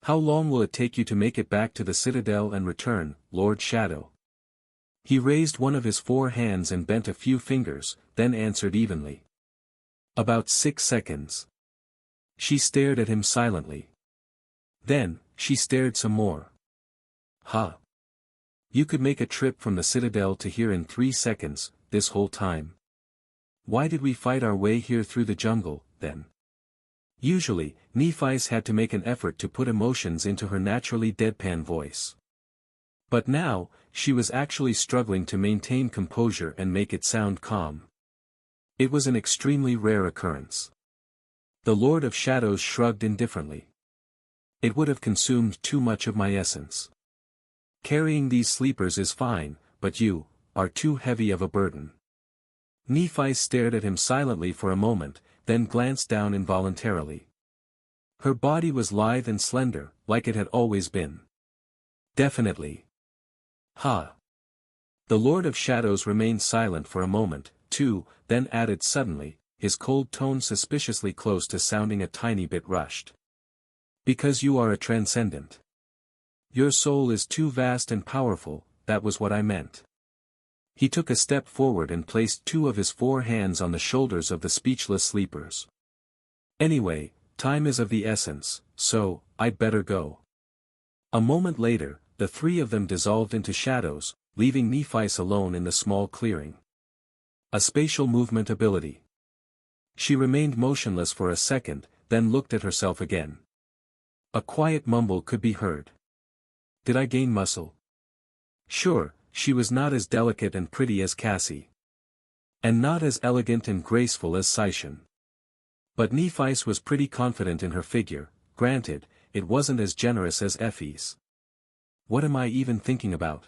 [SPEAKER 1] "How long will it take you to make it back to the citadel and return, Lord Shadow?" He raised one of his 4 hands and bent a few fingers, then answered evenly. "About 6 seconds." She stared at him silently. Then, she stared some more. "Huh. You could make a trip from the citadel to here in 3 seconds, this whole time. Why did we fight our way here through the jungle, then?" Usually, Nephi had to make an effort to put emotions into her naturally deadpan voice. But now, she was actually struggling to maintain composure and make it sound calm. It was an extremely rare occurrence. The Lord of Shadows shrugged indifferently. "It would have consumed too much of my essence. Carrying these sleepers is fine, but you are too heavy of a burden." Nephi stared at him silently for a moment, then glanced down involuntarily. Her body was lithe and slender, like it had always been. "Definitely." "Ha." The Lord of Shadows remained silent for a moment, too, then added suddenly, his cold tone suspiciously close to sounding a tiny bit rushed. "Because you are a transcendent. Your soul is too vast and powerful, that was what I meant." He took a step forward and placed 2 of his 4 hands on the shoulders of the speechless sleepers. "Anyway, time is of the essence, so, I'd better go." A moment later, the 3 of them dissolved into shadows, leaving Nephi alone in the small clearing. A spatial movement ability. She remained motionless for a second, then looked at herself again. A quiet mumble could be heard. "Did I gain muscle?" Sure, she was not as delicate and pretty as Cassie. And not as elegant and graceful as Sishan. But Nephi was pretty confident in her figure, granted, it wasn't as generous as Effie's. What am I even thinking about?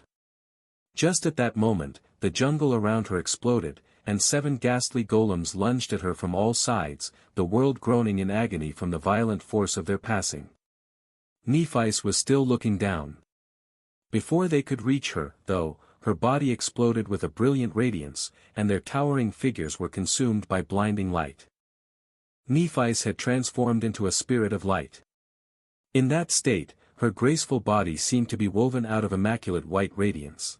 [SPEAKER 1] Just at that moment, the jungle around her exploded, and 7 ghastly golems lunged at her from all sides, the world groaning in agony from the violent force of their passing. Nephi was still looking down. Before they could reach her, though, her body exploded with a brilliant radiance, and their towering figures were consumed by blinding light. Nephi had transformed into a spirit of light. In that state, her graceful body seemed to be woven out of immaculate white radiance.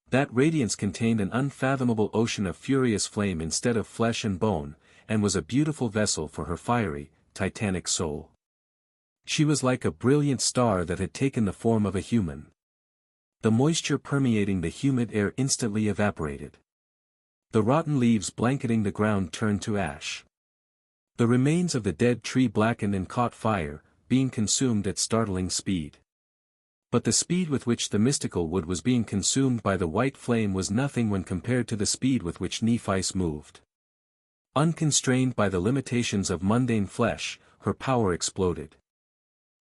[SPEAKER 1] That radiance contained an unfathomable ocean of furious flame instead of flesh and bone, and was a beautiful vessel for her fiery, titanic soul. She was like a brilliant star that had taken the form of a human. The moisture permeating the humid air instantly evaporated. The rotten leaves blanketing the ground turned to ash. The remains of the dead tree blackened and caught fire, being consumed at startling speed. But the speed with which the mystical wood was being consumed by the white flame was nothing when compared to the speed with which Nephi moved. Unconstrained by the limitations of mundane flesh, her power exploded.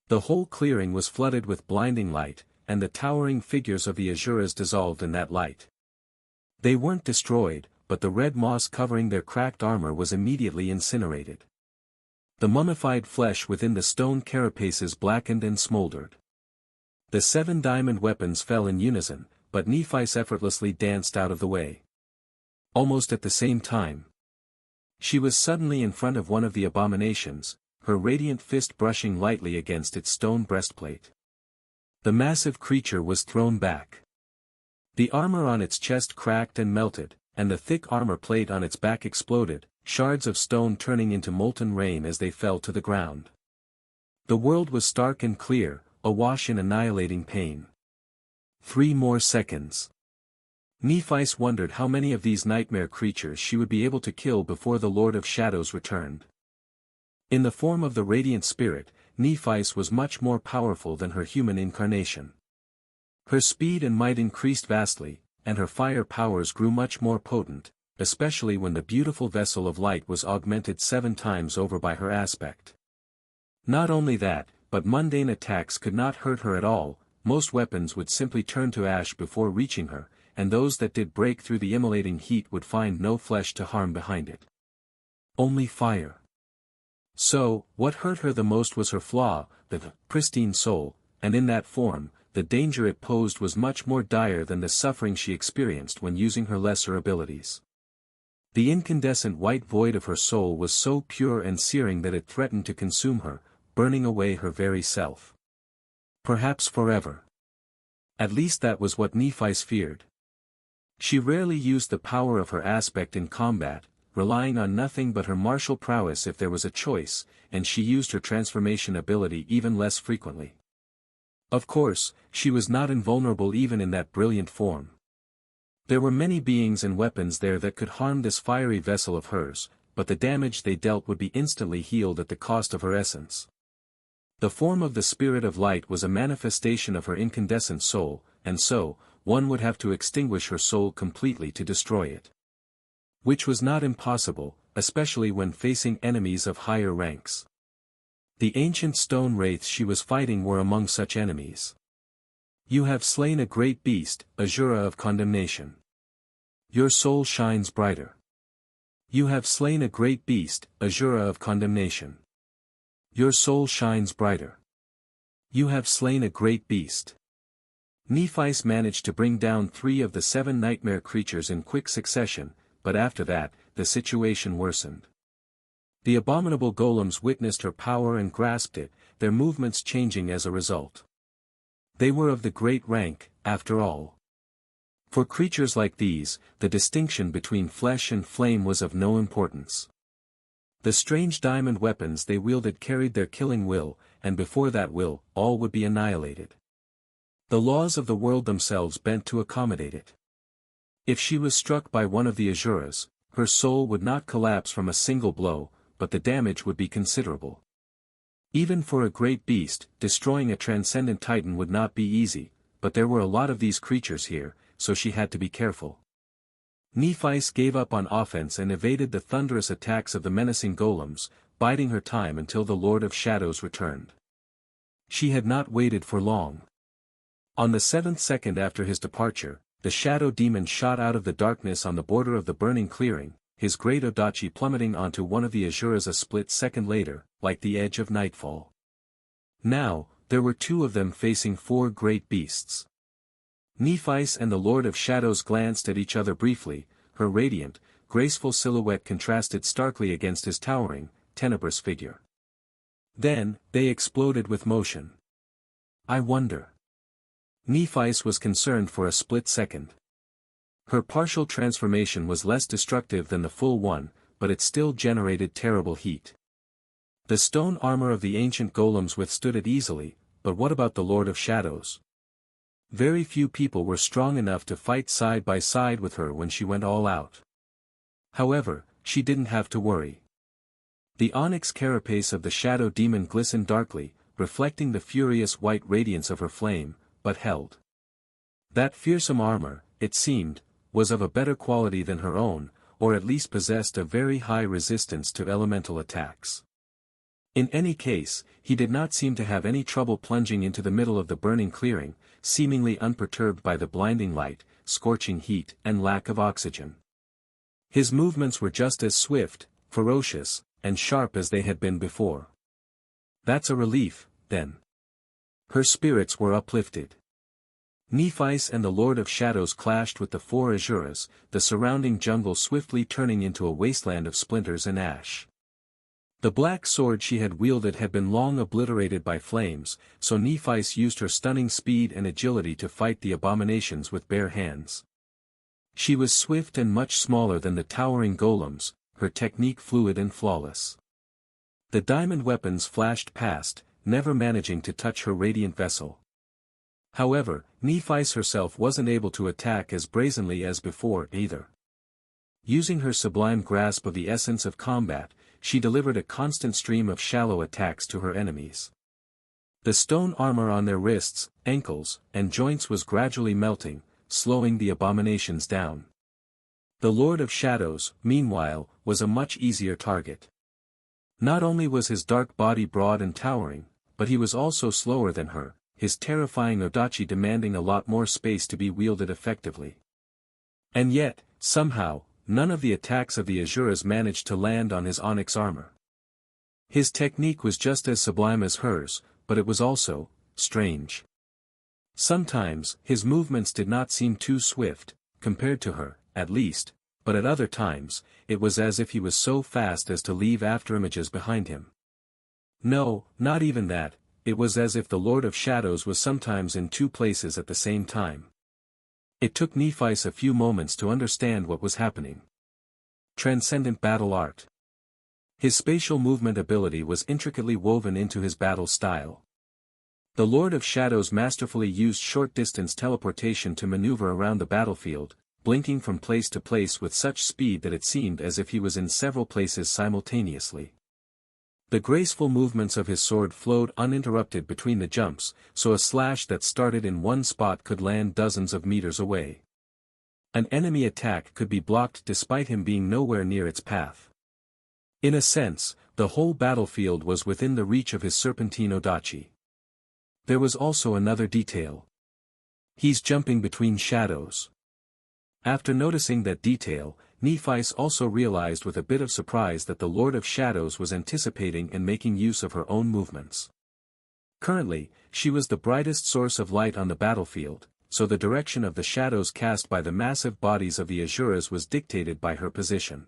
[SPEAKER 1] The whole clearing was flooded with blinding light, and the towering figures of the Azuras dissolved in that light. They weren't destroyed, but the red moss covering their cracked armor was immediately incinerated. The mummified flesh within the stone carapaces blackened and smoldered. The 7 diamond weapons fell in unison, but Nephi effortlessly danced out of the way. Almost at the same time, she was suddenly in front of one of the abominations, her radiant fist brushing lightly against its stone breastplate. The massive creature was thrown back. The armor on its chest cracked and melted, and the thick armor plate on its back exploded, shards of stone turning into molten rain as they fell to the ground. The world was stark and clear, awash in annihilating pain. 3 more seconds. Nephi wondered how many of these nightmare creatures she would be able to kill before the Lord of Shadows returned. In the form of the radiant spirit, Nephi was much more powerful than her human incarnation. Her speed and might increased vastly, and her fire powers grew much more potent, especially when the beautiful vessel of light was augmented 7 times over by her aspect. Not only that, but mundane attacks could not hurt her at all, most weapons would simply turn to ash before reaching her, and those that did break through the immolating heat would find no flesh to harm behind it. Only fire. So, what hurt her the most was her flaw, the pristine soul, and in that form, the danger it posed was much more dire than the suffering she experienced when using her lesser abilities. The incandescent white void of her soul was so pure and searing that it threatened to consume her, burning away her very self. Perhaps forever. At least that was what Nephis feared. She rarely used the power of her aspect in combat, relying on nothing but her martial prowess if there was a choice, and she used her transformation ability even less frequently. Of course, she was not invulnerable even in that brilliant form. There were many beings and weapons there that could harm this fiery vessel of hers, but the damage they dealt would be instantly healed at the cost of her essence. The form of the spirit of light was a manifestation of her incandescent soul, and so, one would have to extinguish her soul completely to destroy it. Which was not impossible, especially when facing enemies of higher ranks. The ancient stone wraiths she was fighting were among such enemies. You have slain a great beast, Azura of condemnation. Your soul shines brighter. You have slain a great beast, Azura of condemnation. Your soul shines brighter. You have slain a great beast. Nephis managed to bring down 3 of the 7 nightmare creatures in quick succession, but after that, the situation worsened. The abominable golems witnessed her power and grasped it, their movements changing as a result. They were of the great rank, after all. For creatures like these, the distinction between flesh and flame was of no importance. The strange diamond weapons they wielded carried their killing will, and before that will, all would be annihilated. The laws of the world themselves bent to accommodate it. If she was struck by one of the Azuras, her soul would not collapse from a single blow, but the damage would be considerable. Even for a great beast, destroying a transcendent titan would not be easy, but there were a lot of these creatures here, so she had to be careful. Nephis gave up on offense and evaded the thunderous attacks of the menacing golems, biding her time until the Lord of Shadows returned. She had not waited for long. On the 7th second after his departure, the shadow demon shot out of the darkness on the border of the burning clearing, his great odachi plummeting onto one of the Azuras a split second later, like the edge of nightfall. Now, there were 2 of them facing 4 great beasts. Nephis and the Lord of Shadows glanced at each other briefly, her radiant, graceful silhouette contrasted starkly against his towering, tenebrous figure. Then, they exploded with motion. I wonder. Nephis was concerned for a split second. Her partial transformation was less destructive than the full one, but it still generated terrible heat. The stone armor of the ancient golems withstood it easily, but what about the Lord of Shadows? Very few people were strong enough to fight side by side with her when she went all out. However, she didn't have to worry. The onyx carapace of the shadow demon glistened darkly, reflecting the furious white radiance of her flame, but held. That fearsome armor, it seemed, was of a better quality than her own, or at least possessed a very high resistance to elemental attacks. In any case, he did not seem to have any trouble plunging into the middle of the burning clearing, seemingly unperturbed by the blinding light, scorching heat, and lack of oxygen. His movements were just as swift, ferocious, and sharp as they had been before. That's a relief, then. Her spirits were uplifted. Nephis and the Lord of Shadows clashed with the 4 Azuras, the surrounding jungle swiftly turning into a wasteland of splinters and ash. The black sword she had wielded had been long obliterated by flames, so Nephis used her stunning speed and agility to fight the abominations with bare hands. She was swift and much smaller than the towering golems, her technique fluid and flawless. The diamond weapons flashed past, never managing to touch her radiant vessel. However, Nephis herself wasn't able to attack as brazenly as before either. Using her sublime grasp of the essence of combat, she delivered a constant stream of shallow attacks to her enemies. The stone armor on their wrists, ankles, and joints was gradually melting, slowing the abominations down. The Lord of Shadows, meanwhile, was a much easier target. Not only was his dark body broad and towering, but he was also slower than her, his terrifying Odachi demanding a lot more space to be wielded effectively. And yet, somehow, none of the attacks of the Azuras managed to land on his onyx armor. His technique was just as sublime as hers, but it was also strange. Sometimes, his movements did not seem too swift, compared to her, at least, but at other times, it was as if he was so fast as to leave afterimages behind him. No, not even that, it was as if the Lord of Shadows was sometimes in two places at the same time. It took Nephi's a few moments to understand what was happening. Transcendent battle art. His spatial movement ability was intricately woven into his battle style. The Lord of Shadows masterfully used short-distance teleportation to maneuver around the battlefield, blinking from place to place with such speed that it seemed as if he was in several places simultaneously. The graceful movements of his sword flowed uninterrupted between the jumps, so a slash that started in one spot could land dozens of meters away. An enemy attack could be blocked despite him being nowhere near its path. In a sense, the whole battlefield was within the reach of his serpentine Odachi. There was also another detail. He's jumping between shadows. After noticing that detail, Nephi also realized with a bit of surprise that the Lord of Shadows was anticipating and making use of her own movements. Currently, she was the brightest source of light on the battlefield, so the direction of the shadows cast by the massive bodies of the Azuras was dictated by her position.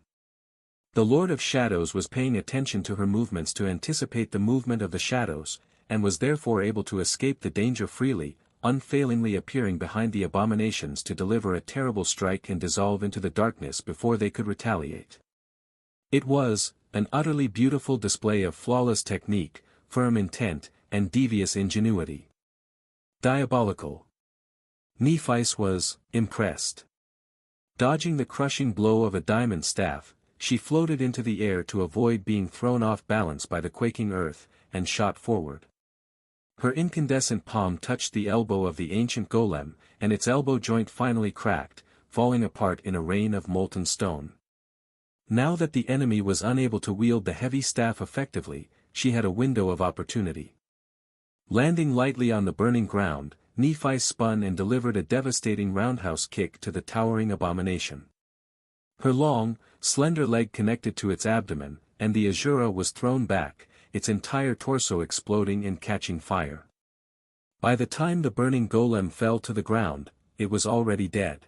[SPEAKER 1] The Lord of Shadows was paying attention to her movements to anticipate the movement of the shadows, and was therefore able to escape the danger freely, unfailingly appearing behind the abominations to deliver a terrible strike and dissolve into the darkness before they could retaliate. It was an utterly beautiful display of flawless technique, firm intent, and devious ingenuity. Diabolical. Nephi was impressed. Dodging the crushing blow of a diamond staff, she floated into the air to avoid being thrown off balance by the quaking earth, and shot forward. Her incandescent palm touched the elbow of the ancient golem, and its elbow joint finally cracked, falling apart in a rain of molten stone. Now that the enemy was unable to wield the heavy staff effectively, she had a window of opportunity. Landing lightly on the burning ground, Nephi spun and delivered a devastating roundhouse kick to the towering abomination. Her long, slender leg connected to its abdomen, and the Azura was thrown back, its entire torso exploding and catching fire. By the time the burning golem fell to the ground, it was already dead.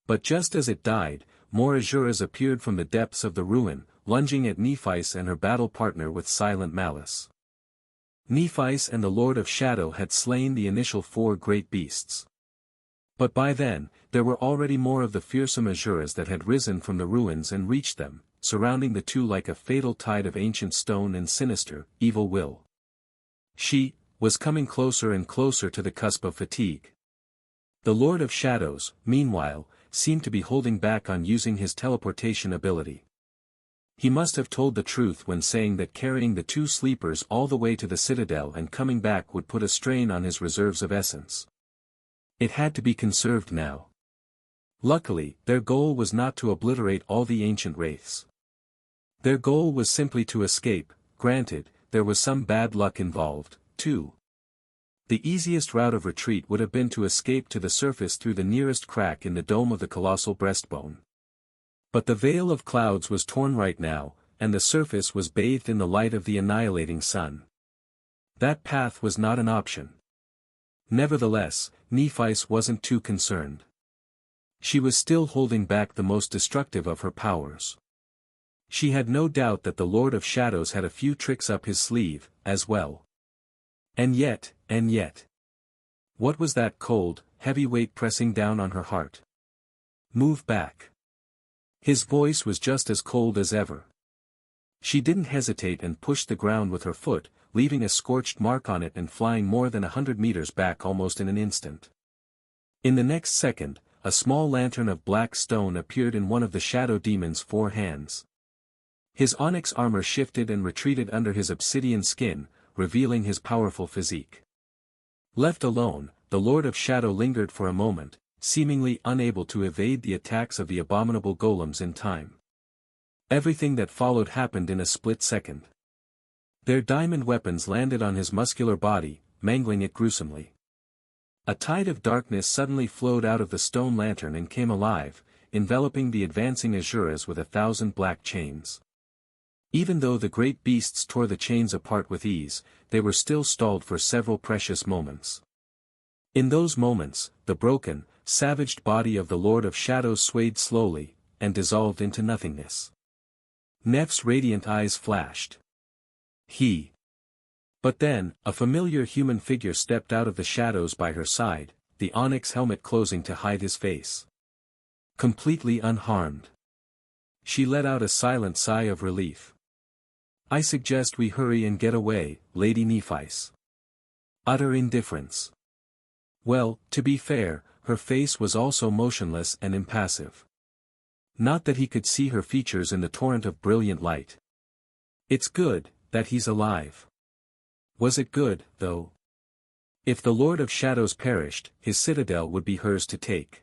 [SPEAKER 1] But just as it died, more Azuras appeared from the depths of the ruin, lunging at Nephi and her battle partner with silent malice. Nephi and the Lord of Shadow had slain the initial 4 great beasts. But by then, there were already more of the fearsome Azuras that had risen from the ruins and reached them, surrounding the two like a fatal tide of ancient stone and sinister, evil will. She was coming closer and closer to the cusp of fatigue. The Lord of Shadows, meanwhile, seemed to be holding back on using his teleportation ability. He must have told the truth when saying that carrying the 2 sleepers all the way to the citadel and coming back would put a strain on his reserves of essence. It had to be conserved now. Luckily, their goal was not to obliterate all the ancient wraiths. Their goal was simply to escape. Granted, there was some bad luck involved, too. The easiest route of retreat would have been to escape to the surface through the nearest crack in the dome of the colossal breastbone. But the veil of clouds was torn right now, and the surface was bathed in the light of the annihilating sun. That path was not an option. Nevertheless, Nephi wasn't too concerned. She was still holding back the most destructive of her powers. She had no doubt that the Lord of Shadows had a few tricks up his sleeve, as well. And yet. What was that cold, heavy weight pressing down on her heart? Move back. His voice was just as cold as ever. She didn't hesitate and pushed the ground with her foot, leaving a scorched mark on it and flying more than 100 meters back almost in an instant. In the next second, a small lantern of black stone appeared in one of the shadow demon's 4 hands. His onyx armor shifted and retreated under his obsidian skin, revealing his powerful physique. Left alone, the Lord of Shadow lingered for a moment, seemingly unable to evade the attacks of the abominable golems in time. Everything that followed happened in a split second. Their diamond weapons landed on his muscular body, mangling it gruesomely. A tide of darkness suddenly flowed out of the stone lantern and came alive, enveloping the advancing Asuras with 1,000 black chains. Even though the great beasts tore the chains apart with ease, they were still stalled for several precious moments. In those moments, the broken, savaged body of the Lord of Shadows swayed slowly, and dissolved into nothingness. Nef's radiant eyes flashed. But then, a familiar human figure stepped out of the shadows by her side, the onyx helmet closing to hide his face. Completely unharmed. She let out a silent sigh of relief. "I suggest we hurry and get away, Lady Nephis." Utter indifference. Well, to be fair, her face was also motionless and impassive. Not that he could see her features in the torrent of brilliant light. "It's good, that he's alive." Was it good, though? If the Lord of Shadows perished, his citadel would be hers to take.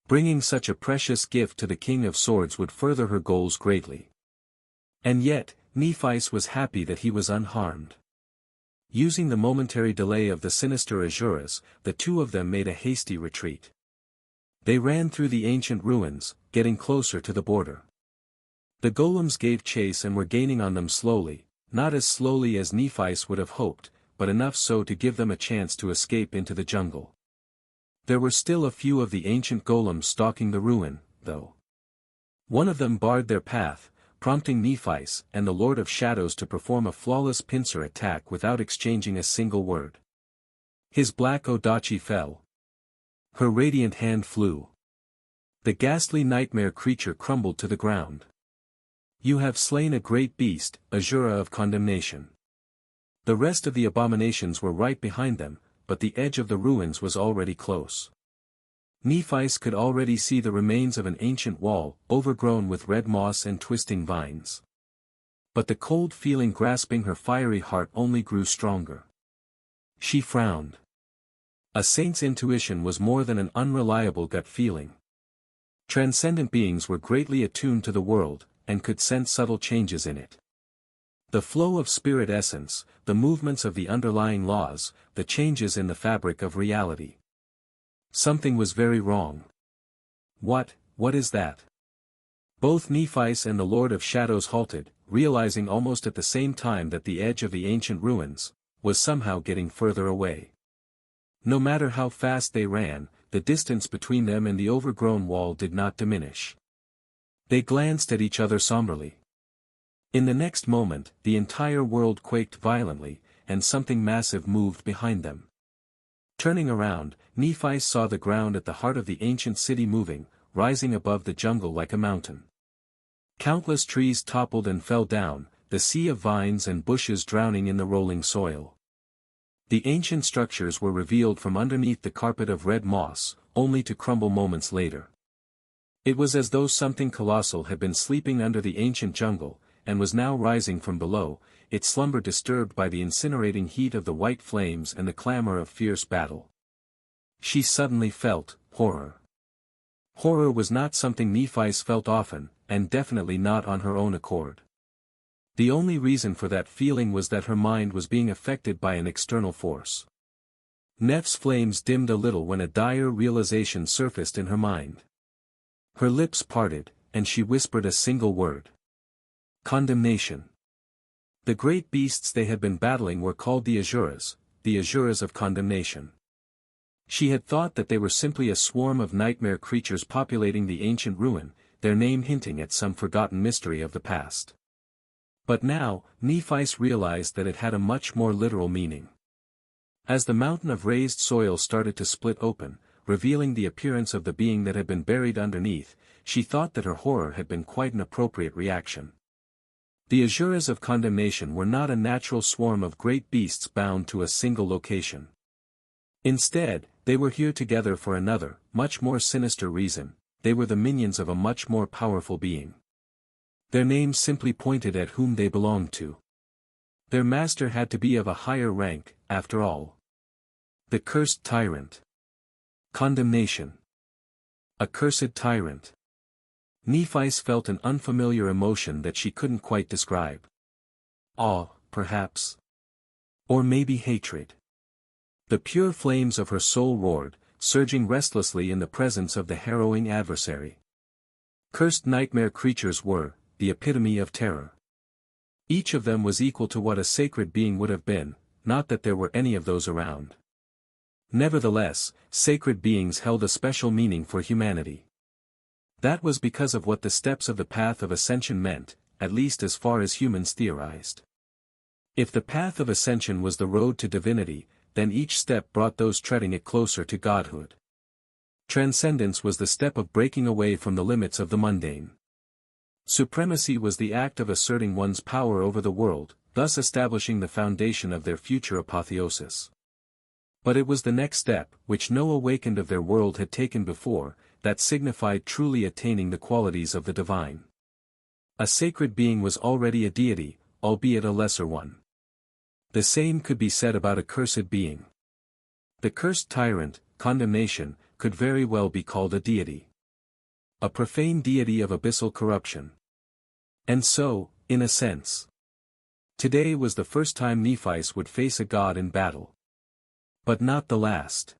[SPEAKER 1] Bringing such a precious gift to the King of Swords would further her goals greatly. And yet, Nephis was happy that he was unharmed. Using the momentary delay of the sinister Asuras, the two of them made a hasty retreat. They ran through the ancient ruins, getting closer to the border. The golems gave chase and were gaining on them slowly, not as slowly as Nephis would have hoped, but enough so to give them a chance to escape into the jungle. There were still a few of the ancient golems stalking the ruin, though. One of them barred their path, prompting Nephis and the Lord of Shadows to perform a flawless pincer attack without exchanging a single word. His black Odachi fell. Her radiant hand flew. The ghastly nightmare creature crumbled to the ground. "You have slain a great beast, Asura of condemnation." The rest of the abominations were right behind them, but the edge of the ruins was already close. Nephis could already see the remains of an ancient wall, overgrown with red moss and twisting vines. But the cold feeling grasping her fiery heart only grew stronger. She frowned. A saint's intuition was more than an unreliable gut feeling. Transcendent beings were greatly attuned to the world, and could sense subtle changes in it. The flow of spirit essence, the movements of the underlying laws, the changes in the fabric of reality. Something was very wrong. What is that? Both Nephis and the Lord of Shadows halted, realizing almost at the same time that the edge of the ancient ruins was somehow getting further away. No matter how fast they ran, the distance between them and the overgrown wall did not diminish. They glanced at each other somberly. In the next moment, the entire world quaked violently, and something massive moved behind them. Turning around, Nephis saw the ground at the heart of the ancient city moving, rising above the jungle like a mountain. Countless trees toppled and fell down, the sea of vines and bushes drowning in the rolling soil. The ancient structures were revealed from underneath the carpet of red moss, only to crumble moments later. It was as though something colossal had been sleeping under the ancient jungle, and was now rising from below, its slumber disturbed by the incinerating heat of the white flames and the clamor of fierce battle. She suddenly felt horror. Horror was not something Nephis felt often, and definitely not on her own accord. The only reason for that feeling was that her mind was being affected by an external force. Nef's flames dimmed a little when a dire realization surfaced in her mind. Her lips parted, and she whispered a single word. Condemnation. The great beasts they had been battling were called the Asuras of condemnation. She had thought that they were simply a swarm of nightmare creatures populating the ancient ruin, their name hinting at some forgotten mystery of the past. But now, Nephis realized that it had a much more literal meaning. As the mountain of raised soil started to split open, revealing the appearance of the being that had been buried underneath, she thought that her horror had been quite an appropriate reaction. The Asuras of condemnation were not a natural swarm of great beasts bound to a single location. Instead, they were here together for another, much more sinister reason: they were the minions of a much more powerful being. Their names simply pointed at whom they belonged to. Their master had to be of a higher rank, after all. The cursed tyrant. Condemnation. Accursed tyrant. Nephi's felt an unfamiliar emotion that she couldn't quite describe. Awe, perhaps. Or maybe hatred. The pure flames of her soul roared, surging restlessly in the presence of the harrowing adversary. Cursed nightmare creatures were the epitome of terror. Each of them was equal to what a sacred being would have been, not that there were any of those around. Nevertheless, sacred beings held a special meaning for humanity. That was because of what the steps of the path of ascension meant, at least as far as humans theorized. If the path of ascension was the road to divinity, then each step brought those treading it closer to godhood. Transcendence was the step of breaking away from the limits of the mundane. Supremacy was the act of asserting one's power over the world, thus establishing the foundation of their future apotheosis. But it was the next step, which no awakened of their world had taken before, that signified truly attaining the qualities of the divine. A sacred being was already a deity, albeit a lesser one. The same could be said about a cursed being. The cursed tyrant, condemnation, could very well be called a deity. A profane deity of abyssal corruption. And so, in a sense, today was the first time Nephis would face a god in battle. But not the last.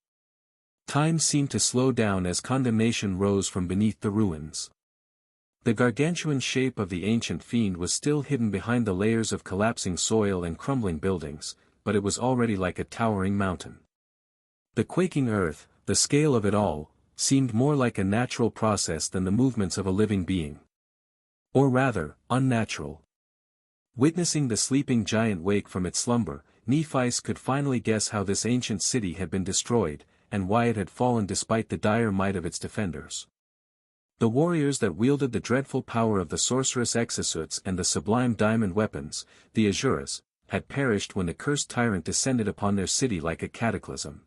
[SPEAKER 1] Time seemed to slow down as condemnation rose from beneath the ruins. The gargantuan shape of the ancient fiend was still hidden behind the layers of collapsing soil and crumbling buildings, but it was already like a towering mountain. The quaking earth, the scale of it all, seemed more like a natural process than the movements of a living being. Or rather, unnatural. Witnessing the sleeping giant wake from its slumber, Nephis could finally guess how this ancient city had been destroyed, and why it had fallen despite the dire might of its defenders. The warriors that wielded the dreadful power of the sorceress Exasuts and the sublime diamond weapons, the Azuras, had perished when the cursed tyrant descended upon their city like a cataclysm.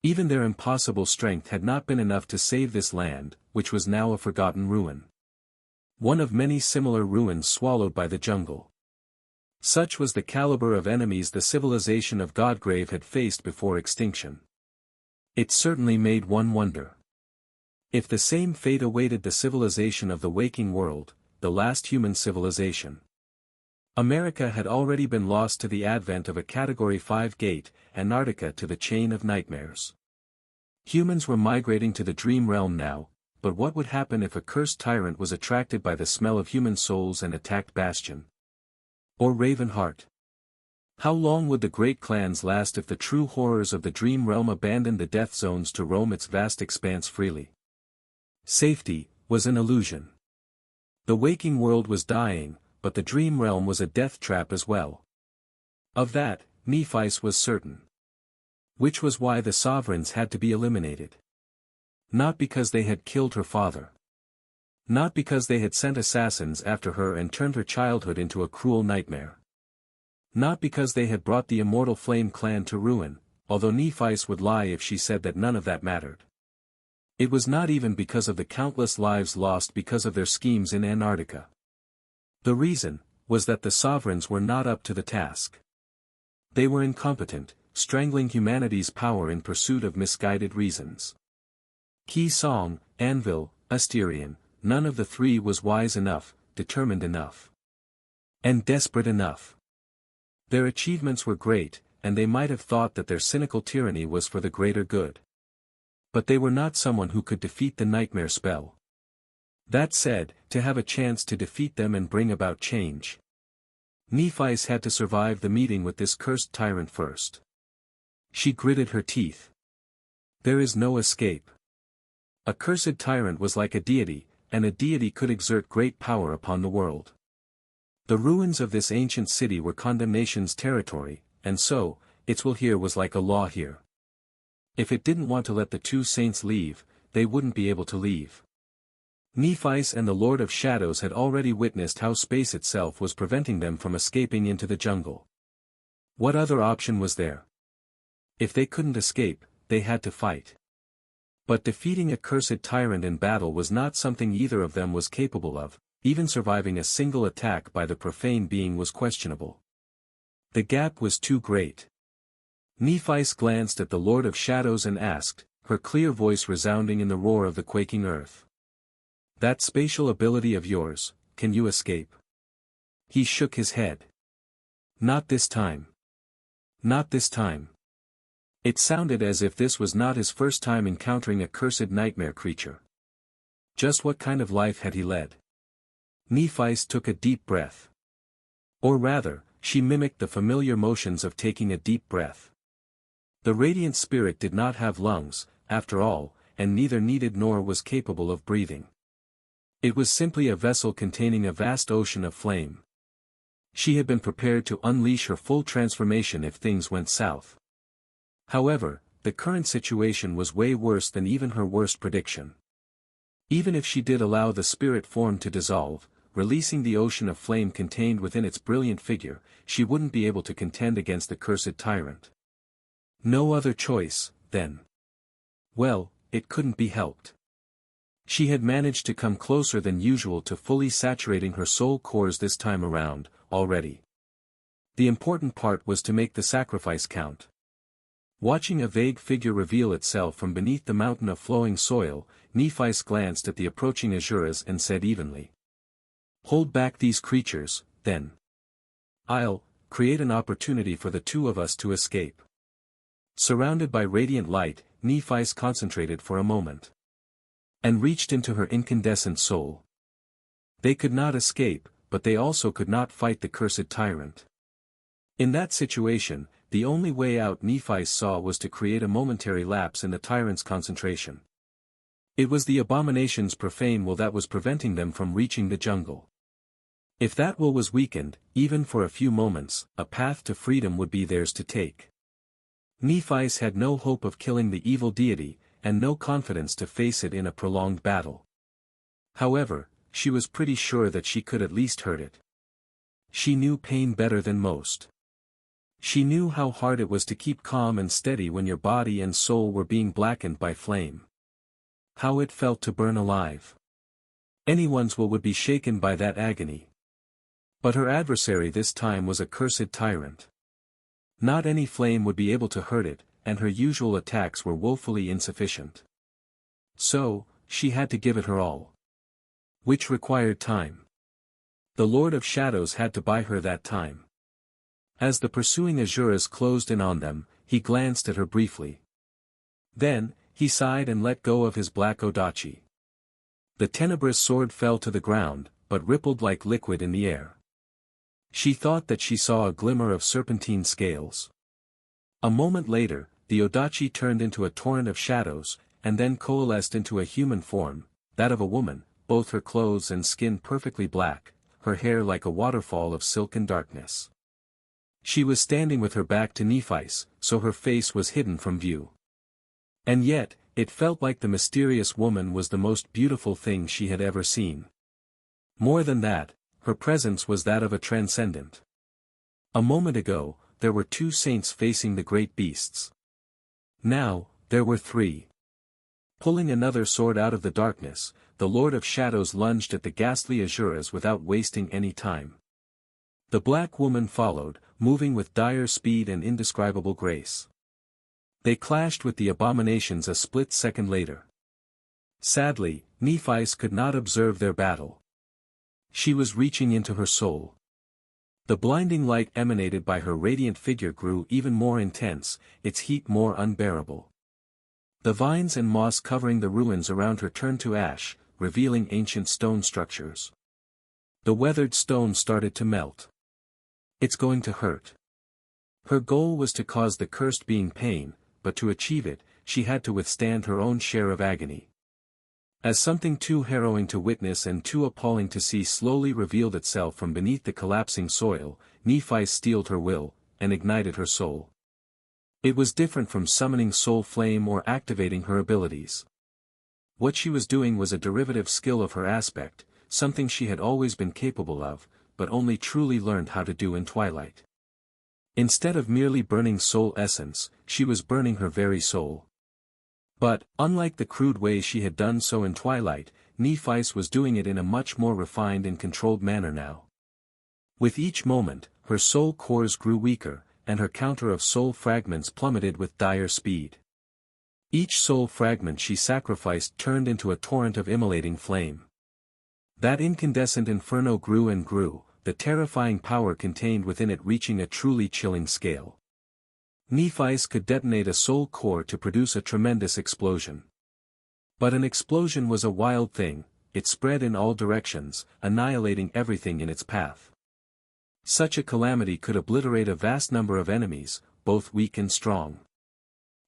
[SPEAKER 1] Even their impossible strength had not been enough to save this land, which was now a forgotten ruin. One of many similar ruins swallowed by the jungle. Such was the caliber of enemies the civilization of Godgrave had faced before extinction. It certainly made one wonder. If the same fate awaited the civilization of the waking world, the last human civilization. America had already been lost to the advent of a Category 5 gate, Antarctica to the chain of nightmares. Humans were migrating to the dream realm now, but what would happen if a cursed tyrant was attracted by the smell of human souls and attacked Bastion? Or Ravenheart? How long would the great clans last if the true horrors of the dream realm abandoned the death zones to roam its vast expanse freely? Safety was an illusion. The waking world was dying, but the dream realm was a death trap as well. Of that, Nephis was certain. Which was why the sovereigns had to be eliminated. Not because they had killed her father. Not because they had sent assassins after her and turned her childhood into a cruel nightmare. Not because they had brought the immortal Flame clan to ruin, although Nephis would lie if she said that none of that mattered. It was not even because of the countless lives lost because of their schemes in Antarctica. The reason was that the sovereigns were not up to the task. They were incompetent, strangling humanity's power in pursuit of misguided reasons. Key Song, Anvil, Asterion, none of the three was wise enough, determined enough, and desperate enough. Their achievements were great, and they might have thought that their cynical tyranny was for the greater good. But they were not someone who could defeat the nightmare spell. That said, to have a chance to defeat them and bring about change, Nephis had to survive the meeting with this cursed tyrant first. She gritted her teeth. There is no escape. A cursed tyrant was like a deity, and a deity could exert great power upon the world. The ruins of this ancient city were condemnation's territory, and so, its will here was like a law here. If it didn't want to let the two saints leave, they wouldn't be able to leave. Nephis and the Lord of Shadows had already witnessed how space itself was preventing them from escaping into the jungle. What other option was there? If they couldn't escape, they had to fight. But defeating a cursed tyrant in battle was not something either of them was capable of, even surviving a single attack by the profane being was questionable. The gap was too great. Nephis glanced at the Lord of Shadows and asked, her clear voice resounding in the roar of the quaking earth. "That spatial ability of yours, can you escape?" He shook his head. "Not this time. Not this time." It sounded as if this was not his first time encountering a cursed nightmare creature. Just what kind of life had he led? Nephi's took a deep breath. Or rather, she mimicked the familiar motions of taking a deep breath. The radiant spirit did not have lungs, after all, and neither needed nor was capable of breathing. It was simply a vessel containing a vast ocean of flame. She had been prepared to unleash her full transformation if things went south. However, the current situation was way worse than even her worst prediction. Even if she did allow the spirit form to dissolve, releasing the ocean of flame contained within its brilliant figure, she wouldn't be able to contend against the cursed tyrant. No other choice, then. Well, it couldn't be helped. She had managed to come closer than usual to fully saturating her soul cores this time around, already. The important part was to make the sacrifice count. Watching a vague figure reveal itself from beneath the mountain of flowing soil, Nephis glanced at the approaching Azuras and said evenly. "Hold back these creatures, then. I'll create an opportunity for the two of us to escape." Surrounded by radiant light, Nephis concentrated for a moment. And reached into her incandescent soul. They could not escape, but they also could not fight the cursed tyrant. In that situation, the only way out Nephis saw was to create a momentary lapse in the tyrant's concentration. It was the abomination's profane will that was preventing them from reaching the jungle. If that will was weakened, even for a few moments, a path to freedom would be theirs to take. Nephis had no hope of killing the evil deity, and no confidence to face it in a prolonged battle. However, she was pretty sure that she could at least hurt it. She knew pain better than most. She knew how hard it was to keep calm and steady when your body and soul were being blackened by flame. How it felt to burn alive. Anyone's will would be shaken by that agony. But her adversary this time was a cursed tyrant. Not any flame would be able to hurt it, and her usual attacks were woefully insufficient. So, she had to give it her all. Which required time. The Lord of Shadows had to buy her that time. As the pursuing Azuras closed in on them, he glanced at her briefly. Then, he sighed and let go of his black odachi. The tenebrous sword fell to the ground, but rippled like liquid in the air. She thought that she saw a glimmer of serpentine scales. A moment later, the odachi turned into a torrent of shadows, and then coalesced into a human form, that of a woman, both her clothes and skin perfectly black, her hair like a waterfall of silken darkness. She was standing with her back to Nephis, so her face was hidden from view. And yet, it felt like the mysterious woman was the most beautiful thing she had ever seen. More than that, her presence was that of a transcendent. A moment ago, there were two saints facing the great beasts. Now, there were three. Pulling another sword out of the darkness, the Lord of Shadows lunged at the ghastly Azuras without wasting any time. The black woman followed, moving with dire speed and indescribable grace. They clashed with the abominations a split second later. Sadly, Nephis could not observe their battle. She was reaching into her soul. The blinding light emanated by her radiant figure grew even more intense, its heat more unbearable. The vines and moss covering the ruins around her turned to ash, revealing ancient stone structures. The weathered stone started to melt. It's going to hurt. Her goal was to cause the cursed being pain, but to achieve it, she had to withstand her own share of agony. As something too harrowing to witness and too appalling to see slowly revealed itself from beneath the collapsing soil, Nephis steeled her will, and ignited her soul. It was different from summoning soul flame or activating her abilities. What she was doing was a derivative skill of her aspect, something she had always been capable of, but only truly learned how to do in twilight. Instead of merely burning soul essence, she was burning her very soul. But, unlike the crude way she had done so in twilight, Nephis was doing it in a much more refined and controlled manner now. With each moment, her soul cores grew weaker, and her counter of soul fragments plummeted with dire speed. Each soul fragment she sacrificed turned into a torrent of immolating flame. That incandescent inferno grew and grew, the terrifying power contained within it reaching a truly chilling scale. Nephi's could detonate a soul core to produce a tremendous explosion. But an explosion was a wild thing, it spread in all directions, annihilating everything in its path. Such a calamity could obliterate a vast number of enemies, both weak and strong.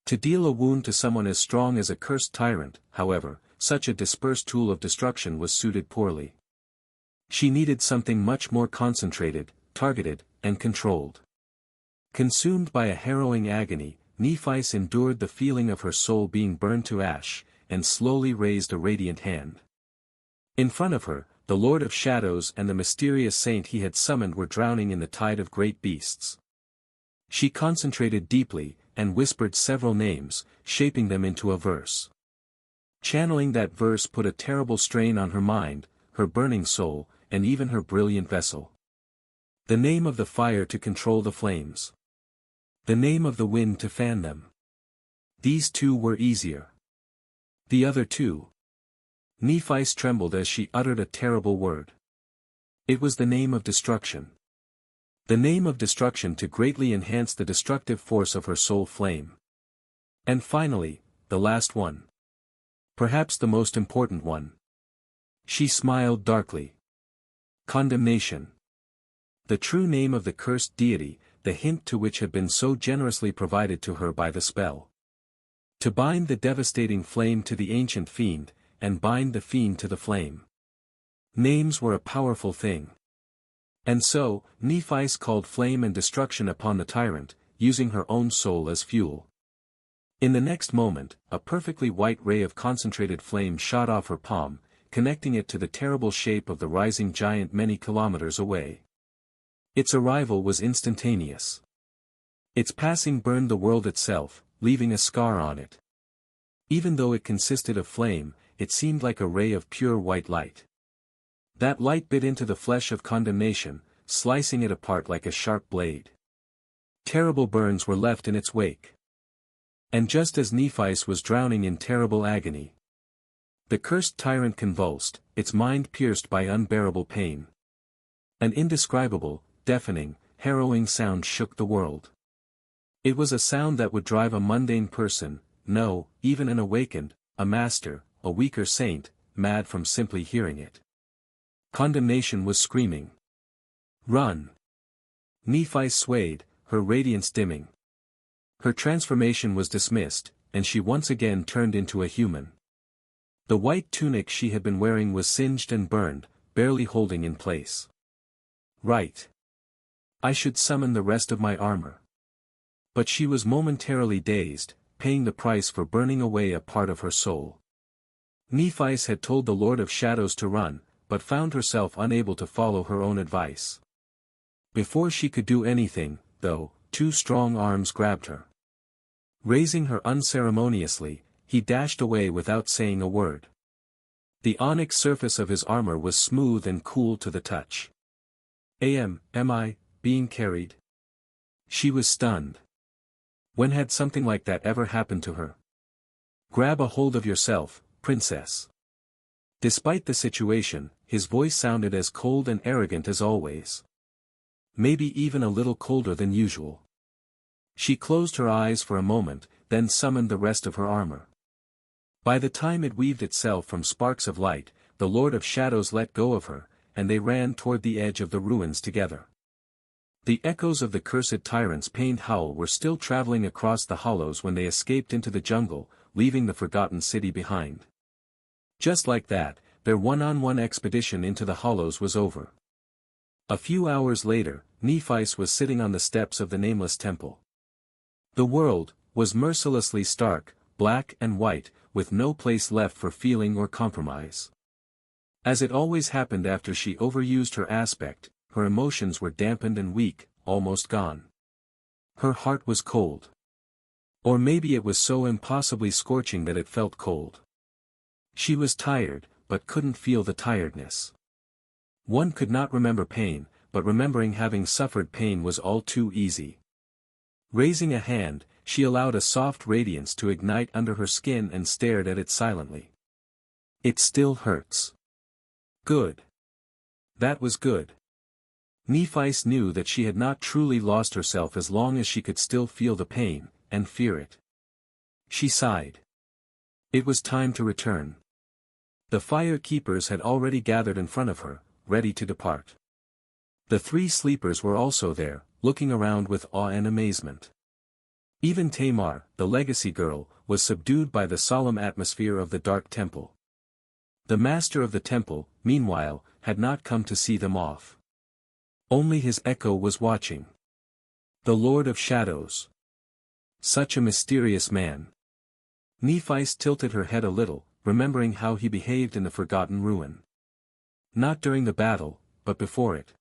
[SPEAKER 1] To deal a wound to someone as strong as a cursed tyrant, however, such a dispersed tool of destruction was suited poorly. She needed something much more concentrated, targeted, and controlled. Consumed by a harrowing agony, Nephis endured the feeling of her soul being burned to ash, and slowly raised a radiant hand. In front of her, the Lord of Shadows and the mysterious saint he had summoned were drowning in the tide of great beasts. She concentrated deeply, and whispered several names, shaping them into a verse. Channeling that verse put a terrible strain on her mind, her burning soul, and even her brilliant vessel. The name of the fire to control the flames. The name of the wind to fan them. These two were easier. The other two. Nephis trembled as she uttered a terrible word. It was the name of destruction. The name of destruction to greatly enhance the destructive force of her soul flame. And finally, the last one. Perhaps the most important one. She smiled darkly. Condemnation. The true name of the cursed deity, the hint to which had been so generously provided to her by the spell. To bind the devastating flame to the ancient fiend, and bind the fiend to the flame. Names were a powerful thing. And so, Nephis called flame and destruction upon the tyrant, using her own soul as fuel. In the next moment, a perfectly white ray of concentrated flame shot off her palm, connecting it to the terrible shape of the rising giant many kilometers away. Its arrival was instantaneous. Its passing burned the world itself, leaving a scar on it. Even though it consisted of flame, it seemed like a ray of pure white light. That light bit into the flesh of condemnation, slicing it apart like a sharp blade. Terrible burns were left in its wake. And just as Nephis was drowning in terrible agony, the cursed tyrant convulsed, its mind pierced by unbearable pain. An indescribable, deafening, harrowing sound shook the world. It was a sound that would drive a mundane person, no, even an awakened, a master, a weaker saint, mad from simply hearing it. Condemnation was screaming. Run! Nephis swayed, her radiance dimming. Her transformation was dismissed, and she once again turned into a human. The white tunic she had been wearing was singed and burned, barely holding in place. Right. I should summon the rest of my armor. But she was momentarily dazed, paying the price for burning away a part of her soul. Nephis had told the Lord of Shadows to run, but found herself unable to follow her own advice. Before she could do anything, though, two strong arms grabbed her. Raising her unceremoniously, he dashed away without saying a word. The onyx surface of his armor was smooth and cool to the touch. Am I, being carried? She was stunned. When had something like that ever happened to her? Grab a hold of yourself, princess. Despite the situation, his voice sounded as cold and arrogant as always. Maybe even a little colder than usual. She closed her eyes for a moment, then summoned the rest of her armor. By the time it weaved itself from sparks of light, the Lord of Shadows let go of her, and they ran toward the edge of the ruins together. The echoes of the cursed tyrant's pained howl were still traveling across the hollows when they escaped into the jungle, leaving the forgotten city behind. Just like that, their one-on-one expedition into the hollows was over. A few hours later, Nephis was sitting on the steps of the nameless temple. The world was mercilessly stark, black and white, with no place left for feeling or compromise. As it always happened after she overused her aspect, her emotions were dampened and weak, almost gone. Her heart was cold. Or maybe it was so impossibly scorching that it felt cold. She was tired, but couldn't feel the tiredness. One could not remember pain, but remembering having suffered pain was all too easy. Raising a hand, she allowed a soft radiance to ignite under her skin and stared at it silently. It still hurts. Good. That was good. Nephi's knew that she had not truly lost herself as long as she could still feel the pain, and fear it. She sighed. It was time to return. The fire keepers had already gathered in front of her, ready to depart. The 3 sleepers were also there, looking around with awe and amazement. Even Tamar, the legacy girl, was subdued by the solemn atmosphere of the dark temple. The master of the temple, meanwhile, had not come to see them off. Only his echo was watching. The Lord of Shadows. Such a mysterious man. Nephis tilted her head a little, remembering how he behaved in the forgotten ruin. Not during the battle, but before it.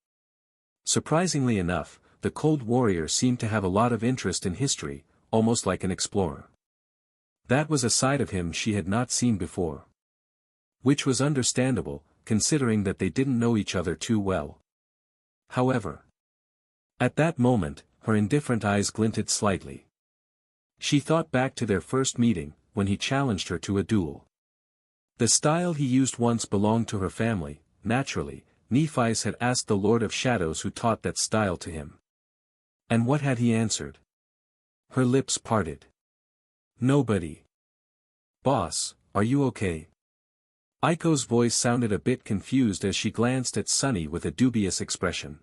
[SPEAKER 1] Surprisingly enough, the cold warrior seemed to have a lot of interest in history, almost like an explorer. That was a side of him she had not seen before. Which was understandable, considering that they didn't know each other too well. However, at that moment, her indifferent eyes glinted slightly. She thought back to their first meeting, when he challenged her to a duel. The style he used once belonged to her family. Naturally, Nephis had asked the Lord of Shadows who taught that style to him. And what had he answered? Her lips parted. Nobody. Boss, are you okay? Aiko's voice sounded a bit confused as she glanced at Sunny with a dubious expression.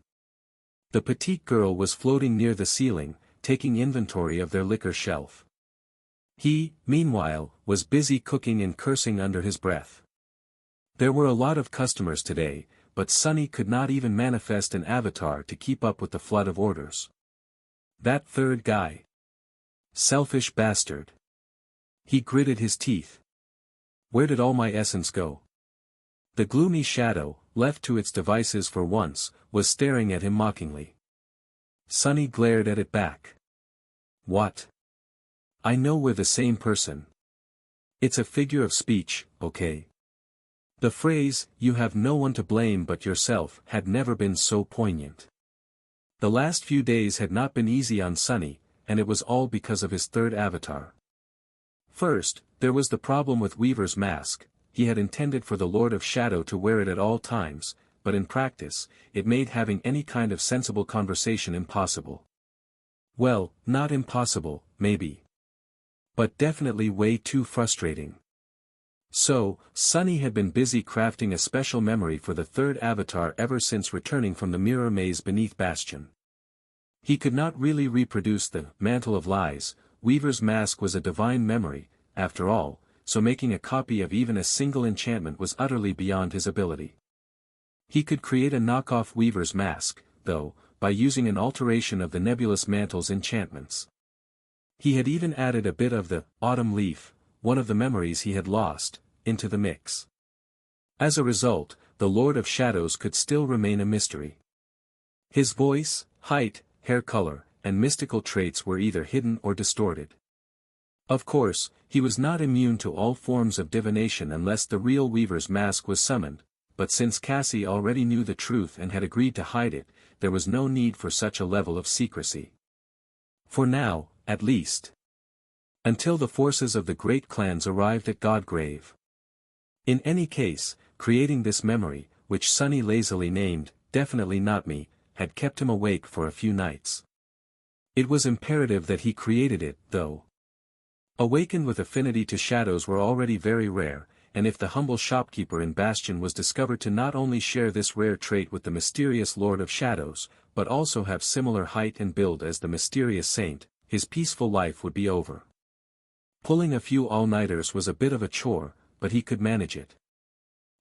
[SPEAKER 1] The petite girl was floating near the ceiling, taking inventory of their liquor shelf. He, meanwhile, was busy cooking and cursing under his breath. There were a lot of customers today, but Sunny could not even manifest an avatar to keep up with the flood of orders. That third guy. Selfish bastard. He gritted his teeth. Where did all my essence go? The gloomy shadow, left to its devices for once, was staring at him mockingly. Sunny glared at it back. What? I know we're the same person. It's a figure of speech, okay? The phrase, "you have no one to blame but yourself," had never been so poignant. The last few days had not been easy on Sunny, and it was all because of his third avatar. First, there was the problem with Weaver's mask. He had intended for the Lord of Shadow to wear it at all times, but in practice, it made having any kind of sensible conversation impossible. Well, not impossible, maybe. But definitely way too frustrating. So, Sunny had been busy crafting a special memory for the third avatar ever since returning from the mirror maze beneath Bastion. He could not really reproduce the Mantle of Lies. Weaver's mask was a divine memory, after all, so making a copy of even a single enchantment was utterly beyond his ability. He could create a knockoff Weaver's mask, though, by using an alteration of the Nebulous Mantle's enchantments. He had even added a bit of the Autumn Leaf, one of the memories he had lost, into the mix. As a result, the Lord of Shadows could still remain a mystery. His voice, height, hair color, and mystical traits were either hidden or distorted. Of course, he was not immune to all forms of divination unless the real Weaver's mask was summoned, but since Cassie already knew the truth and had agreed to hide it, there was no need for such a level of secrecy. For now, at least. Until the forces of the great clans arrived at Godgrave. In any case, creating this memory, which Sunny lazily named, "Definitely Not Me," had kept him awake for a few nights. It was imperative that he created it, though. Awakened with affinity to shadows were already very rare, and if the humble shopkeeper in Bastion was discovered to not only share this rare trait with the mysterious Lord of Shadows, but also have similar height and build as the mysterious saint, his peaceful life would be over. Pulling a few all-nighters was a bit of a chore, but he could manage it.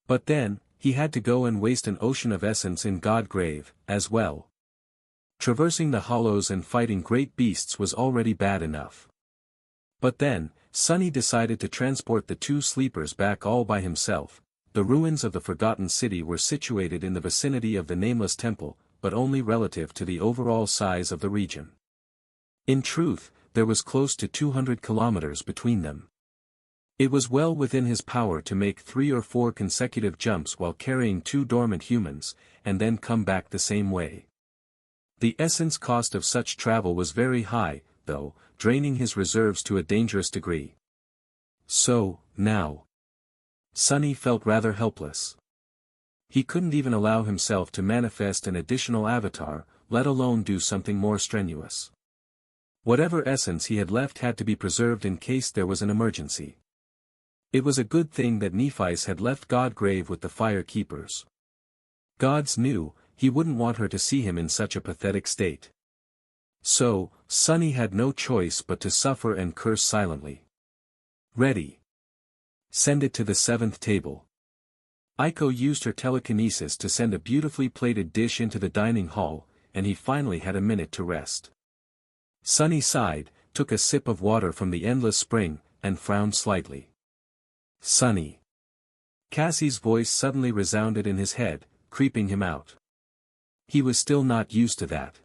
[SPEAKER 1] But then, he had to go and waste an ocean of essence in Godgrave, as well. Traversing the hollows and fighting great beasts was already bad enough. But then, Sunny decided to transport the 2 sleepers back all by himself. The ruins of the Forgotten City were situated in the vicinity of the Nameless Temple, but only relative to the overall size of the region. In truth, there was close to 200 kilometers between them. It was well within his power to make 3 or 4 consecutive jumps while carrying 2 dormant humans, and then come back the same way. The essence cost of such travel was very high, though, draining his reserves to a dangerous degree. So, now. Sunny felt rather helpless. He couldn't even allow himself to manifest an additional avatar, let alone do something more strenuous. Whatever essence he had left had to be preserved in case there was an emergency. It was a good thing that Nephi's had left Godgrave with the fire keepers. Gods knew, he wouldn't want her to see him in such a pathetic state. So, Sunny had no choice but to suffer and curse silently. Ready. Send it to the 7th table. Aiko used her telekinesis to send a beautifully plated dish into the dining hall, and he finally had a minute to rest. Sunny sighed, took a sip of water from the endless spring, and frowned slightly. Sunny. Cassie's voice suddenly resounded in his head, creeping him out. He was still not used to that.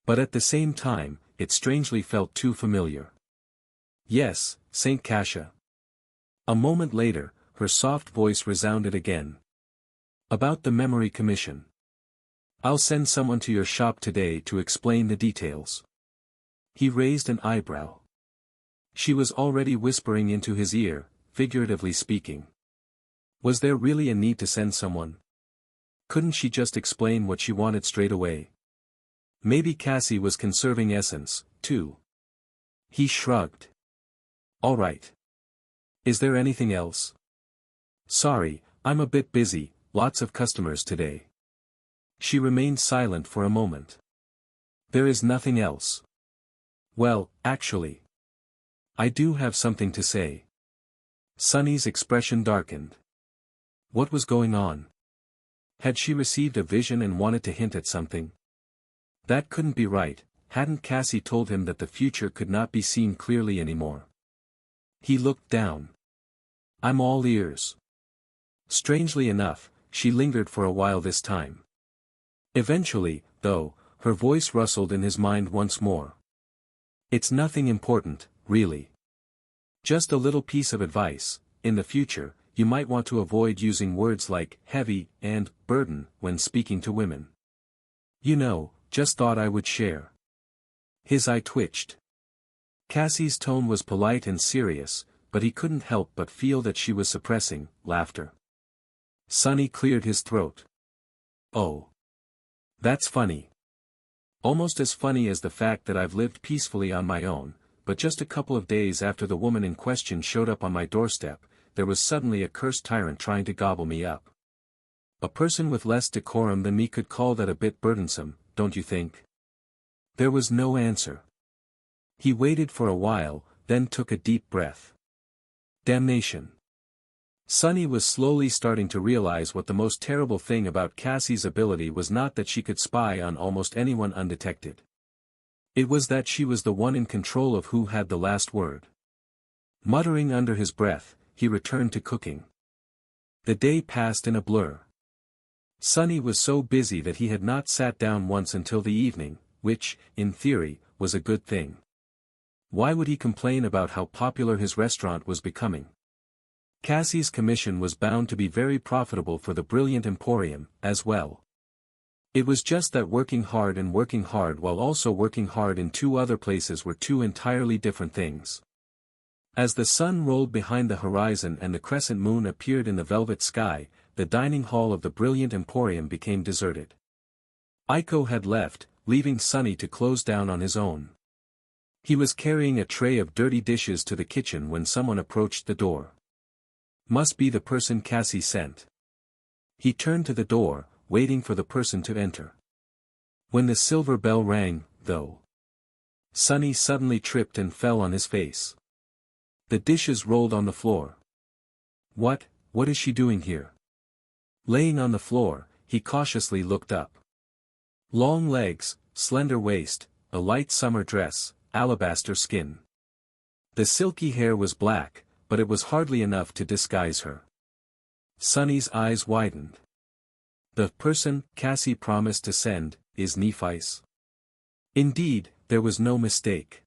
[SPEAKER 1] But at the same time, it strangely felt too familiar. Yes, Saint Cassia. A moment later, her soft voice resounded again. About the memory commission. I'll send someone to your shop today to explain the details. He raised an eyebrow. She was already whispering into his ear, figuratively speaking. Was there really a need to send someone? Couldn't she just explain what she wanted straight away? Maybe Cassie was conserving essence, too. He shrugged. All right. Is there anything else? Sorry, I'm a bit busy, lots of customers today. She remained silent for a moment. There is nothing else. Well, actually. I do have something to say. Sunny's expression darkened. What was going on? Had she received a vision and wanted to hint at something? That couldn't be right, hadn't Cassie told him that the future could not be seen clearly anymore? He looked down. I'm all ears. Strangely enough, she lingered for a while this time. Eventually, though, her voice rustled in his mind once more. It's nothing important, really. Just a little piece of advice: in the future, you might want to avoid using words like heavy and burden when speaking to women. You know, just thought I would share. His eye twitched. Cassie's tone was polite and serious, but he couldn't help but feel that she was suppressing laughter. Sunny cleared his throat. Oh. That's funny. Almost as funny as the fact that I've lived peacefully on my own, but just a couple of days after the woman in question showed up on my doorstep, there was suddenly a cursed tyrant trying to gobble me up. A person with less decorum than me could call that a bit burdensome, don't you think? There was no answer. He waited for a while, then took a deep breath. Damnation. Sunny was slowly starting to realize what the most terrible thing about Cassie's ability was: not that she could spy on almost anyone undetected. It was that she was the one in control of who had the last word. Muttering under his breath, he returned to cooking. The day passed in a blur. Sunny was so busy that he had not sat down once until the evening, which, in theory, was a good thing. Why would he complain about how popular his restaurant was becoming? Cassie's commission was bound to be very profitable for the brilliant emporium, as well. It was just that working hard while also working hard in two other places were two entirely different things. As the sun rolled behind the horizon and the crescent moon appeared in the velvet sky, the dining hall of the brilliant emporium became deserted. Aiko had left, leaving Sunny to close down on his own. He was carrying a tray of dirty dishes to the kitchen when someone approached the door. Must be the person Cassie sent. He turned to the door, waiting for the person to enter. When the silver bell rang, though, Sunny suddenly tripped and fell on his face. The dishes rolled on the floor. What is she doing here? Laying on the floor, he cautiously looked up. Long legs, slender waist, a light summer dress, alabaster skin. The silky hair was black, but it was hardly enough to disguise her. Sunny's eyes widened. The person Cassie promised to send is Nephi's. Indeed, there was no mistake.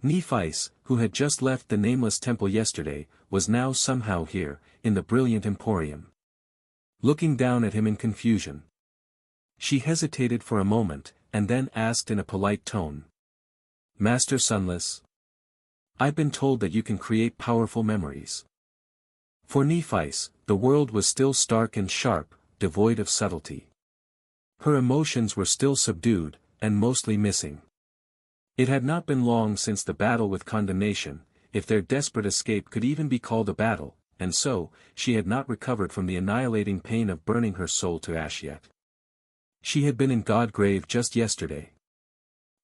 [SPEAKER 1] Nephi's, who had just left the nameless temple yesterday, was now somehow here, in the brilliant emporium. Looking down at him in confusion. She hesitated for a moment, and then asked in a polite tone. Master Sunless. I've been told that you can create powerful memories. For Nephis, the world was still stark and sharp, devoid of subtlety. Her emotions were still subdued, and mostly missing. It had not been long since the battle with condemnation, if their desperate escape could even be called a battle, and so, she had not recovered from the annihilating pain of burning her soul to ash yet. She had been in Godgrave just yesterday.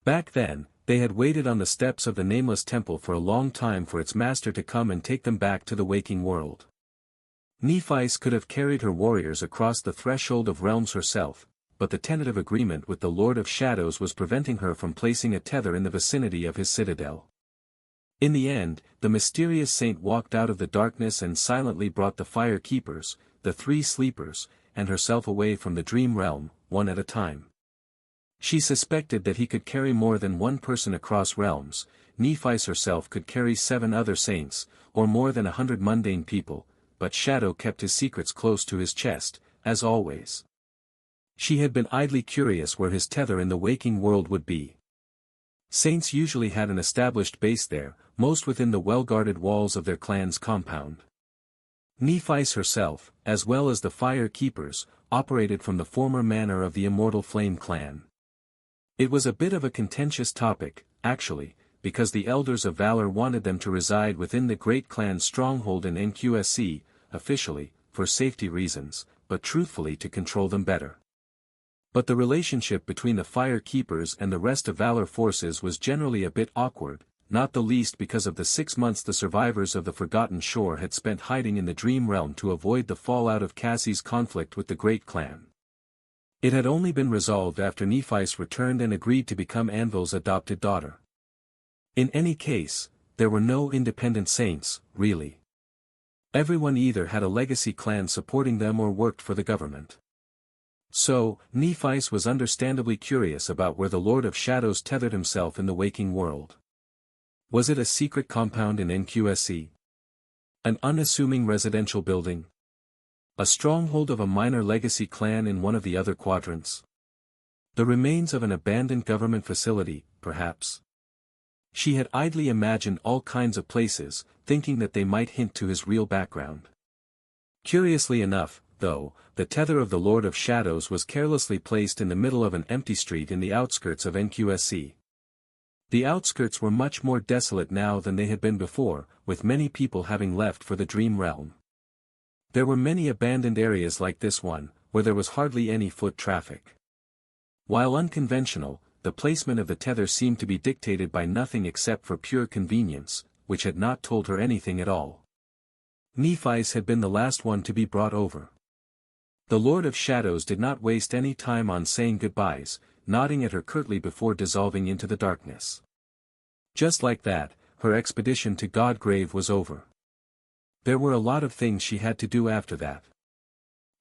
[SPEAKER 1] Back then, they had waited on the steps of the nameless temple for a long time for its master to come and take them back to the waking world. Nephis could have carried her warriors across the threshold of realms herself, but the tentative agreement with the Lord of Shadows was preventing her from placing a tether in the vicinity of his citadel. In the end, the mysterious saint walked out of the darkness and silently brought the fire keepers, the three sleepers, and herself away from the dream realm, one at a time. She suspected that he could carry more than one person across realms. Nephis herself could carry 7 other saints, or more than 100 mundane people, but Shadow kept his secrets close to his chest, as always. She had been idly curious where his tether in the waking world would be. Saints usually had an established base there, most within the well-guarded walls of their clan's compound. Nephis herself, as well as the fire keepers, operated from the former manor of the Immortal Flame clan. It was a bit of a contentious topic, actually, because the Elders of Valor wanted them to reside within the great clan's stronghold in NQSC, officially, for safety reasons, but truthfully to control them better. But the relationship between the fire keepers and the rest of Valor forces was generally a bit awkward, not the least because of the 6 months the survivors of the Forgotten Shore had spent hiding in the Dream Realm to avoid the fallout of Cassie's conflict with the Great Clan. It had only been resolved after Nephis returned and agreed to become Anvil's adopted daughter. In any case, there were no independent saints, really. Everyone either had a legacy clan supporting them or worked for the government. So, Nephis was understandably curious about where the Lord of Shadows tethered himself in the waking world. Was it a secret compound in NQSC? An unassuming residential building? A stronghold of a minor legacy clan in one of the other quadrants? The remains of an abandoned government facility, perhaps? She had idly imagined all kinds of places, thinking that they might hint to his real background. Curiously enough, though, the tether of the Lord of Shadows was carelessly placed in the middle of an empty street in the outskirts of NQSC. The outskirts were much more desolate now than they had been before, with many people having left for the Dream Realm. There were many abandoned areas like this one, where there was hardly any foot traffic. While unconventional, the placement of the tether seemed to be dictated by nothing except for pure convenience, which had not told her anything at all. Nephis had been the last one to be brought over. The Lord of Shadows did not waste any time on saying goodbyes, nodding at her curtly before dissolving into the darkness. Just like that, her expedition to Godgrave was over. There were a lot of things she had to do after that.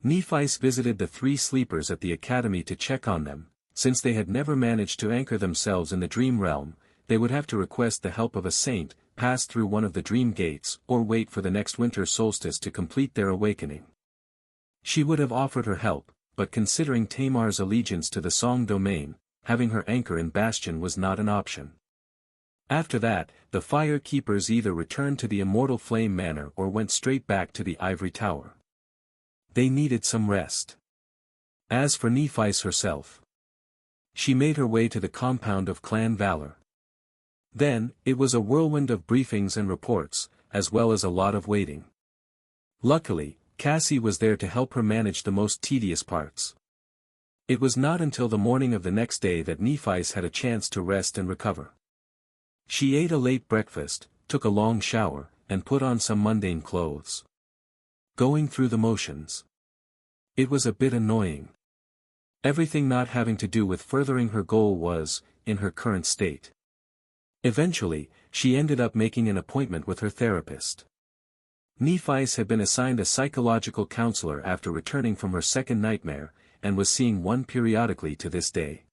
[SPEAKER 1] Nephis visited the 3 sleepers at the academy to check on them. Since they had never managed to anchor themselves in the Dream Realm, they would have to request the help of a saint, pass through one of the Dream Gates, or wait for the next winter solstice to complete their awakening. She would have offered her help, but considering Tamar's allegiance to the Song domain, having her anchor in Bastion was not an option. After that, the fire keepers either returned to the Immortal Flame Manor or went straight back to the Ivory Tower. They needed some rest. As for Nephis herself, she made her way to the compound of Clan Valor. Then, it was a whirlwind of briefings and reports, as well as a lot of waiting. Luckily, Cassie was there to help her manage the most tedious parts. It was not until the morning of the next day that Nephis had a chance to rest and recover. She ate a late breakfast, took a long shower, and put on some mundane clothes. Going through the motions. It was a bit annoying. Everything not having to do with furthering her goal was, in her current state. Eventually, she ended up making an appointment with her therapist. Nephis had been assigned a psychological counselor after returning from her second nightmare, and was seeing one periodically to this day.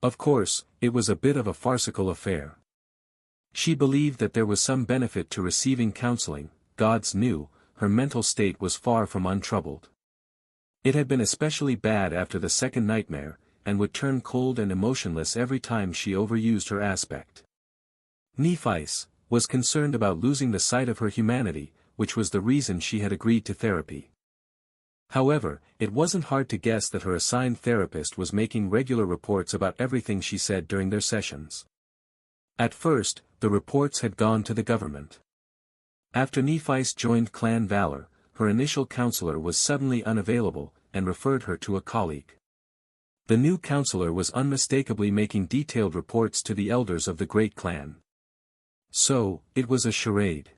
[SPEAKER 1] Of course, it was a bit of a farcical affair. She believed that there was some benefit to receiving counseling. Gods knew, her mental state was far from untroubled. It had been especially bad after the second nightmare, and would turn cold and emotionless every time she overused her aspect. Nephis was concerned about losing the sight of her humanity, which was the reason she had agreed to therapy. However, it wasn't hard to guess that her assigned therapist was making regular reports about everything she said during their sessions. At first, the reports had gone to the government. After Nephis joined Clan Valor, her initial counselor was suddenly unavailable, and referred her to a colleague. The new counselor was unmistakably making detailed reports to the elders of the great clan. So, it was a charade.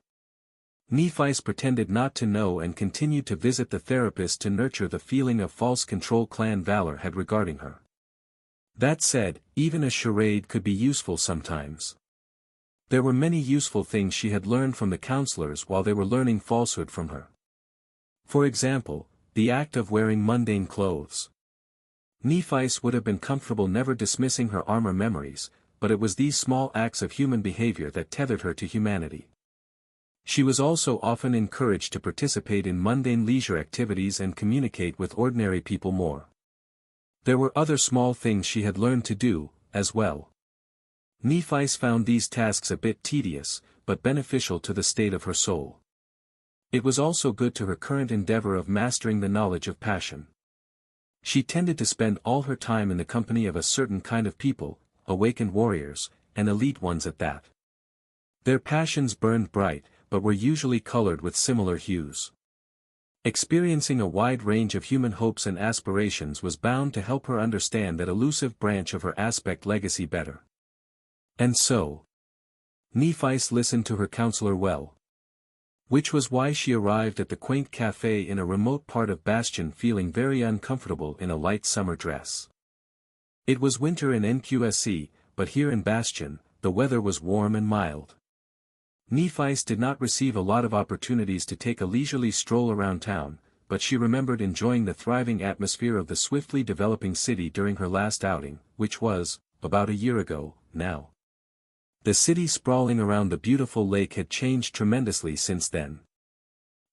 [SPEAKER 1] Nephis pretended not to know and continued to visit the therapist to nurture the feeling of false control Clan Valor had regarding her. That said, even a charade could be useful sometimes. There were many useful things she had learned from the counselors while they were learning falsehood from her. For example, the act of wearing mundane clothes. Nephis would have been comfortable never dismissing her armor memories, but it was these small acts of human behavior that tethered her to humanity. She was also often encouraged to participate in mundane leisure activities and communicate with ordinary people more. There were other small things she had learned to do, as well. Nephis found these tasks a bit tedious, but beneficial to the state of her soul. It was also good to her current endeavor of mastering the knowledge of passion. She tended to spend all her time in the company of a certain kind of people, awakened warriors, and elite ones at that. Their passions burned bright, but were usually colored with similar hues. Experiencing a wide range of human hopes and aspirations was bound to help her understand that elusive branch of her aspect legacy better. And so, Nephis listened to her counselor well. Which was why she arrived at the quaint cafe in a remote part of Bastion feeling very uncomfortable in a light summer dress. It was winter in NQSC, but here in Bastion, the weather was warm and mild. Nephis did not receive a lot of opportunities to take a leisurely stroll around town, but she remembered enjoying the thriving atmosphere of the swiftly developing city during her last outing, which was, about a year ago, now. The city sprawling around the beautiful lake had changed tremendously since then.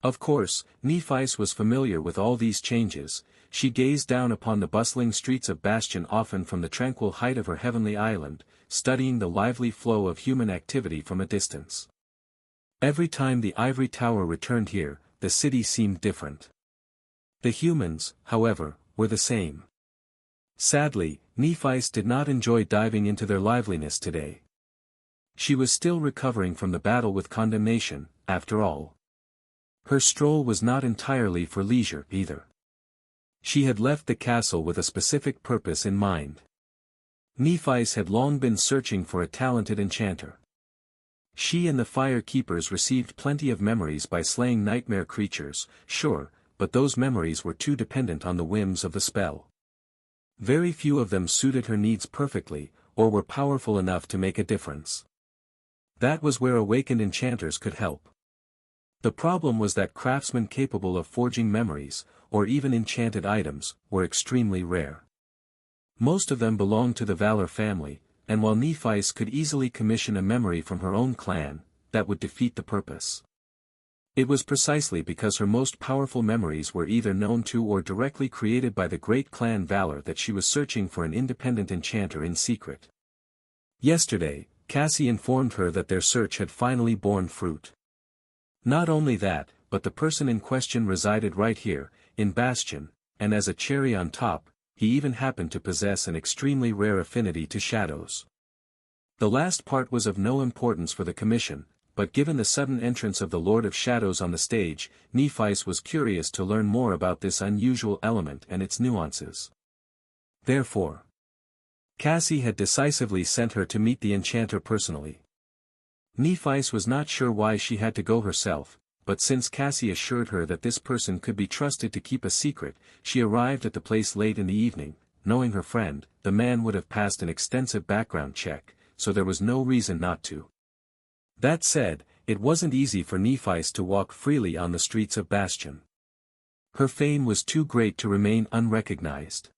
[SPEAKER 1] Of course, Nephis was familiar with all these changes. She gazed down upon the bustling streets of Bastion often from the tranquil height of her heavenly island, studying the lively flow of human activity from a distance. Every time the ivory tower returned here, the city seemed different. The humans, however, were the same. Sadly, Nephis did not enjoy diving into their liveliness today. She was still recovering from the battle with condemnation, after all. Her stroll was not entirely for leisure, either. She had left the castle with a specific purpose in mind. Nephis had long been searching for a talented enchanter. She and the fire keepers received plenty of memories by slaying nightmare creatures, sure, but those memories were too dependent on the whims of the spell. Very few of them suited her needs perfectly, or were powerful enough to make a difference. That was where awakened enchanters could help. The problem was that craftsmen capable of forging memories, or even enchanted items, were extremely rare. Most of them belonged to the Valor family, and while Nephis could easily commission a memory from her own clan, that would defeat the purpose. It was precisely because her most powerful memories were either known to or directly created by the great clan Valor that she was searching for an independent enchanter in secret. Yesterday, Cassie informed her that their search had finally borne fruit. Not only that, but the person in question resided right here, in Bastion, and as a cherry on top, he even happened to possess an extremely rare affinity to shadows. The last part was of no importance for the commission, but given the sudden entrance of the Lord of Shadows on the stage, Nephis was curious to learn more about this unusual element and its nuances. Therefore, Cassie had decisively sent her to meet the enchanter personally. Nephis was not sure why she had to go herself, but since Cassie assured her that this person could be trusted to keep a secret, she arrived at the place late in the evening. Knowing her friend, the man would have passed an extensive background check, so there was no reason not to. That said, it wasn't easy for Nephis to walk freely on the streets of Bastion. Her fame was too great to remain unrecognized.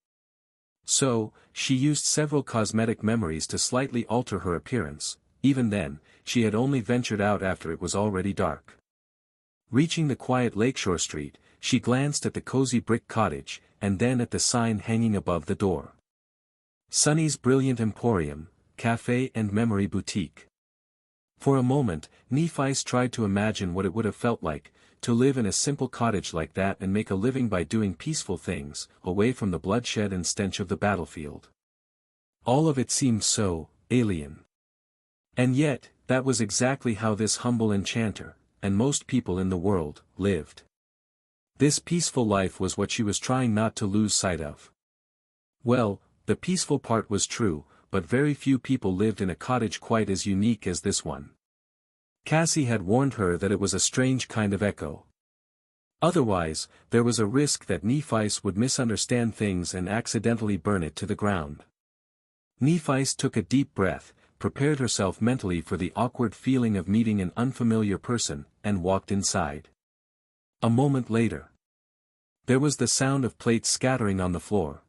[SPEAKER 1] So, she used several cosmetic memories to slightly alter her appearance. Even then, she had only ventured out after it was already dark. Reaching the quiet Lakeshore Street, she glanced at the cozy brick cottage, and then at the sign hanging above the door. Sunny's Brilliant Emporium, Cafe and Memory Boutique. For a moment, Nephi's tried to imagine what it would have felt like, to live in a simple cottage like that and make a living by doing peaceful things, away from the bloodshed and stench of the battlefield. All of it seemed so alien. And yet, that was exactly how this humble enchanter, and most people in the world, lived. This peaceful life was what she was trying not to lose sight of. Well, the peaceful part was true, but very few people lived in a cottage quite as unique as this one. Cassie had warned her that it was a strange kind of echo. Otherwise, there was a risk that Nephis would misunderstand things and accidentally burn it to the ground. Nephis took a deep breath, prepared herself mentally for the awkward feeling of meeting an unfamiliar person, and walked inside. A moment later, there was the sound of plates scattering on the floor.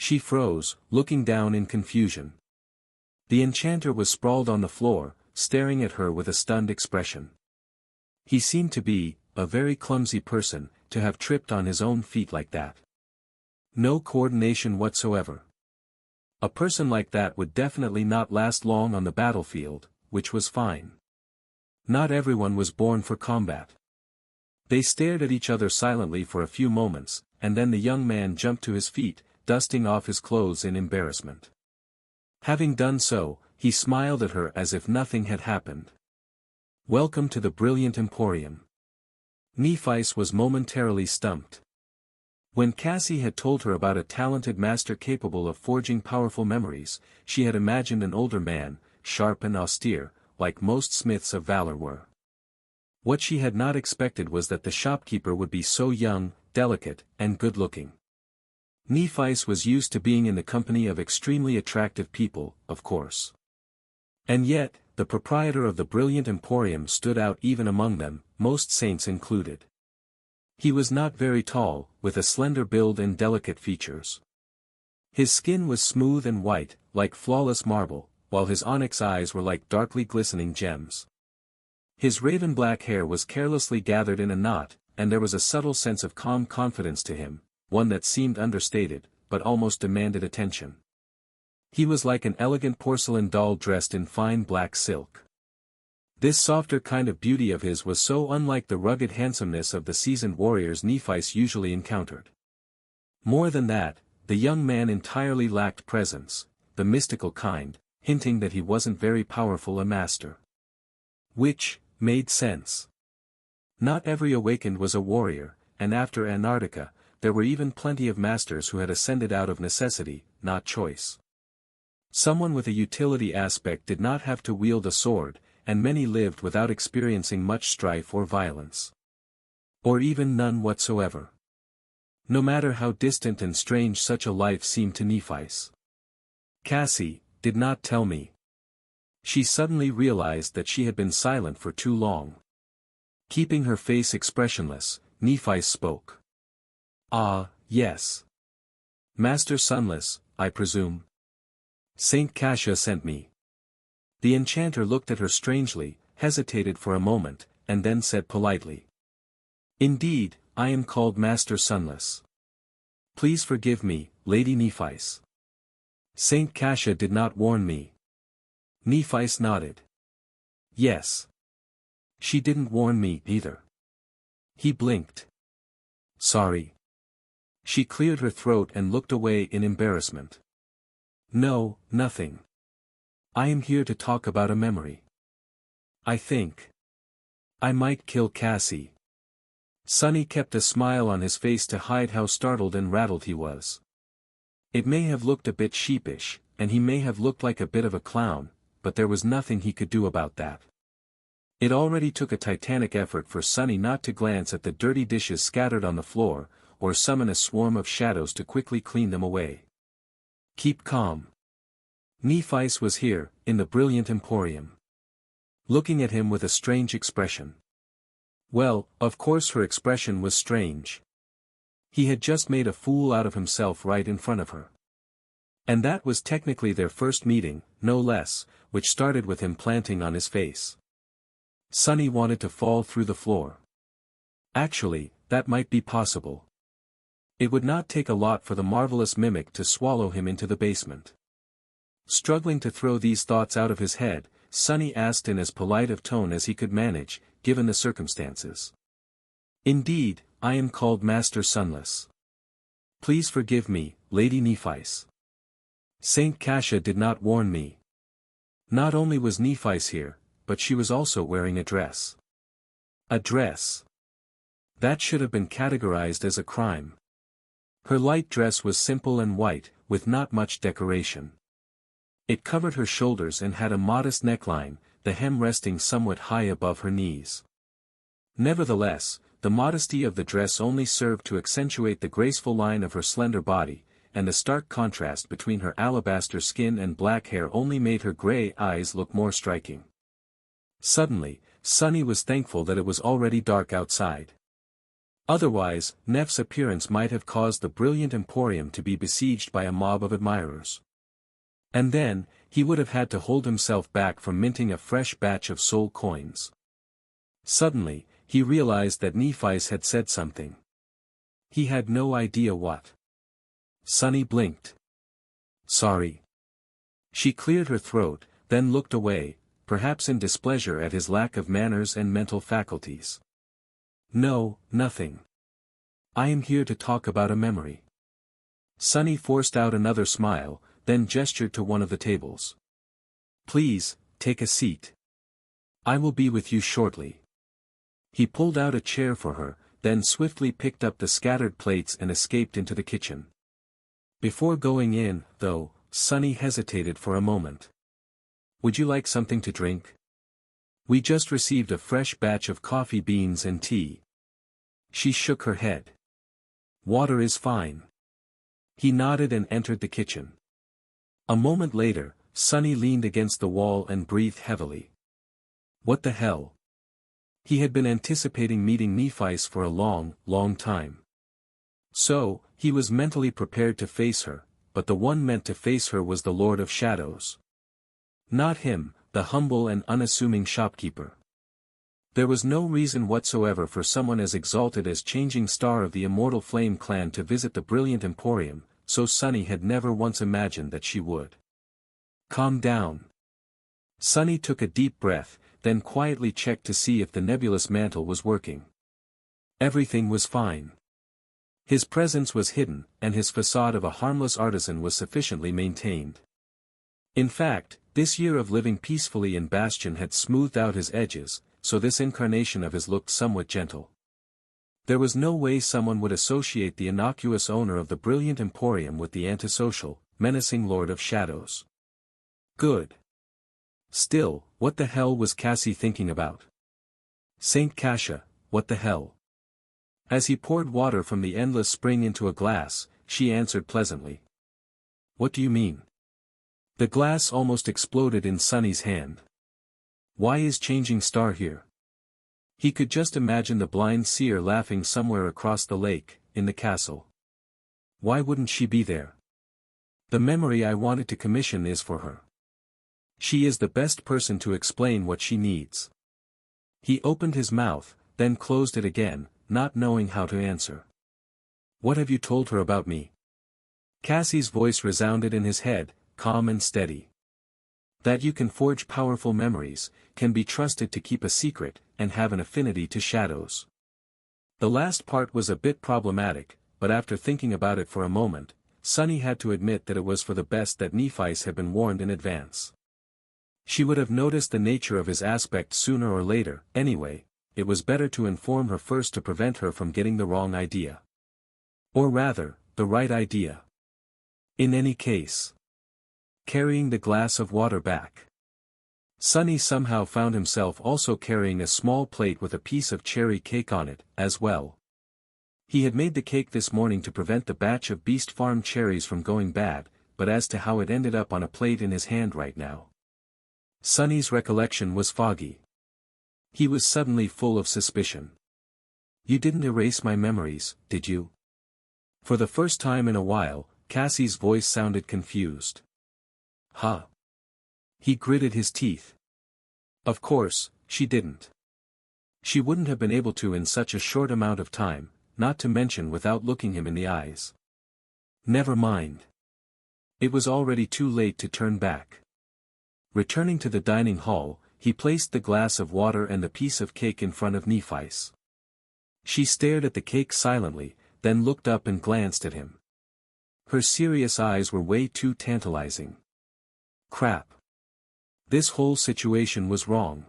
[SPEAKER 1] She froze, looking down in confusion. The enchanter was sprawled on the floor, staring at her with a stunned expression. He seemed to be a very clumsy person, to have tripped on his own feet like that. No coordination whatsoever. A person like that would definitely not last long on the battlefield, which was fine. Not everyone was born for combat. They stared at each other silently for a few moments, and then the young man jumped to his feet, dusting off his clothes in embarrassment. Having done so, he smiled at her as if nothing had happened. "Welcome to the Brilliant Emporium." Nephis was momentarily stumped. When Cassie had told her about a talented master capable of forging powerful memories, she had imagined an older man, sharp and austere, like most smiths of valor were. What she had not expected was that the shopkeeper would be so young, delicate, and good-looking. Nephis was used to being in the company of extremely attractive people, of course. And yet, the proprietor of the Brilliant Emporium stood out even among them, most saints included. He was not very tall, with a slender build and delicate features. His skin was smooth and white, like flawless marble, while his onyx eyes were like darkly glistening gems. His raven-black hair was carelessly gathered in a knot, and there was a subtle sense of calm confidence to him, one that seemed understated, but almost demanded attention. He was like an elegant porcelain doll dressed in fine black silk. This softer kind of beauty of his was so unlike the rugged handsomeness of the seasoned warriors Nephis usually encountered. More than that, the young man entirely lacked presence, the mystical kind, hinting that he wasn't very powerful a master. Which made sense. Not every awakened was a warrior, and after Antarctica, there were even plenty of masters who had ascended out of necessity, not choice. Someone with a utility aspect did not have to wield a sword, and many lived without experiencing much strife or violence. Or even none whatsoever. No matter how distant and strange such a life seemed to Nephis. Cassie did not tell me. She suddenly realized that she had been silent for too long. Keeping her face expressionless, Nephis spoke. "Ah, yes. Master Sunless, I presume. Saint Cassia sent me." The enchanter looked at her strangely, hesitated for a moment, and then said politely. "Indeed, I am called Master Sunless. Please forgive me, Lady Nephis. Saint Cassia did not warn me." Nephis nodded. "Yes. She didn't warn me either." He blinked. "Sorry." She cleared her throat and looked away in embarrassment. "No, nothing. I am here to talk about a memory. I think I might kill Cassie." Sunny kept a smile on his face to hide how startled and rattled he was. It may have looked a bit sheepish, and he may have looked like a bit of a clown, but there was nothing he could do about that. It already took a titanic effort for Sunny not to glance at the dirty dishes scattered on the floor, or summon a swarm of shadows to quickly clean them away. "Keep calm." Nephis was here, in the Brilliant Emporium. Looking at him with a strange expression. Well, of course her expression was strange. He had just made a fool out of himself right in front of her. And that was technically their first meeting, no less, which started with him planting on his face. Sunny wanted to fall through the floor. Actually, that might be possible. It would not take a lot for the marvelous mimic to swallow him into the basement. Struggling to throw these thoughts out of his head, Sunny asked in as polite of tone as he could manage, given the circumstances. Indeed, I am called Master Sunless. Please forgive me, Lady Nephis. Saint Cassia did not warn me. Not only was Nephis here, but she was also wearing a dress. A dress. That should have been categorized as a crime. Her light dress was simple and white, with not much decoration. It covered her shoulders and had a modest neckline, the hem resting somewhat high above her knees. Nevertheless, the modesty of the dress only served to accentuate the graceful line of her slender body, and the stark contrast between her alabaster skin and black hair only made her gray eyes look more striking. Suddenly, Sunny was thankful that it was already dark outside. Otherwise, Neff's appearance might have caused the brilliant emporium to be besieged by a mob of admirers. And then, he would have had to hold himself back from minting a fresh batch of soul coins. Suddenly, he realized that Nephis had said something. He had no idea what. Sunny blinked. Sorry. She cleared her throat, then looked away, perhaps in displeasure at his lack of manners and mental faculties. No, nothing. I am here to talk about a memory. Sunny forced out another smile, then gestured to one of the tables. Please, take a seat. I will be with you shortly. He pulled out a chair for her, then swiftly picked up the scattered plates and escaped into the kitchen. Before going in, though, Sunny hesitated for a moment. Would you like something to drink? We just received a fresh batch of coffee beans and tea. She shook her head. Water is fine. He nodded and entered the kitchen. A moment later, Sunny leaned against the wall and breathed heavily. What the hell? He had been anticipating meeting Nephis for a long, long time. So, he was mentally prepared to face her, but the one meant to face her was the Lord of Shadows. Not him, the humble and unassuming shopkeeper. There was no reason whatsoever for someone as exalted as Changing Star of the Immortal Flame clan to visit the brilliant emporium, so Sunny had never once imagined that she would. Calm down. Sunny took a deep breath, then quietly checked to see if the nebulous mantle was working. Everything was fine. His presence was hidden, and his facade of a harmless artisan was sufficiently maintained. In fact, this year of living peacefully in Bastion had smoothed out his edges, so this incarnation of his looked somewhat gentle. There was no way someone would associate the innocuous owner of the brilliant emporium with the antisocial, menacing Lord of Shadows. Good. Still, what the hell was Cassie thinking about? Saint Cassia, what the hell? As he poured water from the endless spring into a glass, she answered pleasantly. What do you mean? The glass almost exploded in Sunny's hand. Why is Changing Star here? He could just imagine the blind seer laughing somewhere across the lake, in the castle. Why wouldn't she be there? The memory I wanted to commission is for her. She is the best person to explain what she needs. He opened his mouth, then closed it again, not knowing how to answer. What have you told her about me? Cassie's voice resounded in his head, calm and steady. That you can forge powerful memories, can be trusted to keep a secret, and have an affinity to shadows. The last part was a bit problematic, but after thinking about it for a moment, Sunny had to admit that it was for the best that Nephis had been warned in advance. She would have noticed the nature of his aspect sooner or later, anyway. It was better to inform her first to prevent her from getting the wrong idea. Or rather, the right idea. In any case. Carrying the glass of water back. Sunny somehow found himself also carrying a small plate with a piece of cherry cake on it, as well. He had made the cake this morning to prevent the batch of Beast Farm cherries from going bad, but as to how it ended up on a plate in his hand right now. Sunny's recollection was foggy. He was suddenly full of suspicion. You didn't erase my memories, did you? For the first time in a while, Cassie's voice sounded confused. Huh? He gritted his teeth. Of course, she didn't. She wouldn't have been able to in such a short amount of time, not to mention without looking him in the eyes. Never mind. It was already too late to turn back. Returning to the dining hall, he placed the glass of water and the piece of cake in front of Nephi's. She stared at the cake silently, then looked up and glanced at him. Her serious eyes were way too tantalizing. Crap. This whole situation was wrong.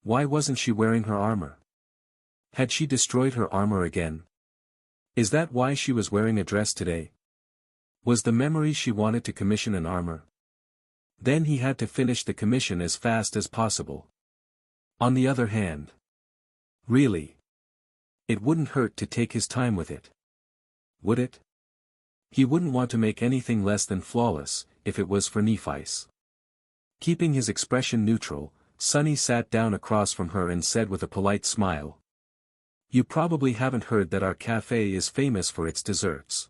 [SPEAKER 1] Why wasn't she wearing her armor? Had she destroyed her armor again? Is that why she was wearing a dress today? Was the memory she wanted to commission an armor? Then he had to finish the commission as fast as possible. On the other hand. Really? It wouldn't hurt to take his time with it. Would it? He wouldn't want to make anything less than flawless, if it was for Nephi's. Keeping his expression neutral, Sunny sat down across from her and said with a polite smile. You probably haven't heard that our cafe is famous for its desserts.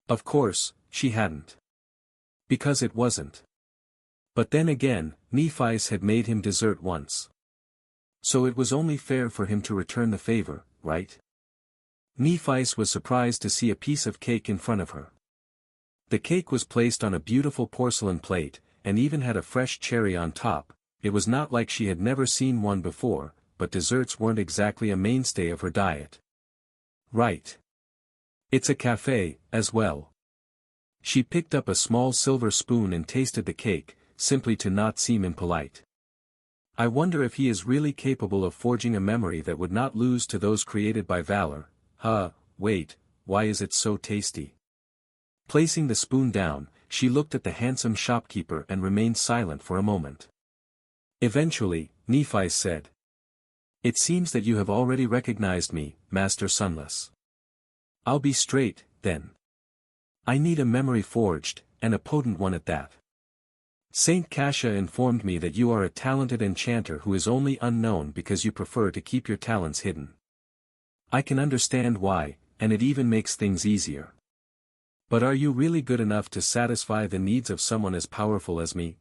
[SPEAKER 1] Of course, she hadn't. Because it wasn't. But then again, Nephi's had made him dessert once. So it was only fair for him to return the favor, right? Nephi's was surprised to see a piece of cake in front of her. The cake was placed on a beautiful porcelain plate, and even had a fresh cherry on top. It was not like she had never seen one before, but desserts weren't exactly a mainstay of her diet. Right. It's a cafe, as well. She picked up a small silver spoon and tasted the cake, simply to not seem impolite. I wonder if he is really capable of forging a memory that would not lose to those created by valor. Wait, why is it so tasty? Placing the spoon down, she looked at the handsome shopkeeper and remained silent for a moment. Eventually, Nephi said. It seems that you have already recognized me, Master Sunless. I'll be straight, then. I need a memory forged, and a potent one at that. Saint Cassia informed me that you are a talented enchanter who is only unknown because you prefer to keep your talents hidden. I can understand why, and it even makes things easier. But are you really good enough to satisfy the needs of someone as powerful as me?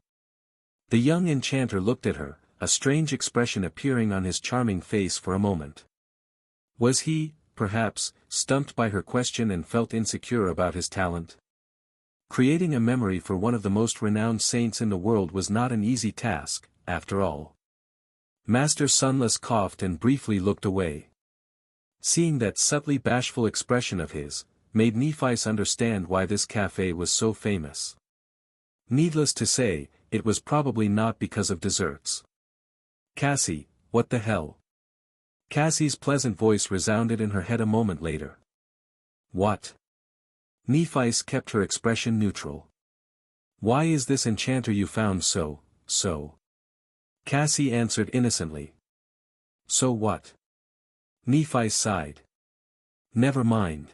[SPEAKER 1] The young enchanter looked at her, a strange expression appearing on his charming face for a moment. Was he, perhaps, stumped by her question and felt insecure about his talent? Creating a memory for one of the most renowned saints in the world was not an easy task, after all. Master Sunless coughed and briefly looked away. Seeing that subtly bashful expression of his, made Nephi's understand why this cafe was so famous. Needless to say, it was probably not because of desserts. Cassie, what the hell? Cassie's pleasant voice resounded in her head a moment later. What? Nephi's kept her expression neutral. Why is this enchanter you found so? Cassie answered innocently. So what? Nephi sighed. Never mind.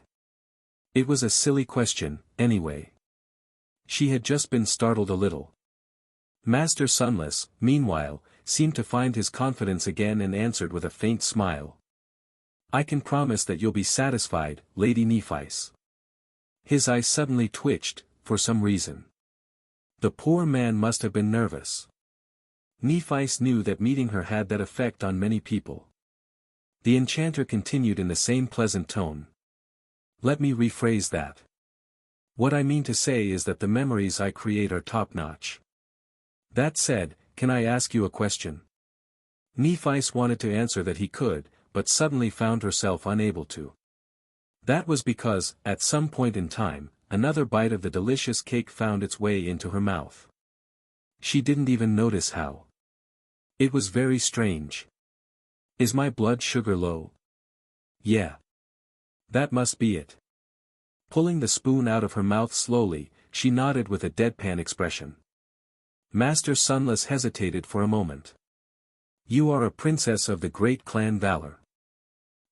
[SPEAKER 1] It was a silly question, anyway. She had just been startled a little. Master Sunless, meanwhile, seemed to find his confidence again and answered with a faint smile. I can promise that you'll be satisfied, Lady Nephis. His eyes suddenly twitched, for some reason. The poor man must have been nervous. Nephis knew that meeting her had that effect on many people. The enchanter continued in the same pleasant tone. Let me rephrase that. What I mean to say is that the memories I create are top-notch. That said, can I ask you a question? Nephis wanted to answer that he could, but suddenly found herself unable to. That was because, at some point in time, another bite of the delicious cake found its way into her mouth. She didn't even notice how. It was very strange. Is my blood sugar low? Yeah. That must be it. Pulling the spoon out of her mouth slowly, she nodded with a deadpan expression. Master Sunless hesitated for a moment. You are a princess of the great clan Valor.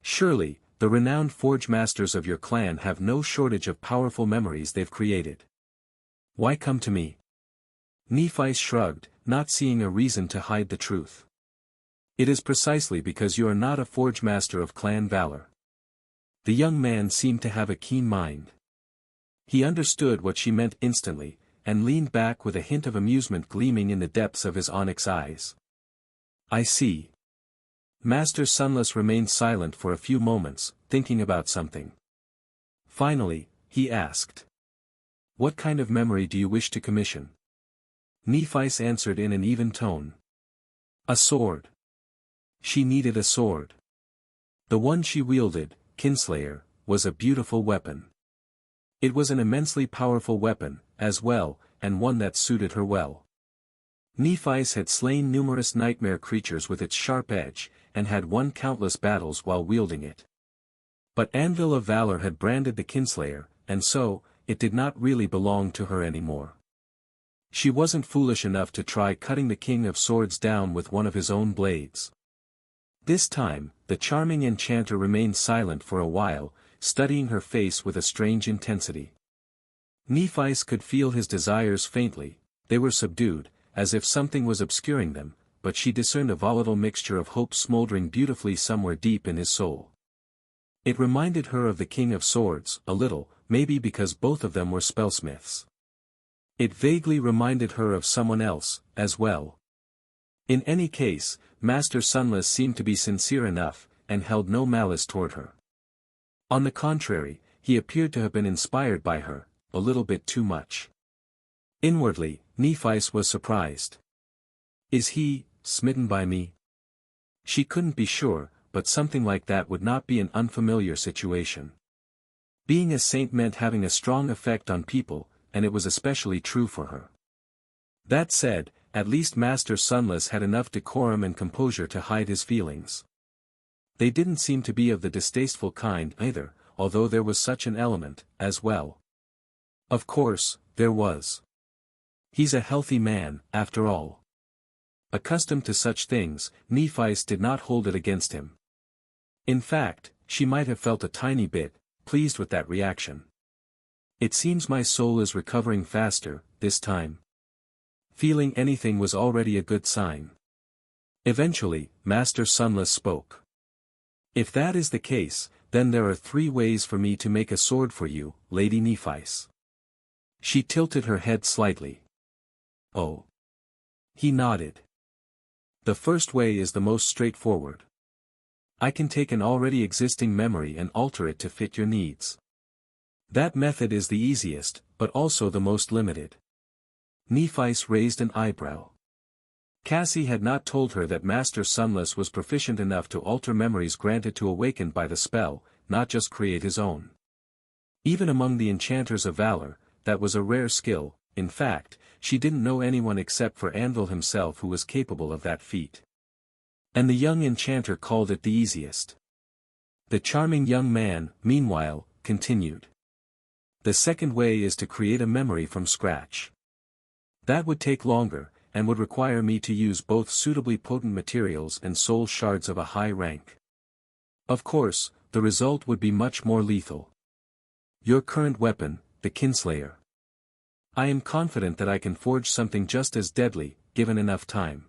[SPEAKER 1] Surely, the renowned forge masters of your clan have no shortage of powerful memories they've created. Why come to me? Nephis shrugged, not seeing a reason to hide the truth. It is precisely because you are not a forge master of clan Valor. The young man seemed to have a keen mind. He understood what she meant instantly, and leaned back with a hint of amusement gleaming in the depths of his onyx eyes. I see. Master Sunless remained silent for a few moments, thinking about something. Finally, he asked. What kind of memory do you wish to commission? Nephi's answered in an even tone. A sword. She needed a sword. The one she wielded, Kinslayer, was a beautiful weapon. It was an immensely powerful weapon, as well, and one that suited her well. Nephis had slain numerous nightmare creatures with its sharp edge, and had won countless battles while wielding it. But Anvil of Valor had branded the Kinslayer, and so, it did not really belong to her anymore. She wasn't foolish enough to try cutting the King of Swords down with one of his own blades. This time, the charming enchanter remained silent for a while, studying her face with a strange intensity. Nephis could feel his desires faintly, they were subdued, as if something was obscuring them, but she discerned a volatile mixture of hope smoldering beautifully somewhere deep in his soul. It reminded her of the King of Swords, a little, maybe because both of them were spellsmiths. It vaguely reminded her of someone else, as well. In any case, Master Sunless seemed to be sincere enough, and held no malice toward her. On the contrary, he appeared to have been inspired by her, a little bit too much. Inwardly, Nephis was surprised. Is he, smitten by me? She couldn't be sure, but something like that would not be an unfamiliar situation. Being a saint meant having a strong effect on people, and it was especially true for her. That said, at least Master Sunless had enough decorum and composure to hide his feelings. They didn't seem to be of the distasteful kind either, although there was such an element, as well. Of course, there was. He's a healthy man, after all. Accustomed to such things, Nephis did not hold it against him. In fact, she might have felt a tiny bit pleased with that reaction. It seems my soul is recovering faster, this time. Feeling anything was already a good sign. Eventually, Master Sunless spoke. If that is the case, then there are 3 ways for me to make a sword for you, Lady Nephis. She tilted her head slightly. Oh. He nodded. The first way is the most straightforward. I can take an already existing memory and alter it to fit your needs. That method is the easiest, but also the most limited. Nephis raised an eyebrow. Cassie had not told her that Master Sunless was proficient enough to alter memories granted to awakened by the spell, not just create his own. Even among the enchanters of valor, that was a rare skill. In fact, she didn't know anyone except for Anvil himself who was capable of that feat. And the young enchanter called it the easiest. The charming young man, meanwhile, continued. The second way is to create a memory from scratch. That would take longer, and would require me to use both suitably potent materials and soul shards of a high rank. Of course, the result would be much more lethal. Your current weapon, the Kinslayer. I am confident that I can forge something just as deadly, given enough time.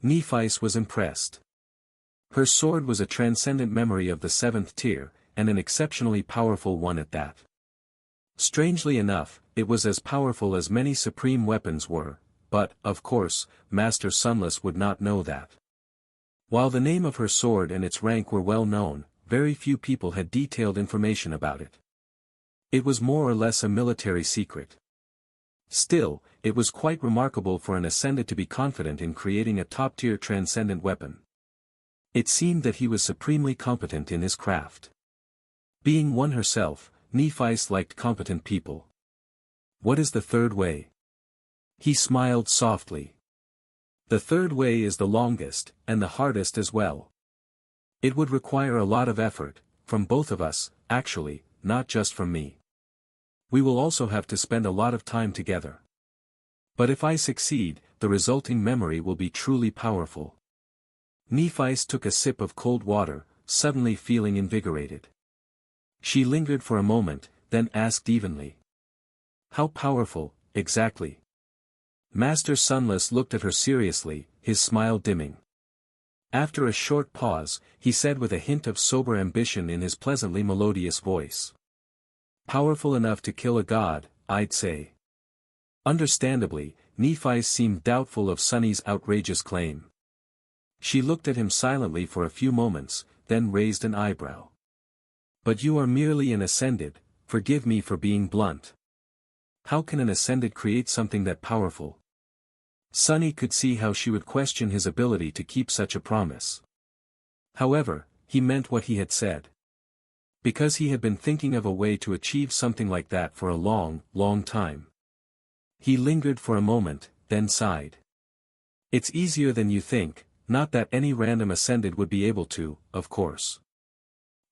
[SPEAKER 1] Nephis was impressed. Her sword was a transcendent memory of the 7th tier, and an exceptionally powerful one at that. Strangely enough, it was as powerful as many supreme weapons were, but, of course, Master Sunless would not know that. While the name of her sword and its rank were well known, very few people had detailed information about it. It was more or less a military secret. Still, it was quite remarkable for an Ascended to be confident in creating a top-tier transcendent weapon. It seemed that he was supremely competent in his craft. Being one herself, Nephis liked competent people. What is the third way? He smiled softly. The third way is the longest, and the hardest as well. It would require a lot of effort, from both of us, actually, not just from me. We will also have to spend a lot of time together. But if I succeed, the resulting memory will be truly powerful. Nephis took a sip of cold water, suddenly feeling invigorated. She lingered for a moment, then asked evenly. How powerful, exactly? Master Sunless looked at her seriously, his smile dimming. After a short pause, he said with a hint of sober ambition in his pleasantly melodious voice. Powerful enough to kill a god, I'd say. Understandably, Nephis seemed doubtful of Sunny's outrageous claim. She looked at him silently for a few moments, then raised an eyebrow. But you are merely an ascended, forgive me for being blunt. How can an ascended create something that powerful? Sunny could see how she would question his ability to keep such a promise. However, he meant what he had said. Because he had been thinking of a way to achieve something like that for a long, long time. He lingered for a moment, then sighed. It's easier than you think, not that any random ascended would be able to, of course.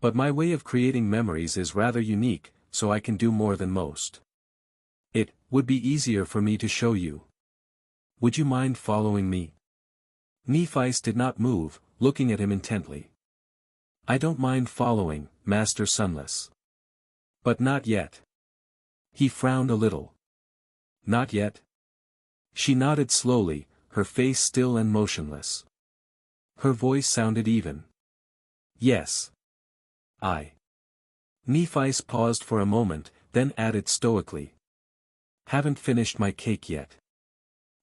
[SPEAKER 1] But my way of creating memories is rather unique, so I can do more than most. It would be easier for me to show you. Would you mind following me? Nephi did not move, looking at him intently. I don't mind following, Master Sunless. But not yet. He frowned a little. Not yet? She nodded slowly, her face still and motionless. Her voice sounded even. Yes. Nephi paused for a moment, then added stoically. Haven't finished my cake yet.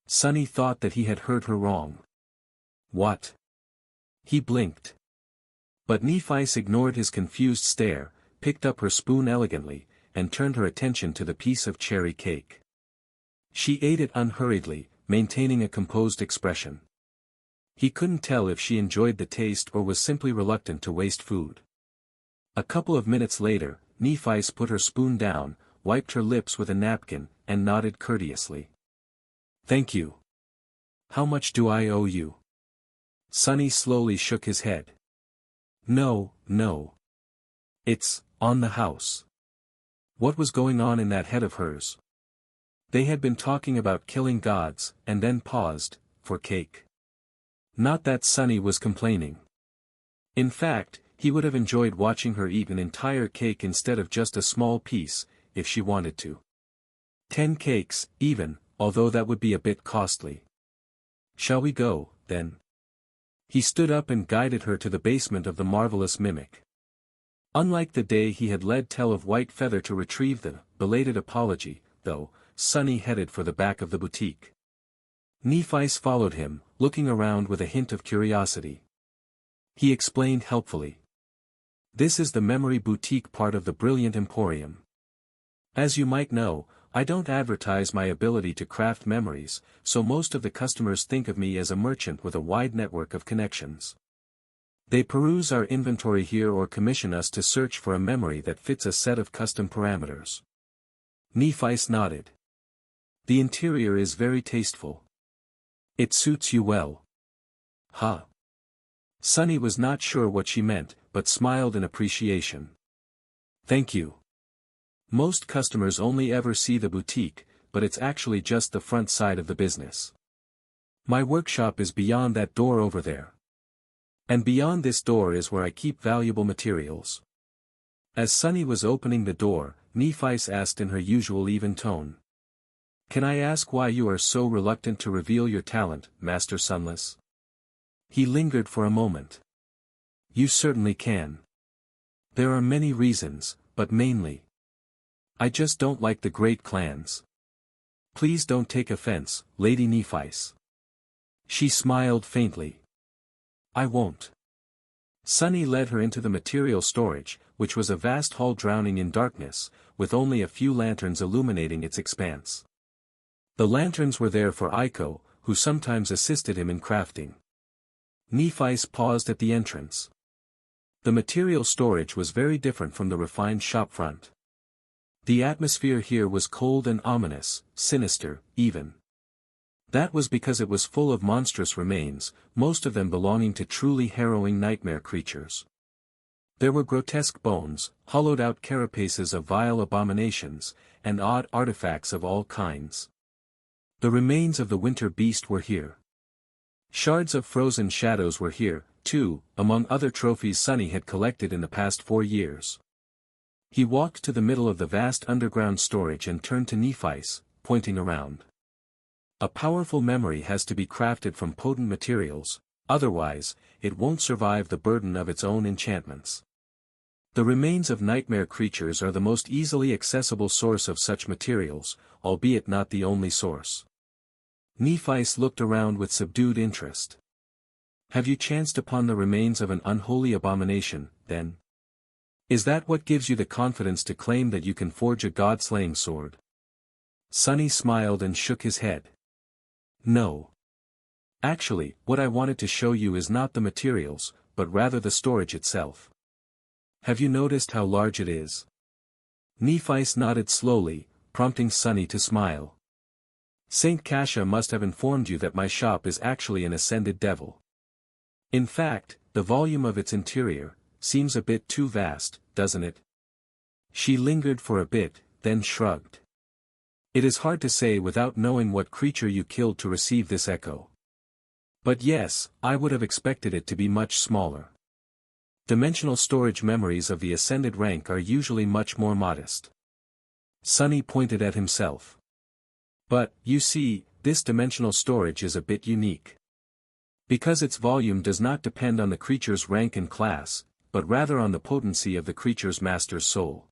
[SPEAKER 1] Sunny thought that he had heard her wrong. What? He blinked. But Nephi ignored his confused stare, picked up her spoon elegantly, and turned her attention to the piece of cherry cake. She ate it unhurriedly, maintaining a composed expression. He couldn't tell if she enjoyed the taste or was simply reluctant to waste food. A couple of minutes later, Nephi put her spoon down, wiped her lips with a napkin, and nodded courteously. Thank you. How much do I owe you? Sunny slowly shook his head. No. It's on the house. What was going on in that head of hers? They had been talking about killing gods, and then paused, for cake. Not that Sunny was complaining. In fact, he would have enjoyed watching her eat an entire cake instead of just a small piece, if she wanted to. 10 cakes, even, although that would be a bit costly. Shall we go, then? He stood up and guided her to the basement of the marvelous mimic. Unlike the day he had led Tell of White Feather to retrieve the belated apology, though, Sunny headed for the back of the boutique. Nephi followed him, looking around with a hint of curiosity. He explained helpfully. This is the memory boutique part of the brilliant emporium. As you might know, I don't advertise my ability to craft memories, so most of the customers think of me as a merchant with a wide network of connections. They peruse our inventory here or commission us to search for a memory that fits a set of custom parameters. Nephi nodded. The interior is very tasteful. It suits you well. Huh. Sunny was not sure what she meant, but smiled in appreciation. Thank you. Most customers only ever see the boutique, but it's actually just the front side of the business. My workshop is beyond that door over there. And beyond this door is where I keep valuable materials. As Sunny was opening the door, Nephi asked in her usual even tone. Can I ask why you are so reluctant to reveal your talent, Master Sunless? He lingered for a moment. You certainly can. There are many reasons, but mainly. I just don't like the great clans. Please don't take offense, Lady Nephi. She smiled faintly. I won't. Sunny led her into the material storage, which was a vast hall drowning in darkness, with only a few lanterns illuminating its expanse. The lanterns were there for Aiko, who sometimes assisted him in crafting. Nephi paused at the entrance. The material storage was very different from the refined shopfront. The atmosphere here was cold and ominous, sinister, even. That was because it was full of monstrous remains, most of them belonging to truly harrowing nightmare creatures. There were grotesque bones, hollowed-out carapaces of vile abominations, and odd artifacts of all kinds. The remains of the winter beast were here. Shards of frozen shadows were here, too, among other trophies Sunny had collected in the past 4 years. He walked to the middle of the vast underground storage and turned to Nephi, pointing around. A powerful memory has to be crafted from potent materials, otherwise, it won't survive the burden of its own enchantments. The remains of nightmare creatures are the most easily accessible source of such materials, albeit not the only source. Nephi looked around with subdued interest. Have you chanced upon the remains of an unholy abomination, then? Is that what gives you the confidence to claim that you can forge a god-slaying sword? Sunny smiled and shook his head. No. Actually, what I wanted to show you is not the materials, but rather the storage itself. Have you noticed how large it is? Nephi's nodded slowly, prompting Sunny to smile. Saint Kasha must have informed you that my shop is actually an ascended devil. In fact, the volume of its interior seems a bit too vast, doesn't it? She lingered for a bit, then shrugged. It is hard to say without knowing what creature you killed to receive this echo. But yes, I would have expected it to be much smaller. Dimensional storage memories of the ascended rank are usually much more modest. Sunny pointed at himself. But, you see, this dimensional storage is a bit unique. Because its volume does not depend on the creature's rank and class, but rather on the potency of the creature's master's soul.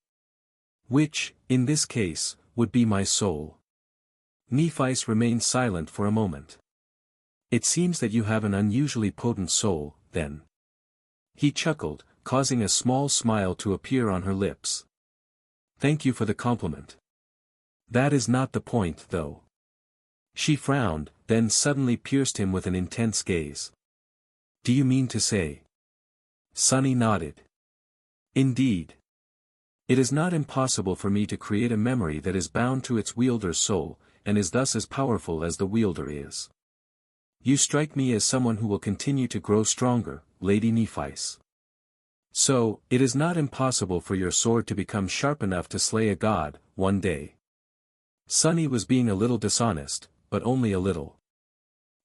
[SPEAKER 1] Which, in this case, would be my soul. Nephis remained silent for a moment. It seems that you have an unusually potent soul, then. He chuckled, causing a small smile to appear on her lips. Thank you for the compliment. That is not the point, though. She frowned, then suddenly pierced him with an intense gaze. Do you mean to say? Sunny nodded. Indeed. It is not impossible for me to create a memory that is bound to its wielder's soul, and is thus as powerful as the wielder is. You strike me as someone who will continue to grow stronger, Lady Nephis. So, it is not impossible for your sword to become sharp enough to slay a god, one day. Sunny was being a little dishonest, but only a little.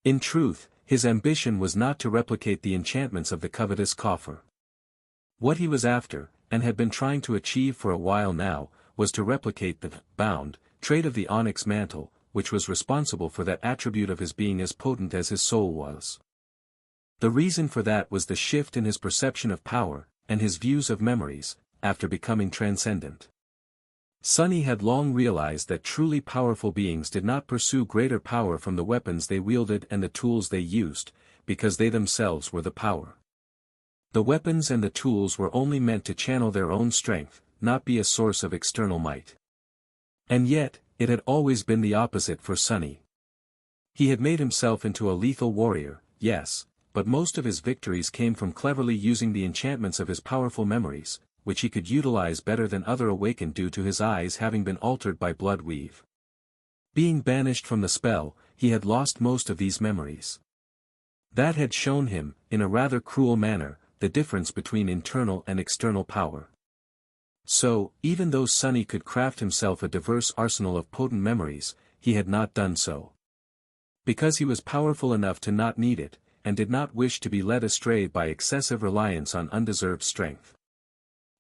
[SPEAKER 1] In truth, his ambition was not to replicate the enchantments of the covetous coffer. What he was after, and had been trying to achieve for a while now, was to replicate the bound trait of the onyx mantle, which was responsible for that attribute of his being as potent as his soul was. The reason for that was the shift in his perception of power, and his views of memories, after becoming transcendent. Sunny had long realized that truly powerful beings did not pursue greater power from the weapons they wielded and the tools they used, because they themselves were the power. The weapons and the tools were only meant to channel their own strength, not be a source of external might. And yet, it had always been the opposite for Sunny. He had made himself into a lethal warrior, yes, but most of his victories came from cleverly using the enchantments of his powerful memories, which he could utilize better than other awakened due to his eyes having been altered by blood weave. Being banished from the spell, he had lost most of these memories. That had shown him, in a rather cruel manner, the difference between internal and external power. So, even though Sunny could craft himself a diverse arsenal of potent memories, he had not done so. Because he was powerful enough to not need it, and did not wish to be led astray by excessive reliance on undeserved strength.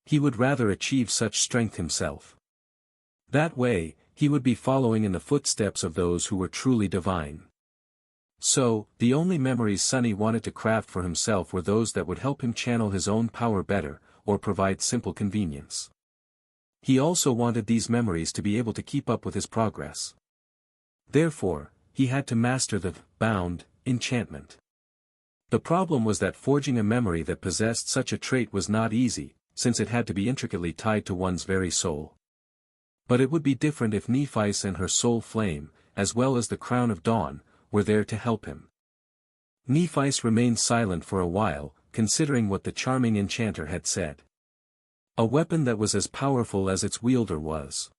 [SPEAKER 1] He would rather achieve such strength himself. That way, he would be following in the footsteps of those who were truly divine. So, the only memories Sunny wanted to craft for himself were those that would help him channel his own power better, or provide simple convenience. He also wanted these memories to be able to keep up with his progress. Therefore, he had to master the bound enchantment. The problem was that forging a memory that possessed such a trait was not easy, since it had to be intricately tied to one's very soul. But it would be different if Nephis and her soul flame, as well as the crown of dawn, were there to help him. Nephis remained silent for a while, considering what the charming enchanter had said. A weapon that was as powerful as its wielder was.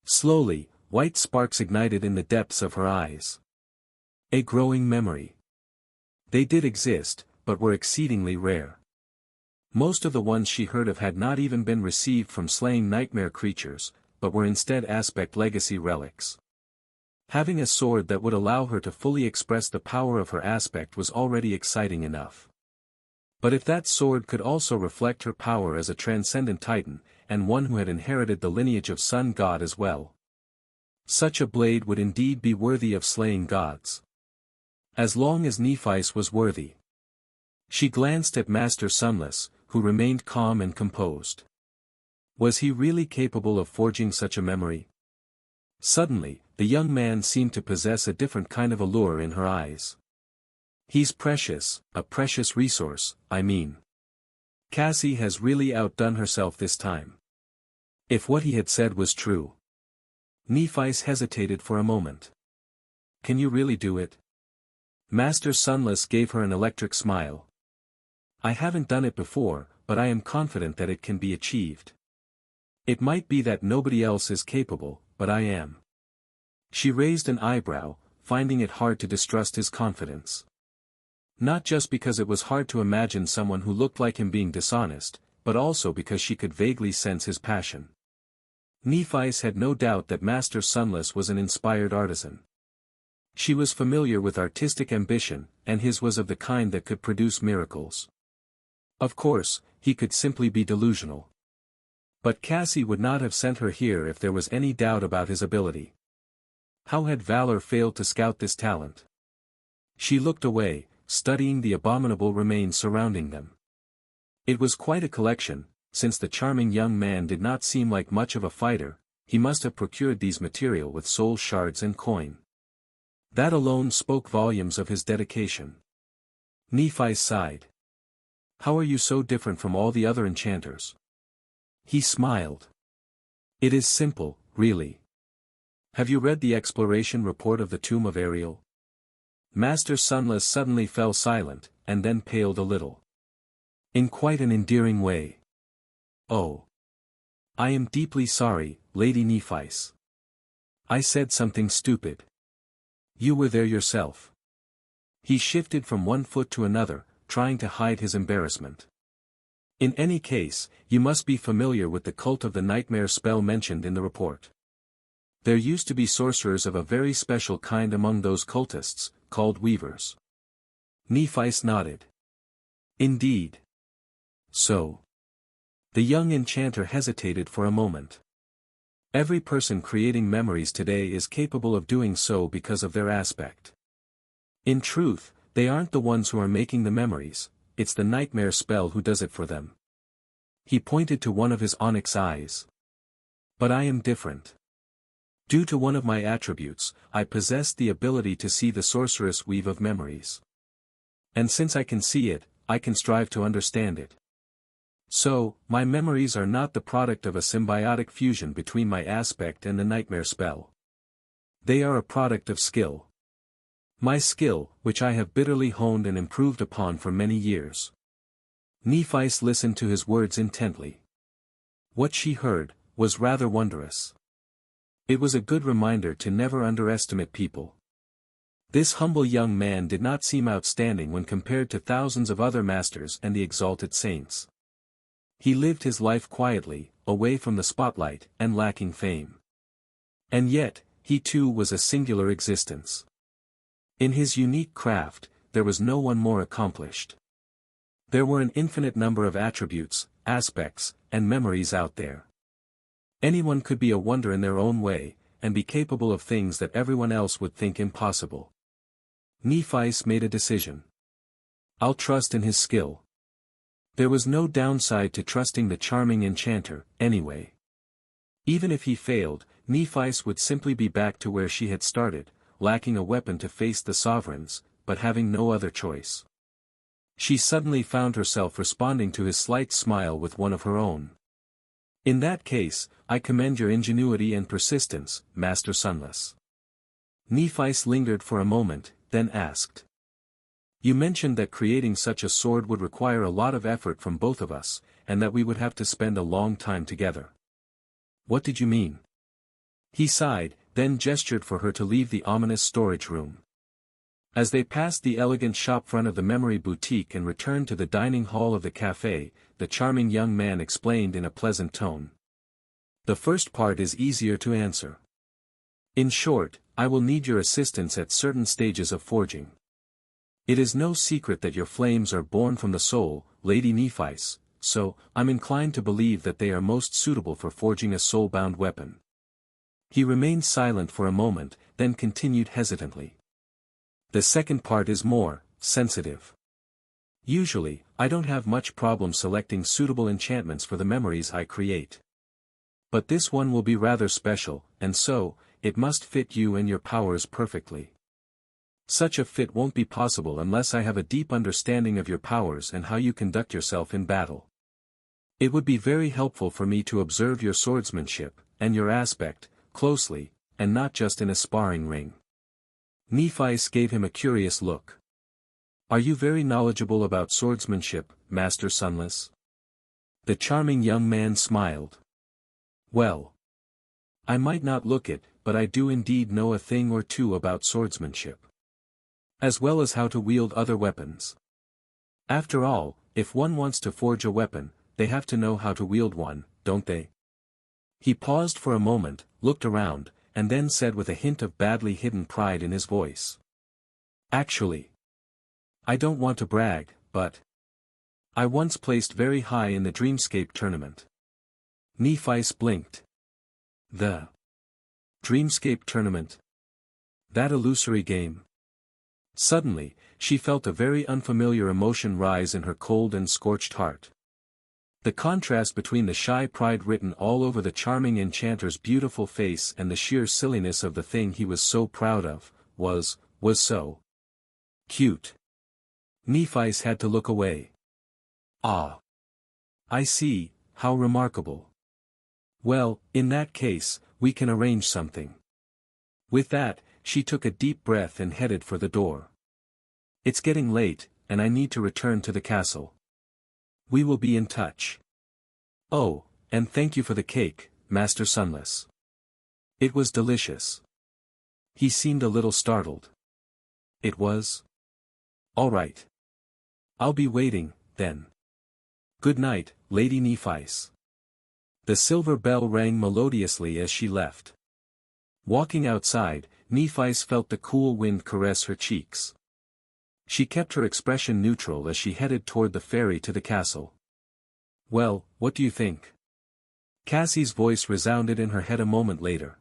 [SPEAKER 1] Slowly, white sparks ignited in the depths of her eyes. A growing memory. They did exist, but were exceedingly rare. Most of the ones she heard of had not even been received from slaying nightmare creatures, but were instead aspect legacy relics. Having a sword that would allow her to fully express the power of her aspect was already exciting enough. But if that sword could also reflect her power as a transcendent titan, and one who had inherited the lineage of sun god as well, such a blade would indeed be worthy of slaying gods. As long as Nephis was worthy. She glanced at Master Sunless, who remained calm and composed. Was he really capable of forging such a memory? Suddenly, the young man seemed to possess a different kind of allure in her eyes. He's precious, a precious resource, I mean. Cassie has really outdone herself this time. If what he had said was true. Nephi's hesitated for a moment. Can you really do it? Master Sunless gave her an electric smile. I haven't done it before, but I am confident that it can be achieved. It might be that nobody else is capable, but I am. She raised an eyebrow, finding it hard to distrust his confidence. Not just because it was hard to imagine someone who looked like him being dishonest, but also because she could vaguely sense his passion. Nephis had no doubt that Master Sunless was an inspired artisan. She was familiar with artistic ambition, and his was of the kind that could produce miracles. Of course, he could simply be delusional. But Cassie would not have sent her here if there was any doubt about his ability. How had Valor failed to scout this talent? She looked away, studying the abominable remains surrounding them. It was quite a collection. Since the charming young man did not seem like much of a fighter, he must have procured these material with soul shards and coin. That alone spoke volumes of his dedication. Nephi sighed. How are you so different from all the other enchanters? He smiled. It is simple, really. Have you read the exploration report of the tomb of Ariel? Master Sunless suddenly fell silent, and then paled a little. In quite an endearing way. Oh. I am deeply sorry, Lady Nephis. I said something stupid. You were there yourself. He shifted from one foot to another, trying to hide his embarrassment. In any case, you must be familiar with the cult of the nightmare spell mentioned in the report. There used to be sorcerers of a very special kind among those cultists, called weavers. Nephis nodded. Indeed. So. The young enchanter hesitated for a moment. Every person creating memories today is capable of doing so because of their aspect. In truth, they aren't the ones who are making the memories, it's the nightmare spell who does it for them. He pointed to one of his onyx eyes. But I am different. Due to one of my attributes, I possess the ability to see the sorceress weave of memories. And since I can see it, I can strive to understand it. So, my memories are not the product of a symbiotic fusion between my aspect and the nightmare spell. They are a product of skill. My skill, which I have bitterly honed and improved upon for many years. Nephis listened to his words intently. What she heard was rather wondrous. It was a good reminder to never underestimate people. This humble young man did not seem outstanding when compared to thousands of other masters and the exalted saints. He lived his life quietly, away from the spotlight, and lacking fame. And yet, he too was a singular existence. In his unique craft, there was no one more accomplished. There were an infinite number of attributes, aspects, and memories out there. Anyone could be a wonder in their own way, and be capable of things that everyone else would think impossible. Nephis made a decision. I'll trust in his skill. There was no downside to trusting the charming enchanter, anyway. Even if he failed, Nephis would simply be back to where she had started, lacking a weapon to face the sovereigns, but having no other choice. She suddenly found herself responding to his slight smile with one of her own. In that case, I commend your ingenuity and persistence, Master Sunless. Nephis lingered for a moment, then asked. You mentioned that creating such a sword would require a lot of effort from both of us, and that we would have to spend a long time together. What did you mean? He sighed, then gestured for her to leave the ominous storage room. As they passed the elegant shop front of the Memory Boutique and returned to the dining hall of the cafe, the charming young man explained in a pleasant tone. The first part is easier to answer. In short, I will need your assistance at certain stages of forging. It is no secret that your flames are born from the soul, Lady Nephis, so, I'm inclined to believe that they are most suitable for forging a soul-bound weapon. He remained silent for a moment, then continued hesitantly. The second part is more sensitive. Usually, I don't have much problem selecting suitable enchantments for the memories I create. But this one will be rather special, and so, it must fit you and your powers perfectly. Such a fit won't be possible unless I have a deep understanding of your powers and how you conduct yourself in battle. It would be very helpful for me to observe your swordsmanship, and your aspect, closely, and not just in a sparring ring. Nephi gave him a curious look. Are you very knowledgeable about swordsmanship, Master Sunless? The charming young man smiled. Well, I might not look it, but I do indeed know a thing or two about swordsmanship. As well as how to wield other weapons. After all, if one wants to forge a weapon, they have to know how to wield one, don't they? He paused for a moment, looked around, and then said with a hint of badly hidden pride in his voice. Actually, I don't want to brag, but I once placed very high in the Dreamscape tournament. Nephi blinked. The Dreamscape tournament? That illusory game? Suddenly, she felt a very unfamiliar emotion rise in her cold and scorched heart. The contrast between the shy pride written all over the charming enchanter's beautiful face and the sheer silliness of the thing he was so proud of, was so cute. Nephi had to look away. Ah. I see, how remarkable. Well, in that case, we can arrange something. With that, she took a deep breath and headed for the door. It's getting late, and I need to return to the castle. We will be in touch. Oh, and thank you for the cake, Master Sunless. It was delicious. He seemed a little startled. It was? All right. I'll be waiting, then. Good night, Lady Nephi. The silver bell rang melodiously as she left. Walking outside, Nephi felt the cool wind caress her cheeks. She kept her expression neutral as she headed toward the ferry to the castle. Well, what do you think? Cassie's voice resounded in her head a moment later.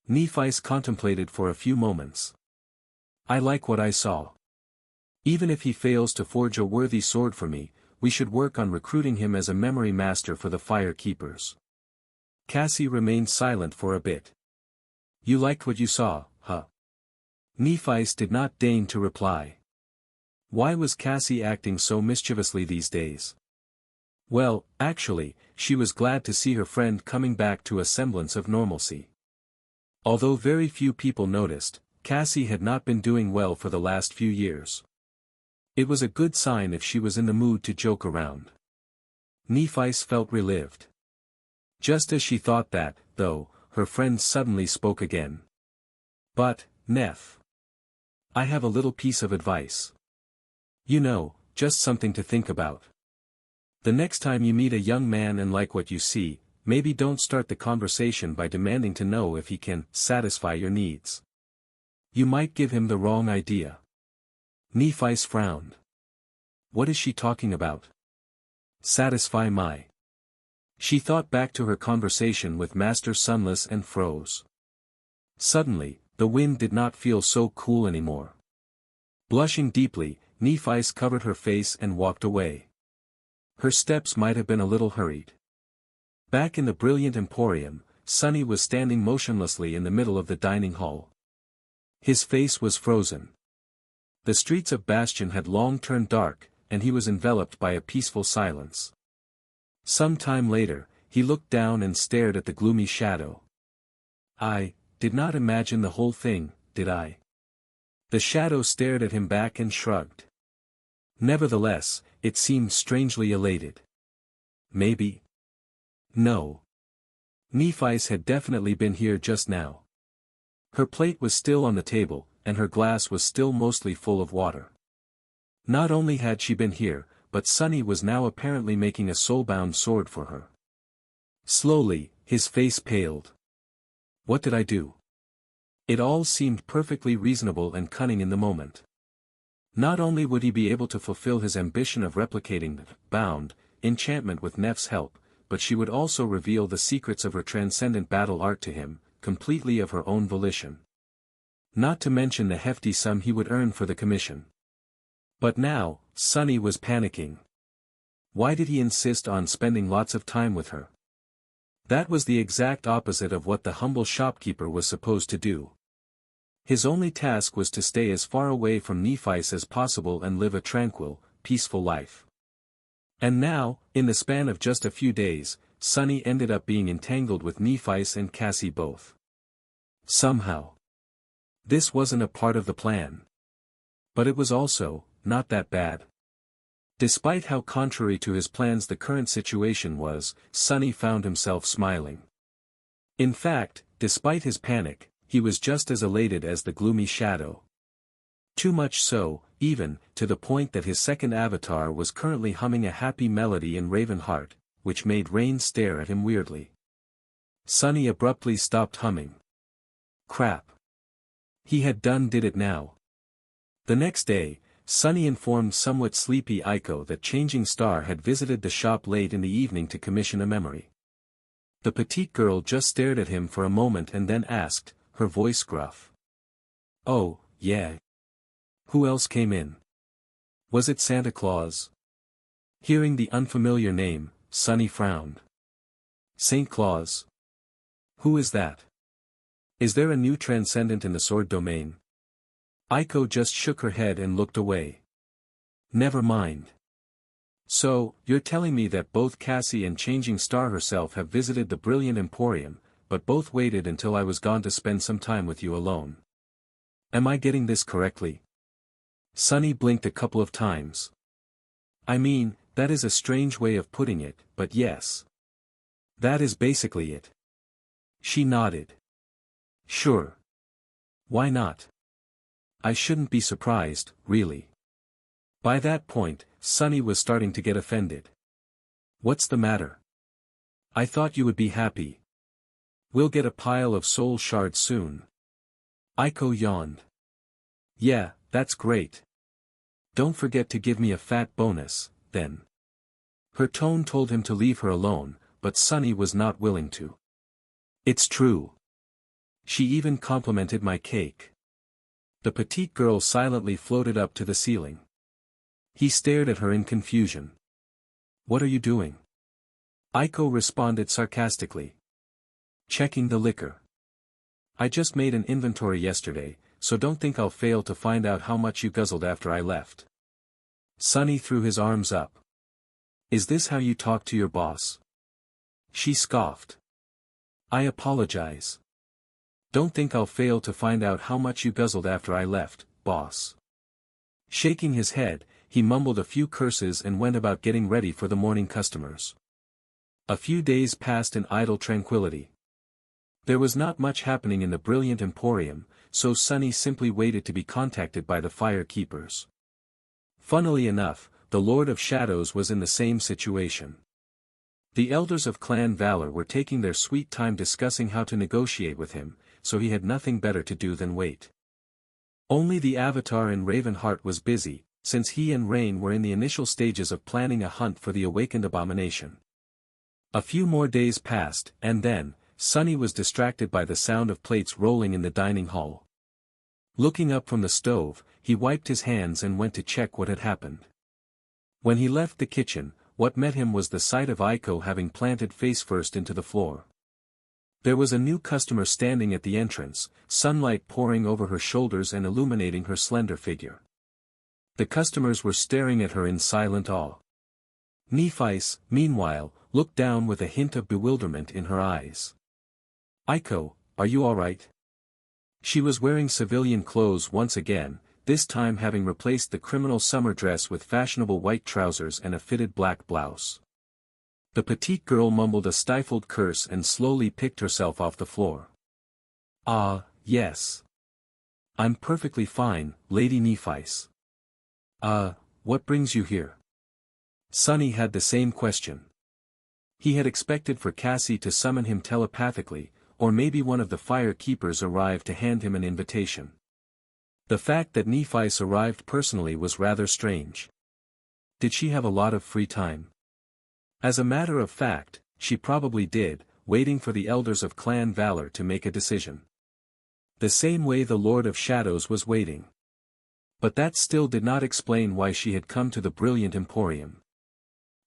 [SPEAKER 1] Nephi contemplated for a few moments. I like what I saw. Even if he fails to forge a worthy sword for me, we should work on recruiting him as a memory master for the Fire Keepers. Cassie remained silent for a bit. You liked what you saw, huh? Nephi did not deign to reply. Why was Cassie acting so mischievously these days? Well, actually, she was glad to see her friend coming back to a semblance of normalcy. Although very few people noticed, Cassie had not been doing well for the last few years. It was a good sign if she was in the mood to joke around. Nephi felt relieved. Just as she thought that, though, her friend suddenly spoke again. But, Neph. I have a little piece of advice. You know, just something to think about. The next time you meet a young man and like what you see, maybe don't start the conversation by demanding to know if he can satisfy your needs. You might give him the wrong idea. Nephi frowned. What is she talking about? Satisfy my. She thought back to her conversation with Master Sunless and froze. Suddenly, the wind did not feel so cool anymore. Blushing deeply, Nephi covered her face and walked away. Her steps might have been a little hurried. Back in the brilliant emporium, Sunny was standing motionlessly in the middle of the dining hall. His face was frozen. The streets of Bastion had long turned dark, and he was enveloped by a peaceful silence. Some time later, he looked down and stared at the gloomy shadow. I did not imagine the whole thing, did I? The shadow stared at him back and shrugged. Nevertheless, it seemed strangely elated. Maybe? No. Nephi had definitely been here just now. Her plate was still on the table, and her glass was still mostly full of water. Not only had she been here, but Sunny was now apparently making a soul-bound sword for her. Slowly, his face paled. What did I do? It all seemed perfectly reasonable and cunning in the moment. Not only would he be able to fulfill his ambition of replicating the bound enchantment with Neph's help, but she would also reveal the secrets of her transcendent battle art to him, completely of her own volition. Not to mention the hefty sum he would earn for the commission. But now, Sunny was panicking. Why did he insist on spending lots of time with her? That was the exact opposite of what the humble shopkeeper was supposed to do. His only task was to stay as far away from Nephi as possible and live a tranquil, peaceful life. And now, in the span of just a few days, Sunny ended up being entangled with Nephi's and Cassie both. Somehow. This wasn't a part of the plan. But it was also, not that bad. Despite how contrary to his plans the current situation was, Sunny found himself smiling. In fact, despite his panic, he was just as elated as the gloomy shadow. Too much so, even, to the point that his second avatar was currently humming a happy melody in Ravenheart, which made Rain stare at him weirdly. Sunny abruptly stopped humming. Crap. He had did it now. The next day, Sunny informed somewhat sleepy Aiko that Changing Star had visited the shop late in the evening to commission a memory. The petite girl just stared at him for a moment and then asked, her voice gruff. "Oh, yeah. Who else came in? Was it Santa Claus?" Hearing the unfamiliar name, Sunny frowned. "Saint Claus? Who is that? Is there a new transcendent in the sword domain?" Aiko just shook her head and looked away. "Never mind. So, you're telling me that both Cassie and Changing Star herself have visited the Brilliant Emporium, but both waited until I was gone to spend some time with you alone. Am I getting this correctly?" Sunny blinked a couple of times. "I mean, that is a strange way of putting it, but yes. That is basically it." She nodded. "Sure. Why not? I shouldn't be surprised, really." By that point, Sunny was starting to get offended. "What's the matter? I thought you would be happy. We'll get a pile of soul shards soon." Aiko yawned. "Yeah, that's great. Don't forget to give me a fat bonus, then." Her tone told him to leave her alone, but Sunny was not willing to. "It's true. She even complimented my cake." The petite girl silently floated up to the ceiling. He stared at her in confusion. "What are you doing?" Aiko responded sarcastically. "Checking the liquor. I just made an inventory yesterday, so don't think I'll fail to find out how much you guzzled after I left." Sunny threw his arms up. "Is this how you talk to your boss?" She scoffed. "I apologize. Don't think I'll fail to find out how much you guzzled after I left, boss." Shaking his head, he mumbled a few curses and went about getting ready for the morning customers. A few days passed in idle tranquility. There was not much happening in the Brilliant Emporium, so Sunny simply waited to be contacted by the fire keepers. Funnily enough, the Lord of Shadows was in the same situation. The elders of Clan Valor were taking their sweet time discussing how to negotiate with him, so he had nothing better to do than wait. Only the Avatar in Ravenheart was busy, since he and Rain were in the initial stages of planning a hunt for the awakened abomination. A few more days passed, and then, Sunny was distracted by the sound of plates rolling in the dining hall. Looking up from the stove, he wiped his hands and went to check what had happened. When he left the kitchen, what met him was the sight of Aiko having planted face first into the floor. There was a new customer standing at the entrance, sunlight pouring over her shoulders and illuminating her slender figure. The customers were staring at her in silent awe. Nephi's, meanwhile, looked down with a hint of bewilderment in her eyes. "Aiko, are you all right?" She was wearing civilian clothes once again, this time having replaced the criminal summer dress with fashionable white trousers and a fitted black blouse. The petite girl mumbled a stifled curse and slowly picked herself off the floor. "Ah, yes. I'm perfectly fine, Lady Nephi's." What brings you here?" Sunny had the same question. He had expected for Cassie to summon him telepathically, or maybe one of the fire keepers arrived to hand him an invitation. The fact that Nephi's arrived personally was rather strange. Did she have a lot of free time? As a matter of fact, she probably did, waiting for the elders of Clan Valor to make a decision. The same way the Lord of Shadows was waiting. But that still did not explain why she had come to the Brilliant Emporium.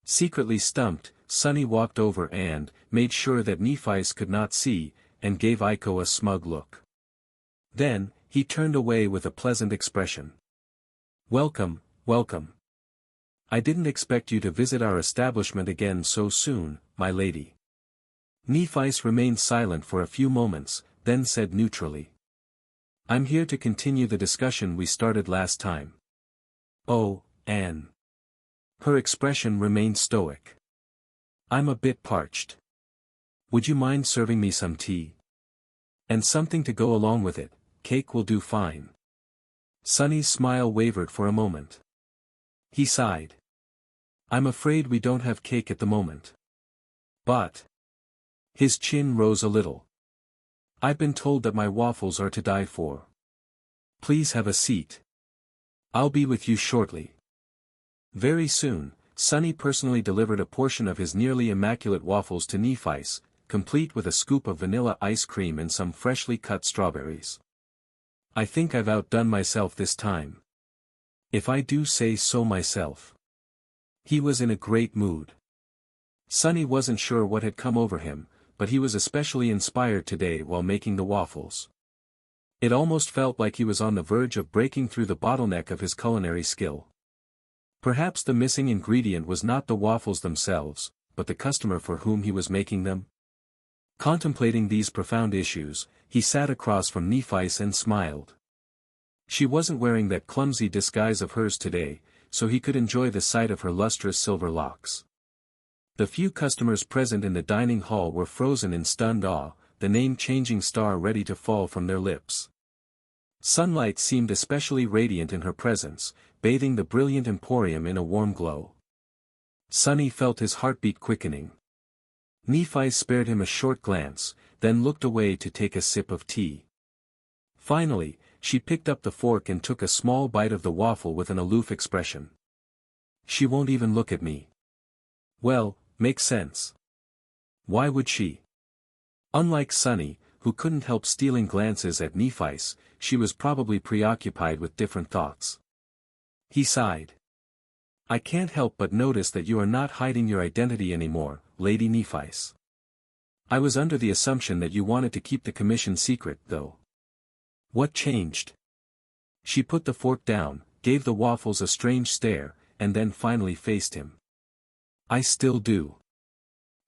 [SPEAKER 1] Secretly stumped, Sunny walked over and, made sure that Nephi's could not see, and gave Aiko a smug look. Then, he turned away with a pleasant expression. "Welcome, welcome. I didn't expect you to visit our establishment again so soon, my lady. Nephi's remained silent for a few moments, then said neutrally. I'm here to continue the discussion we started last time. Oh, Anne. Her expression remained stoic. I'm a bit parched. Would you mind serving me some tea? And something to go along with it, cake will do fine. Sonny's smile wavered for a moment. He sighed. I'm afraid we don't have cake at the moment. But. His chin rose a little. I've been told that my waffles are to die for. Please have a seat. I'll be with you shortly. Very soon, Sonny personally delivered a portion of his nearly immaculate waffles to Nephi's, complete with a scoop of vanilla ice cream and some freshly cut strawberries. I think I've outdone myself this time. If I do say so myself. He was in a great mood. Sonny wasn't sure what had come over him, but he was especially inspired today while making the waffles. It almost felt like he was on the verge of breaking through the bottleneck of his culinary skill. Perhaps the missing ingredient was not the waffles themselves, but the customer for whom he was making them. Contemplating these profound issues, he sat across from Nephi's and smiled. She wasn't wearing that clumsy disguise of hers today, so he could enjoy the sight of her lustrous silver locks. The few customers present in the dining hall were frozen in stunned awe, the name-changing star ready to fall from their lips. Sunlight seemed especially radiant in her presence, bathing the brilliant emporium in a warm glow. Sonny felt his heartbeat quickening. Nephi spared him a short glance, then looked away to take a sip of tea. Finally, she picked up the fork and took a small bite of the waffle with an aloof expression. She won't even look at me. Well, makes sense. Why would she? Unlike Sonny, who couldn't help stealing glances at Nephi's, she was probably preoccupied with different thoughts. He sighed. I can't help but notice that you are not hiding your identity anymore, Lady Nephi's. I was under the assumption that you wanted to keep the commission secret, though. What changed? She put the fork down, gave the waffles a strange stare, and then finally faced him. I still do.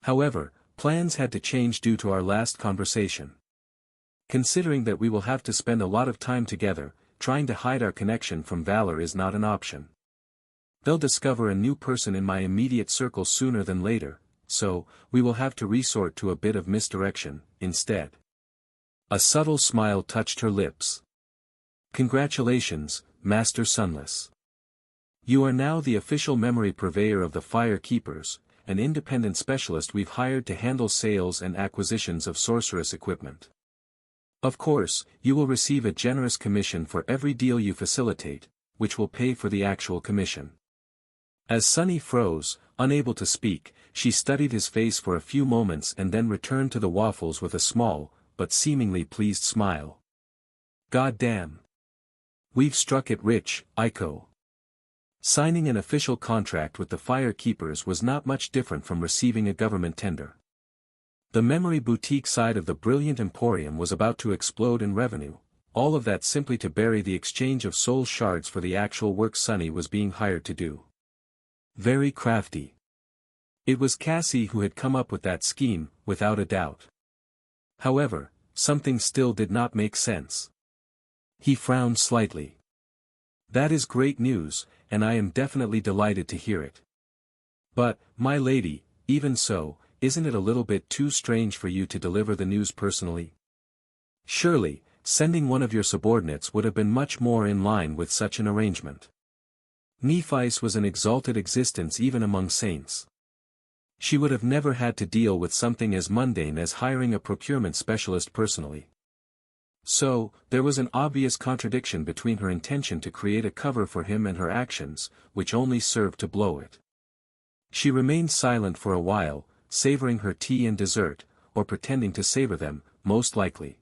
[SPEAKER 1] However, plans had to change due to our last conversation. Considering that we will have to spend a lot of time together, trying to hide our connection from Valor is not an option. They'll discover a new person in my immediate circle sooner than later, so, we will have to resort to a bit of misdirection, instead. A subtle smile touched her lips. Congratulations, Master Sunless. You are now the official memory purveyor of the Fire Keepers, an independent specialist we've hired to handle sales and acquisitions of sorceress equipment. Of course, you will receive a generous commission for every deal you facilitate, which will pay for the actual commission. As Sonny froze, unable to speak, she studied his face for a few moments and then returned to the waffles with a small, but seemingly pleased smile. God damn. We've struck it rich, Aiko. Signing an official contract with the Fire Keepers was not much different from receiving a government tender. The memory boutique side of the brilliant emporium was about to explode in revenue, all of that simply to bury the exchange of soul shards for the actual work Sonny was being hired to do. Very crafty. It was Cassie who had come up with that scheme, without a doubt. However, something still did not make sense. He frowned slightly. That is great news, and I am definitely delighted to hear it. But, my lady, even so, isn't it a little bit too strange for you to deliver the news personally? Surely, sending one of your subordinates would have been much more in line with such an arrangement. Nephi's was an exalted existence even among saints. She would have never had to deal with something as mundane as hiring a procurement specialist personally. So, there was an obvious contradiction between her intention to create a cover for him and her actions, which only served to blow it. She remained silent for a while, savoring her tea and dessert, or pretending to savor them, most likely.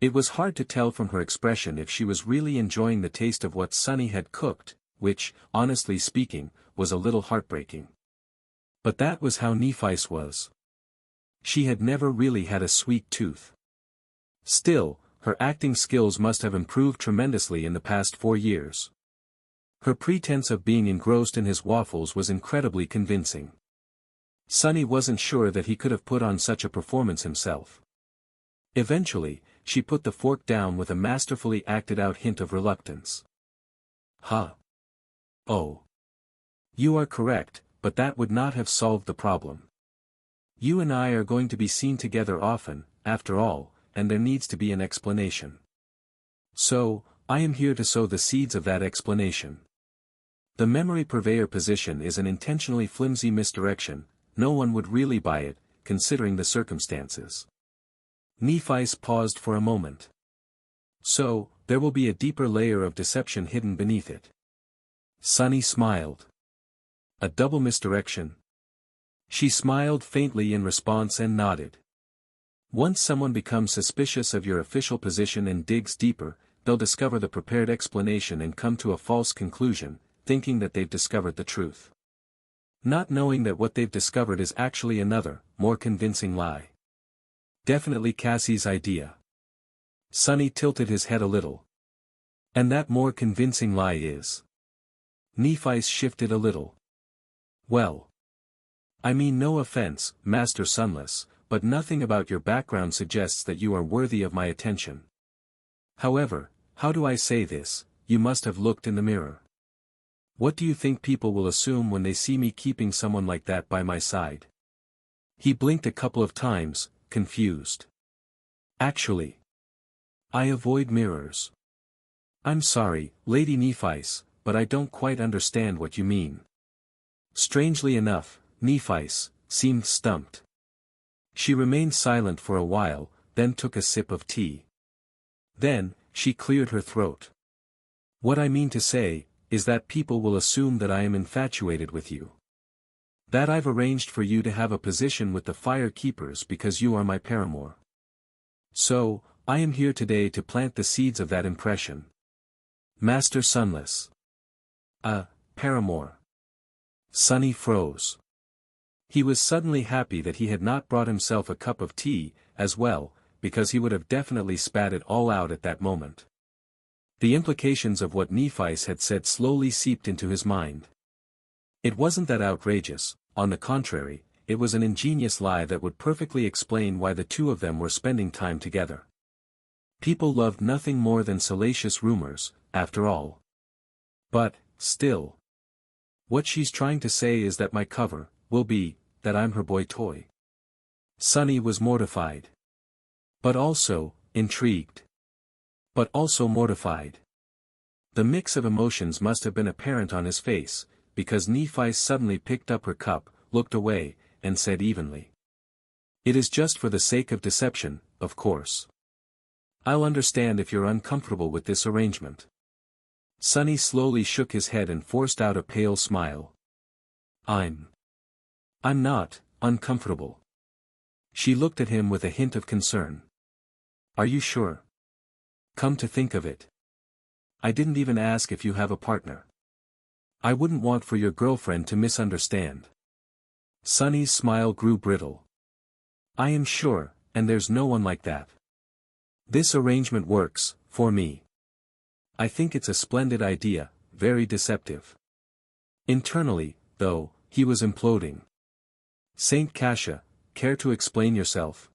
[SPEAKER 1] It was hard to tell from her expression if she was really enjoying the taste of what Sonny had cooked, which, honestly speaking, was a little heartbreaking. But that was how Nephi's was. She had never really had a sweet tooth. Still, her acting skills must have improved tremendously in the past 4 years. Her pretense of being engrossed in his waffles was incredibly convincing. Sunny wasn't sure that he could have put on such a performance himself. Eventually, she put the fork down with a masterfully acted-out hint of reluctance. Huh. Oh. You are correct, but that would not have solved the problem. You and I are going to be seen together often, after all, and there needs to be an explanation. So, I am here to sow the seeds of that explanation. The memory purveyor position is an intentionally flimsy misdirection. No one would really buy it, considering the circumstances. Nephi's paused for a moment. So, there will be a deeper layer of deception hidden beneath it. Sunny smiled. A double misdirection? She smiled faintly in response and nodded. Once someone becomes suspicious of your official position and digs deeper, they'll discover the prepared explanation and come to a false conclusion, thinking that they've discovered the truth. Not knowing that what they've discovered is actually another, more convincing lie. Definitely Cassie's idea. Sunny tilted his head a little. And that more convincing lie is. Nephi's shifted a little. Well. I mean no offense, Master Sunless, but nothing about your background suggests that you are worthy of my attention. However, how do I say this? You must have looked in the mirror. What do you think people will assume when they see me keeping someone like that by my side? He blinked a couple of times, confused. Actually, I avoid mirrors. I'm sorry, Lady Nephis, but I don't quite understand what you mean. Strangely enough, Nephis seemed stumped. She remained silent for a while, then took a sip of tea. Then, she cleared her throat. What I mean to say, is that people will assume that I am infatuated with you. That I've arranged for you to have a position with the Fire Keepers because you are my paramour. So, I am here today to plant the seeds of that impression. Master Sunless. Paramour. Sunny froze. He was suddenly happy that he had not brought himself a cup of tea, as well, because he would have definitely spat it all out at that moment. The implications of what Nephis had said slowly seeped into his mind. It wasn't that outrageous, on the contrary, it was an ingenious lie that would perfectly explain why the two of them were spending time together. People loved nothing more than salacious rumors, after all. But, still. What she's trying to say is that my cover, will be, that I'm her boy toy. Sunny was mortified. But also, intrigued. But also mortified. The mix of emotions must have been apparent on his face, because Nephis suddenly picked up her cup, looked away, and said evenly. It is just for the sake of deception, of course. I'll understand if you're uncomfortable with this arrangement. Sunny slowly shook his head and forced out a pale smile. I'm not uncomfortable. She looked at him with a hint of concern. Are you sure? Come to think of it. I didn't even ask if you have a partner. I wouldn't want for your girlfriend to misunderstand. Sunny's smile grew brittle. I am sure, and there's no one like that. This arrangement works, for me. I think it's a splendid idea, very deceptive. Internally, though, he was imploding. Saint Cassia, care to explain yourself?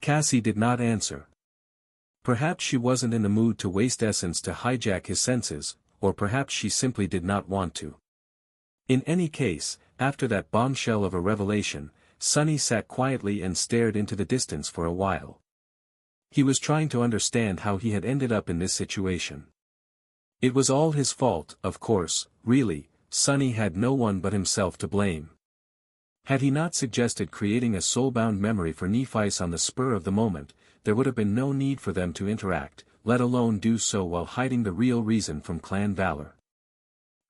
[SPEAKER 1] Cassie did not answer. Perhaps she wasn't in the mood to waste essence to hijack his senses, or perhaps she simply did not want to. In any case, after that bombshell of a revelation, Sunny sat quietly and stared into the distance for a while. He was trying to understand how he had ended up in this situation. It was all his fault, of course, really, Sunny had no one but himself to blame. Had he not suggested creating a soulbound memory for Nephis on the spur of the moment, there would have been no need for them to interact, let alone do so while hiding the real reason from Clan Valor.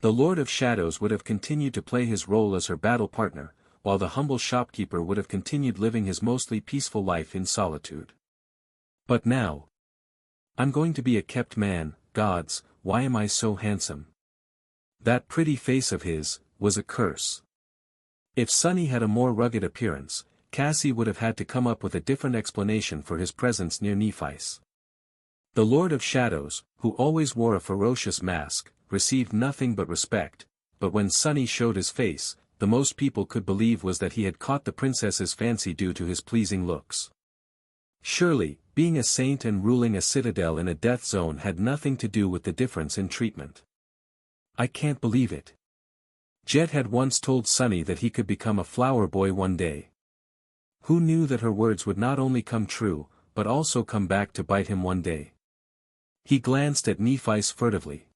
[SPEAKER 1] The Lord of Shadows would have continued to play his role as her battle partner, while the humble shopkeeper would have continued living his mostly peaceful life in solitude. But now, I'm going to be a kept man. Gods, why am I so handsome? That pretty face of his was a curse. If Sunny had a more rugged appearance, Cassie would have had to come up with a different explanation for his presence near Nephis. The Lord of Shadows, who always wore a ferocious mask, received nothing but respect, but when Sunny showed his face, the most people could believe was that he had caught the princess's fancy due to his pleasing looks. Surely, being a saint and ruling a citadel in a death zone had nothing to do with the difference in treatment. I can't believe it. Jet had once told Sunny that he could become a flower boy one day. Who knew that her words would not only come true, but also come back to bite him one day? He glanced at Nephi's furtively.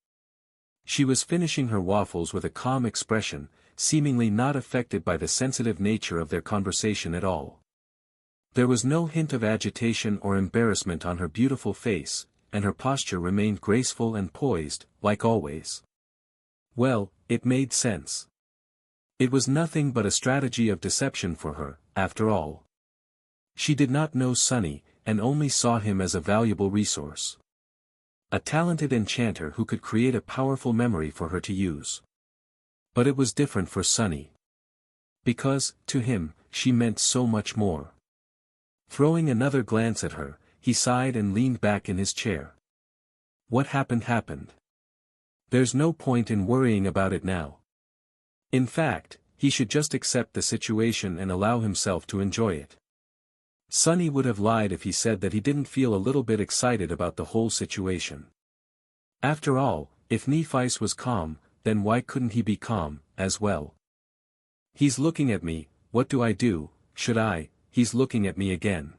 [SPEAKER 1] She was finishing her waffles with a calm expression, seemingly not affected by the sensitive nature of their conversation at all. There was no hint of agitation or embarrassment on her beautiful face, and her posture remained graceful and poised, like always. Well, it made sense. It was nothing but a strategy of deception for her, after all. She did not know Sunny, and only saw him as a valuable resource. A talented enchanter who could create a powerful memory for her to use. But it was different for Sunny. Because, to him, she meant so much more. Throwing another glance at her, he sighed and leaned back in his chair. What happened. There's no point in worrying about it now. In fact, he should just accept the situation and allow himself to enjoy it. Sunny would have lied if he said that he didn't feel a little bit excited about the whole situation. After all, if Nephi was calm, then why couldn't he be calm, as well? He's looking at me, what do I do, should I? He's looking at me again.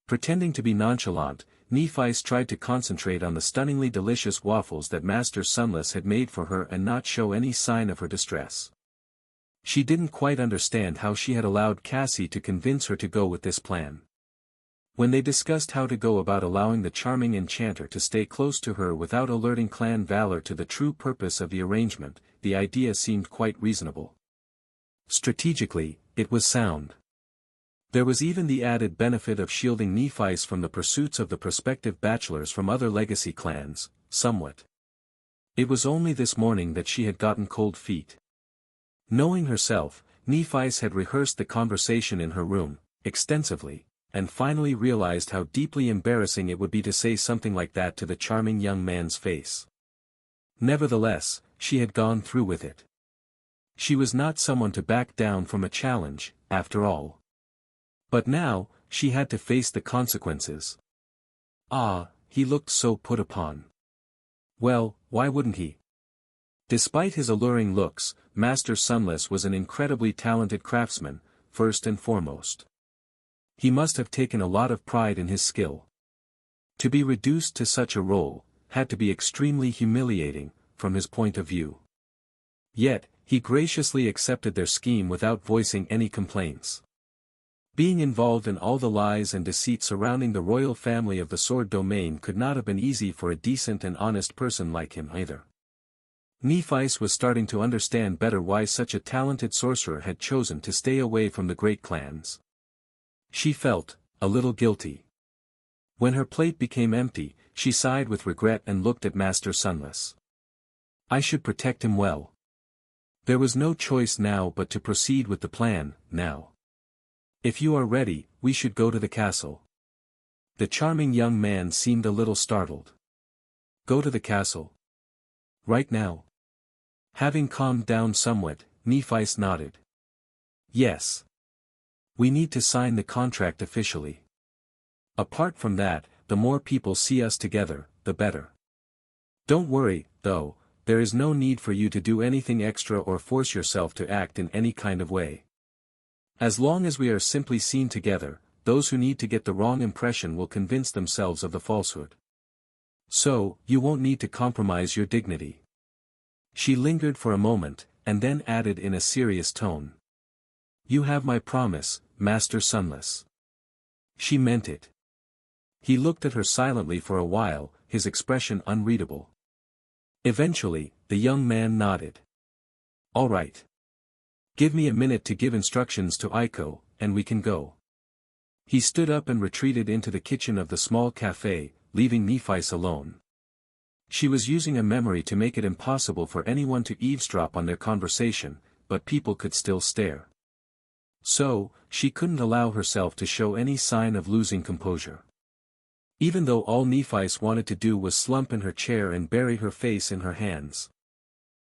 [SPEAKER 1] Pretending to be nonchalant, Nephi tried to concentrate on the stunningly delicious waffles that Master Sunless had made for her and not show any sign of her distress. She didn't quite understand how she had allowed Cassie to convince her to go with this plan. When they discussed how to go about allowing the charming enchanter to stay close to her without alerting Clan Valor to the true purpose of the arrangement, the idea seemed quite reasonable. Strategically, it was sound. There was even the added benefit of shielding Nephi from the pursuits of the prospective bachelors from other legacy clans, somewhat. It was only this morning that she had gotten cold feet. Knowing herself, Nephi had rehearsed the conversation in her room, extensively, and finally realized how deeply embarrassing it would be to say something like that to the charming young man's face. Nevertheless, she had gone through with it. She was not someone to back down from a challenge, after all. But now, she had to face the consequences. Ah, he looked so put upon. Well, why wouldn't he? Despite his alluring looks, Master Sunless was an incredibly talented craftsman, first and foremost. He must have taken a lot of pride in his skill. To be reduced to such a role, had to be extremely humiliating, from his point of view. Yet, he graciously accepted their scheme without voicing any complaints. Being involved in all the lies and deceit surrounding the royal family of the Sword Domain could not have been easy for a decent and honest person like him either. Nephi was starting to understand better why such a talented sorcerer had chosen to stay away from the great clans. She felt a little guilty. When her plate became empty, she sighed with regret and looked at Master Sunless. I should protect him well. There was no choice now but to proceed with the plan, now. If you are ready, we should go to the castle. The charming young man seemed a little startled. Go to the castle? Right now? Having calmed down somewhat, Nephi nodded. Yes. We need to sign the contract officially. Apart from that, the more people see us together, the better. Don't worry, though, there is no need for you to do anything extra or force yourself to act in any kind of way. As long as we are simply seen together, those who need to get the wrong impression will convince themselves of the falsehood. So, you won't need to compromise your dignity. She lingered for a moment, and then added in a serious tone. You have my promise, Master Sunless. She meant it. He looked at her silently for a while, his expression unreadable. Eventually, the young man nodded. All right. Give me a minute to give instructions to Aiko, and we can go. He stood up and retreated into the kitchen of the small cafe, leaving Nephi alone. She was using a memory to make it impossible for anyone to eavesdrop on their conversation, but people could still stare. So, she couldn't allow herself to show any sign of losing composure. Even though all Nephi's wanted to do was slump in her chair and bury her face in her hands.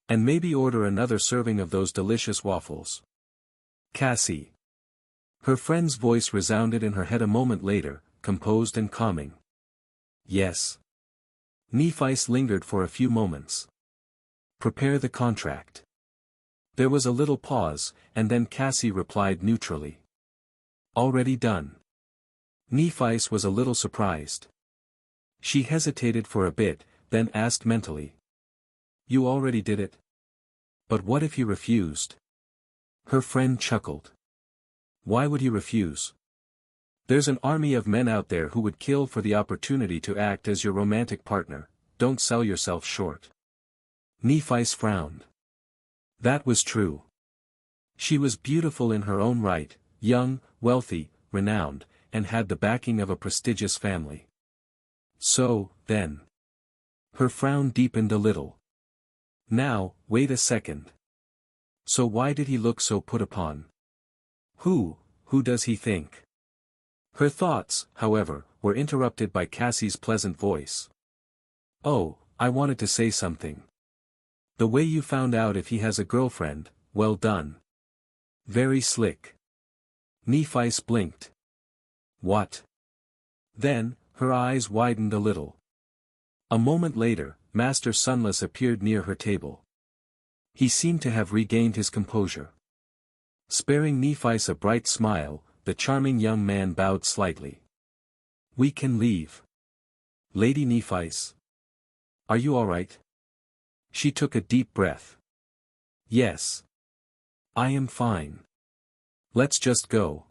[SPEAKER 1] And maybe order another serving of those delicious waffles. Cassie. Her friend's voice resounded in her head a moment later, composed and calming. Yes. Nephis lingered for a few moments. Prepare the contract. There was a little pause, and then Cassie replied neutrally. Already done. Nephis was a little surprised. She hesitated for a bit, then asked mentally. You already did it? But what if he refused? Her friend chuckled. Why would he refuse? There's an army of men out there who would kill for the opportunity to act as your romantic partner. Don't sell yourself short. Nephis frowned. That was true. She was beautiful in her own right, young, wealthy, renowned, and had the backing of a prestigious family. So, then. Her frown deepened a little. Now, wait a second. So why did he look so put upon? Who does he think? Her thoughts, however, were interrupted by Cassie's pleasant voice. Oh, I wanted to say something. The way you found out if he has a girlfriend, well done. Very slick. Nephis blinked. What? Then, her eyes widened a little. A moment later, Master Sunless appeared near her table. He seemed to have regained his composure. Sparing Nephis a bright smile, the charming young man bowed slightly. We can leave. Lady Nephis. Are you all right? She took a deep breath. Yes. I am fine. Let's just go.